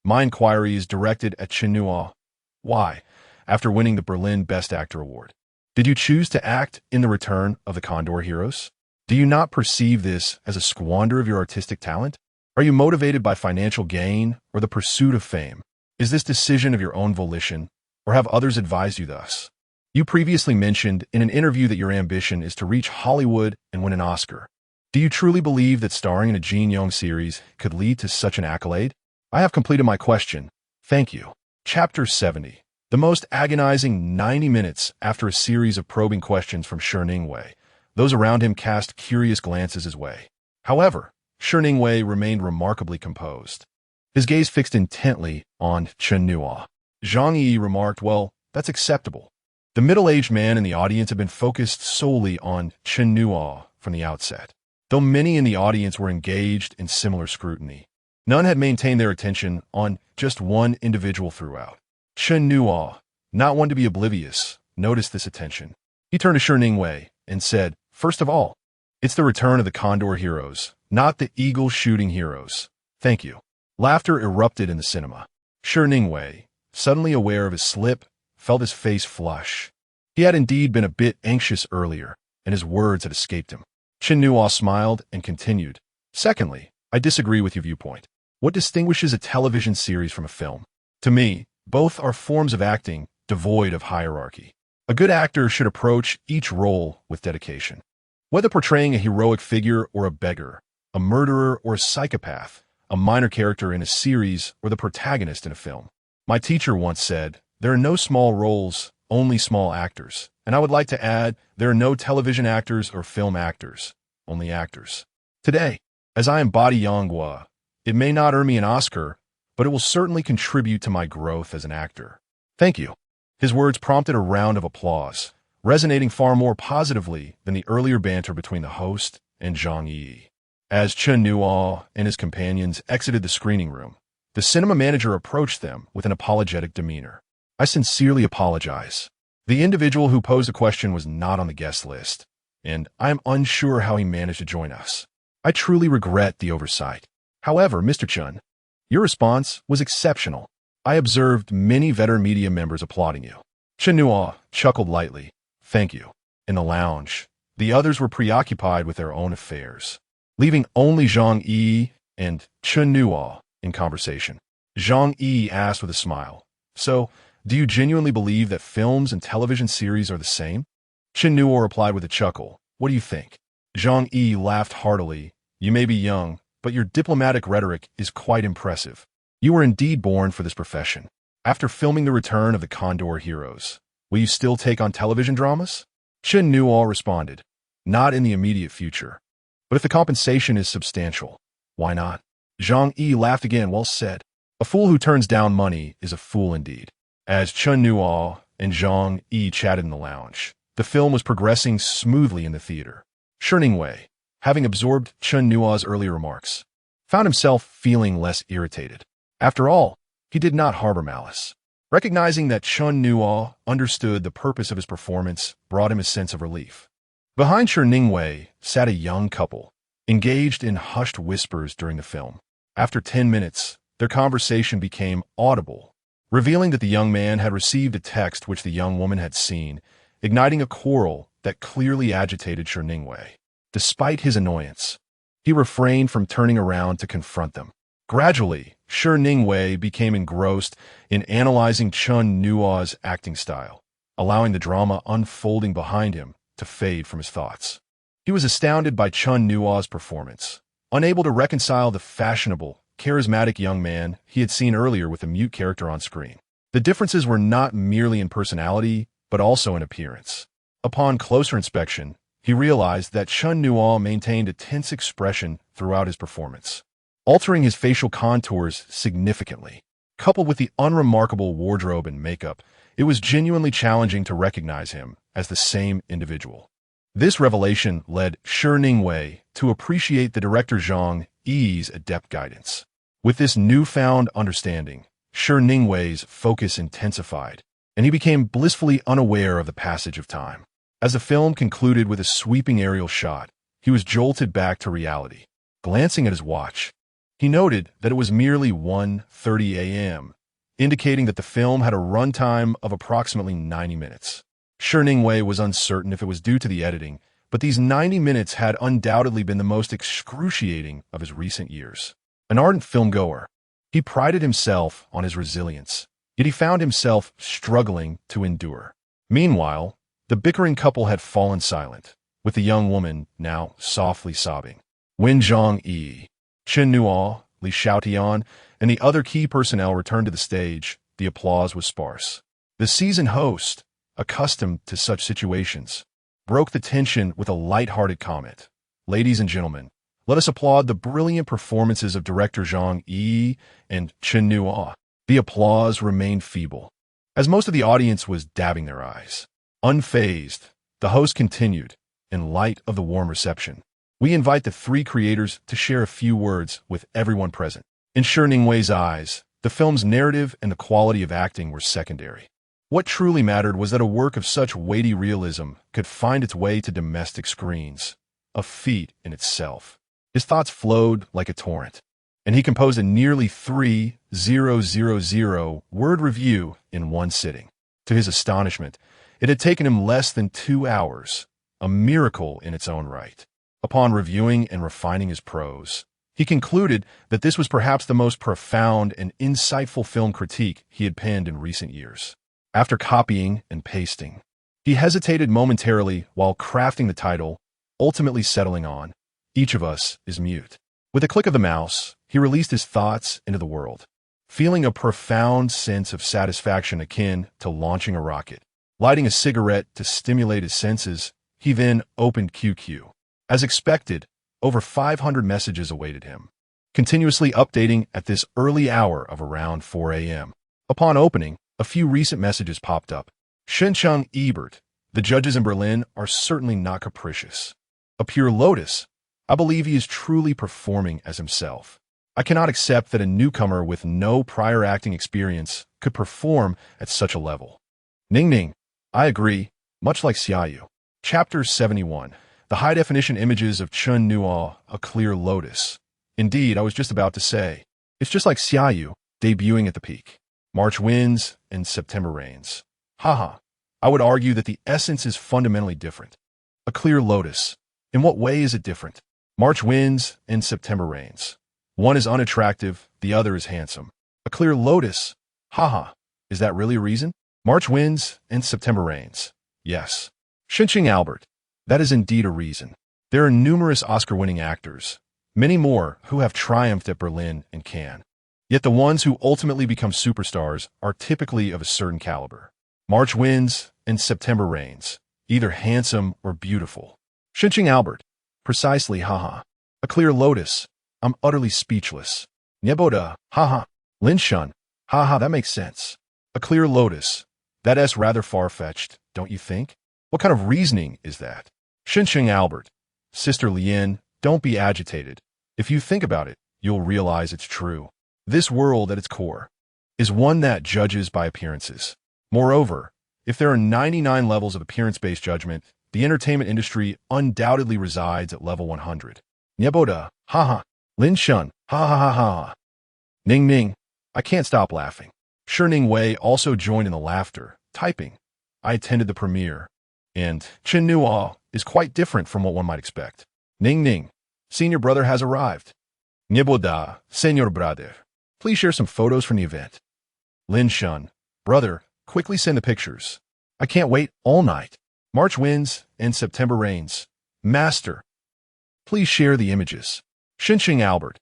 My inquiry is directed at Chen Nuo. Why, after winning the Berlin Best Actor Award, did you choose to act in The Return of the Condor Heroes? Do you not perceive this as a squander of your artistic talent? Are you motivated by financial gain or the pursuit of fame? Is this decision of your own volition, or have others advised you thus? You previously mentioned in an interview that your ambition is to reach Hollywood and win an Oscar. Do you truly believe that starring in a Jin Yong series could lead to such an accolade? I have completed my question. Thank you. Chapter 70. The most agonizing 90 minutes after a series of probing questions from Chen Wei. Those around him cast curious glances his way. However, Chen Wei remained remarkably composed. His gaze fixed intently on Chen Nuo. Zhang Yi remarked, well, that's acceptable. The middle-aged man in the audience had been focused solely on Chen Nuo from the outset. Though many in the audience were engaged in similar scrutiny, none had maintained their attention on just one individual throughout. Chen Nuo, not one to be oblivious, noticed this attention. He turned to Chen Wei and said, first of all, it's the return of the Condor Heroes, not the eagle-shooting heroes. Thank you. Laughter erupted in the cinema. Chen Wei, suddenly aware of his slip, felt his face flush. He had indeed been a bit anxious earlier, and his words had escaped him. Chen Nuo smiled and continued. Secondly, I disagree with your viewpoint. What distinguishes a television series from a film? To me, both are forms of acting devoid of hierarchy. A good actor should approach each role with dedication. Whether portraying a heroic figure or a beggar, a murderer or a psychopath, a minor character in a series or the protagonist in a film. My teacher once said, there are no small roles, only small actors. And I would like to add, there are no television actors or film actors, only actors. Today, as I embody Yanghua, it may not earn me an Oscar, but it will certainly contribute to my growth as an actor. Thank you. His words prompted a round of applause, resonating far more positively than the earlier banter between the host and Zhang Yi. As Chen Nuo and his companions exited the screening room, the cinema manager approached them with an apologetic demeanor. I sincerely apologize. The individual who posed the question was not on the guest list, and I am unsure how he managed to join us. I truly regret the oversight. However, Mr. Chen, your response was exceptional. I observed many veteran media members applauding you. Chen Nuo chuckled lightly. Thank you. In the lounge, the others were preoccupied with their own affairs, leaving only Zhang Yi and Chen Nuo in conversation. Zhang Yi asked with a smile, so, do you genuinely believe that films and television series are the same? Chen Nuo replied with a chuckle. What do you think? Zhang Yi laughed heartily. You may be young, but your diplomatic rhetoric is quite impressive. You were indeed born for this profession. After filming The Return of the Condor Heroes, will you still take on television dramas? Chen Nuo responded, not in the immediate future. But if the compensation is substantial, why not? Zhang Yi laughed again. Well said. A fool who turns down money is a fool indeed. As Chen Nuo and Zhang Yi chatted in the lounge, the film was progressing smoothly in the theater. Chen Wei, having absorbed Chen Nuo's earlier remarks, found himself feeling less irritated. After all, he did not harbor malice. Recognizing that Chen Nuo understood the purpose of his performance brought him a sense of relief. Behind Chen Wei sat a young couple, engaged in hushed whispers during the film. After 10 minutes, their conversation became audible, revealing that the young man had received a text which the young woman had seen, igniting a quarrel that clearly agitated Chen Wei. Despite his annoyance, he refrained from turning around to confront them. Gradually, Chen Wei became engrossed in analyzing Chen Nuo's acting style, allowing the drama unfolding behind him to fade from his thoughts. He was astounded by Chen Nuo's performance, unable to reconcile the fashionable, charismatic young man he had seen earlier with the mute character on screen. The differences were not merely in personality, but also in appearance. Upon closer inspection, he realized that Chen Nuo maintained a tense expression throughout his performance, altering his facial contours significantly. Coupled with the unremarkable wardrobe and makeup, it was genuinely challenging to recognize him as the same individual. This revelation led Shi Ningwei to appreciate the director Zhang Yi's adept guidance. With this newfound understanding, Shi Ningwei's focus intensified, and he became blissfully unaware of the passage of time. As the film concluded with a sweeping aerial shot, he was jolted back to reality. Glancing at his watch, he noted that it was merely 1:30 a.m., indicating that the film had a runtime of approximately 90 minutes. Shi Ningwei was uncertain if it was due to the editing, but these 90 minutes had undoubtedly been the most excruciating of his recent years. An ardent filmgoer, he prided himself on his resilience, yet he found himself struggling to endure. Meanwhile, the bickering couple had fallen silent, with the young woman now softly sobbing. When Zhang Yi, Chen Nuo, Li Xiaotian, and the other key personnel returned to the stage, the applause was sparse. The seasoned host, accustomed to such situations, broke the tension with a light-hearted comment. Ladies and gentlemen, let us applaud the brilliant performances of director Zhang Yi and Chen Nuo. The applause remained feeble, as most of the audience was dabbing their eyes. Unfazed, the host continued, in light of the warm reception. We invite the three creators to share a few words with everyone present. In Shi Ningwei's eyes, the film's narrative and the quality of acting were secondary. What truly mattered was that a work of such weighty realism could find its way to domestic screens, a feat in itself. His thoughts flowed like a torrent, and he composed a nearly 3,000-word review in one sitting. To his astonishment, it had taken him less than 2 hours, a miracle in its own right. Upon reviewing and refining his prose, he concluded that this was perhaps the most profound and insightful film critique he had penned in recent years. After copying and pasting, he hesitated momentarily while crafting the title, ultimately settling on, "Each of Us is Mute." With a click of the mouse, he released his thoughts into the world, feeling a profound sense of satisfaction akin to launching a rocket. Lighting a cigarette to stimulate his senses, he then opened QQ. As expected, over 500 messages awaited him, continuously updating at this early hour of around 4 a.m. Upon opening, a few recent messages popped up. Shenzhen Ebert, the judges in Berlin are certainly not capricious. A pure lotus, I believe he is truly performing as himself. I cannot accept that a newcomer with no prior acting experience could perform at such a level. Ning Ning, I agree, much like Huayu. Chapter 71. The high-definition images of Chen Nuo, a clear lotus. Indeed, I was just about to say, it's just like Huayu, debuting at the peak. March winds and September rains. Haha, I would argue that the essence is fundamentally different. A clear lotus. In what way is it different? March winds and September rains. One is unattractive, the other is handsome. A clear lotus. Haha, is that really a reason? March winds and September rains. Yes. Shinching Albert. That is indeed a reason. There are numerous Oscar-winning actors, many more who have triumphed at Berlin and Cannes. Yet the ones who ultimately become superstars are typically of a certain caliber. March winds and September rains, either handsome or beautiful. Shinching Albert. Precisely, haha. A clear lotus. I'm utterly speechless. Nyeboda, haha. Linshun, haha, that makes sense. A clear lotus. That is rather far-fetched, don't you think? What kind of reasoning is that? Shinching Albert. Sister Lien, don't be agitated. If you think about it, you'll realize it's true. This world at its core is one that judges by appearances. Moreover, if there are 99 levels of appearance-based judgment, the entertainment industry undoubtedly resides at level 100. Nyeboda, haha. Linshun, ha ha ha ha. Ning Ning, I can't stop laughing. Shi Ningwei also joined in the laughter, typing. I attended the premiere, and Chen Nuo is quite different from what one might expect. Ning Ning, senior brother has arrived. Nyeboda, senior brother. Please share some photos from the event. Lin Shun, brother, quickly send the pictures. I can't wait all night. March winds and September rains. Master, please share the images. Shinching Albert,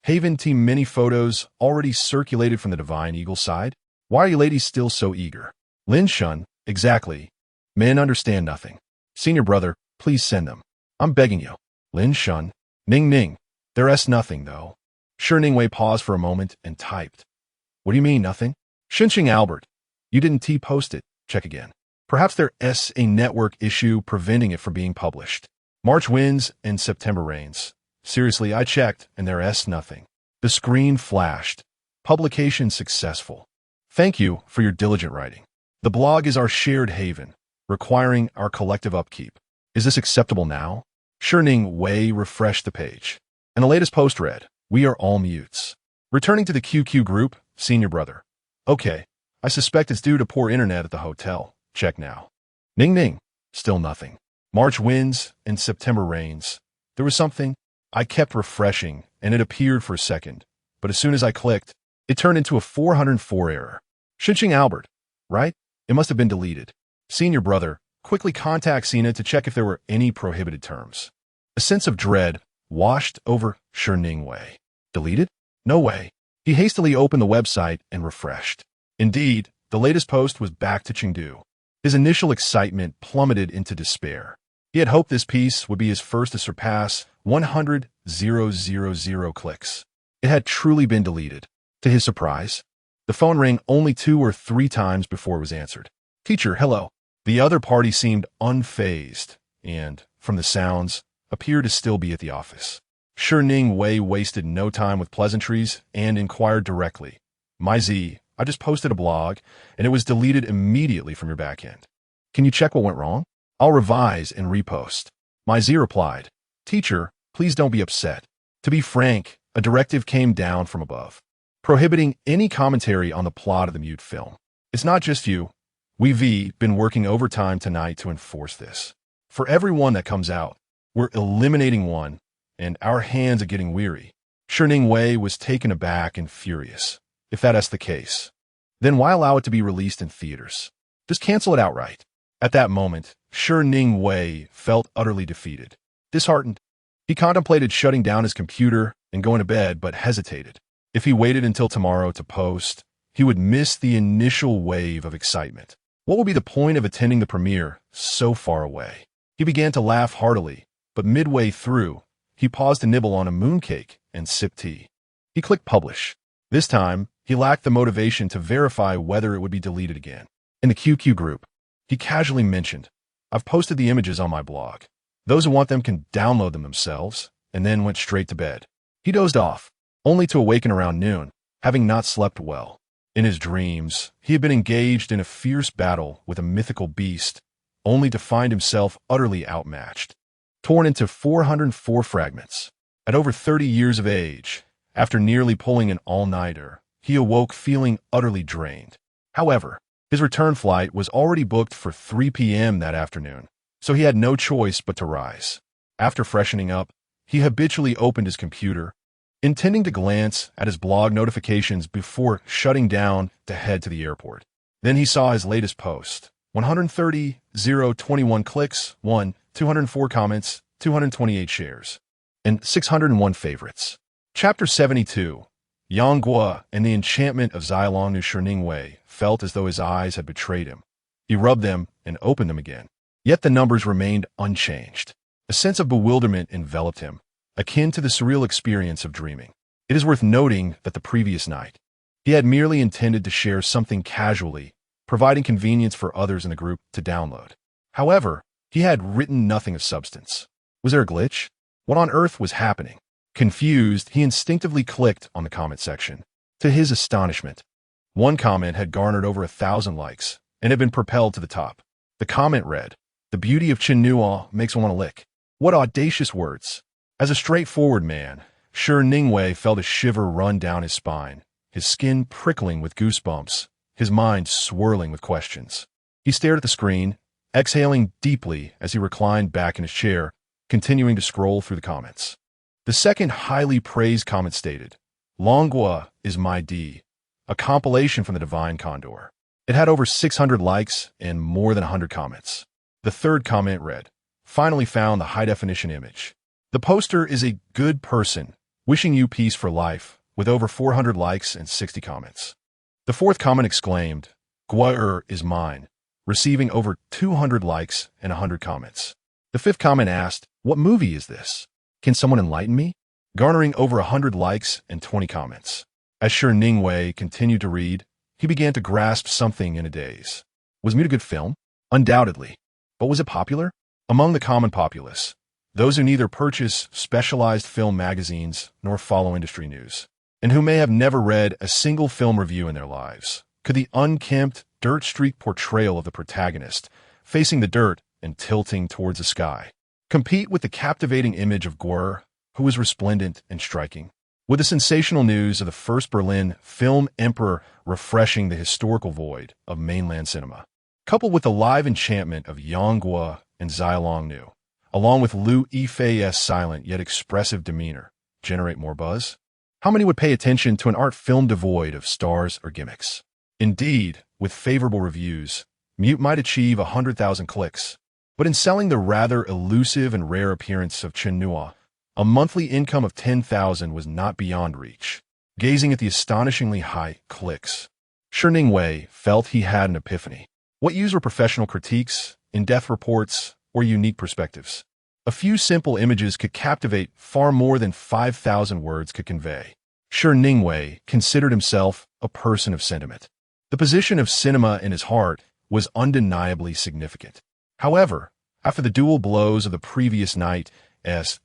Haven Team many photos already circulated from the Divine Eagle side. Why are you ladies still so eager? Lin Shun, Exactly. Men understand nothing. Senior brother, please send them. I'm begging you. Lin Shun. Ning Ning. There's nothing, though. Shi Ningwei paused for a moment and typed. What do you mean, nothing? Xinqing Albert. You didn't T-post it. Check again. Perhaps there's a network issue preventing it from being published. March winds and September rains. Seriously, I checked, and there's nothing. The screen flashed. Publication successful. Thank you for your diligent writing. The blog is our shared haven, requiring our collective upkeep. Is this acceptable now? Shi Ningwei refreshed the page. And the latest post read, we are all mutes. Returning to the QQ group, senior brother. Okay, I suspect it's due to poor internet at the hotel. Check now. Ning Ning. Still nothing. March winds and September rains. There was something. I kept refreshing, and it appeared for a second. But as soon as I clicked, it turned into a 404 error. Xinqing Albert. Right? It must have been deleted. Senior brother, quickly contact Sina to check if there were any prohibited terms. A sense of dread washed over Shi Ningwei. Deleted? No way. He hastily opened the website and refreshed. Indeed, the latest post was back to Chengdu. His initial excitement plummeted into despair. He had hoped this piece would be his first to surpass 100,000 clicks. It had truly been deleted. To his surprise, the phone rang only 2 or 3 times before it was answered. Teacher, hello. The other party seemed unfazed and, from the sounds, appeared to still be at the office. Shi Ningwei wasted no time with pleasantries and inquired directly. My Z, I just posted a blog, and it was deleted immediately from your backend. Can you check what went wrong? I'll revise and repost. My Z replied, Teacher, please don't be upset. To be frank, a directive came down from above, prohibiting any commentary on the plot of the mute film. It's not just you. We've been working overtime tonight to enforce this. For every one that comes out, we're eliminating one, and our hands are getting weary. Shi Ningwei was taken aback and furious. If that's the case, then why allow it to be released in theaters? Just cancel it outright. At that moment, Shi Ningwei felt utterly defeated. Disheartened, he contemplated shutting down his computer and going to bed, but hesitated. If he waited until tomorrow to post, he would miss the initial wave of excitement. What would be the point of attending the premiere so far away? He began to laugh heartily, but midway through, he paused to nibble on a mooncake and sip tea. He clicked publish. This time, he lacked the motivation to verify whether it would be deleted again. In the QQ group, he casually mentioned, I've posted the images on my blog. Those who want them can download them themselves, and then went straight to bed. He dozed off, only to awaken around noon, having not slept well. In his dreams, he had been engaged in a fierce battle with a mythical beast, only to find himself utterly outmatched, torn into 404 fragments. At over 30 years of age, after nearly pulling an all-nighter, he awoke feeling utterly drained. However, his return flight was already booked for 3 p.m. that afternoon, so he had no choice but to rise. After freshening up, he habitually opened his computer, intending to glance at his blog notifications before shutting down to head to the airport. Then he saw his latest post. 130,021 clicks, 204 comments, 228 shares, and 601 favorites. Chapter 72. Yang Guo and the enchantment of Zilong Nu. Shi Ningwei felt as though his eyes had betrayed him. He rubbed them and opened them again. Yet the numbers remained unchanged. A sense of bewilderment enveloped him, akin to the surreal experience of dreaming. It is worth noting that the previous night, he had merely intended to share something casually, providing convenience for others in the group to download. However, he had written nothing of substance. Was there a glitch? What on earth was happening? Confused, he instinctively clicked on the comment section. To his astonishment, one comment had garnered over 1,000 likes and had been propelled to the top. The comment read, "The beauty of Chen Nuo makes one want to lick." What audacious words! As a straightforward man, Shi Ningwei felt a shiver run down his spine, his skin prickling with goosebumps, his mind swirling with questions. He stared at the screen, exhaling deeply as he reclined back in his chair, continuing to scroll through the comments. The second highly praised comment stated, "Longhua is my D, a compilation from the Divine Condor." It had over 600 likes and more than 100 comments. The third comment read, "Finally found the high-definition image. The poster is a good person, wishing you peace for life," with over 400 likes and 60 comments. The fourth comment exclaimed, "Guo is mine. receiving over 200 likes and 100 comments. The fifth comment asked, "What movie is this? Can someone enlighten me?" garnering over 100 likes and 20 comments. As Chen Nuo continued to read, he began to grasp something in a daze. Was Mute a good film? Undoubtedly. But was it popular? Among the common populace, those who neither purchase specialized film magazines nor follow industry news, and who may have never read a single film review in their lives, could the unkempt, dirt-streaked portrayal of the protagonist, facing the dirt and tilting towards the sky, compete with the captivating image of Guer, who was resplendent and striking? With the sensational news of the first Berlin film emperor refreshing the historical void of mainland cinema, coupled with the live enchantment of Yang Guo and Zilong Nu, along with Liu Yifei's silent yet expressive demeanor, generate more buzz? How many would pay attention to an art film devoid of stars or gimmicks? Indeed, with favorable reviews, Mute might achieve 100,000 clicks. But in selling the rather elusive and rare appearance of Chen Nuo, a monthly income of 10,000 was not beyond reach. Gazing at the astonishingly high clicks, Chen Nuo felt he had an epiphany. What use were professional critiques, in-depth reports, or unique perspectives? A few simple images could captivate far more than 5,000 words could convey. Chen Nuo considered himself a person of sentiment. The position of cinema in his heart was undeniably significant. However, after the dual blows of the previous night's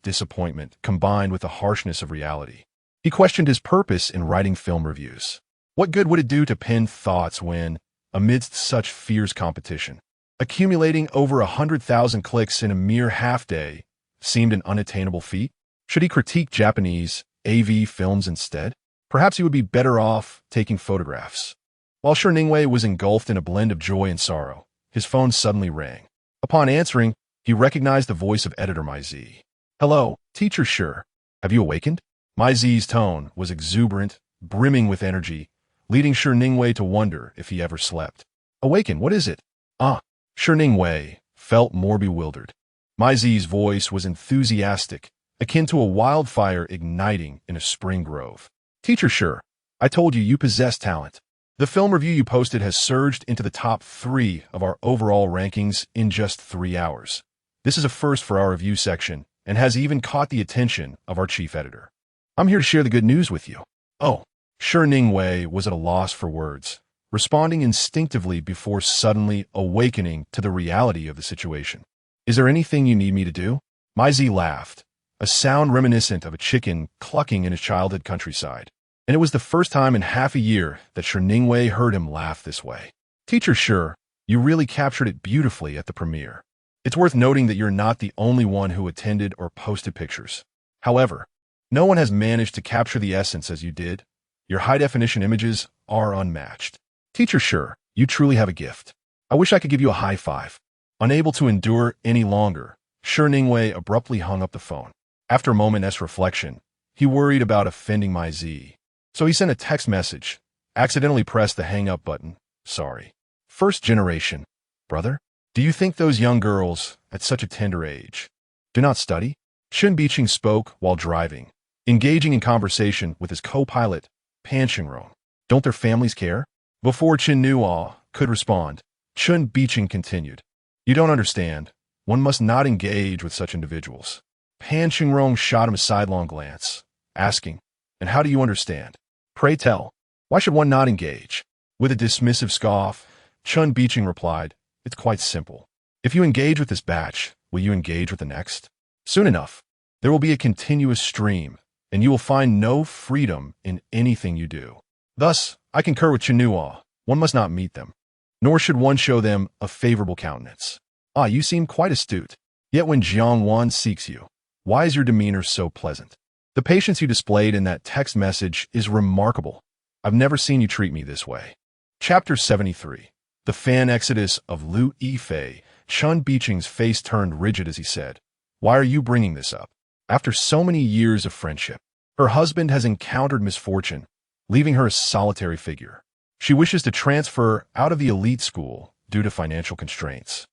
disappointment combined with the harshness of reality, he questioned his purpose in writing film reviews. What good would it do to pen thoughts when, amidst such fierce competition, accumulating over 100,000 clicks in a mere half-day seemed an unattainable feat? Should he critique Japanese AV films instead? Perhaps he would be better off taking photographs. While Chen Nuo was engulfed in a blend of joy and sorrow, his phone suddenly rang. Upon answering, he recognized the voice of editor Mai Zi. "Hello, teacher Sure. Have you awakened?" Mai Zi's tone was exuberant, brimming with energy, leading Chen Nuo to wonder if he ever slept. "Awaken, what is it?" Chen Nuo felt more bewildered. Mai Zi's voice was enthusiastic, akin to a wildfire igniting in a spring grove. "Teacher Sure, I told you possess talent. The film review you posted has surged into the top 3 of our overall rankings in just 3 hours. This is a first for our review section and has even caught the attention of our chief editor. I'm here to share the good news with you." "Oh." Chen Nuo was at a loss for words, responding instinctively before suddenly awakening to the reality of the situation. "Is there anything you need me to do?" Mai Zi laughed, a sound reminiscent of a chicken clucking in his childhood countryside. And it was the first time in half a year that Chen Nuo heard him laugh this way. "Teacher Sure, you really captured it beautifully at the premiere. It's worth noting that you're not the only one who attended or posted pictures. However, no one has managed to capture the essence as you did. Your high-definition images are unmatched. Teacher Sure, you truly have a gift. I wish I could give you a high five." Unable to endure any longer, Chen Nuo abruptly hung up the phone. After a moment's reflection, he worried about offending Mai Zi. So he sent a text message, accidentally pressed the hang-up button. "Sorry. First generation, brother? Do you think those young girls, at such a tender age, do not study?" Chen Biqing spoke while driving, engaging in conversation with his co-pilot, Pan Qingrong. "Don't their families care?" Before Chen Nuo could respond, Chen Biqing continued. "You don't understand. One must not engage with such individuals." Pan Qingrong shot him a sidelong glance, asking, "And how do you understand? Pray tell, why should one not engage?" With a dismissive scoff, Chen Biqing replied, "It's quite simple. If you engage with this batch, will you engage with the next? Soon enough, there will be a continuous stream, and you will find no freedom in anything you do. Thus, I concur with Chen Nuo. One must not meet them, nor should one show them a favorable countenance." You seem quite astute. Yet when Jiang Wan seeks you, why is your demeanor so pleasant? The patience you displayed in that text message is remarkable. I've never seen you treat me this way. Chapter 73. The fan exodus of Liu Yifei. Chen Biqing's face turned rigid as he said, "Why are you bringing this up? After so many years of friendship, her husband has encountered misfortune, leaving her a solitary figure. She wishes to transfer out of the elite school due to financial constraints.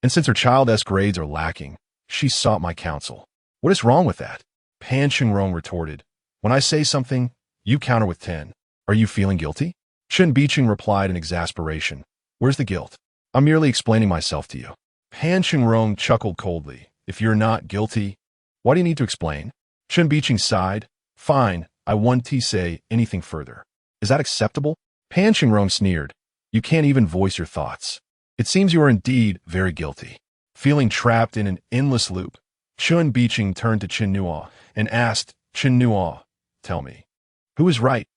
And since her child's grades are lacking, she sought my counsel. What is wrong with that?" Pan Qingrong retorted, "When I say something, you counter with 10. Are you feeling guilty?" Chen Biqing replied in exasperation, "Where's the guilt? I'm merely explaining myself to you. Han Qingrong chuckled coldly. If you're not guilty, why do you need to explain? Chen Biqing sighed. Fine, I won't say anything further. Is that acceptable? Han Qingrong sneered. You can't even voice your thoughts. It seems you are indeed very guilty. Feeling trapped in an endless loop, Chen Biqing turned to Chen Nuo and asked, Chen Nuo, tell me, who is right,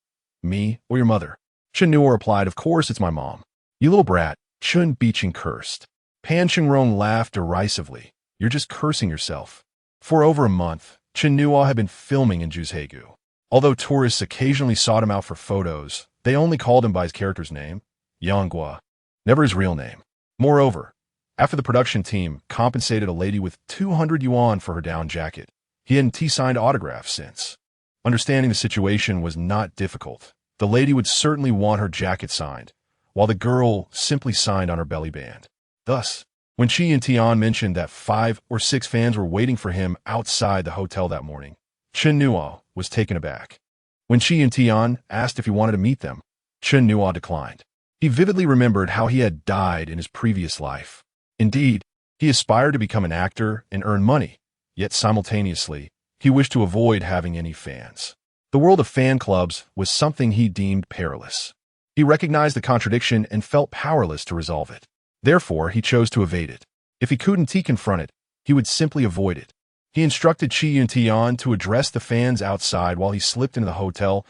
me or your mother? Chen Nuo replied, of course it's my mom. You little brat, Chen Biqing cursed. Han Qingrong laughed derisively. You're just cursing yourself. For over a month, Chen Nuo had been filming in Juzhegu. Although tourists occasionally sought him out for photos, they only called him by his character's name, Yanghua, never his real name. Moreover, after the production team compensated a lady with 200 yuan for her down jacket, he hadn't signed autographs since. Understanding the situation was not difficult. The lady would certainly want her jacket signed, while the girl simply signed on her belly band. Thus, when Qi and Tian mentioned that 5 or 6 fans were waiting for him outside the hotel that morning, Chen Nuo was taken aback. When Qi and Tian asked if he wanted to meet them, Chen Nuo declined. He vividly remembered how he had died in his previous life. Indeed, he aspired to become an actor and earn money, yet simultaneously, he wished to avoid having any fans. The world of fan clubs was something he deemed perilous. He recognized the contradiction and felt powerless to resolve it. Therefore, he chose to evade it. If he couldn't confront it, he would simply avoid it. He instructed Qi and Tian to address the fans outside while he slipped into the hotel's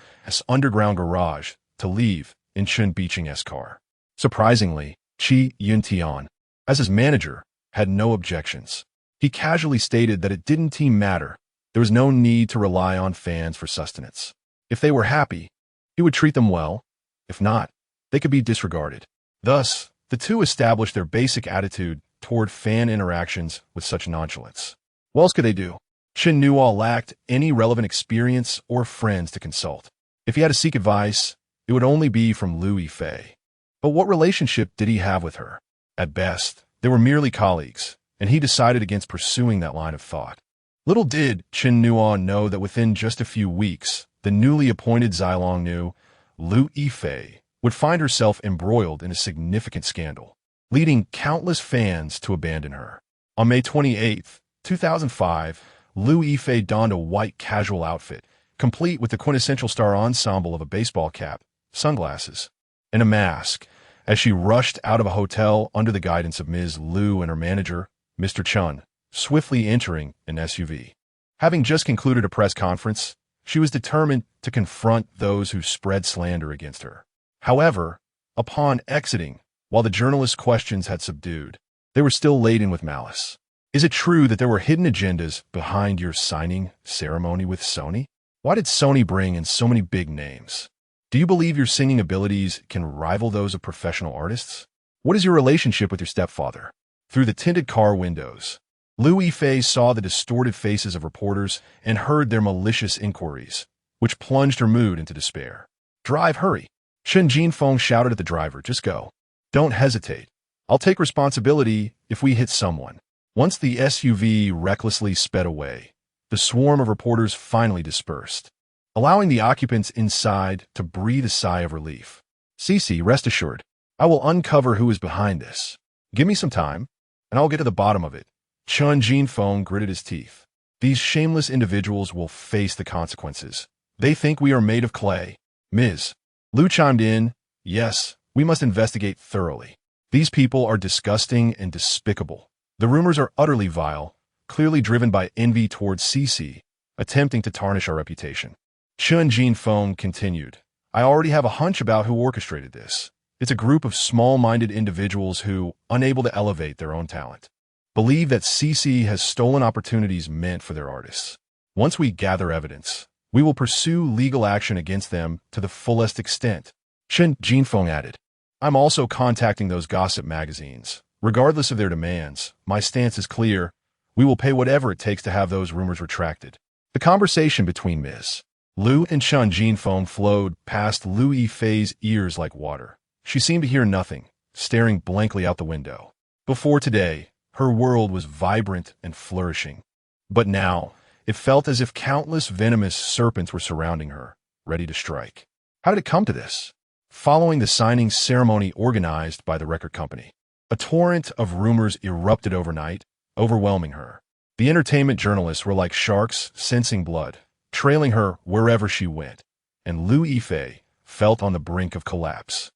underground garage to leave in Chen Biqing's car. Surprisingly, Qi Yuntian, as his manager, had no objections. He casually stated that it didn't matter. There was no need to rely on fans for sustenance. If they were happy, he would treat them well. If not, they could be disregarded. Thus, the two established their basic attitude toward fan interactions with such nonchalance. What else could they do? Chen Nuo lacked any relevant experience or friends to consult. If he had to seek advice, it would only be from Lu Yifei. But what relationship did he have with her? At best, they were merely colleagues, and he decided against pursuing that line of thought. Little did Chen Nuo know that within just a few weeks, the newly appointed Zilong Nu, Lu Yifei, would find herself embroiled in a significant scandal, leading countless fans to abandon her. On May 28, 2005, Lu Yifei donned a white casual outfit, complete with the quintessential star ensemble of a baseball cap, sunglasses, and a mask, as she rushed out of a hotel under the guidance of Ms. Lu and her manager, Mr. Chen, swiftly entering an SUV. Having just concluded a press conference, she was determined to confront those who spread slander against her. However, upon exiting, while the journalists' questions had subdued, they were still laden with malice. Is it true that there were hidden agendas behind your signing ceremony with Sony? Why did Sony bring in so many big names? Do you believe your singing abilities can rival those of professional artists? What is your relationship with your stepfather? Through the tinted car windows, Lu Yifei saw the distorted faces of reporters and heard their malicious inquiries, which plunged her mood into despair. Drive, hurry! Shen Jinfeng shouted at the driver, just go. Don't hesitate. I'll take responsibility if we hit someone. Once the SUV recklessly sped away, the swarm of reporters finally dispersed, allowing the occupants inside to breathe a sigh of relief. Cici, rest assured, I will uncover who is behind this. Give me some time, and I'll get to the bottom of it. Chen Jinfeng gritted his teeth. These shameless individuals will face the consequences. They think we are made of clay. Ms. Lu chimed in, yes, we must investigate thoroughly. These people are disgusting and despicable. The rumors are utterly vile, clearly driven by envy towards Cici, attempting to tarnish our reputation. Chen Jinfeng continued, I already have a hunch about who orchestrated this. It's a group of small-minded individuals who, unable to elevate their own talent, believe that Cici has stolen opportunities meant for their artists. Once we gather evidence, we will pursue legal action against them to the fullest extent. Chen Jinfeng added, I'm also contacting those gossip magazines. Regardless of their demands, my stance is clear. We will pay whatever it takes to have those rumors retracted. The conversation between Ms. Lu and Chen Jinfeng flowed past Lu Yifei's ears like water. She seemed to hear nothing, staring blankly out the window. Before today, her world was vibrant and flourishing. But now, it felt as if countless venomous serpents were surrounding her, ready to strike. How did it come to this? Following the signing ceremony organized by the record company, A torrent of rumors erupted overnight, overwhelming her. The entertainment journalists were like sharks sensing blood, trailing her wherever she went, and Liu Yifei felt on the brink of collapse.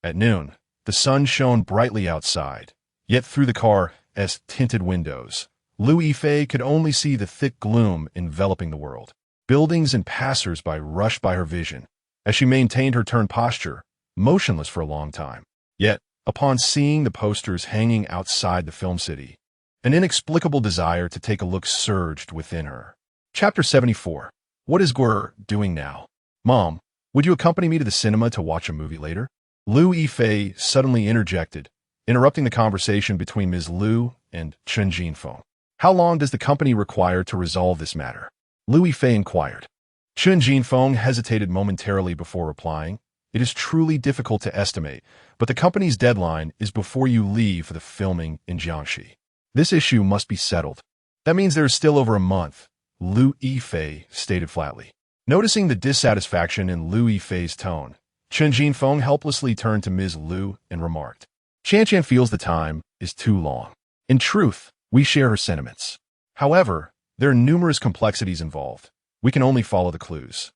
At noon, the sun shone brightly outside, yet through the car's tinted windows, Liu Yifei could only see the thick gloom enveloping the world. Buildings and passers-by rushed by her vision, as she maintained her turned posture, motionless for a long time. Yet, upon seeing the posters hanging outside the film city, an inexplicable desire to take a look surged within her. Chapter 74. What is Guer doing now? Mom, would you accompany me to the cinema to watch a movie later? Liu Yifei suddenly interjected, interrupting the conversation between Ms. Liu and Chen Jinfeng. How long does the company require to resolve this matter? Liu Yifei inquired. Chen Jinfeng hesitated momentarily before replying. It is truly difficult to estimate, but the company's deadline is before you leave for the filming in Jiangxi. This issue must be settled. That means there is still over a month, Liu Yifei stated flatly. Noticing the dissatisfaction in Liu Yifei's tone, Chen Jinfeng helplessly turned to Ms. Liu and remarked, Qian feels the time is too long. In truth, we share her sentiments. However, there are numerous complexities involved. We can only follow the clues.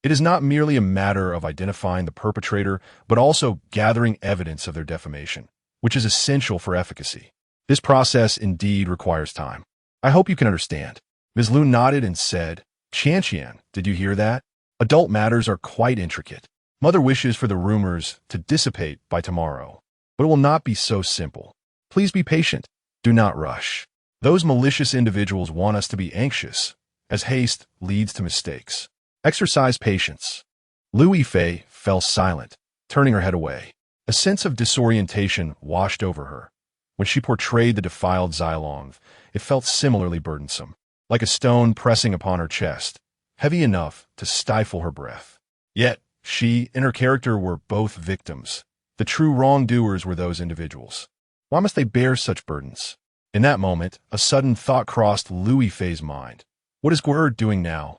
It is not merely a matter of identifying the perpetrator, but also gathering evidence of their defamation, which is essential for efficacy. This process indeed requires time. I hope you can understand. Ms. Liu nodded and said, Qian, did you hear that? Adult matters are quite intricate. Mother wishes for the rumors to dissipate by tomorrow, but it will not be so simple. Please be patient. Do not rush. Those malicious individuals want us to be anxious, as haste leads to mistakes. Exercise patience. Liu Yifei fell silent, turning her head away. A sense of disorientation washed over her. When she portrayed the defiled Xilong, it felt similarly burdensome, like a stone pressing upon her chest, heavy enough to stifle her breath. Yet, she and her character were both victims. The true wrongdoers were those individuals. Why must they bear such burdens? In that moment, a sudden thought crossed Liu Yifei's mind. What is Guer doing now?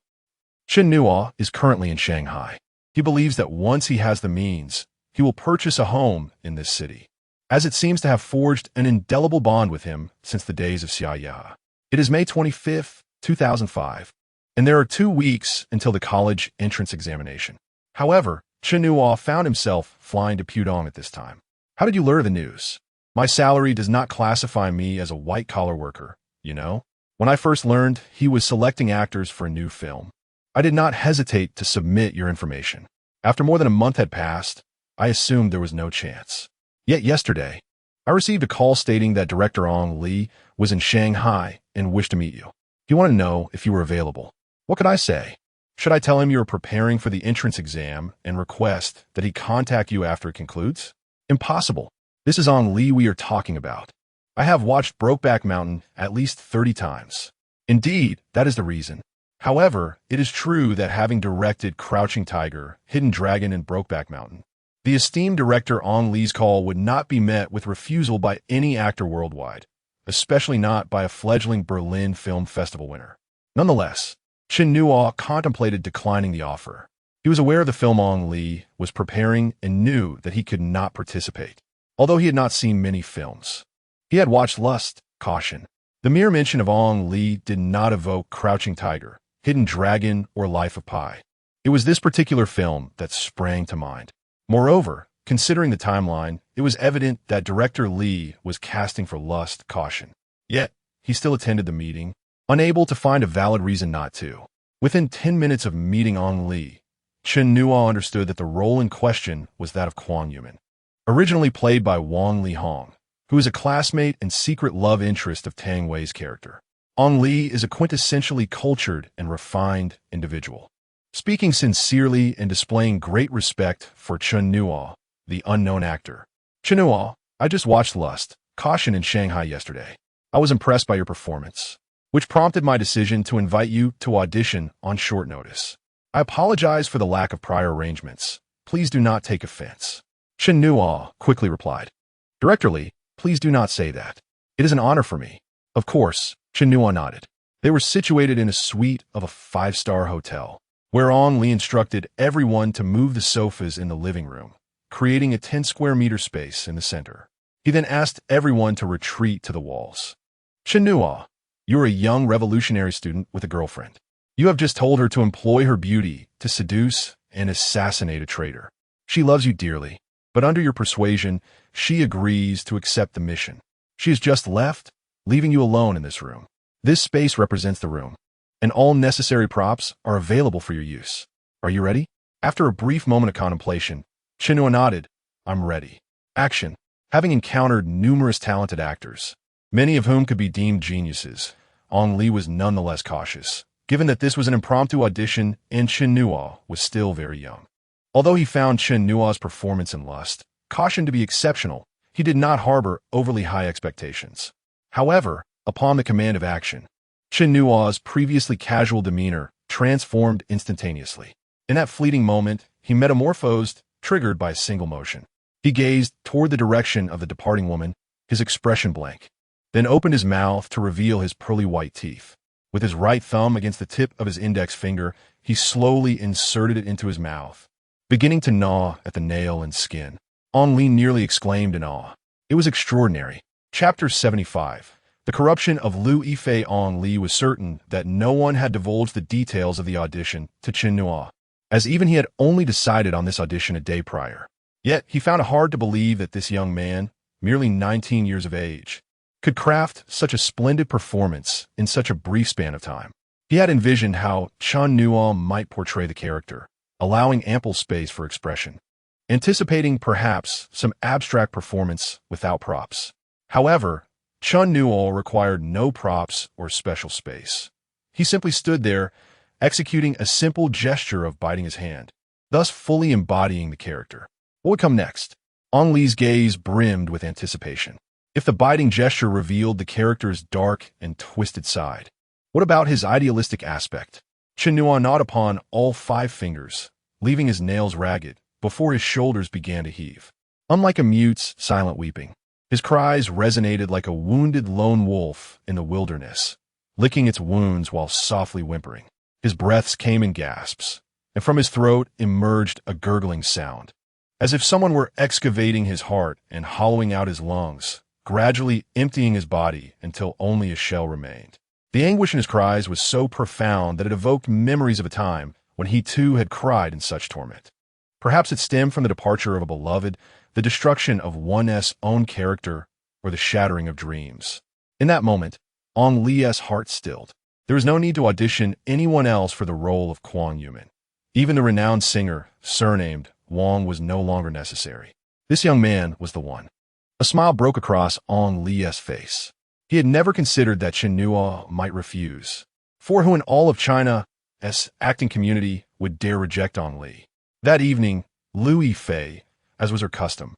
Chen Nuo is currently in Shanghai. He believes that once he has the means, he will purchase a home in this city, as it seems to have forged an indelible bond with him since the days of Xiaya. It is May 25th, 2005, and there are 2 weeks until the college entrance examination. However, Chen Nuo found himself flying to Pudong at this time. How did you learn the news? My salary does not classify me as a white-collar worker, you know? When I first learned he was selecting actors for a new film, I did not hesitate to submit your information. After more than a month had passed, I assumed there was no chance. Yet yesterday, I received a call stating that Director Ong Li was in Shanghai and wished to meet you. He wanted to know if you were available. What could I say? Should I tell him you are preparing for the entrance exam and request that he contact you after it concludes? Impossible. This is Ong Li we are talking about. I have watched Brokeback Mountain at least 30 times. Indeed, that is the reason. However, it is true that having directed Crouching Tiger, Hidden Dragon, and Brokeback Mountain, the esteemed director Ong Li's call would not be met with refusal by any actor worldwide, especially not by a fledgling Berlin Film Festival winner. Nonetheless, Chen Nuo contemplated declining the offer. He was aware of the film Ong Li was preparing and knew that he could not participate, although he had not seen many films. He had watched Lust, Caution. The mere mention of Ong Li did not evoke Crouching Tiger, Hidden Dragon, or Life of Pi. It was this particular film that sprang to mind. Moreover, considering the timeline, it was evident that director Li was casting for Lust, Caution. Yet, he still attended the meeting, unable to find a valid reason not to. Within 10 minutes of meeting Ong Li, Chen Nuo understood that the role in question was that of Kwang Yuman, originally played by Wang Lihong, who is a classmate and secret love interest of Tang Wei's character. Ong Li is a quintessentially cultured and refined individual. Speaking sincerely and displaying great respect for Chen Nuo, the unknown actor. Chen Nuo, I just watched Lust, Caution in Shanghai yesterday. I was impressed by your performance, which prompted my decision to invite you to audition on short notice. I apologize for the lack of prior arrangements. Please do not take offense. Chen Nuo quickly replied. Director Li, please do not say that. It is an honor for me. Of course, Chen Nuo nodded. They were situated in a suite of a 5-star hotel, where Ong Li instructed everyone to move the sofas in the living room, creating a 10 square meter space in the center. He then asked everyone to retreat to the walls. Chen Nuo, you're a young revolutionary student with a girlfriend. You have just told her to employ her beauty to seduce and assassinate a traitor. She loves you dearly, but under your persuasion, she agrees to accept the mission. She has just left, leaving you alone in this room. This space represents the room, and all necessary props are available for your use. Are you ready? After a brief moment of contemplation, Chen Nuo nodded. I'm ready. Action. Having encountered numerous talented actors, many of whom could be deemed geniuses, Ong Li was nonetheless cautious, given that this was an impromptu audition and Chen Nuo was still very young. Although he found Chen Nuo's performance in Lust caution to be exceptional, he did not harbor overly high expectations. However, upon the command of action, Chen Nuo's previously casual demeanor transformed instantaneously. In that fleeting moment, he metamorphosed, triggered by a single motion. He gazed toward the direction of the departing woman, his expression blank, then opened his mouth to reveal his pearly white teeth. With his right thumb against the tip of his index finger, he slowly inserted it into his mouth, beginning to gnaw at the nail and skin. Ong Li nearly exclaimed in awe. It was extraordinary. Chapter 75. The corruption of Lu Yifei. Ong Li was certain that no one had divulged the details of the audition to Chen Nuo, as even he had only decided on this audition a day prior. Yet he found it hard to believe that this young man, merely 19 years of age, could craft such a splendid performance in such a brief span of time. He had envisioned how Chen Nuo might portray the character, allowing ample space for expression, anticipating perhaps some abstract performance without props. However, Chen Nuo required no props or special space. He simply stood there, executing a simple gesture of biting his hand, thus fully embodying the character. What would come next? Ong Li's gaze brimmed with anticipation. If the biting gesture revealed the character's dark and twisted side, what about his idealistic aspect? Chen Nuo gnawed upon all 5 fingers, leaving his nails ragged, before his shoulders began to heave. Unlike a mute's silent weeping, his cries resonated like a wounded lone wolf in the wilderness, licking its wounds while softly whimpering. His breaths came in gasps, and from his throat emerged a gurgling sound, as if someone were excavating his heart and hollowing out his lungs, gradually emptying his body until only a shell remained. The anguish in his cries was so profound that it evoked memories of a time when he too had cried in such torment. Perhaps it stemmed from the departure of a beloved, the destruction of one's own character, or the shattering of dreams. In that moment, Ong Li's heart stilled. There was no need to audition anyone else for the role of Kwang Yuman. Even the renowned singer, surnamed Wang, was no longer necessary. This young man was the one. A smile broke across Ong Li's face. He had never considered that Chen Nuo might refuse. For who in all of China's acting community would dare reject Ong Li? That evening, Lu Yifei, as was her custom,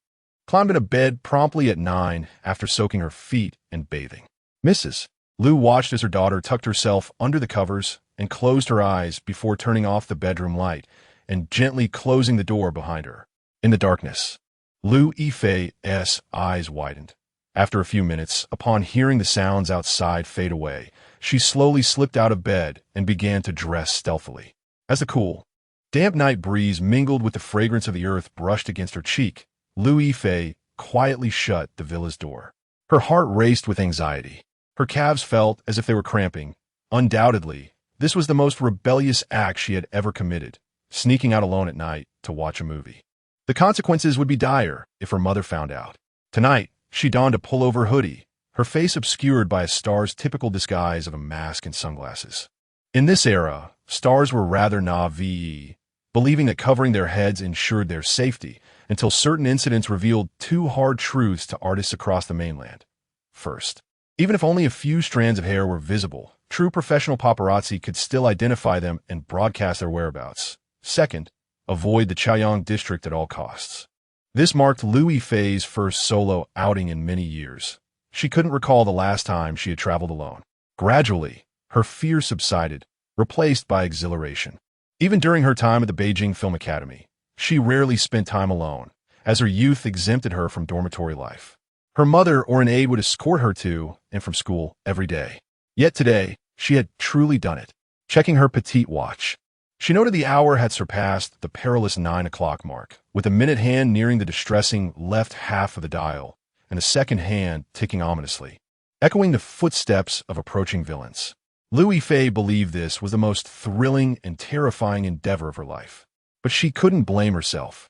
climbed into bed promptly at 9 after soaking her feet and bathing. Mrs. Lu watched as her daughter tucked herself under the covers and closed her eyes before turning off the bedroom light and gently closing the door behind her. In the darkness, Lu Yifei's eyes widened. After a few minutes, upon hearing the sounds outside fade away, she slowly slipped out of bed and began to dress stealthily. As the cool, damp night breeze mingled with the fragrance of the earth brushed against her cheek, Lu Yifei quietly shut the villa's door. Her heart raced with anxiety. Her calves felt as if they were cramping. Undoubtedly, this was the most rebellious act she had ever committed, sneaking out alone at night to watch a movie. The consequences would be dire if her mother found out. Tonight, she donned a pullover hoodie, her face obscured by a star's typical disguise of a mask and sunglasses. In this era, stars were rather naive, believing that covering their heads ensured their safety, until certain incidents revealed 2 hard truths to artists across the mainland. First, even if only a few strands of hair were visible, true professional paparazzi could still identify them and broadcast their whereabouts. Second, avoid the Chaoyang district at all costs. This marked Lu Yifei's first solo outing in many years. She couldn't recall the last time she had traveled alone. Gradually, her fear subsided, replaced by exhilaration. Even during her time at the Beijing Film Academy, she rarely spent time alone, as her youth exempted her from dormitory life. Her mother or an aide would escort her to and from school every day. Yet today, she had truly done it. Checking her petite watch, she noted the hour had surpassed the perilous 9 o'clock mark, with a minute hand nearing the distressing left half of the dial, and a second hand ticking ominously, echoing the footsteps of approaching villains. Liu Yifei believed this was the most thrilling and terrifying endeavor of her life. But she couldn't blame herself.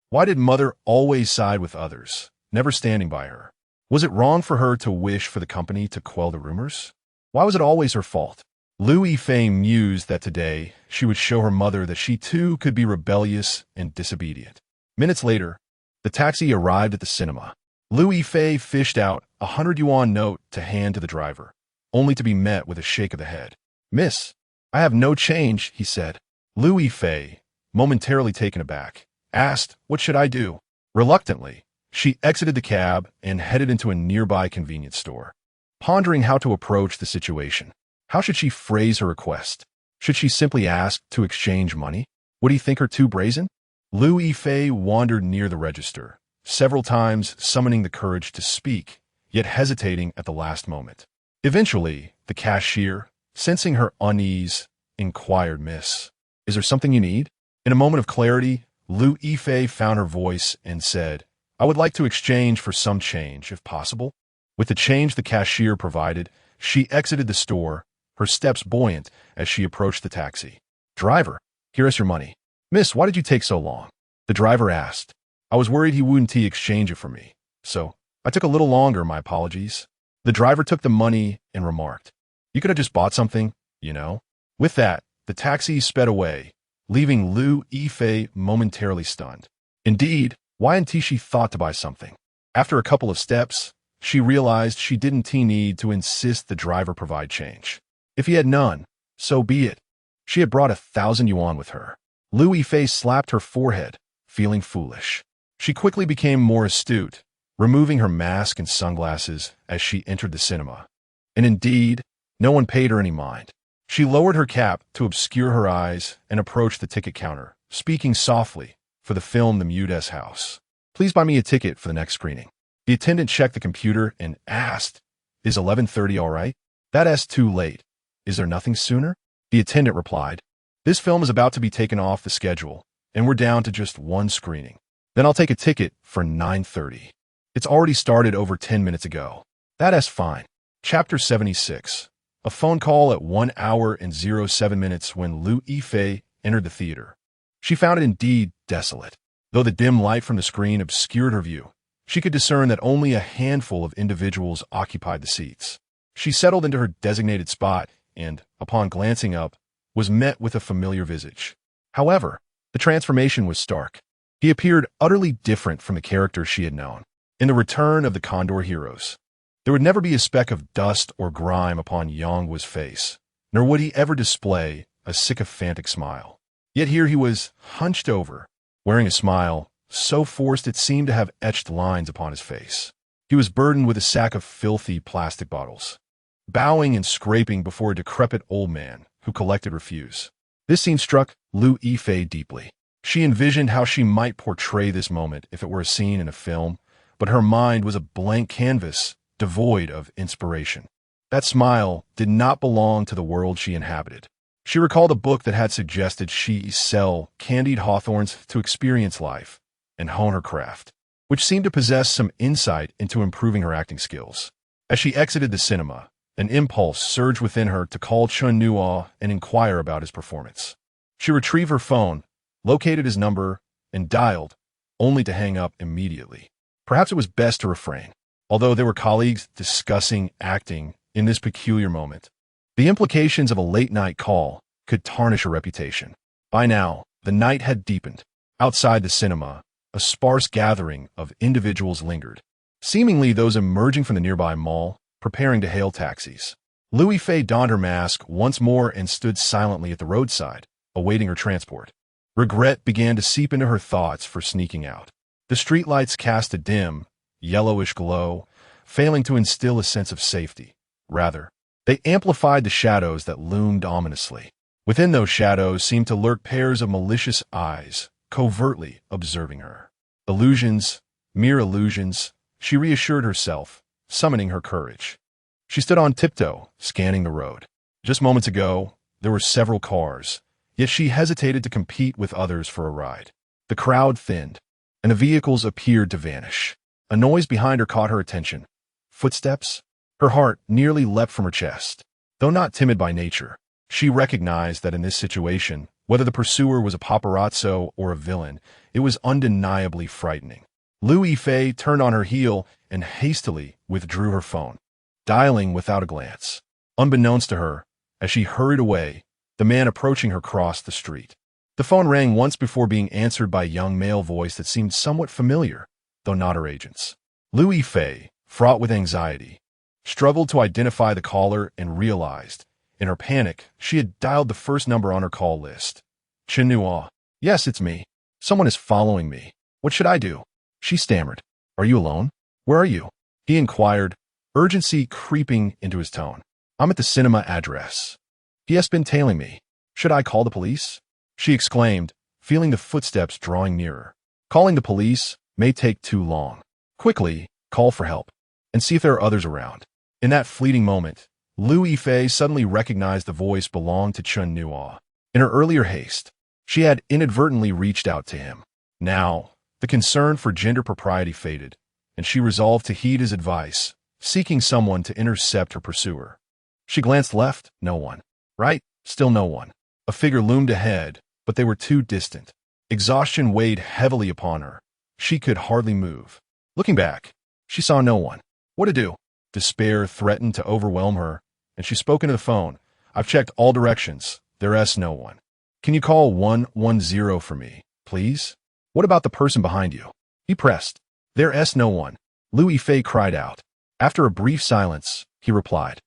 Why did Mother always side with others, never standing by her? Was it wrong for her to wish for the company to quell the rumors? Why was it always her fault? Liu Yifei mused that today she would show her mother that she too could be rebellious and disobedient. Minutes later, the taxi arrived at the cinema. Liu Yifei fished out a 100 yuan note to hand to the driver, only to be met with a shake of the head. "Miss, I have no change," he said. Liu Yifei, momentarily taken aback, asked, "What should I do?" Reluctantly, she exited the cab and headed into a nearby convenience store, pondering how to approach the situation. How should she phrase her request? Should she simply ask to exchange money? Would he think her too brazen? Liu Yifei wandered near the register, several times summoning the courage to speak, yet hesitating at the last moment. Eventually, the cashier, sensing her unease, inquired, "Miss, is there something you need?" In a moment of clarity, Liu Yifei found her voice and said, "I would like to exchange for some change, if possible." With the change the cashier provided, she exited the store, her steps buoyant as she approached the taxi. "Driver, here is your money." "Miss, why did you take so long?" the driver asked. "I was worried he wouldn't exchange it for me, so I took a little longer, my apologies." The driver took the money and remarked, "You could have just bought something, you know." With that, the taxi sped away, leaving Liu Yifei momentarily stunned. Indeed, why hadn't she thought to buy something? After a couple of steps, she realized she didn't need to insist the driver provide change. If he had none, so be it. She had brought 1,000 yuan with her. Liu Yifei slapped her forehead, feeling foolish. She quickly became more astute, removing her mask and sunglasses as she entered the cinema. And indeed, no one paid her any mind. She lowered her cap to obscure her eyes and approached the ticket counter, speaking softly, for the film The Mute's House. "Please buy me a ticket for the next screening." The attendant checked the computer and asked, "Is 11:30 all right?" "That's too late. Is there nothing sooner?" The attendant replied, "This film is about to be taken off the schedule, and we're down to just one screening." "Then I'll take a ticket for 9:30. It's already started over 10 minutes ago." "That's fine." Chapter 76. A phone call at 1 hour and 07 minutes when Liu Yifei entered the theater. She found it indeed desolate. Though the dim light from the screen obscured her view, she could discern that only a handful of individuals occupied the seats. She settled into her designated spot and, upon glancing up, was met with a familiar visage. However, the transformation was stark. He appeared utterly different from the character she had known. In the return of the Condor Heroes, there would never be a speck of dust or grime upon Yonghua's face, nor would he ever display a sycophantic smile. Yet here he was, hunched over, wearing a smile so forced it seemed to have etched lines upon his face. He was burdened with a sack of filthy plastic bottles, bowing and scraping before a decrepit old man who collected refuse. This scene struck Liu Yifei deeply. She envisioned how she might portray this moment if it were a scene in a film, but her mind was a blank canvas, devoid of inspiration. That smile did not belong to the world she inhabited. She recalled a book that had suggested she sell candied hawthorns to experience life and hone her craft, which seemed to possess some insight into improving her acting skills. As she exited the cinema, an impulse surged within her to call Chen Nuo and inquire about his performance. She retrieved her phone, located his number, and dialed, only to hang up immediately. Perhaps it was best to refrain. Although there were colleagues discussing acting in this peculiar moment, the implications of a late-night call could tarnish her reputation. By now, the night had deepened. Outside the cinema, a sparse gathering of individuals lingered, seemingly those emerging from the nearby mall, preparing to hail taxis. Liu Yifei donned her mask once more and stood silently at the roadside, awaiting her transport. Regret began to seep into her thoughts for sneaking out. The streetlights cast a dim, yellowish glow, failing to instill a sense of safety. Rather, they amplified the shadows that loomed ominously. Within those shadows seemed to lurk pairs of malicious eyes, covertly observing her. Illusions, mere illusions, she reassured herself, summoning her courage. She stood on tiptoe, scanning the road. Just moments ago, there were several cars, yet she hesitated to compete with others for a ride. The crowd thinned, and the vehicles appeared to vanish. A noise behind her caught her attention. Footsteps? Her heart nearly leapt from her chest. Though not timid by nature, she recognized that in this situation, whether the pursuer was a paparazzo or a villain, it was undeniably frightening. Lu Yifei turned on her heel and hastily withdrew her phone, dialing without a glance. Unbeknownst to her, as she hurried away, the man approaching her crossed the street. The phone rang once before being answered by a young male voice that seemed somewhat familiar, though not her agent's. Lu Yifei, fraught with anxiety, struggled to identify the caller and realized, in her panic, she had dialed the first number on her call list. Chen Nuo. Yes, it's me. Someone is following me. What should I do? She stammered. Are you alone? Where are you? He inquired, urgency creeping into his tone. I'm at the cinema address. He has been tailing me. Should I call the police? She exclaimed, feeling the footsteps drawing nearer. Calling the police may take too long. Quickly, call for help, and see if there are others around. In that fleeting moment, Lu Yifei suddenly recognized the voice belonged to Chen Nuo. In her earlier haste, she had inadvertently reached out to him. Now, the concern for gender propriety faded, and she resolved to heed his advice, seeking someone to intercept her pursuer. She glanced left, no one. Right, still no one. A figure loomed ahead, but they were too distant. Exhaustion weighed heavily upon her. She could hardly move. Looking back, she saw no one. What to do? Despair threatened to overwhelm her, and she spoke into the phone. I've checked all directions. There's no one. Can you call 110 for me, please? What about the person behind you? He pressed. There's no one. Lu Yifei cried out. After a brief silence, he replied.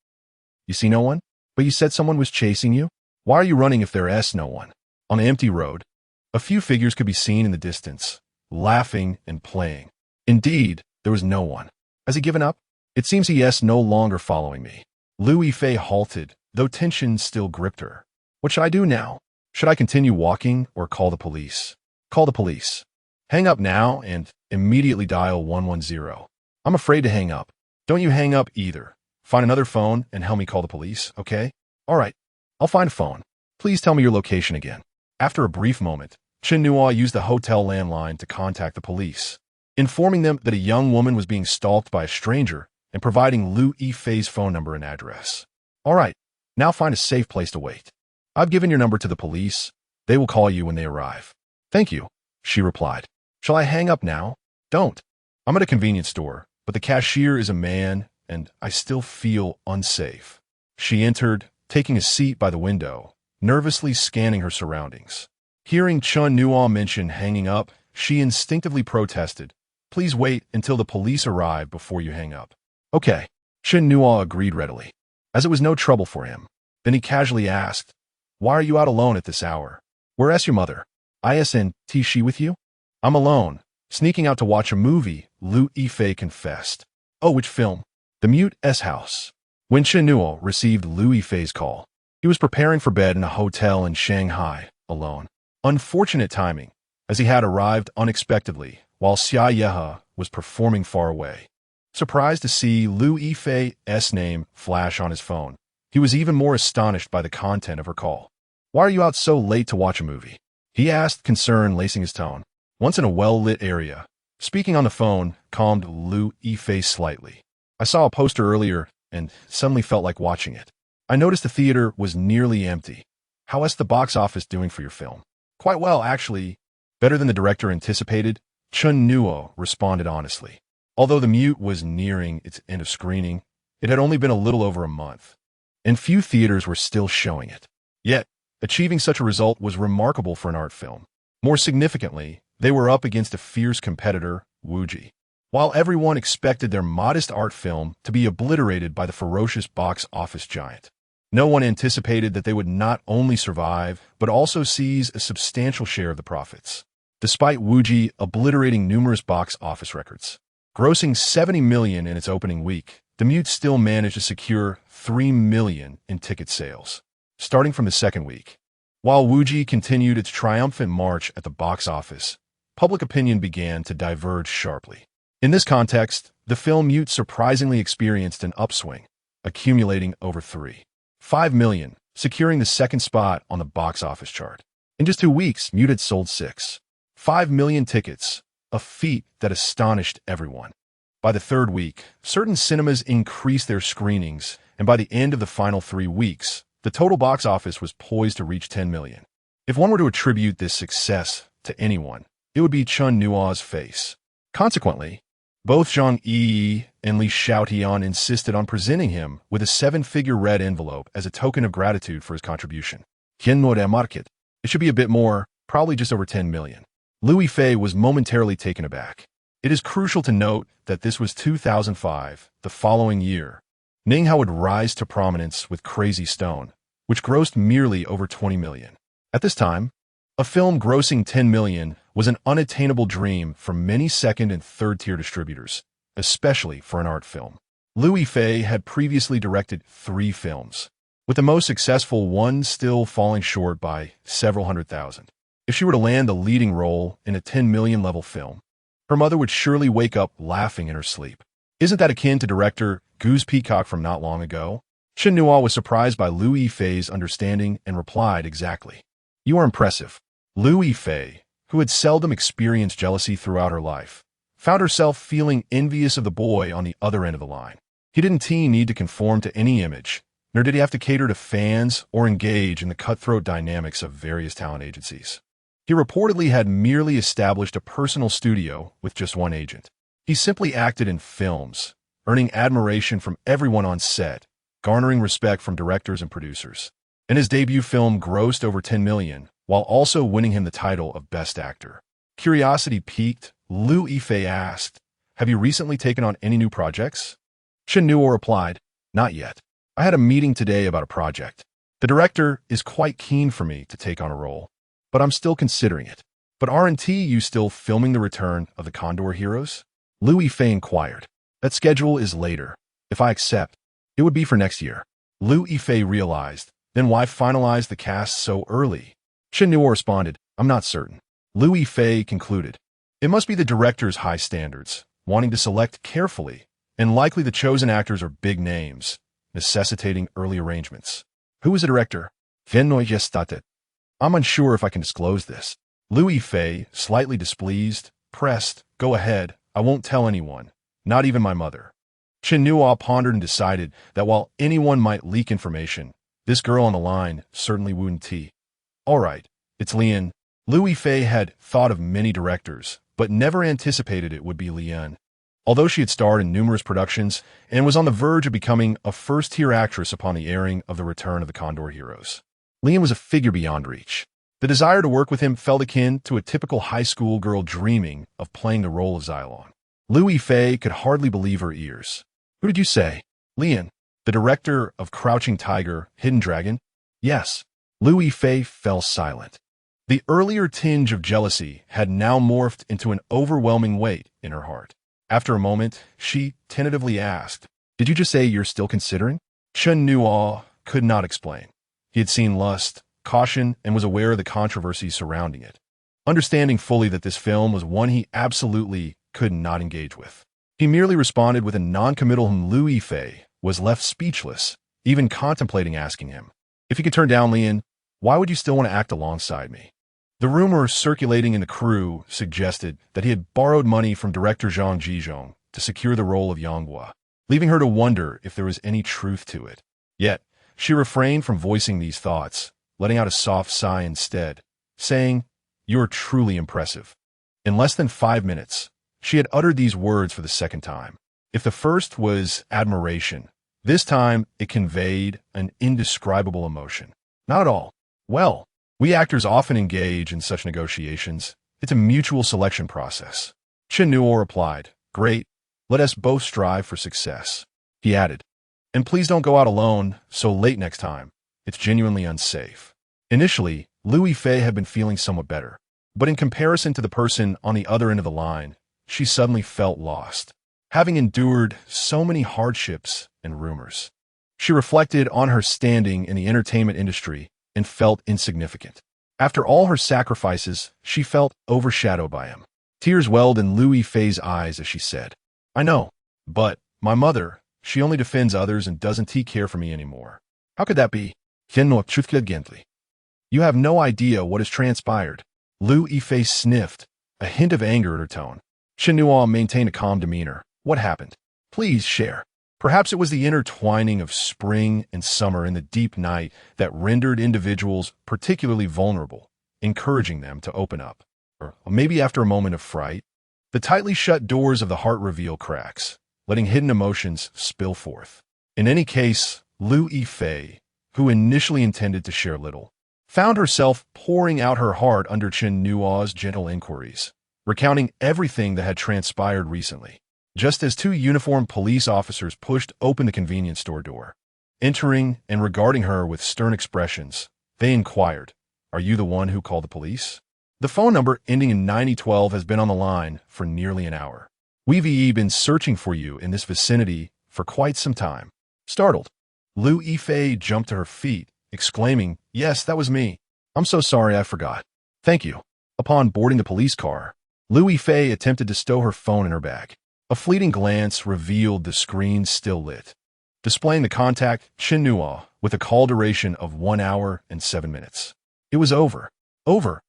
You see no one? But you said someone was chasing you? Why are you running if there's no one? On an empty road, a few figures could be seen in the distance, laughing and playing. Indeed, there was no one. Has he given up? It seems he is no longer following me. Lu Yifei halted, though tension still gripped her. What should I do now? Should I continue walking or call the police? Call the police. Hang up now and immediately dial 110. I'm afraid to hang up. Don't you hang up either. Find another phone and help me call the police, okay? All right, I'll find a phone. Please tell me your location again. After a brief moment, Chen Nuo used the hotel landline to contact the police, informing them that a young woman was being stalked by a stranger and providing Lu Yifei's phone number and address. All right, now find a safe place to wait. I've given your number to the police. They will call you when they arrive. Thank you, she replied. Shall I hang up now? Don't. I'm at a convenience store, but the cashier is a man, and I still feel unsafe. She entered, taking a seat by the window, nervously scanning her surroundings. Hearing Chen Nuo mention hanging up, she instinctively protested. Please wait until the police arrive before you hang up. Okay, Chen Nuo agreed readily, as it was no trouble for him. Then he casually asked, Why are you out alone at this hour? Where's your mother? Isn't she with you? I'm alone, sneaking out to watch a movie, Lu Yifei confessed. Oh, which film? The Mute's House. When Chen Nuo received Lu Yifei's call, he was preparing for bed in a hotel in Shanghai, alone. Unfortunate timing, as he had arrived unexpectedly while Xia Yehe was performing far away. Surprised to see Lu Yifei's name flash on his phone, he was even more astonished by the content of her call. Why are you out so late to watch a movie? He asked, concern lacing his tone. Once in a well-lit area, speaking on the phone calmed Lu Yifei slightly. I saw a poster earlier and suddenly felt like watching it. I noticed the theater was nearly empty. How is the box office doing for your film? Quite well, actually. Better than the director anticipated, Chen Nuo responded honestly. Although The Mute was nearing its end of screening, it had only been a little over a month, and few theaters were still showing it. Yet, achieving such a result was remarkable for an art film. More significantly, they were up against a fierce competitor, Wuji. While everyone expected their modest art film to be obliterated by the ferocious box office giant, no one anticipated that they would not only survive, but also seize a substantial share of the profits. Despite Wuji obliterating numerous box office records, grossing 70 million in its opening week, The Mute still managed to secure 3 million in ticket sales, starting from the second week. While Wuji continued its triumphant march at the box office, public opinion began to diverge sharply. In this context, the film Mute surprisingly experienced an upswing, accumulating over 5 million, securing the second spot on the box office chart. In just 2 weeks, Mute had sold 5 million tickets, a feat that astonished everyone. By the third week, certain cinemas increased their screenings, and by the end of the final 3 weeks, the total box office was poised to reach 10 million. If one were to attribute this success to anyone, it would be Chen Nuo's face. Consequently, both Zhang Yi and Li Xiaotian insisted on presenting him with a 7-figure red envelope as a token of gratitude for his contribution. Chen Nuo market. It should be a bit more, probably just over 10 million. Liu Yifei was momentarily taken aback. It is crucial to note that this was 2005, the following year. Ning Hao would rise to prominence with Crazy Stone, which grossed merely over 20 million. At this time, a film grossing 10 million was an unattainable dream for many second- and third-tier distributors, especially for an art film. Liu Yifei had previously directed 3 films, with the most successful one still falling short by several hundred thousand. If she were to land the leading role in a 10 million level film, her mother would surely wake up laughing in her sleep. Isn't that akin to director Goose Peacock from not long ago? Chen Nuo was surprised by Liu Yifei's understanding and replied exactly. You are impressive. Liu Yifei, who had seldom experienced jealousy throughout her life, found herself feeling envious of the boy on the other end of the line. He didn't need to conform to any image, nor did he have to cater to fans or engage in the cutthroat dynamics of various talent agencies. He reportedly had merely established a personal studio with just one agent. He simply acted in films, earning admiration from everyone on set, garnering respect from directors and producers. And his debut film grossed over 10 million, while also winning him the title of Best Actor. Curiosity piqued, Liu Yifei asked, "Have you recently taken on any new projects?" Chen Nuo replied, "Not yet. I had a meeting today about a project. The director is quite keen for me to take on a role, but I'm still considering it. But aren't you still filming the return of the Condor Heroes?" Liu Yifei inquired. "That schedule is later. If I accept, it would be for next year." Liu Yifei realized, then why finalize the cast so early? Chen Nuo responded, "I'm not certain." Liu Yifei concluded, "It must be the director's high standards, wanting to select carefully, and likely the chosen actors are big names, necessitating early arrangements." "Who is the director?" "Chen Nuo gestate." "I'm unsure if I can disclose this." Liu Yifei, slightly displeased, pressed, "Go ahead, I won't tell anyone, not even my mother." Chen Nuo pondered and decided that while anyone might leak information, this girl on the line certainly wouldn't. "All right, it's Lian." Liu Yifei had thought of many directors, but never anticipated it would be Lian. Although she had starred in numerous productions and was on the verge of becoming a first-tier actress upon the airing of The Return of the Condor Heroes, Lian was a figure beyond reach. The desire to work with him felt akin to a typical high school girl dreaming of playing the role of Xylon. Liu Yifei could hardly believe her ears. "Who did you say?" "Lian, the director of Crouching Tiger, Hidden Dragon?" "Yes." Liu Yifei fell silent. The earlier tinge of jealousy had now morphed into an overwhelming weight in her heart. After a moment, she tentatively asked, "Did you just say you're still considering?" Chen Nuo could not explain. He had seen Lust, Caution, and was aware of the controversy surrounding it, understanding fully that this film was one he absolutely could not engage with. He merely responded with a non-committal whom Liu Yifei was left speechless, even contemplating asking him, "If you could turn down Lian, why would you still want to act alongside me?" The rumor circulating in the crew suggested that he had borrowed money from director Zhang Jizhong to secure the role of Yanghua, leaving her to wonder if there was any truth to it. Yet, she refrained from voicing these thoughts, letting out a soft sigh instead, saying, "You're truly impressive." In less than 5 minutes, she had uttered these words for the second time. If the first was admiration, this time it conveyed an indescribable emotion. "Not at all. Well, we actors often engage in such negotiations. It's a mutual selection process." Chen Nuo replied, "Great. Let us both strive for success." He added, "And please don't go out alone so late next time. It's genuinely unsafe." Initially, Liu Yifei had been feeling somewhat better, but in comparison to the person on the other end of the line, she suddenly felt lost. Having endured so many hardships and rumors, she reflected on her standing in the entertainment industry and felt insignificant. After all her sacrifices, she felt overshadowed by him. Tears welled in Liu Yifei's eyes as she said, "I know, but my mother, she only defends others and doesn't care for me anymore." "How could that be?" "Chen Nuo gently. You have no idea what has transpired." Liu Yifei sniffed, a hint of anger in her tone. Chen Nuo maintained a calm demeanor. What happened? Please share. Perhaps it was the intertwining of spring and summer in the deep night that rendered individuals particularly vulnerable, encouraging them to open up. Or maybe after a moment of fright, the tightly shut doors of the heart reveal cracks, letting hidden emotions spill forth. In any case, Liu Yifei, who initially intended to share little, found herself pouring out her heart under Chen Nuo's gentle inquiries, recounting everything that had transpired recently. Just as two uniformed police officers pushed open the convenience store door, entering and regarding her with stern expressions, they inquired, "Are you the one who called the police? The phone number ending in 9012 has been on the line for nearly an hour. We've been searching for you in this vicinity for quite some time." Startled, Liu Yifei jumped to her feet, exclaiming, "Yes, that was me. I'm so sorry, I forgot. Thank you." Upon boarding the police car, Liu Yifei attempted to stow her phone in her bag. A fleeting glance revealed the screen still lit, displaying the contact Chen Nuo with a call duration of 1 hour and 7 minutes. It was over. Over.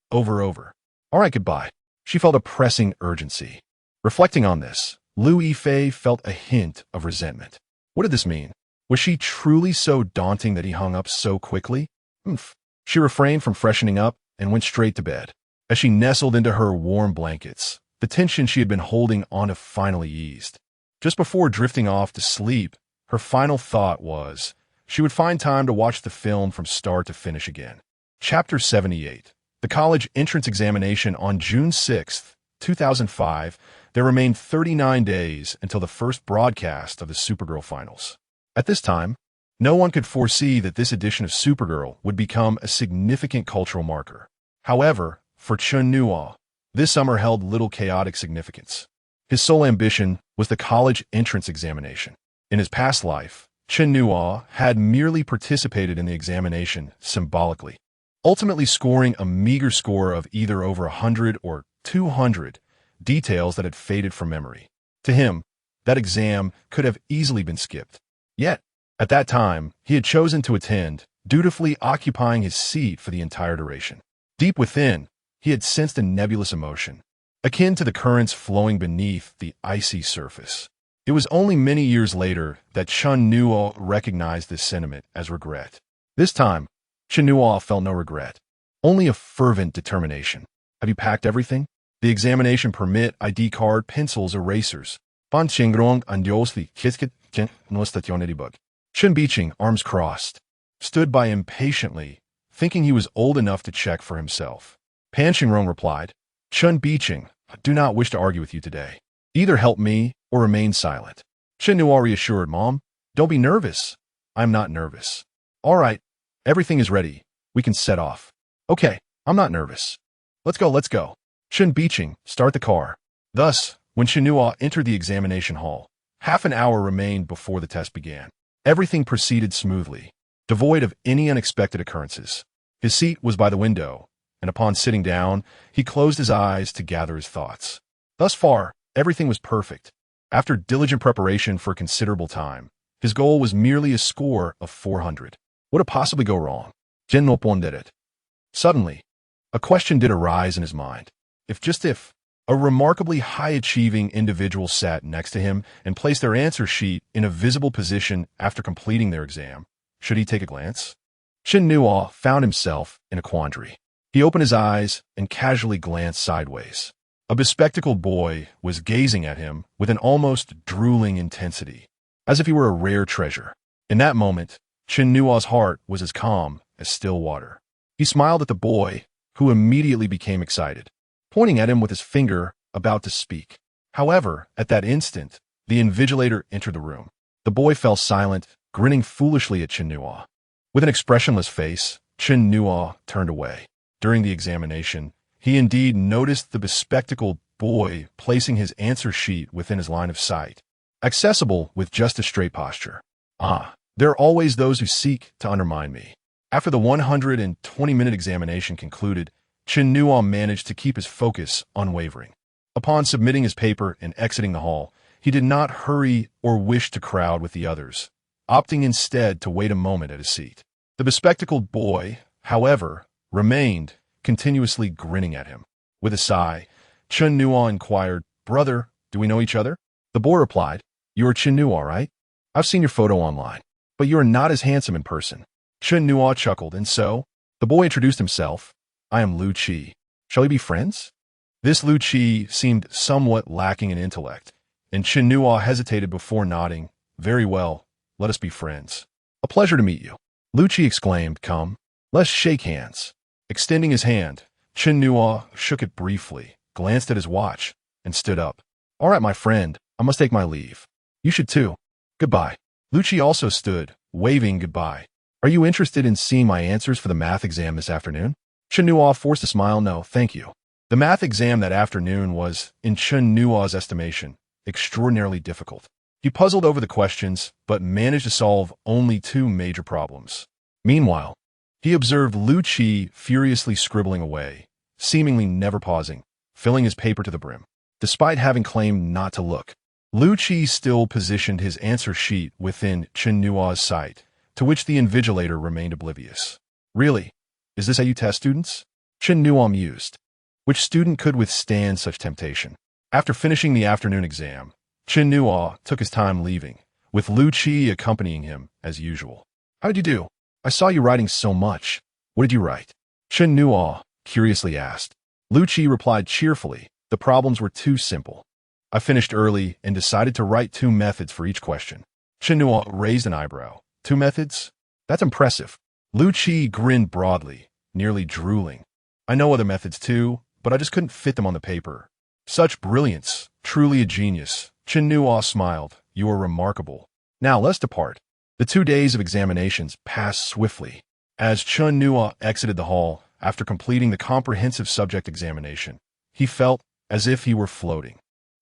All right, goodbye. She felt a pressing urgency. Reflecting on this, Liu Yifei felt a hint of resentment. What did this mean? Was she truly so daunting that he hung up so quickly? She refrained from freshening up and went straight to bed. As she nestled into her warm blankets, the tension she had been holding on to finally eased. Just before drifting off to sleep, her final thought was she would find time to watch the film from start to finish again. Chapter 78. The college entrance examination on June 6, 2005. There remained 39 days until the first broadcast of the Supergirl finals. At this time, no one could foresee that this edition of Supergirl would become a significant cultural marker. However, for Chen Nuo, this summer held little chaotic significance. His sole ambition was the college entrance examination. In his past life, Chen Nuo had merely participated in the examination symbolically, ultimately scoring a meager score of either over 100 or 200, details that had faded from memory. To him, that exam could have easily been skipped. Yet, at that time, he had chosen to attend, dutifully occupying his seat for the entire duration. Deep within, he had sensed a nebulous emotion, akin to the currents flowing beneath the icy surface. It was only many years later that Chen Nuo recognized this sentiment as regret. This time, Chen Nuo felt no regret, only a fervent determination. Have you packed everything? The examination permit, ID card, pencils, erasers. Pan Chengrong Andiosli Kisket Chen no Stationeribug. Chen Biching, arms crossed, stood by impatiently, thinking he was old enough to check for himself. Pan Chengrong replied, "Chen Biching, I do not wish to argue with you today. Either help me or remain silent." Chen Nuo reassured, "Mom, don't be nervous." "I'm not nervous." "All right, everything is ready. We can set off." "Okay, I'm not nervous. Let's go. Chen Biching, start the car." Thus, when Chen Nuo entered the examination hall, half an hour remained before the test began. Everything proceeded smoothly, devoid of any unexpected occurrences. His seat was by the window, and upon sitting down, he closed his eyes to gather his thoughts. Thus far, everything was perfect. After diligent preparation for considerable time, his goal was merely a score of 400. What could possibly go wrong? Chen Nuo did it. Suddenly, a question did arise in his mind. If a remarkably high-achieving individual sat next to him and placed their answer sheet in a visible position after completing their exam, should he take a glance? Chen Nuo found himself in a quandary. He opened his eyes and casually glanced sideways. A bespectacled boy was gazing at him with an almost drooling intensity, as if he were a rare treasure. In that moment, Chen Nuo's heart was as calm as still water. He smiled at the boy, who immediately became excited, pointing at him with his finger, about to speak. However, at that instant, the invigilator entered the room. The boy fell silent, grinning foolishly at Chen Nuo. With an expressionless face, Chen Nuo turned away. During the examination, he indeed noticed the bespectacled boy placing his answer sheet within his line of sight, accessible with just a straight posture. There are always those who seek to undermine me. After the 120-minute examination concluded, Chen Nuo managed to keep his focus unwavering. Upon submitting his paper and exiting the hall, he did not hurry or wish to crowd with the others, opting instead to wait a moment at his seat. The bespectacled boy, however, remained, continuously grinning at him. With a sigh, Chen Nuo inquired, "Brother, do we know each other?" The boy replied, "You are Chen Nuo, right? I've seen your photo online, but you are not as handsome in person." Chen Nuo chuckled, and so the boy introduced himself. "I am Lu Qi. Shall we be friends?" This Lu Qi seemed somewhat lacking in intellect, and Chen Nuo hesitated before nodding. "Very well, let us be friends. A pleasure to meet you." Lu Qi exclaimed, "Come, let's shake hands." Extending his hand, Chen Nuo shook it briefly, glanced at his watch, and stood up. "All right, my friend, I must take my leave. You should too. Goodbye." Lu Qi also stood, waving goodbye. "Are you interested in seeing my answers for the math exam this afternoon?" Chen Nuo forced a smile. "No, thank you." The math exam that afternoon was, in Chen Nuo's estimation, extraordinarily difficult. He puzzled over the questions, but managed to solve only 2 major problems. Meanwhile, he observed Lu Qi furiously scribbling away, seemingly never pausing, filling his paper to the brim. Despite having claimed not to look, Lu Qi still positioned his answer sheet within Chen Nuo's sight, to which the invigilator remained oblivious. "Really? Is this how you test students?" Chen Nuo mused. Which student could withstand such temptation? After finishing the afternoon exam, Chen Nuo took his time leaving, with Lu Qi accompanying him as usual. "How did you do? I saw you writing so much. What did you write?" Chen Nuo curiously asked. Lu Qi replied cheerfully, "The problems were too simple. I finished early and decided to write 2 methods for each question." Chen Nuo raised an eyebrow. "2 methods? That's impressive." Lu Qi grinned broadly, nearly drooling. "I know other methods too, but I just couldn't fit them on the paper." "Such brilliance, truly a genius." Chen Nuo smiled. "You are remarkable. Now let's depart." The 2 days of examinations passed swiftly. As Chen Nuo exited the hall after completing the comprehensive subject examination, he felt as if he were floating.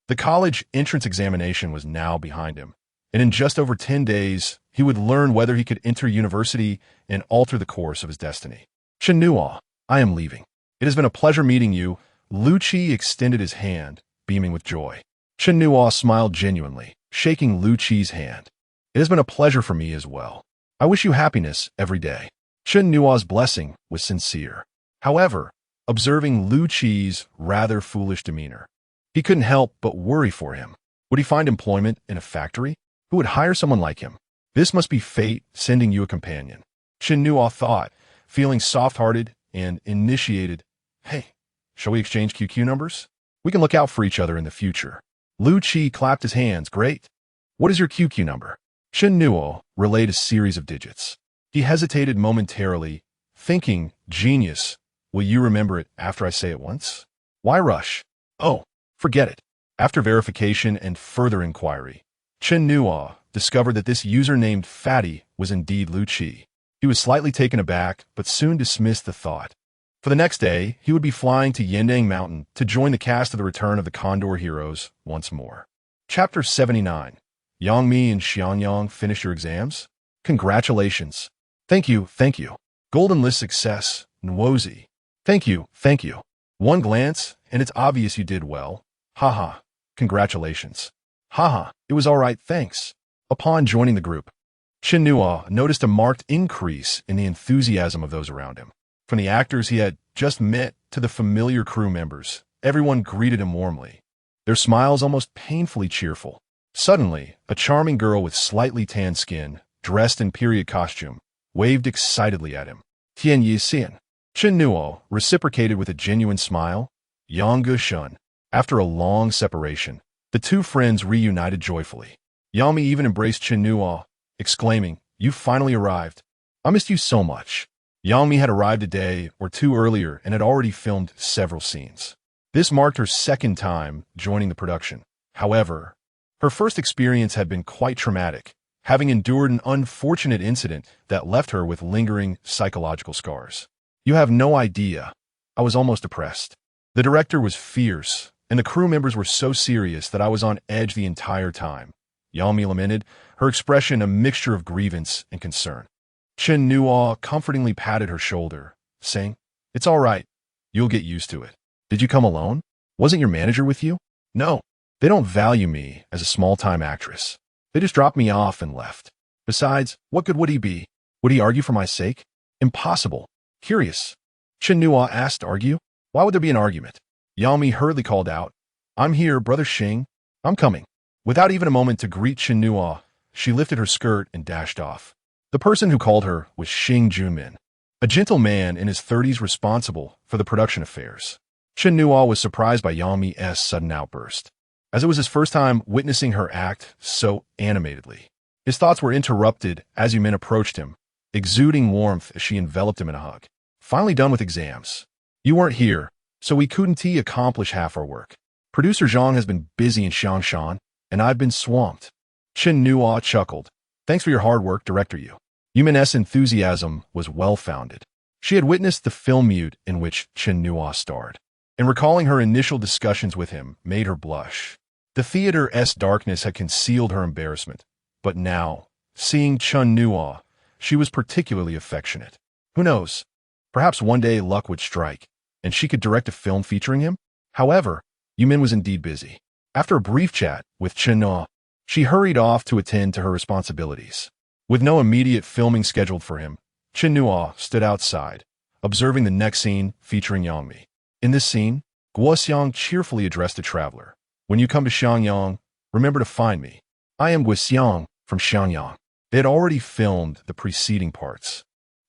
The college entrance examination was now behind him, and in just over 10 days, he would learn whether he could enter university and alter the course of his destiny. "Chen Nuo, I am leaving. It has been a pleasure meeting you." Lu Qi extended his hand, beaming with joy. Chen Nuo smiled genuinely, shaking Lu Qi's hand. "It has been a pleasure for me as well. I wish you happiness every day." Chen Nuo's blessing was sincere. However, observing Lu Qi's rather foolish demeanor, he couldn't help but worry for him. Would he find employment in a factory? Who would hire someone like him? This must be fate sending you a companion. Chen Nuo thought, feeling soft-hearted and initiated. "Hey, shall we exchange QQ numbers? We can look out for each other in the future." Lu Qi clapped his hands. "Great. What is your QQ number?" Chen Nuo relayed a series of digits. He hesitated momentarily, thinking, "Genius. Will you remember it after I say it once?" "Why rush?" "Oh, forget it." After verification and further inquiry, Chen Nuo discovered that this user named Fatty was indeed Lu Qi. He was slightly taken aback, but soon dismissed the thought. For the next day, he would be flying to Yandang Mountain to join the cast of the return of the Condor Heroes once more. Chapter 79. Yangmi and Xianyang finish your exams? Congratulations. Thank you, thank you. Golden list success, Nwozi. Thank you, thank you. One glance, and it's obvious you did well. Haha, congratulations. Haha, it was all right, thanks. Upon joining the group, Chen Nuo noticed a marked increase in the enthusiasm of those around him. From the actors he had just met to the familiar crew members, everyone greeted him warmly, their smiles almost painfully cheerful. Suddenly, a charming girl with slightly tanned skin, dressed in period costume, waved excitedly at him. "Tian Yi Xian." Chen Nuo reciprocated with a genuine smile. "Yang Shun." After a long separation, the 2 friends reunited joyfully. Yangmi even embraced Chen Nuo, exclaiming, "You finally arrived. I missed you so much." Yangmi had arrived a day or 2 earlier and had already filmed several scenes. This marked her 2nd time joining the production. However, her first experience had been quite traumatic, having endured an unfortunate incident that left her with lingering psychological scars. "You have no idea. I was almost depressed. The director was fierce, and the crew members were so serious that I was on edge the entire time." Yangmi lamented, her expression a mixture of grievance and concern. Chen Nuo comfortingly patted her shoulder, saying, "It's all right. You'll get used to it." "Did you come alone? Wasn't your manager with you?" "No. They don't value me as a small-time actress. They just dropped me off and left. Besides, what good would he be? Would he argue for my sake? Impossible." "Curious." Chen Nuo asked, "Argue? Why would there be an argument?" Yangmi hurriedly called out, "I'm here, Brother Xing. I'm coming." Without even a moment to greet Chen Nuo, she lifted her skirt and dashed off. The person who called her was Xing Junmin, a gentle man in his 30s responsible for the production affairs. Chen Nuo was surprised by Yang Mi's sudden outburst, as it was his first time witnessing her act so animatedly. His thoughts were interrupted as Yumin approached him, exuding warmth as she enveloped him in a hug. Finally done with exams. You weren't here, so we couldn't accomplish half our work. Producer Zhang has been busy in Xiangshan, and I've been swamped. Chen Nuo chuckled. Thanks for your hard work, Director Yu. Yumin's enthusiasm was well-founded. She had witnessed the film mute in which Chen Nuo starred, and recalling her initial discussions with him made her blush. The theater's darkness had concealed her embarrassment, but now, seeing Chen Nuo, she was particularly affectionate. Who knows? Perhaps one day luck would strike, and she could direct a film featuring him? However, Yumin was indeed busy. After a brief chat with Chen Nuo, she hurried off to attend to her responsibilities. With no immediate filming scheduled for him, Chen Nuo stood outside, observing the next scene featuring Yang Mi. In this scene, Guo Xiang cheerfully addressed the traveler. When you come to Xiangyang, remember to find me. I am Guo Xiang from Xiangyang. They had already filmed the preceding parts,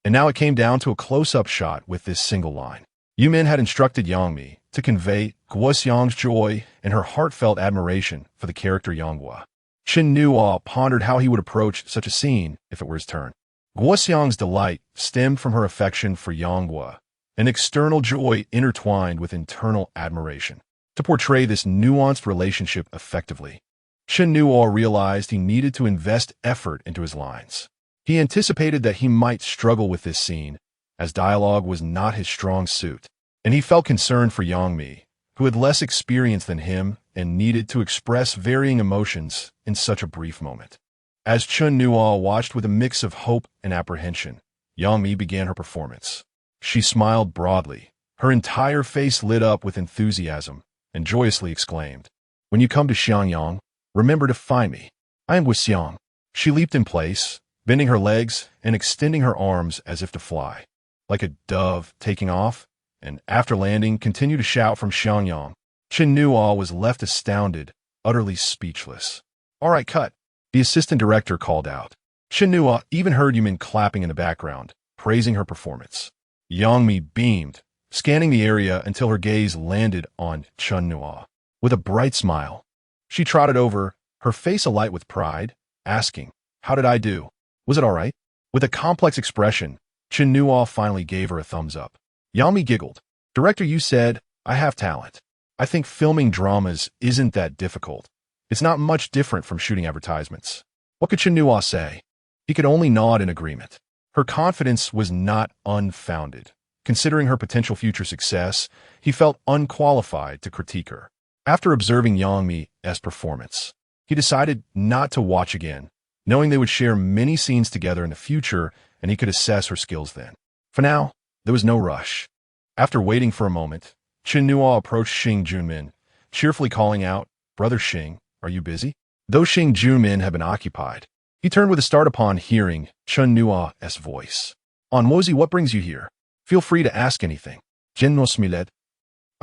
and now it came down to a close-up shot with this single line. Yumin had instructed Yang Mi to convey Guo Xiang's joy and her heartfelt admiration for the character Yang Guo. Chen Nuo pondered how he would approach such a scene if it were his turn. Guo Xiang's delight stemmed from her affection for Yang Guo, an external joy intertwined with internal admiration. To portray this nuanced relationship effectively, Chen Nuo realized he needed to invest effort into his lines. He anticipated that he might struggle with this scene, as dialogue was not his strong suit, and he felt concerned for Yang Mi, who had less experience than him and needed to express varying emotions in such a brief moment. As Chen Nuo watched with a mix of hope and apprehension, Yang Mi began her performance. She smiled broadly, her entire face lit up with enthusiasm, and joyously exclaimed, "When you come to Xiangyang, remember to find me. I am Guo Xiang." She leaped in place, bending her legs and extending her arms as if to fly, like a dove taking off, and after landing, continued to shout from Xiangyang. Chen Nuo was left astounded, utterly speechless. "All right, cut," the assistant director called out. Chen Nuo even heard Yumin clapping in the background, praising her performance. Yang Mi beamed, scanning the area until her gaze landed on Chen Nuo. With a bright smile, she trotted over, her face alight with pride, asking, "How did I do? Was it all right?" With a complex expression, Chen Nuo finally gave her a thumbs up. Yang Mi giggled. "Director, you said, I have talent. I think filming dramas isn't that difficult. It's not much different from shooting advertisements." What could Chen Nuo say? He could only nod in agreement. Her confidence was not unfounded. Considering her potential future success, he felt unqualified to critique her. After observing Yang Mi's performance, he decided not to watch again, knowing they would share many scenes together in the future and he could assess her skills then. For now, there was no rush. After waiting for a moment, Chen Nuo approached Xing Junmin, cheerfully calling out, "Brother Xing, are you busy?" Though Xing Junmin had been occupied, he turned with a start upon hearing Chen Nuo's voice. "On Wozi, what brings you here? Feel free to ask anything." "Chen Nuo Smilet.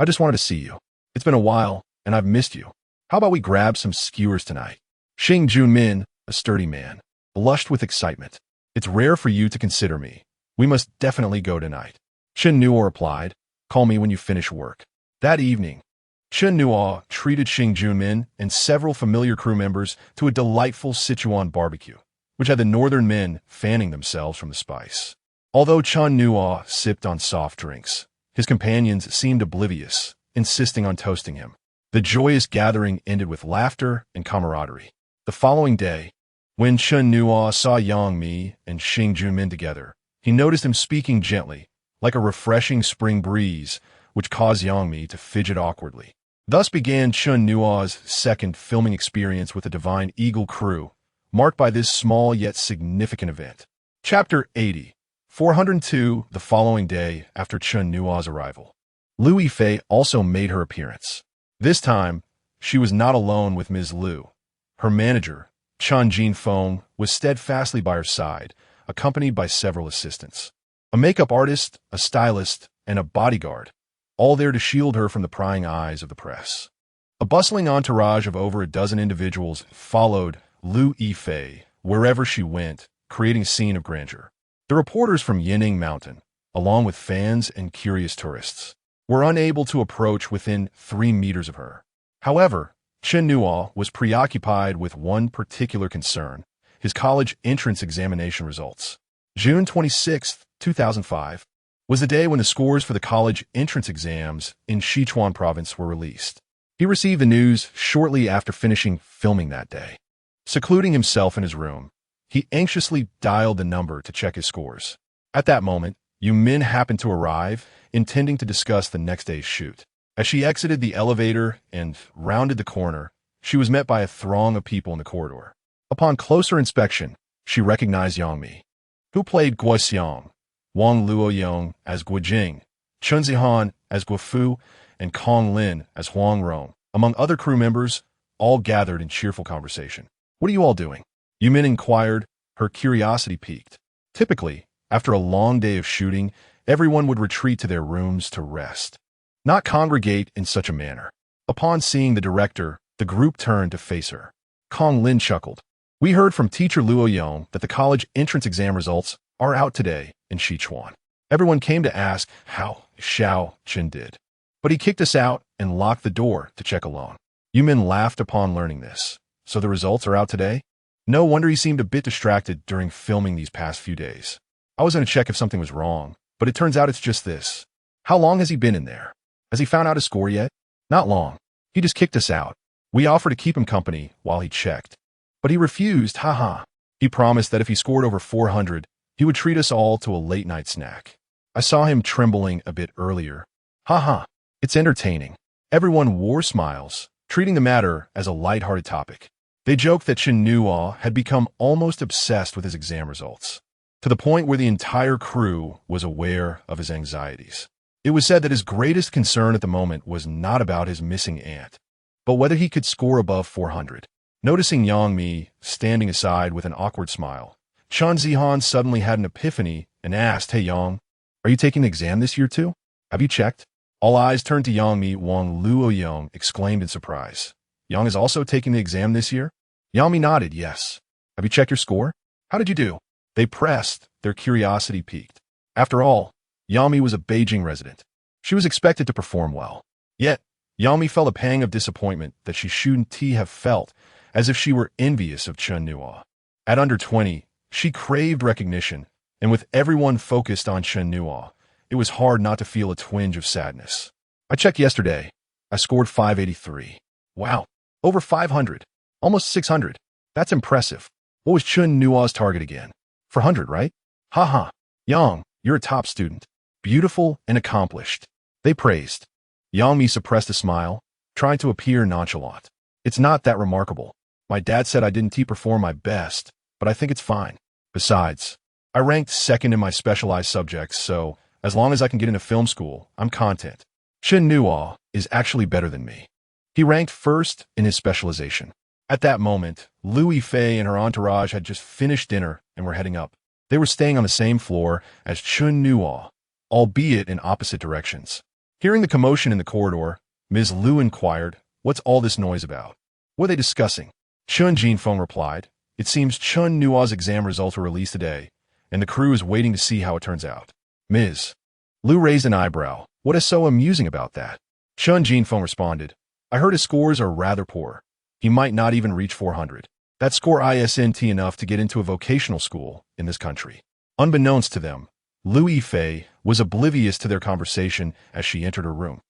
I just wanted to see you. It's been a while, and I've missed you. How about we grab some skewers tonight?" Xing Junmin, a sturdy man, blushed with excitement. "It's rare for you to consider me. We must definitely go tonight." Chen Nuo replied, "Call me when you finish work." That evening, Chen Nuo treated Xing Junmin and several familiar crew members to a delightful Sichuan barbecue, which had the northern men fanning themselves from the spice. Although Chen Nuo sipped on soft drinks, his companions seemed oblivious, insisting on toasting him. The joyous gathering ended with laughter and camaraderie. The following day, when Chen Nuo saw Yang Mi and Xing Junmin together, he noticed him speaking gently, like a refreshing spring breeze, which caused Yang Mi to fidget awkwardly. Thus began Chen Nuo's second filming experience with the Divine Eagle crew, marked by this small yet significant event. Chapter 80, 402. The following day after Chen Nuo's arrival, Lu Yifei also made her appearance. This time, she was not alone with Ms. Lu. Her manager, Chan Jinfeng, was steadfastly by her side, accompanied by several assistants. A makeup artist, a stylist, and a bodyguard, all there to shield her from the prying eyes of the press. A bustling entourage of over a dozen individuals followed Lu Yifei wherever she went, creating a scene of grandeur. The reporters from Yining Mountain, along with fans and curious tourists, were unable to approach within 3 meters of her. However, Chen Nuo was preoccupied with one particular concern: his college entrance examination results. June 26, 2005, was the day when the scores for the college entrance exams in Sichuan province were released. He received the news shortly after finishing filming that day. Secluding himself in his room, he anxiously dialed the number to check his scores. At that moment, Yu Min happened to arrive, intending to discuss the next day's shoot. As she exited the elevator and rounded the corner, she was met by a throng of people in the corridor. Upon closer inspection, she recognized Yang Mi, who played Guo Xiang, Wang Luoyong as Guo Jing, Chun Zihan as Guo Fu, and Kong Lin as Huang Rong, among other crew members, all gathered in cheerful conversation. "What are you all doing?" Yu Min inquired, her curiosity piqued. Typically, after a long day of shooting, everyone would retreat to their rooms to rest, not congregate in such a manner. Upon seeing the director, the group turned to face her. Kong Lin chuckled. "We heard from teacher Luo Yong that the college entrance exam results are out today in Sichuan. Everyone came to ask how Xiao Chen did, but he kicked us out and locked the door to check alone." Yu Min laughed upon learning this. "So the results are out today?" No wonder he seemed a bit distracted during filming these past few days. "I was going to check if something was wrong, but it turns out it's just this." "How long has he been in there? Has he found out his score yet?" "Not long. He just kicked us out. We offered to keep him company while he checked, but he refused, haha. He promised that if he scored over 400, he would treat us all to a late-night snack. I saw him trembling a bit earlier. Haha. It's entertaining." Everyone wore smiles, treating the matter as a light-hearted topic. They joked that Chen Nuo had become almost obsessed with his exam results, to the point where the entire crew was aware of his anxieties. It was said that his greatest concern at the moment was not about his missing aunt, but whether he could score above 400. Noticing Yang Mi standing aside with an awkward smile, Chen Zihan suddenly had an epiphany and asked, "Hey Yang, are you taking the exam this year too? Have you checked?" All eyes turned to Yang Mi. Wang Luoyong exclaimed in surprise. "Yang is also taking the exam this year?" Yang Mi nodded, "Yes." "Have you checked your score? How did you do?" They pressed, their curiosity piqued. After all, Yang Mi was a Beijing resident. She was expected to perform well. Yet, Yang Mi felt a pang of disappointment that she shouldn't have felt, as if she were envious of Chen Nuo. At under 20, she craved recognition, and with everyone focused on Chen Nuo, it was hard not to feel a twinge of sadness. "I checked yesterday. I scored 583. Wow, over 500. Almost 600. That's impressive. What was Chen Nuo's target again? 400, right? Haha. Yang, you're a top student. Beautiful and accomplished." They praised. Yang Mi suppressed a smile, trying to appear nonchalant. "It's not that remarkable. My dad said I didn't perform my best, but I think it's fine. Besides, I ranked second in my specialized subjects, so as long as I can get into film school, I'm content. Chen Nuo is actually better than me. He ranked first in his specialization." At that moment, Lu Yifei and her entourage had just finished dinner and were heading up. They were staying on the same floor as Chen Nuo, albeit in opposite directions. Hearing the commotion in the corridor, Ms. Lu inquired, "What's all this noise about? What are they discussing?" Chun Jinfeng replied, "It seems Chen Nuo's exam results were released today, and the crew is waiting to see how it turns out." Ms. Lu raised an eyebrow. "What is so amusing about that?" Chun Jinfeng responded, "I heard his scores are rather poor. He might not even reach 400. That score isn't enough to get into a vocational school in this country." Unbeknownst to them, Lu Yifei was oblivious to their conversation as she entered her room,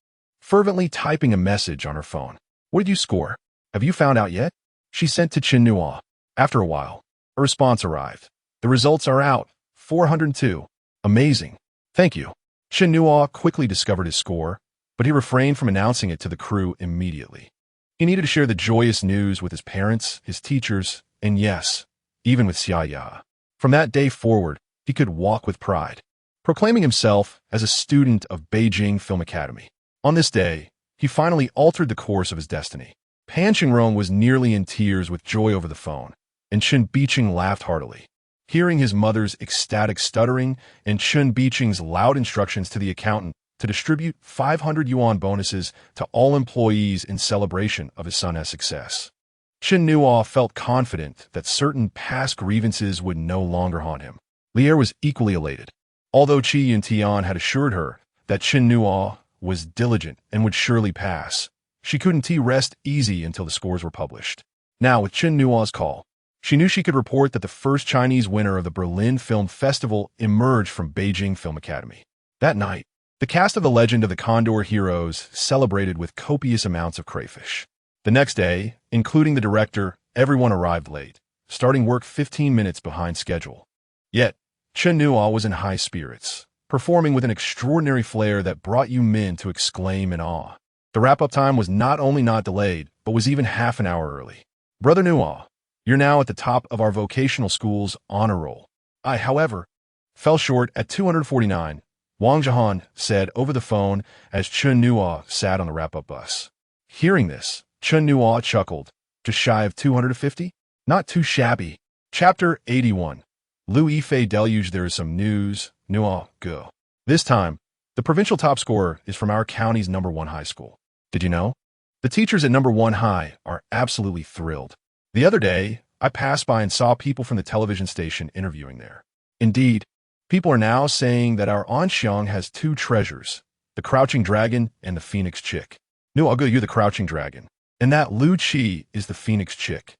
fervently typing a message on her phone. "What did you score? Have you found out yet?" She sent to Chen Nuo. After a while, a response arrived. "The results are out. 402. Amazing. Thank you." Chen Nuo quickly discovered his score, but he refrained from announcing it to the crew immediately. He needed to share the joyous news with his parents, his teachers, and yes, even with Xiaya. From that day forward, he could walk with pride, proclaiming himself as a student of Beijing Film Academy. On this day, he finally altered the course of his destiny. Pan Qingrong was nearly in tears with joy over the phone, and Chen Biqing laughed heartily. Hearing his mother's ecstatic stuttering and Chen Biqing's loud instructions to the accountant to distribute 500 yuan bonuses to all employees in celebration of his son's success. Chen Nuo felt confident that certain past grievances would no longer haunt him. Lier was equally elated. Although Qi Yuntian had assured her that Chen Nuo was diligent and would surely pass, she couldn't rest easy until the scores were published. Now, with Chen Nuo's call, she knew she could report that the first Chinese winner of the Berlin Film Festival emerged from Beijing Film Academy. That night, the cast of The Legend of the Condor Heroes celebrated with copious amounts of crayfish. The next day, including the director, everyone arrived late, starting work 15 minutes behind schedule. Yet, Chen Nuo was in high spirits, performing with an extraordinary flair that brought you men to exclaim in awe. The wrap-up time was not only not delayed, but was even half an hour early. Brother Nuo, you're now at the top of our vocational school's honor roll. I, however, fell short at 249, Wang Zhehan said over the phone as Chen Nuo sat on the wrap-up bus. Hearing this, Chen Nuo chuckled. Just shy of 250? Not too shabby. Chapter 81. Lu Yifei Deluge. There is some news. Nuo, go. This time, the provincial top scorer is from our county's #1 high school. Did you know? The teachers at #1 high are absolutely thrilled. The other day, I passed by and saw people from the television station interviewing there. Indeed, people are now saying that our Anxiang has 2 treasures, the Crouching Dragon and the Phoenix Chick. Nuo, go, you're the Crouching Dragon. And that Lu Qi is the Phoenix Chick.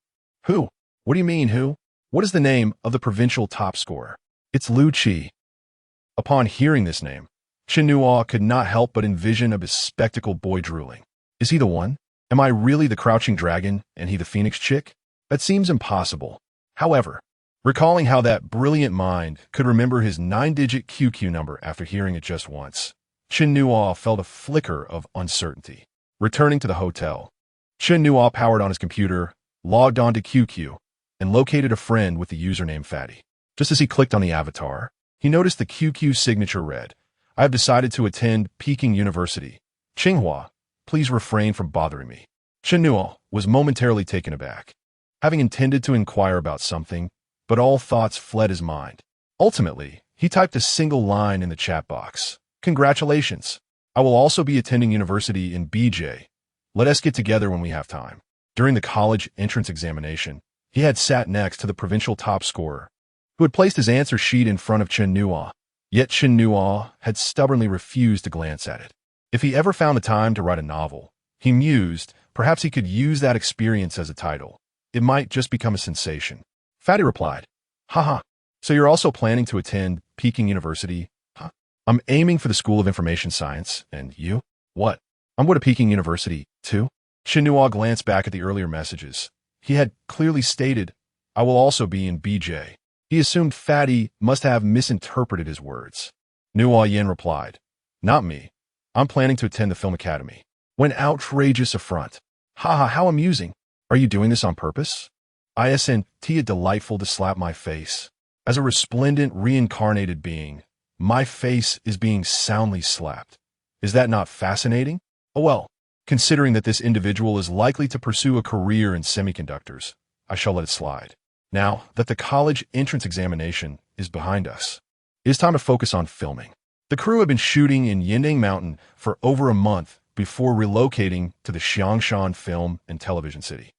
Who? What do you mean, who? What is the name of the provincial top scorer? It's Lu Qi. Upon hearing this name, Chen Nuo could not help but envision a bespectacled boy drooling. Is he the one? Am I really the Crouching Dragon and he the Phoenix Chick? That seems impossible. However, recalling how that brilliant mind could remember his 9-digit QQ number after hearing it just once, Chen Nuo felt a flicker of uncertainty. Returning to the hotel, Chen Nuo powered on his computer, logged on to QQ, and located a friend with the username Fatty. Just as he clicked on the avatar, he noticed the QQ signature read, I have decided to attend Peking University. Tsinghua, please refrain from bothering me. Chen Nuo was momentarily taken aback, having intended to inquire about something, but all thoughts fled his mind. Ultimately, he typed a single line in the chat box. Congratulations. I will also be attending university in BJ. Let us get together when we have time. During the college entrance examination, he had sat next to the provincial top scorer, who had placed his answer sheet in front of Chen Nuo. Yet Chen Nuo had stubbornly refused to glance at it. If he ever found the time to write a novel, he mused, perhaps he could use that experience as a title. It might just become a sensation. Fatty replied, Haha, so you're also planning to attend Peking University? Huh? I'm aiming for the School of Information Science, and you? What? I'm going to Peking University, too? Chen Nuo glanced back at the earlier messages. He had clearly stated, I will also be in BJ. He assumed Fatty must have misinterpreted his words. Nuo Yin replied, Not me. I'm planning to attend the Film Academy. When outrageous affront. Haha, how amusing. Are you doing this on purpose? Isn't it delightful to slap my face? As a resplendent reincarnated being, my face is being soundly slapped. Is that not fascinating? Oh well, considering that this individual is likely to pursue a career in semiconductors, I shall let it slide. Now that the college entrance examination is behind us, it is time to focus on filming. The crew had been shooting in Yinding Mountain for over a month before relocating to the Xiangshan Film and Television City.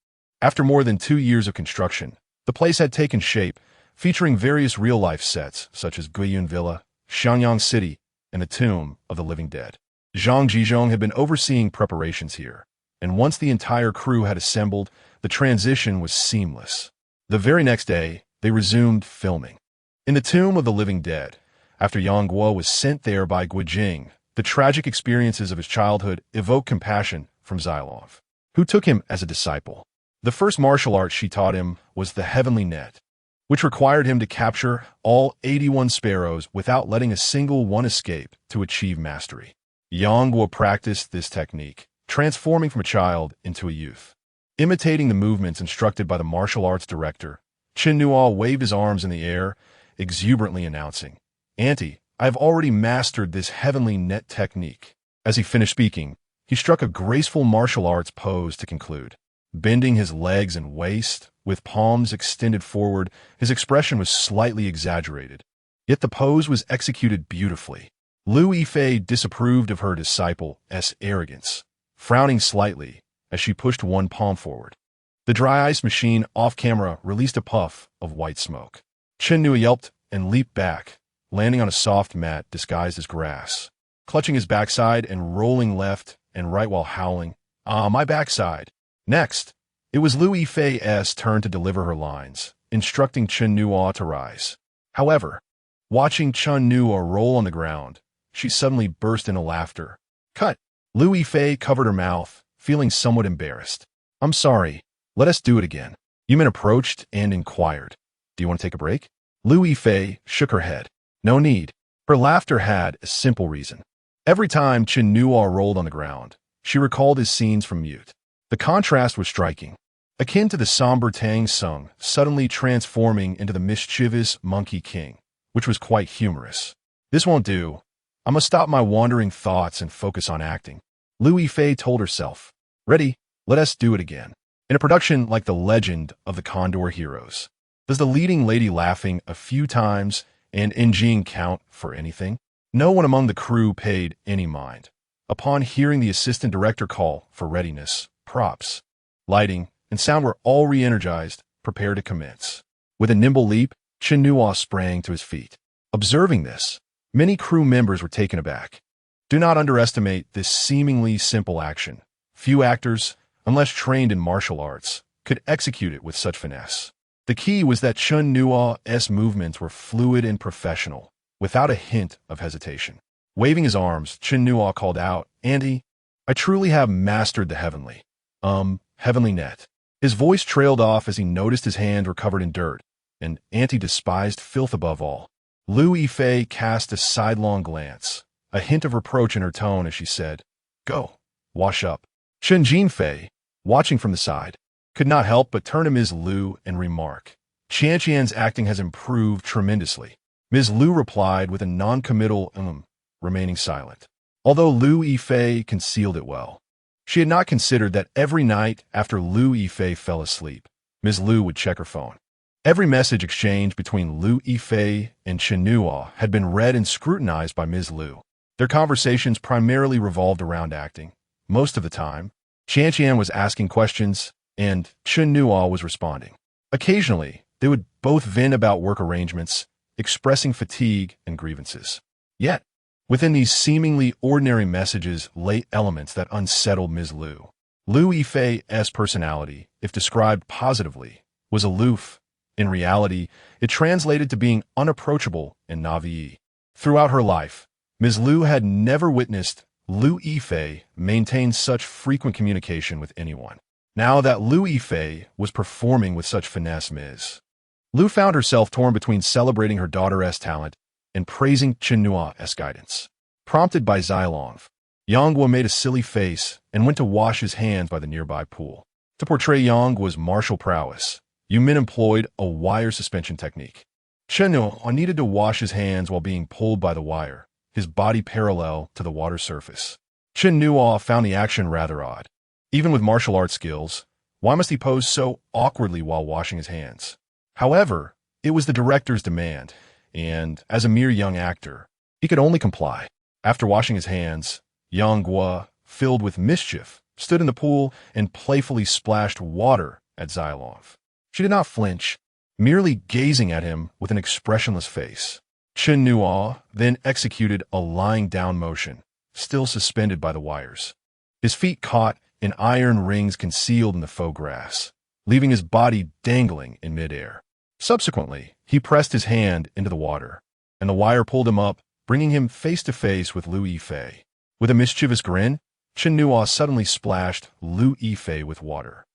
After more than 2 years of construction, the place had taken shape, featuring various real-life sets such as Guiyun Villa, Xiangyang City, and the Tomb of the Living Dead. Zhang Jizhong had been overseeing preparations here, and once the entire crew had assembled, the transition was seamless. The very next day, they resumed filming. In the Tomb of the Living Dead, after Yang Guo was sent there by Guijing, the tragic experiences of his childhood evoked compassion from Xylov, who took him as a disciple. The first martial art she taught him was the Heavenly Net, which required him to capture all 81 sparrows without letting a single one escape to achieve mastery. Yang Guo practiced this technique, transforming from a child into a youth. Imitating the movements instructed by the martial arts director, Chen Nuo waved his arms in the air, exuberantly announcing, Auntie, I have already mastered this heavenly net technique. As he finished speaking, he struck a graceful martial arts pose to conclude. Bending his legs and waist, with palms extended forward, his expression was slightly exaggerated. Yet the pose was executed beautifully. Liu Yifei disapproved of her disciple's arrogance, frowning slightly as she pushed one palm forward. The dry ice machine off-camera released a puff of white smoke. Chen Nuo yelped and leaped back, landing on a soft mat disguised as grass, clutching his backside and rolling left and right while howling, "Ah, my backside." Next, it was Liu Yifei's turn to deliver her lines, instructing Chen Nuo to rise. However, watching Chen Nuo roll on the ground, she suddenly burst into laughter. "Cut!" Liu Yifei covered her mouth, feeling somewhat embarrassed. "I'm sorry. Let us do it again." Yumin approached and inquired, "Do you want to take a break?" Liu Yifei shook her head. No need. Her laughter had a simple reason. Every time Chen Nuo rolled on the ground, she recalled his scenes from Mute. The contrast was striking, akin to the somber Tang Sung suddenly transforming into the mischievous Monkey King, which was quite humorous. "This won't do. I must stop my wandering thoughts and focus on acting," Liu Yifei told herself. "Ready? Let us do it again." In a production like The Legend of the Condor Heroes, does the leading lady laughing a few times and NGing count for anything? No one among the crew paid any mind. Upon hearing the assistant director call for readiness, props, lighting, and sound were all re-energized, prepared to commence. With a nimble leap, Chen Nuo sprang to his feet. Observing this, many crew members were taken aback. Do not underestimate this seemingly simple action. Few actors, unless trained in martial arts, could execute it with such finesse. The key was that Chen Nuo's movements were fluid and professional, without a hint of hesitation. Waving his arms, Chen Nuo called out, "Auntie, I truly have mastered the heavenly net." His voice trailed off as he noticed his hands were covered in dirt, and Auntie despised filth above all. Liu Yifei cast a sidelong glance, a hint of reproach in her tone as she said, "Go, wash up." Chen Jinfei, watching from the side, could not help but turn to Ms. Liu and remark, "Qianqian's acting has improved tremendously." Ms. Liu replied with a non-committal remaining silent. Although Liu Yifei concealed it well, she had not considered that every night after Liu Yifei fell asleep, Ms. Liu would check her phone. Every message exchanged between Liu Yifei and Chen Nuo had been read and scrutinized by Ms. Liu. Their conversations primarily revolved around acting. Most of the time, Qianqian was asking questions, and Chen Nuo was responding. Occasionally, they would both vent about work arrangements, expressing fatigue and grievances. Yet, within these seemingly ordinary messages lay elements that unsettled Ms. Liu. Liu Yifei's personality, if described positively, was aloof. In reality, it translated to being unapproachable and naïve. Throughout her life, Ms. Liu had never witnessed Liu Yifei maintain such frequent communication with anyone. Now that Liu Yifei was performing with such finesse, Ms. Liu found herself torn between celebrating her daughter's talent and praising Chen Nuo's guidance. Prompted by Zilong, Yangguo made a silly face and went to wash his hands by the nearby pool. To portray Yangguo's martial prowess, Yumin employed a wire suspension technique. Chen Nuo needed to wash his hands while being pulled by the wire, his body parallel to the water surface. Chen Nuo found the action rather odd. Even with martial arts skills, why must he pose so awkwardly while washing his hands? However, it was the director's demand, and as a mere young actor, he could only comply. After washing his hands, Yangguo, filled with mischief, stood in the pool and playfully splashed water at Zilong. She did not flinch, merely gazing at him with an expressionless face. Chen Nuo then executed a lying down motion, still suspended by the wires. His feet caught in iron rings concealed in the faux grass, leaving his body dangling in midair. Subsequently, he pressed his hand into the water, and the wire pulled him up, bringing him face to face with Liu Yifei. With a mischievous grin, Chen Nuo suddenly splashed Liu Yifei with water.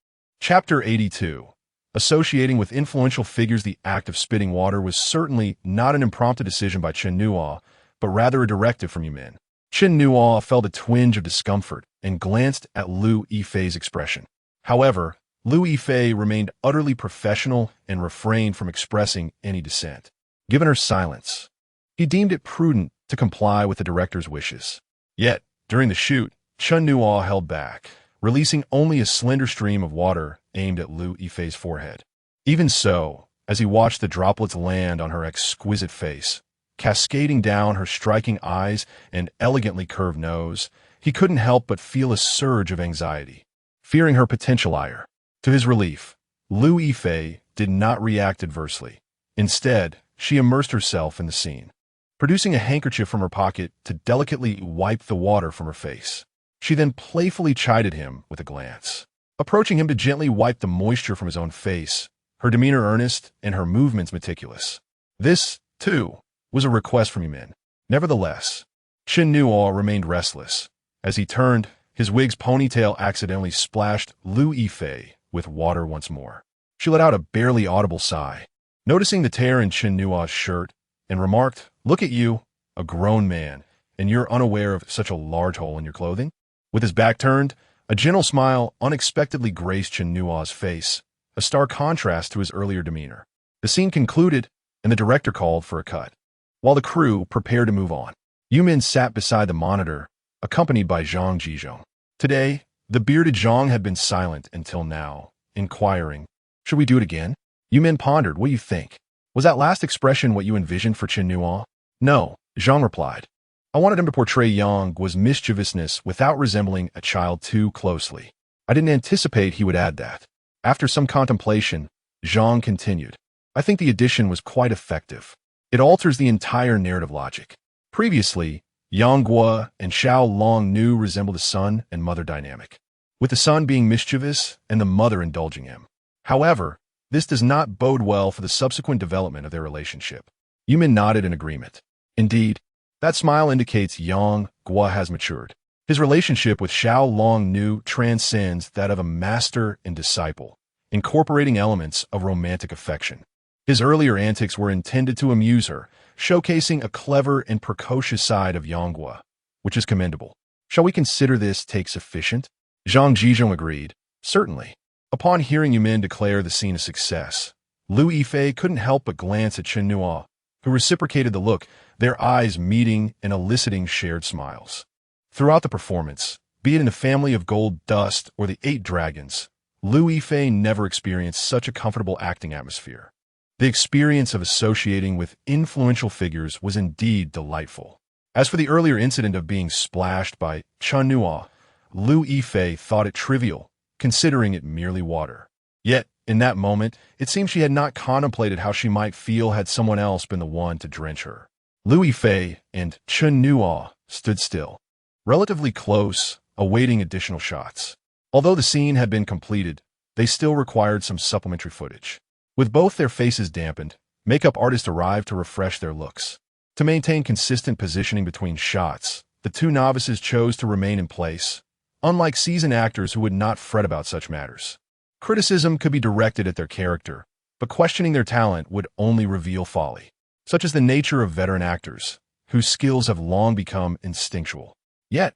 Chapter 82. Associating with influential figures, the act of spitting water was certainly not an impromptu decision by Chen Nuo, but rather a directive from Yumin. Chen Nuo felt a twinge of discomfort and glanced at Liu Yifei's expression. However, Liu Yifei remained utterly professional and refrained from expressing any dissent. Given her silence, he deemed it prudent to comply with the director's wishes. Yet, during the shoot, Chen Nuo held back, releasing only a slender stream of water aimed at Liu Yifei's forehead. Even so, as he watched the droplets land on her exquisite face, cascading down her striking eyes and elegantly curved nose, he couldn't help but feel a surge of anxiety, fearing her potential ire. To his relief, Liu Yifei did not react adversely. Instead, she immersed herself in the scene, producing a handkerchief from her pocket to delicately wipe the water from her face. She then playfully chided him with a glance, approaching him to gently wipe the moisture from his own face, her demeanor earnest and her movements meticulous. This, too, was a request from Yumin. Nevertheless, Chen Nuo remained restless. As he turned, his wig's ponytail accidentally splashed Liu Yifei with water once more. She let out a barely audible sigh, noticing the tear in Chen Nuo's shirt, and remarked, "Look at you, a grown man, and you're unaware of such a large hole in your clothing?" With his back turned, a gentle smile unexpectedly graced Chen Nuo's face, a stark contrast to his earlier demeanor. The scene concluded, and the director called for a cut. While the crew prepared to move on, Yumin sat beside the monitor, accompanied by Zhang Jizhong. Today, the bearded Zhang had been silent until now, inquiring, "Should we do it again?" Yumin pondered, "What do you think? Was that last expression what you envisioned for Chen Nuo?" "No," Zhang replied. "I wanted him to portray Yang Guo's mischievousness without resembling a child too closely. I didn't anticipate he would add that." After some contemplation, Zhang continued, "I think the addition was quite effective. It alters the entire narrative logic. Previously, Yang Guo and Xiao Long Nu resembled a son and mother dynamic, with the son being mischievous and the mother indulging him. However, this does not bode well for the subsequent development of their relationship." Yumin nodded in agreement. Indeed, that smile indicates Yang Guo has matured. His relationship with Xiao Long Nu transcends that of a master and disciple, incorporating elements of romantic affection. His earlier antics were intended to amuse her, showcasing a clever and precocious side of Yang Guo, which is commendable. "Shall we consider this take sufficient?" Zhang Jizhong agreed. "Certainly." Upon hearing Yumin declare the scene a success, Liu Yifei couldn't help but glance at Chen Nuo, who reciprocated the look, their eyes meeting and eliciting shared smiles. Throughout the performance, be it in the family of gold dust or the 8 dragons, Liu Yifei never experienced such a comfortable acting atmosphere. The experience of associating with influential figures was indeed delightful. As for the earlier incident of being splashed by Chen Nuo, Liu Yifei thought it trivial, considering it merely water. Yet, in that moment, it seemed she had not contemplated how she might feel had someone else been the one to drench her. Liu Yifei and Chen Nuo stood still, relatively close, awaiting additional shots. Although the scene had been completed, they still required some supplementary footage. With both their faces dampened, makeup artists arrived to refresh their looks. To maintain consistent positioning between shots, the 2 novices chose to remain in place, unlike seasoned actors who would not fret about such matters. Criticism could be directed at their character, but questioning their talent would only reveal folly, such as the nature of veteran actors, whose skills have long become instinctual. Yet,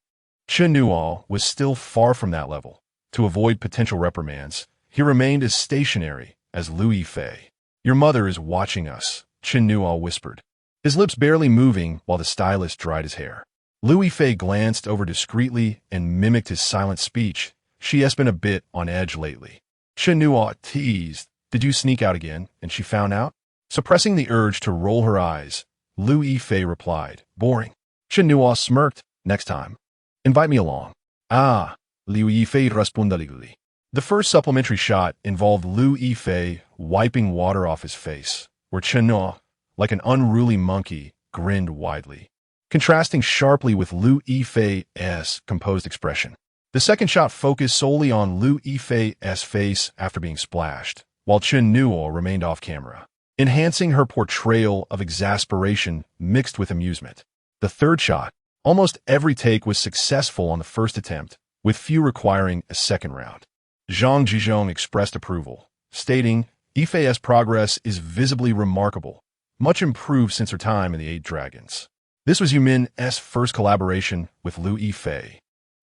Chen Nuo was still far from that level. To avoid potential reprimands, he remained as stationary as Liu Yifei. "Your mother is watching us," Chen Nuo whispered, his lips barely moving while the stylist dried his hair. Liu Yifei glanced over discreetly and mimicked his silent speech. "She has been a bit on edge lately." Chen Nuo teased, "Did you sneak out again, and she found out?" Suppressing the urge to roll her eyes, Liu Yifei replied, "Boring." Chen Nuo smirked, "Next time, invite me along." "Ah," Liu Yifei responded. The first supplementary shot involved Liu Yifei wiping water off his face, where Chen Nuo, like an unruly monkey, grinned widely, contrasting sharply with Liu Yifei's composed expression. The second shot focused solely on Liu Yifei's face after being splashed, while Chen Nuo remained off camera, enhancing her portrayal of exasperation mixed with amusement. The third shot, almost every take was successful on the first attempt, with few requiring a second round. Zhang Jizhong expressed approval, stating, "Yifei's progress is visibly remarkable, much improved since her time in the 8 Dragons." This was Yumin's first collaboration with Liu Yifei,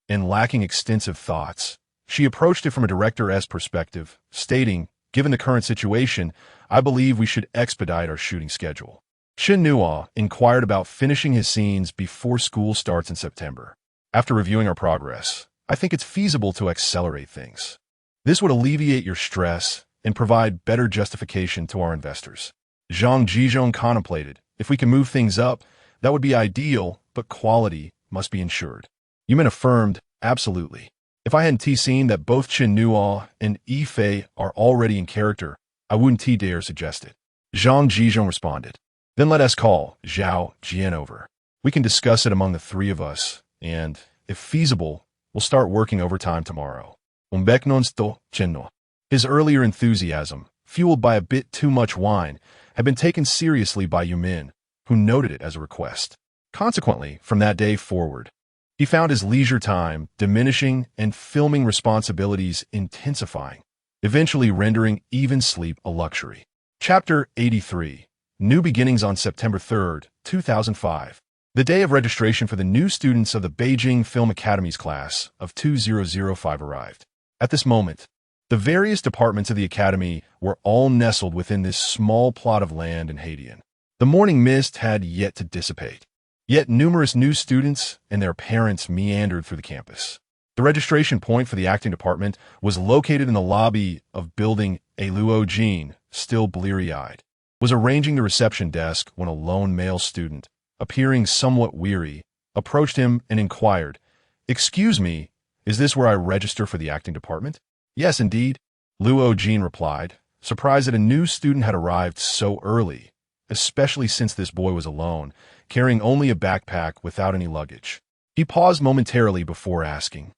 and lacking extensive thoughts, she approached it from a director's perspective, stating, "Given the current situation, I believe we should expedite our shooting schedule." Chen Nuo inquired about finishing his scenes before school starts in September. "After reviewing our progress, I think it's feasible to accelerate things. This would alleviate your stress and provide better justification to our investors." Zhang Jizhong contemplated. If we can move things up, that would be ideal, but quality must be ensured. Yumin affirmed, absolutely. If I hadn't seen that both Chen Nuo and Yifei are already in character, I wouldn't dare suggest it. Zhang Jizhong responded. Then let us call Zhao Jian over. We can discuss it among the three of us, and, if feasible, we'll start working overtime tomorrow. Chen Nuo. His earlier enthusiasm, fueled by a bit too much wine, had been taken seriously by Yumin, who noted it as a request. Consequently, from that day forward, he found his leisure time diminishing and filming responsibilities intensifying, eventually rendering even sleep a luxury. Chapter 83. New Beginnings on September 3, 2005. The day of registration for the new students of the Beijing Film Academy's class of 2005 arrived. At this moment, the various departments of the academy were all nestled within this small plot of land in Hadian. The morning mist had yet to dissipate, yet numerous new students and their parents meandered through the campus. The registration point for the acting department was located in the lobby of building A. Luo Jin, still bleary-eyed, was arranging the reception desk when a lone male student, appearing somewhat weary, approached him and inquired, "Excuse me, is this where I register for the acting department?" "Yes, indeed," Luo Jin replied, surprised that a new student had arrived so early, especially since this boy was alone, carrying only a backpack without any luggage. He paused momentarily before asking,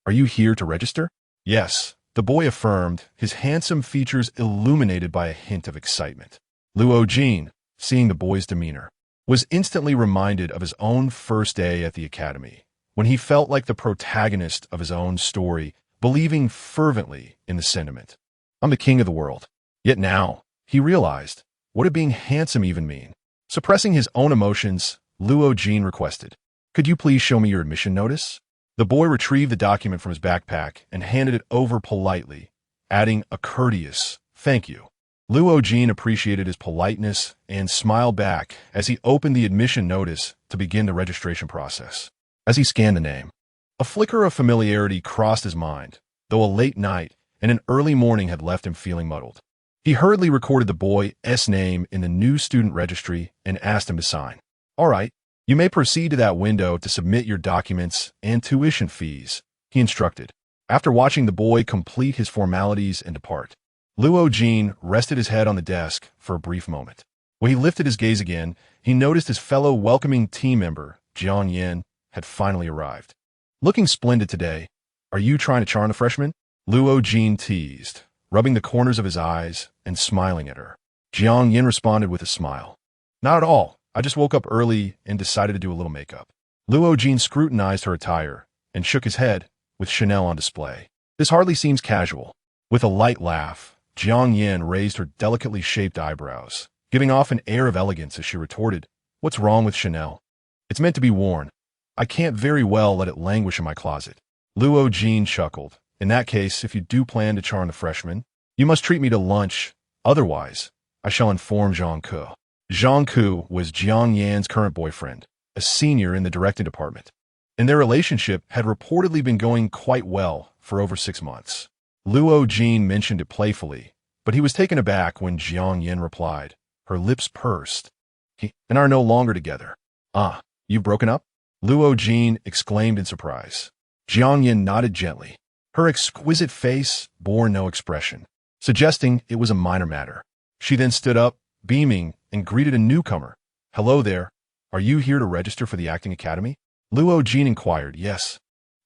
"Are you here to register?" "Yes," the boy affirmed, his handsome features illuminated by a hint of excitement. Luo Jin, seeing the boy's demeanor, was instantly reminded of his own first day at the academy, when he felt like the protagonist of his own story, believing fervently in the sentiment, "I'm the king of the world." Yet now, he realized, what did being handsome even mean? Suppressing his own emotions, Luo Jin requested, "Could you please show me your admission notice?" The boy retrieved the document from his backpack and handed it over politely, adding a courteous, "Thank you." Luo Jin appreciated his politeness and smiled back as he opened the admission notice to begin the registration process. As he scanned the name, a flicker of familiarity crossed his mind, though a late night and an early morning had left him feeling muddled. He hurriedly recorded the boy's name in the new student registry and asked him to sign. "All right, you may proceed to that window to submit your documents and tuition fees," he instructed. After watching the boy complete his formalities and depart, Luo Jin rested his head on the desk for a brief moment. When he lifted his gaze again, he noticed his fellow welcoming team member, Jiang Yin, had finally arrived. "Looking splendid today. Are you trying to charm the freshman?" Luo Jin teased, rubbing the corners of his eyes and smiling at her. Jiang Yin responded with a smile. "Not at all. I just woke up early and decided to do a little makeup." Luo Jin scrutinized her attire and shook his head, with Chanel on display. "This hardly seems casual." With a light laugh, Jiang Yin raised her delicately shaped eyebrows, giving off an air of elegance as she retorted, "What's wrong with Chanel? It's meant to be worn. I can't very well let it languish in my closet." Luo Jin chuckled. "In that case, if you do plan to charm the freshman, you must treat me to lunch. Otherwise, I shall inform Zhang Ke." Zhang Ke was Jiang Yan's current boyfriend, a senior in the directing department, and their relationship had reportedly been going quite well for over 6 months. Luo Jin mentioned it playfully, but he was taken aback when Jiang Yin replied, her lips pursed, "He and I are no longer together." "Ah, you've broken up?" Luo Jin exclaimed in surprise. Jiang Yin nodded gently. Her exquisite face bore no expression, suggesting it was a minor matter. She then stood up, beaming, and greeted a newcomer. "Hello there. Are you here to register for the acting academy?" Luo Jin inquired. "Yes."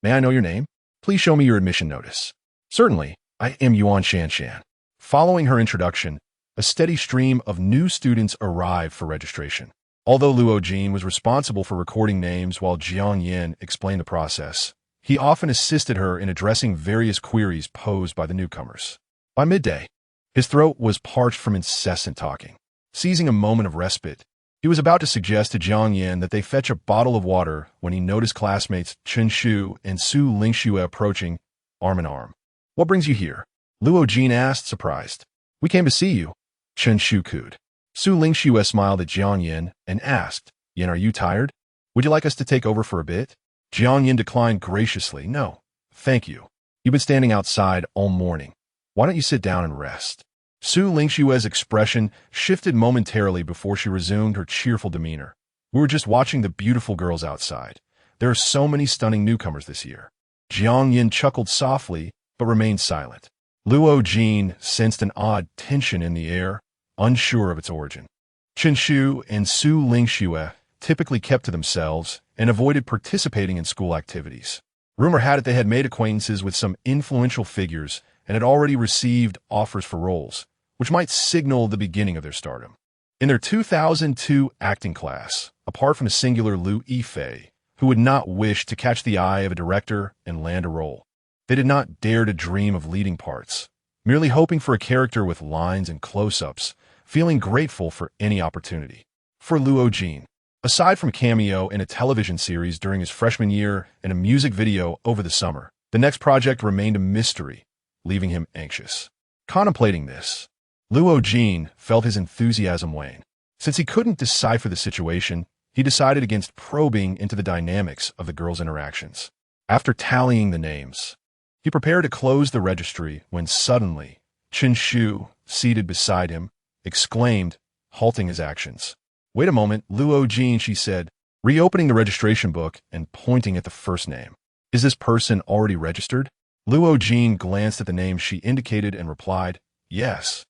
"May I know your name? Please show me your admission notice." "Certainly. I am Yuan Shanshan." Following her introduction, a steady stream of new students arrived for registration. Although Luo Jin was responsible for recording names while Jiang Yin explained the process, he often assisted her in addressing various queries posed by the newcomers. By midday, his throat was parched from incessant talking. Seizing a moment of respite, he was about to suggest to Jiang Yin that they fetch a bottle of water when he noticed classmates Chen Shu and Su Lingxue approaching, arm in arm. "What brings you here?" Luo Jin asked, surprised. "We came to see you," Chen Shu cooed. Su Lingxue smiled at Jiang Yin and asked, "Yin, are you tired? Would you like us to take over for a bit?" Jiang Yin declined graciously. "No, thank you. You've been standing outside all morning. Why don't you sit down and rest?" Su Lingshue's expression shifted momentarily before she resumed her cheerful demeanor. We were just watching the beautiful girls outside. There are so many stunning newcomers this year. Jiang Yin chuckled softly, but remained silent. Luo Jin sensed an odd tension in the air, unsure of its origin. Chen Shu and Su Lingxue typically kept to themselves and avoided participating in school activities. Rumor had it they had made acquaintances with some influential figures and had already received offers for roles, which might signal the beginning of their stardom. In their 2002 acting class, apart from a singular Lu Yifei, who would not wish to catch the eye of a director and land a role, they did not dare to dream of leading parts, merely hoping for a character with lines and close-ups, feeling grateful for any opportunity. For Luo Jin, aside from cameo in a television series during his freshman year and a music video over the summer, the next project remained a mystery, leaving him anxious. Contemplating this, Luo Jin felt his enthusiasm wane. Since he couldn't decipher the situation, he decided against probing into the dynamics of the girls' interactions. After tallying the names, he prepared to close the registry when suddenly, Chen Shu, seated beside him, exclaimed, halting his actions. "Wait a moment, Luo Jin," she said, reopening the registration book and pointing at the first name. "Is this person already registered?" Luo Jin glanced at the name she indicated and replied, "Yes."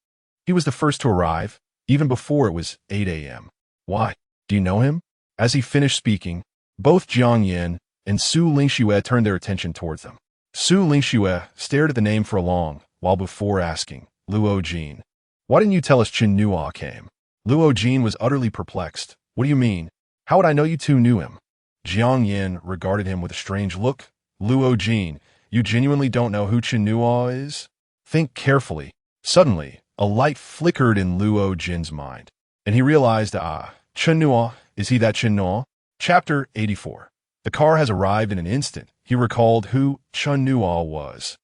He was the first to arrive, even before it was 8 a.m. "Why? Do you know him?" As he finished speaking, both Jiang Yin and Su Lingxue turned their attention towards them. Su Lingxue stared at the name for long, while before asking, "Luo Jin, why didn't you tell us Chen Nuo came?" Luo Jin was utterly perplexed. "What do you mean? How would I know you two knew him?" Jiang Yin regarded him with a strange look. "Luo Jin, you genuinely don't know who Chen Nuo is? Think carefully." Suddenly, a light flickered in Luo Jin's mind, and he realized, Chen Nuo, is he that Chen Nuo? Chapter 84. The car has arrived in an instant. He recalled who Chen Nuo was,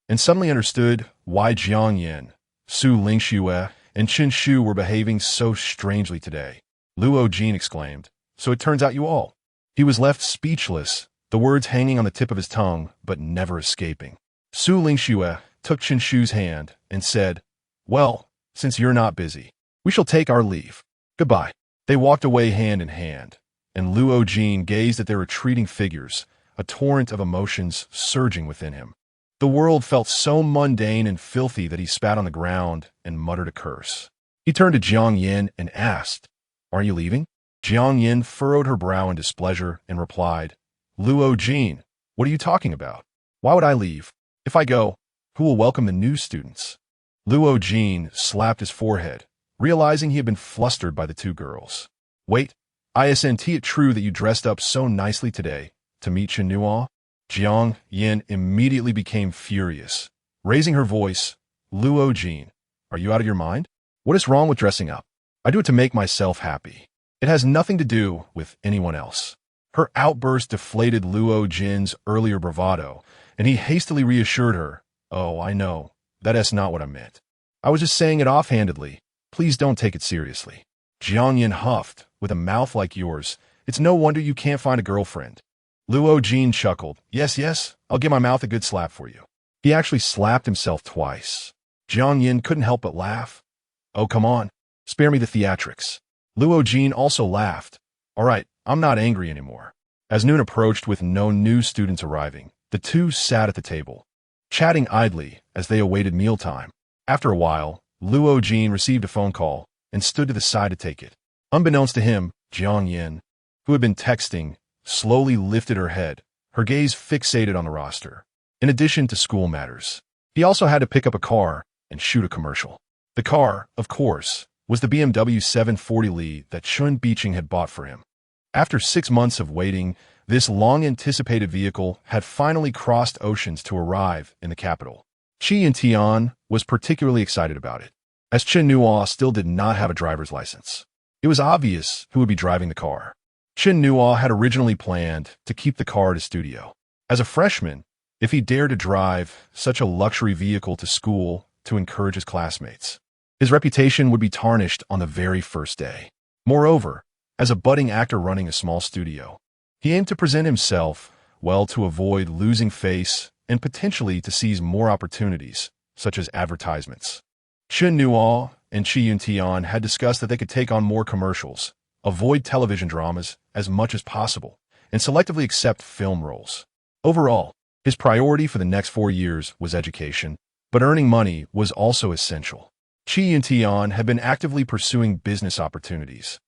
and suddenly understood why Jiang Yin, Su Lingxue, and Chen Shu were behaving so strangely today. Luo Jin exclaimed, "So it turns out you all." He was left speechless, the words hanging on the tip of his tongue, but never escaping. Su Lingxue took Chen Shu's hand and said, "Well, since you're not busy, we shall take our leave. Goodbye." They walked away hand in hand, and Luo Jin gazed at their retreating figures, a torrent of emotions surging within him. The world felt so mundane and filthy that he spat on the ground and muttered a curse. He turned to Jiang Yin and asked, "Are you leaving?" Jiang Yin furrowed her brow in displeasure and replied, "Luo Jin, what are you talking about? Why would I leave? If I go, who will welcome the new students?" Luo Jin slapped his forehead, realizing he had been flustered by the two girls. "Wait, isn't it true that you dressed up so nicely today to meet Chen Nuo?" Jiang Yin immediately became furious. Raising her voice, "Luo Jin, are you out of your mind? What is wrong with dressing up? I do it to make myself happy. It has nothing to do with anyone else." Her outburst deflated Luo Jin's earlier bravado, and he hastily reassured her, "Oh, I know. That's not what I meant. I was just saying it offhandedly. Please don't take it seriously." Jiang Yin huffed, "With a mouth like yours, it's no wonder you can't find a girlfriend." Luo Jin chuckled, Yes, I'll give my mouth a good slap for you." He actually slapped himself twice. Jiang Yin couldn't help but laugh. "Oh, come on. Spare me the theatrics." Luo Jin also laughed. "All right, I'm not angry anymore." As noon approached with no new students arriving, the two sat at the table, chatting idly as they awaited mealtime. After a while, Luo Jin received a phone call and stood to the side to take it. Unbeknownst to him, Jiang Yin, who had been texting, slowly lifted her head, her gaze fixated on the roster. In addition to school matters, he also had to pick up a car and shoot a commercial. The car, of course, was the BMW 740 Li that Chun Biching had bought for him. After 6 months of waiting, this long-anticipated vehicle had finally crossed oceans to arrive in the capital. Qi Yantian was particularly excited about it, as Chen Nuo still did not have a driver's license. It was obvious who would be driving the car. Chen Nuo had originally planned to keep the car at his studio. As a freshman, if he dared to drive such a luxury vehicle to school to encourage his classmates, his reputation would be tarnished on the very first day. Moreover, as a budding actor running a small studio, he aimed to present himself well to avoid losing face and potentially to seize more opportunities, such as advertisements. Chen Nuo and Chi Yuntian had discussed that they could take on more commercials, avoid television dramas as much as possible, and selectively accept film roles. Overall, his priority for the next 4 years was education, but earning money was also essential. Chi Yuntian had been actively pursuing business opportunities,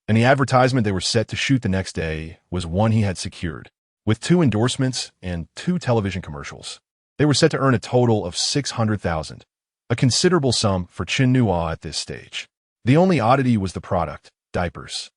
and the advertisement they were set to shoot the next day was one he had secured, with 2 endorsements and 2 television commercials. They were set to earn a total of 600,000, a considerable sum for Chen Nuo at this stage. The only oddity was the product, diapers.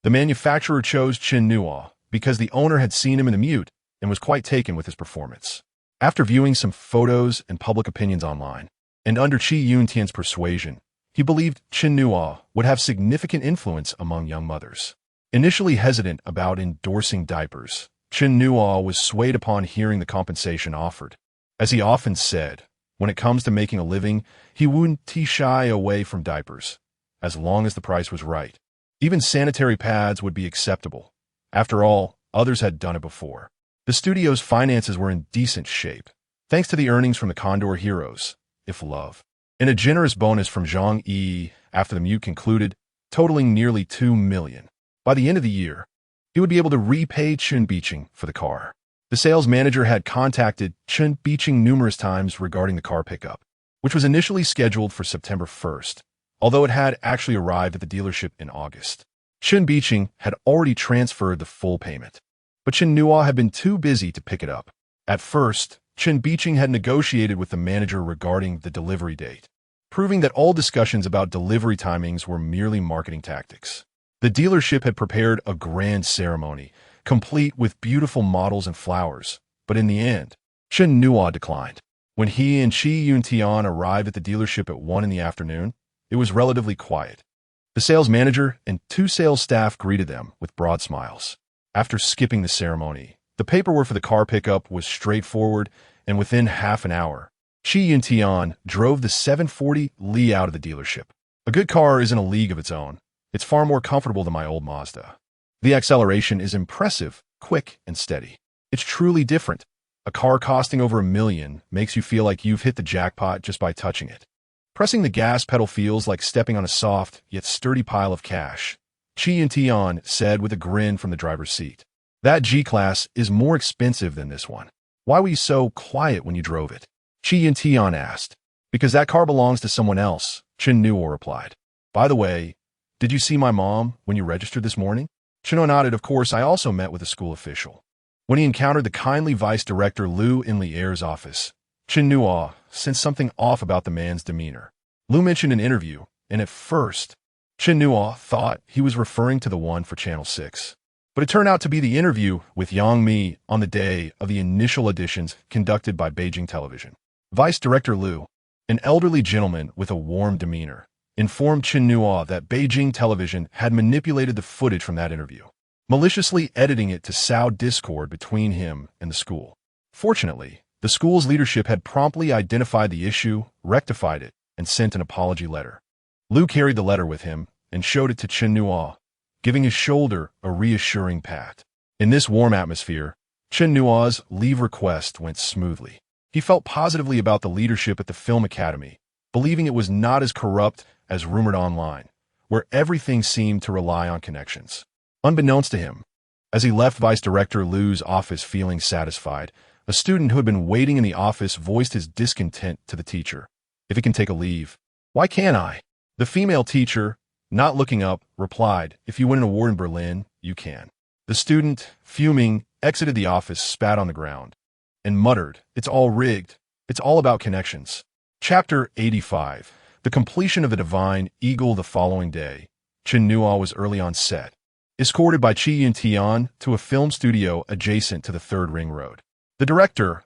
The manufacturer chose Chen Nuo because the owner had seen him in the mute and was quite taken with his performance. After viewing some photos and public opinions online, and under Chi Yuntian's persuasion, he believed Chen Nuo would have significant influence among young mothers. Initially hesitant about endorsing diapers, Chen Nuo was swayed upon hearing the compensation offered. As he often said, when it comes to making a living, he wouldn't shy away from diapers, as long as the price was right. Even sanitary pads would be acceptable. After all, others had done it before. The studio's finances were in decent shape, thanks to the earnings from the Condor Heroes, if love, and a generous bonus from Zhang Yi after the mute concluded, totaling nearly 2 million. By the end of the year, he would be able to repay Chen Biqing for the car. The sales manager had contacted Chen Biqing numerous times regarding the car pickup, which was initially scheduled for September 1st, although it had actually arrived at the dealership in August. Chen Biqing had already transferred the full payment, but Chen Nuo had been too busy to pick it up. At first, Chen Biqing had negotiated with the manager regarding the delivery date, proving that all discussions about delivery timings were merely marketing tactics. The dealership had prepared a grand ceremony, complete with beautiful models and flowers, but in the end, Chen Nuo declined. When he and Chi Yuntian arrived at the dealership at 1 in the afternoon, it was relatively quiet. The sales manager and 2 sales staff greeted them with broad smiles. After skipping the ceremony, the paperwork for the car pickup was straightforward, and within half an hour, Chi Yuntian drove the 740 Li out of the dealership. A good car is in a league of its own. It's far more comfortable than my old Mazda. The acceleration is impressive, quick, and steady. It's truly different. A car costing over $1 million makes you feel like you've hit the jackpot just by touching it. Pressing the gas pedal feels like stepping on a soft, yet sturdy pile of cash, Chi Yuntian said with a grin from the driver's seat. That G-Class is more expensive than this one. Why were you so quiet when you drove it? Chi Yuntian asked. Because that car belongs to someone else, Chen Nuo replied. By the way, did you see my mom when you registered this morning? Chen Nuo nodded. Of course, I also met with a school official. When he encountered the kindly vice director Lu in Lier's office, Chen Nuo sensed something off about the man's demeanor. Lu mentioned an interview, and at first, Chen Nuo thought he was referring to the one for Channel 6. But it turned out to be the interview with Yang Mi on the day of the initial auditions conducted by Beijing Television. Vice Director Lu, an elderly gentleman with a warm demeanor, informed Chen Nuo that Beijing Television had manipulated the footage from that interview, maliciously editing it to sow discord between him and the school. Fortunately, the school's leadership had promptly identified the issue, rectified it, and sent an apology letter. Lu carried the letter with him and showed it to Chen Nuo, giving his shoulder a reassuring pat. In this warm atmosphere, Chen Nuo's leave request went smoothly. He felt positively about the leadership at the Film Academy, believing it was not as corrupt as rumored online, where everything seemed to rely on connections. Unbeknownst to him, as he left Vice Director Lu's office feeling satisfied, a student who had been waiting in the office voiced his discontent to the teacher. If he can take a leave, why can't I? The female teacher, not looking up, replied, if you win an award in Berlin, you can. The student, fuming, exited the office, spat on the ground, and muttered, it's all rigged. It's all about connections. Chapter 85. The completion of the Divine Eagle. The following day, Chen Nuo was early on set, escorted by Chi Yuntian to a film studio adjacent to the Third Ring Road. The director,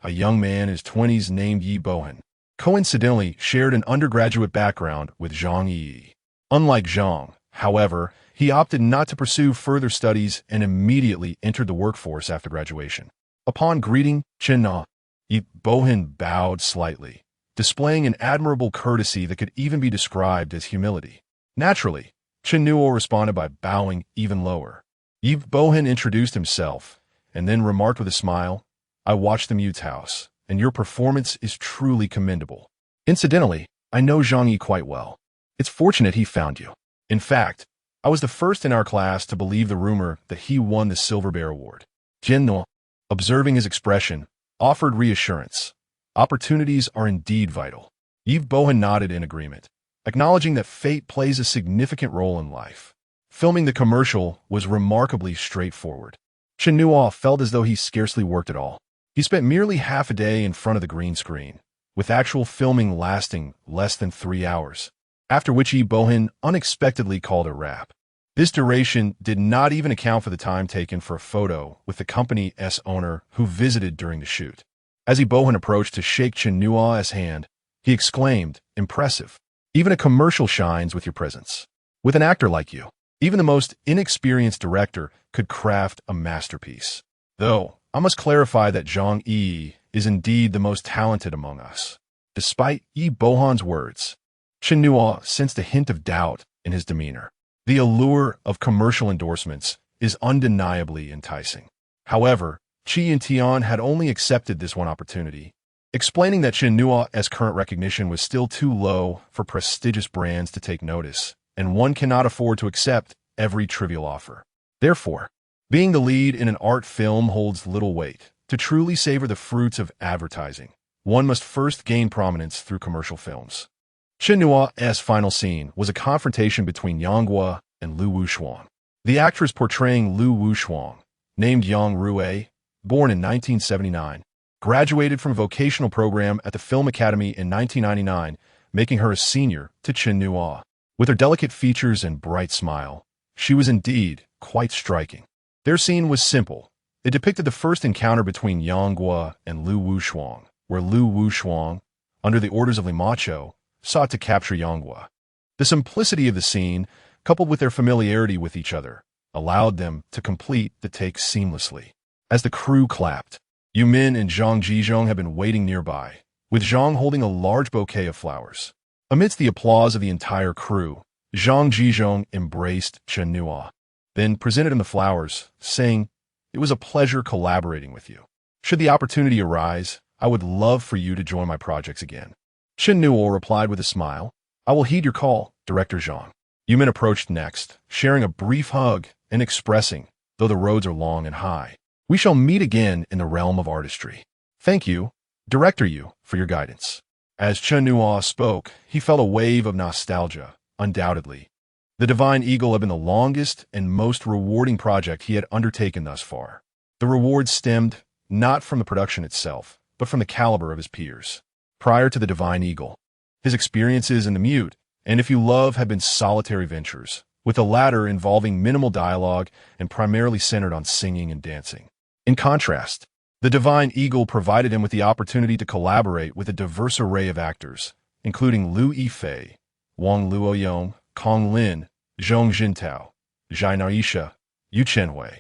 a young man in his 20s named Yi Bohan, coincidentally shared an undergraduate background with Zhang Yi. Unlike Zhang, however, he opted not to pursue further studies and immediately entered the workforce after graduation. Upon greeting Chen Nuo, Yi Bohan bowed slightly, displaying an admirable courtesy that could even be described as humility. Naturally, Chen Nuo responded by bowing even lower. Yi Bohan introduced himself and then remarked with a smile, I watched the mute's house, and your performance is truly commendable. Incidentally, I know Zhang Yi quite well. It's fortunate he found you. In fact, I was the first in our class to believe the rumor that he won the Silver Bear Award. Chen Nuo, observing his expression, offered reassurance. Opportunities are indeed vital. Yves Bohan nodded in agreement, acknowledging that fate plays a significant role in life. Filming the commercial was remarkably straightforward. Chen Nuo felt as though he scarcely worked at all. He spent merely half a day in front of the green screen, with actual filming lasting less than 3 hours, after which Yves Bohan unexpectedly called a wrap. This duration did not even account for the time taken for a photo with the company's owner who visited during the shoot. As Yves Bohan approached to shake Chen Nuo's hand, he exclaimed, "Impressive. Even a commercial shines with your presence. With an actor like you, even the most inexperienced director could craft a masterpiece. Though, I must clarify that Zhang Yi is indeed the most talented among us." Despite Yves Bohan's words, Chen Nuo sensed a hint of doubt in his demeanor. The allure of commercial endorsements is undeniably enticing. However, Qi and Tian had only accepted this one opportunity, explaining that Chen Nuo's current recognition was still too low for prestigious brands to take notice, and one cannot afford to accept every trivial offer. Therefore, being the lead in an art film holds little weight. To truly savor the fruits of advertising, one must first gain prominence through commercial films. Chen Nuo's final scene was a confrontation between Yang Guo and Lu Wushuang. The actress portraying Lu Wushuang, named Yang Rue, born in 1979, graduated from a vocational program at the Film Academy in 1999, making her a senior to Chen Nuo. With her delicate features and bright smile, she was indeed quite striking. Their scene was simple. It depicted the first encounter between Yang Guo and Lu Wushuang, where Lu Wushuang, under the orders of Li Macho, sought to capture Yang Guo. The simplicity of the scene, coupled with their familiarity with each other, allowed them to complete the take seamlessly. As the crew clapped, Yu Min and Zhang Jizhong had been waiting nearby, with Zhang holding a large bouquet of flowers. Amidst the applause of the entire crew, Zhang Jizhong embraced Chen Nuo, then presented him the flowers, saying, "It was a pleasure collaborating with you. Should the opportunity arise, I would love for you to join my projects again." Chen Nuo replied with a smile, "I will heed your call, Director Zhang." Yu Min approached next, sharing a brief hug and expressing, "Though the roads are long and high, we shall meet again in the realm of artistry. Thank you, Director Yu, for your guidance." As Chen Nuo spoke, he felt a wave of nostalgia, undoubtedly. The Divine Eagle had been the longest and most rewarding project he had undertaken thus far. The reward stemmed not from the production itself, but from the caliber of his peers. Prior to the Divine Eagle, his experiences in the Mute and If You Love had been solitary ventures, with the latter involving minimal dialogue and primarily centered on singing and dancing. In contrast, the Divine Eagle provided him with the opportunity to collaborate with a diverse array of actors, including Liu Yifei, Wang Luoyong, Kong Lin, Zhong Jintao, Zhai Naisha, Yu Chenhui,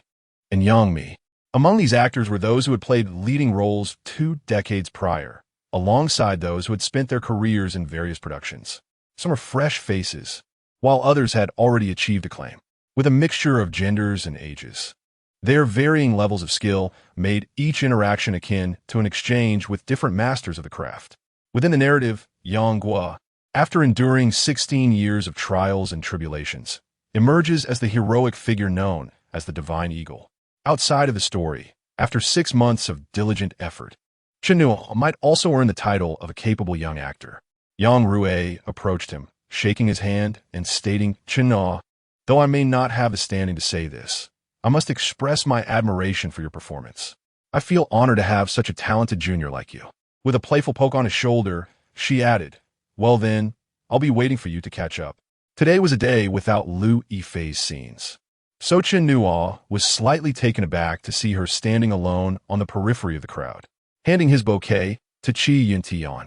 and Yang Mi. Among these actors were those who had played leading roles 2 decades prior, alongside those who had spent their careers in various productions. Some were fresh faces, while others had already achieved acclaim, with a mixture of genders and ages. Their varying levels of skill made each interaction akin to an exchange with different masters of the craft. Within the narrative, Yang Guo, after enduring 16 years of trials and tribulations, emerges as the heroic figure known as the Divine Eagle. Outside of the story, after 6 months of diligent effort, Chen Nuo might also earn the title of a capable young actor. Yang Rue approached him, shaking his hand and stating, "Chen Nuo, though I may not have the standing to say this, I must express my admiration for your performance. I feel honored to have such a talented junior like you." With a playful poke on his shoulder, she added, "Well then, I'll be waiting for you to catch up." Today was a day without Liu Yifei's scenes. So Chen Nuo was slightly taken aback to see her standing alone on the periphery of the crowd. Handing his bouquet to Qi Yuntian,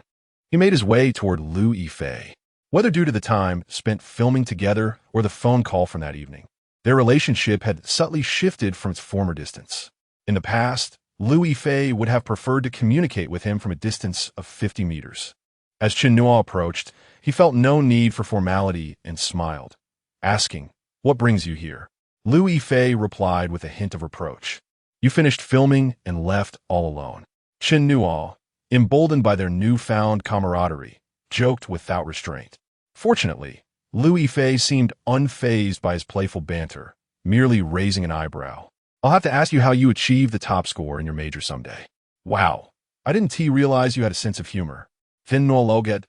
he made his way toward Liu Yifei. Whether due to the time spent filming together or the phone call from that evening, their relationship had subtly shifted from its former distance. In the past, Liu Yifei would have preferred to communicate with him from a distance of 50 meters. As Chen Nuo approached, he felt no need for formality and smiled, asking, "What brings you here?" Liu Yifei replied with a hint of reproach, "You finished filming and left all alone." Chen Nuo, emboldened by their newfound camaraderie, joked without restraint. Fortunately, Lu Yifei seemed unfazed by his playful banter, merely raising an eyebrow. I'll have to ask you how you achieved the top score in your major someday. Wow, I didn't realize you had a sense of humor. Chen Nuo Loget,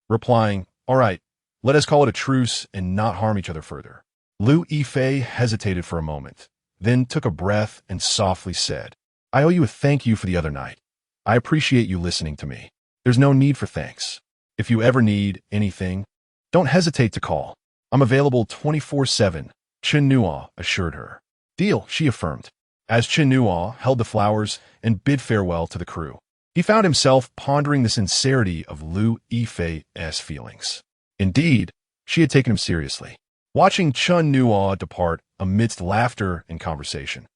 replying, all right, let us call it a truce and not harm each other further. Lu Yifei hesitated for a moment, then took a breath and softly said, I owe you a thank you for the other night. I appreciate you listening to me. There's no need for thanks. If you ever need anything, don't hesitate to call. I'm available 24/7, Chen Nuo assured her. Deal, she affirmed, as Chen Nuo held the flowers and bid farewell to the crew. He found himself pondering the sincerity of Lu Yifei's feelings. Indeed, she had taken him seriously. Watching Chen Nuo depart amidst laughter and conversation,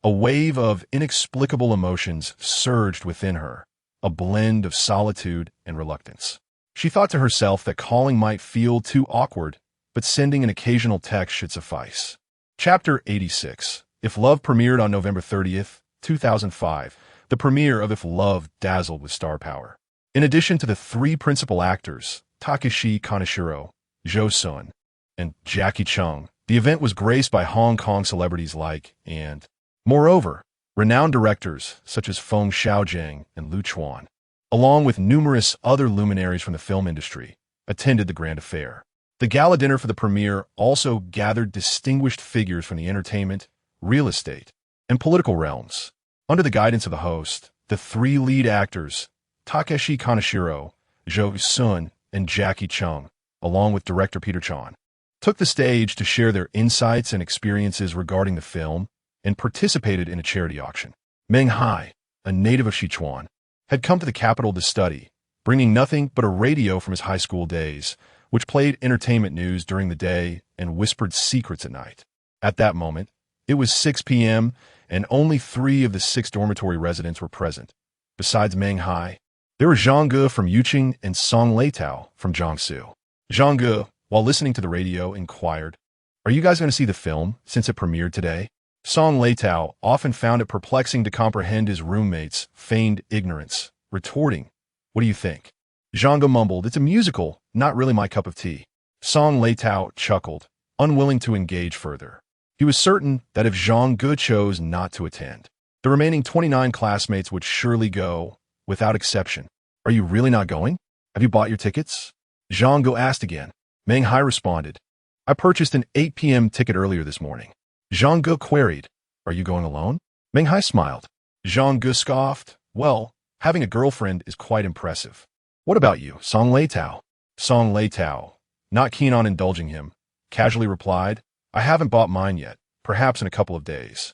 a wave of inexplicable emotions surged within her, a blend of solitude and reluctance. She thought to herself that calling might feel too awkward, but sending an occasional text should suffice. Chapter 86. If Love premiered on November 30th, 2005, the premiere of If Love dazzled with star power. In addition to the three principal actors, Takeshi Kaneshiro, Zhou Sun, and Jackie Chung, the event was graced by Hong Kong celebrities like and, moreover, renowned directors such as Feng Xiaojiang and Lu Chuan, along with numerous other luminaries from the film industry, attended the grand affair. The gala dinner for the premiere also gathered distinguished figures from the entertainment, real estate, and political realms. Under the guidance of the host, the three lead actors, Takeshi Kaneshiro, Zhou Sun, and Jackie Chung, along with director Peter Chan, took the stage to share their insights and experiences regarding the film and participated in a charity auction. Meng Hai, a native of Sichuan, had come to the capital to study, bringing nothing but a radio from his high school days, which played entertainment news during the day and whispered secrets at night. At that moment, it was 6 p.m., and only 3 of the 6 dormitory residents were present. Besides Meng Hai, there were Zhang Ge from Yuqing and Song Leitao from Jiangsu. Zhang Ge, while listening to the radio, inquired, are you guys going to see the film since it premiered today? Song Leitao often found it perplexing to comprehend his roommate's feigned ignorance, retorting, what do you think? Zhang Ge mumbled, it's a musical, not really my cup of tea. Song Leitao chuckled, unwilling to engage further. He was certain that if Zhang Ge chose not to attend, the remaining 29 classmates would surely go, without exception. Are you really not going? Have you bought your tickets? Zhang Ge asked again. Meng Hai responded, I purchased an 8 p.m. ticket earlier this morning. Zhang Ge queried, are you going alone? Meng Hai smiled. Zhang Ge scoffed, well, having a girlfriend is quite impressive. What about you, Song Leitao? Song Leitao, not keen on indulging him, casually replied, I haven't bought mine yet, perhaps in a couple of days.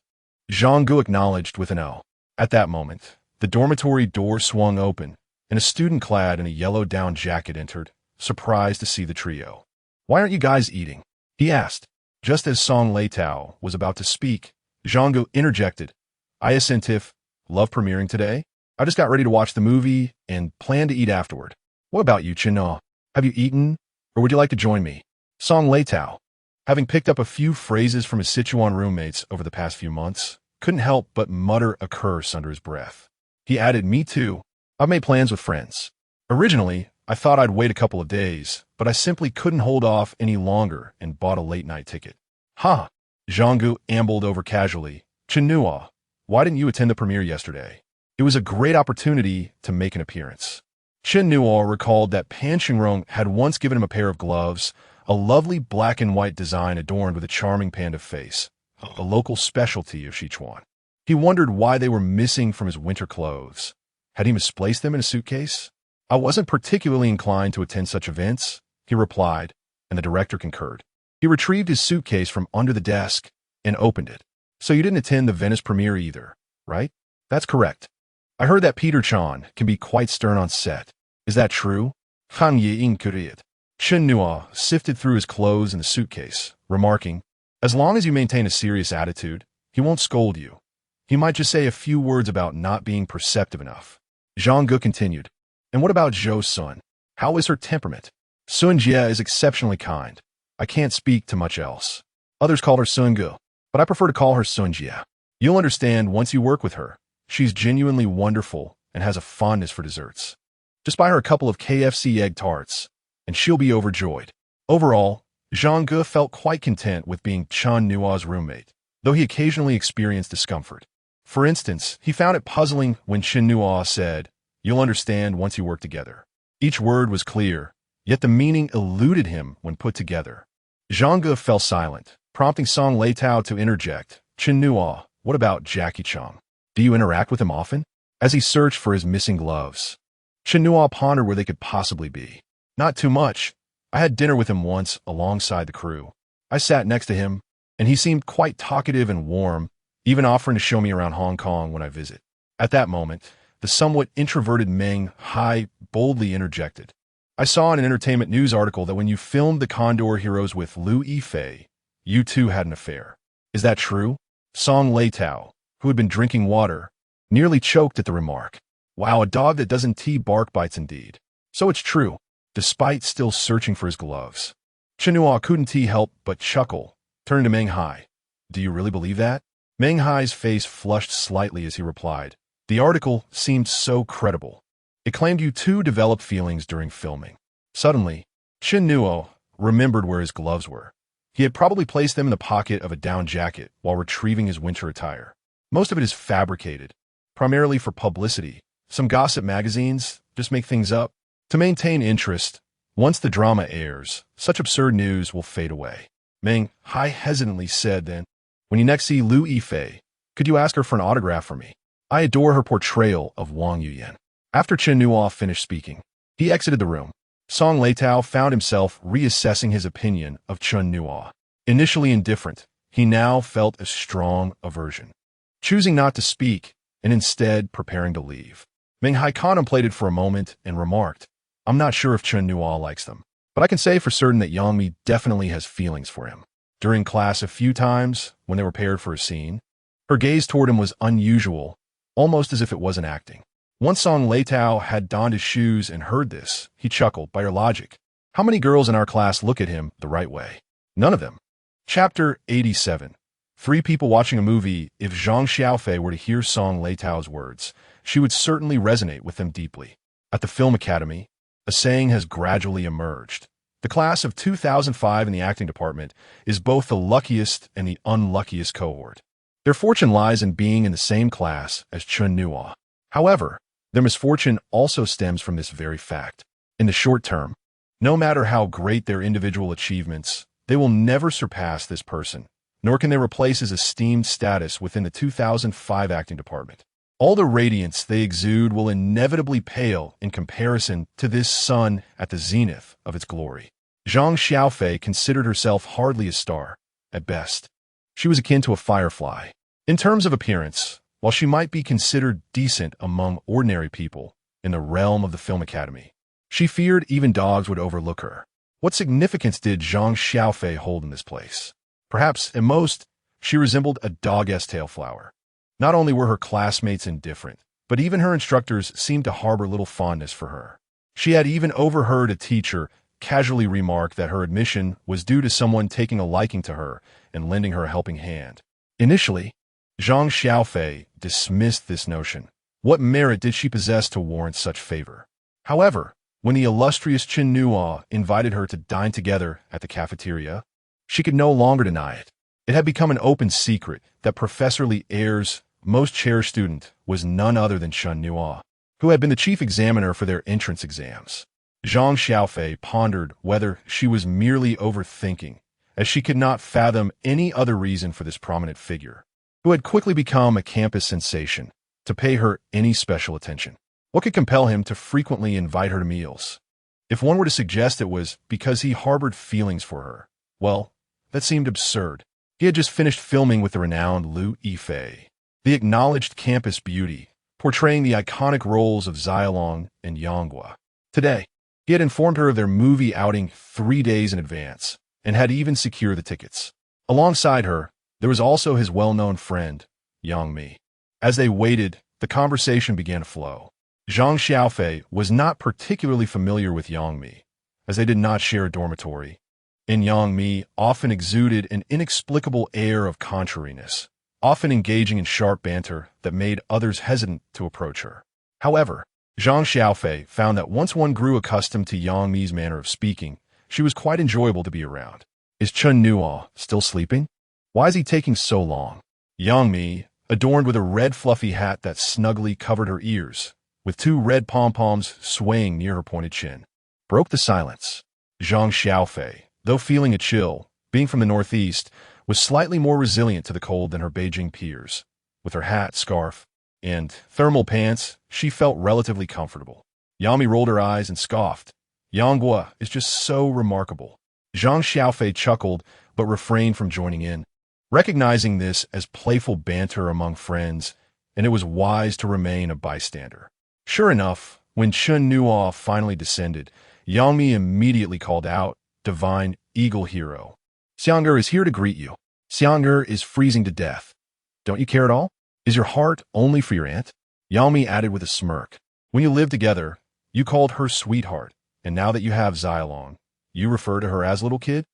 Zhang Ge acknowledged with an O. At that moment, the dormitory door swung open, and a student clad in a yellow down jacket entered, surprised to see the trio. Why aren't you guys eating? He asked. Just as Song Leitao was about to speak, Zhang Ge interjected, I assent if Love premiering today? I just got ready to watch the movie and plan to eat afterward. What about you, Chen Nuo? Have you eaten, or would you like to join me? Song Leitao, having picked up a few phrases from his Sichuan roommates over the past few months, couldn't help but mutter a curse under his breath. He added, me too. I've made plans with friends. Originally, I thought I'd wait a couple of days, but I simply couldn't hold off any longer and bought a late-night ticket. Ha! Zhang Ge ambled over casually. Chen Nuo, why didn't you attend the premiere yesterday? It was a great opportunity to make an appearance. Chen Nuo recalled that Pan Xingrong had once given him a pair of gloves, a lovely black and white design adorned with a charming panda face, a local specialty of Sichuan. He wondered why they were missing from his winter clothes. Had he misplaced them in a suitcase? I wasn't particularly inclined to attend such events, he replied, and the director concurred. He retrieved his suitcase from under the desk and opened it. So you didn't attend the Venice premiere either, right? That's correct. I heard that Peter Chan can be quite stern on set. Is that true? Han Ye inquired. Chen Nuo sifted through his clothes in the suitcase, remarking, as long as you maintain a serious attitude, he won't scold you. He might just say a few words about not being perceptive enough. Zhang Ge continued, and what about Zhou Sun? How is her temperament? Sun Jie is exceptionally kind. I can't speak to much else. Others call her Sun Ge, but I prefer to call her Sun Jie. You'll understand once you work with her. She's genuinely wonderful and has a fondness for desserts. Just buy her a couple of KFC egg tarts, and she'll be overjoyed. Overall, Zhang Ge felt quite content with being Chen Nuo's roommate, though he occasionally experienced discomfort. For instance, he found it puzzling when Chen Nuo said, "You'll understand once you work together." Each word was clear, yet the meaning eluded him when put together. Zhang Ge fell silent, prompting Song Leitao to interject. "Chen Nuo, what about Jackie Chang? Do you interact with him often?" As he searched for his missing gloves, Chen Nuo pondered where they could possibly be. "Not too much. I had dinner with him once alongside the crew. I sat next to him, and he seemed quite talkative and warm, even offering to show me around Hong Kong when I visit." At that moment, the somewhat introverted Meng Hai boldly interjected. "I saw in an entertainment news article that when you filmed the Condor Heroes with Liu Yifei, you two had an affair. Is that true?" Song Leitao, who had been drinking water, nearly choked at the remark. "Wow, a dog that doesn't tee bark bites indeed. So it's true," despite still searching for his gloves. Chen Nuo couldn't help but chuckle, turning to Meng Hai. "Do you really believe that?" Meng Hai's face flushed slightly as he replied. "The article seemed so credible. It claimed you two developed feelings during filming." Suddenly, Chen Nuo remembered where his gloves were. He had probably placed them in the pocket of a down jacket while retrieving his winter attire. Most of it is fabricated, primarily for publicity. Some gossip magazines just make things up to maintain interest. Once the drama airs, such absurd news will fade away. Meng Hai hesitantly said then, "When you next see Liu Yifei, could you ask her for an autograph for me? I adore her portrayal of Wang Yuyan." After Chen Nuo finished speaking, he exited the room. Song Leitao found himself reassessing his opinion of Chen Nuo. Initially indifferent, he now felt a strong aversion. Choosing not to speak, and instead preparing to leave, Meng Hai contemplated for a moment and remarked, "I'm not sure if Chen Nuo likes them, but I can say for certain that Yang Mi definitely has feelings for him. During class a few times, when they were paired for a scene, her gaze toward him was unusual, almost as if it wasn't acting." Once Song Leitao had donned his shoes and heard this, he chuckled. "By your logic, how many girls in our class look at him the right way? None of them." Chapter 87. 3 people watching a movie. If Zhang Xiaofei were to hear Song Leitao's words, she would certainly resonate with them deeply. At the Film Academy, a saying has gradually emerged. The class of 2005 in the acting department is both the luckiest and the unluckiest cohort. Their fortune lies in being in the same class as Chen Nuo. However, their misfortune also stems from this very fact. In the short term, no matter how great their individual achievements, they will never surpass this person, nor can they replace his esteemed status within the 2005 acting department. All the radiance they exude will inevitably pale in comparison to this sun at the zenith of its glory. Zhang Xiaofei considered herself hardly a star. At best, she was akin to a firefly. In terms of appearance, while she might be considered decent among ordinary people in the realm of the Film Academy, she feared even dogs would overlook her. What significance did Zhang Xiaofei hold in this place? Perhaps, at most, she resembled a dog-esque tailflower. Not only were her classmates indifferent, but even her instructors seemed to harbor little fondness for her. She had even overheard a teacher casually remark that her admission was due to someone taking a liking to her and lending her a helping hand. Initially, Zhang Xiaofei dismissed this notion. What merit did she possess to warrant such favor? However, when the illustrious Chen Nuo invited her to dine together at the cafeteria, she could no longer deny it. It had become an open secret that Professor Li Er's most cherished student was none other than Chen Nuo, who had been the chief examiner for their entrance exams. Zhang Xiaofei pondered whether she was merely overthinking, as she could not fathom any other reason for this prominent figure, who had quickly become a campus sensation, to pay her any special attention. What could compel him to frequently invite her to meals? If one were to suggest it was because he harbored feelings for her, well, that seemed absurd. He had just finished filming with the renowned Liu Yifei, the acknowledged campus beauty, portraying the iconic roles of Xiaolong and Yanghua. Today, he had informed her of their movie outing 3 days in advance, and had even secured the tickets. Alongside her, there was also his well-known friend, Yang Mi. As they waited, the conversation began to flow. Zhang Xiaofei was not particularly familiar with Yang Mi, as they did not share a dormitory, and Yang Mi often exuded an inexplicable air of contrariness, often engaging in sharp banter that made others hesitant to approach her. However, Zhang Xiaofei found that once one grew accustomed to Yang Mi's manner of speaking, she was quite enjoyable to be around. Is Chen Nuo still sleeping? Why is he taking so long? Yang Mi, adorned with a red fluffy hat that snugly covered her ears, with two red pom-poms swaying near her pointed chin, broke the silence. Zhang Xiaofei, though feeling a chill, being from the northeast, was slightly more resilient to the cold than her Beijing peers. With her hat, scarf, and thermal pants, she felt relatively comfortable. Yami rolled her eyes and scoffed. Yanghua is just so remarkable. Zhang Xiaofei chuckled, but refrained from joining in, recognizing this as playful banter among friends, and it was wise to remain a bystander. Sure enough, when Chen Nuo finally descended, Yang Mi immediately called out, "Divine Eagle Hero. Xiang'er is here to greet you. Xiang'er is freezing to death. Don't you care at all? Is your heart only for your aunt?" Yang Mi added with a smirk. "When you lived together, you called her sweetheart, and now that you have Xylong, you refer to her as little kid?"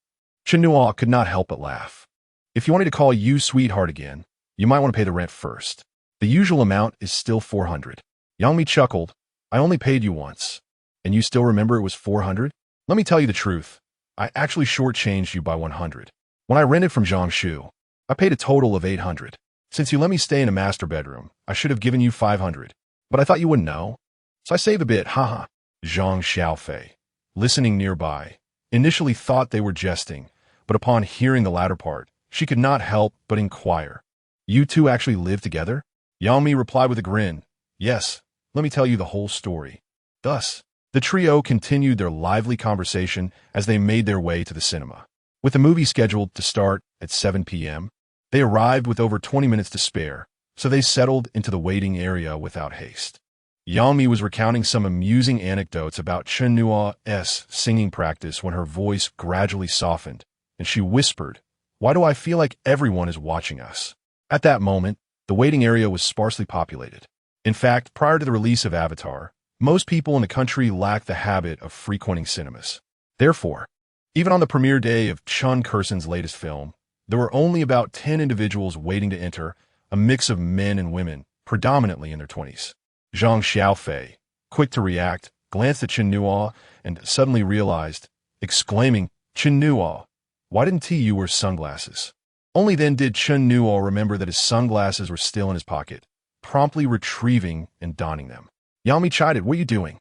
Chen Nuo could not help but laugh. "If you wanted to call you sweetheart again, you might want to pay the rent first. The usual amount is still 400. Yang Mi chuckled. "I only paid you once. And you still remember it was 400? Let me tell you the truth. I actually shortchanged you by 100. When I rented from Jiangsu, I paid a total of 800. Since you let me stay in a master bedroom, I should have given you 500. But I thought you wouldn't know. So I saved a bit, haha." Zhang Xiaofei, listening nearby, initially thought they were jesting, but upon hearing the latter part, she could not help but inquire. "You two actually live together?" Yang Mi replied with a grin. "Yes, let me tell you the whole story." Thus, the trio continued their lively conversation as they made their way to the cinema. With the movie scheduled to start at 7 p.m., they arrived with over 20 minutes to spare, so they settled into the waiting area without haste. Yang Mi was recounting some amusing anecdotes about Chen Nuo's singing practice when her voice gradually softened, and she whispered, "Why do I feel like everyone is watching us?" At that moment, the waiting area was sparsely populated. In fact, prior to the release of Avatar, most people in the country lacked the habit of frequenting cinemas. Therefore, even on the premiere day of Chun Kerson's latest film, there were only about 10 individuals waiting to enter, a mix of men and women, predominantly in their 20s. Zhang Xiaofei, quick to react, glanced at Chen Nuo and suddenly realized, exclaiming, "Chen Nuo, why didn't you wear sunglasses?" Only then did Chen Nuo remember that his sunglasses were still in his pocket, promptly retrieving and donning them. Yang Mi chided, "What are you doing?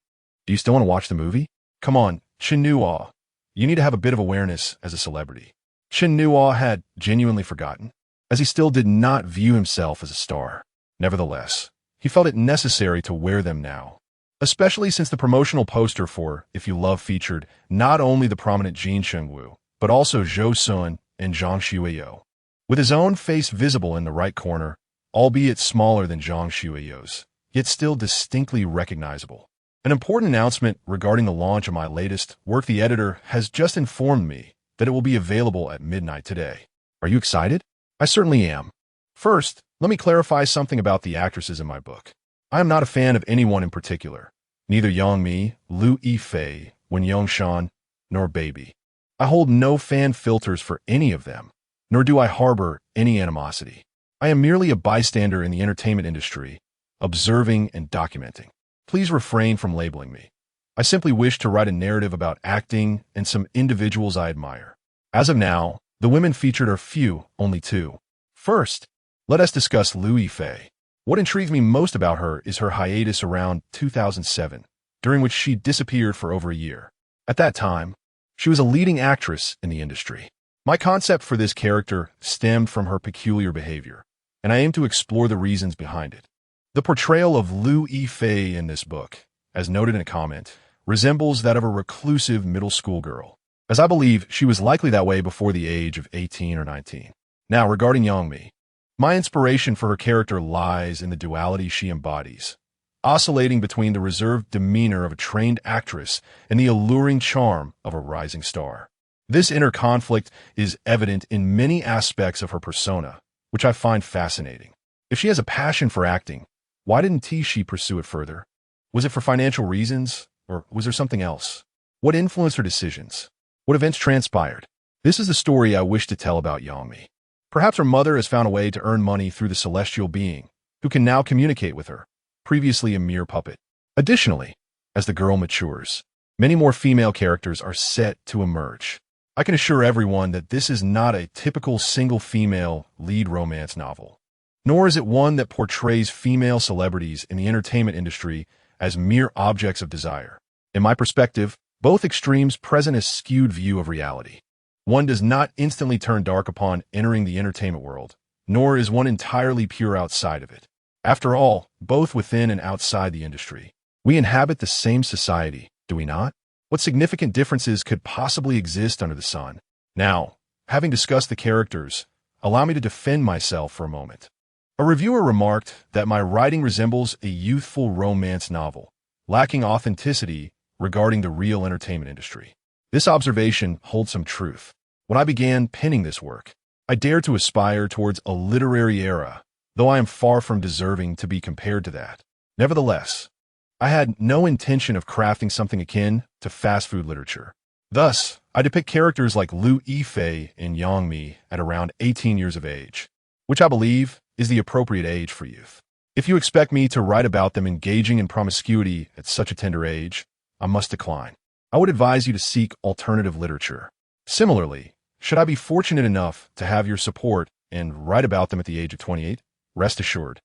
Do you still want to watch the movie? Come on, Chen Nuo. You need to have a bit of awareness as a celebrity." Chen Nuo had genuinely forgotten, as he still did not view himself as a star. Nevertheless, he felt it necessary to wear them now, especially since the promotional poster for If You Love featured not only the prominent Jin Chengwu, but also Zhou Sun and Zhang Xueyo. With his own face visible in the right corner, albeit smaller than Zhang Xueyo's, yet still distinctly recognizable. An important announcement regarding the launch of my latest work. The editor has just informed me that it will be available at midnight today. Are you excited? I certainly am. First, let me clarify something about the actresses in my book. I am not a fan of anyone in particular, neither Yang Mi, Liu Yifei, Wen Yongshan, nor Baby. I hold no fan filters for any of them, nor do I harbor any animosity. I am merely a bystander in the entertainment industry, observing and documenting. Please refrain from labeling me. I simply wish to write a narrative about acting and some individuals I admire. As of now, the women featured are few, only 2. First, let us discuss Liu Yifei. What intrigues me most about her is her hiatus around 2007, during which she disappeared for over a year. At that time, she was a leading actress in the industry. My concept for this character stemmed from her peculiar behavior, and I aim to explore the reasons behind it. The portrayal of Liu Yifei in this book, as noted in a comment, resembles that of a reclusive middle school girl, as I believe she was likely that way before the age of 18 or 19. Now, regarding Yang Mi, my inspiration for her character lies in the duality she embodies, oscillating between the reserved demeanor of a trained actress and the alluring charm of a rising star. This inner conflict is evident in many aspects of her persona, which I find fascinating. If she has a passion for acting, why didn't she pursue it further? Was it for financial reasons, or was there something else? What influenced her decisions? What events transpired? This is the story I wish to tell about Yang Mi. Perhaps her mother has found a way to earn money through the celestial being, who can now communicate with her, previously a mere puppet. Additionally, as the girl matures, many more female characters are set to emerge. I can assure everyone that this is not a typical single female lead romance novel, nor is it one that portrays female celebrities in the entertainment industry as mere objects of desire. In my perspective, both extremes present a skewed view of reality. One does not instantly turn dark upon entering the entertainment world, nor is one entirely pure outside of it. After all, both within and outside the industry, we inhabit the same society, do we not? What significant differences could possibly exist under the sun? Now, having discussed the characters, allow me to defend myself for a moment. A reviewer remarked that my writing resembles a youthful romance novel, lacking authenticity regarding the real entertainment industry. This observation holds some truth. When I began penning this work, I dared to aspire towards a literary era, though I am far from deserving to be compared to that. Nevertheless, I had no intention of crafting something akin to fast food literature. Thus, I depict characters like Liu Yifei and Yang Mi at around 18 years of age, which I believe is the appropriate age for youth. If you expect me to write about them engaging in promiscuity at such a tender age, I must decline. I would advise you to seek alternative literature. Similarly, should I be fortunate enough to have your support and write about them at the age of 28, rest assured,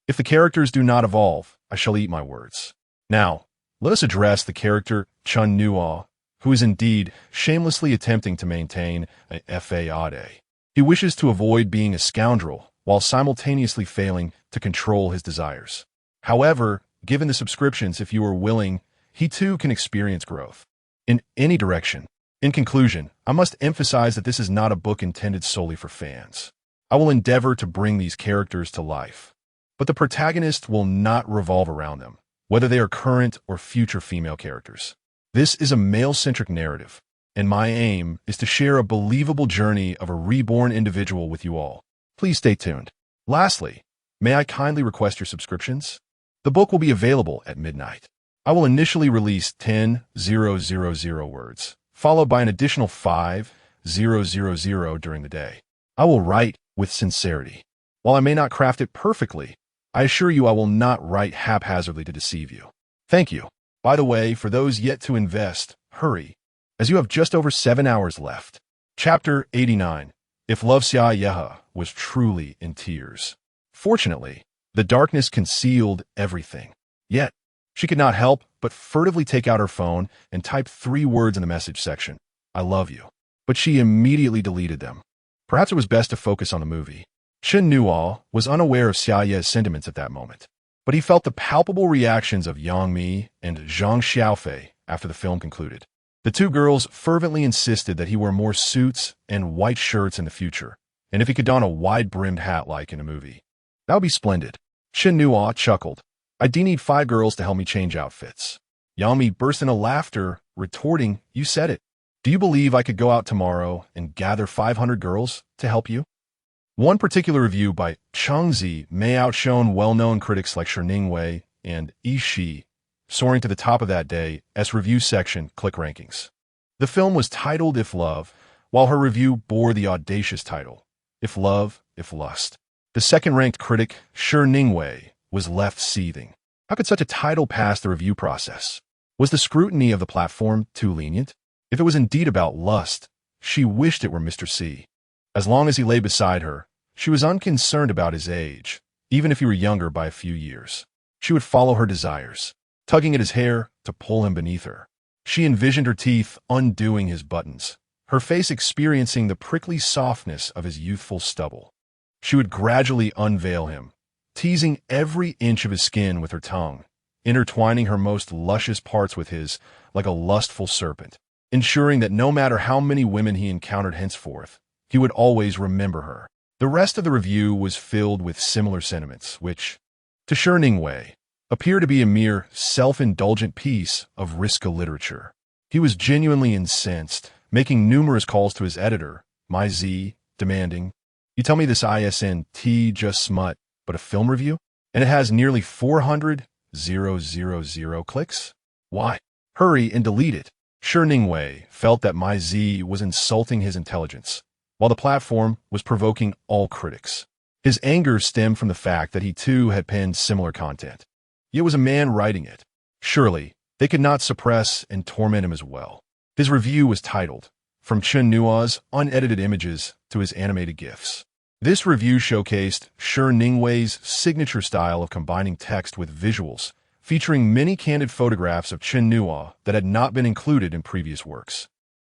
if the characters do not evolve, I shall eat my words. Now, let us address the character Chen Nuo, who is indeed shamelessly attempting to maintain a fade. He wishes to avoid being a scoundrel while simultaneously failing to control his desires. However, given the subscriptions, if you are willing, he too can experience growth in any direction. In conclusion, I must emphasize that this is not a book intended solely for fans. I will endeavor to bring these characters to life, but the protagonist will not revolve around them, whether they are current or future female characters. This is a male-centric narrative, and my aim is to share a believable journey of a reborn individual with you all. Please stay tuned. Lastly, may I kindly request your subscriptions? The book will be available at midnight. I will initially release 10,000 words, followed by an additional 5,000 during the day. I will write with sincerity. While I may not craft it perfectly, I assure you I will not write haphazardly to deceive you. Thank you. By the way, for those yet to invest, hurry, as you have just over 7 hours left. Chapter 89. If Love Xia Yehe was truly in tears. Fortunately, the darkness concealed everything. Yet, she could not help but furtively take out her phone and type 3 words in the message section. I love you. But she immediately deleted them. Perhaps it was best to focus on the movie. Chen Nuo was unaware of Xia Ye's sentiments at that moment, but he felt the palpable reactions of Yang Mi and Zhang Xiaofei after the film concluded. The two girls fervently insisted that he wear more suits and white shirts in the future, and if he could don a wide-brimmed hat like in a movie. That would be splendid. Chen Nuo chuckled. I do need 5 girls to help me change outfits. Yang Mi burst into laughter, retorting, you said it. Do you believe I could go out tomorrow and gather 500 girls to help you? One particular review by Chengzi may outshone well-known critics like Ningwei and Yi, soaring to the top of that day's review section click rankings. The film was titled If Love, while her review bore the audacious title, If Love, If Lust. The second-ranked critic, Ningwei, was left seething. How could such a title pass the review process? Was the scrutiny of the platform too lenient? If it was indeed about lust, she wished it were Mr. C. As long as he lay beside her, she was unconcerned about his age, even if he were younger by a few years. She would follow her desires, tugging at his hair to pull him beneath her. She envisioned her teeth undoing his buttons, her face experiencing the prickly softness of his youthful stubble. She would gradually unveil him, teasing every inch of his skin with her tongue, intertwining her most luscious parts with his like a lustful serpent, ensuring that no matter how many women he encountered henceforth, he would always remember her. The rest of the review was filled with similar sentiments, which, to Ningwei, appeared to be a mere self-indulgent piece of risque literature. He was genuinely incensed, making numerous calls to his editor, My Z, demanding, you tell me this ISNT just smut, but a film review? And it has nearly 400,000 clicks? Why? Hurry and delete it. Ningwei felt that My Z was insulting his intelligence, while the platform was provoking all critics. His anger stemmed from the fact that he too had penned similar content. Yet was a man writing it, Surely, they could not suppress and torment him as well. His review was titled, From Chen Nuo's Unedited Images to His Animated GIFs. This review showcased Shi Ningwei's signature style of combining text with visuals, featuring many candid photographs of Chen Nuo that had not been included in previous works.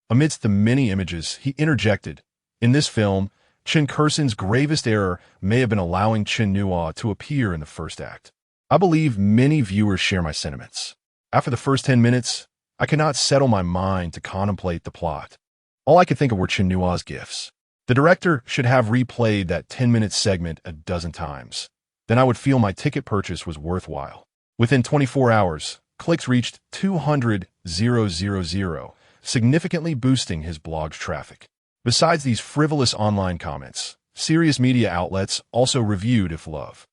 Amidst the many images, he interjected, "In this film, Chen Kursen's gravest error may have been allowing Chen Nuo to appear in the first act. I believe many viewers share my sentiments. After the first 10 minutes, I could not settle my mind to contemplate the plot. All I could think of were Chen Nuo's gifts. The director should have replayed that 10-minute segment a dozen times. Then I would feel my ticket purchase was worthwhile." Within 24 hours, clicks reached 200,000, significantly boosting his blog's traffic. Besides these frivolous online comments, serious media outlets also reviewed If Love.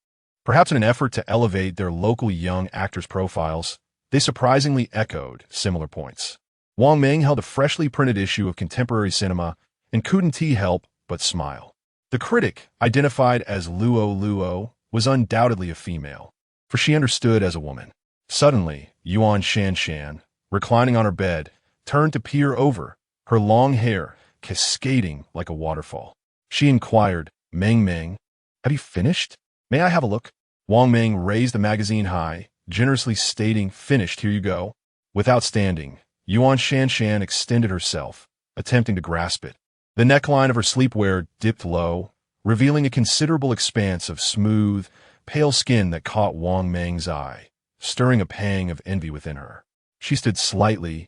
Perhaps in an effort to elevate their local young actors' profiles, they surprisingly echoed similar points. Wang Ming held a freshly printed issue of Contemporary Cinema and couldn't help but smile. The critic, identified as Luo, was undoubtedly a female, for she understood as a woman. Suddenly, Yuan Shanshan, reclining on her bed, turned to peer over, her long hair cascading like a waterfall. She inquired, Meng, have you finished? May I have a look? Wang Ming raised the magazine high, generously stating, "Finished, here you go." Without standing, Yuan Shanshan extended herself, attempting to grasp it. The neckline of her sleepwear dipped low, revealing a considerable expanse of smooth, pale skin that caught Wang Ming's eye, stirring a pang of envy within her. She stood slightly,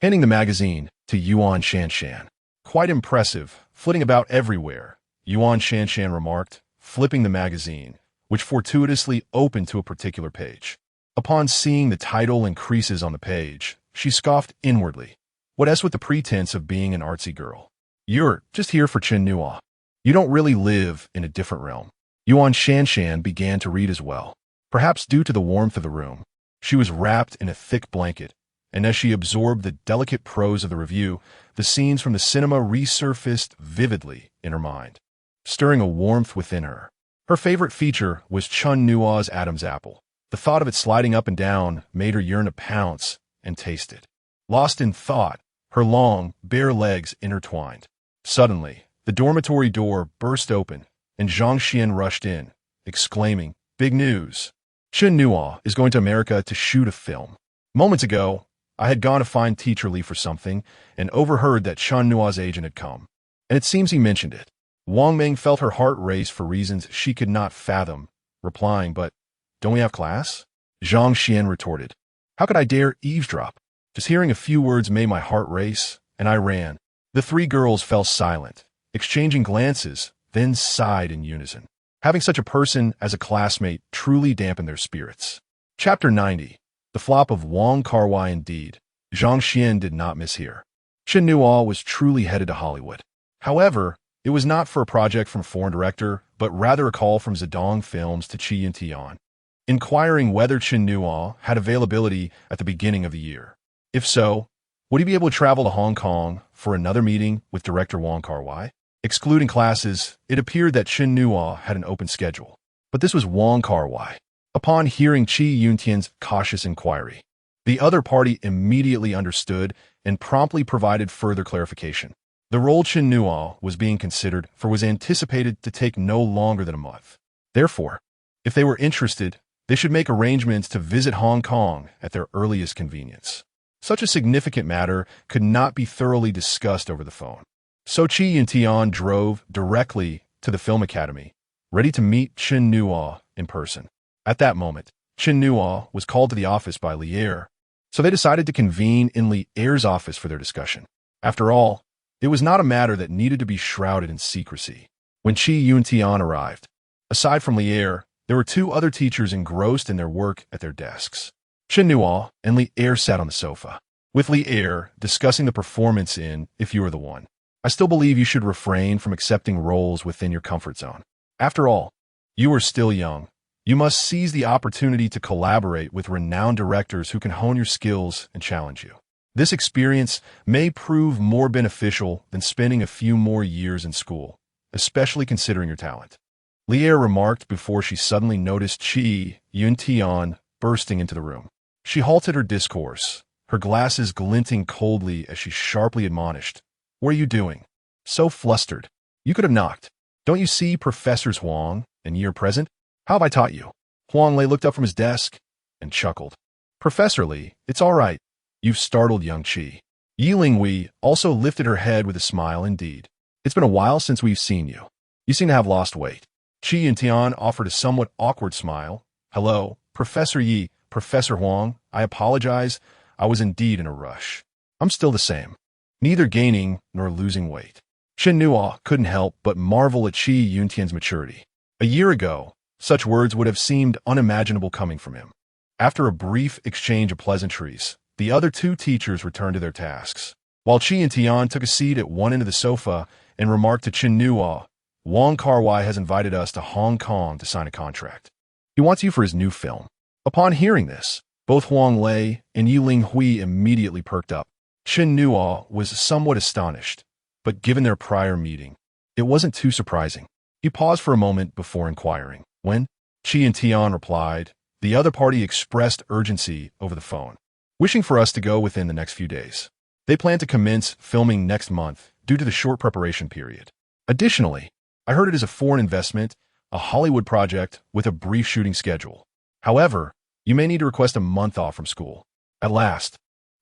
handing the magazine to Yuan Shanshan. "Quite impressive, flitting about everywhere," Yuan Shanshan remarked, flipping the magazine, which fortuitously opened to a particular page. Upon seeing the title and creases on the page, she scoffed inwardly. What else with the pretense of being an artsy girl? "You're just here for Chen Nuo. You don't really live in a different realm." Yuan Shanshan began to read as well. Perhaps due to the warmth of the room, she was wrapped in a thick blanket, and as she absorbed the delicate prose of the review, the scenes from the cinema resurfaced vividly in her mind, stirring a warmth within her. Her favorite feature was Chen Nuo's Adam's apple. The thought of it sliding up and down made her yearn to pounce and taste it. Lost in thought, her long, bare legs intertwined. Suddenly, the dormitory door burst open, and Zhang Xian rushed in, exclaiming, "Big news! Chen Nuo is going to America to shoot a film." Moments ago, I had gone to find Teacher Li for something and overheard that Chen Nuo's agent had come, and it seems he mentioned it. Wang Ming felt her heart race for reasons she could not fathom, replying, "But don't we have class?" Zhang Xian retorted, "How could I dare eavesdrop?" Just hearing a few words made my heart race, and I ran. The three girls fell silent, exchanging glances, then sighed in unison. Having such a person as a classmate truly dampened their spirits. Chapter 90. The flop of Wong Kar-wai indeed. Zhang Xian did not mishear. Chen Nuo was truly headed to Hollywood. However, it was not for a project from a foreign director, but rather a call from Zedong Films to Qi Yuntian, inquiring whether Chen Nuo had availability at the beginning of the year. If so, would he be able to travel to Hong Kong for another meeting with director Wong Kar-wai? Excluding classes, it appeared that Chen Nuo had an open schedule. But this was Wong Kar-wai. Upon hearing Qi Yuntian's cautious inquiry, the other party immediately understood and promptly provided further clarification. The role Chen Nuo was being considered for was anticipated to take no longer than a month. Therefore, if they were interested, they should make arrangements to visit Hong Kong at their earliest convenience. Such a significant matter could not be thoroughly discussed over the phone. So Qi Yuntian drove directly to the Film Academy, ready to meet Chen Nuo in person. At that moment, Chen Nuo was called to the office by Li Er, so they decided to convene in Li Er's office for their discussion. After all, it was not a matter that needed to be shrouded in secrecy. When Qi Yuntian arrived, aside from Li Er, there were two other teachers engrossed in their work at their desks. Chen Nuo and Li Er sat on the sofa, with Li Er discussing the performance in If You Are the One. "I still believe you should refrain from accepting roles within your comfort zone. After all, you are still young. You must seize the opportunity to collaborate with renowned directors who can hone your skills and challenge you. This experience may prove more beneficial than spending a few more years in school, especially considering your talent." Li Er remarked before she suddenly noticed Qi Yuntian bursting into the room. She halted her discourse, her glasses glinting coldly as she sharply admonished, "What are you doing? So flustered. You could have knocked. Don't you see Professors Huang and Yi are present? How have I taught you?" Huang Lei looked up from his desk and chuckled. "Professor Li, it's all right. You've startled young Qi." Yi Lingwei also lifted her head with a smile. "Indeed. It's been a while since we've seen you. You seem to have lost weight." Qi and Tian offered a somewhat awkward smile. "Hello, Professor Yi, Professor Huang. I apologize. I was indeed in a rush. I'm still the same, neither gaining nor losing weight." Chen Nuo couldn't help but marvel at Qi Yuntian's maturity. A year ago, such words would have seemed unimaginable coming from him. After a brief exchange of pleasantries, the other two teachers returned to their tasks, while Qi and Tian took a seat at one end of the sofa and remarked to Chen Nuo, "Wong Kar-wai has invited us to Hong Kong to sign a contract. He wants you for his new film." Upon hearing this, both Huang Lei and Yi Linghui immediately perked up. Chen Nuo was somewhat astonished, but given their prior meeting, it wasn't too surprising. He paused for a moment before inquiring. "When?" Qi and Tian replied. The other party expressed urgency over the phone, wishing for us to go within the next few days. They plan to commence filming next month due to the short preparation period. Additionally, I heard it is a foreign investment, a Hollywood project with a brief shooting schedule. However, you may need to request a month off from school. At last,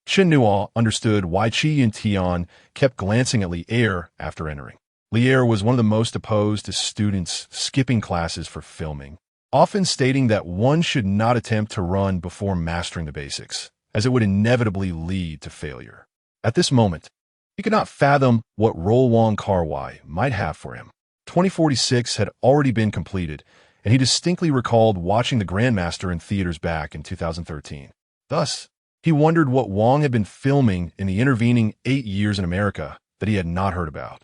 Chen Nuo understood why Qi and Tian kept glancing at Li Er after entering. Li Er was one of the most opposed to students skipping classes for filming, often stating that one should not attempt to run before mastering the basics, as it would inevitably lead to failure. At this moment, he could not fathom what role Wong Kar-wai might have for him. 2046 had already been completed, and he distinctly recalled watching The Grandmaster in theaters back in 2013. Thus, he wondered what Wong had been filming in the intervening 8 years in America that he had not heard about.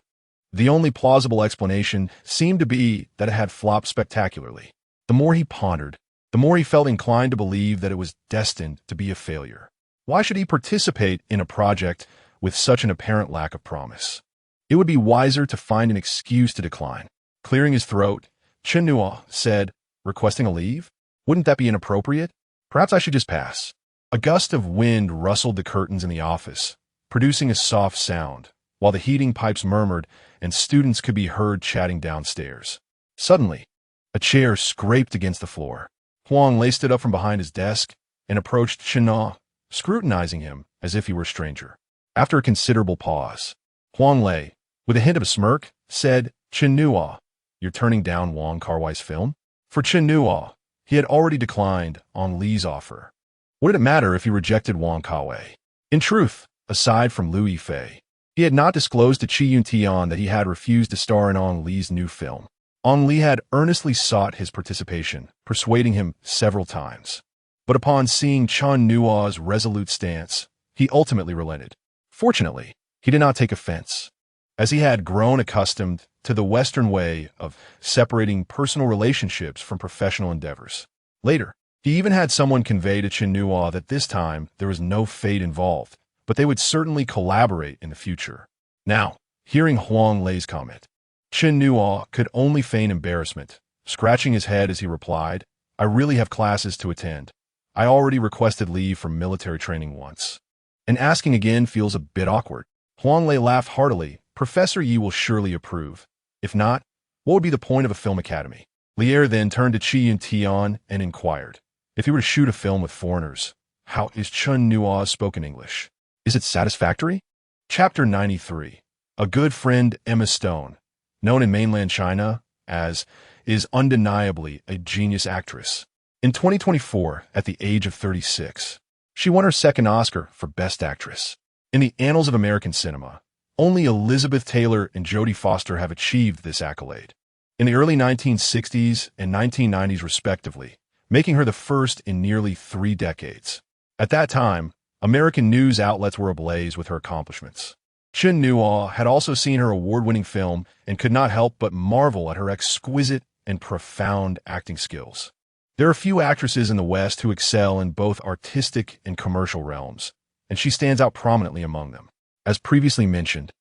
The only plausible explanation seemed to be that it had flopped spectacularly. The more he pondered, the more he felt inclined to believe that it was destined to be a failure. Why should he participate in a project with such an apparent lack of promise? It would be wiser to find an excuse to decline. Clearing his throat, Chen Nuo said, "Requesting a leave? Wouldn't that be inappropriate? Perhaps I should just pass." A gust of wind rustled the curtains in the office, producing a soft sound, while the heating pipes murmured and students could be heard chatting downstairs. Suddenly, a chair scraped against the floor. Huang Lei stood up from behind his desk and approached Chen Nuo, scrutinizing him as if he were a stranger. After a considerable pause, Huang Lei, with a hint of a smirk, said, "Chen Nuo, you're turning down Wong Kar-wai's film?" For Chen Nuo, he had already declined on Li's offer. What did it matter if he rejected Wong Kar-wai? In truth, aside from Liu Yifei, he had not disclosed to Qi Yuntian that he had refused to star in Ong Li's new film. Ong Li had earnestly sought his participation, persuading him several times. But upon seeing Chen Nuo's resolute stance, he ultimately relented. Fortunately, he did not take offense, as he had grown accustomed to the Western way of separating personal relationships from professional endeavors. Later, he even had someone convey to Chen Nuo that this time there was no fate involved, but they would certainly collaborate in the future. Now, hearing Huang Lei's comment, Chen Nuo could only feign embarrassment, scratching his head as he replied, "I really have classes to attend. I already requested leave from military training once. And asking again feels a bit awkward." Huang Lei laughed heartily. "Professor Yi will surely approve. If not, what would be the point of a film academy?" Li Er then turned to Qi and Tian and inquired, if he were to shoot a film with foreigners, how is Chen Nuo's spoken English? Is it satisfactory? Chapter 93. A good friend, Emma Stone, known in mainland China as, is undeniably a genius actress. In 2024, at the age of 36, she won her second Oscar for Best Actress. In the annals of American cinema, only Elizabeth Taylor and Jodie Foster have achieved this accolade. In the early 1960s and 1990s respectively, making her the first in nearly 3 decades. At that time, American news outlets were ablaze with her accomplishments. Chen Nuo had also seen her award-winning film and could not help but marvel at her exquisite and profound acting skills. There are few actresses in the West who excel in both artistic and commercial realms, and she stands out prominently among them. As previously mentioned,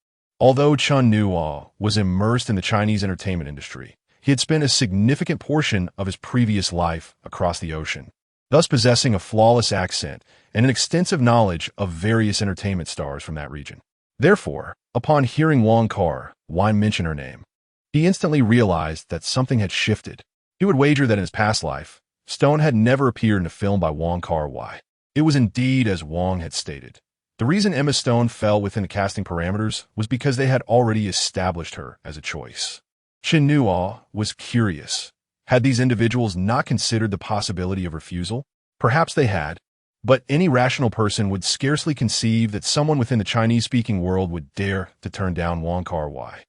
although Chen Nuo was immersed in the Chinese entertainment industry, he had spent a significant portion of his previous life across the ocean. thus possessing a flawless accent and an extensive knowledge of various entertainment stars from that region. Therefore, upon hearing Wong Kar-wai mention her name, he instantly realized that something had shifted. He would wager that in his past life, Stone had never appeared in a film by Wong Kar-wai. It was indeed as Wong had stated. The reason Emma Stone fell within the casting parameters was because they had already established her as a choice. Chen Nuo was curious. Had these individuals not considered the possibility of refusal? Perhaps they had, but any rational person would scarcely conceive that someone within the Chinese-speaking world would dare to turn down Wong Kar-wai.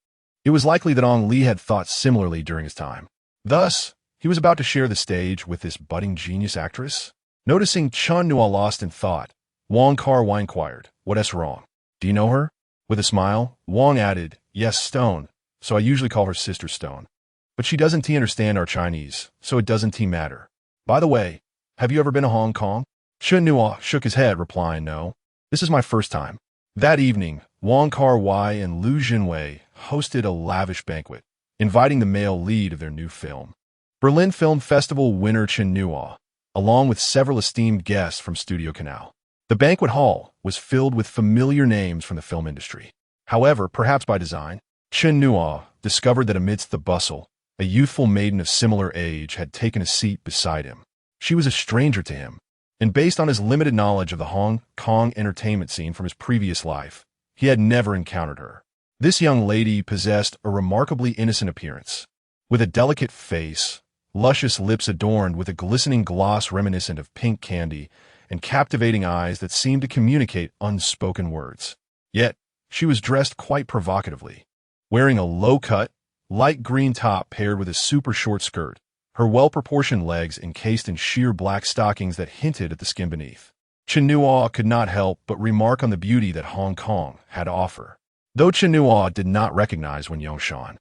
It was likely that Ong Li had thought similarly during his time. Thus, he was about to share the stage with this budding genius actress. Noticing Chen Nuo lost in thought, Wong Kar-wai inquired, "What's wrong? Do you know her?" With a smile, Wong added, "Yes, Stone, so I usually call her Sister Stone. But she doesn't understand our Chinese, so it doesn't matter. By the way, have you ever been to Hong Kong?" Chen Nuo shook his head, replying, "No, this is my first time." That evening, Wong Kar-wai and Liu Jinwei hosted a lavish banquet, inviting the male lead of their new film. Berlin Film Festival winner Chen Nuo, along with several esteemed guests from Studio Canal. The banquet hall was filled with familiar names from the film industry. However, perhaps by design, Chen Nuo discovered that amidst the bustle, a youthful maiden of similar age had taken a seat beside him. She was a stranger to him, and based on his limited knowledge of the Hong Kong entertainment scene from his previous life, he had never encountered her. This young lady possessed a remarkably innocent appearance, with a delicate face, luscious lips adorned with a glistening gloss reminiscent of pink candy, and captivating eyes that seemed to communicate unspoken words. Yet, she was dressed quite provocatively, wearing a low-cut, light green top paired with a super short skirt, her well-proportioned legs encased in sheer black stockings that hinted at the skin beneath. Chen Nuo could not help but remark on the beauty that Hong Kong had to offer. Though Chen Nuo did not recognize Wen Yongshan,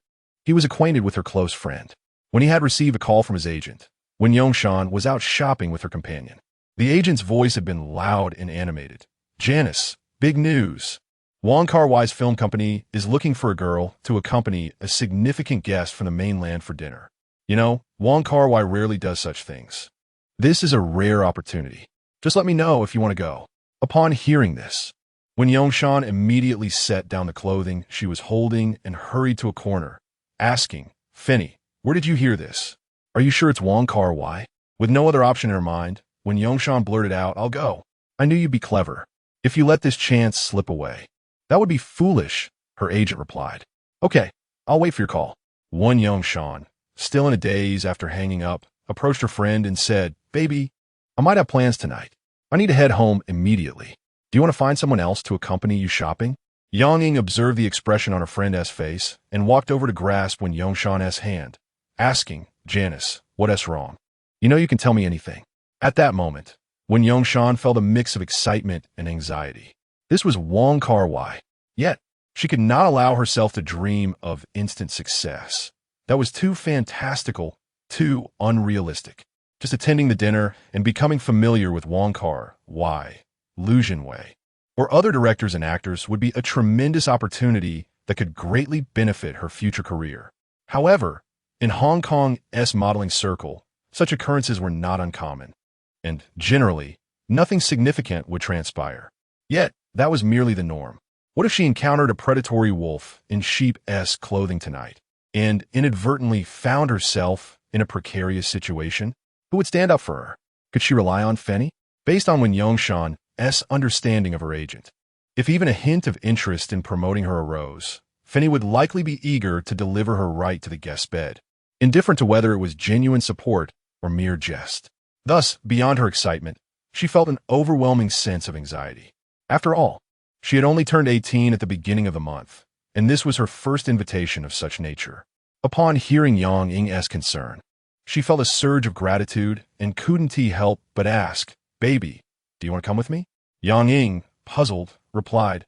he was acquainted with her close friend. When he had received a call from his agent, Wen Yongshan was out shopping with her companion. The agent's voice had been loud and animated. "Janice, big news. Wong Kar-wai's film company is looking for a girl to accompany a significant guest from the mainland for dinner. You know, Wong Kar-wai rarely does such things. This is a rare opportunity. Just let me know if you want to go." Upon hearing this, Wen Yongshan immediately set down the clothing she was holding and hurried to a corner, asking, "Finny, where did you hear this? Are you sure it's Wong Kar-wai?" With no other option in her mind, Wen Yongshan blurted out, "I'll go. I knew you'd be clever. If you let this chance slip away." "That would be foolish," her agent replied. "Okay, I'll wait for your call." Wen Yongshan, still in a daze after hanging up, approached her friend and said, "Baby, I might have plans tonight. I need to head home immediately. Do you want to find someone else to accompany you shopping?" Yang Ying observed the expression on her friend's face and walked over to grasp Wen Yongshan's hand, asking, "Janice, what's wrong? You know you can tell me anything." At that moment, Wen Yongshan felt a mix of excitement and anxiety. This was Wong Kar-wai. Yet, she could not allow herself to dream of instant success. That was too fantastical, too unrealistic. Just attending the dinner and becoming familiar with Wong Kar-wai, Liu Jinwei, or other directors and actors would be a tremendous opportunity that could greatly benefit her future career. However, in Hong Kong's modeling circle, such occurrences were not uncommon, and generally, nothing significant would transpire. Yet, that was merely the norm. What if she encountered a predatory wolf in sheep-esque clothing tonight, and inadvertently found herself in a precarious situation? Who would stand up for her? Could she rely on Fenny? Based on Wen Yongshan's understanding of her agent, if even a hint of interest in promoting her arose, Fenny would likely be eager to deliver her right to the guest's bed, indifferent to whether it was genuine support or mere jest. Thus, beyond her excitement, she felt an overwhelming sense of anxiety. After all, she had only turned 18 at the beginning of the month, and this was her first invitation of such nature. Upon hearing Yang Ying's concern, she felt a surge of gratitude and couldn't help but ask, "Baby, do you want to come with me?" Yang Ying, puzzled, replied,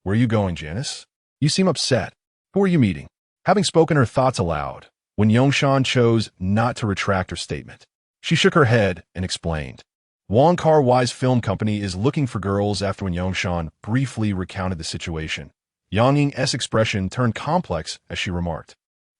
"Where are you going, Janice? You seem upset. Who are you meeting?" Having spoken her thoughts aloud, Wen Yongshan chose not to retract her statement. She shook her head and explained, "Wong Kar-wai's film company is looking for girls." After Wen Yongshan briefly recounted the situation, Yang Ying's expression turned complex as she remarked,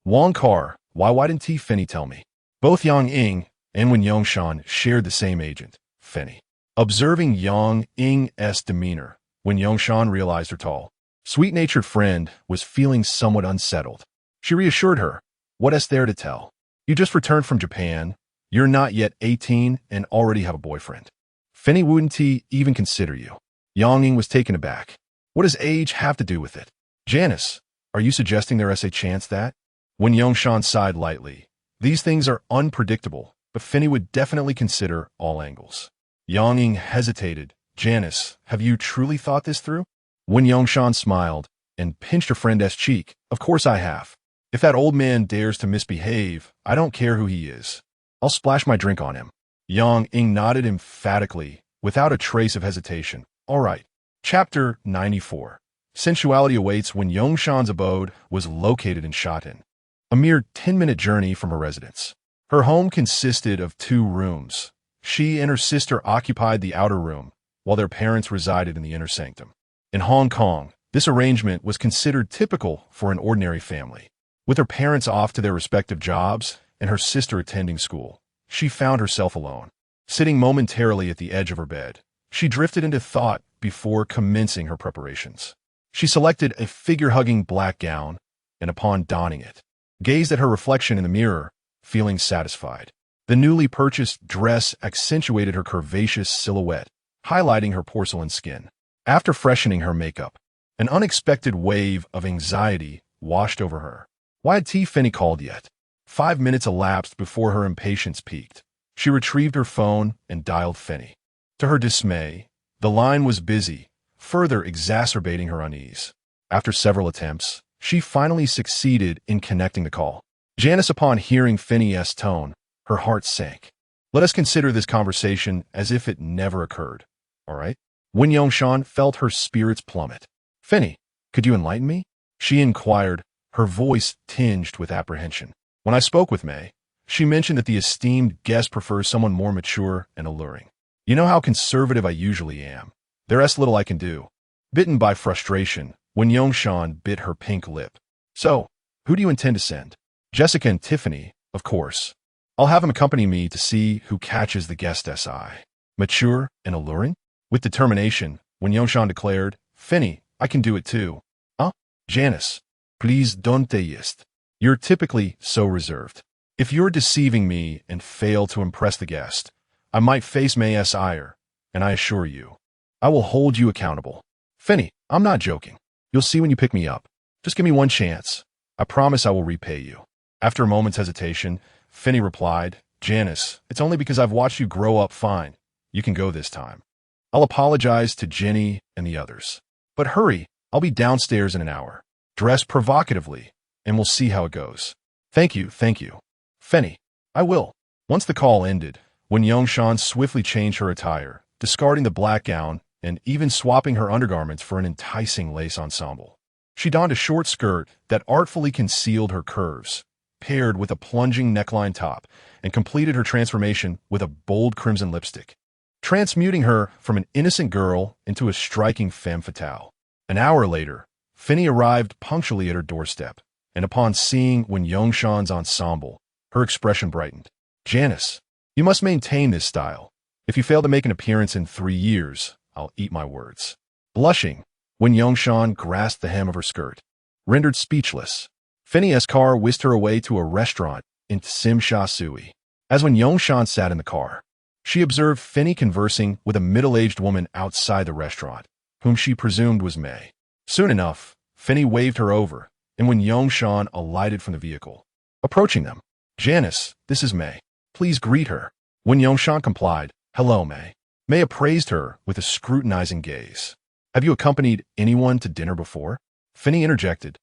"Wong Kar, why didn't Finny tell me?" Both Yang Ying and when Yongshan shared the same agent, Fenny. Observing Yang Ing's demeanor, when Yongshan realized her tall, sweet-natured friend was feeling somewhat unsettled. She reassured her, "What is there to tell? You just returned from Japan. You're not yet 18 and already have a boyfriend. Fenny wouldn't even consider you." Yang Ing was taken aback. What does age have to do with it? Janice, are you suggesting there is a chance that? When Yongshan sighed lightly, these things are unpredictable, but Fenny would definitely consider all angles. Yang Ing hesitated. Janice, have you truly thought this through? When Yongshan smiled and pinched her friend's cheek, of course I have. If that old man dares to misbehave, I don't care who he is. I'll splash my drink on him. Yang Ing nodded emphatically, without a trace of hesitation. All right. Chapter 94. Sensuality awaits. When Yongshan's abode was located in Shatin, a mere 10-minute journey from her residence. Her home consisted of 2 rooms. She and her sister occupied the outer room, while their parents resided in the inner sanctum. In Hong Kong, this arrangement was considered typical for an ordinary family. With her parents off to their respective jobs and her sister attending school, she found herself alone. Sitting momentarily at the edge of her bed, she drifted into thought before commencing her preparations. She selected a figure-hugging black gown, and upon donning it, gazed at her reflection in the mirror, feeling satisfied. The newly purchased dress accentuated her curvaceous silhouette, highlighting her porcelain skin. After freshening her makeup, an unexpected wave of anxiety washed over her. Why had Fenny called yet? 5 minutes elapsed before her impatience peaked. She retrieved her phone and dialed Fenny. To her dismay, the line was busy, further exacerbating her unease. After several attempts, she finally succeeded in connecting the call. Janice, upon hearing Fenny's tone, her heart sank. Let us consider this conversation as if it never occurred, all right? When Yongshan felt her spirits plummet. Fenny, could you enlighten me? She inquired, her voice tinged with apprehension. When I spoke with May, she mentioned that the esteemed guest prefers someone more mature and alluring. You know how conservative I usually am. There's little I can do. Bitten by frustration, when Yongshan bit her pink lip. So, who do you intend to send? Jessica and Tiffany, of course. I'll have them accompany me to see who catches the guest's eye. Mature and alluring? With determination, when Yongshan declared, Fenny, I can do it too. Huh? Janice, please don't tease. You're typically so reserved. If you're deceiving me and fail to impress the guest, I might face May's ire, and I assure you, I will hold you accountable. Fenny, I'm not joking. You'll see when you pick me up. Just give me one chance. I promise I will repay you. After a moment's hesitation, Fenny replied, Janice, it's only because I've watched you grow up fine. You can go this time. I'll apologize to Jenny and the others. But hurry, I'll be downstairs in an hour. Dress provocatively, and we'll see how it goes. Thank you. Fenny, I will. Once the call ended, when Yongshan swiftly changed her attire, discarding the black gown and even swapping her undergarments for an enticing lace ensemble. She donned a short skirt that artfully concealed her curves, paired with a plunging neckline top, and completed her transformation with a bold crimson lipstick, transmuting her from an innocent girl into a striking femme fatale. An hour later, Fenny arrived punctually at her doorstep, and upon seeing when Yongshan's ensemble, her expression brightened. Janice, you must maintain this style. If you fail to make an appearance in 3 years, I'll eat my words. Blushing, when Yongshan grasped the hem of her skirt, rendered speechless, Fenny's car whisked her away to a restaurant in Tsim Sha Tsui. As when Yongshan sat in the car, she observed Fenny conversing with a middle-aged woman outside the restaurant, whom she presumed was May. Soon enough, Fenny waved her over, and when Yongshan alighted from the vehicle, approaching them, Janice, this is May. Please greet her. When Yongshan complied, hello, May. May appraised her with a scrutinizing gaze. Have you accompanied anyone to dinner before? Fenny interjected.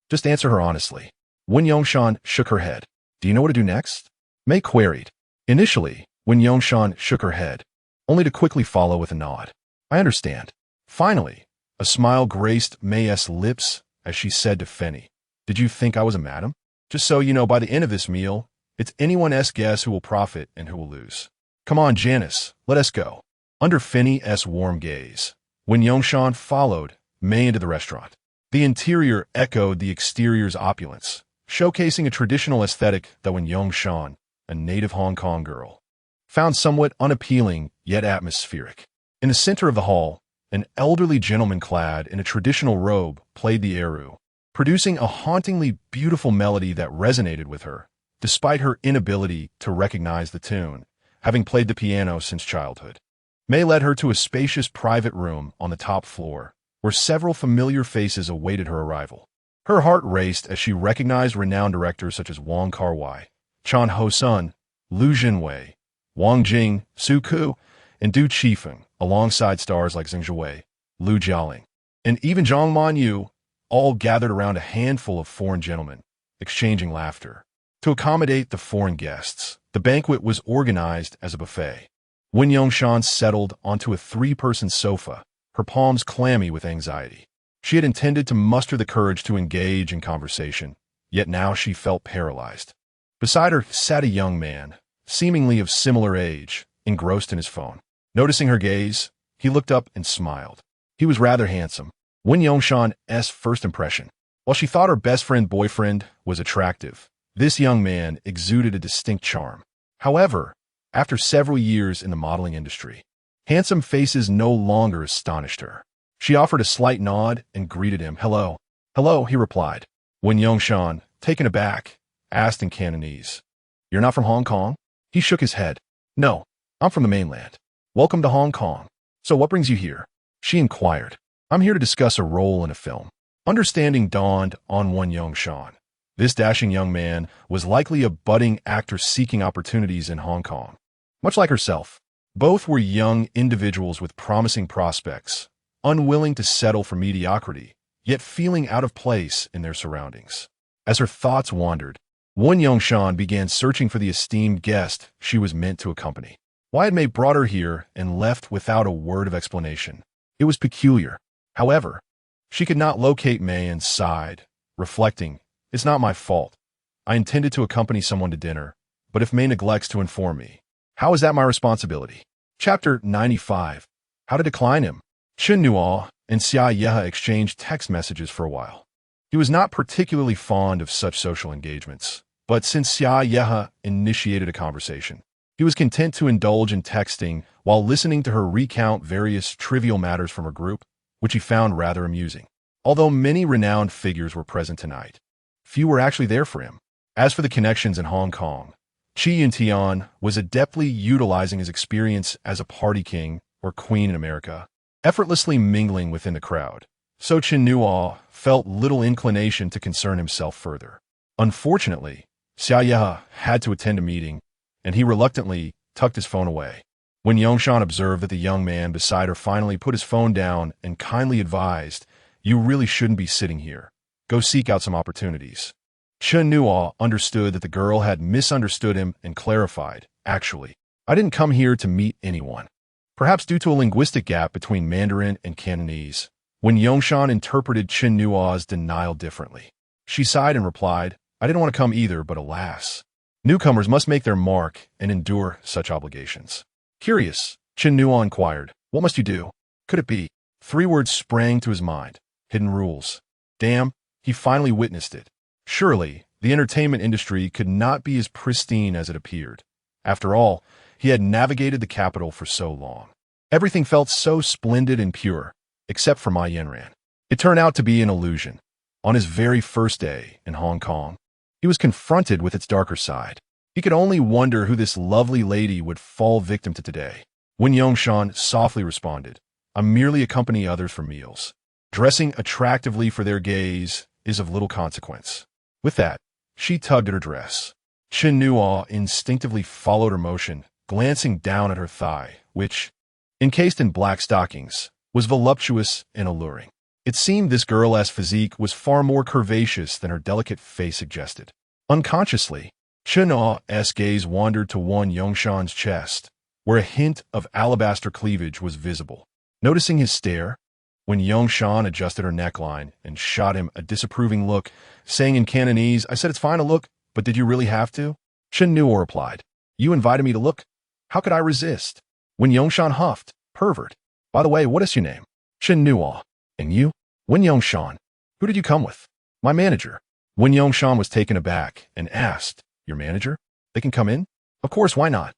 Just answer her honestly. When Yongshan shook her head, do you know what to do next? May queried. Initially, when Yongshan shook her head, only to quickly follow with a nod. I understand. Finally, a smile graced May's lips as she said to Fenny, did you think I was a madam? Just so you know, by the end of this meal, it's anyone's guess who will profit and who will lose. Come on, Janice, let us go. Under Fenny's warm gaze, when Yongshan followed May into the restaurant, the interior echoed the exterior's opulence, showcasing a traditional aesthetic that when Yongshan, a native Hong Kong girl, found somewhat unappealing yet atmospheric. In the center of the hall, an elderly gentleman clad in a traditional robe played the eru, producing a hauntingly beautiful melody that resonated with her, despite her inability to recognize the tune, having played the piano since childhood. May led her to a spacious private room on the top floor, where several familiar faces awaited her arrival. Her heart raced as she recognized renowned directors such as Wong Kar-wai, Chan Ho-sun, Liu Jinwei, Wang Jing, Su Ku, and Du Qifeng, alongside stars like Zheng Zhiwei, Liu Jialing, and even Zhang Manyu, all gathered around a handful of foreign gentlemen, exchanging laughter. To accommodate the foreign guests, the banquet was organized as a buffet. Wen Yongshan settled onto a three-person sofa, her palms clammy with anxiety. She had intended to muster the courage to engage in conversation, yet now she felt paralyzed. Beside her sat a young man, seemingly of similar age, engrossed in his phone. Noticing her gaze, he looked up and smiled. He was rather handsome. Wen Yongshan's first impression. While she thought her best friend boyfriend was attractive, this young man exuded a distinct charm. However, after several years in the modeling industry, handsome faces no longer astonished her. She offered a slight nod and greeted him. "Hello." "Hello," he replied. When Yongshan, taken aback, asked in Cantonese, "You're not from Hong Kong?" He shook his head. "No, I'm from the mainland." "Welcome to Hong Kong. So what brings you here?" She inquired. "I'm here to discuss a role in a film." Understanding dawned on Wen Yongshan. This dashing young man was likely a budding actor seeking opportunities in Hong Kong. Much like herself, both were young individuals with promising prospects, unwilling to settle for mediocrity, yet feeling out of place in their surroundings. As her thoughts wandered, Wen Yongshan began searching for the esteemed guest she was meant to accompany. Why had May brought her here and left without a word of explanation? It was peculiar. However, she could not locate May and sighed, reflecting, "It's not my fault. I intended to accompany someone to dinner, but if May neglects to inform me, how is that my responsibility?" Chapter 95. How to decline him. Chen Nuo and Xia Yehe exchanged text messages for a while. He was not particularly fond of such social engagements, but since Xia Yehe initiated a conversation, he was content to indulge in texting while listening to her recount various trivial matters from her group, which he found rather amusing. Although many renowned figures were present tonight, few were actually there for him. As for the connections in Hong Kong, Chi Yuntian was adeptly utilizing his experience as a party king or queen in America, effortlessly mingling within the crowd. So Chen Nuo felt little inclination to concern himself further. Unfortunately, Xia Yehe had to attend a meeting, and he reluctantly tucked his phone away. When Yongshan observed that the young man beside her finally put his phone down and kindly advised, "You really shouldn't be sitting here. Go seek out some opportunities." Chen Nuo understood that the girl had misunderstood him and clarified, "Actually, I didn't come here to meet anyone." Perhaps due to a linguistic gap between Mandarin and Cantonese, when Yongshan interpreted Chen Nuo's denial differently. She sighed and replied, "I didn't want to come either, but alas. Newcomers must make their mark and endure such obligations." Curious, Chen Nuo inquired, "What must you do?" Could it be? 3 words sprang to his mind. Hidden rules. Damn, he finally witnessed it. Surely, the entertainment industry could not be as pristine as it appeared. After all, he had navigated the capital for so long. Everything felt so splendid and pure, except for Ma Yanran. It turned out to be an illusion. On his very first day in Hong Kong, he was confronted with its darker side. He could only wonder who this lovely lady would fall victim to today. When Yongshan softly responded, "I merely accompany others for meals. Dressing attractively for their gaze is of little consequence." With that, she tugged at her dress. Chen Nuo instinctively followed her motion, glancing down at her thigh, which, encased in black stockings, was voluptuous and alluring. It seemed this girl's physique was far more curvaceous than her delicate face suggested. Unconsciously, Chen Nuo's gaze wandered to Wen Yongshan's chest, where a hint of alabaster cleavage was visible. Noticing his stare, when Yongshan adjusted her neckline and shot him a disapproving look, saying in Cantonese, "I said it's fine to look, but did you really have to?" Chen Nuo replied, "You invited me to look. How could I resist?" When Yongshan huffed, "Pervert. By the way, what is your name?" "Chen Nuo. And you?" "Wen Yongshan. Who did you come with?" "My manager." Wen Yongshan was taken aback and asked, "Your manager? They can come in?" "Of course, why not?"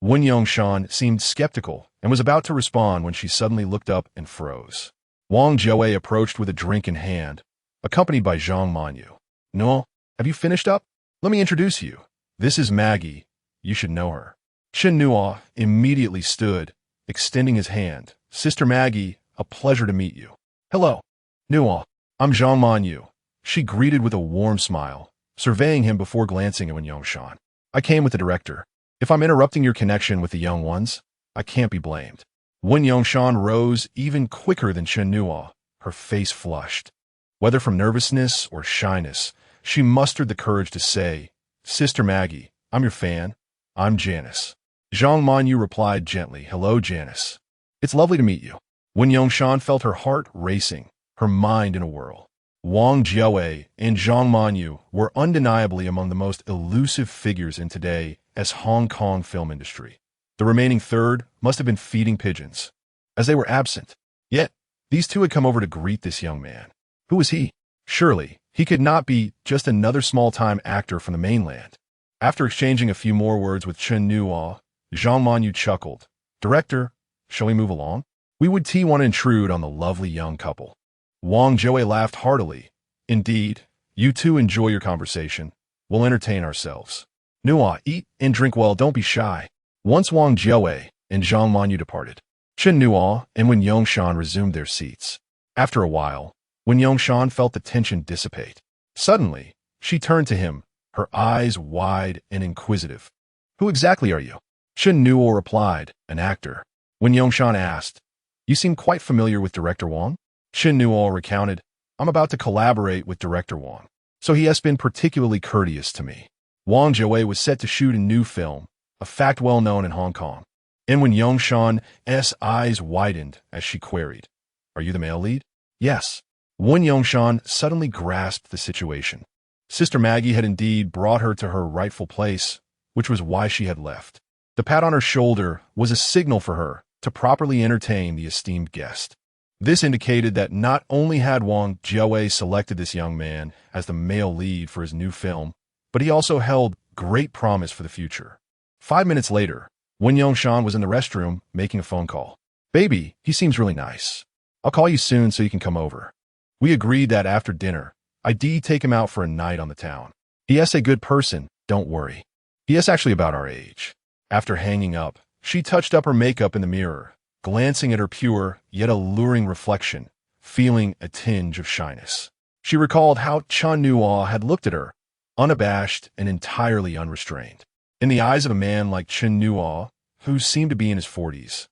Wen Yongshan seemed skeptical and was about to respond when she suddenly looked up and froze. Wang Jiawei approached with a drink in hand, accompanied by Zhang Manyu. "No, have you finished up? Let me introduce you. This is Maggie. You should know her." Chen Nuo immediately stood, extending his hand. "Sister Maggie, a pleasure to meet you." "Hello, Nuo. I'm Zhang Manyu," she greeted with a warm smile, surveying him before glancing at Wen Yongshan. "I came with the director. If I'm interrupting your connection with the young ones, I can't be blamed." Wen Yongshan rose even quicker than Chen Nuo, her face flushed. Whether from nervousness or shyness, she mustered the courage to say, "Sister Maggie, I'm your fan. I'm Janice." Zhang Manyu replied gently, "Hello, Janice. It's lovely to meet you." Wen Yongshan felt her heart racing, her mind in a whirl. Wang Jiawei and Zhang Manyu were undeniably among the most elusive figures in today as Hong Kong film industry. The remaining third must have been feeding pigeons, as they were absent. Yet, these two had come over to greet this young man. Who was he? Surely, he could not be just another small-time actor from the mainland. After exchanging a few more words with Chen Nuo, Zhang Manyu chuckled. "Director, shall we move along? We would want to intrude on the lovely young couple." Wang Jiawei laughed heartily. "Indeed, you two enjoy your conversation. We'll entertain ourselves. Nuo, eat and drink well, don't be shy." Once Wang Jiawei and Zhang Manyu departed, Chen Nuo and Wen Yongshan resumed their seats. After a while, Wen Yongshan felt the tension dissipate. Suddenly, she turned to him, her eyes wide and inquisitive. "Who exactly are you?" Chen Nuo replied, "An actor." Wen Yongshan asked, "You seem quite familiar with Director Wang?" Chen Nuo recounted, "I'm about to collaborate with Director Wang, so he has been particularly courteous to me." Wang Jiawei was set to shoot a new film, a fact well known in Hong Kong. And when Yongshan's eyes widened as she queried, "Are you the male lead?" "Yes." Wen Yongshan suddenly grasped the situation. Sister Maggie had indeed brought her to her rightful place, which was why she had left. The pat on her shoulder was a signal for her to properly entertain the esteemed guest. This indicated that not only had Wang Jiawei selected this young man as the male lead for his new film, but he also held great promise for the future. 5 minutes later, Wen Yongshan was in the restroom making a phone call. "Baby, he seems really nice. I'll call you soon so you can come over. We agreed that after dinner, I'd take him out for a night on the town. He is a good person, don't worry. He is actually about our age." After hanging up, she touched up her makeup in the mirror, glancing at her pure yet alluring reflection, feeling a tinge of shyness. She recalled how Chen Nuo had looked at her, unabashed and entirely unrestrained. In the eyes of a man like Chen Nuo, who seemed to be in his 40s,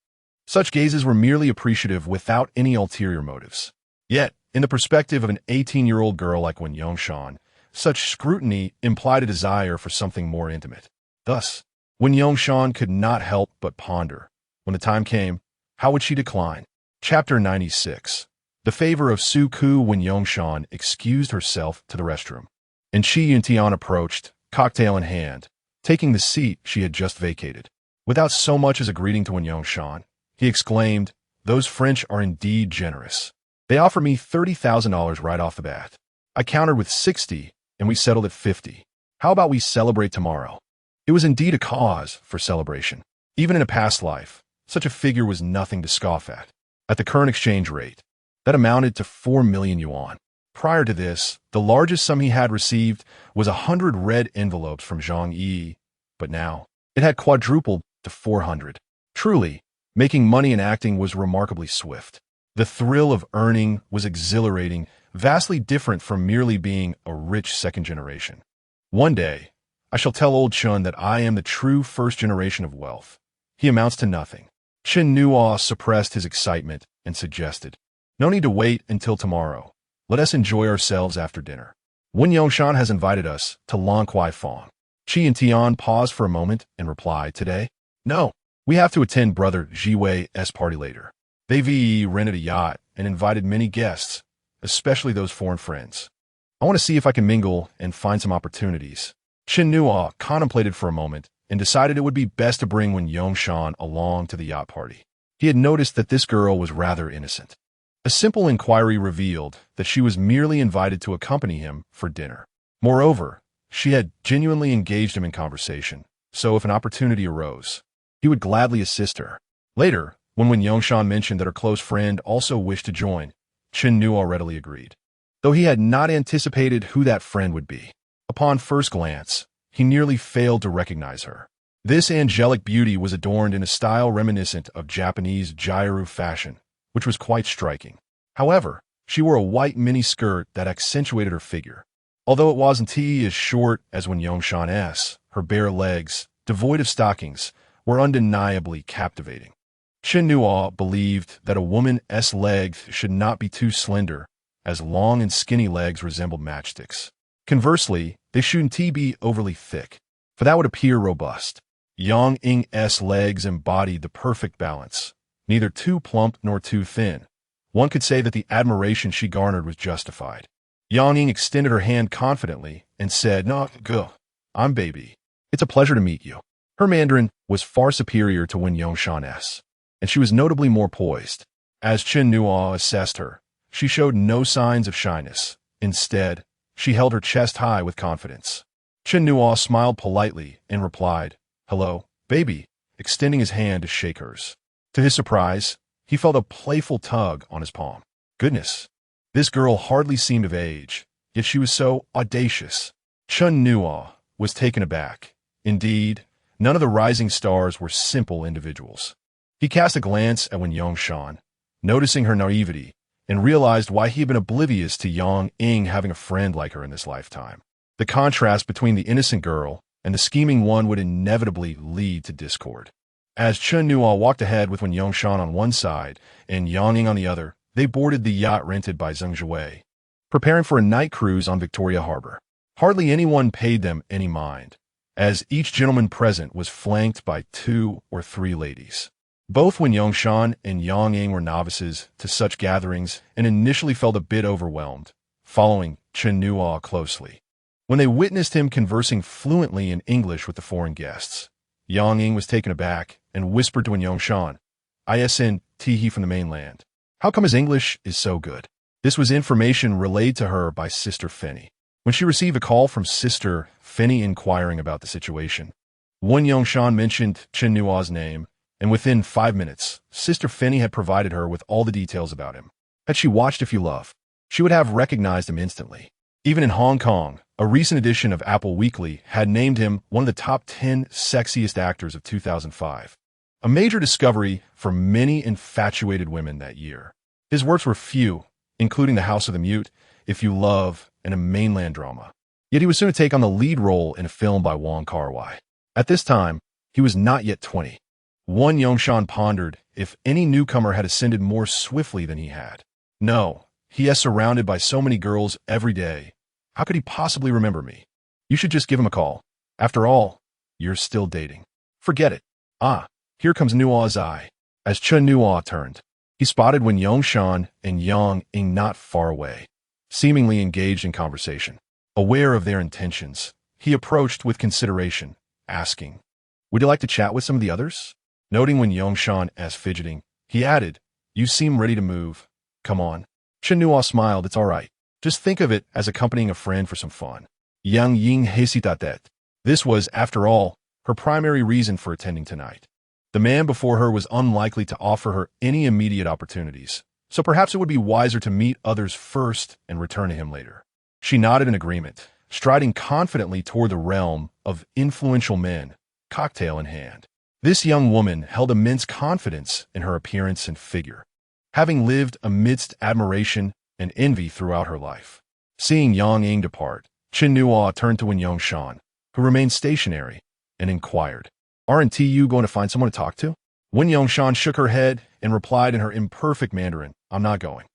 such gazes were merely appreciative without any ulterior motives. Yet, in the perspective of an 18-year-old girl like Wen Yongshan, such scrutiny implied a desire for something more intimate. Thus, Wen Yongshan could not help but ponder. When the time came, how would she decline? Chapter 96. The favor of Su Ku. Wen Yongshan excused herself to the restroom, and Shi Yuntian approached, cocktail in hand, taking the seat she had just vacated. Without so much as a greeting to Wen Yongshan, he exclaimed, "Those French are indeed generous. They offer me $30,000 right off the bat. I countered with 60, and we settled at 50. How about we celebrate tomorrow?" It was indeed a cause for celebration. Even in a past life, such a figure was nothing to scoff at. At the current exchange rate, that amounted to 4 million yuan. Prior to this, the largest sum he had received was 100 red envelopes from Zhang Yi, but now it had quadrupled to 400. Truly, making money in acting was remarkably swift. The thrill of earning was exhilarating, vastly different from merely being a rich second generation. "One day, I shall tell old Chun that I am the true first generation of wealth. He amounts to nothing." Chen Nuo suppressed his excitement and suggested, "No need to wait until tomorrow. Let us enjoy ourselves after dinner. Wen Yongshan has invited us to Lan Kwai Fong." Chi and Tian paused for a moment and replied, "Today? No, we have to attend Brother Jiwei's party later. They've rented a yacht and invited many guests, especially those foreign friends. I want to see if I can mingle and find some opportunities." Chen Nuo contemplated for a moment and decided it would be best to bring Wen Yongshan along to the yacht party. He had noticed that this girl was rather innocent. A simple inquiry revealed that she was merely invited to accompany him for dinner. Moreover, she had genuinely engaged him in conversation, so if an opportunity arose, he would gladly assist her. Later, when Yongshan mentioned that her close friend also wished to join, Chen Nuo readily agreed, though he had not anticipated who that friend would be. Upon first glance, he nearly failed to recognize her. This angelic beauty was adorned in a style reminiscent of Japanese gyro fashion, which was quite striking. However, she wore a white mini-skirt that accentuated her figure. Although it wasn't as short as when Yongshan's, her bare legs, devoid of stockings, were undeniably captivating. Chen Nuo believed that a woman's legs should not be too slender, as long and skinny legs resembled matchsticks. Conversely, they shouldn't be overly thick, for that would appear robust. Yang Ying's legs embodied the perfect balance, neither too plump nor too thin. One could say that the admiration she garnered was justified. Yang Ying extended her hand confidently and said, "No, go. I'm baby. It's a pleasure to meet you." Her Mandarin was far superior to Wen Yongshan's, and she was notably more poised. As Chen Nuo assessed her, she showed no signs of shyness. Instead, she held her chest high with confidence. Chen Nuo smiled politely and replied, "Hello, baby," extending his hand to shake hers. To his surprise, he felt a playful tug on his palm. Goodness, this girl hardly seemed of age, yet she was so audacious. Chen Nuo was taken aback. Indeed, none of the rising stars were simple individuals. He cast a glance at Wen Yongshan, noticing her naivety, and realized why he had been oblivious to Yang Ying having a friend like her in this lifetime. The contrast between the innocent girl and the scheming one would inevitably lead to discord. As Chen Nuo walked ahead with Wen Yongshan on one side and Yang Ying on the other, they boarded the yacht rented by Zheng Zhuwei, preparing for a night cruise on Victoria Harbor. Hardly anyone paid them any mind, as each gentleman present was flanked by 2 or 3 ladies. Both Wen Yongshan and Yang Ying were novices to such gatherings and initially felt a bit overwhelmed, following Chen Nuo closely. When they witnessed him conversing fluently in English with the foreign guests, Yang Ying was taken aback and whispered to Wen Yongshan, "Isn he from the mainland. How come his English is so good?" This was information relayed to her by Sister Fenny. When she received a call from Sister Fenny inquiring about the situation, Wen Yongshan mentioned Chen Nuo's name, and within 5 minutes, Sister Fenny had provided her with all the details about him. Had she watched If You Love, she would have recognized him instantly. Even in Hong Kong, a recent edition of Apple Weekly had named him one of the top 10 sexiest actors of 2005, a major discovery for many infatuated women that year. His works were few, including The House of the Mute, If You Love, and a mainland drama. Yet he was soon to take on the lead role in a film by Wong Kar-wai. At this time, he was not yet 20. Wen Yongshan pondered if any newcomer had ascended more swiftly than he had. No, he is surrounded by so many girls every day. How could he possibly remember me? You should just give him a call. After all, you're still dating. Forget it. Ah, here comes Nuo's eye. As Chen Nuo turned, he spotted Wen Yongshan and Yang Ying not far away, seemingly engaged in conversation. Aware of their intentions, he approached with consideration, asking, "Would you like to chat with some of the others?" Noting Wen Yongshan as fidgeting, he added, "You seem ready to move. Come on." Chen Nuo smiled. "It's all right. Just think of it as accompanying a friend for some fun." Yang Ying hesitated. This was, after all, her primary reason for attending tonight. The man before her was unlikely to offer her any immediate opportunities, so perhaps it would be wiser to meet others first and return to him later. She nodded in agreement, striding confidently toward the realm of influential men, cocktail in hand. This young woman held immense confidence in her appearance and figure, having lived amidst admiration and envy throughout her life. Seeing Yang Ying depart, Chen Nuo turned to Wen Yongshan, who remained stationary, and inquired, "Aren't you going to find someone to talk to?" Wen Yongshan shook her head and replied in her imperfect Mandarin, "I'm not going.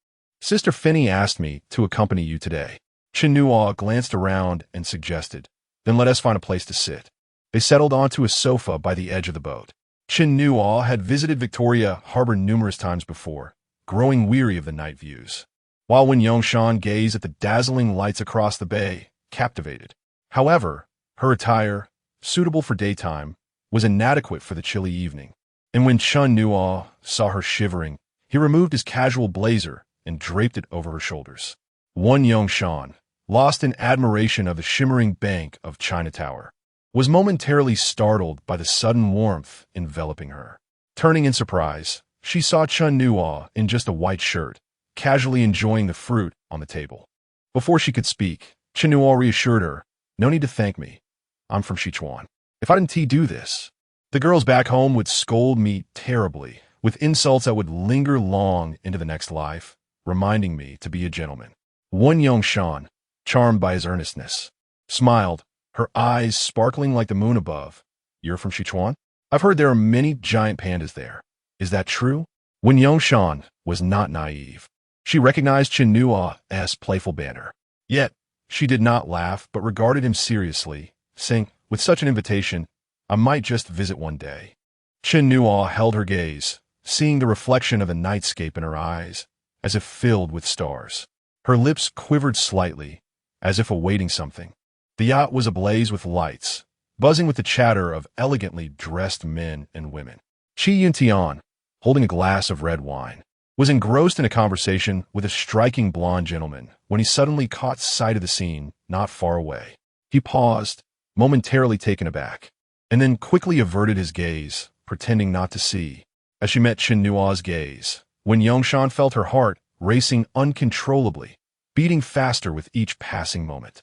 Sister Fenny asked me to accompany you today." Chen Nuo glanced around and suggested, "Then let us find a place to sit." They settled onto a sofa by the edge of the boat. Chen Nuo had visited Victoria Harbor numerous times before, growing weary of the night views, while Wen Yongshan gazed at the dazzling lights across the bay, captivated. However, her attire, suitable for daytime, was inadequate for the chilly evening, and when Chen Nuo saw her shivering, he removed his casual blazer and draped it over her shoulders. Wen Yongshan, lost in admiration of the shimmering bank of China Tower, was momentarily startled by the sudden warmth enveloping her. Turning in surprise, she saw Chen Nuo in just a white shirt, casually enjoying the fruit on the table. Before she could speak, Chen Nuo reassured her, "No need to thank me. I'm from Sichuan. If I didn't do this, the girls back home would scold me terribly, with insults that would linger long into the next life, reminding me to be a gentleman." Wen Yongshan, charmed by his earnestness, smiled, her eyes sparkling like the moon above. "You're from Sichuan? I've heard there are many giant pandas there. Is that true?" Wen Yongshan was not naive. She recognized Chen Nuo's playful banter. Yet, she did not laugh but regarded him seriously, saying, "With such an invitation, I might just visit one day." Chen Nuo held her gaze, seeing the reflection of the nightscape in her eyes, as if filled with stars. Her lips quivered slightly, as if awaiting something. The yacht was ablaze with lights, buzzing with the chatter of elegantly dressed men and women. Qi Yuntian, holding a glass of red wine, was engrossed in a conversation with a striking blonde gentleman when he suddenly caught sight of the scene not far away. He paused, momentarily taken aback, and then quickly averted his gaze, pretending not to see. As she met Chen Nuo's gaze, Wen Yongshan felt her heart racing uncontrollably, beating faster with each passing moment.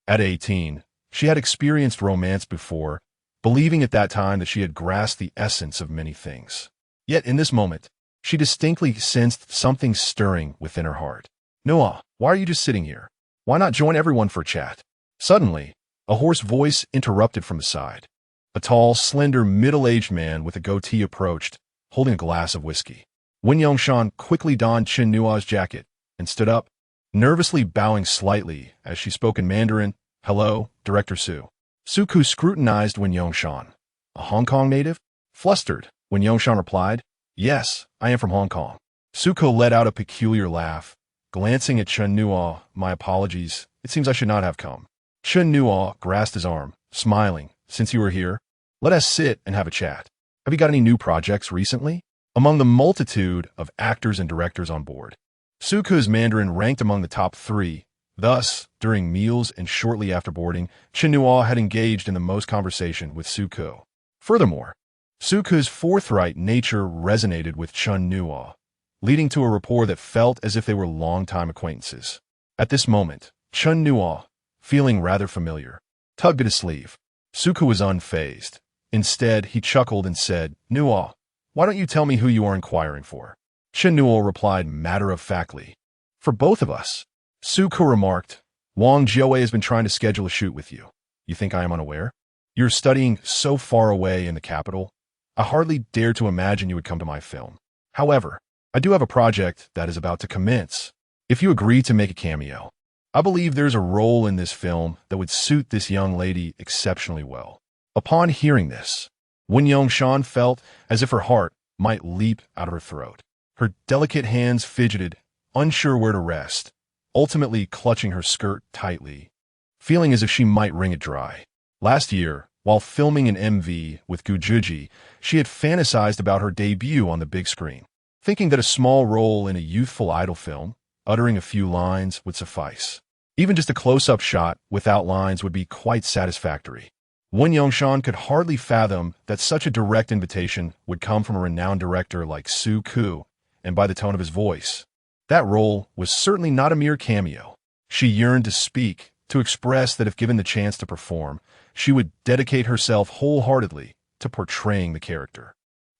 At 18, she had experienced romance before, believing at that time that she had grasped the essence of many things. Yet in this moment, she distinctly sensed something stirring within her heart. "Noah, why are you just sitting here? Why not join everyone for a chat?" Suddenly, a hoarse voice interrupted from the side. A tall, slender, middle-aged man with a goatee approached, holding a glass of whiskey. Wen Yongshan quickly donned Chen Nuo's jacket and stood up, nervously bowing slightly as she spoke in Mandarin. "Hello, Director Su." Suku scrutinized Wen Yongshan. "A Hong Kong native?" Flustered, Wen Yongshan replied, "Yes, I am from Hong Kong." Suko let out a peculiar laugh, glancing at Chen Nuo. "My apologies. It seems I should not have come." Chen Nuo grasped his arm, smiling. "Since you are here, let us sit and have a chat. Have you got any new projects recently?" Among the multitude of actors and directors on board, Suku's Mandarin ranked among the top 3. Thus, during meals and shortly after boarding, Chen Nuo had engaged in the most conversation with Suko. Furthermore, Suku's forthright nature resonated with Chen Nuo, leading to a rapport that felt as if they were longtime acquaintances. At this moment, Chen Nuo, feeling rather familiar, tugged at his sleeve. Suku was unfazed. Instead, he chuckled and said, "Nuo, why don't you tell me who you are inquiring for?" Chen Nuo replied matter-of-factly, "For both of us." Suku remarked, "Wang Jiawei has been trying to schedule a shoot with you. You think I am unaware? You're studying so far away in the capital. I hardly dare to imagine you would come to my film. However, I do have a project that is about to commence. If you agree to make a cameo, I believe there's a role in this film that would suit this young lady exceptionally well." Upon hearing this, Wen Yongshan felt as if her heart might leap out of her throat. Her delicate hands fidgeted, unsure where to rest, ultimately clutching her skirt tightly, feeling as if she might wring it dry. Last year, while filming an MV with Gujuji, she had fantasized about her debut on the big screen, thinking that a small role in a youthful idol film, uttering a few lines, would suffice. Even just a close-up shot without lines would be quite satisfactory. Wen Yongshan could hardly fathom that such a direct invitation would come from a renowned director like Su Ku, and by the tone of his voice, that role was certainly not a mere cameo. She yearned to speak, to express that if given the chance to perform, she would dedicate herself wholeheartedly to portraying the character.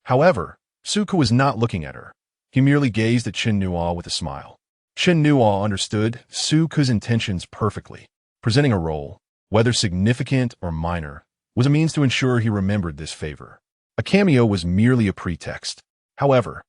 However, Suku was not looking at her. He merely gazed at Chen Nuo with a smile. Chen Nuo understood Suku's intentions perfectly. Presenting a role, whether significant or minor, was a means to ensure he remembered this favor. A cameo was merely a pretext. However,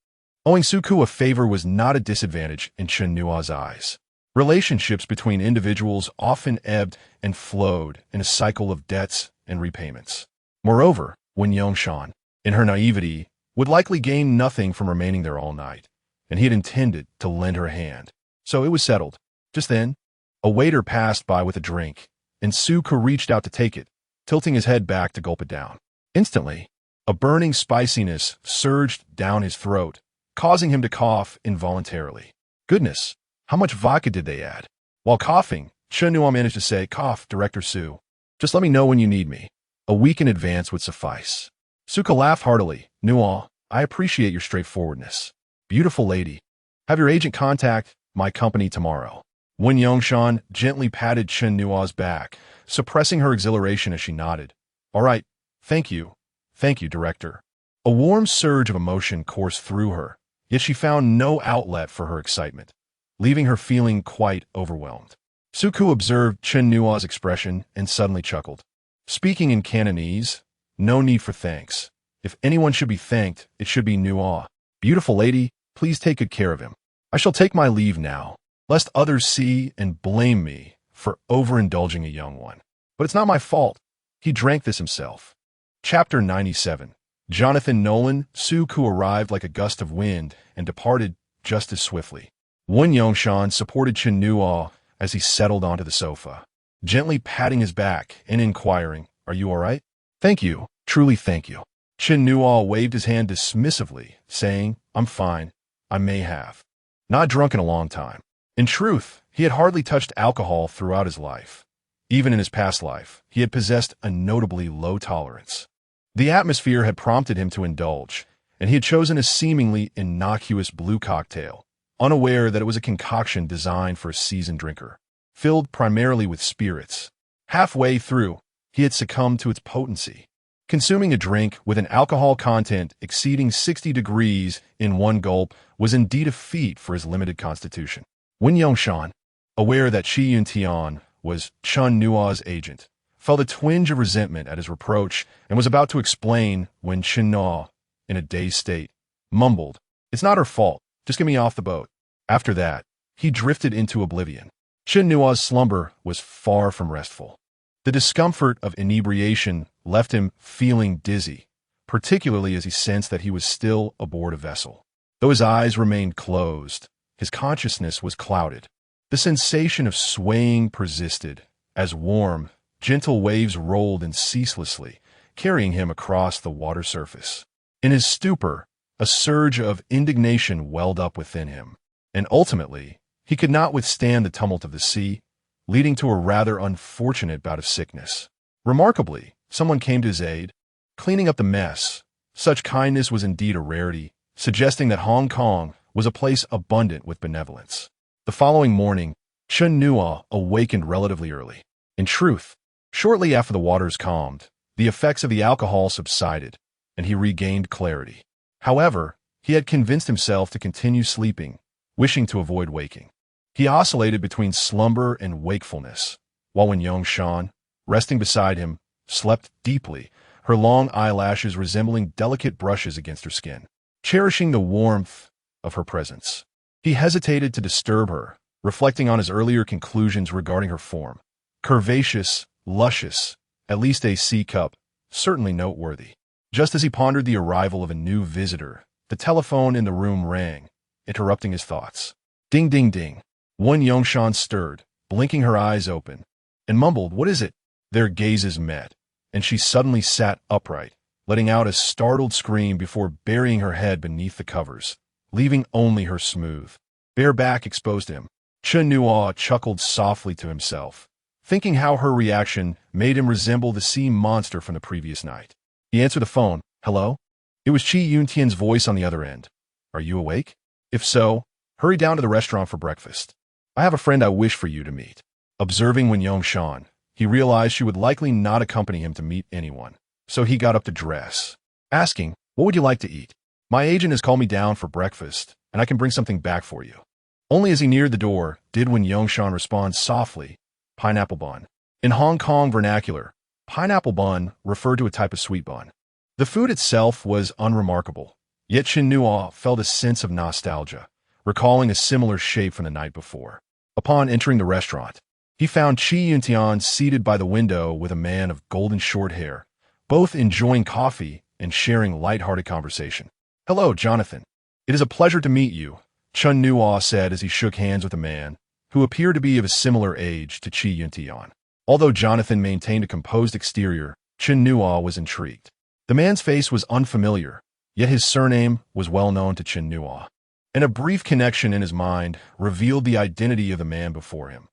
owing Suku a favor was not a disadvantage in Chen Nuo's eyes. Relationships between individuals often ebbed and flowed in a cycle of debts and repayments. Moreover, Wen Yongshan, in her naivety, would likely gain nothing from remaining there all night, and he had intended to lend her a hand. So it was settled. Just then, a waiter passed by with a drink, and Suku reached out to take it, tilting his head back to gulp it down. Instantly, a burning spiciness surged down his throat, causing him to cough involuntarily. Goodness, how much vodka did they add? While coughing, Chen Nuo managed to say, "Cough, Director Su. Just let me know when you need me." A week in advance would suffice. Suka laughed heartily. Nuo, I appreciate your straightforwardness. Beautiful lady. Have your agent contact my company tomorrow. Wen Yongshan gently patted Chen Nuo's back, suppressing her exhilaration as she nodded. All right, thank you. Thank you, director. A warm surge of emotion coursed through her, yet she found no outlet for her excitement, leaving her feeling quite overwhelmed. Suku observed Chen Nuo's expression and suddenly chuckled. Speaking in Cantonese, no need for thanks. If anyone should be thanked, it should be Nuo. Beautiful lady, please take good care of him. I shall take my leave now, lest others see and blame me for overindulging a young one. But it's not my fault. He drank this himself. Chapter 97. Jonathan Nolan, Suku arrived like a gust of wind and departed just as swiftly. Wen Yongshan supported Chen Nuo as he settled onto the sofa, gently patting his back and inquiring, Are you all right? Thank you, truly thank you. Chen Nuo waved his hand dismissively, saying, I'm fine. I may have. Not drunk in a long time. In truth, he had hardly touched alcohol throughout his life. Even in his past life, he had possessed a notably low tolerance. The atmosphere had prompted him to indulge, and he had chosen a seemingly innocuous blue cocktail, unaware that it was a concoction designed for a seasoned drinker, filled primarily with spirits. Halfway through, he had succumbed to its potency. Consuming a drink with an alcohol content exceeding 60 degrees in one gulp was indeed a feat for his limited constitution. Wen Yongshan, aware that Qi Yuntian was Chen Nuo's agent, felt a twinge of resentment at his reproach and was about to explain when Chen Nuo, in a dazed state, mumbled, It's not her fault. Just get me off the boat. After that, he drifted into oblivion. Chen Nuo's slumber was far from restful. The discomfort of inebriation left him feeling dizzy, particularly as he sensed that he was still aboard a vessel. Though his eyes remained closed, his consciousness was clouded. The sensation of swaying persisted, as warm, gentle waves rolled in ceaselessly, carrying him across the water surface. In his stupor, a surge of indignation welled up within him, and ultimately, he could not withstand the tumult of the sea, leading to a rather unfortunate bout of sickness. Remarkably, someone came to his aid, cleaning up the mess. Such kindness was indeed a rarity, suggesting that Hong Kong was a place abundant with benevolence. The following morning, Chen Nuo awakened relatively early. In truth, shortly after the waters calmed, the effects of the alcohol subsided, and he regained clarity. However, he had convinced himself to continue sleeping, wishing to avoid waking. He oscillated between slumber and wakefulness, while Wen Yongshan, resting beside him, slept deeply, her long eyelashes resembling delicate brushes against her skin, cherishing the warmth of her presence. He hesitated to disturb her, reflecting on his earlier conclusions regarding her form. Curvaceous, luscious, at least a C-cup, certainly noteworthy. Just as he pondered the arrival of a new visitor, the telephone in the room rang, interrupting his thoughts. Ding, ding, ding. Wen Yongshan stirred, blinking her eyes open, and mumbled, What is it? Their gazes met, and she suddenly sat upright, letting out a startled scream before burying her head beneath the covers, leaving only her smooth, bare back exposed to him. Chen Nuo chuckled softly to himself, thinking how her reaction made him resemble the sea monster from the previous night. He answered the phone. Hello? It was Qi Yuntian's voice on the other end. Are you awake? If so, hurry down to the restaurant for breakfast. I have a friend I wish for you to meet. Observing Wen Yongshan, he realized she would likely not accompany him to meet anyone, so he got up to dress, asking, What would you like to eat? My agent has called me down for breakfast, and I can bring something back for you. Only as he neared the door did Wen Yongshan respond softly, Pineapple bun. In Hong Kong vernacular, pineapple bun referred to a type of sweet bun. The food itself was unremarkable, yet Chen Nuo felt a sense of nostalgia, recalling a similar shape from the night before. Upon entering the restaurant, he found Qi Yuntian seated by the window with a man of golden short hair, both enjoying coffee and sharing light-hearted conversation. Hello, Jonathan. It is a pleasure to meet you, Chen Nuo said as he shook hands with a man who appeared to be of a similar age to Qi Yuntian. Although Jonathan maintained a composed exterior, Chen Nuo was intrigued. The man's face was unfamiliar, yet his surname was well known to Chen Nuo, and a brief connection in his mind revealed the identity of the man before him.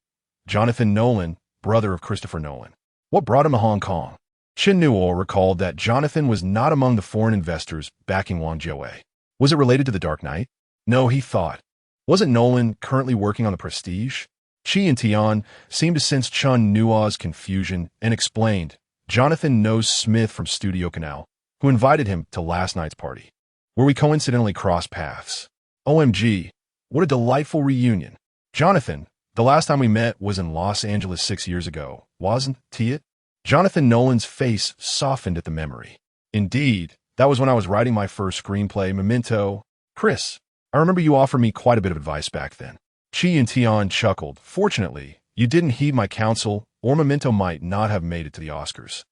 Jonathan Nolan, brother of Christopher Nolan. What brought him to Hong Kong? Chen Nuo recalled that Jonathan was not among the foreign investors backing Wang Jiawei. Was it related to the Dark Knight? No, he thought. Wasn't Nolan currently working on the Prestige? Chi and Tian seemed to sense Chen Nuo's confusion and explained, Jonathan knows Smith from Studio Canal, who invited him to last night's party, where we coincidentally crossed paths. OMG, what a delightful reunion. Jonathan, the last time we met was in Los Angeles 6 years ago, wasn't it? Jonathan Nolan's face softened at the memory. Indeed, that was when I was writing my first screenplay, Memento. Chris, I remember you offered me quite a bit of advice back then. Chi and Tian chuckled. Fortunately, you didn't heed my counsel, or Memento might not have made it to the Oscars.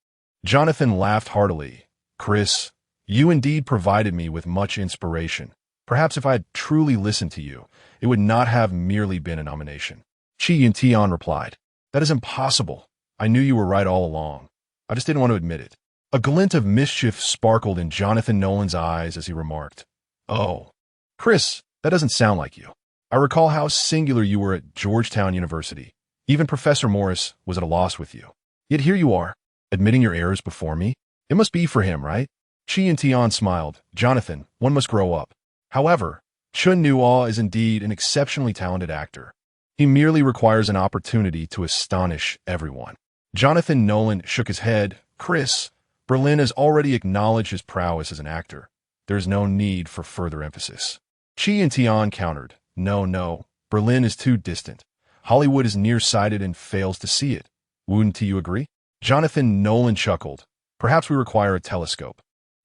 Jonathan laughed heartily. Chris, you indeed provided me with much inspiration. Perhaps if I had truly listened to you, it would not have merely been a nomination. Chi and Tian replied, That is impossible. I knew you were right all along. I just didn't want to admit it. A glint of mischief sparkled in Jonathan Nolan's eyes as he remarked, Oh, Chris, that doesn't sound like you. I recall how singular you were at Georgetown University. Even Professor Morris was at a loss with you. Yet here you are, admitting your errors before me. It must be for him, right? Chi and Tian smiled. Jonathan, one must grow up. However, Chen Nuo is indeed an exceptionally talented actor. He merely requires an opportunity to astonish everyone. Jonathan Nolan shook his head. Chris, Berlin has already acknowledged his prowess as an actor. There is no need for further emphasis. Chi and Tian countered. No, Berlin is too distant. Hollywood is nearsighted and fails to see it. Wouldn't you agree? Jonathan Nolan chuckled. Perhaps we require a telescope.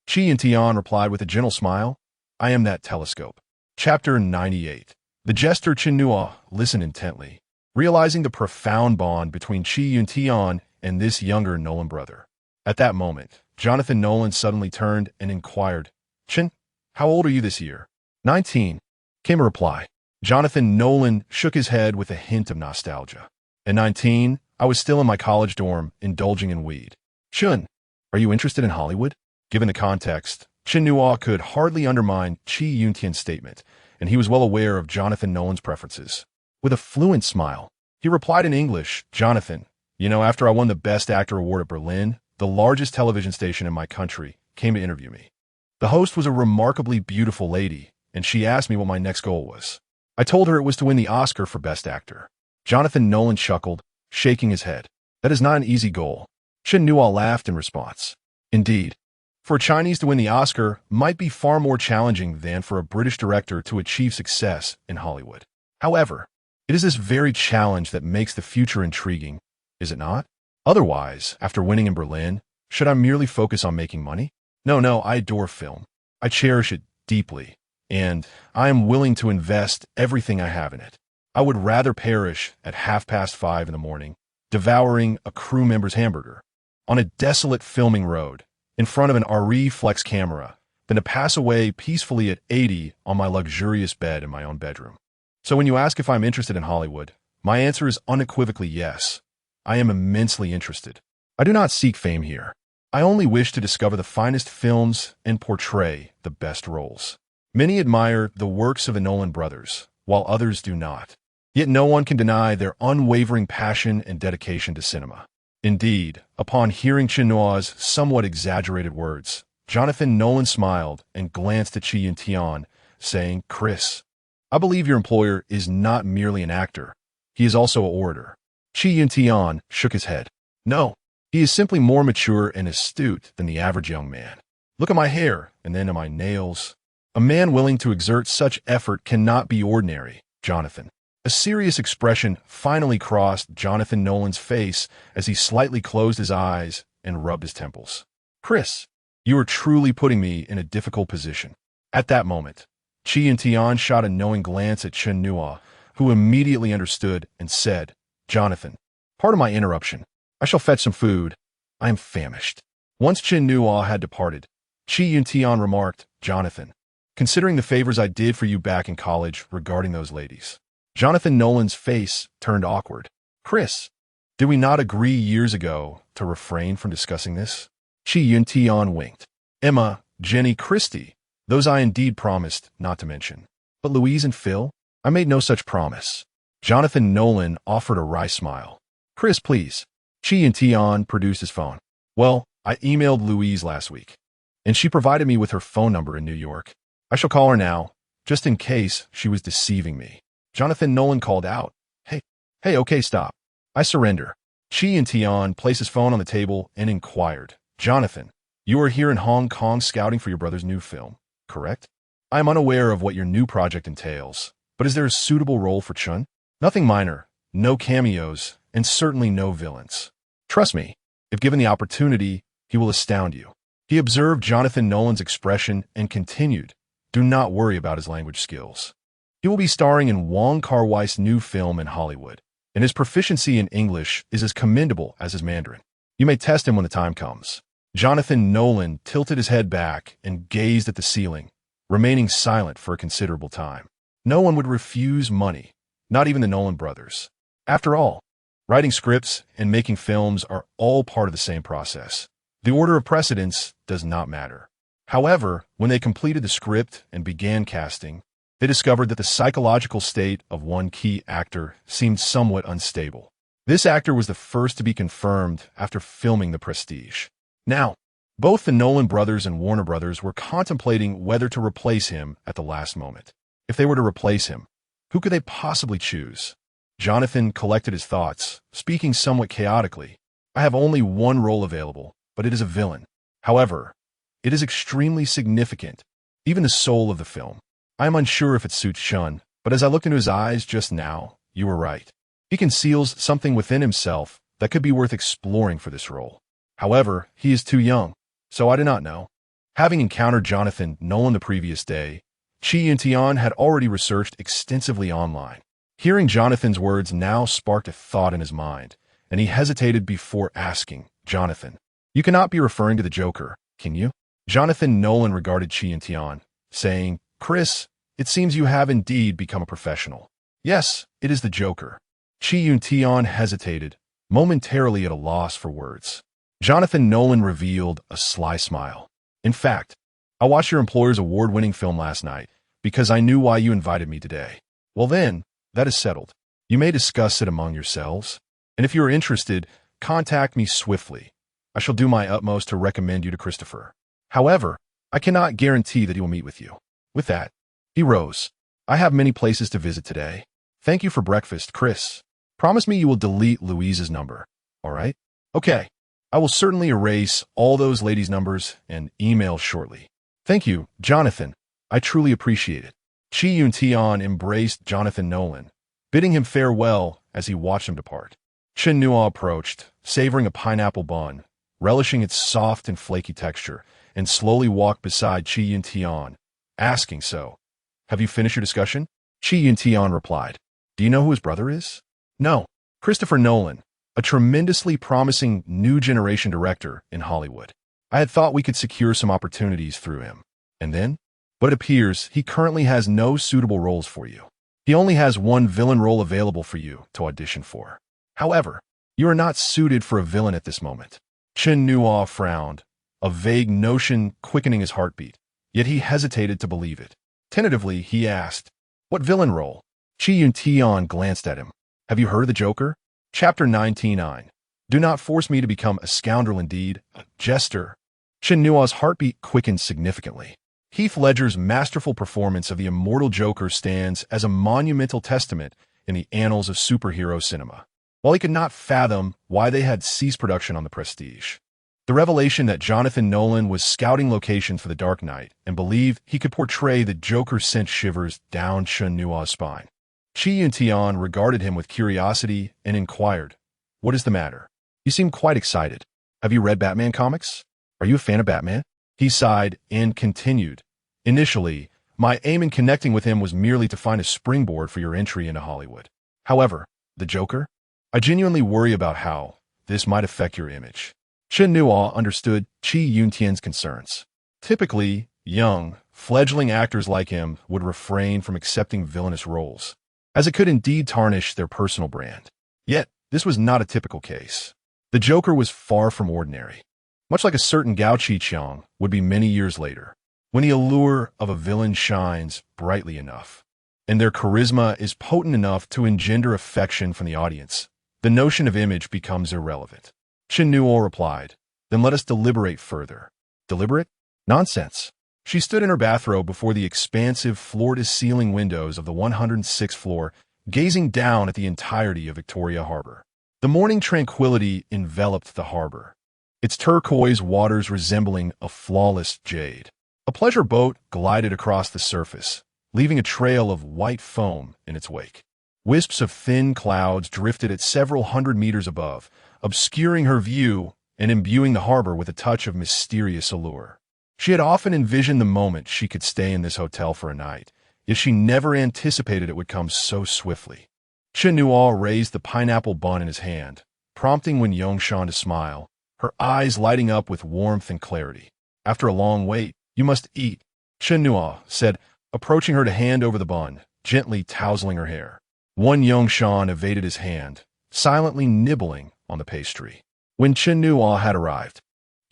Chi and Tian replied with a gentle smile. I am that telescope. Chapter 98. The jester Chen Nuo listened intently, realizing the profound bond between Chi and Tian and this younger Nolan brother. At that moment, Jonathan Nolan suddenly turned and inquired, Chen, how old are you this year? 19, came a reply. Jonathan Nolan shook his head with a hint of nostalgia. At 19, I was still in my college dorm, indulging in weed. Chen, are you interested in Hollywood? Given the context, Chen Nuo could hardly undermine Chi Yuntian's statement, and he was well aware of Jonathan Nolan's preferences. With a fluent smile, he replied in English, Jonathan, after I won the Best Actor award at Berlin, the largest television station in my country came to interview me. The host was a remarkably beautiful lady, and she asked me what my next goal was. I told her it was to win the Oscar for Best Actor. Jonathan Nolan chuckled, shaking his head. That is not an easy goal. Chen Nuo laughed in response. Indeed, for a Chinese to win the Oscar might be far more challenging than for a British director to achieve success in Hollywood. However, it is this very challenge that makes the future intriguing, is it not? Otherwise, after winning in Berlin, should I merely focus on making money? No, I adore film. I cherish it deeply, and I am willing to invest everything I have in it. I would rather perish at 5:30 in the morning, devouring a crew member's hamburger, on a desolate filming road, in front of an RE Flex camera, than to pass away peacefully at 80 on my luxurious bed in my own bedroom. So when you ask if I'm interested in Hollywood, my answer is unequivocally yes. I am immensely interested. I do not seek fame here. I only wish to discover the finest films and portray the best roles. Many admire the works of the Nolan brothers, while others do not. Yet no one can deny their unwavering passion and dedication to cinema. Indeed, upon hearing Chen Nuo's somewhat exaggerated words, Jonathan Nolan smiled and glanced at Chi and Tian, saying, Chris, I believe your employer is not merely an actor. He is also an orator. Chi and Tian shook his head. No, he is simply more mature and astute than the average young man. Look at my hair, and then at my nails. A man willing to exert such effort cannot be ordinary, Jonathan. A serious expression finally crossed Jonathan Nolan's face as he slightly closed his eyes and rubbed his temples. Chris, you are truly putting me in a difficult position. At that moment, Chi and Tian shot a knowing glance at Chen Nuo, who immediately understood and said, Jonathan, pardon my interruption. I shall fetch some food. I am famished. Once Chen Nuo had departed, Chi and Tian remarked, Jonathan, considering the favors I did for you back in college regarding those ladies. Jonathan Nolan's face turned awkward. Chris, did we not agree years ago to refrain from discussing this? Chi and Tian winked. Emma, Jenny, Christie, those I indeed promised not to mention. But Louise and Phil, I made no such promise. Jonathan Nolan offered a wry smile. Chris, please. Chi and Tian produced his phone. Well, I emailed Louise last week, and she provided me with her phone number in New York. I shall call her now, just in case she was deceiving me. Jonathan Nolan called out. Hey, okay, stop. I surrender. Chen Nuo placed his phone on the table and inquired. Jonathan, you are here in Hong Kong scouting for your brother's new film, correct? I am unaware of what your new project entails, but is there a suitable role for Chen? Nothing minor, no cameos, and certainly no villains. Trust me, if given the opportunity, he will astound you. He observed Jonathan Nolan's expression and continued, do not worry about his language skills. He will be starring in Wong Kar-wai's new film in Hollywood, and his proficiency in English is as commendable as his Mandarin. You may test him when the time comes. Jonathan Nolan tilted his head back and gazed at the ceiling, remaining silent for a considerable time. No one would refuse money, not even the Nolan brothers. After all, writing scripts and making films are all part of the same process. The order of precedence does not matter. However, when they completed the script and began casting, they discovered that the psychological state of one key actor seemed somewhat unstable. This actor was the first to be confirmed after filming The Prestige. Now, both the Nolan brothers and Warner brothers were contemplating whether to replace him at the last moment. If they were to replace him, who could they possibly choose? Jonathan collected his thoughts, speaking somewhat chaotically. I have only one role available, but it is a villain. However, it is extremely significant, even the soul of the film. I am unsure if it suits Chen, but as I looked into his eyes just now, you were right. He conceals something within himself that could be worth exploring for this role. However, he is too young, so I do not know. Having encountered Jonathan Nolan the previous day, Chen Nuo had already researched extensively online. Hearing Jonathan's words now sparked a thought in his mind, and he hesitated before asking, Jonathan, you cannot be referring to the Joker, can you? Jonathan Nolan regarded Chen Nuo, saying, Chris, it seems you have indeed become a professional. Yes, it is the Joker. Chen Nuo hesitated, momentarily at a loss for words. Jonathan Nolan revealed a sly smile. In fact, I watched your employer's award-winning film last night because I knew why you invited me today. Well then, that is settled. You may discuss it among yourselves, and if you are interested, contact me swiftly. I shall do my utmost to recommend you to Christopher. However, I cannot guarantee that he will meet with you. With that, he rose. I have many places to visit today. Thank you for breakfast, Chris. Promise me you will delete Louise's number, all right? Okay, I will certainly erase all those ladies' numbers and emails shortly. Thank you, Jonathan. I truly appreciate it. Chen Nuo embraced Jonathan Nolan, bidding him farewell as he watched him depart. Chen Nuo approached, savoring a pineapple bun, relishing its soft and flaky texture, and slowly walked beside Chen Nuo, asking so. Have you finished your discussion? Chen Nuo replied. Do you know who his brother is? No, Christopher Nolan, a tremendously promising new generation director in Hollywood. I had thought we could secure some opportunities through him. And then? But it appears he currently has no suitable roles for you. He only has one villain role available for you to audition for. However, you are not suited for a villain at this moment. Chen Nuo frowned, a vague notion quickening his heartbeat. Yet he hesitated to believe it. Tentatively, he asked, what villain role? Chen Nuo glanced at him. Have you heard of the Joker? Chapter 99. Do not force me to become a scoundrel indeed, a jester. Chen Nuo's heartbeat quickened significantly. Heath Ledger's masterful performance of the immortal Joker stands as a monumental testament in the annals of superhero cinema. While he could not fathom why they had ceased production on The Prestige, the revelation that Jonathan Nolan was scouting locations for The Dark Knight and believed he could portray the Joker sent shivers down Chen Nuo's spine. Chen Nuo regarded him with curiosity and inquired, what is the matter? You seem quite excited. Have you read Batman comics? Are you a fan of Batman? He sighed and continued. Initially, my aim in connecting with him was merely to find a springboard for your entry into Hollywood. However, the Joker? I genuinely worry about how this might affect your image. Chen Nuo understood Chen Nuo's concerns. Typically, young, fledgling actors like him would refrain from accepting villainous roles, as it could indeed tarnish their personal brand. Yet, this was not a typical case. The Joker was far from ordinary, much like a certain Gao Qichang would be many years later, when the allure of a villain shines brightly enough, and their charisma is potent enough to engender affection from the audience. The notion of image becomes irrelevant. Chen Nuo replied, Then let us deliberate further. Deliberate? Nonsense. She stood in her bathrobe before the expansive floor-to-ceiling windows of the 106th floor, gazing down at the entirety of Victoria Harbor. The morning tranquility enveloped the harbor, its turquoise waters resembling a flawless jade. A pleasure boat glided across the surface, leaving a trail of white foam in its wake. Wisps of thin clouds drifted at several hundred meters above, obscuring her view and imbuing the harbor with a touch of mysterious allure. She had often envisioned the moment she could stay in this hotel for a night, yet she never anticipated it would come so swiftly. Chen Nuo raised the pineapple bun in his hand, prompting Wen Yongshan to smile, her eyes lighting up with warmth and clarity. After a long wait, you must eat, Chen Nuo said, approaching her to hand over the bun, gently tousling her hair. Wen Yongshan evaded his hand, silently nibbling on the pastry. When Chen Nuo had arrived,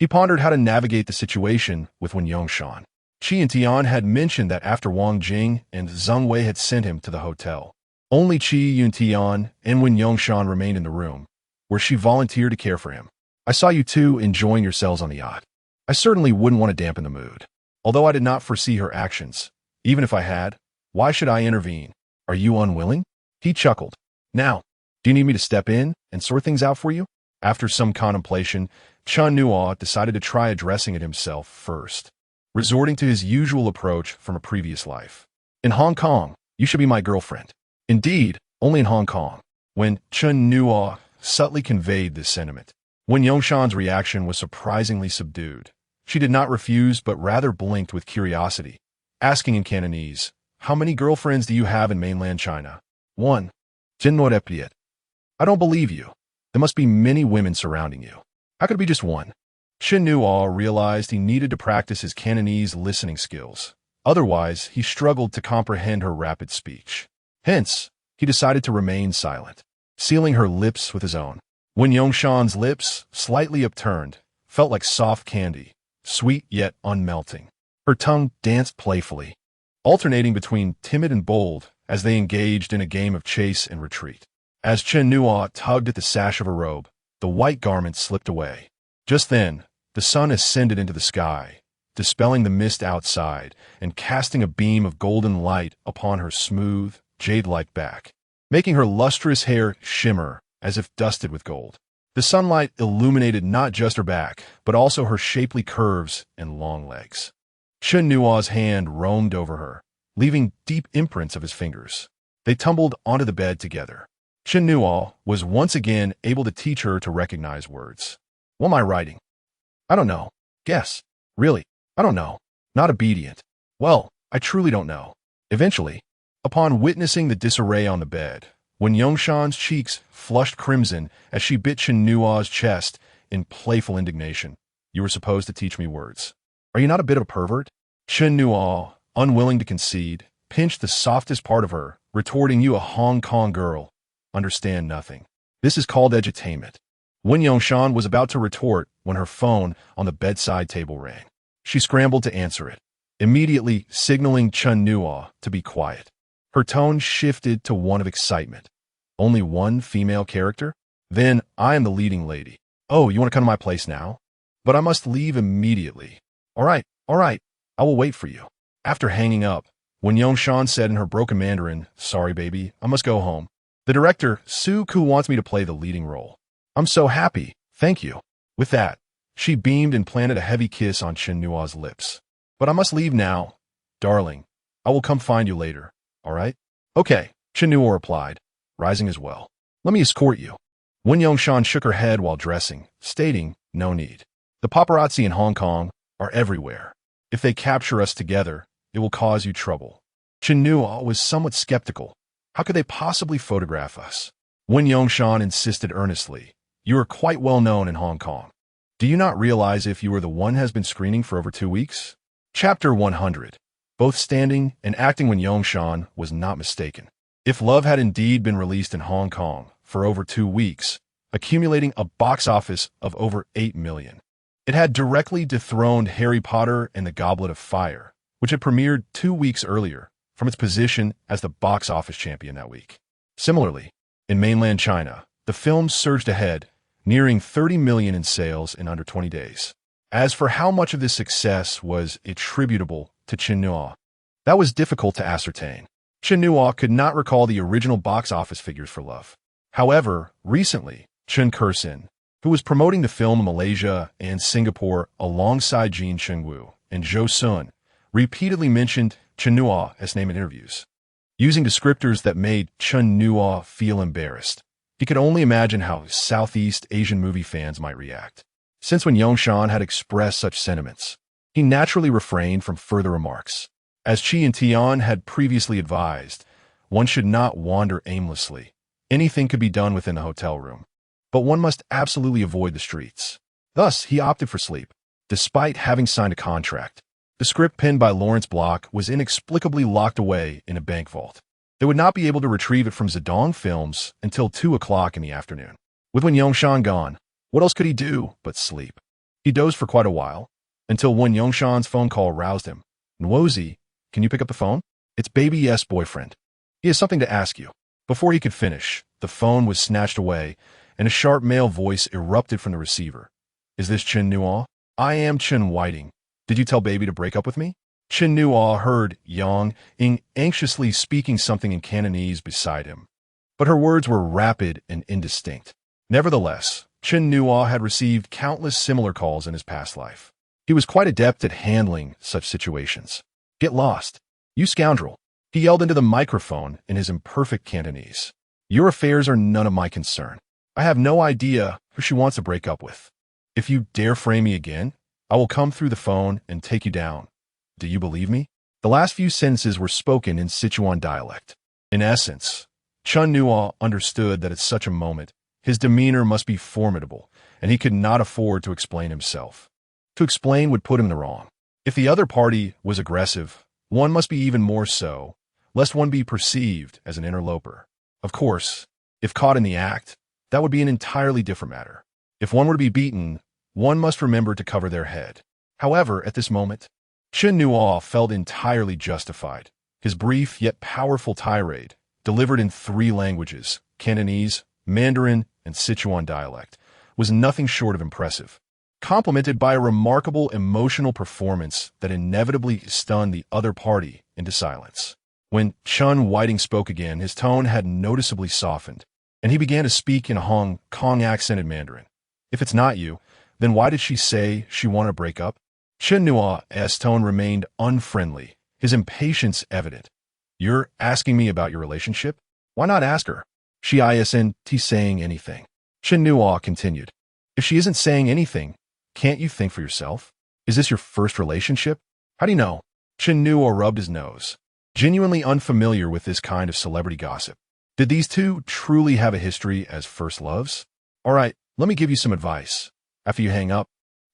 he pondered how to navigate the situation with Wen Yongshan. Qi and Tian had mentioned that after Wang Jing and Zheng Wei had sent him to the hotel, only Qi Yun Tian and Wen Yongshan remained in the room, where she volunteered to care for him. I saw you two enjoying yourselves on the yacht. I certainly wouldn't want to dampen the mood. Although I did not foresee her actions, even if I had, why should I intervene? Are you unwilling? He chuckled. Now, do you need me to step in and sort things out for you? After some contemplation, Chen Nuo decided to try addressing it himself first, resorting to his usual approach from a previous life. In Hong Kong, you should be my girlfriend. Indeed, only in Hong Kong. When Chen Nuo subtly conveyed this sentiment, Wen Yongshan's reaction was surprisingly subdued. She did not refuse but rather blinked with curiosity, asking in Cantonese, how many girlfriends do you have in mainland China? 1. Chen Nuo. I don't believe you. There must be many women surrounding you. How could it be just one? Chen Nuo realized he needed to practice his Cantonese listening skills. Otherwise, he struggled to comprehend her rapid speech. Hence, he decided to remain silent, sealing her lips with his own. Wen Yongshan's lips, slightly upturned, felt like soft candy, sweet yet unmelting. Her tongue danced playfully, alternating between timid and bold as they engaged in a game of chase and retreat. As Chen Nuo tugged at the sash of her robe, the white garment slipped away. Just then, the sun ascended into the sky, dispelling the mist outside and casting a beam of golden light upon her smooth, jade-like back, making her lustrous hair shimmer as if dusted with gold. The sunlight illuminated not just her back, but also her shapely curves and long legs. Chen Nuo's hand roamed over her, leaving deep imprints of his fingers. They tumbled onto the bed together. Chen Nuo was once again able to teach her to recognize words. What am I writing? I don't know. Guess. Really? I don't know. Not obedient. Well, I truly don't know. Eventually, upon witnessing the disarray on the bed, when Yongshan's cheeks flushed crimson as she bit Chen Nuo's chest in playful indignation, you were supposed to teach me words. Are you not a bit of a pervert? Chen Nuo, unwilling to concede, pinched the softest part of her, retorting, you a Hong Kong girl. Understand nothing. This is called edutainment. Wen Yongshan was about to retort when her phone on the bedside table rang. She scrambled to answer it, immediately signaling Chen Nuo to be quiet. Her tone shifted to one of excitement. Only one female character? Then I am the leading lady. Oh, you want to come to my place now? But I must leave immediately. All right, I will wait for you. After hanging up, Wen Yongshan said in her broken Mandarin, sorry baby, I must go home. The director, Su Ku, wants me to play the leading role. I'm so happy, thank you. With that, she beamed and planted a heavy kiss on Chen Nuo's lips. But I must leave now. Darling, I will come find you later, all right? Okay, Chen Nuo replied, rising as well. Let me escort you. Wen Yongshan shook her head while dressing, stating, no need. The paparazzi in Hong Kong are everywhere. If they capture us together, it will cause you trouble. Chen Nuo was somewhat skeptical. How could they possibly photograph us? Wen Yongshan insisted earnestly. You are quite well known in Hong Kong. Do you not realize if you are the one has been screening for over 2 weeks? Chapter 100. Both standing and acting when Yongshan was not mistaken. If Love had indeed been released in Hong Kong for over 2 weeks, accumulating a box office of over 8 million. It had directly dethroned Harry Potter and the Goblet of Fire, which had premiered 2 weeks earlier, from its position as the box office champion that week. Similarly, in mainland China, the film surged ahead, nearing 30 million in sales in under 20 days. As for how much of this success was attributable to Chen Nuo, that was difficult to ascertain. Chen Nuo could not recall the original box office figures for Love. However, recently, Chen Kursin, who was promoting the film in Malaysia and Singapore alongside Jin Chengwu and Zhou Sun, repeatedly mentioned Chen Nuo's name in interviews, using descriptors that made Chen Nuo feel embarrassed. He could only imagine how Southeast Asian movie fans might react. Since when Yongshan had expressed such sentiments, he naturally refrained from further remarks. As Qi and Tian had previously advised, one should not wander aimlessly. Anything could be done within the hotel room, but one must absolutely avoid the streets. Thus, he opted for sleep. Despite having signed a contract, the script penned by Lawrence Block was inexplicably locked away in a bank vault. They would not be able to retrieve it from Zedong Films until 2 o'clock in the afternoon. With Wen Yongshan gone, what else could he do but sleep? He dozed for quite a while, until Wen Yongshan's phone call roused him. Nwozi, can you pick up the phone? It's Baby S' boyfriend. He has something to ask you. Before he could finish, the phone was snatched away, and a sharp male voice erupted from the receiver. Is this Chen Nuo? I am Chen Whiting. Did you tell Baby to break up with me? Chen Nuo heard Yang Ying anxiously speaking something in Cantonese beside him, but her words were rapid and indistinct. Nevertheless, Chen Nuo had received countless similar calls in his past life. He was quite adept at handling such situations. Get lost, you scoundrel, he yelled into the microphone in his imperfect Cantonese. Your affairs are none of my concern. I have no idea who she wants to break up with. If you dare frame me again, I will come through the phone and take you down. Do you believe me? The last few sentences were spoken in Sichuan dialect. In essence, Chen Nuo understood that at such a moment, his demeanor must be formidable, and he could not afford to explain himself. To explain would put him in the wrong. If the other party was aggressive, one must be even more so, lest one be perceived as an interloper. Of course, if caught in the act, that would be an entirely different matter. If one were to be beaten, one must remember to cover their head. However, at this moment, Chen Nuo felt entirely justified. His brief yet powerful tirade, delivered in 3 languages, Cantonese, Mandarin, and Sichuan dialect, was nothing short of impressive, complemented by a remarkable emotional performance that inevitably stunned the other party into silence. When Chen Whiting spoke again, his tone had noticeably softened, and he began to speak in a Hong Kong accented Mandarin. If it's not you, then why did she say she wanted to break up? Chen Nuo's tone remained unfriendly, his impatience evident. You're asking me about your relationship? Why not ask her? She isn't saying anything. Chen Nuo continued. If she isn't saying anything, can't you think for yourself? Is this your first relationship? How do you know? Chen Nuo rubbed his nose, genuinely unfamiliar with this kind of celebrity gossip. Did these two truly have a history as first loves? All right, let me give you some advice. After you hang up,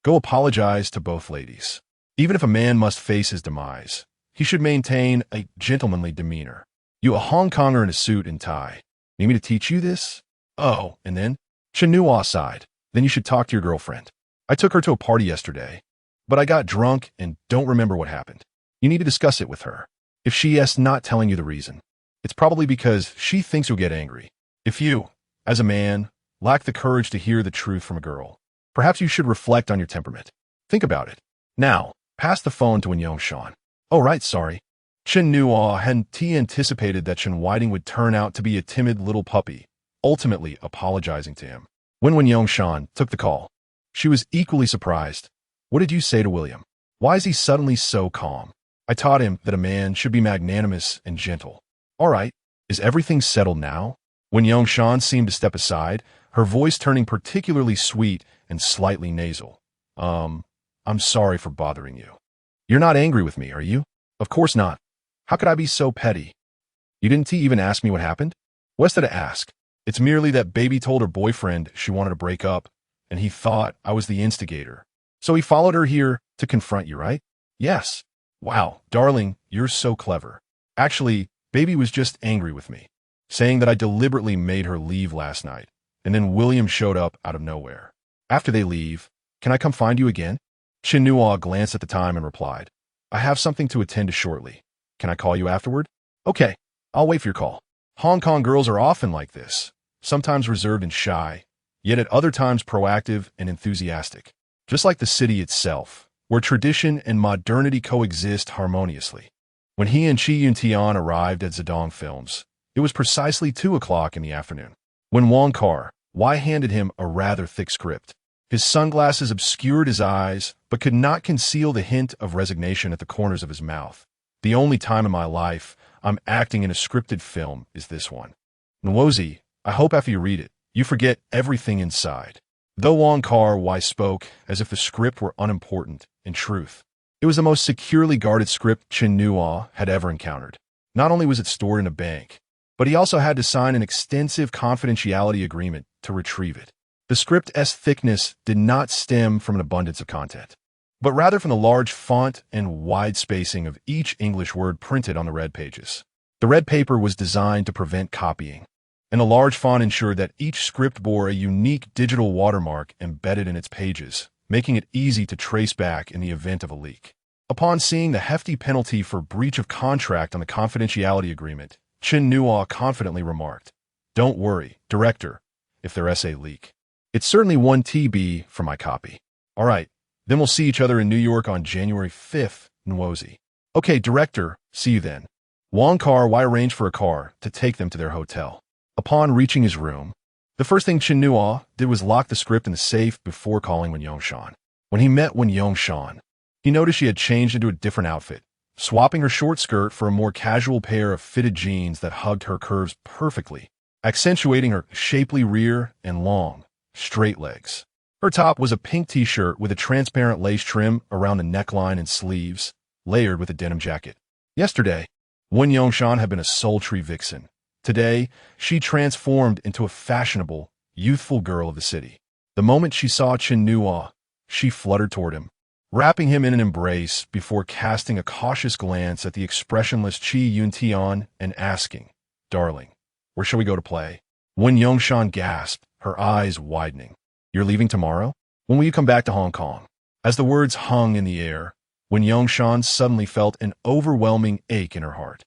go apologize to both ladies. Even if a man must face his demise, he should maintain a gentlemanly demeanor. You a Hong Konger in a suit and tie. Need me to teach you this? Oh, and then? Chen Nuo sighed. Then you should talk to your girlfriend. I took her to a party yesterday, but I got drunk and don't remember what happened. You need to discuss it with her. If she is not telling you the reason, it's probably because she thinks you'll get angry. If you, as a man, lack the courage to hear the truth from a girl, perhaps you should reflect on your temperament. Think about it. Now, pass the phone to Wen Yongshan. Oh, right, sorry. Chen Nuo hadn't anticipated that Chen Whiting would turn out to be a timid little puppy, ultimately apologizing to him. When Wen Yongshan took the call, she was equally surprised. What did you say to William? Why is he suddenly so calm? I taught him that a man should be magnanimous and gentle. All right, is everything settled now? When Yongshan seemed to step aside, her voice turning particularly sweet and slightly nasal. I'm sorry for bothering you. You're not angry with me, are you? Of course not. How could I be so petty? You didn't even ask me what happened? What's there to ask? It's merely that Baby told her boyfriend she wanted to break up, and he thought I was the instigator. So he followed her here to confront you, right? Yes. Wow, darling, you're so clever. Actually, Baby was just angry with me, saying that I deliberately made her leave last night, and then William showed up out of nowhere. After they leave, can I come find you again? Chen Nuo glanced at the time and replied, I have something to attend to shortly. Can I call you afterward? Okay, I'll wait for your call. Hong Kong girls are often like this, sometimes reserved and shy, yet at other times proactive and enthusiastic. Just like the city itself, where tradition and modernity coexist harmoniously. When he and Chi Yuntian arrived at Zedong Films, it was precisely 2 o'clock in the afternoon. When Wang Kar-wai handed him a rather thick script. His sunglasses obscured his eyes, but could not conceal the hint of resignation at the corners of his mouth. The only time in my life I'm acting in a scripted film is this one. Nwozi, I hope after you read it, you forget everything inside. Though Wang Kar-wai spoke as if the script were unimportant, in truth, it was the most securely guarded script Chen Nuo had ever encountered. Not only was it stored in a bank, but he also had to sign an extensive confidentiality agreement to retrieve it. The script's thickness did not stem from an abundance of content, but rather from the large font and wide spacing of each English word printed on the red pages. The red paper was designed to prevent copying, and the large font ensured that each script bore a unique digital watermark embedded in its pages, making it easy to trace back in the event of a leak. Upon seeing the hefty penalty for breach of contract on the confidentiality agreement, Chen Nuo confidently remarked, "Don't worry, director, if their essay leak. It's certainly 1 TB for my copy. All right, then we'll see each other in New York on January 5th, Nwozi." "Okay, director, see you then." Wang Kar-wai arranged for a car to take them to their hotel. Upon reaching his room, the first thing Chen Nuo did was lock the script in the safe before calling Wen Yongshan. When he met Wen Yongshan, he noticed she had changed into a different outfit, swapping her short skirt for a more casual pair of fitted jeans that hugged her curves perfectly, accentuating her shapely rear and long, straight legs. Her top was a pink t-shirt with a transparent lace trim around the neckline and sleeves, layered with a denim jacket. Yesterday, Wen Yongshan had been a sultry vixen. Today, she transformed into a fashionable, youthful girl of the city. The moment she saw Chen Nuo, she fluttered toward him, wrapping him in an embrace before casting a cautious glance at the expressionless Chi Yuntian and asking, "Darling, where shall we go to play?" Wen Yongshan gasped, her eyes widening. "You're leaving tomorrow? When will you come back to Hong Kong?" As the words hung in the air, Wen Yongshan suddenly felt an overwhelming ache in her heart.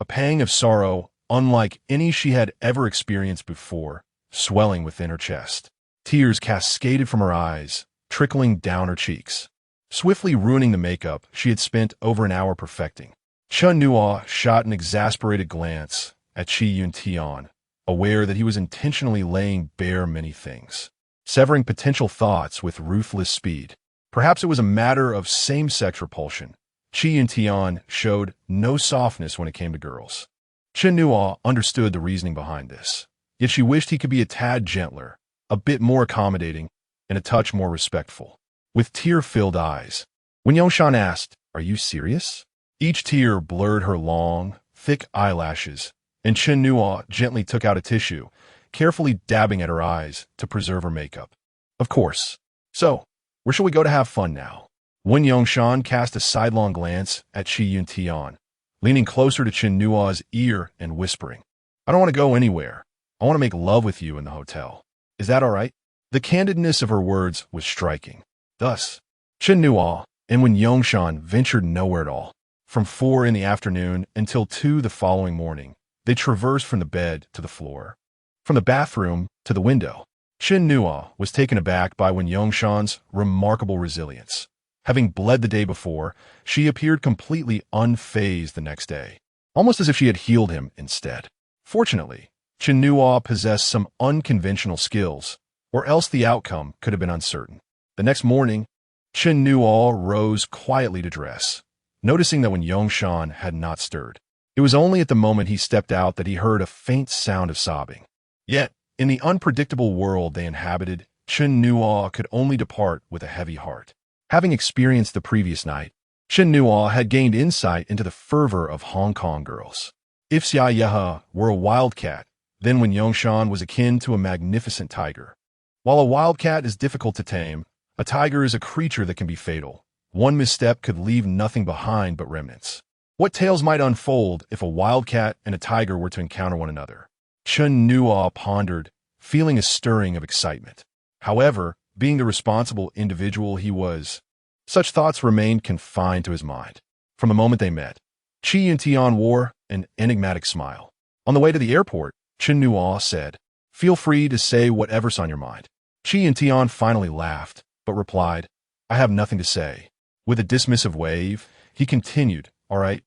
A pang of sorrow, unlike any she had ever experienced before, swelling within her chest. Tears cascaded from her eyes, trickling down her cheeks, swiftly ruining the makeup she had spent over an hour perfecting. Chen Nuo shot an exasperated glance at Chi Yuntian, aware that he was intentionally laying bare many things, severing potential thoughts with ruthless speed. Perhaps it was a matter of same-sex repulsion. Chi Yuntian showed no softness when it came to girls. Chen Nuo understood the reasoning behind this, yet she wished he could be a tad gentler, a bit more accommodating, and a touch more respectful. With tear-filled eyes, Wen Yongshan asked, "Are you serious?" Each tear blurred her long, thick eyelashes, and Chen Nuo gently took out a tissue, carefully dabbing at her eyes to preserve her makeup. "Of course. So, where shall we go to have fun now?" Wen Yongshan cast a sidelong glance at Chi Yuntian, leaning closer to Chen Nuo's ear and whispering, "I don't want to go anywhere. I want to make love with you in the hotel. Is that all right?" The candidness of her words was striking. Thus, Chen Nuo and Wen Yongshan ventured nowhere at all. From 4 in the afternoon until 2 the following morning, they traversed from the bed to the floor, from the bathroom to the window. Chen Nuo was taken aback by Wen Yongshan's remarkable resilience. Having bled the day before, she appeared completely unfazed the next day, almost as if she had healed him instead. Fortunately, Chen Nuo possessed some unconventional skills, or else the outcome could have been uncertain. The next morning, Chen Nuo rose quietly to dress, noticing that Wen Yongshan had not stirred. It was only at the moment he stepped out that he heard a faint sound of sobbing. Yet, in the unpredictable world they inhabited, Chen Nuo could only depart with a heavy heart. Having experienced the previous night, Chen Nuo had gained insight into the fervor of Hong Kong girls. If Xia Yehe were a wildcat, then Wen Yongshan was akin to a magnificent tiger. While a wildcat is difficult to tame, a tiger is a creature that can be fatal. One misstep could leave nothing behind but remnants. What tales might unfold if a wildcat and a tiger were to encounter one another? Chen Nuo pondered, feeling a stirring of excitement. However, being the responsible individual he was, such thoughts remained confined to his mind. From the moment they met, Chi Yuntian wore an enigmatic smile. On the way to the airport, Chen Nuo said, "Feel free to say whatever's on your mind." Qi and Tian finally laughed, but replied, I have nothing to say. With a dismissive wave, he continued, all right,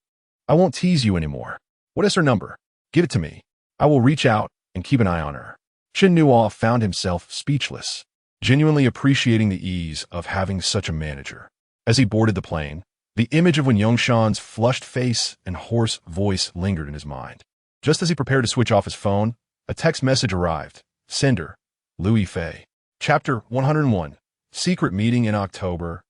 I won't tease you anymore. What is her number? Give it to me. I will reach out and keep an eye on her. Chen Nuo found himself speechless, genuinely appreciating the ease of having such a manager. As he boarded the plane, the image of Wen Yongshan's flushed face and hoarse voice lingered in his mind. Just as he prepared to switch off his phone, a text message arrived. Sender, Liu Yifei. Chapter 101. Secret Meeting in October.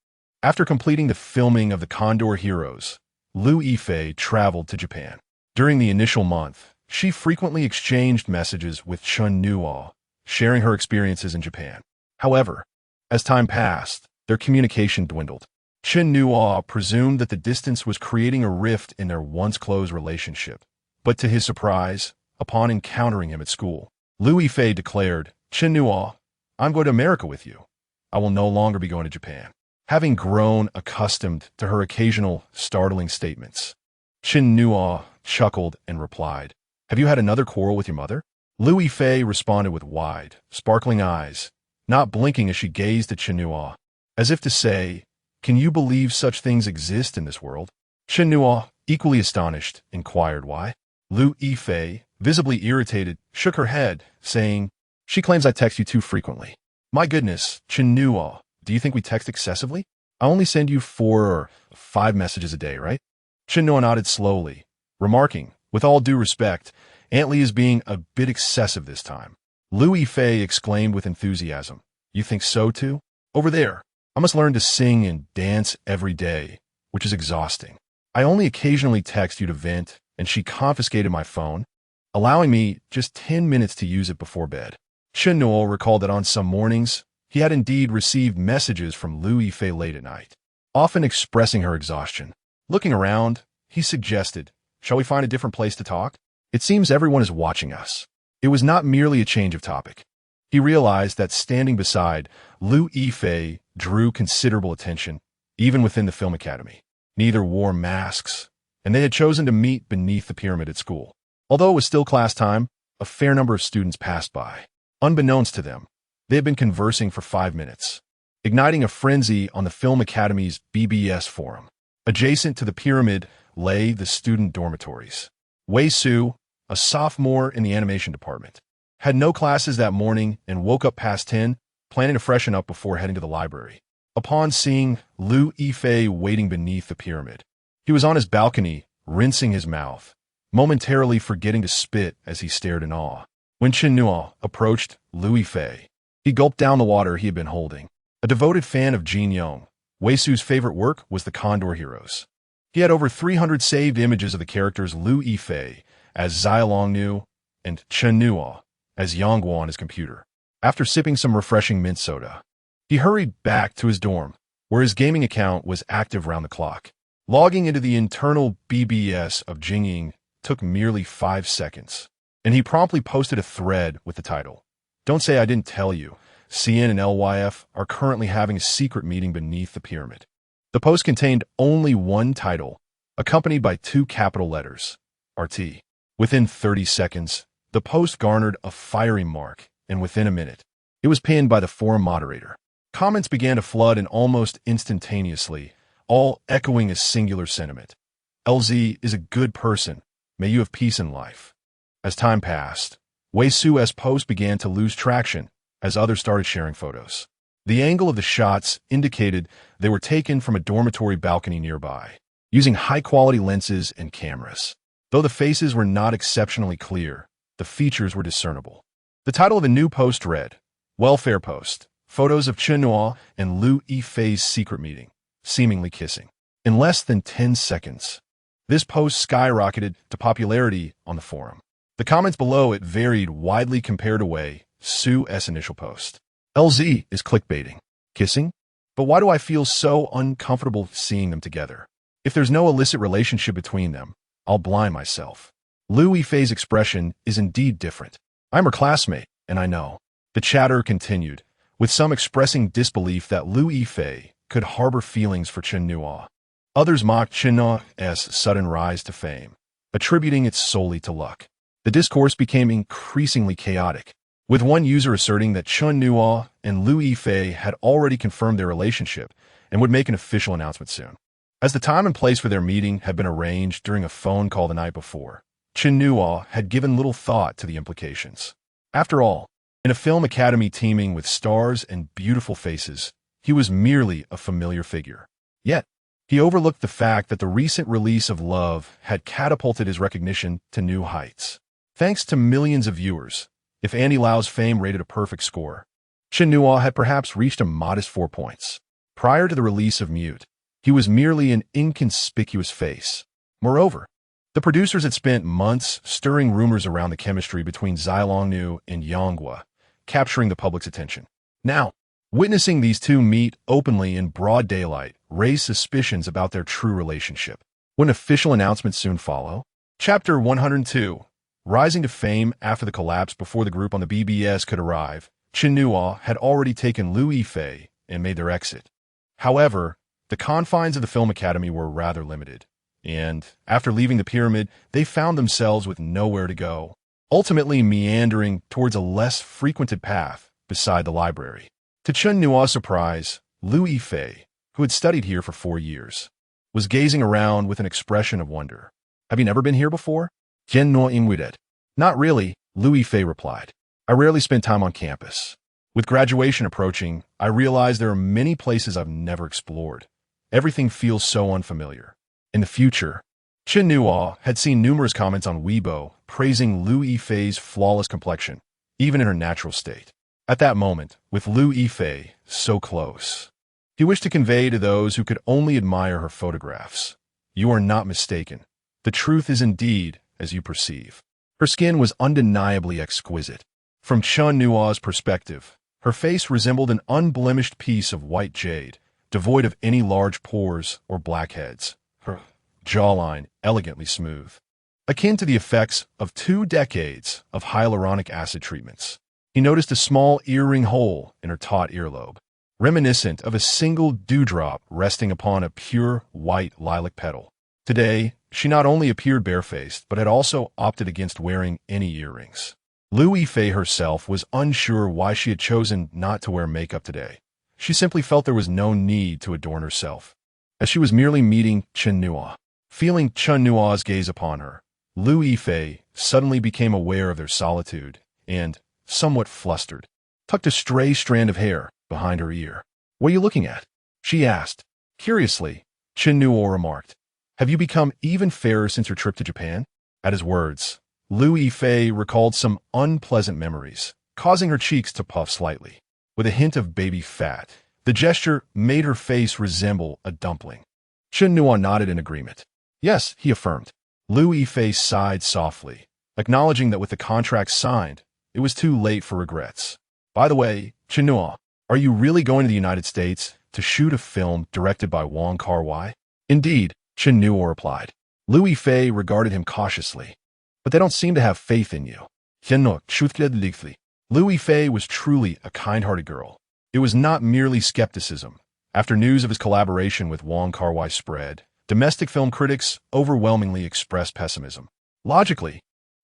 After completing the filming of the Condor Heroes, Liu Yifei traveled to Japan. During the initial month, she frequently exchanged messages with Chen Nuo, sharing her experiences in Japan. However, as time passed, their communication dwindled. Chen Nuo presumed that the distance was creating a rift in their once-close relationship. But to his surprise, upon encountering him at school, Liu Yifei declared, Chen Nuo, I'm going to America with you. I will no longer be going to Japan. Having grown accustomed to her occasional startling statements, Chen Nuo chuckled and replied, Have you had another quarrel with your mother? Liu Yifei responded with wide, sparkling eyes, not blinking as she gazed at Chen Nuo, as if to say, Can you believe such things exist in this world? Chen Nuo, equally astonished, inquired why. Liu Yifei, visibly irritated, shook her head, saying, She claims I text you too frequently. My goodness, Chen Nuo, do you think we text excessively? I only send you 4 or 5 messages a day, right? Chen Nuo nodded slowly, remarking, with all due respect, Aunt Li is being a bit excessive this time. Liu Yifei exclaimed with enthusiasm, You think so too? Over there, I must learn to sing and dance every day, which is exhausting. I only occasionally text you to vent, and she confiscated my phone, allowing me just 10 minutes to use it before bed. Chen Nuo recalled that on some mornings, he had indeed received messages from Liu Yifei late at night, often expressing her exhaustion. Looking around, he suggested, Shall we find a different place to talk? It seems everyone is watching us. It was not merely a change of topic. He realized that standing beside Liu Yifei drew considerable attention, even within the film academy. Neither wore masks, and they had chosen to meet beneath the pyramid at school. Although it was still class time, a fair number of students passed by. Unbeknownst to them, they had been conversing for 5 minutes, igniting a frenzy on the Film Academy's BBS forum. Adjacent to the pyramid lay the student dormitories. Wei Su, a sophomore in the animation department, had no classes that morning and woke up past 10, planning to freshen up before heading to the library. Upon seeing Liu Yifei waiting beneath the pyramid, he was on his balcony, rinsing his mouth, momentarily forgetting to spit as he stared in awe. When Chen Nuo approached Liu Yifei, he gulped down the water he had been holding. A devoted fan of Jin Yong, Wei Su's favorite work was the Condor Heroes. He had over 300 saved images of the characters Liu Yifei as Xiaolongnu and Chen Nuo as Yongguo on his computer. After sipping some refreshing mint soda, he hurried back to his dorm, where his gaming account was active round the clock. Logging into the internal BBS of Jingying took merely 5 seconds, and he promptly posted a thread with the title, Don't say I didn't tell you. CN and LYF are currently having a secret meeting beneath the pyramid. The post contained only one title, accompanied by 2 capital letters, RT. Within 30 seconds, the post garnered a fiery mark, and within a minute, it was pinned by the forum moderator. Comments began to flood in almost instantaneously, all echoing a singular sentiment. LZ is a good person. May you have peace in life. As time passed, Wei Su's post began to lose traction as others started sharing photos. The angle of the shots indicated they were taken from a dormitory balcony nearby, using high-quality lenses and cameras. Though the faces were not exceptionally clear, the features were discernible. The title of the new post read, Welfare Post, Photos of Chen Nuo and Liu Yifei's secret meeting, seemingly kissing. In less than 10 seconds, this post skyrocketed to popularity on the forum. The comments below it varied widely compared to Wei Su's initial post. LZ is clickbaiting. Kissing? But why do I feel so uncomfortable seeing them together? If there's no illicit relationship between them, I'll blind myself. Liu Yifei's expression is indeed different. I'm her classmate, and I know. The chatter continued, with some expressing disbelief that Liu Yifei could harbor feelings for Chen Nuo. Others mocked Chen Nuo's sudden rise to fame, attributing it solely to luck. The discourse became increasingly chaotic, with one user asserting that Chen Nuo and Liu Yifei had already confirmed their relationship and would make an official announcement soon. As the time and place for their meeting had been arranged during a phone call the night before, Chen Nuo had given little thought to the implications. After all, in a film academy teeming with stars and beautiful faces, he was merely a familiar figure. Yet, he overlooked the fact that the recent release of Love had catapulted his recognition to new heights. Thanks to millions of viewers, if Andy Lau's fame rated a perfect score, Chen Nuo had perhaps reached a modest 4 points. Prior to the release of Mute, he was merely an inconspicuous face. Moreover, the producers had spent months stirring rumors around the chemistry between Zai Longnu and Yanghua, capturing the public's attention. Now, witnessing these two meet openly in broad daylight raised suspicions about their true relationship. Would an official announcement soon follow? Chapter 102. Rising to fame after the collapse before the group on the BBS could arrive, Chen Nuo had already taken Liu Yifei and made their exit. However, the confines of the Film Academy were rather limited, and after leaving the pyramid, they found themselves with nowhere to go, ultimately meandering towards a less frequented path beside the library. To Chen Nuo's surprise, Liu Yifei, who had studied here for 4 years, was gazing around with an expression of wonder. "Have you never been here before?" Chen Nuo inquired. "Not really," Liu Yifei replied. "I rarely spend time on campus. With graduation approaching, I realize there are many places I've never explored. Everything feels so unfamiliar." In the future, Chen Nuo had seen numerous comments on Weibo praising Liu Yifei's flawless complexion, even in her natural state. At that moment, with Liu Yifei so close, he wished to convey to those who could only admire her photographs, "You are not mistaken. The truth is indeed as you perceive." Her skin was undeniably exquisite. From Chen Nuo's perspective, her face resembled an unblemished piece of white jade, devoid of any large pores or blackheads. Her jawline elegantly smooth, akin to the effects of 2 decades of hyaluronic acid treatments. He noticed a small earring hole in her taut earlobe, reminiscent of a single dewdrop resting upon a pure white lilac petal. Today, she not only appeared barefaced, but had also opted against wearing any earrings. Liu Yifei herself was unsure why she had chosen not to wear makeup today. She simply felt there was no need to adorn herself, as she was merely meeting Chen Nuo. Feeling Chen Nuo's gaze upon her, Liu Yifei suddenly became aware of their solitude and, somewhat flustered, tucked a stray strand of hair behind her ear. "What are you looking at?" she asked. Curiously, Chen Nuo remarked, "Have you become even fairer since your trip to Japan?" At his words, Liu Yifei recalled some unpleasant memories, causing her cheeks to puff slightly. With a hint of baby fat, the gesture made her face resemble a dumpling. Chen Nuo nodded in agreement. "Yes," he affirmed. Liu Yifei sighed softly, acknowledging that with the contract signed, it was too late for regrets. "By the way, Chen Nuo, are you really going to the United States to shoot a film directed by Wong Kar-wai?" "Indeed," Chen Nuo replied. Liu Yifei regarded him cautiously. "But they don't seem to have faith in you." Chen Nuo truthfully. Liu Yifei was truly a kind-hearted girl. It was not merely skepticism. After news of his collaboration with Wong Kar-wai spread, domestic film critics overwhelmingly expressed pessimism. Logically,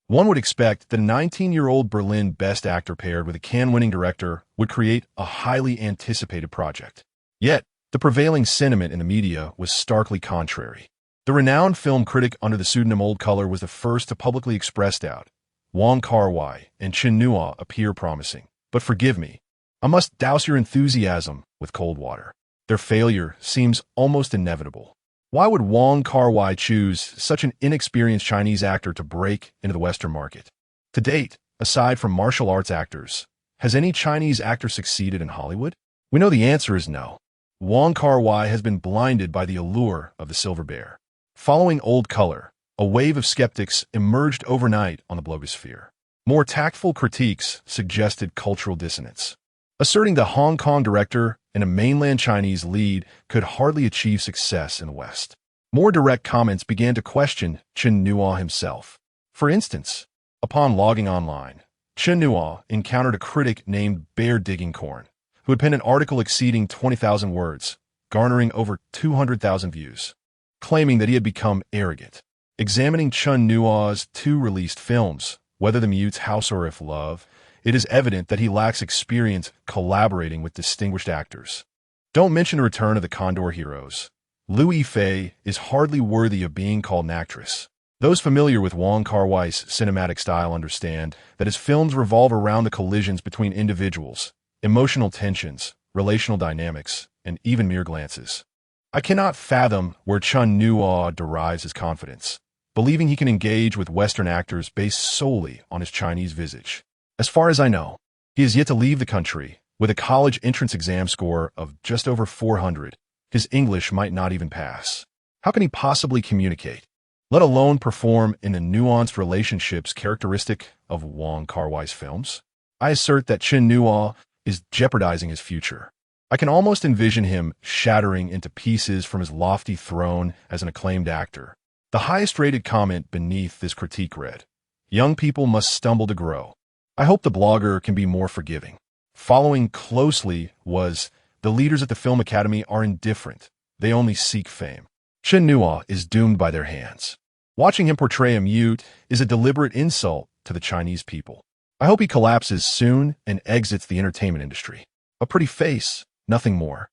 one would expect that a 19-year-old Berlin Best Actor paired with a Cannes-winning director would create a highly anticipated project. Yet, the prevailing sentiment in the media was starkly contrary. The renowned film critic under the pseudonym Old Color was the first to publicly express doubt. "Wong Kar-wai and Chen Nuo appear promising, but forgive me, I must douse your enthusiasm with cold water. Their failure seems almost inevitable. Why would Wong Kar-wai choose such an inexperienced Chinese actor to break into the Western market? To date, aside from martial arts actors, has any Chinese actor succeeded in Hollywood? We know the answer is no. Wong Kar-wai has been blinded by the allure of the silver bear." Following Old Color, a wave of skeptics emerged overnight on the blogosphere. More tactful critiques suggested cultural dissonance, asserting the Hong Kong director and a mainland Chinese lead could hardly achieve success in the West. More direct comments began to question Chen Nuo himself. For instance, upon logging online, Chen Nuo encountered a critic named Bear Digging Corn, who had penned an article exceeding 20,000 words, garnering over 200,000 views, claiming that he had become arrogant. Examining Chen Nuo's 2 released films, Whether the Mute's House or If Love, it is evident that he lacks experience collaborating with distinguished actors. Don't mention the return of the Condor Heroes. Liu Yifei is hardly worthy of being called an actress. Those familiar with Wong Kar-wai's cinematic style understand that his films revolve around the collisions between individuals, emotional tensions, relational dynamics, and even mere glances. I cannot fathom where Chen Nuo derives his confidence, believing he can engage with Western actors based solely on his Chinese visage. As far as I know, he is yet to leave the country. With a college entrance exam score of just over 400, his English might not even pass. How can he possibly communicate, let alone perform in the nuanced relationships characteristic of Wong Kar-wai's films? I assert that Chen Nuo is jeopardizing his future. I can almost envision him shattering into pieces from his lofty throne as an acclaimed actor. The highest-rated comment beneath this critique read, "Young people must stumble to grow." I hope the blogger can be more forgiving. Following closely was, "The leaders at the Film Academy are indifferent. They only seek fame." Chen Nuo is doomed by their hands. Watching him portray a mute is a deliberate insult to the Chinese people. I hope he collapses soon and exits the entertainment industry. A pretty face, nothing more.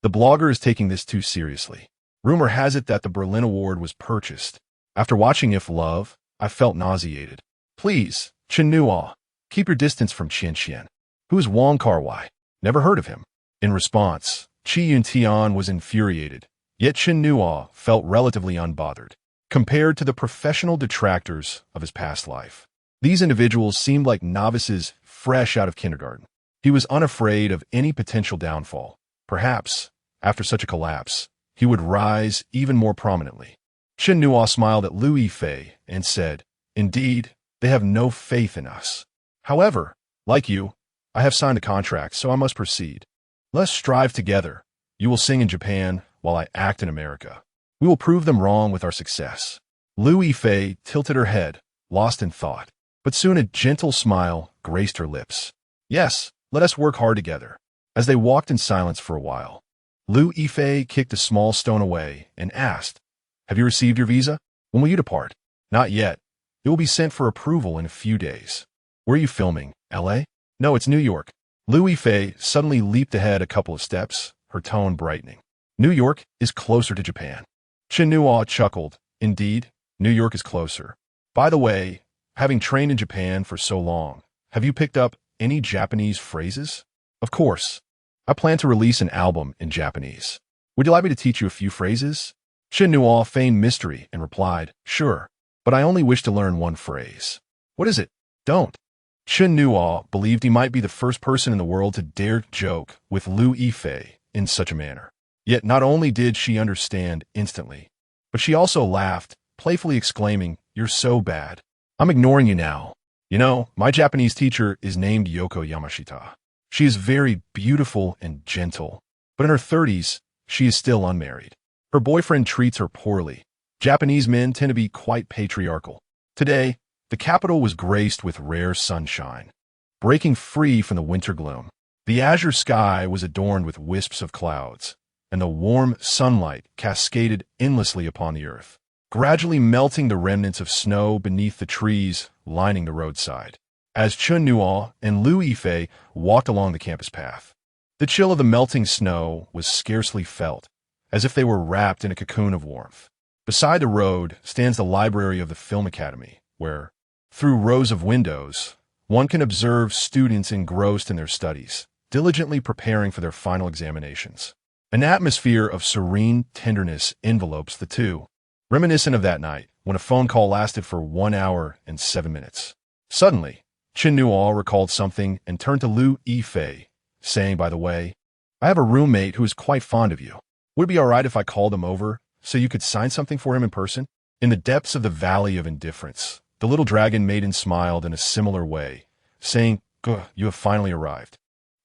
The blogger is taking this too seriously. Rumor has it that the Berlin Award was purchased. After watching If Love, I felt nauseated. Please, Chen Nuo, keep your distance from Chen. Who is Wong Kar-wai? Never heard of him. In response, Chi Yun-tian was infuriated, yet Chen Nuo felt relatively unbothered. Compared to the professional detractors of his past life, these individuals seemed like novices fresh out of kindergarten. He was unafraid of any potential downfall. Perhaps, after such a collapse, he would rise even more prominently. Chen Nuo smiled at Liu Yifei and said, "Indeed, they have no faith in us. However, like you, I have signed a contract, so I must proceed. Let's strive together. You will sing in Japan while I act in America. We will prove them wrong with our success." Liu Yifei tilted her head, lost in thought, but soon a gentle smile graced her lips. "Yes, let us work hard together." As they walked in silence for a while, Liu Yifei kicked a small stone away and asked, "Have you received your visa? When will you depart?" "Not yet. It will be sent for approval in a few days." "Where are you filming? LA? "No, it's New York." Liu Yifei suddenly leaped ahead a couple of steps, her tone brightening. "New York is closer to Japan." Chen Nuo chuckled. "Indeed, New York is closer. By the way, having trained in Japan for so long, have you picked up any Japanese phrases?" "Of course. I plan to release an album in Japanese. Would you like me to teach you a few phrases?" Chen Nuo feigned mystery and replied, "Sure, but I only wish to learn one phrase." "What is it?" "Don't." Chen Nuo believed he might be the first person in the world to dare joke with Liu Yifei in such a manner. Yet not only did she understand instantly, but she also laughed, playfully exclaiming, "You're so bad. I'm ignoring you now. You know, my Japanese teacher is named Yoko Yamashita. She is very beautiful and gentle, but in her 30s, she is still unmarried. Her boyfriend treats her poorly. Japanese men tend to be quite patriarchal. Today, the capital was graced with rare sunshine, breaking free from the winter gloom. The azure sky was adorned with wisps of clouds, and the warm sunlight cascaded endlessly upon the earth, gradually melting the remnants of snow beneath the trees lining the roadside. As Chen Nuo and Liu Yifei walked along the campus path, the chill of the melting snow was scarcely felt, as if they were wrapped in a cocoon of warmth. Beside the road stands the library of the Film Academy, where, through rows of windows, one can observe students engrossed in their studies, diligently preparing for their final examinations. An atmosphere of serene tenderness envelopes the two, reminiscent of that night when a phone call lasted for 1 hour and 7 minutes. Suddenly, Chen Nuo recalled something and turned to Liu Yifei, saying, "By the way, I have a roommate who is quite fond of you. Would it be all right if I called him over so you could sign something for him in person?" In the depths of the Valley of Indifference, the little dragon maiden smiled in a similar way, saying, "Good, you have finally arrived.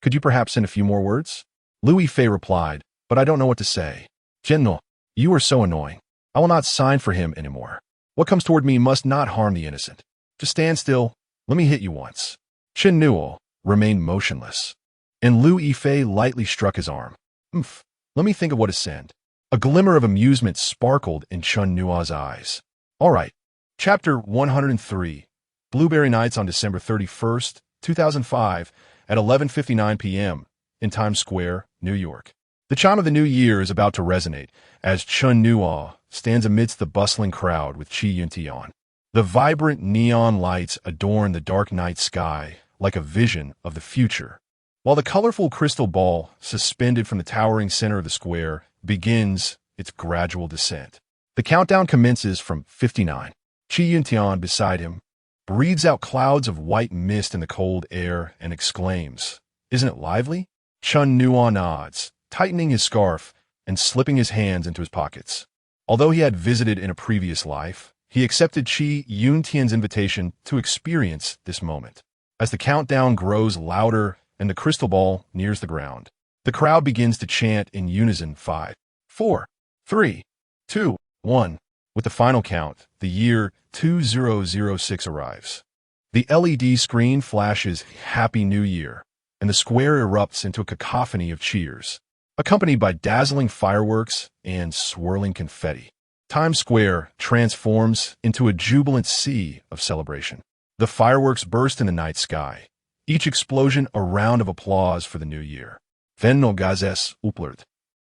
Could you perhaps send a few more words?" Liu Yifei replied, "But I don't know what to say. Chen Nuo, you are so annoying. I will not sign for him anymore. What comes toward me must not harm the innocent. Just stand still. Let me hit you once." Chen Nuo remained motionless, and Liu Yifei lightly struck his arm. Let me think of what to send." A glimmer of amusement sparkled in Chen Nuo's eyes. "All right." Chapter 103, Blueberry Nights on December 31st, 2005, at 11:59 p.m. in Times Square, New York. The chime of the new year is about to resonate as Chen Nuo stands amidst the bustling crowd with Chi Yuntian. The vibrant neon lights adorn the dark night sky like a vision of the future, while the colorful crystal ball suspended from the towering center of the square begins its gradual descent. The countdown commences from 59. Chi Yuntian beside him breathes out clouds of white mist in the cold air and exclaims, "Isn't it lively?" Chen Nuo nods, tightening his scarf and slipping his hands into his pockets. Although he had visited in a previous life, he accepted Chi Yuntian's invitation to experience this moment. As the countdown grows louder and the crystal ball nears the ground, the crowd begins to chant in unison 5, 4, 3, 2, 1. With the final count, the year 2006 arrives. The LED screen flashes Happy New Year, and the square erupts into a cacophony of cheers, accompanied by dazzling fireworks and swirling confetti. Times Square transforms into a jubilant sea of celebration. The fireworks burst in the night sky, each explosion a round of applause for the new year. Venno Gazes Uplert.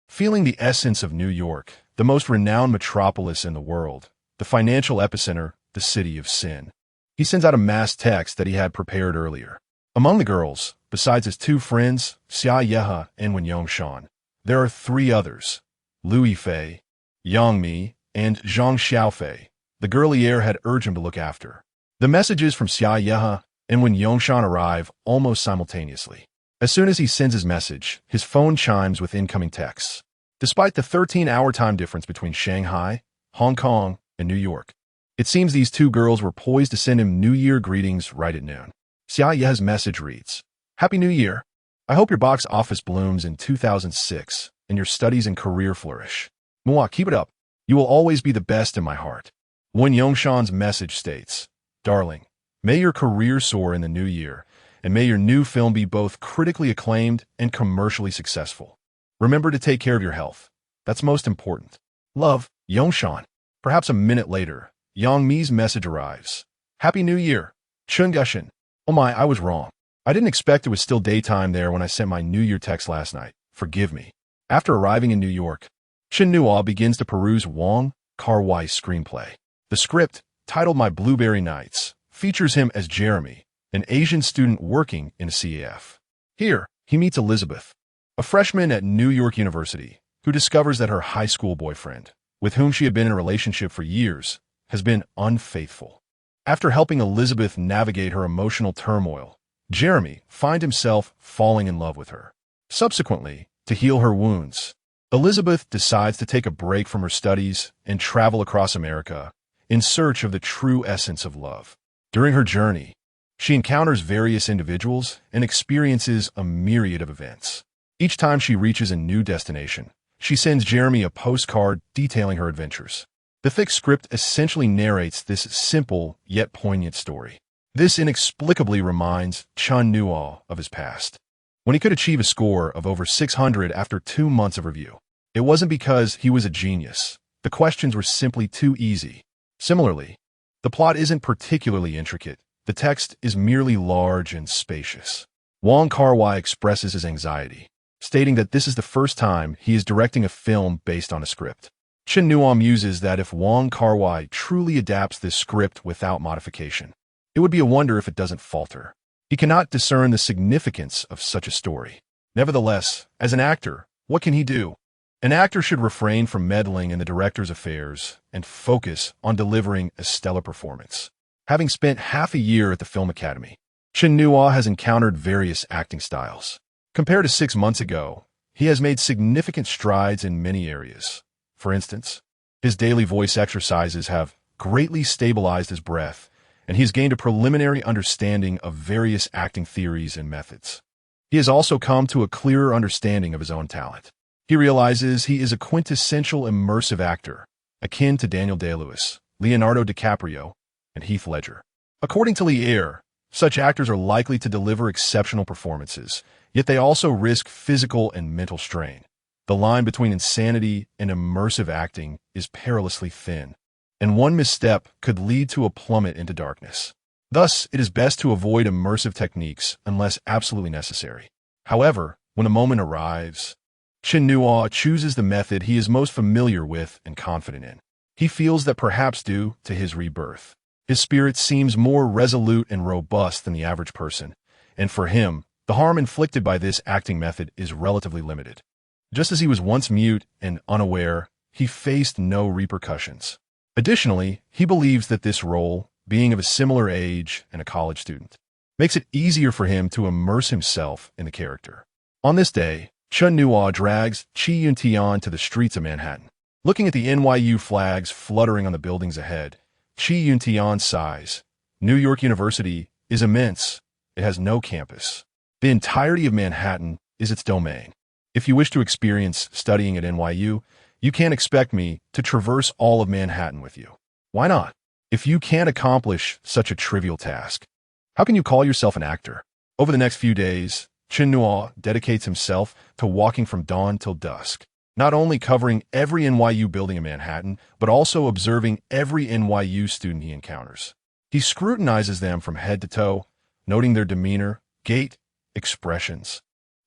Feeling the essence of New York, the most renowned metropolis in the world, the financial epicenter, the city of sin. He sends out a mass text that he had prepared earlier. Among the girls, besides his two friends, Xia Yehe and Wen Yongshan, there are three others, Lu Yifei, Yang Mi, and Zhang Xiaofei. The girlier had urged him to look after. The messages from Xia Yehe and Wen Yongshan arrive almost simultaneously. As soon as he sends his message, his phone chimes with incoming texts. Despite the 13-hour time difference between Shanghai, Hong Kong, and New York, it seems these two girls were poised to send him New Year greetings right at noon. Xia Yehe's message reads, "Happy New Year. I hope your box office blooms in 2006 and your studies and career flourish. Mua, keep it up. You will always be the best in my heart." Wen Yongshan's message states, "Darling, may your career soar in the new year, and may your new film be both critically acclaimed and commercially successful. Remember to take care of your health. That's most important. Love, Yongshan." Perhaps a minute later, Yang Mi's message arrives. "Happy New Year. Chun Gushin. Oh my, I was wrong. I didn't expect it was still daytime there when I sent my New Year text last night. Forgive me." After arriving in New York, Chen Nuo begins to peruse Wong Kar-wai's screenplay. The script, titled My Blueberry Nights, features him as Jeremy, an Asian student working in a CAF. Here, he meets Elizabeth, a freshman at New York University, who discovers that her high school boyfriend, with whom she had been in a relationship for years, has been unfaithful. After helping Elizabeth navigate her emotional turmoil, Jeremy finds himself falling in love with her. Subsequently, to heal her wounds, Elizabeth decides to take a break from her studies and travel across America in search of the true essence of love. During her journey, she encounters various individuals and experiences a myriad of events. Each time she reaches a new destination, she sends Jeremy a postcard detailing her adventures. The thick script essentially narrates this simple yet poignant story. This inexplicably reminds Chen Nuo of his past, when he could achieve a score of over 600 after 2 months of review. It wasn't because he was a genius. The questions were simply too easy. Similarly, the plot isn't particularly intricate. The text is merely large and spacious. Wong Kar-wai expresses his anxiety, stating that this is the first time he is directing a film based on a script. Chen Nuo muses that if Wong Kar-wai truly adapts this script without modification, it would be a wonder if it doesn't falter. He cannot discern the significance of such a story. Nevertheless, as an actor, what can he do? An actor should refrain from meddling in the director's affairs and focus on delivering a stellar performance. Having spent half a year at the Film Academy, Chen Nuo has encountered various acting styles. Compared to 6 months ago, he has made significant strides in many areas. For instance, his daily voice exercises have greatly stabilized his breath, and he has gained a preliminary understanding of various acting theories and methods. He has also come to a clearer understanding of his own talent. He realizes he is a quintessential immersive actor, akin to Daniel Day-Lewis, Leonardo DiCaprio, and Heath Ledger. According to Lee Ayer, such actors are likely to deliver exceptional performances, yet they also risk physical and mental strain. The line between insanity and immersive acting is perilously thin, and one misstep could lead to a plummet into darkness. Thus, it is best to avoid immersive techniques unless absolutely necessary. However, when a moment arrives, Chen Nuo chooses the method he is most familiar with and confident in. He feels that perhaps due to his rebirth, his spirit seems more resolute and robust than the average person, and for him, the harm inflicted by this acting method is relatively limited. Just as he was once mute and unaware, he faced no repercussions. Additionally, he believes that this role, being of a similar age and a college student, makes it easier for him to immerse himself in the character. On this day, Chen Nuo drags Chi Yuntian to the streets of Manhattan. Looking at the NYU flags fluttering on the buildings ahead, Chi Yuntian sighs. New York University is immense. It has no campus. The entirety of Manhattan is its domain. If you wish to experience studying at NYU, you can't expect me to traverse all of Manhattan with you. Why not? If you can't accomplish such a trivial task, how can you call yourself an actor? Over the next few days, Chen Nuo dedicates himself to walking from dawn till dusk, not only covering every NYU building in Manhattan, but also observing every NYU student he encounters. He scrutinizes them from head to toe, noting their demeanor, gait, expressions,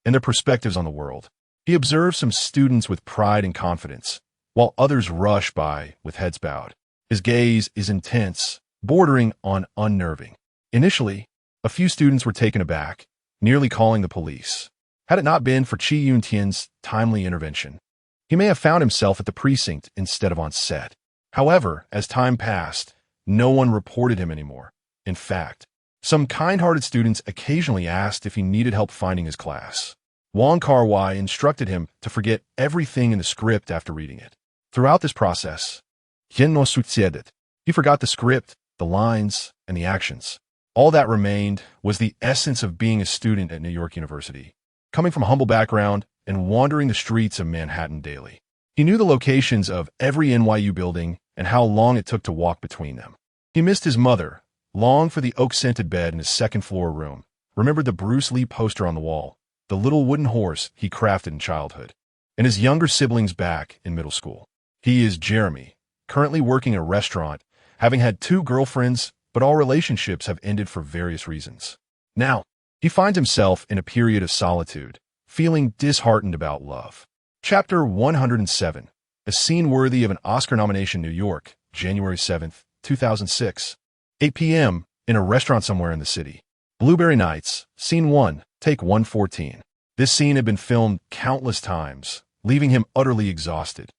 and their perspectives on the world. He observes some students with pride and confidence, while others rush by with heads bowed. His gaze is intense, bordering on unnerving. Initially, a few students were taken aback, nearly calling the police. Had it not been for Chi Yuntian's timely intervention, he may have found himself at the precinct instead of on set. However, as time passed, no one reported him anymore. In fact, some kind-hearted students occasionally asked if he needed help finding his class. Wong Kar-wai instructed him to forget everything in the script after reading it. Throughout this process, Chen Nuo succeeded. He forgot the script, the lines, and the actions. All that remained was the essence of being a student at New York University, coming from a humble background and wandering the streets of Manhattan daily. He knew the locations of every NYU building and how long it took to walk between them. He missed his mother, longed for the oak-scented bed in his second-floor room, remembered the Bruce Lee poster on the wall, the little wooden horse he crafted in childhood, and his younger siblings back in middle school. He is Jeremy, currently working in a restaurant, having had 2 girlfriends, but all relationships have ended for various reasons. Now, he finds himself in a period of solitude, feeling disheartened about love. Chapter 107, a scene worthy of an Oscar nomination, New York, January 7th, 2006. 8 p.m., in a restaurant somewhere in the city. Blueberry Nights, Scene 1, Take 114. This scene had been filmed countless times, leaving him utterly exhausted,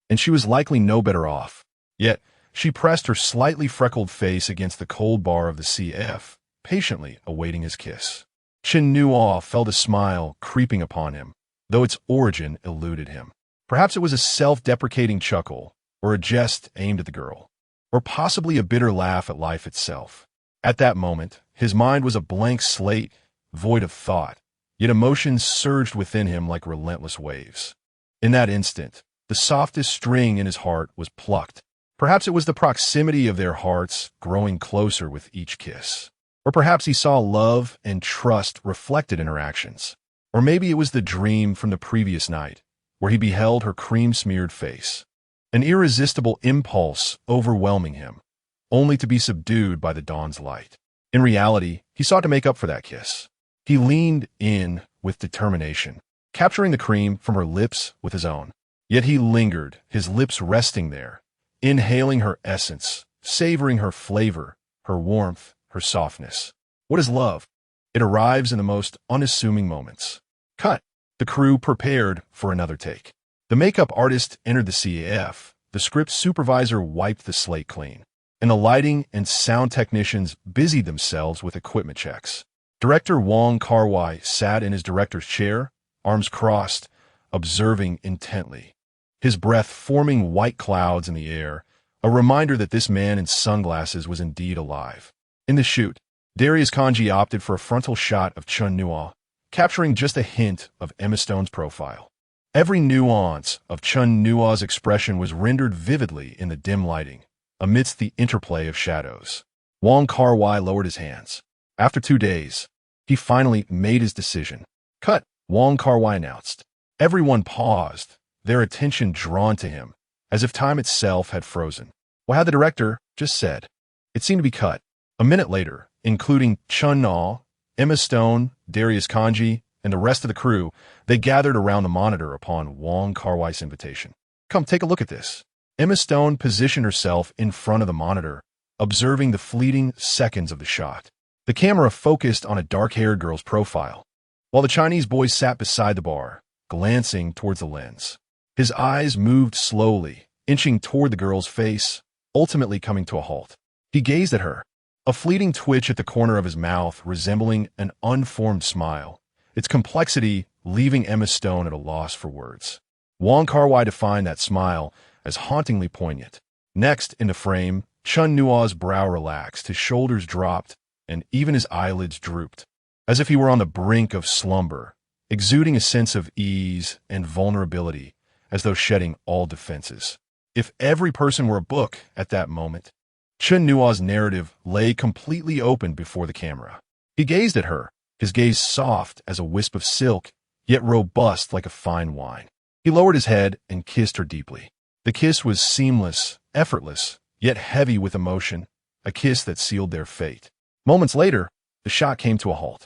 and she was likely no better off. Yet, she pressed her slightly freckled face against the cold bar of the CF, patiently awaiting his kiss. Chen Nuo felt a smile creeping upon him, though its origin eluded him. Perhaps it was a self-deprecating chuckle, or a jest aimed at the girl, or possibly a bitter laugh at life itself. At that moment, his mind was a blank slate, void of thought, yet emotions surged within him like relentless waves. In that instant, the softest string in his heart was plucked. Perhaps it was the proximity of their hearts growing closer with each kiss. Or perhaps he saw love and trust reflected in her actions. Or maybe it was the dream from the previous night, where he beheld her cream-smeared face. An irresistible impulse overwhelming him, only to be subdued by the dawn's light. In reality, he sought to make up for that kiss. He leaned in with determination, capturing the cream from her lips with his own. Yet he lingered, his lips resting there, inhaling her essence, savoring her flavor, her warmth, her softness. What is love? It arrives in the most unassuming moments. Cut. The crew prepared for another take. The makeup artist entered the CAF, the script supervisor wiped the slate clean, and the lighting and sound technicians busied themselves with equipment checks. Director Wong Kar-wai sat in his director's chair, arms crossed, observing intently, his breath forming white clouds in the air, a reminder that this man in sunglasses was indeed alive. In the shoot, Darius Kanji opted for a frontal shot of Chen Nuo, capturing just a hint of Emma Stone's profile. Every nuance of Chen Nuo's expression was rendered vividly in the dim lighting, amidst the interplay of shadows. Wong Kar-wai lowered his hands. After 2 days, he finally made his decision. Cut, Wong Kar-wai announced. Everyone paused, their attention drawn to him, as if time itself had frozen. What had the director just said? It seemed to be cut. A minute later, including Chen Nuo, Emma Stone, Darius Kanji, and the rest of the crew, they gathered around the monitor upon Wong Kar-wai's invitation. Come take a look at this. Emma Stone positioned herself in front of the monitor, observing the fleeting seconds of the shot. The camera focused on a dark-haired girl's profile, while the Chinese boy sat beside the bar, glancing towards the lens. His eyes moved slowly, inching toward the girl's face, ultimately coming to a halt. He gazed at her, a fleeting twitch at the corner of his mouth resembling an unformed smile, its complexity leaving Emma Stone at a loss for words. Wong Kar-wai defined that smile as hauntingly poignant. Next, in the frame, Chen Nuo's brow relaxed, his shoulders dropped, and even his eyelids drooped, as if he were on the brink of slumber, exuding a sense of ease and vulnerability, as though shedding all defenses. If every person were a book at that moment, Chen Nuo's narrative lay completely open before the camera. He gazed at her, his gaze soft as a wisp of silk, yet robust like a fine wine. He lowered his head and kissed her deeply. The kiss was seamless, effortless, yet heavy with emotion, a kiss that sealed their fate. Moments later, the shot came to a halt.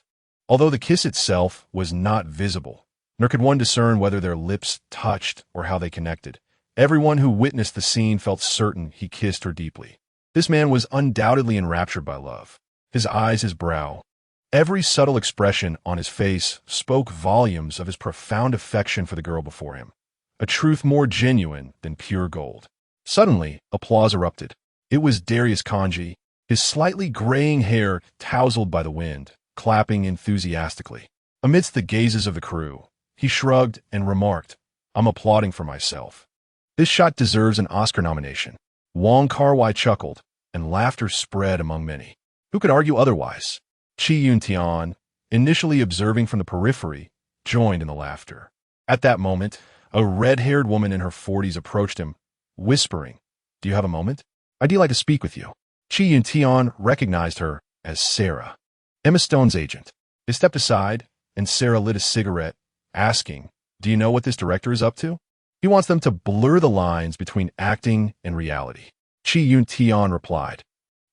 Although the kiss itself was not visible, nor could one discern whether their lips touched or how they connected. Everyone who witnessed the scene felt certain he kissed her deeply. This man was undoubtedly enraptured by love. His eyes, his brow, every subtle expression on his face spoke volumes of his profound affection for the girl before him, a truth more genuine than pure gold. Suddenly, applause erupted. It was Darius Kanji, his slightly graying hair tousled by the wind, clapping enthusiastically. Amidst the gazes of the crew, he shrugged and remarked, "I'm applauding for myself. This shot deserves an Oscar nomination." Wong Kar-wai chuckled, and laughter spread among many. Who could argue otherwise? Chi Yun-tian, initially observing from the periphery, joined in the laughter. At that moment, a red-haired woman in her 40s approached him, whispering, "Do you have a moment? I'd like to speak with you." Chi Yun-tian recognized her as Sarah, Emma Stone's agent. They stepped aside, and Sarah lit a cigarette, asking, "Do you know what this director is up to? He wants them to blur the lines between acting and reality." Chi Yun-tian replied,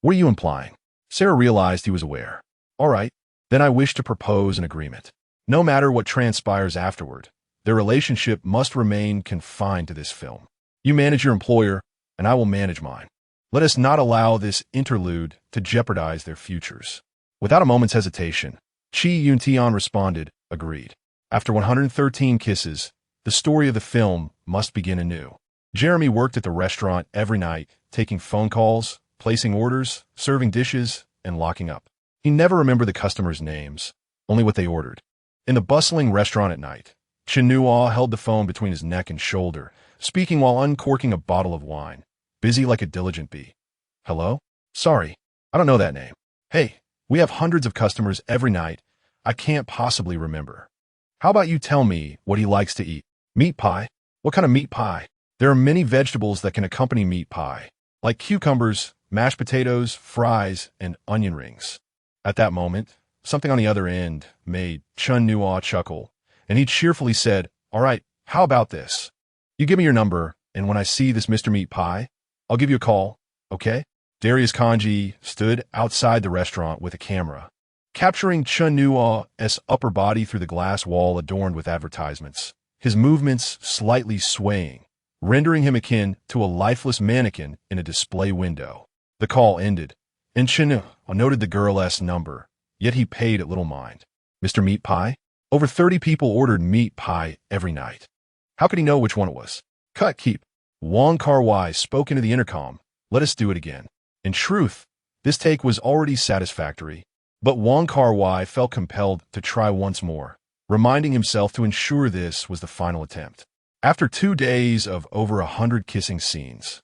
"What are you implying?" Sarah realized he was aware. "All right, then I wish to propose an agreement. No matter what transpires afterward, their relationship must remain confined to this film. You manage your employer, and I will manage mine. Let us not allow this interlude to jeopardize their futures." Without a moment's hesitation, Chi Yun-tian responded, "Agreed." After 113 kisses, the story of the film must begin anew. Jeremy worked at the restaurant every night, taking phone calls, placing orders, serving dishes, and locking up. He never remembered the customers' names, only what they ordered. In the bustling restaurant at night, Chen Nuo held the phone between his neck and shoulder, speaking while uncorking a bottle of wine, busy like a diligent bee. "Hello? Sorry, I don't know that name. Hey, we have hundreds of customers every night. I can't possibly remember. How about you tell me what he likes to eat? Meat pie? What kind of meat pie? There are many vegetables that can accompany meat pie, like cucumbers, mashed potatoes, fries, and onion rings." At that moment, something on the other end made Chen Nuo chuckle, and he cheerfully said, "All right, how about this? You give me your number, and when I see this Mr. Meat Pie, I'll give you a call, okay?" Darius Kanji stood outside the restaurant with a camera, capturing Chen Nuo's upper body through the glass wall adorned with advertisements, his movements slightly swaying, rendering him akin to a lifeless mannequin in a display window. The call ended, and Chen Nuo noted the girl's number, yet he paid it little mind. Mr. Meat Pie? Over 30 people ordered meat pie every night. How could he know which one it was? Cut, keep. Wong Kar-wai spoke into the intercom. "Let us do it again." In truth, this take was already satisfactory, but Wong Kar-wai felt compelled to try once more, reminding himself to ensure this was the final attempt. After 2 days of over 100 kissing scenes,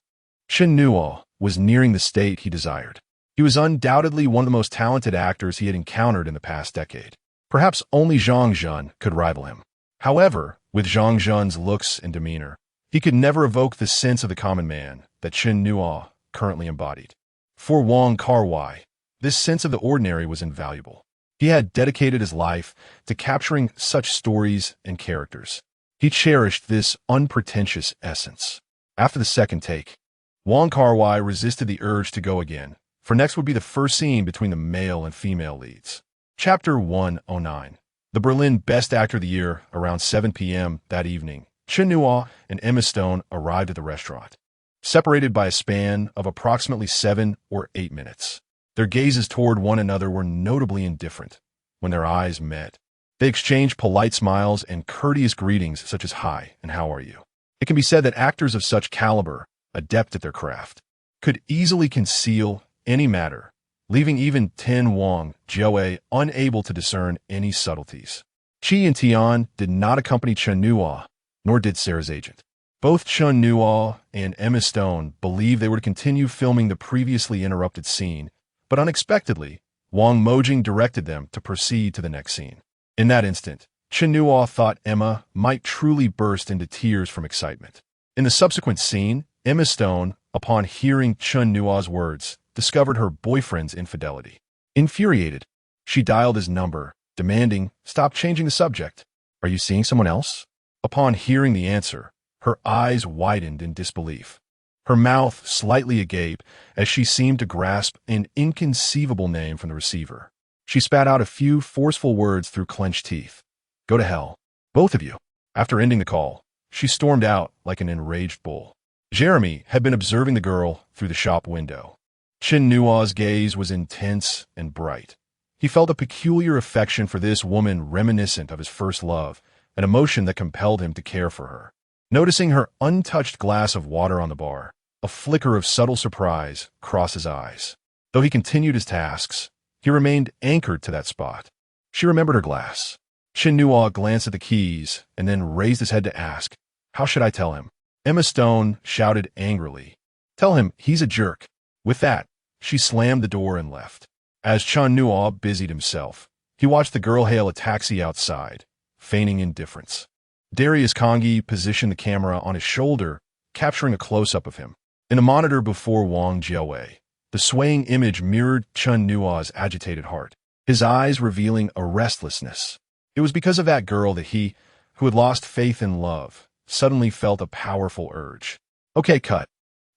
Chen Nuo was nearing the state he desired. He was undoubtedly one of the most talented actors he had encountered in the past decade. Perhaps only Zhang Zhen could rival him. However, with Zhang Zhen's looks and demeanor, he could never evoke the sense of the common man that Chen Nuo currently embodied. For Wong Kar-wai, this sense of the ordinary was invaluable. He had dedicated his life to capturing such stories and characters. He cherished this unpretentious essence. After the second take, Wong Kar-wai resisted the urge to go again, for next would be the first scene between the male and female leads. Chapter 109. The Berlin Best Actor of the Year. Around 7 p.m. that evening, Chen Nuo and Emma Stone arrived at the restaurant, separated by a span of approximately 7 or 8 minutes. Their gazes toward one another were notably indifferent. When their eyes met, they exchanged polite smiles and courteous greetings such as "Hi" and "How are you?" It can be said that actors of such caliber, adept at their craft, could easily conceal any matter, leaving even Tin Wang Jiawei unable to discern any subtleties. Qi and Tian did not accompany Chen Nuo, nor did Sarah's agent. Both Chen Nuo and Emma Stone believed they were to continue filming the previously interrupted scene, but unexpectedly, Wang Mojing directed them to proceed to the next scene. In that instant, Chen Nuo thought Emma might truly burst into tears from excitement. In the subsequent scene, Emma Stone, upon hearing Chen Nuo's words, discovered her boyfriend's infidelity. Infuriated, she dialed his number, demanding, "Stop changing the subject. Are you seeing someone else?" Upon hearing the answer, her eyes widened in disbelief. Her mouth slightly agape as she seemed to grasp an inconceivable name from the receiver. She spat out a few forceful words through clenched teeth. "Go to hell, both of you." After ending the call, she stormed out like an enraged bull. Jeremy had been observing the girl through the shop window. Chen Nuo's gaze was intense and bright. He felt a peculiar affection for this woman reminiscent of his first love, an emotion that compelled him to care for her. Noticing her untouched glass of water on the bar, a flicker of subtle surprise crossed his eyes. Though he continued his tasks, he remained anchored to that spot. She remembered her glass. Chen Nuo glanced at the keys and then raised his head to ask, "How should I tell him?" Emma Stone shouted angrily, "Tell him he's a jerk." With that, she slammed the door and left. As Chen Nuo busied himself, he watched the girl hail a taxi outside, feigning indifference. Darius Kongi positioned the camera on his shoulder, capturing a close-up of him. In a monitor before Wang Jiawei, the swaying image mirrored Chen Nuo's agitated heart, his eyes revealing a restlessness. It was because of that girl that he, who had lost faith in love, suddenly felt a powerful urge. Okay, cut.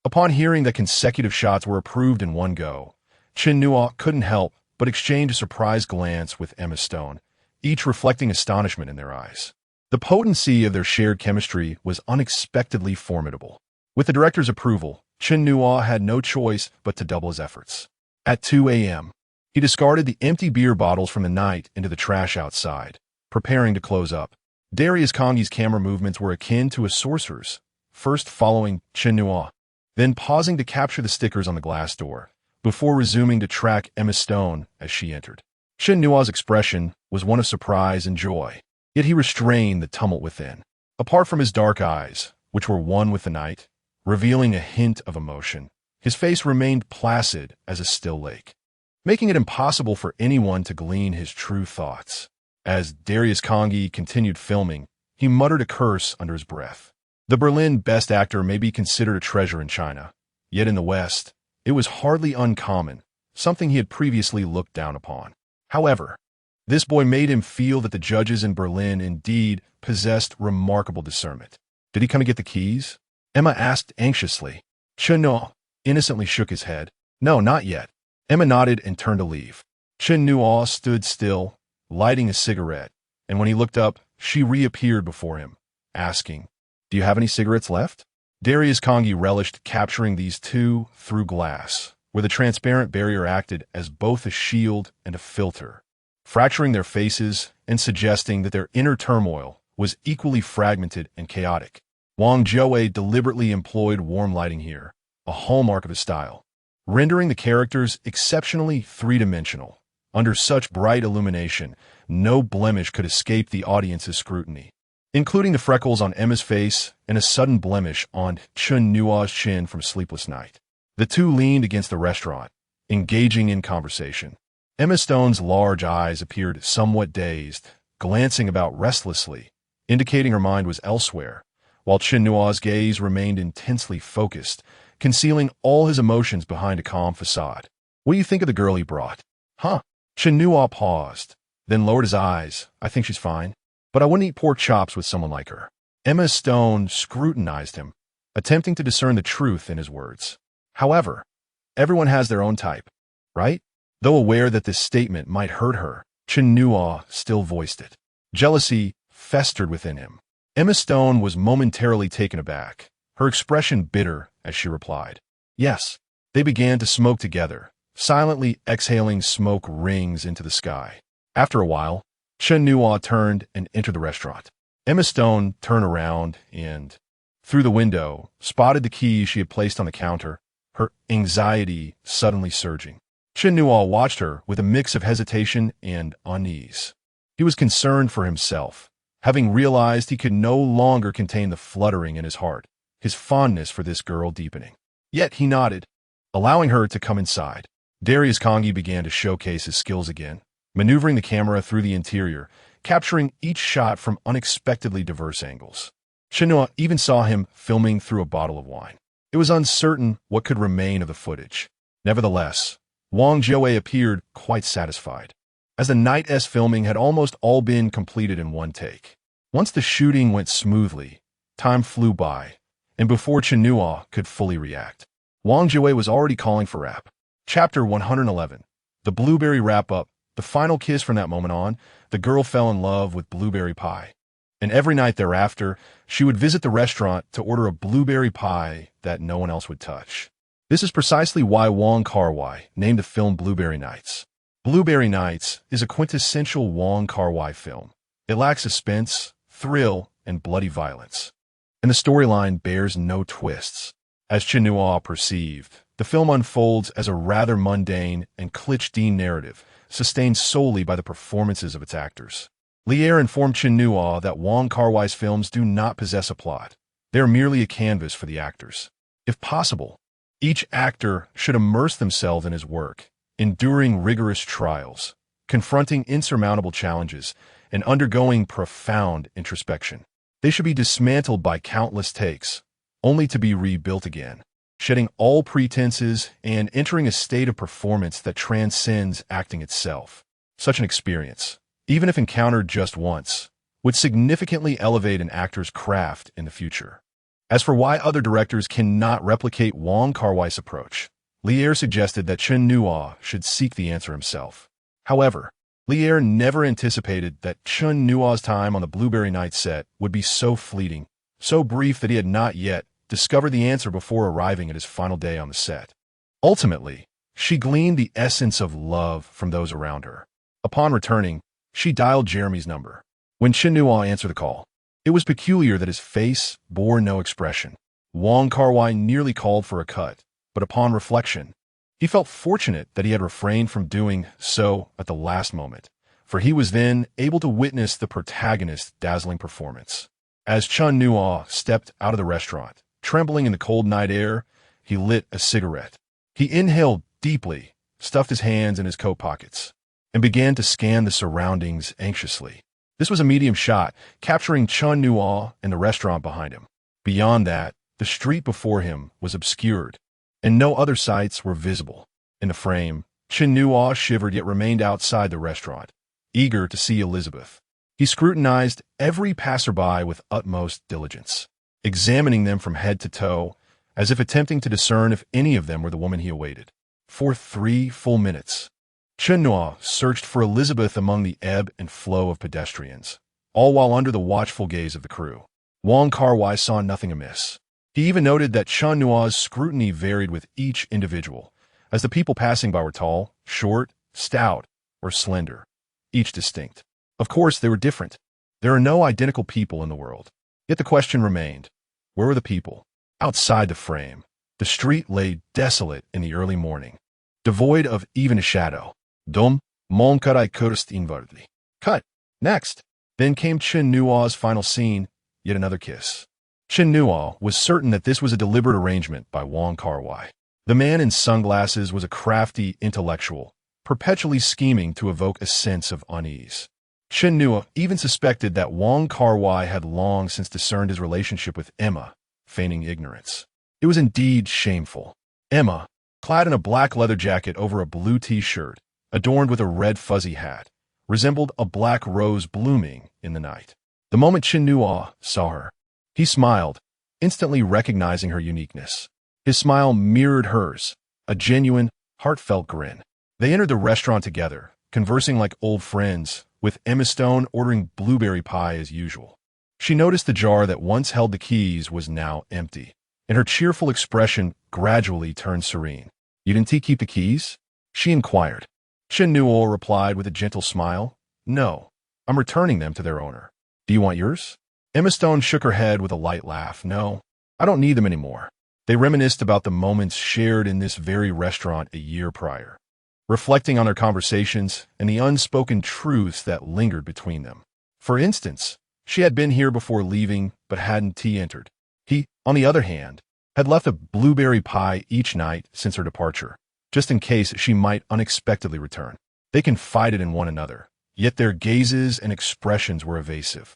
Upon hearing that consecutive shots were approved in one go, Chen Nuo couldn't help but exchange a surprised glance with Emma Stone, each reflecting astonishment in their eyes. The potency of their shared chemistry was unexpectedly formidable. With the director's approval, Chen Nuo had no choice but to double his efforts. At 2 a.m., he discarded the empty beer bottles from the night into the trash outside, preparing to close up. Darius Kongi's camera movements were akin to a sorcerer's, first following Chen Nuo, then pausing to capture the stickers on the glass door, before resuming to track Emma Stone as she entered. Chen Nuo's expression was one of surprise and joy, yet he restrained the tumult within. Apart from his dark eyes, which were one with the night, revealing a hint of emotion, his face remained placid as a still lake, making it impossible for anyone to glean his true thoughts. As Darius Kongi continued filming, he muttered a curse under his breath. The Berlin Best Actor may be considered a treasure in China, yet in the West, it was hardly uncommon, something he had previously looked down upon. However, this boy made him feel that the judges in Berlin indeed possessed remarkable discernment. Did he come to get the keys? Emma asked anxiously. Chen Nuo innocently shook his head. No, not yet. Emma nodded and turned to leave. Chen Nuo stood still, lighting a cigarette, and when he looked up, she reappeared before him, asking, "Do you have any cigarettes left?" Darius Kongi relished capturing these two through glass, where the transparent barrier acted as both a shield and a filter, fracturing their faces and suggesting that their inner turmoil was equally fragmented and chaotic. Wang Jiawei deliberately employed warm lighting here, a hallmark of his style, rendering the characters exceptionally three-dimensional. Under such bright illumination, no blemish could escape the audience's scrutiny, including the freckles on Emma's face and a sudden blemish on Chen Nuo's chin from sleepless night. The two leaned against the restaurant, engaging in conversation. Emma Stone's large eyes appeared somewhat dazed, glancing about restlessly, indicating her mind was elsewhere, while Chen Nuo's gaze remained intensely focused, concealing all his emotions behind a calm facade. "What do you think of the girl he brought?" "Huh?" Chen Nuo paused, then lowered his eyes. "I think she's fine, but I wouldn't eat pork chops with someone like her." Emma Stone scrutinized him, attempting to discern the truth in his words. However, everyone has their own type. right? Though aware that this statement might hurt her, Chen Nuo still voiced it. Jealousy festered within him. Emma Stone was momentarily taken aback, her expression bitter as she replied, "Yes." They began to smoke together, silently exhaling smoke rings into the sky. After a while, Chen Nuo turned and entered the restaurant. Emma Stone turned around and, through the window, spotted the keys she had placed on the counter, her anxiety suddenly surging. Chen Nuo watched her with a mix of hesitation and unease. He was concerned for himself, having realized he could no longer contain the fluttering in his heart, his fondness for this girl deepening. Yet he nodded, allowing her to come inside. Darius Kongi began to showcase his skills again, maneuvering the camera through the interior, capturing each shot from unexpectedly diverse angles. Chen Nuo even saw him filming through a bottle of wine. It was uncertain what could remain of the footage. Nevertheless, Wang Jiawei appeared quite satisfied, as the night's filming had almost all been completed in one take. Once the shooting went smoothly, time flew by, and before Chen Nuo could fully react, Wang Jiawei was already calling for wrap. Chapter 111. The Blueberry Wrap-Up. The final kiss. From that moment on, the girl fell in love with blueberry pie. And every night thereafter, she would visit the restaurant to order a blueberry pie that no one else would touch. This is precisely why Wong Kar-wai named the film Blueberry Nights. Blueberry Nights is a quintessential Wong Kar-wai film. It lacks suspense, thrill, and bloody violence. And the storyline bears no twists. As Chen Nuo perceived, the film unfolds as a rather mundane and cliched narrative, sustained solely by the performances of its actors. Lier informed Chen Nuo that Wong Kar-wai's films do not possess a plot. They are merely a canvas for the actors. If possible, each actor should immerse themselves in his work, enduring rigorous trials, confronting insurmountable challenges, and undergoing profound introspection. They should be dismantled by countless takes, only to be rebuilt again, shedding all pretenses and entering a state of performance that transcends acting itself. Such an experience, even if encountered just once, would significantly elevate an actor's craft in the future. As for why other directors cannot replicate Wong Kar-wai's approach, Lier suggested that Chen Nuo should seek the answer himself. However, Lier never anticipated that Chen Nuo's time on the Blueberry Night set would be so fleeting, so brief that he had not yet discovered the answer before arriving at his final day on the set. Ultimately, she gleaned the essence of love from those around her. Upon returning, she dialed Jeremy's number. When Chen Nuo answered the call, it was peculiar that his face bore no expression. Wong Kar-wai nearly called for a cut, but upon reflection, he felt fortunate that he had refrained from doing so at the last moment, for he was then able to witness the protagonist's dazzling performance. As Chen Nuo stepped out of the restaurant, trembling in the cold night air, he lit a cigarette. He inhaled deeply, stuffed his hands in his coat pockets, and began to scan the surroundings anxiously. This was a medium shot, capturing Chen Nuo and the restaurant behind him. Beyond that, the street before him was obscured, and no other sights were visible. In the frame, Chen Nuo shivered yet remained outside the restaurant, eager to see Elizabeth. He scrutinized every passerby with utmost diligence, examining them from head to toe, as if attempting to discern if any of them were the woman he awaited. For 3 full minutes, Chen Nuo searched for Elizabeth among the ebb and flow of pedestrians, all while under the watchful gaze of the crew. Wong Kar-wai saw nothing amiss. He even noted that Chen Nuo's scrutiny varied with each individual, as the people passing by were tall, short, stout, or slender, each distinct. Of course, they were different. There are no identical people in the world. Yet the question remained, where were the people? Outside the frame, the street lay desolate in the early morning, devoid of even a shadow. Dum, monkarai kurst invardli. Cut. Next. Then came Chen Nuo's final scene, yet another kiss. Chen Nuo was certain that this was a deliberate arrangement by Wong Kar-wai. The man in sunglasses was a crafty intellectual, perpetually scheming to evoke a sense of unease. Chen Nuo even suspected that Wong Kar-wai had long since discerned his relationship with Emma, feigning ignorance. It was indeed shameful. Emma, clad in a black leather jacket over a blue t-shirt, adorned with a red fuzzy hat, resembled a black rose blooming in the night. The moment Chen Nuo saw her, he smiled, instantly recognizing her uniqueness. His smile mirrored hers, a genuine, heartfelt grin. They entered the restaurant together, conversing like old friends, with Emma Stone ordering blueberry pie as usual. She noticed the jar that once held the keys was now empty, and her cheerful expression gradually turned serene. "You didn't keep the keys?" she inquired. Chen Nuo replied with a gentle smile. "No, I'm returning them to their owner. Do you want yours?" Emma Stone shook her head with a light laugh. "No, I don't need them anymore." They reminisced about the moments shared in this very restaurant a year prior, reflecting on their conversations and the unspoken truths that lingered between them. For instance, she had been here before leaving but hadn't entered. He, on the other hand, had left a blueberry pie each night since her departure, just in case she might unexpectedly return. They confided in one another, yet their gazes and expressions were evasive,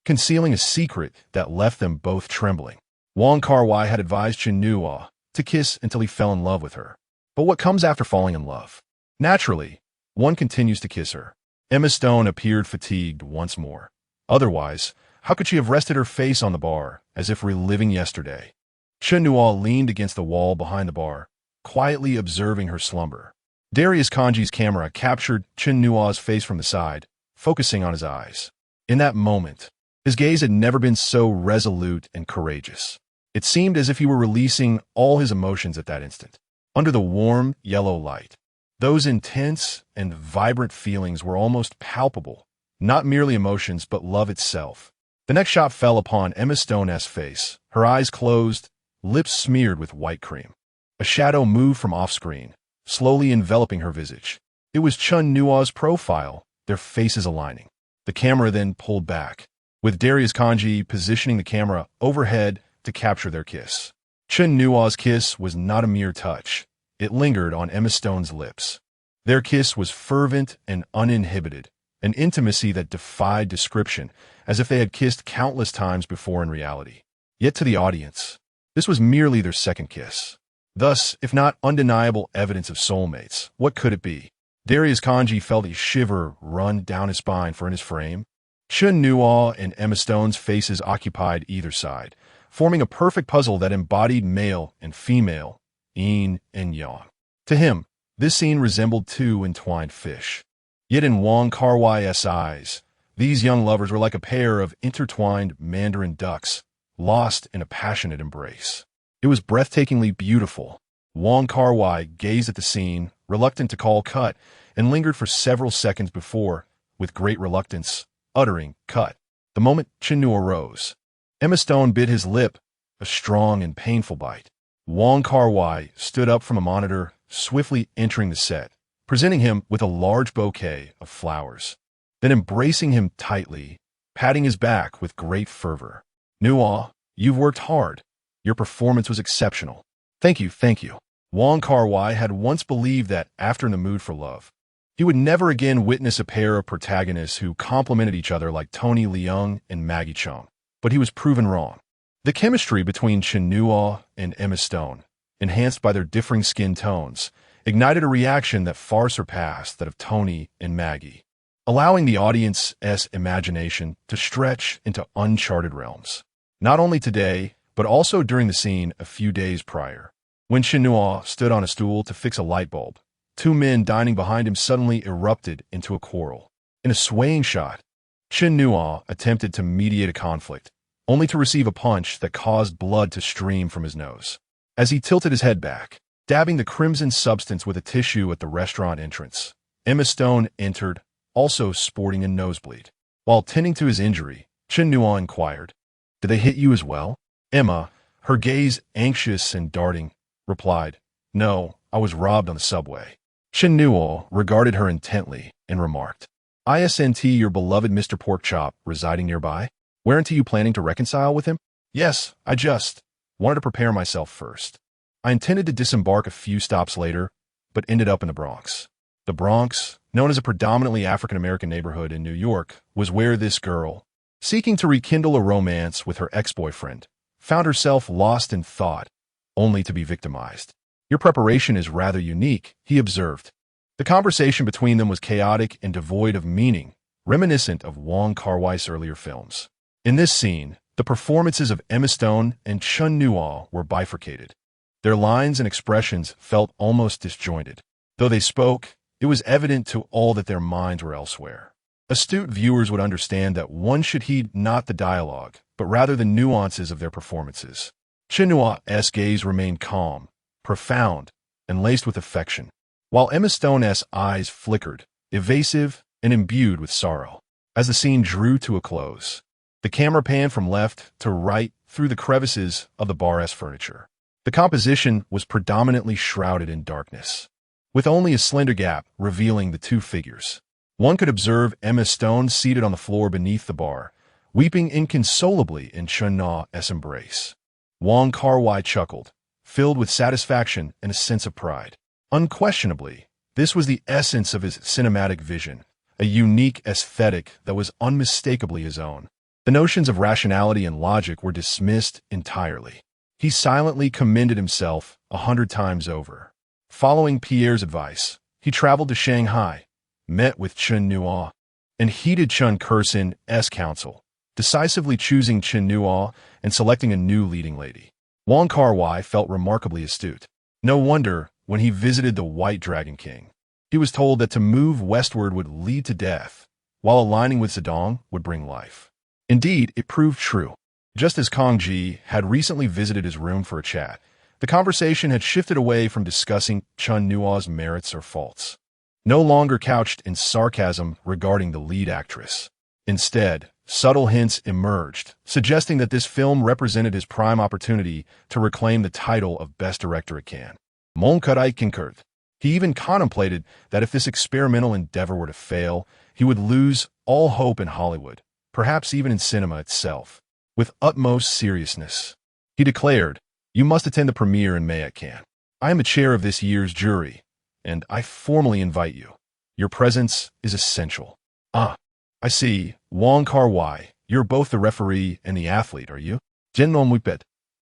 concealing a secret that left them both trembling. Wong Kar-wai had advised Chen Nuo to kiss until he fell in love with her. But what comes after falling in love? Naturally, one continues to kiss her. Emma Stone appeared fatigued once more. Otherwise, how could she have rested her face on the bar, as if reliving yesterday? Chen Nuo leaned against the wall behind the bar, quietly observing her slumber. Darius Kanji's camera captured Chen Nuo's face from the side, focusing on his eyes. In that moment, his gaze had never been so resolute and courageous. It seemed as if he were releasing all his emotions at that instant. Under the warm, yellow light, those intense and vibrant feelings were almost palpable, not merely emotions but love itself. The next shot fell upon Emma Stone's face, her eyes closed, lips smeared with white cream. A shadow moved from off-screen, slowly enveloping her visage. It was Chen Nuo's profile, their faces aligning. The camera then pulled back, with Darius Kanji positioning the camera overhead to capture their kiss. Chen Nuo's kiss was not a mere touch. It lingered on Emma Stone's lips. Their kiss was fervent and uninhibited, an intimacy that defied description, as if they had kissed countless times before in reality. Yet to the audience, this was merely their second kiss. Thus, if not undeniable evidence of soulmates, what could it be? Darius Kanji felt a shiver run down his spine, for in his frame, Chen Nuo and Emma Stone's faces occupied either side, forming a perfect puzzle that embodied male and female, yin and yang. To him, this scene resembled two entwined fish. Yet in Wong Kar-wai's eyes, these young lovers were like a pair of intertwined mandarin ducks, lost in a passionate embrace. It was breathtakingly beautiful. Wong Kar-wai gazed at the scene, reluctant to call cut, and lingered for several seconds before, with great reluctance, uttering cut. The moment Chen Nuo rose, Emma Stone bit his lip, a strong and painful bite. Wong Kar-wai stood up from a monitor, swiftly entering the set, presenting him with a large bouquet of flowers, then embracing him tightly, patting his back with great fervor. "Nuo, you've worked hard. Your performance was exceptional." Thank you. Wong Kar-wai had once believed that, after In the Mood for Love, he would never again witness a pair of protagonists who complemented each other like Tony Leung and Maggie Cheung. But he was proven wrong. The chemistry between Chen Nuo and Emma Stone, enhanced by their differing skin tones, ignited a reaction that far surpassed that of Tony and Maggie, allowing the audience's imagination to stretch into uncharted realms. Not only today, but also during the scene a few days prior, when Chen Nuo stood on a stool to fix a light bulb, two men dining behind him suddenly erupted into a quarrel. In a swaying shot, Chen Nuo attempted to mediate a conflict, only to receive a punch that caused blood to stream from his nose. As he tilted his head back, dabbing the crimson substance with a tissue at the restaurant entrance, Emma Stone entered, also sporting a nosebleed. While tending to his injury, Chen Nuo inquired, "Did they hit you as well?" Emma, her gaze anxious and darting, replied, "No, I was robbed on the subway." Chen Nuo regarded her intently and remarked, "Isn't your beloved Mr. Porkchop residing nearby? Weren't you planning to reconcile with him?" "Yes, I just wanted to prepare myself first. I intended to disembark a few stops later, but ended up in the Bronx." The Bronx, known as a predominantly African-American neighborhood in New York, was where this girl, seeking to rekindle a romance with her ex-boyfriend, found herself lost in thought, only to be victimized. "Your preparation is rather unique," he observed. The conversation between them was chaotic and devoid of meaning, reminiscent of Wong Kar-wai's earlier films. In this scene, the performances of Emma Stone and Chen Nuo were bifurcated. Their lines and expressions felt almost disjointed. Though they spoke, It was evident to all that their minds were elsewhere. Astute viewers would understand that one should heed not the dialogue, but rather the nuances of their performances. Chen Nuo's gaze remained calm, profound, and laced with affection, while Emma Stone's eyes flickered, evasive and imbued with sorrow. As the scene drew to a close, the camera panned from left to right through the crevices of the bar's furniture. The composition was predominantly shrouded in darkness, with only a slender gap revealing the two figures. One could observe Emma Stone seated on the floor beneath the bar, weeping inconsolably in Chen Nuo's embrace. Wong Kar-wai chuckled, filled with satisfaction and a sense of pride. Unquestionably, this was the essence of his cinematic vision, a unique aesthetic that was unmistakably his own. The notions of rationality and logic were dismissed entirely. He silently commended himself 100 times over. Following Pierre's advice, he traveled to Shanghai, met with Chen Nuo, and heeded Chen Kursin's counsel, decisively choosing Chen Nuo and selecting a new leading lady. Wong Kar-wai felt remarkably astute. No wonder, when he visited the White Dragon King, he was told that to move westward would lead to death, while aligning with Zedong would bring life. Indeed, it proved true. Just as Kong Ji had recently visited his room for a chat, the conversation had shifted away from discussing Chen Nuo's merits or faults, no longer couched in sarcasm regarding the lead actress. Instead, subtle hints emerged, suggesting that this film represented his prime opportunity to reclaim the title of Best Director at Cannes. Monkarai concurred. He even contemplated that if this experimental endeavor were to fail, he would lose all hope in Hollywood, perhaps even in cinema itself. With utmost seriousness, he declared, "You must attend the premiere in May at Cannes. I am the chair of this year's jury, and I formally invite you. Your presence is essential." "Ah, I see. Wong Kar-wai, you're both the referee and the athlete, are you?" Chen Nuo.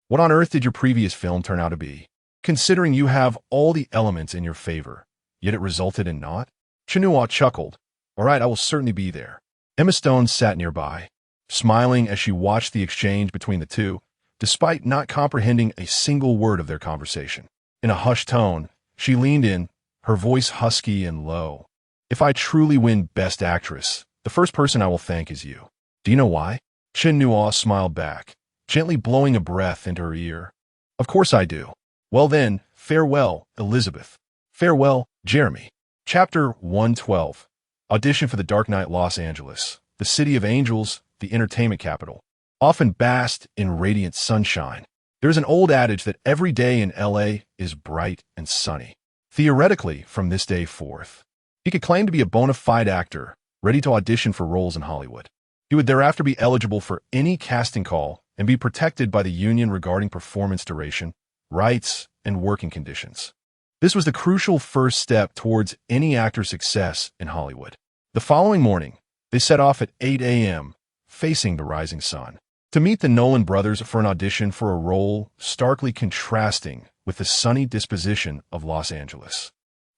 What on earth did your previous film turn out to be? Considering you have all the elements in your favor, yet it resulted in naught? Chen Nuo chuckled. "All right, I will certainly be there." Emma Stone sat nearby, smiling as she watched the exchange between the two, despite not comprehending a single word of their conversation. In a hushed tone, she leaned in, her voice husky and low. "If I truly win Best Actress, the first person I will thank is you. Do you know why?" Chen Nuo smiled back, gently blowing a breath into her ear. "Of course I do. Well then, farewell, Elizabeth. Farewell, Jeremy." Chapter 112. Audition for the Dark Knight. Los Angeles, the city of angels, the entertainment capital, often basked in radiant sunshine. There's an old adage that every day in LA is bright and sunny. Theoretically, from this day forth, he could claim to be a bona fide actor, ready to audition for roles in Hollywood. He would thereafter be eligible for any casting call and be protected by the union regarding performance duration, rights, and working conditions. This was the crucial first step towards any actor's success in Hollywood. The following morning, they set off at 8 a.m., facing the rising sun, to meet the Nolan brothers for an audition for a role starkly contrasting with the sunny disposition of Los Angeles.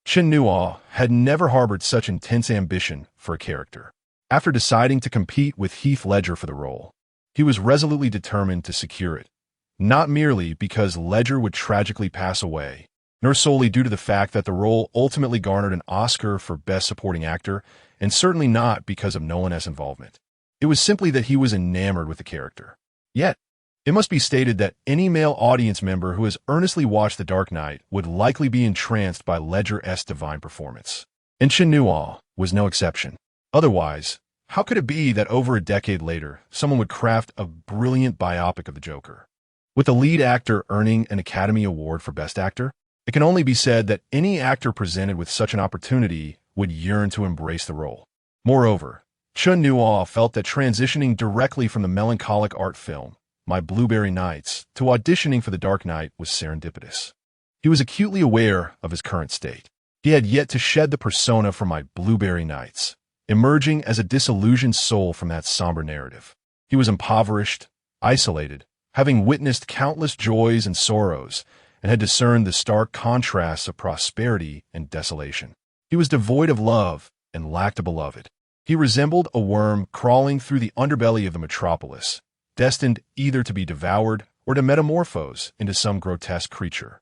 Chen Nuo had never harbored such intense ambition for a character. After deciding to compete with Heath Ledger for the role, he was resolutely determined to secure it, not merely because Ledger would tragically pass away, nor solely due to the fact that the role ultimately garnered an Oscar for Best Supporting Actor, and certainly not because of Nolan's involvement. It was simply that he was enamored with the character. Yet, it must be stated that any male audience member who has earnestly watched The Dark Knight would likely be entranced by Ledger's divine performance. And Chen Nuo was no exception. Otherwise, how could it be that over a decade later, someone would craft a brilliant biopic of the Joker? With the lead actor earning an Academy Award for Best Actor, it can only be said that any actor presented with such an opportunity would yearn to embrace the role. Moreover, Chen Nuo felt that transitioning directly from the melancholic art film, My Blueberry Nights, to auditioning for The Dark Knight was serendipitous. He was acutely aware of his current state. He had yet to shed the persona from My Blueberry Nights, emerging as a disillusioned soul from that somber narrative. He was impoverished, isolated, having witnessed countless joys and sorrows, and had discerned the stark contrasts of prosperity and desolation. He was devoid of love and lacked a beloved. He resembled a worm crawling through the underbelly of the metropolis, destined either to be devoured or to metamorphose into some grotesque creature.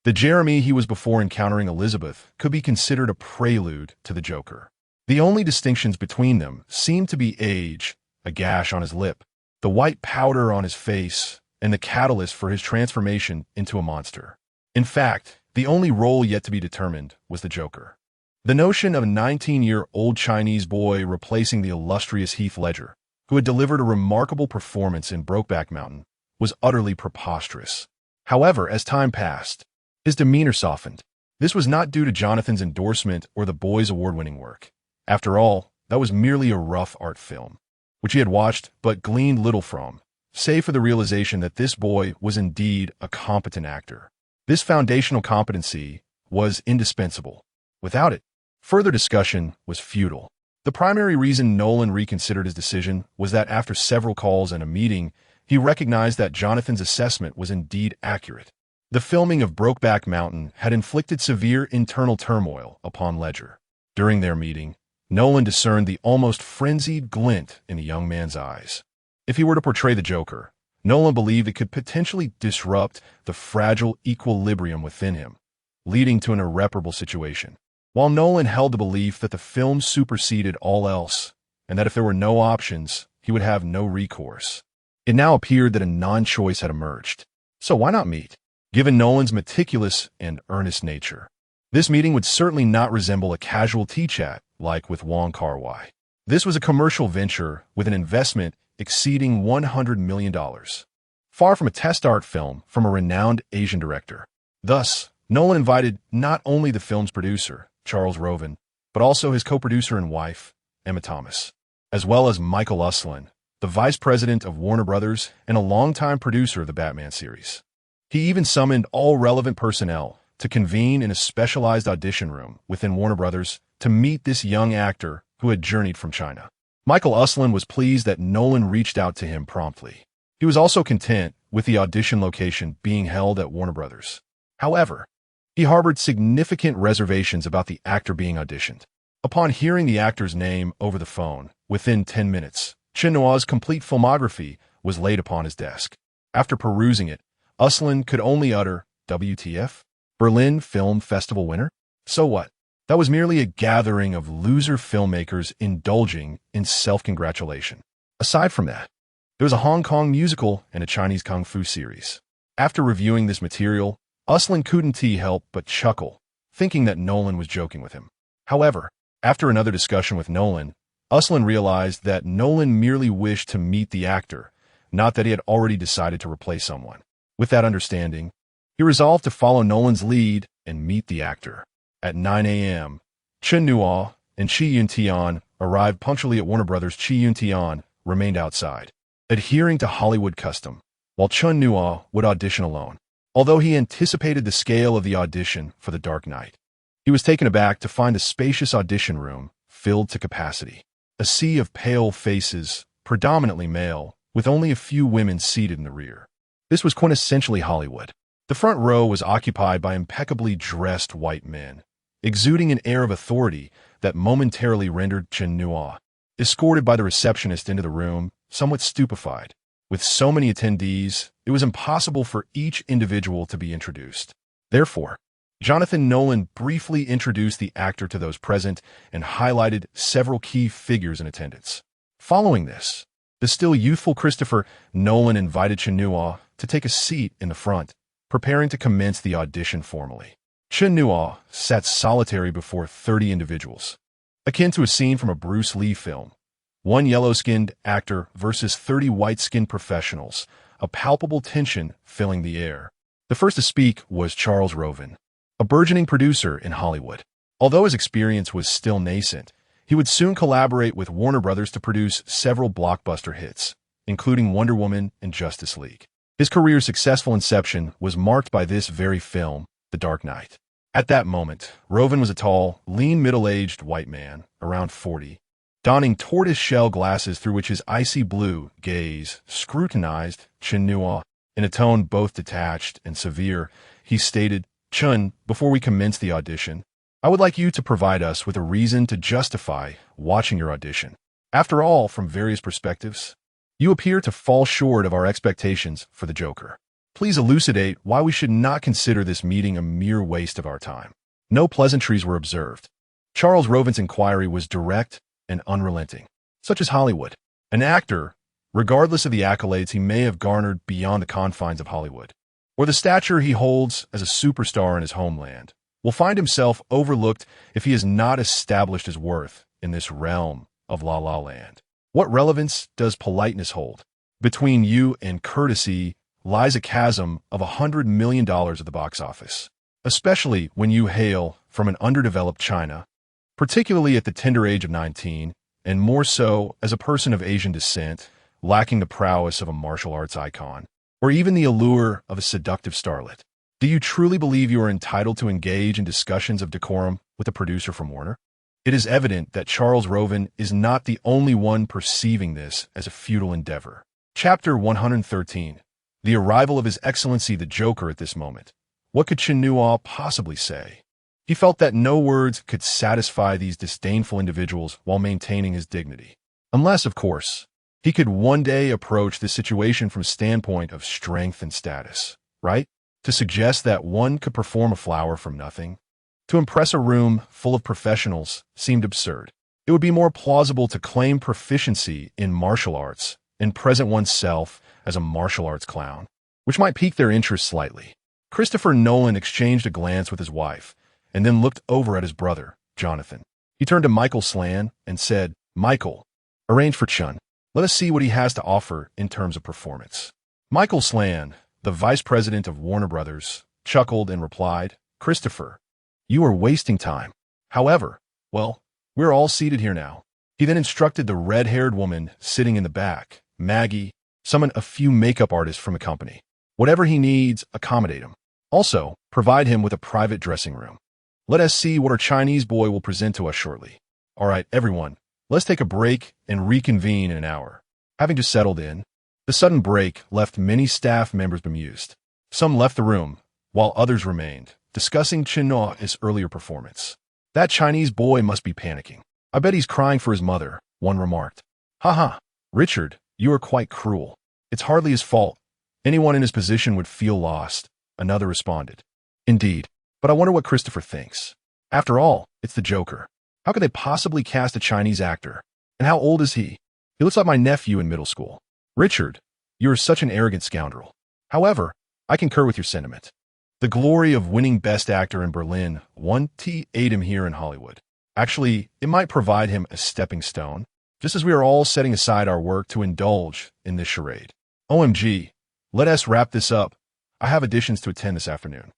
The Jeremy he was before encountering Elizabeth could be considered a prelude to the Joker. The only distinctions between them seemed to be age, a gash on his lip, the white powder on his face, and the catalyst for his transformation into a monster. In fact, the only role yet to be determined was the Joker. The notion of a 19-year-old Chinese boy replacing the illustrious Heath Ledger, who had delivered a remarkable performance in Brokeback Mountain, was utterly preposterous. However, as time passed, his demeanor softened. This was not due to Jonathan's endorsement or the boy's award-winning work. After all, that was merely a rough art film, which he had watched but gleaned little from, save for the realization that this boy was indeed a competent actor. This foundational competency was indispensable. Without it, further discussion was futile. The primary reason Nolan reconsidered his decision was that after several calls and a meeting, he recognized that Jonathan's assessment was indeed accurate. The filming of Brokeback Mountain had inflicted severe internal turmoil upon Ledger. During their meeting, Nolan discerned the almost frenzied glint in the young man's eyes. If he were to portray the Joker, Nolan believed it could potentially disrupt the fragile equilibrium within him, leading to an irreparable situation. While Nolan held the belief that the film superseded all else, and that if there were no options, he would have no recourse, it now appeared that a non-choice had emerged. So why not meet? Given Nolan's meticulous and earnest nature, this meeting would certainly not resemble a casual tea chat like with Wong Kar-wai. This was a commercial venture with an investment exceeding $100 million, far from a test art film from a renowned Asian director. Thus, Nolan invited not only the film's producer, Charles Roven, but also his co-producer and wife, Emma Thomas, as well as Michael Uslan, the vice president of Warner Brothers and a longtime producer of the Batman series. He even summoned all relevant personnel to convene in a specialized audition room within Warner Brothers to meet this young actor who had journeyed from China. Michael Uslan was pleased that Nolan reached out to him promptly. He was also content with the audition location being held at Warner Brothers. However, he harbored significant reservations about the actor being auditioned. Upon hearing the actor's name over the phone, within 10 minutes, Chen Nuo's complete filmography was laid upon his desk. After perusing it, Uslan could only utter, WTF? Berlin Film Festival winner? So what? That was merely a gathering of loser filmmakers indulging in self-congratulation. Aside from that, there was a Hong Kong musical and a Chinese kung fu series. After reviewing this material, Uslan couldn't help but chuckle, thinking that Nolan was joking with him. However, after another discussion with Nolan, Uslan realized that Nolan merely wished to meet the actor, not that he had already decided to replace someone. With that understanding, he resolved to follow Nolan's lead and meet the actor. At 9 a.m., Chen Nuo and Chi Yun-tian arrived punctually at Warner Brothers. Chi Yun-tian remained outside, adhering to Hollywood custom, while Chen Nuo would audition alone. Although he anticipated the scale of the audition for The Dark Knight, he was taken aback to find a spacious audition room filled to capacity. A sea of pale faces, predominantly male, with only a few women seated in the rear. This was quintessentially Hollywood. The front row was occupied by impeccably dressed white men, exuding an air of authority that momentarily rendered Chen Nuo, escorted by the receptionist into the room, somewhat stupefied. With so many attendees, it was impossible for each individual to be introduced. Therefore, Jonathan Nolan briefly introduced the actor to those present and highlighted several key figures in attendance. Following this, the still youthful Christopher Nolan invited Chen Nuo to take a seat in the front, preparing to commence the audition formally. Chen Nuo sat solitary before 30 individuals, akin to a scene from a Bruce Lee film. One yellow-skinned actor versus 30 white-skinned professionals, a palpable tension filling the air. The first to speak was Charles Roven, a burgeoning producer in Hollywood. Although his experience was still nascent, he would soon collaborate with Warner Brothers to produce several blockbuster hits, including Wonder Woman and Justice League. His career's successful inception was marked by this very film, The Dark Knight. At that moment, Roven was a tall, lean, middle-aged white man, around 40, donning tortoise-shell glasses through which his icy blue gaze scrutinized Chen Nuo. In a tone both detached and severe, he stated, "Chen, before we commence the audition, I would like you to provide us with a reason to justify watching your audition. After all, from various perspectives, you appear to fall short of our expectations for the Joker." Please elucidate why we should not consider this meeting a mere waste of our time. No pleasantries were observed. Charles Rovin's inquiry was direct and unrelenting. Such as Hollywood. An actor, regardless of the accolades he may have garnered beyond the confines of Hollywood, or the stature he holds as a superstar in his homeland, will find himself overlooked if he has not established his worth in this realm of La La Land. What relevance does politeness hold? Between you and courtesy lies a chasm of $100 million at the box office, especially when you hail from an underdeveloped China, particularly at the tender age of 19, and more so as a person of Asian descent, lacking the prowess of a martial arts icon, or even the allure of a seductive starlet. Do you truly believe you are entitled to engage in discussions of decorum with a producer from Warner? It is evident that Charles Rovin is not the only one perceiving this as a futile endeavor. Chapter 113. The arrival of His Excellency the Joker at this moment. What could Chen Nuo possibly say? He felt that no words could satisfy these disdainful individuals while maintaining his dignity. Unless, of course, he could one day approach this situation from a standpoint of strength and status, right? To suggest that one could perform a flower from nothing, to impress a room full of professionals, seemed absurd. It would be more plausible to claim proficiency in martial arts and present oneself as a martial arts clown, which might pique their interest slightly. Christopher Nolan exchanged a glance with his wife, and then looked over at his brother, Jonathan. He turned to Michael Slan and said, "Michael, arrange for Chun. Let us see what he has to offer in terms of performance." Michael Slan, the vice president of Warner Brothers, chuckled and replied, "Christopher, you are wasting time. However, well, we're all seated here now." He then instructed the red-haired woman sitting in the back, Maggie, summon a few makeup artists from the company. Whatever he needs, accommodate him. Also, provide him with a private dressing room. Let us see what our Chinese boy will present to us shortly. All right, everyone, let's take a break and reconvene in an hour. Having just settled in, the sudden break left many staff members bemused. Some left the room, while others remained, discussing Chen Nuo's earlier performance. "That Chinese boy must be panicking. I bet he's crying for his mother," one remarked. "Haha, Richard, you are quite cruel. It's hardly his fault. Anyone in his position would feel lost," another responded. "Indeed. But I wonder what Christopher thinks. After all, it's the Joker. How could they possibly cast a Chinese actor? And how old is he? He looks like my nephew in middle school. Richard, you are such an arrogant scoundrel. However, I concur with your sentiment. The glory of winning Best Actor in Berlin won't aid him here in Hollywood. Actually, it might provide him a stepping stone, just as we are all setting aside our work to indulge in this charade. OMG, let us wrap this up. I have auditions to attend this afternoon."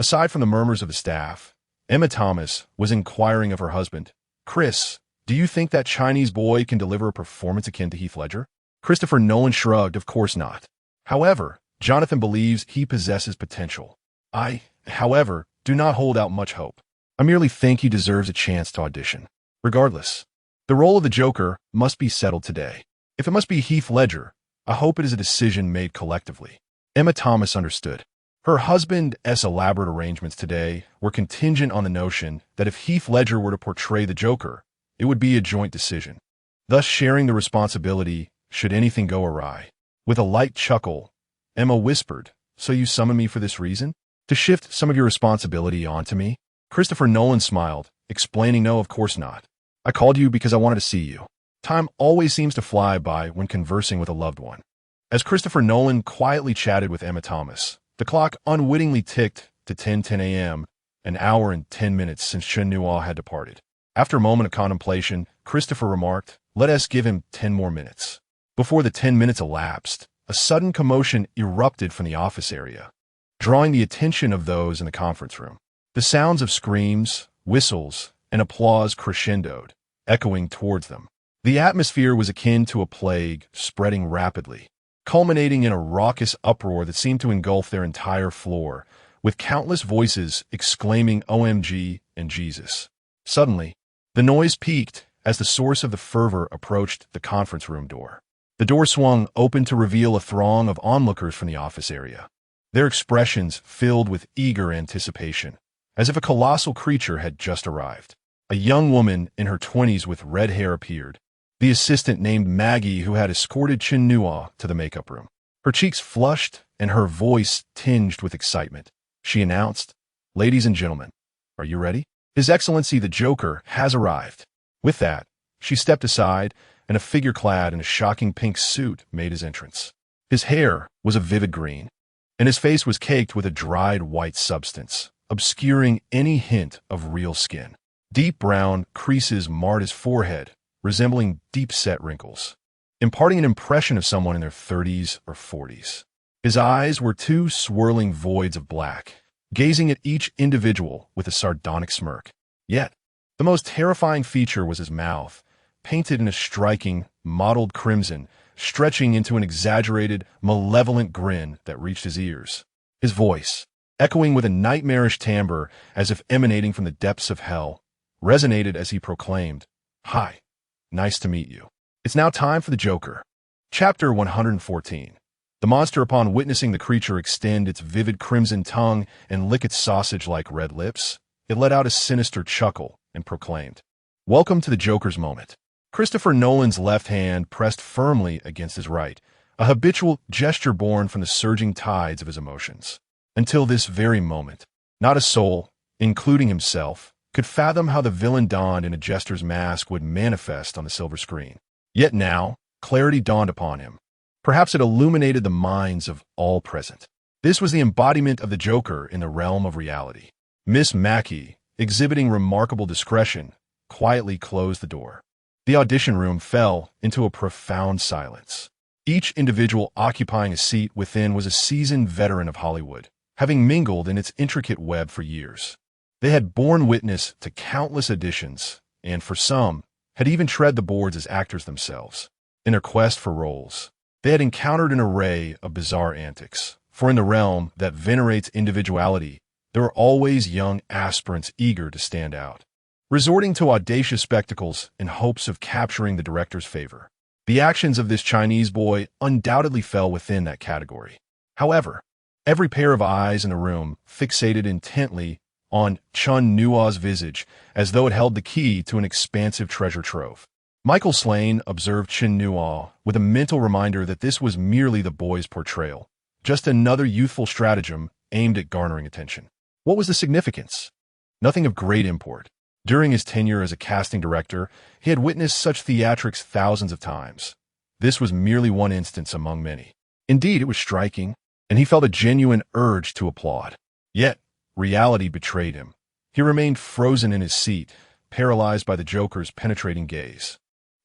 Aside from the murmurs of the staff, Emma Thomas was inquiring of her husband, "Chris, do you think that Chinese boy can deliver a performance akin to Heath Ledger?" Christopher Nolan shrugged, "Of course not. However, Jonathan believes he possesses potential. I, however, do not hold out much hope. I merely think he deserves a chance to audition. Regardless, the role of the Joker must be settled today. If it must be Heath Ledger, I hope it is a decision made collectively." Emma Thomas understood. Her husband's elaborate arrangements today were contingent on the notion that if Heath Ledger were to portray the Joker, it would be a joint decision, thus sharing the responsibility should anything go awry. With a light chuckle, Emma whispered, "So you summoned me for this reason? To shift some of your responsibility onto me?" Christopher Nolan smiled, explaining, "No, of course not. I called you because I wanted to see you. Time always seems to fly by when conversing with a loved one." As Christopher Nolan quietly chatted with Emma Thomas, the clock unwittingly ticked to 10:10 a.m., an hour and 10 minutes since Chen Nuo had departed. After a moment of contemplation, Christopher remarked, "Let us give him 10 more minutes." Before the 10 minutes elapsed, a sudden commotion erupted from the office area, drawing the attention of those in the conference room. The sounds of screams, whistles, and applause crescendoed, echoing towards them. The atmosphere was akin to a plague spreading rapidly, culminating in a raucous uproar that seemed to engulf their entire floor, with countless voices exclaiming "OMG" and "Jesus." Suddenly, the noise peaked as the source of the fervor approached the conference room door. The door swung open to reveal a throng of onlookers from the office area, their expressions filled with eager anticipation, as if a colossal creature had just arrived. A young woman in her 20s with red hair appeared, the assistant named Maggie who had escorted Chen Nuo to the makeup room. Her cheeks flushed and her voice tinged with excitement. She announced, "Ladies and gentlemen, are you ready? His Excellency the Joker has arrived." With that, she stepped aside, and a figure clad in a shocking pink suit made his entrance. His hair was a vivid green, and his face was caked with a dried white substance, obscuring any hint of real skin. Deep brown creases marred his forehead, resembling deep-set wrinkles, imparting an impression of someone in their 30s or 40s. His eyes were two swirling voids of black, gazing at each individual with a sardonic smirk. Yet, the most terrifying feature was his mouth, painted in a striking, mottled crimson, stretching into an exaggerated, malevolent grin that reached his ears. His voice, echoing with a nightmarish timbre as if emanating from the depths of hell, resonated as he proclaimed, "Hi, nice to meet you. It's now time for the Joker." Chapter 114. The monster, upon witnessing the creature extend its vivid crimson tongue and lick its sausage-like red lips, it let out a sinister chuckle and proclaimed, "Welcome to the Joker's moment." Christopher Nolan's left hand pressed firmly against his right, a habitual gesture born from the surging tides of his emotions. Until this very moment, not a soul, including himself, could fathom how the villain donned in a jester's mask would manifest on the silver screen. Yet now, clarity dawned upon him. Perhaps it illuminated the minds of all present. This was the embodiment of the Joker in the realm of reality. Miss Mackey, exhibiting remarkable discretion, quietly closed the door. The audition room fell into a profound silence. Each individual occupying a seat within was a seasoned veteran of Hollywood, having mingled in its intricate web for years. They had borne witness to countless auditions, and for some, had even tread the boards as actors themselves. In their quest for roles, they had encountered an array of bizarre antics, for in the realm that venerates individuality, there are always young aspirants eager to stand out, resorting to audacious spectacles in hopes of capturing the director's favor. The actions of this Chinese boy undoubtedly fell within that category. However, every pair of eyes in the room fixated intently on Chen Nuo's visage as though it held the key to an expansive treasure trove. Michael Slane observed Chen Nuo with a mental reminder that this was merely the boy's portrayal, just another youthful stratagem aimed at garnering attention. What was the significance? Nothing of great import. During his tenure as a casting director, he had witnessed such theatrics thousands of times. This was merely one instance among many. Indeed, it was striking, and he felt a genuine urge to applaud. Yet, reality betrayed him. He remained frozen in his seat, paralyzed by the Joker's penetrating gaze.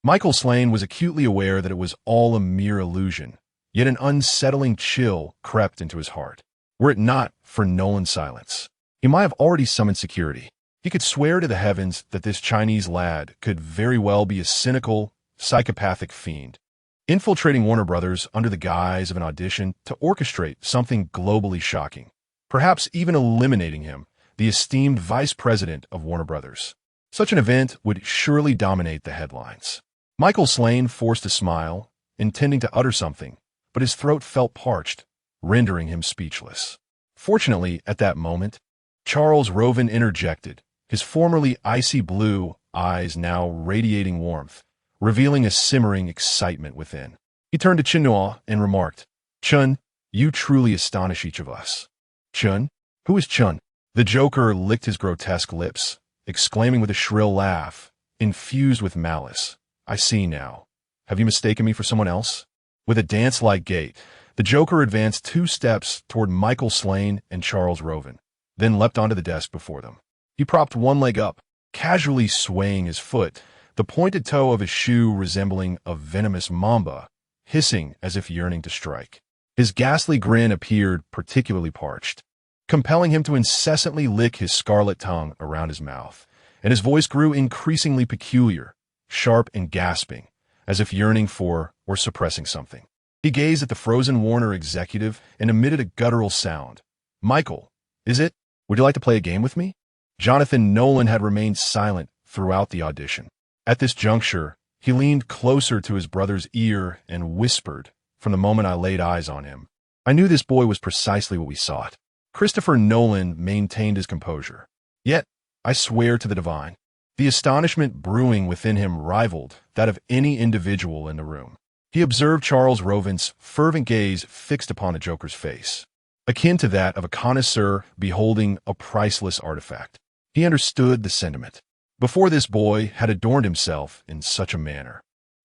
Michael Slane was acutely aware that it was all a mere illusion, yet an unsettling chill crept into his heart. Were it not for Nolan's silence, he might have already summoned security. He could swear to the heavens that this Chinese lad could very well be a cynical, psychopathic fiend, infiltrating Warner Brothers under the guise of an audition to orchestrate something globally shocking, perhaps even eliminating him, the esteemed vice president of Warner Brothers. Such an event would surely dominate the headlines. Michael Slane forced a smile, intending to utter something, but his throat felt parched, rendering him speechless. Fortunately, at that moment, Charles Roven interjected, his formerly icy blue eyes now radiating warmth, revealing a simmering excitement within. He turned to Chen Nuo and remarked, "Chen, you truly astonish each of us." "Chen? Who is Chen?" The Joker licked his grotesque lips, exclaiming with a shrill laugh, infused with malice, "I see now. Have you mistaken me for someone else?" With a dance-like gait, the Joker advanced 2 steps toward Michael Slane and Charles Roven, then leapt onto the desk before them. He propped one leg up, casually swaying his foot, the pointed toe of his shoe resembling a venomous mamba, hissing as if yearning to strike. His ghastly grin appeared particularly parched, compelling him to incessantly lick his scarlet tongue around his mouth, and his voice grew increasingly peculiar, sharp and gasping, as if yearning for or suppressing something. He gazed at the frozen Warner executive and emitted a guttural sound. "Michael, is it? Would you like to play a game with me?" Jonathan Nolan had remained silent throughout the audition. At this juncture, he leaned closer to his brother's ear and whispered, "From the moment I laid eyes on him, I knew this boy was precisely what we sought." Christopher Nolan maintained his composure. Yet, I swear to the divine, the astonishment brewing within him rivaled that of any individual in the room. He observed Charles Roven's fervent gaze fixed upon the Joker's face, akin to that of a connoisseur beholding a priceless artifact. He understood the sentiment. Before this boy had adorned himself in such a manner,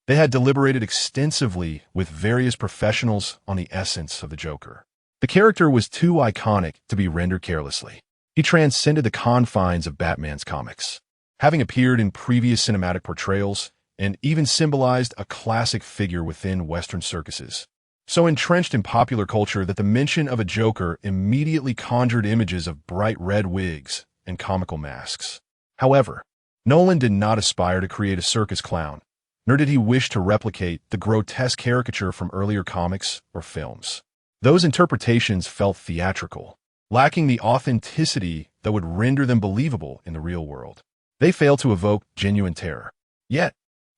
they had deliberated extensively with various professionals on the essence of the Joker. The character was too iconic to be rendered carelessly. He transcended the confines of Batman's comics, having appeared in previous cinematic portrayals and even symbolized a classic figure within Western circuses. So entrenched in popular culture that the mention of a Joker immediately conjured images of bright red wigs and comical masks. However, Nolan did not aspire to create a circus clown, nor did he wish to replicate the grotesque caricature from earlier comics or films. Those interpretations felt theatrical, lacking the authenticity that would render them believable in the real world. They failed to evoke genuine terror. Yet,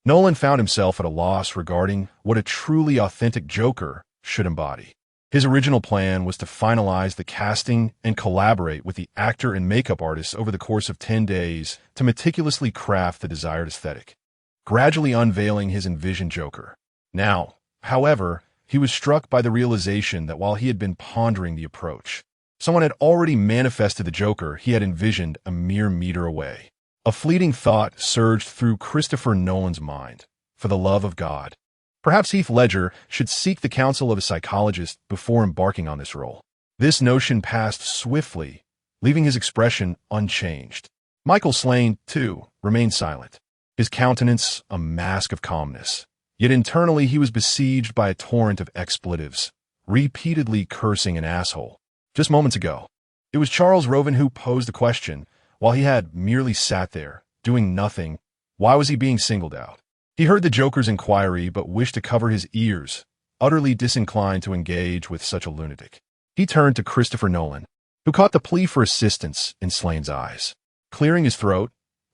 Nolan found himself at a loss regarding what a truly authentic Joker should embody. His original plan was to finalize the casting and collaborate with the actor and makeup artist over the course of 10 days to meticulously craft the desired aesthetic, gradually unveiling his envisioned Joker. Now, however, he was struck by the realization that while he had been pondering the approach, someone had already manifested the Joker he had envisioned a mere meter away. A fleeting thought surged through Christopher Nolan's mind. For the love of God, perhaps Heath Ledger should seek the counsel of a psychologist before embarking on this role. This notion passed swiftly, leaving his expression unchanged. Michael Slane, too, remained silent, his countenance a mask of calmness. Yet internally he was besieged by a torrent of expletives, repeatedly cursing an asshole. Just moments ago, it was Charles Roven who posed the question. While he had merely sat there, doing nothing, why was he being singled out? He heard the Joker's inquiry but wished to cover his ears, utterly disinclined to engage with such a lunatic. He turned to Christopher Nolan, who caught the plea for assistance in Slane's eyes. Clearing his throat,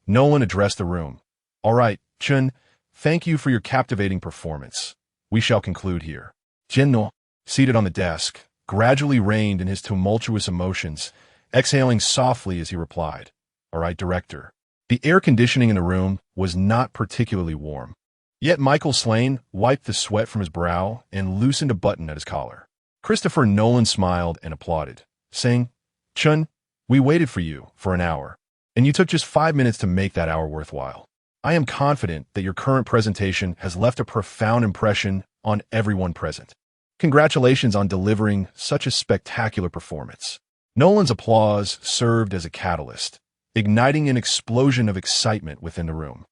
Nolan addressed the room. "All right, Chen, thank you for your captivating performance. We shall conclude here." Chen Nuo, seated on the desk, gradually reined in his tumultuous emotions, exhaling softly as he replied, "All right, director." The air conditioning in the room was not particularly warm. Yet Michael Slane wiped the sweat from his brow and loosened a button at his collar. Christopher Nolan smiled and applauded, saying, "Chun, we waited for you for an hour, and you took just 5 minutes to make that hour worthwhile. I am confident that your current presentation has left a profound impression on everyone present. Congratulations on delivering such a spectacular performance." Nolan's applause served as a catalyst, igniting an explosion of excitement within the room.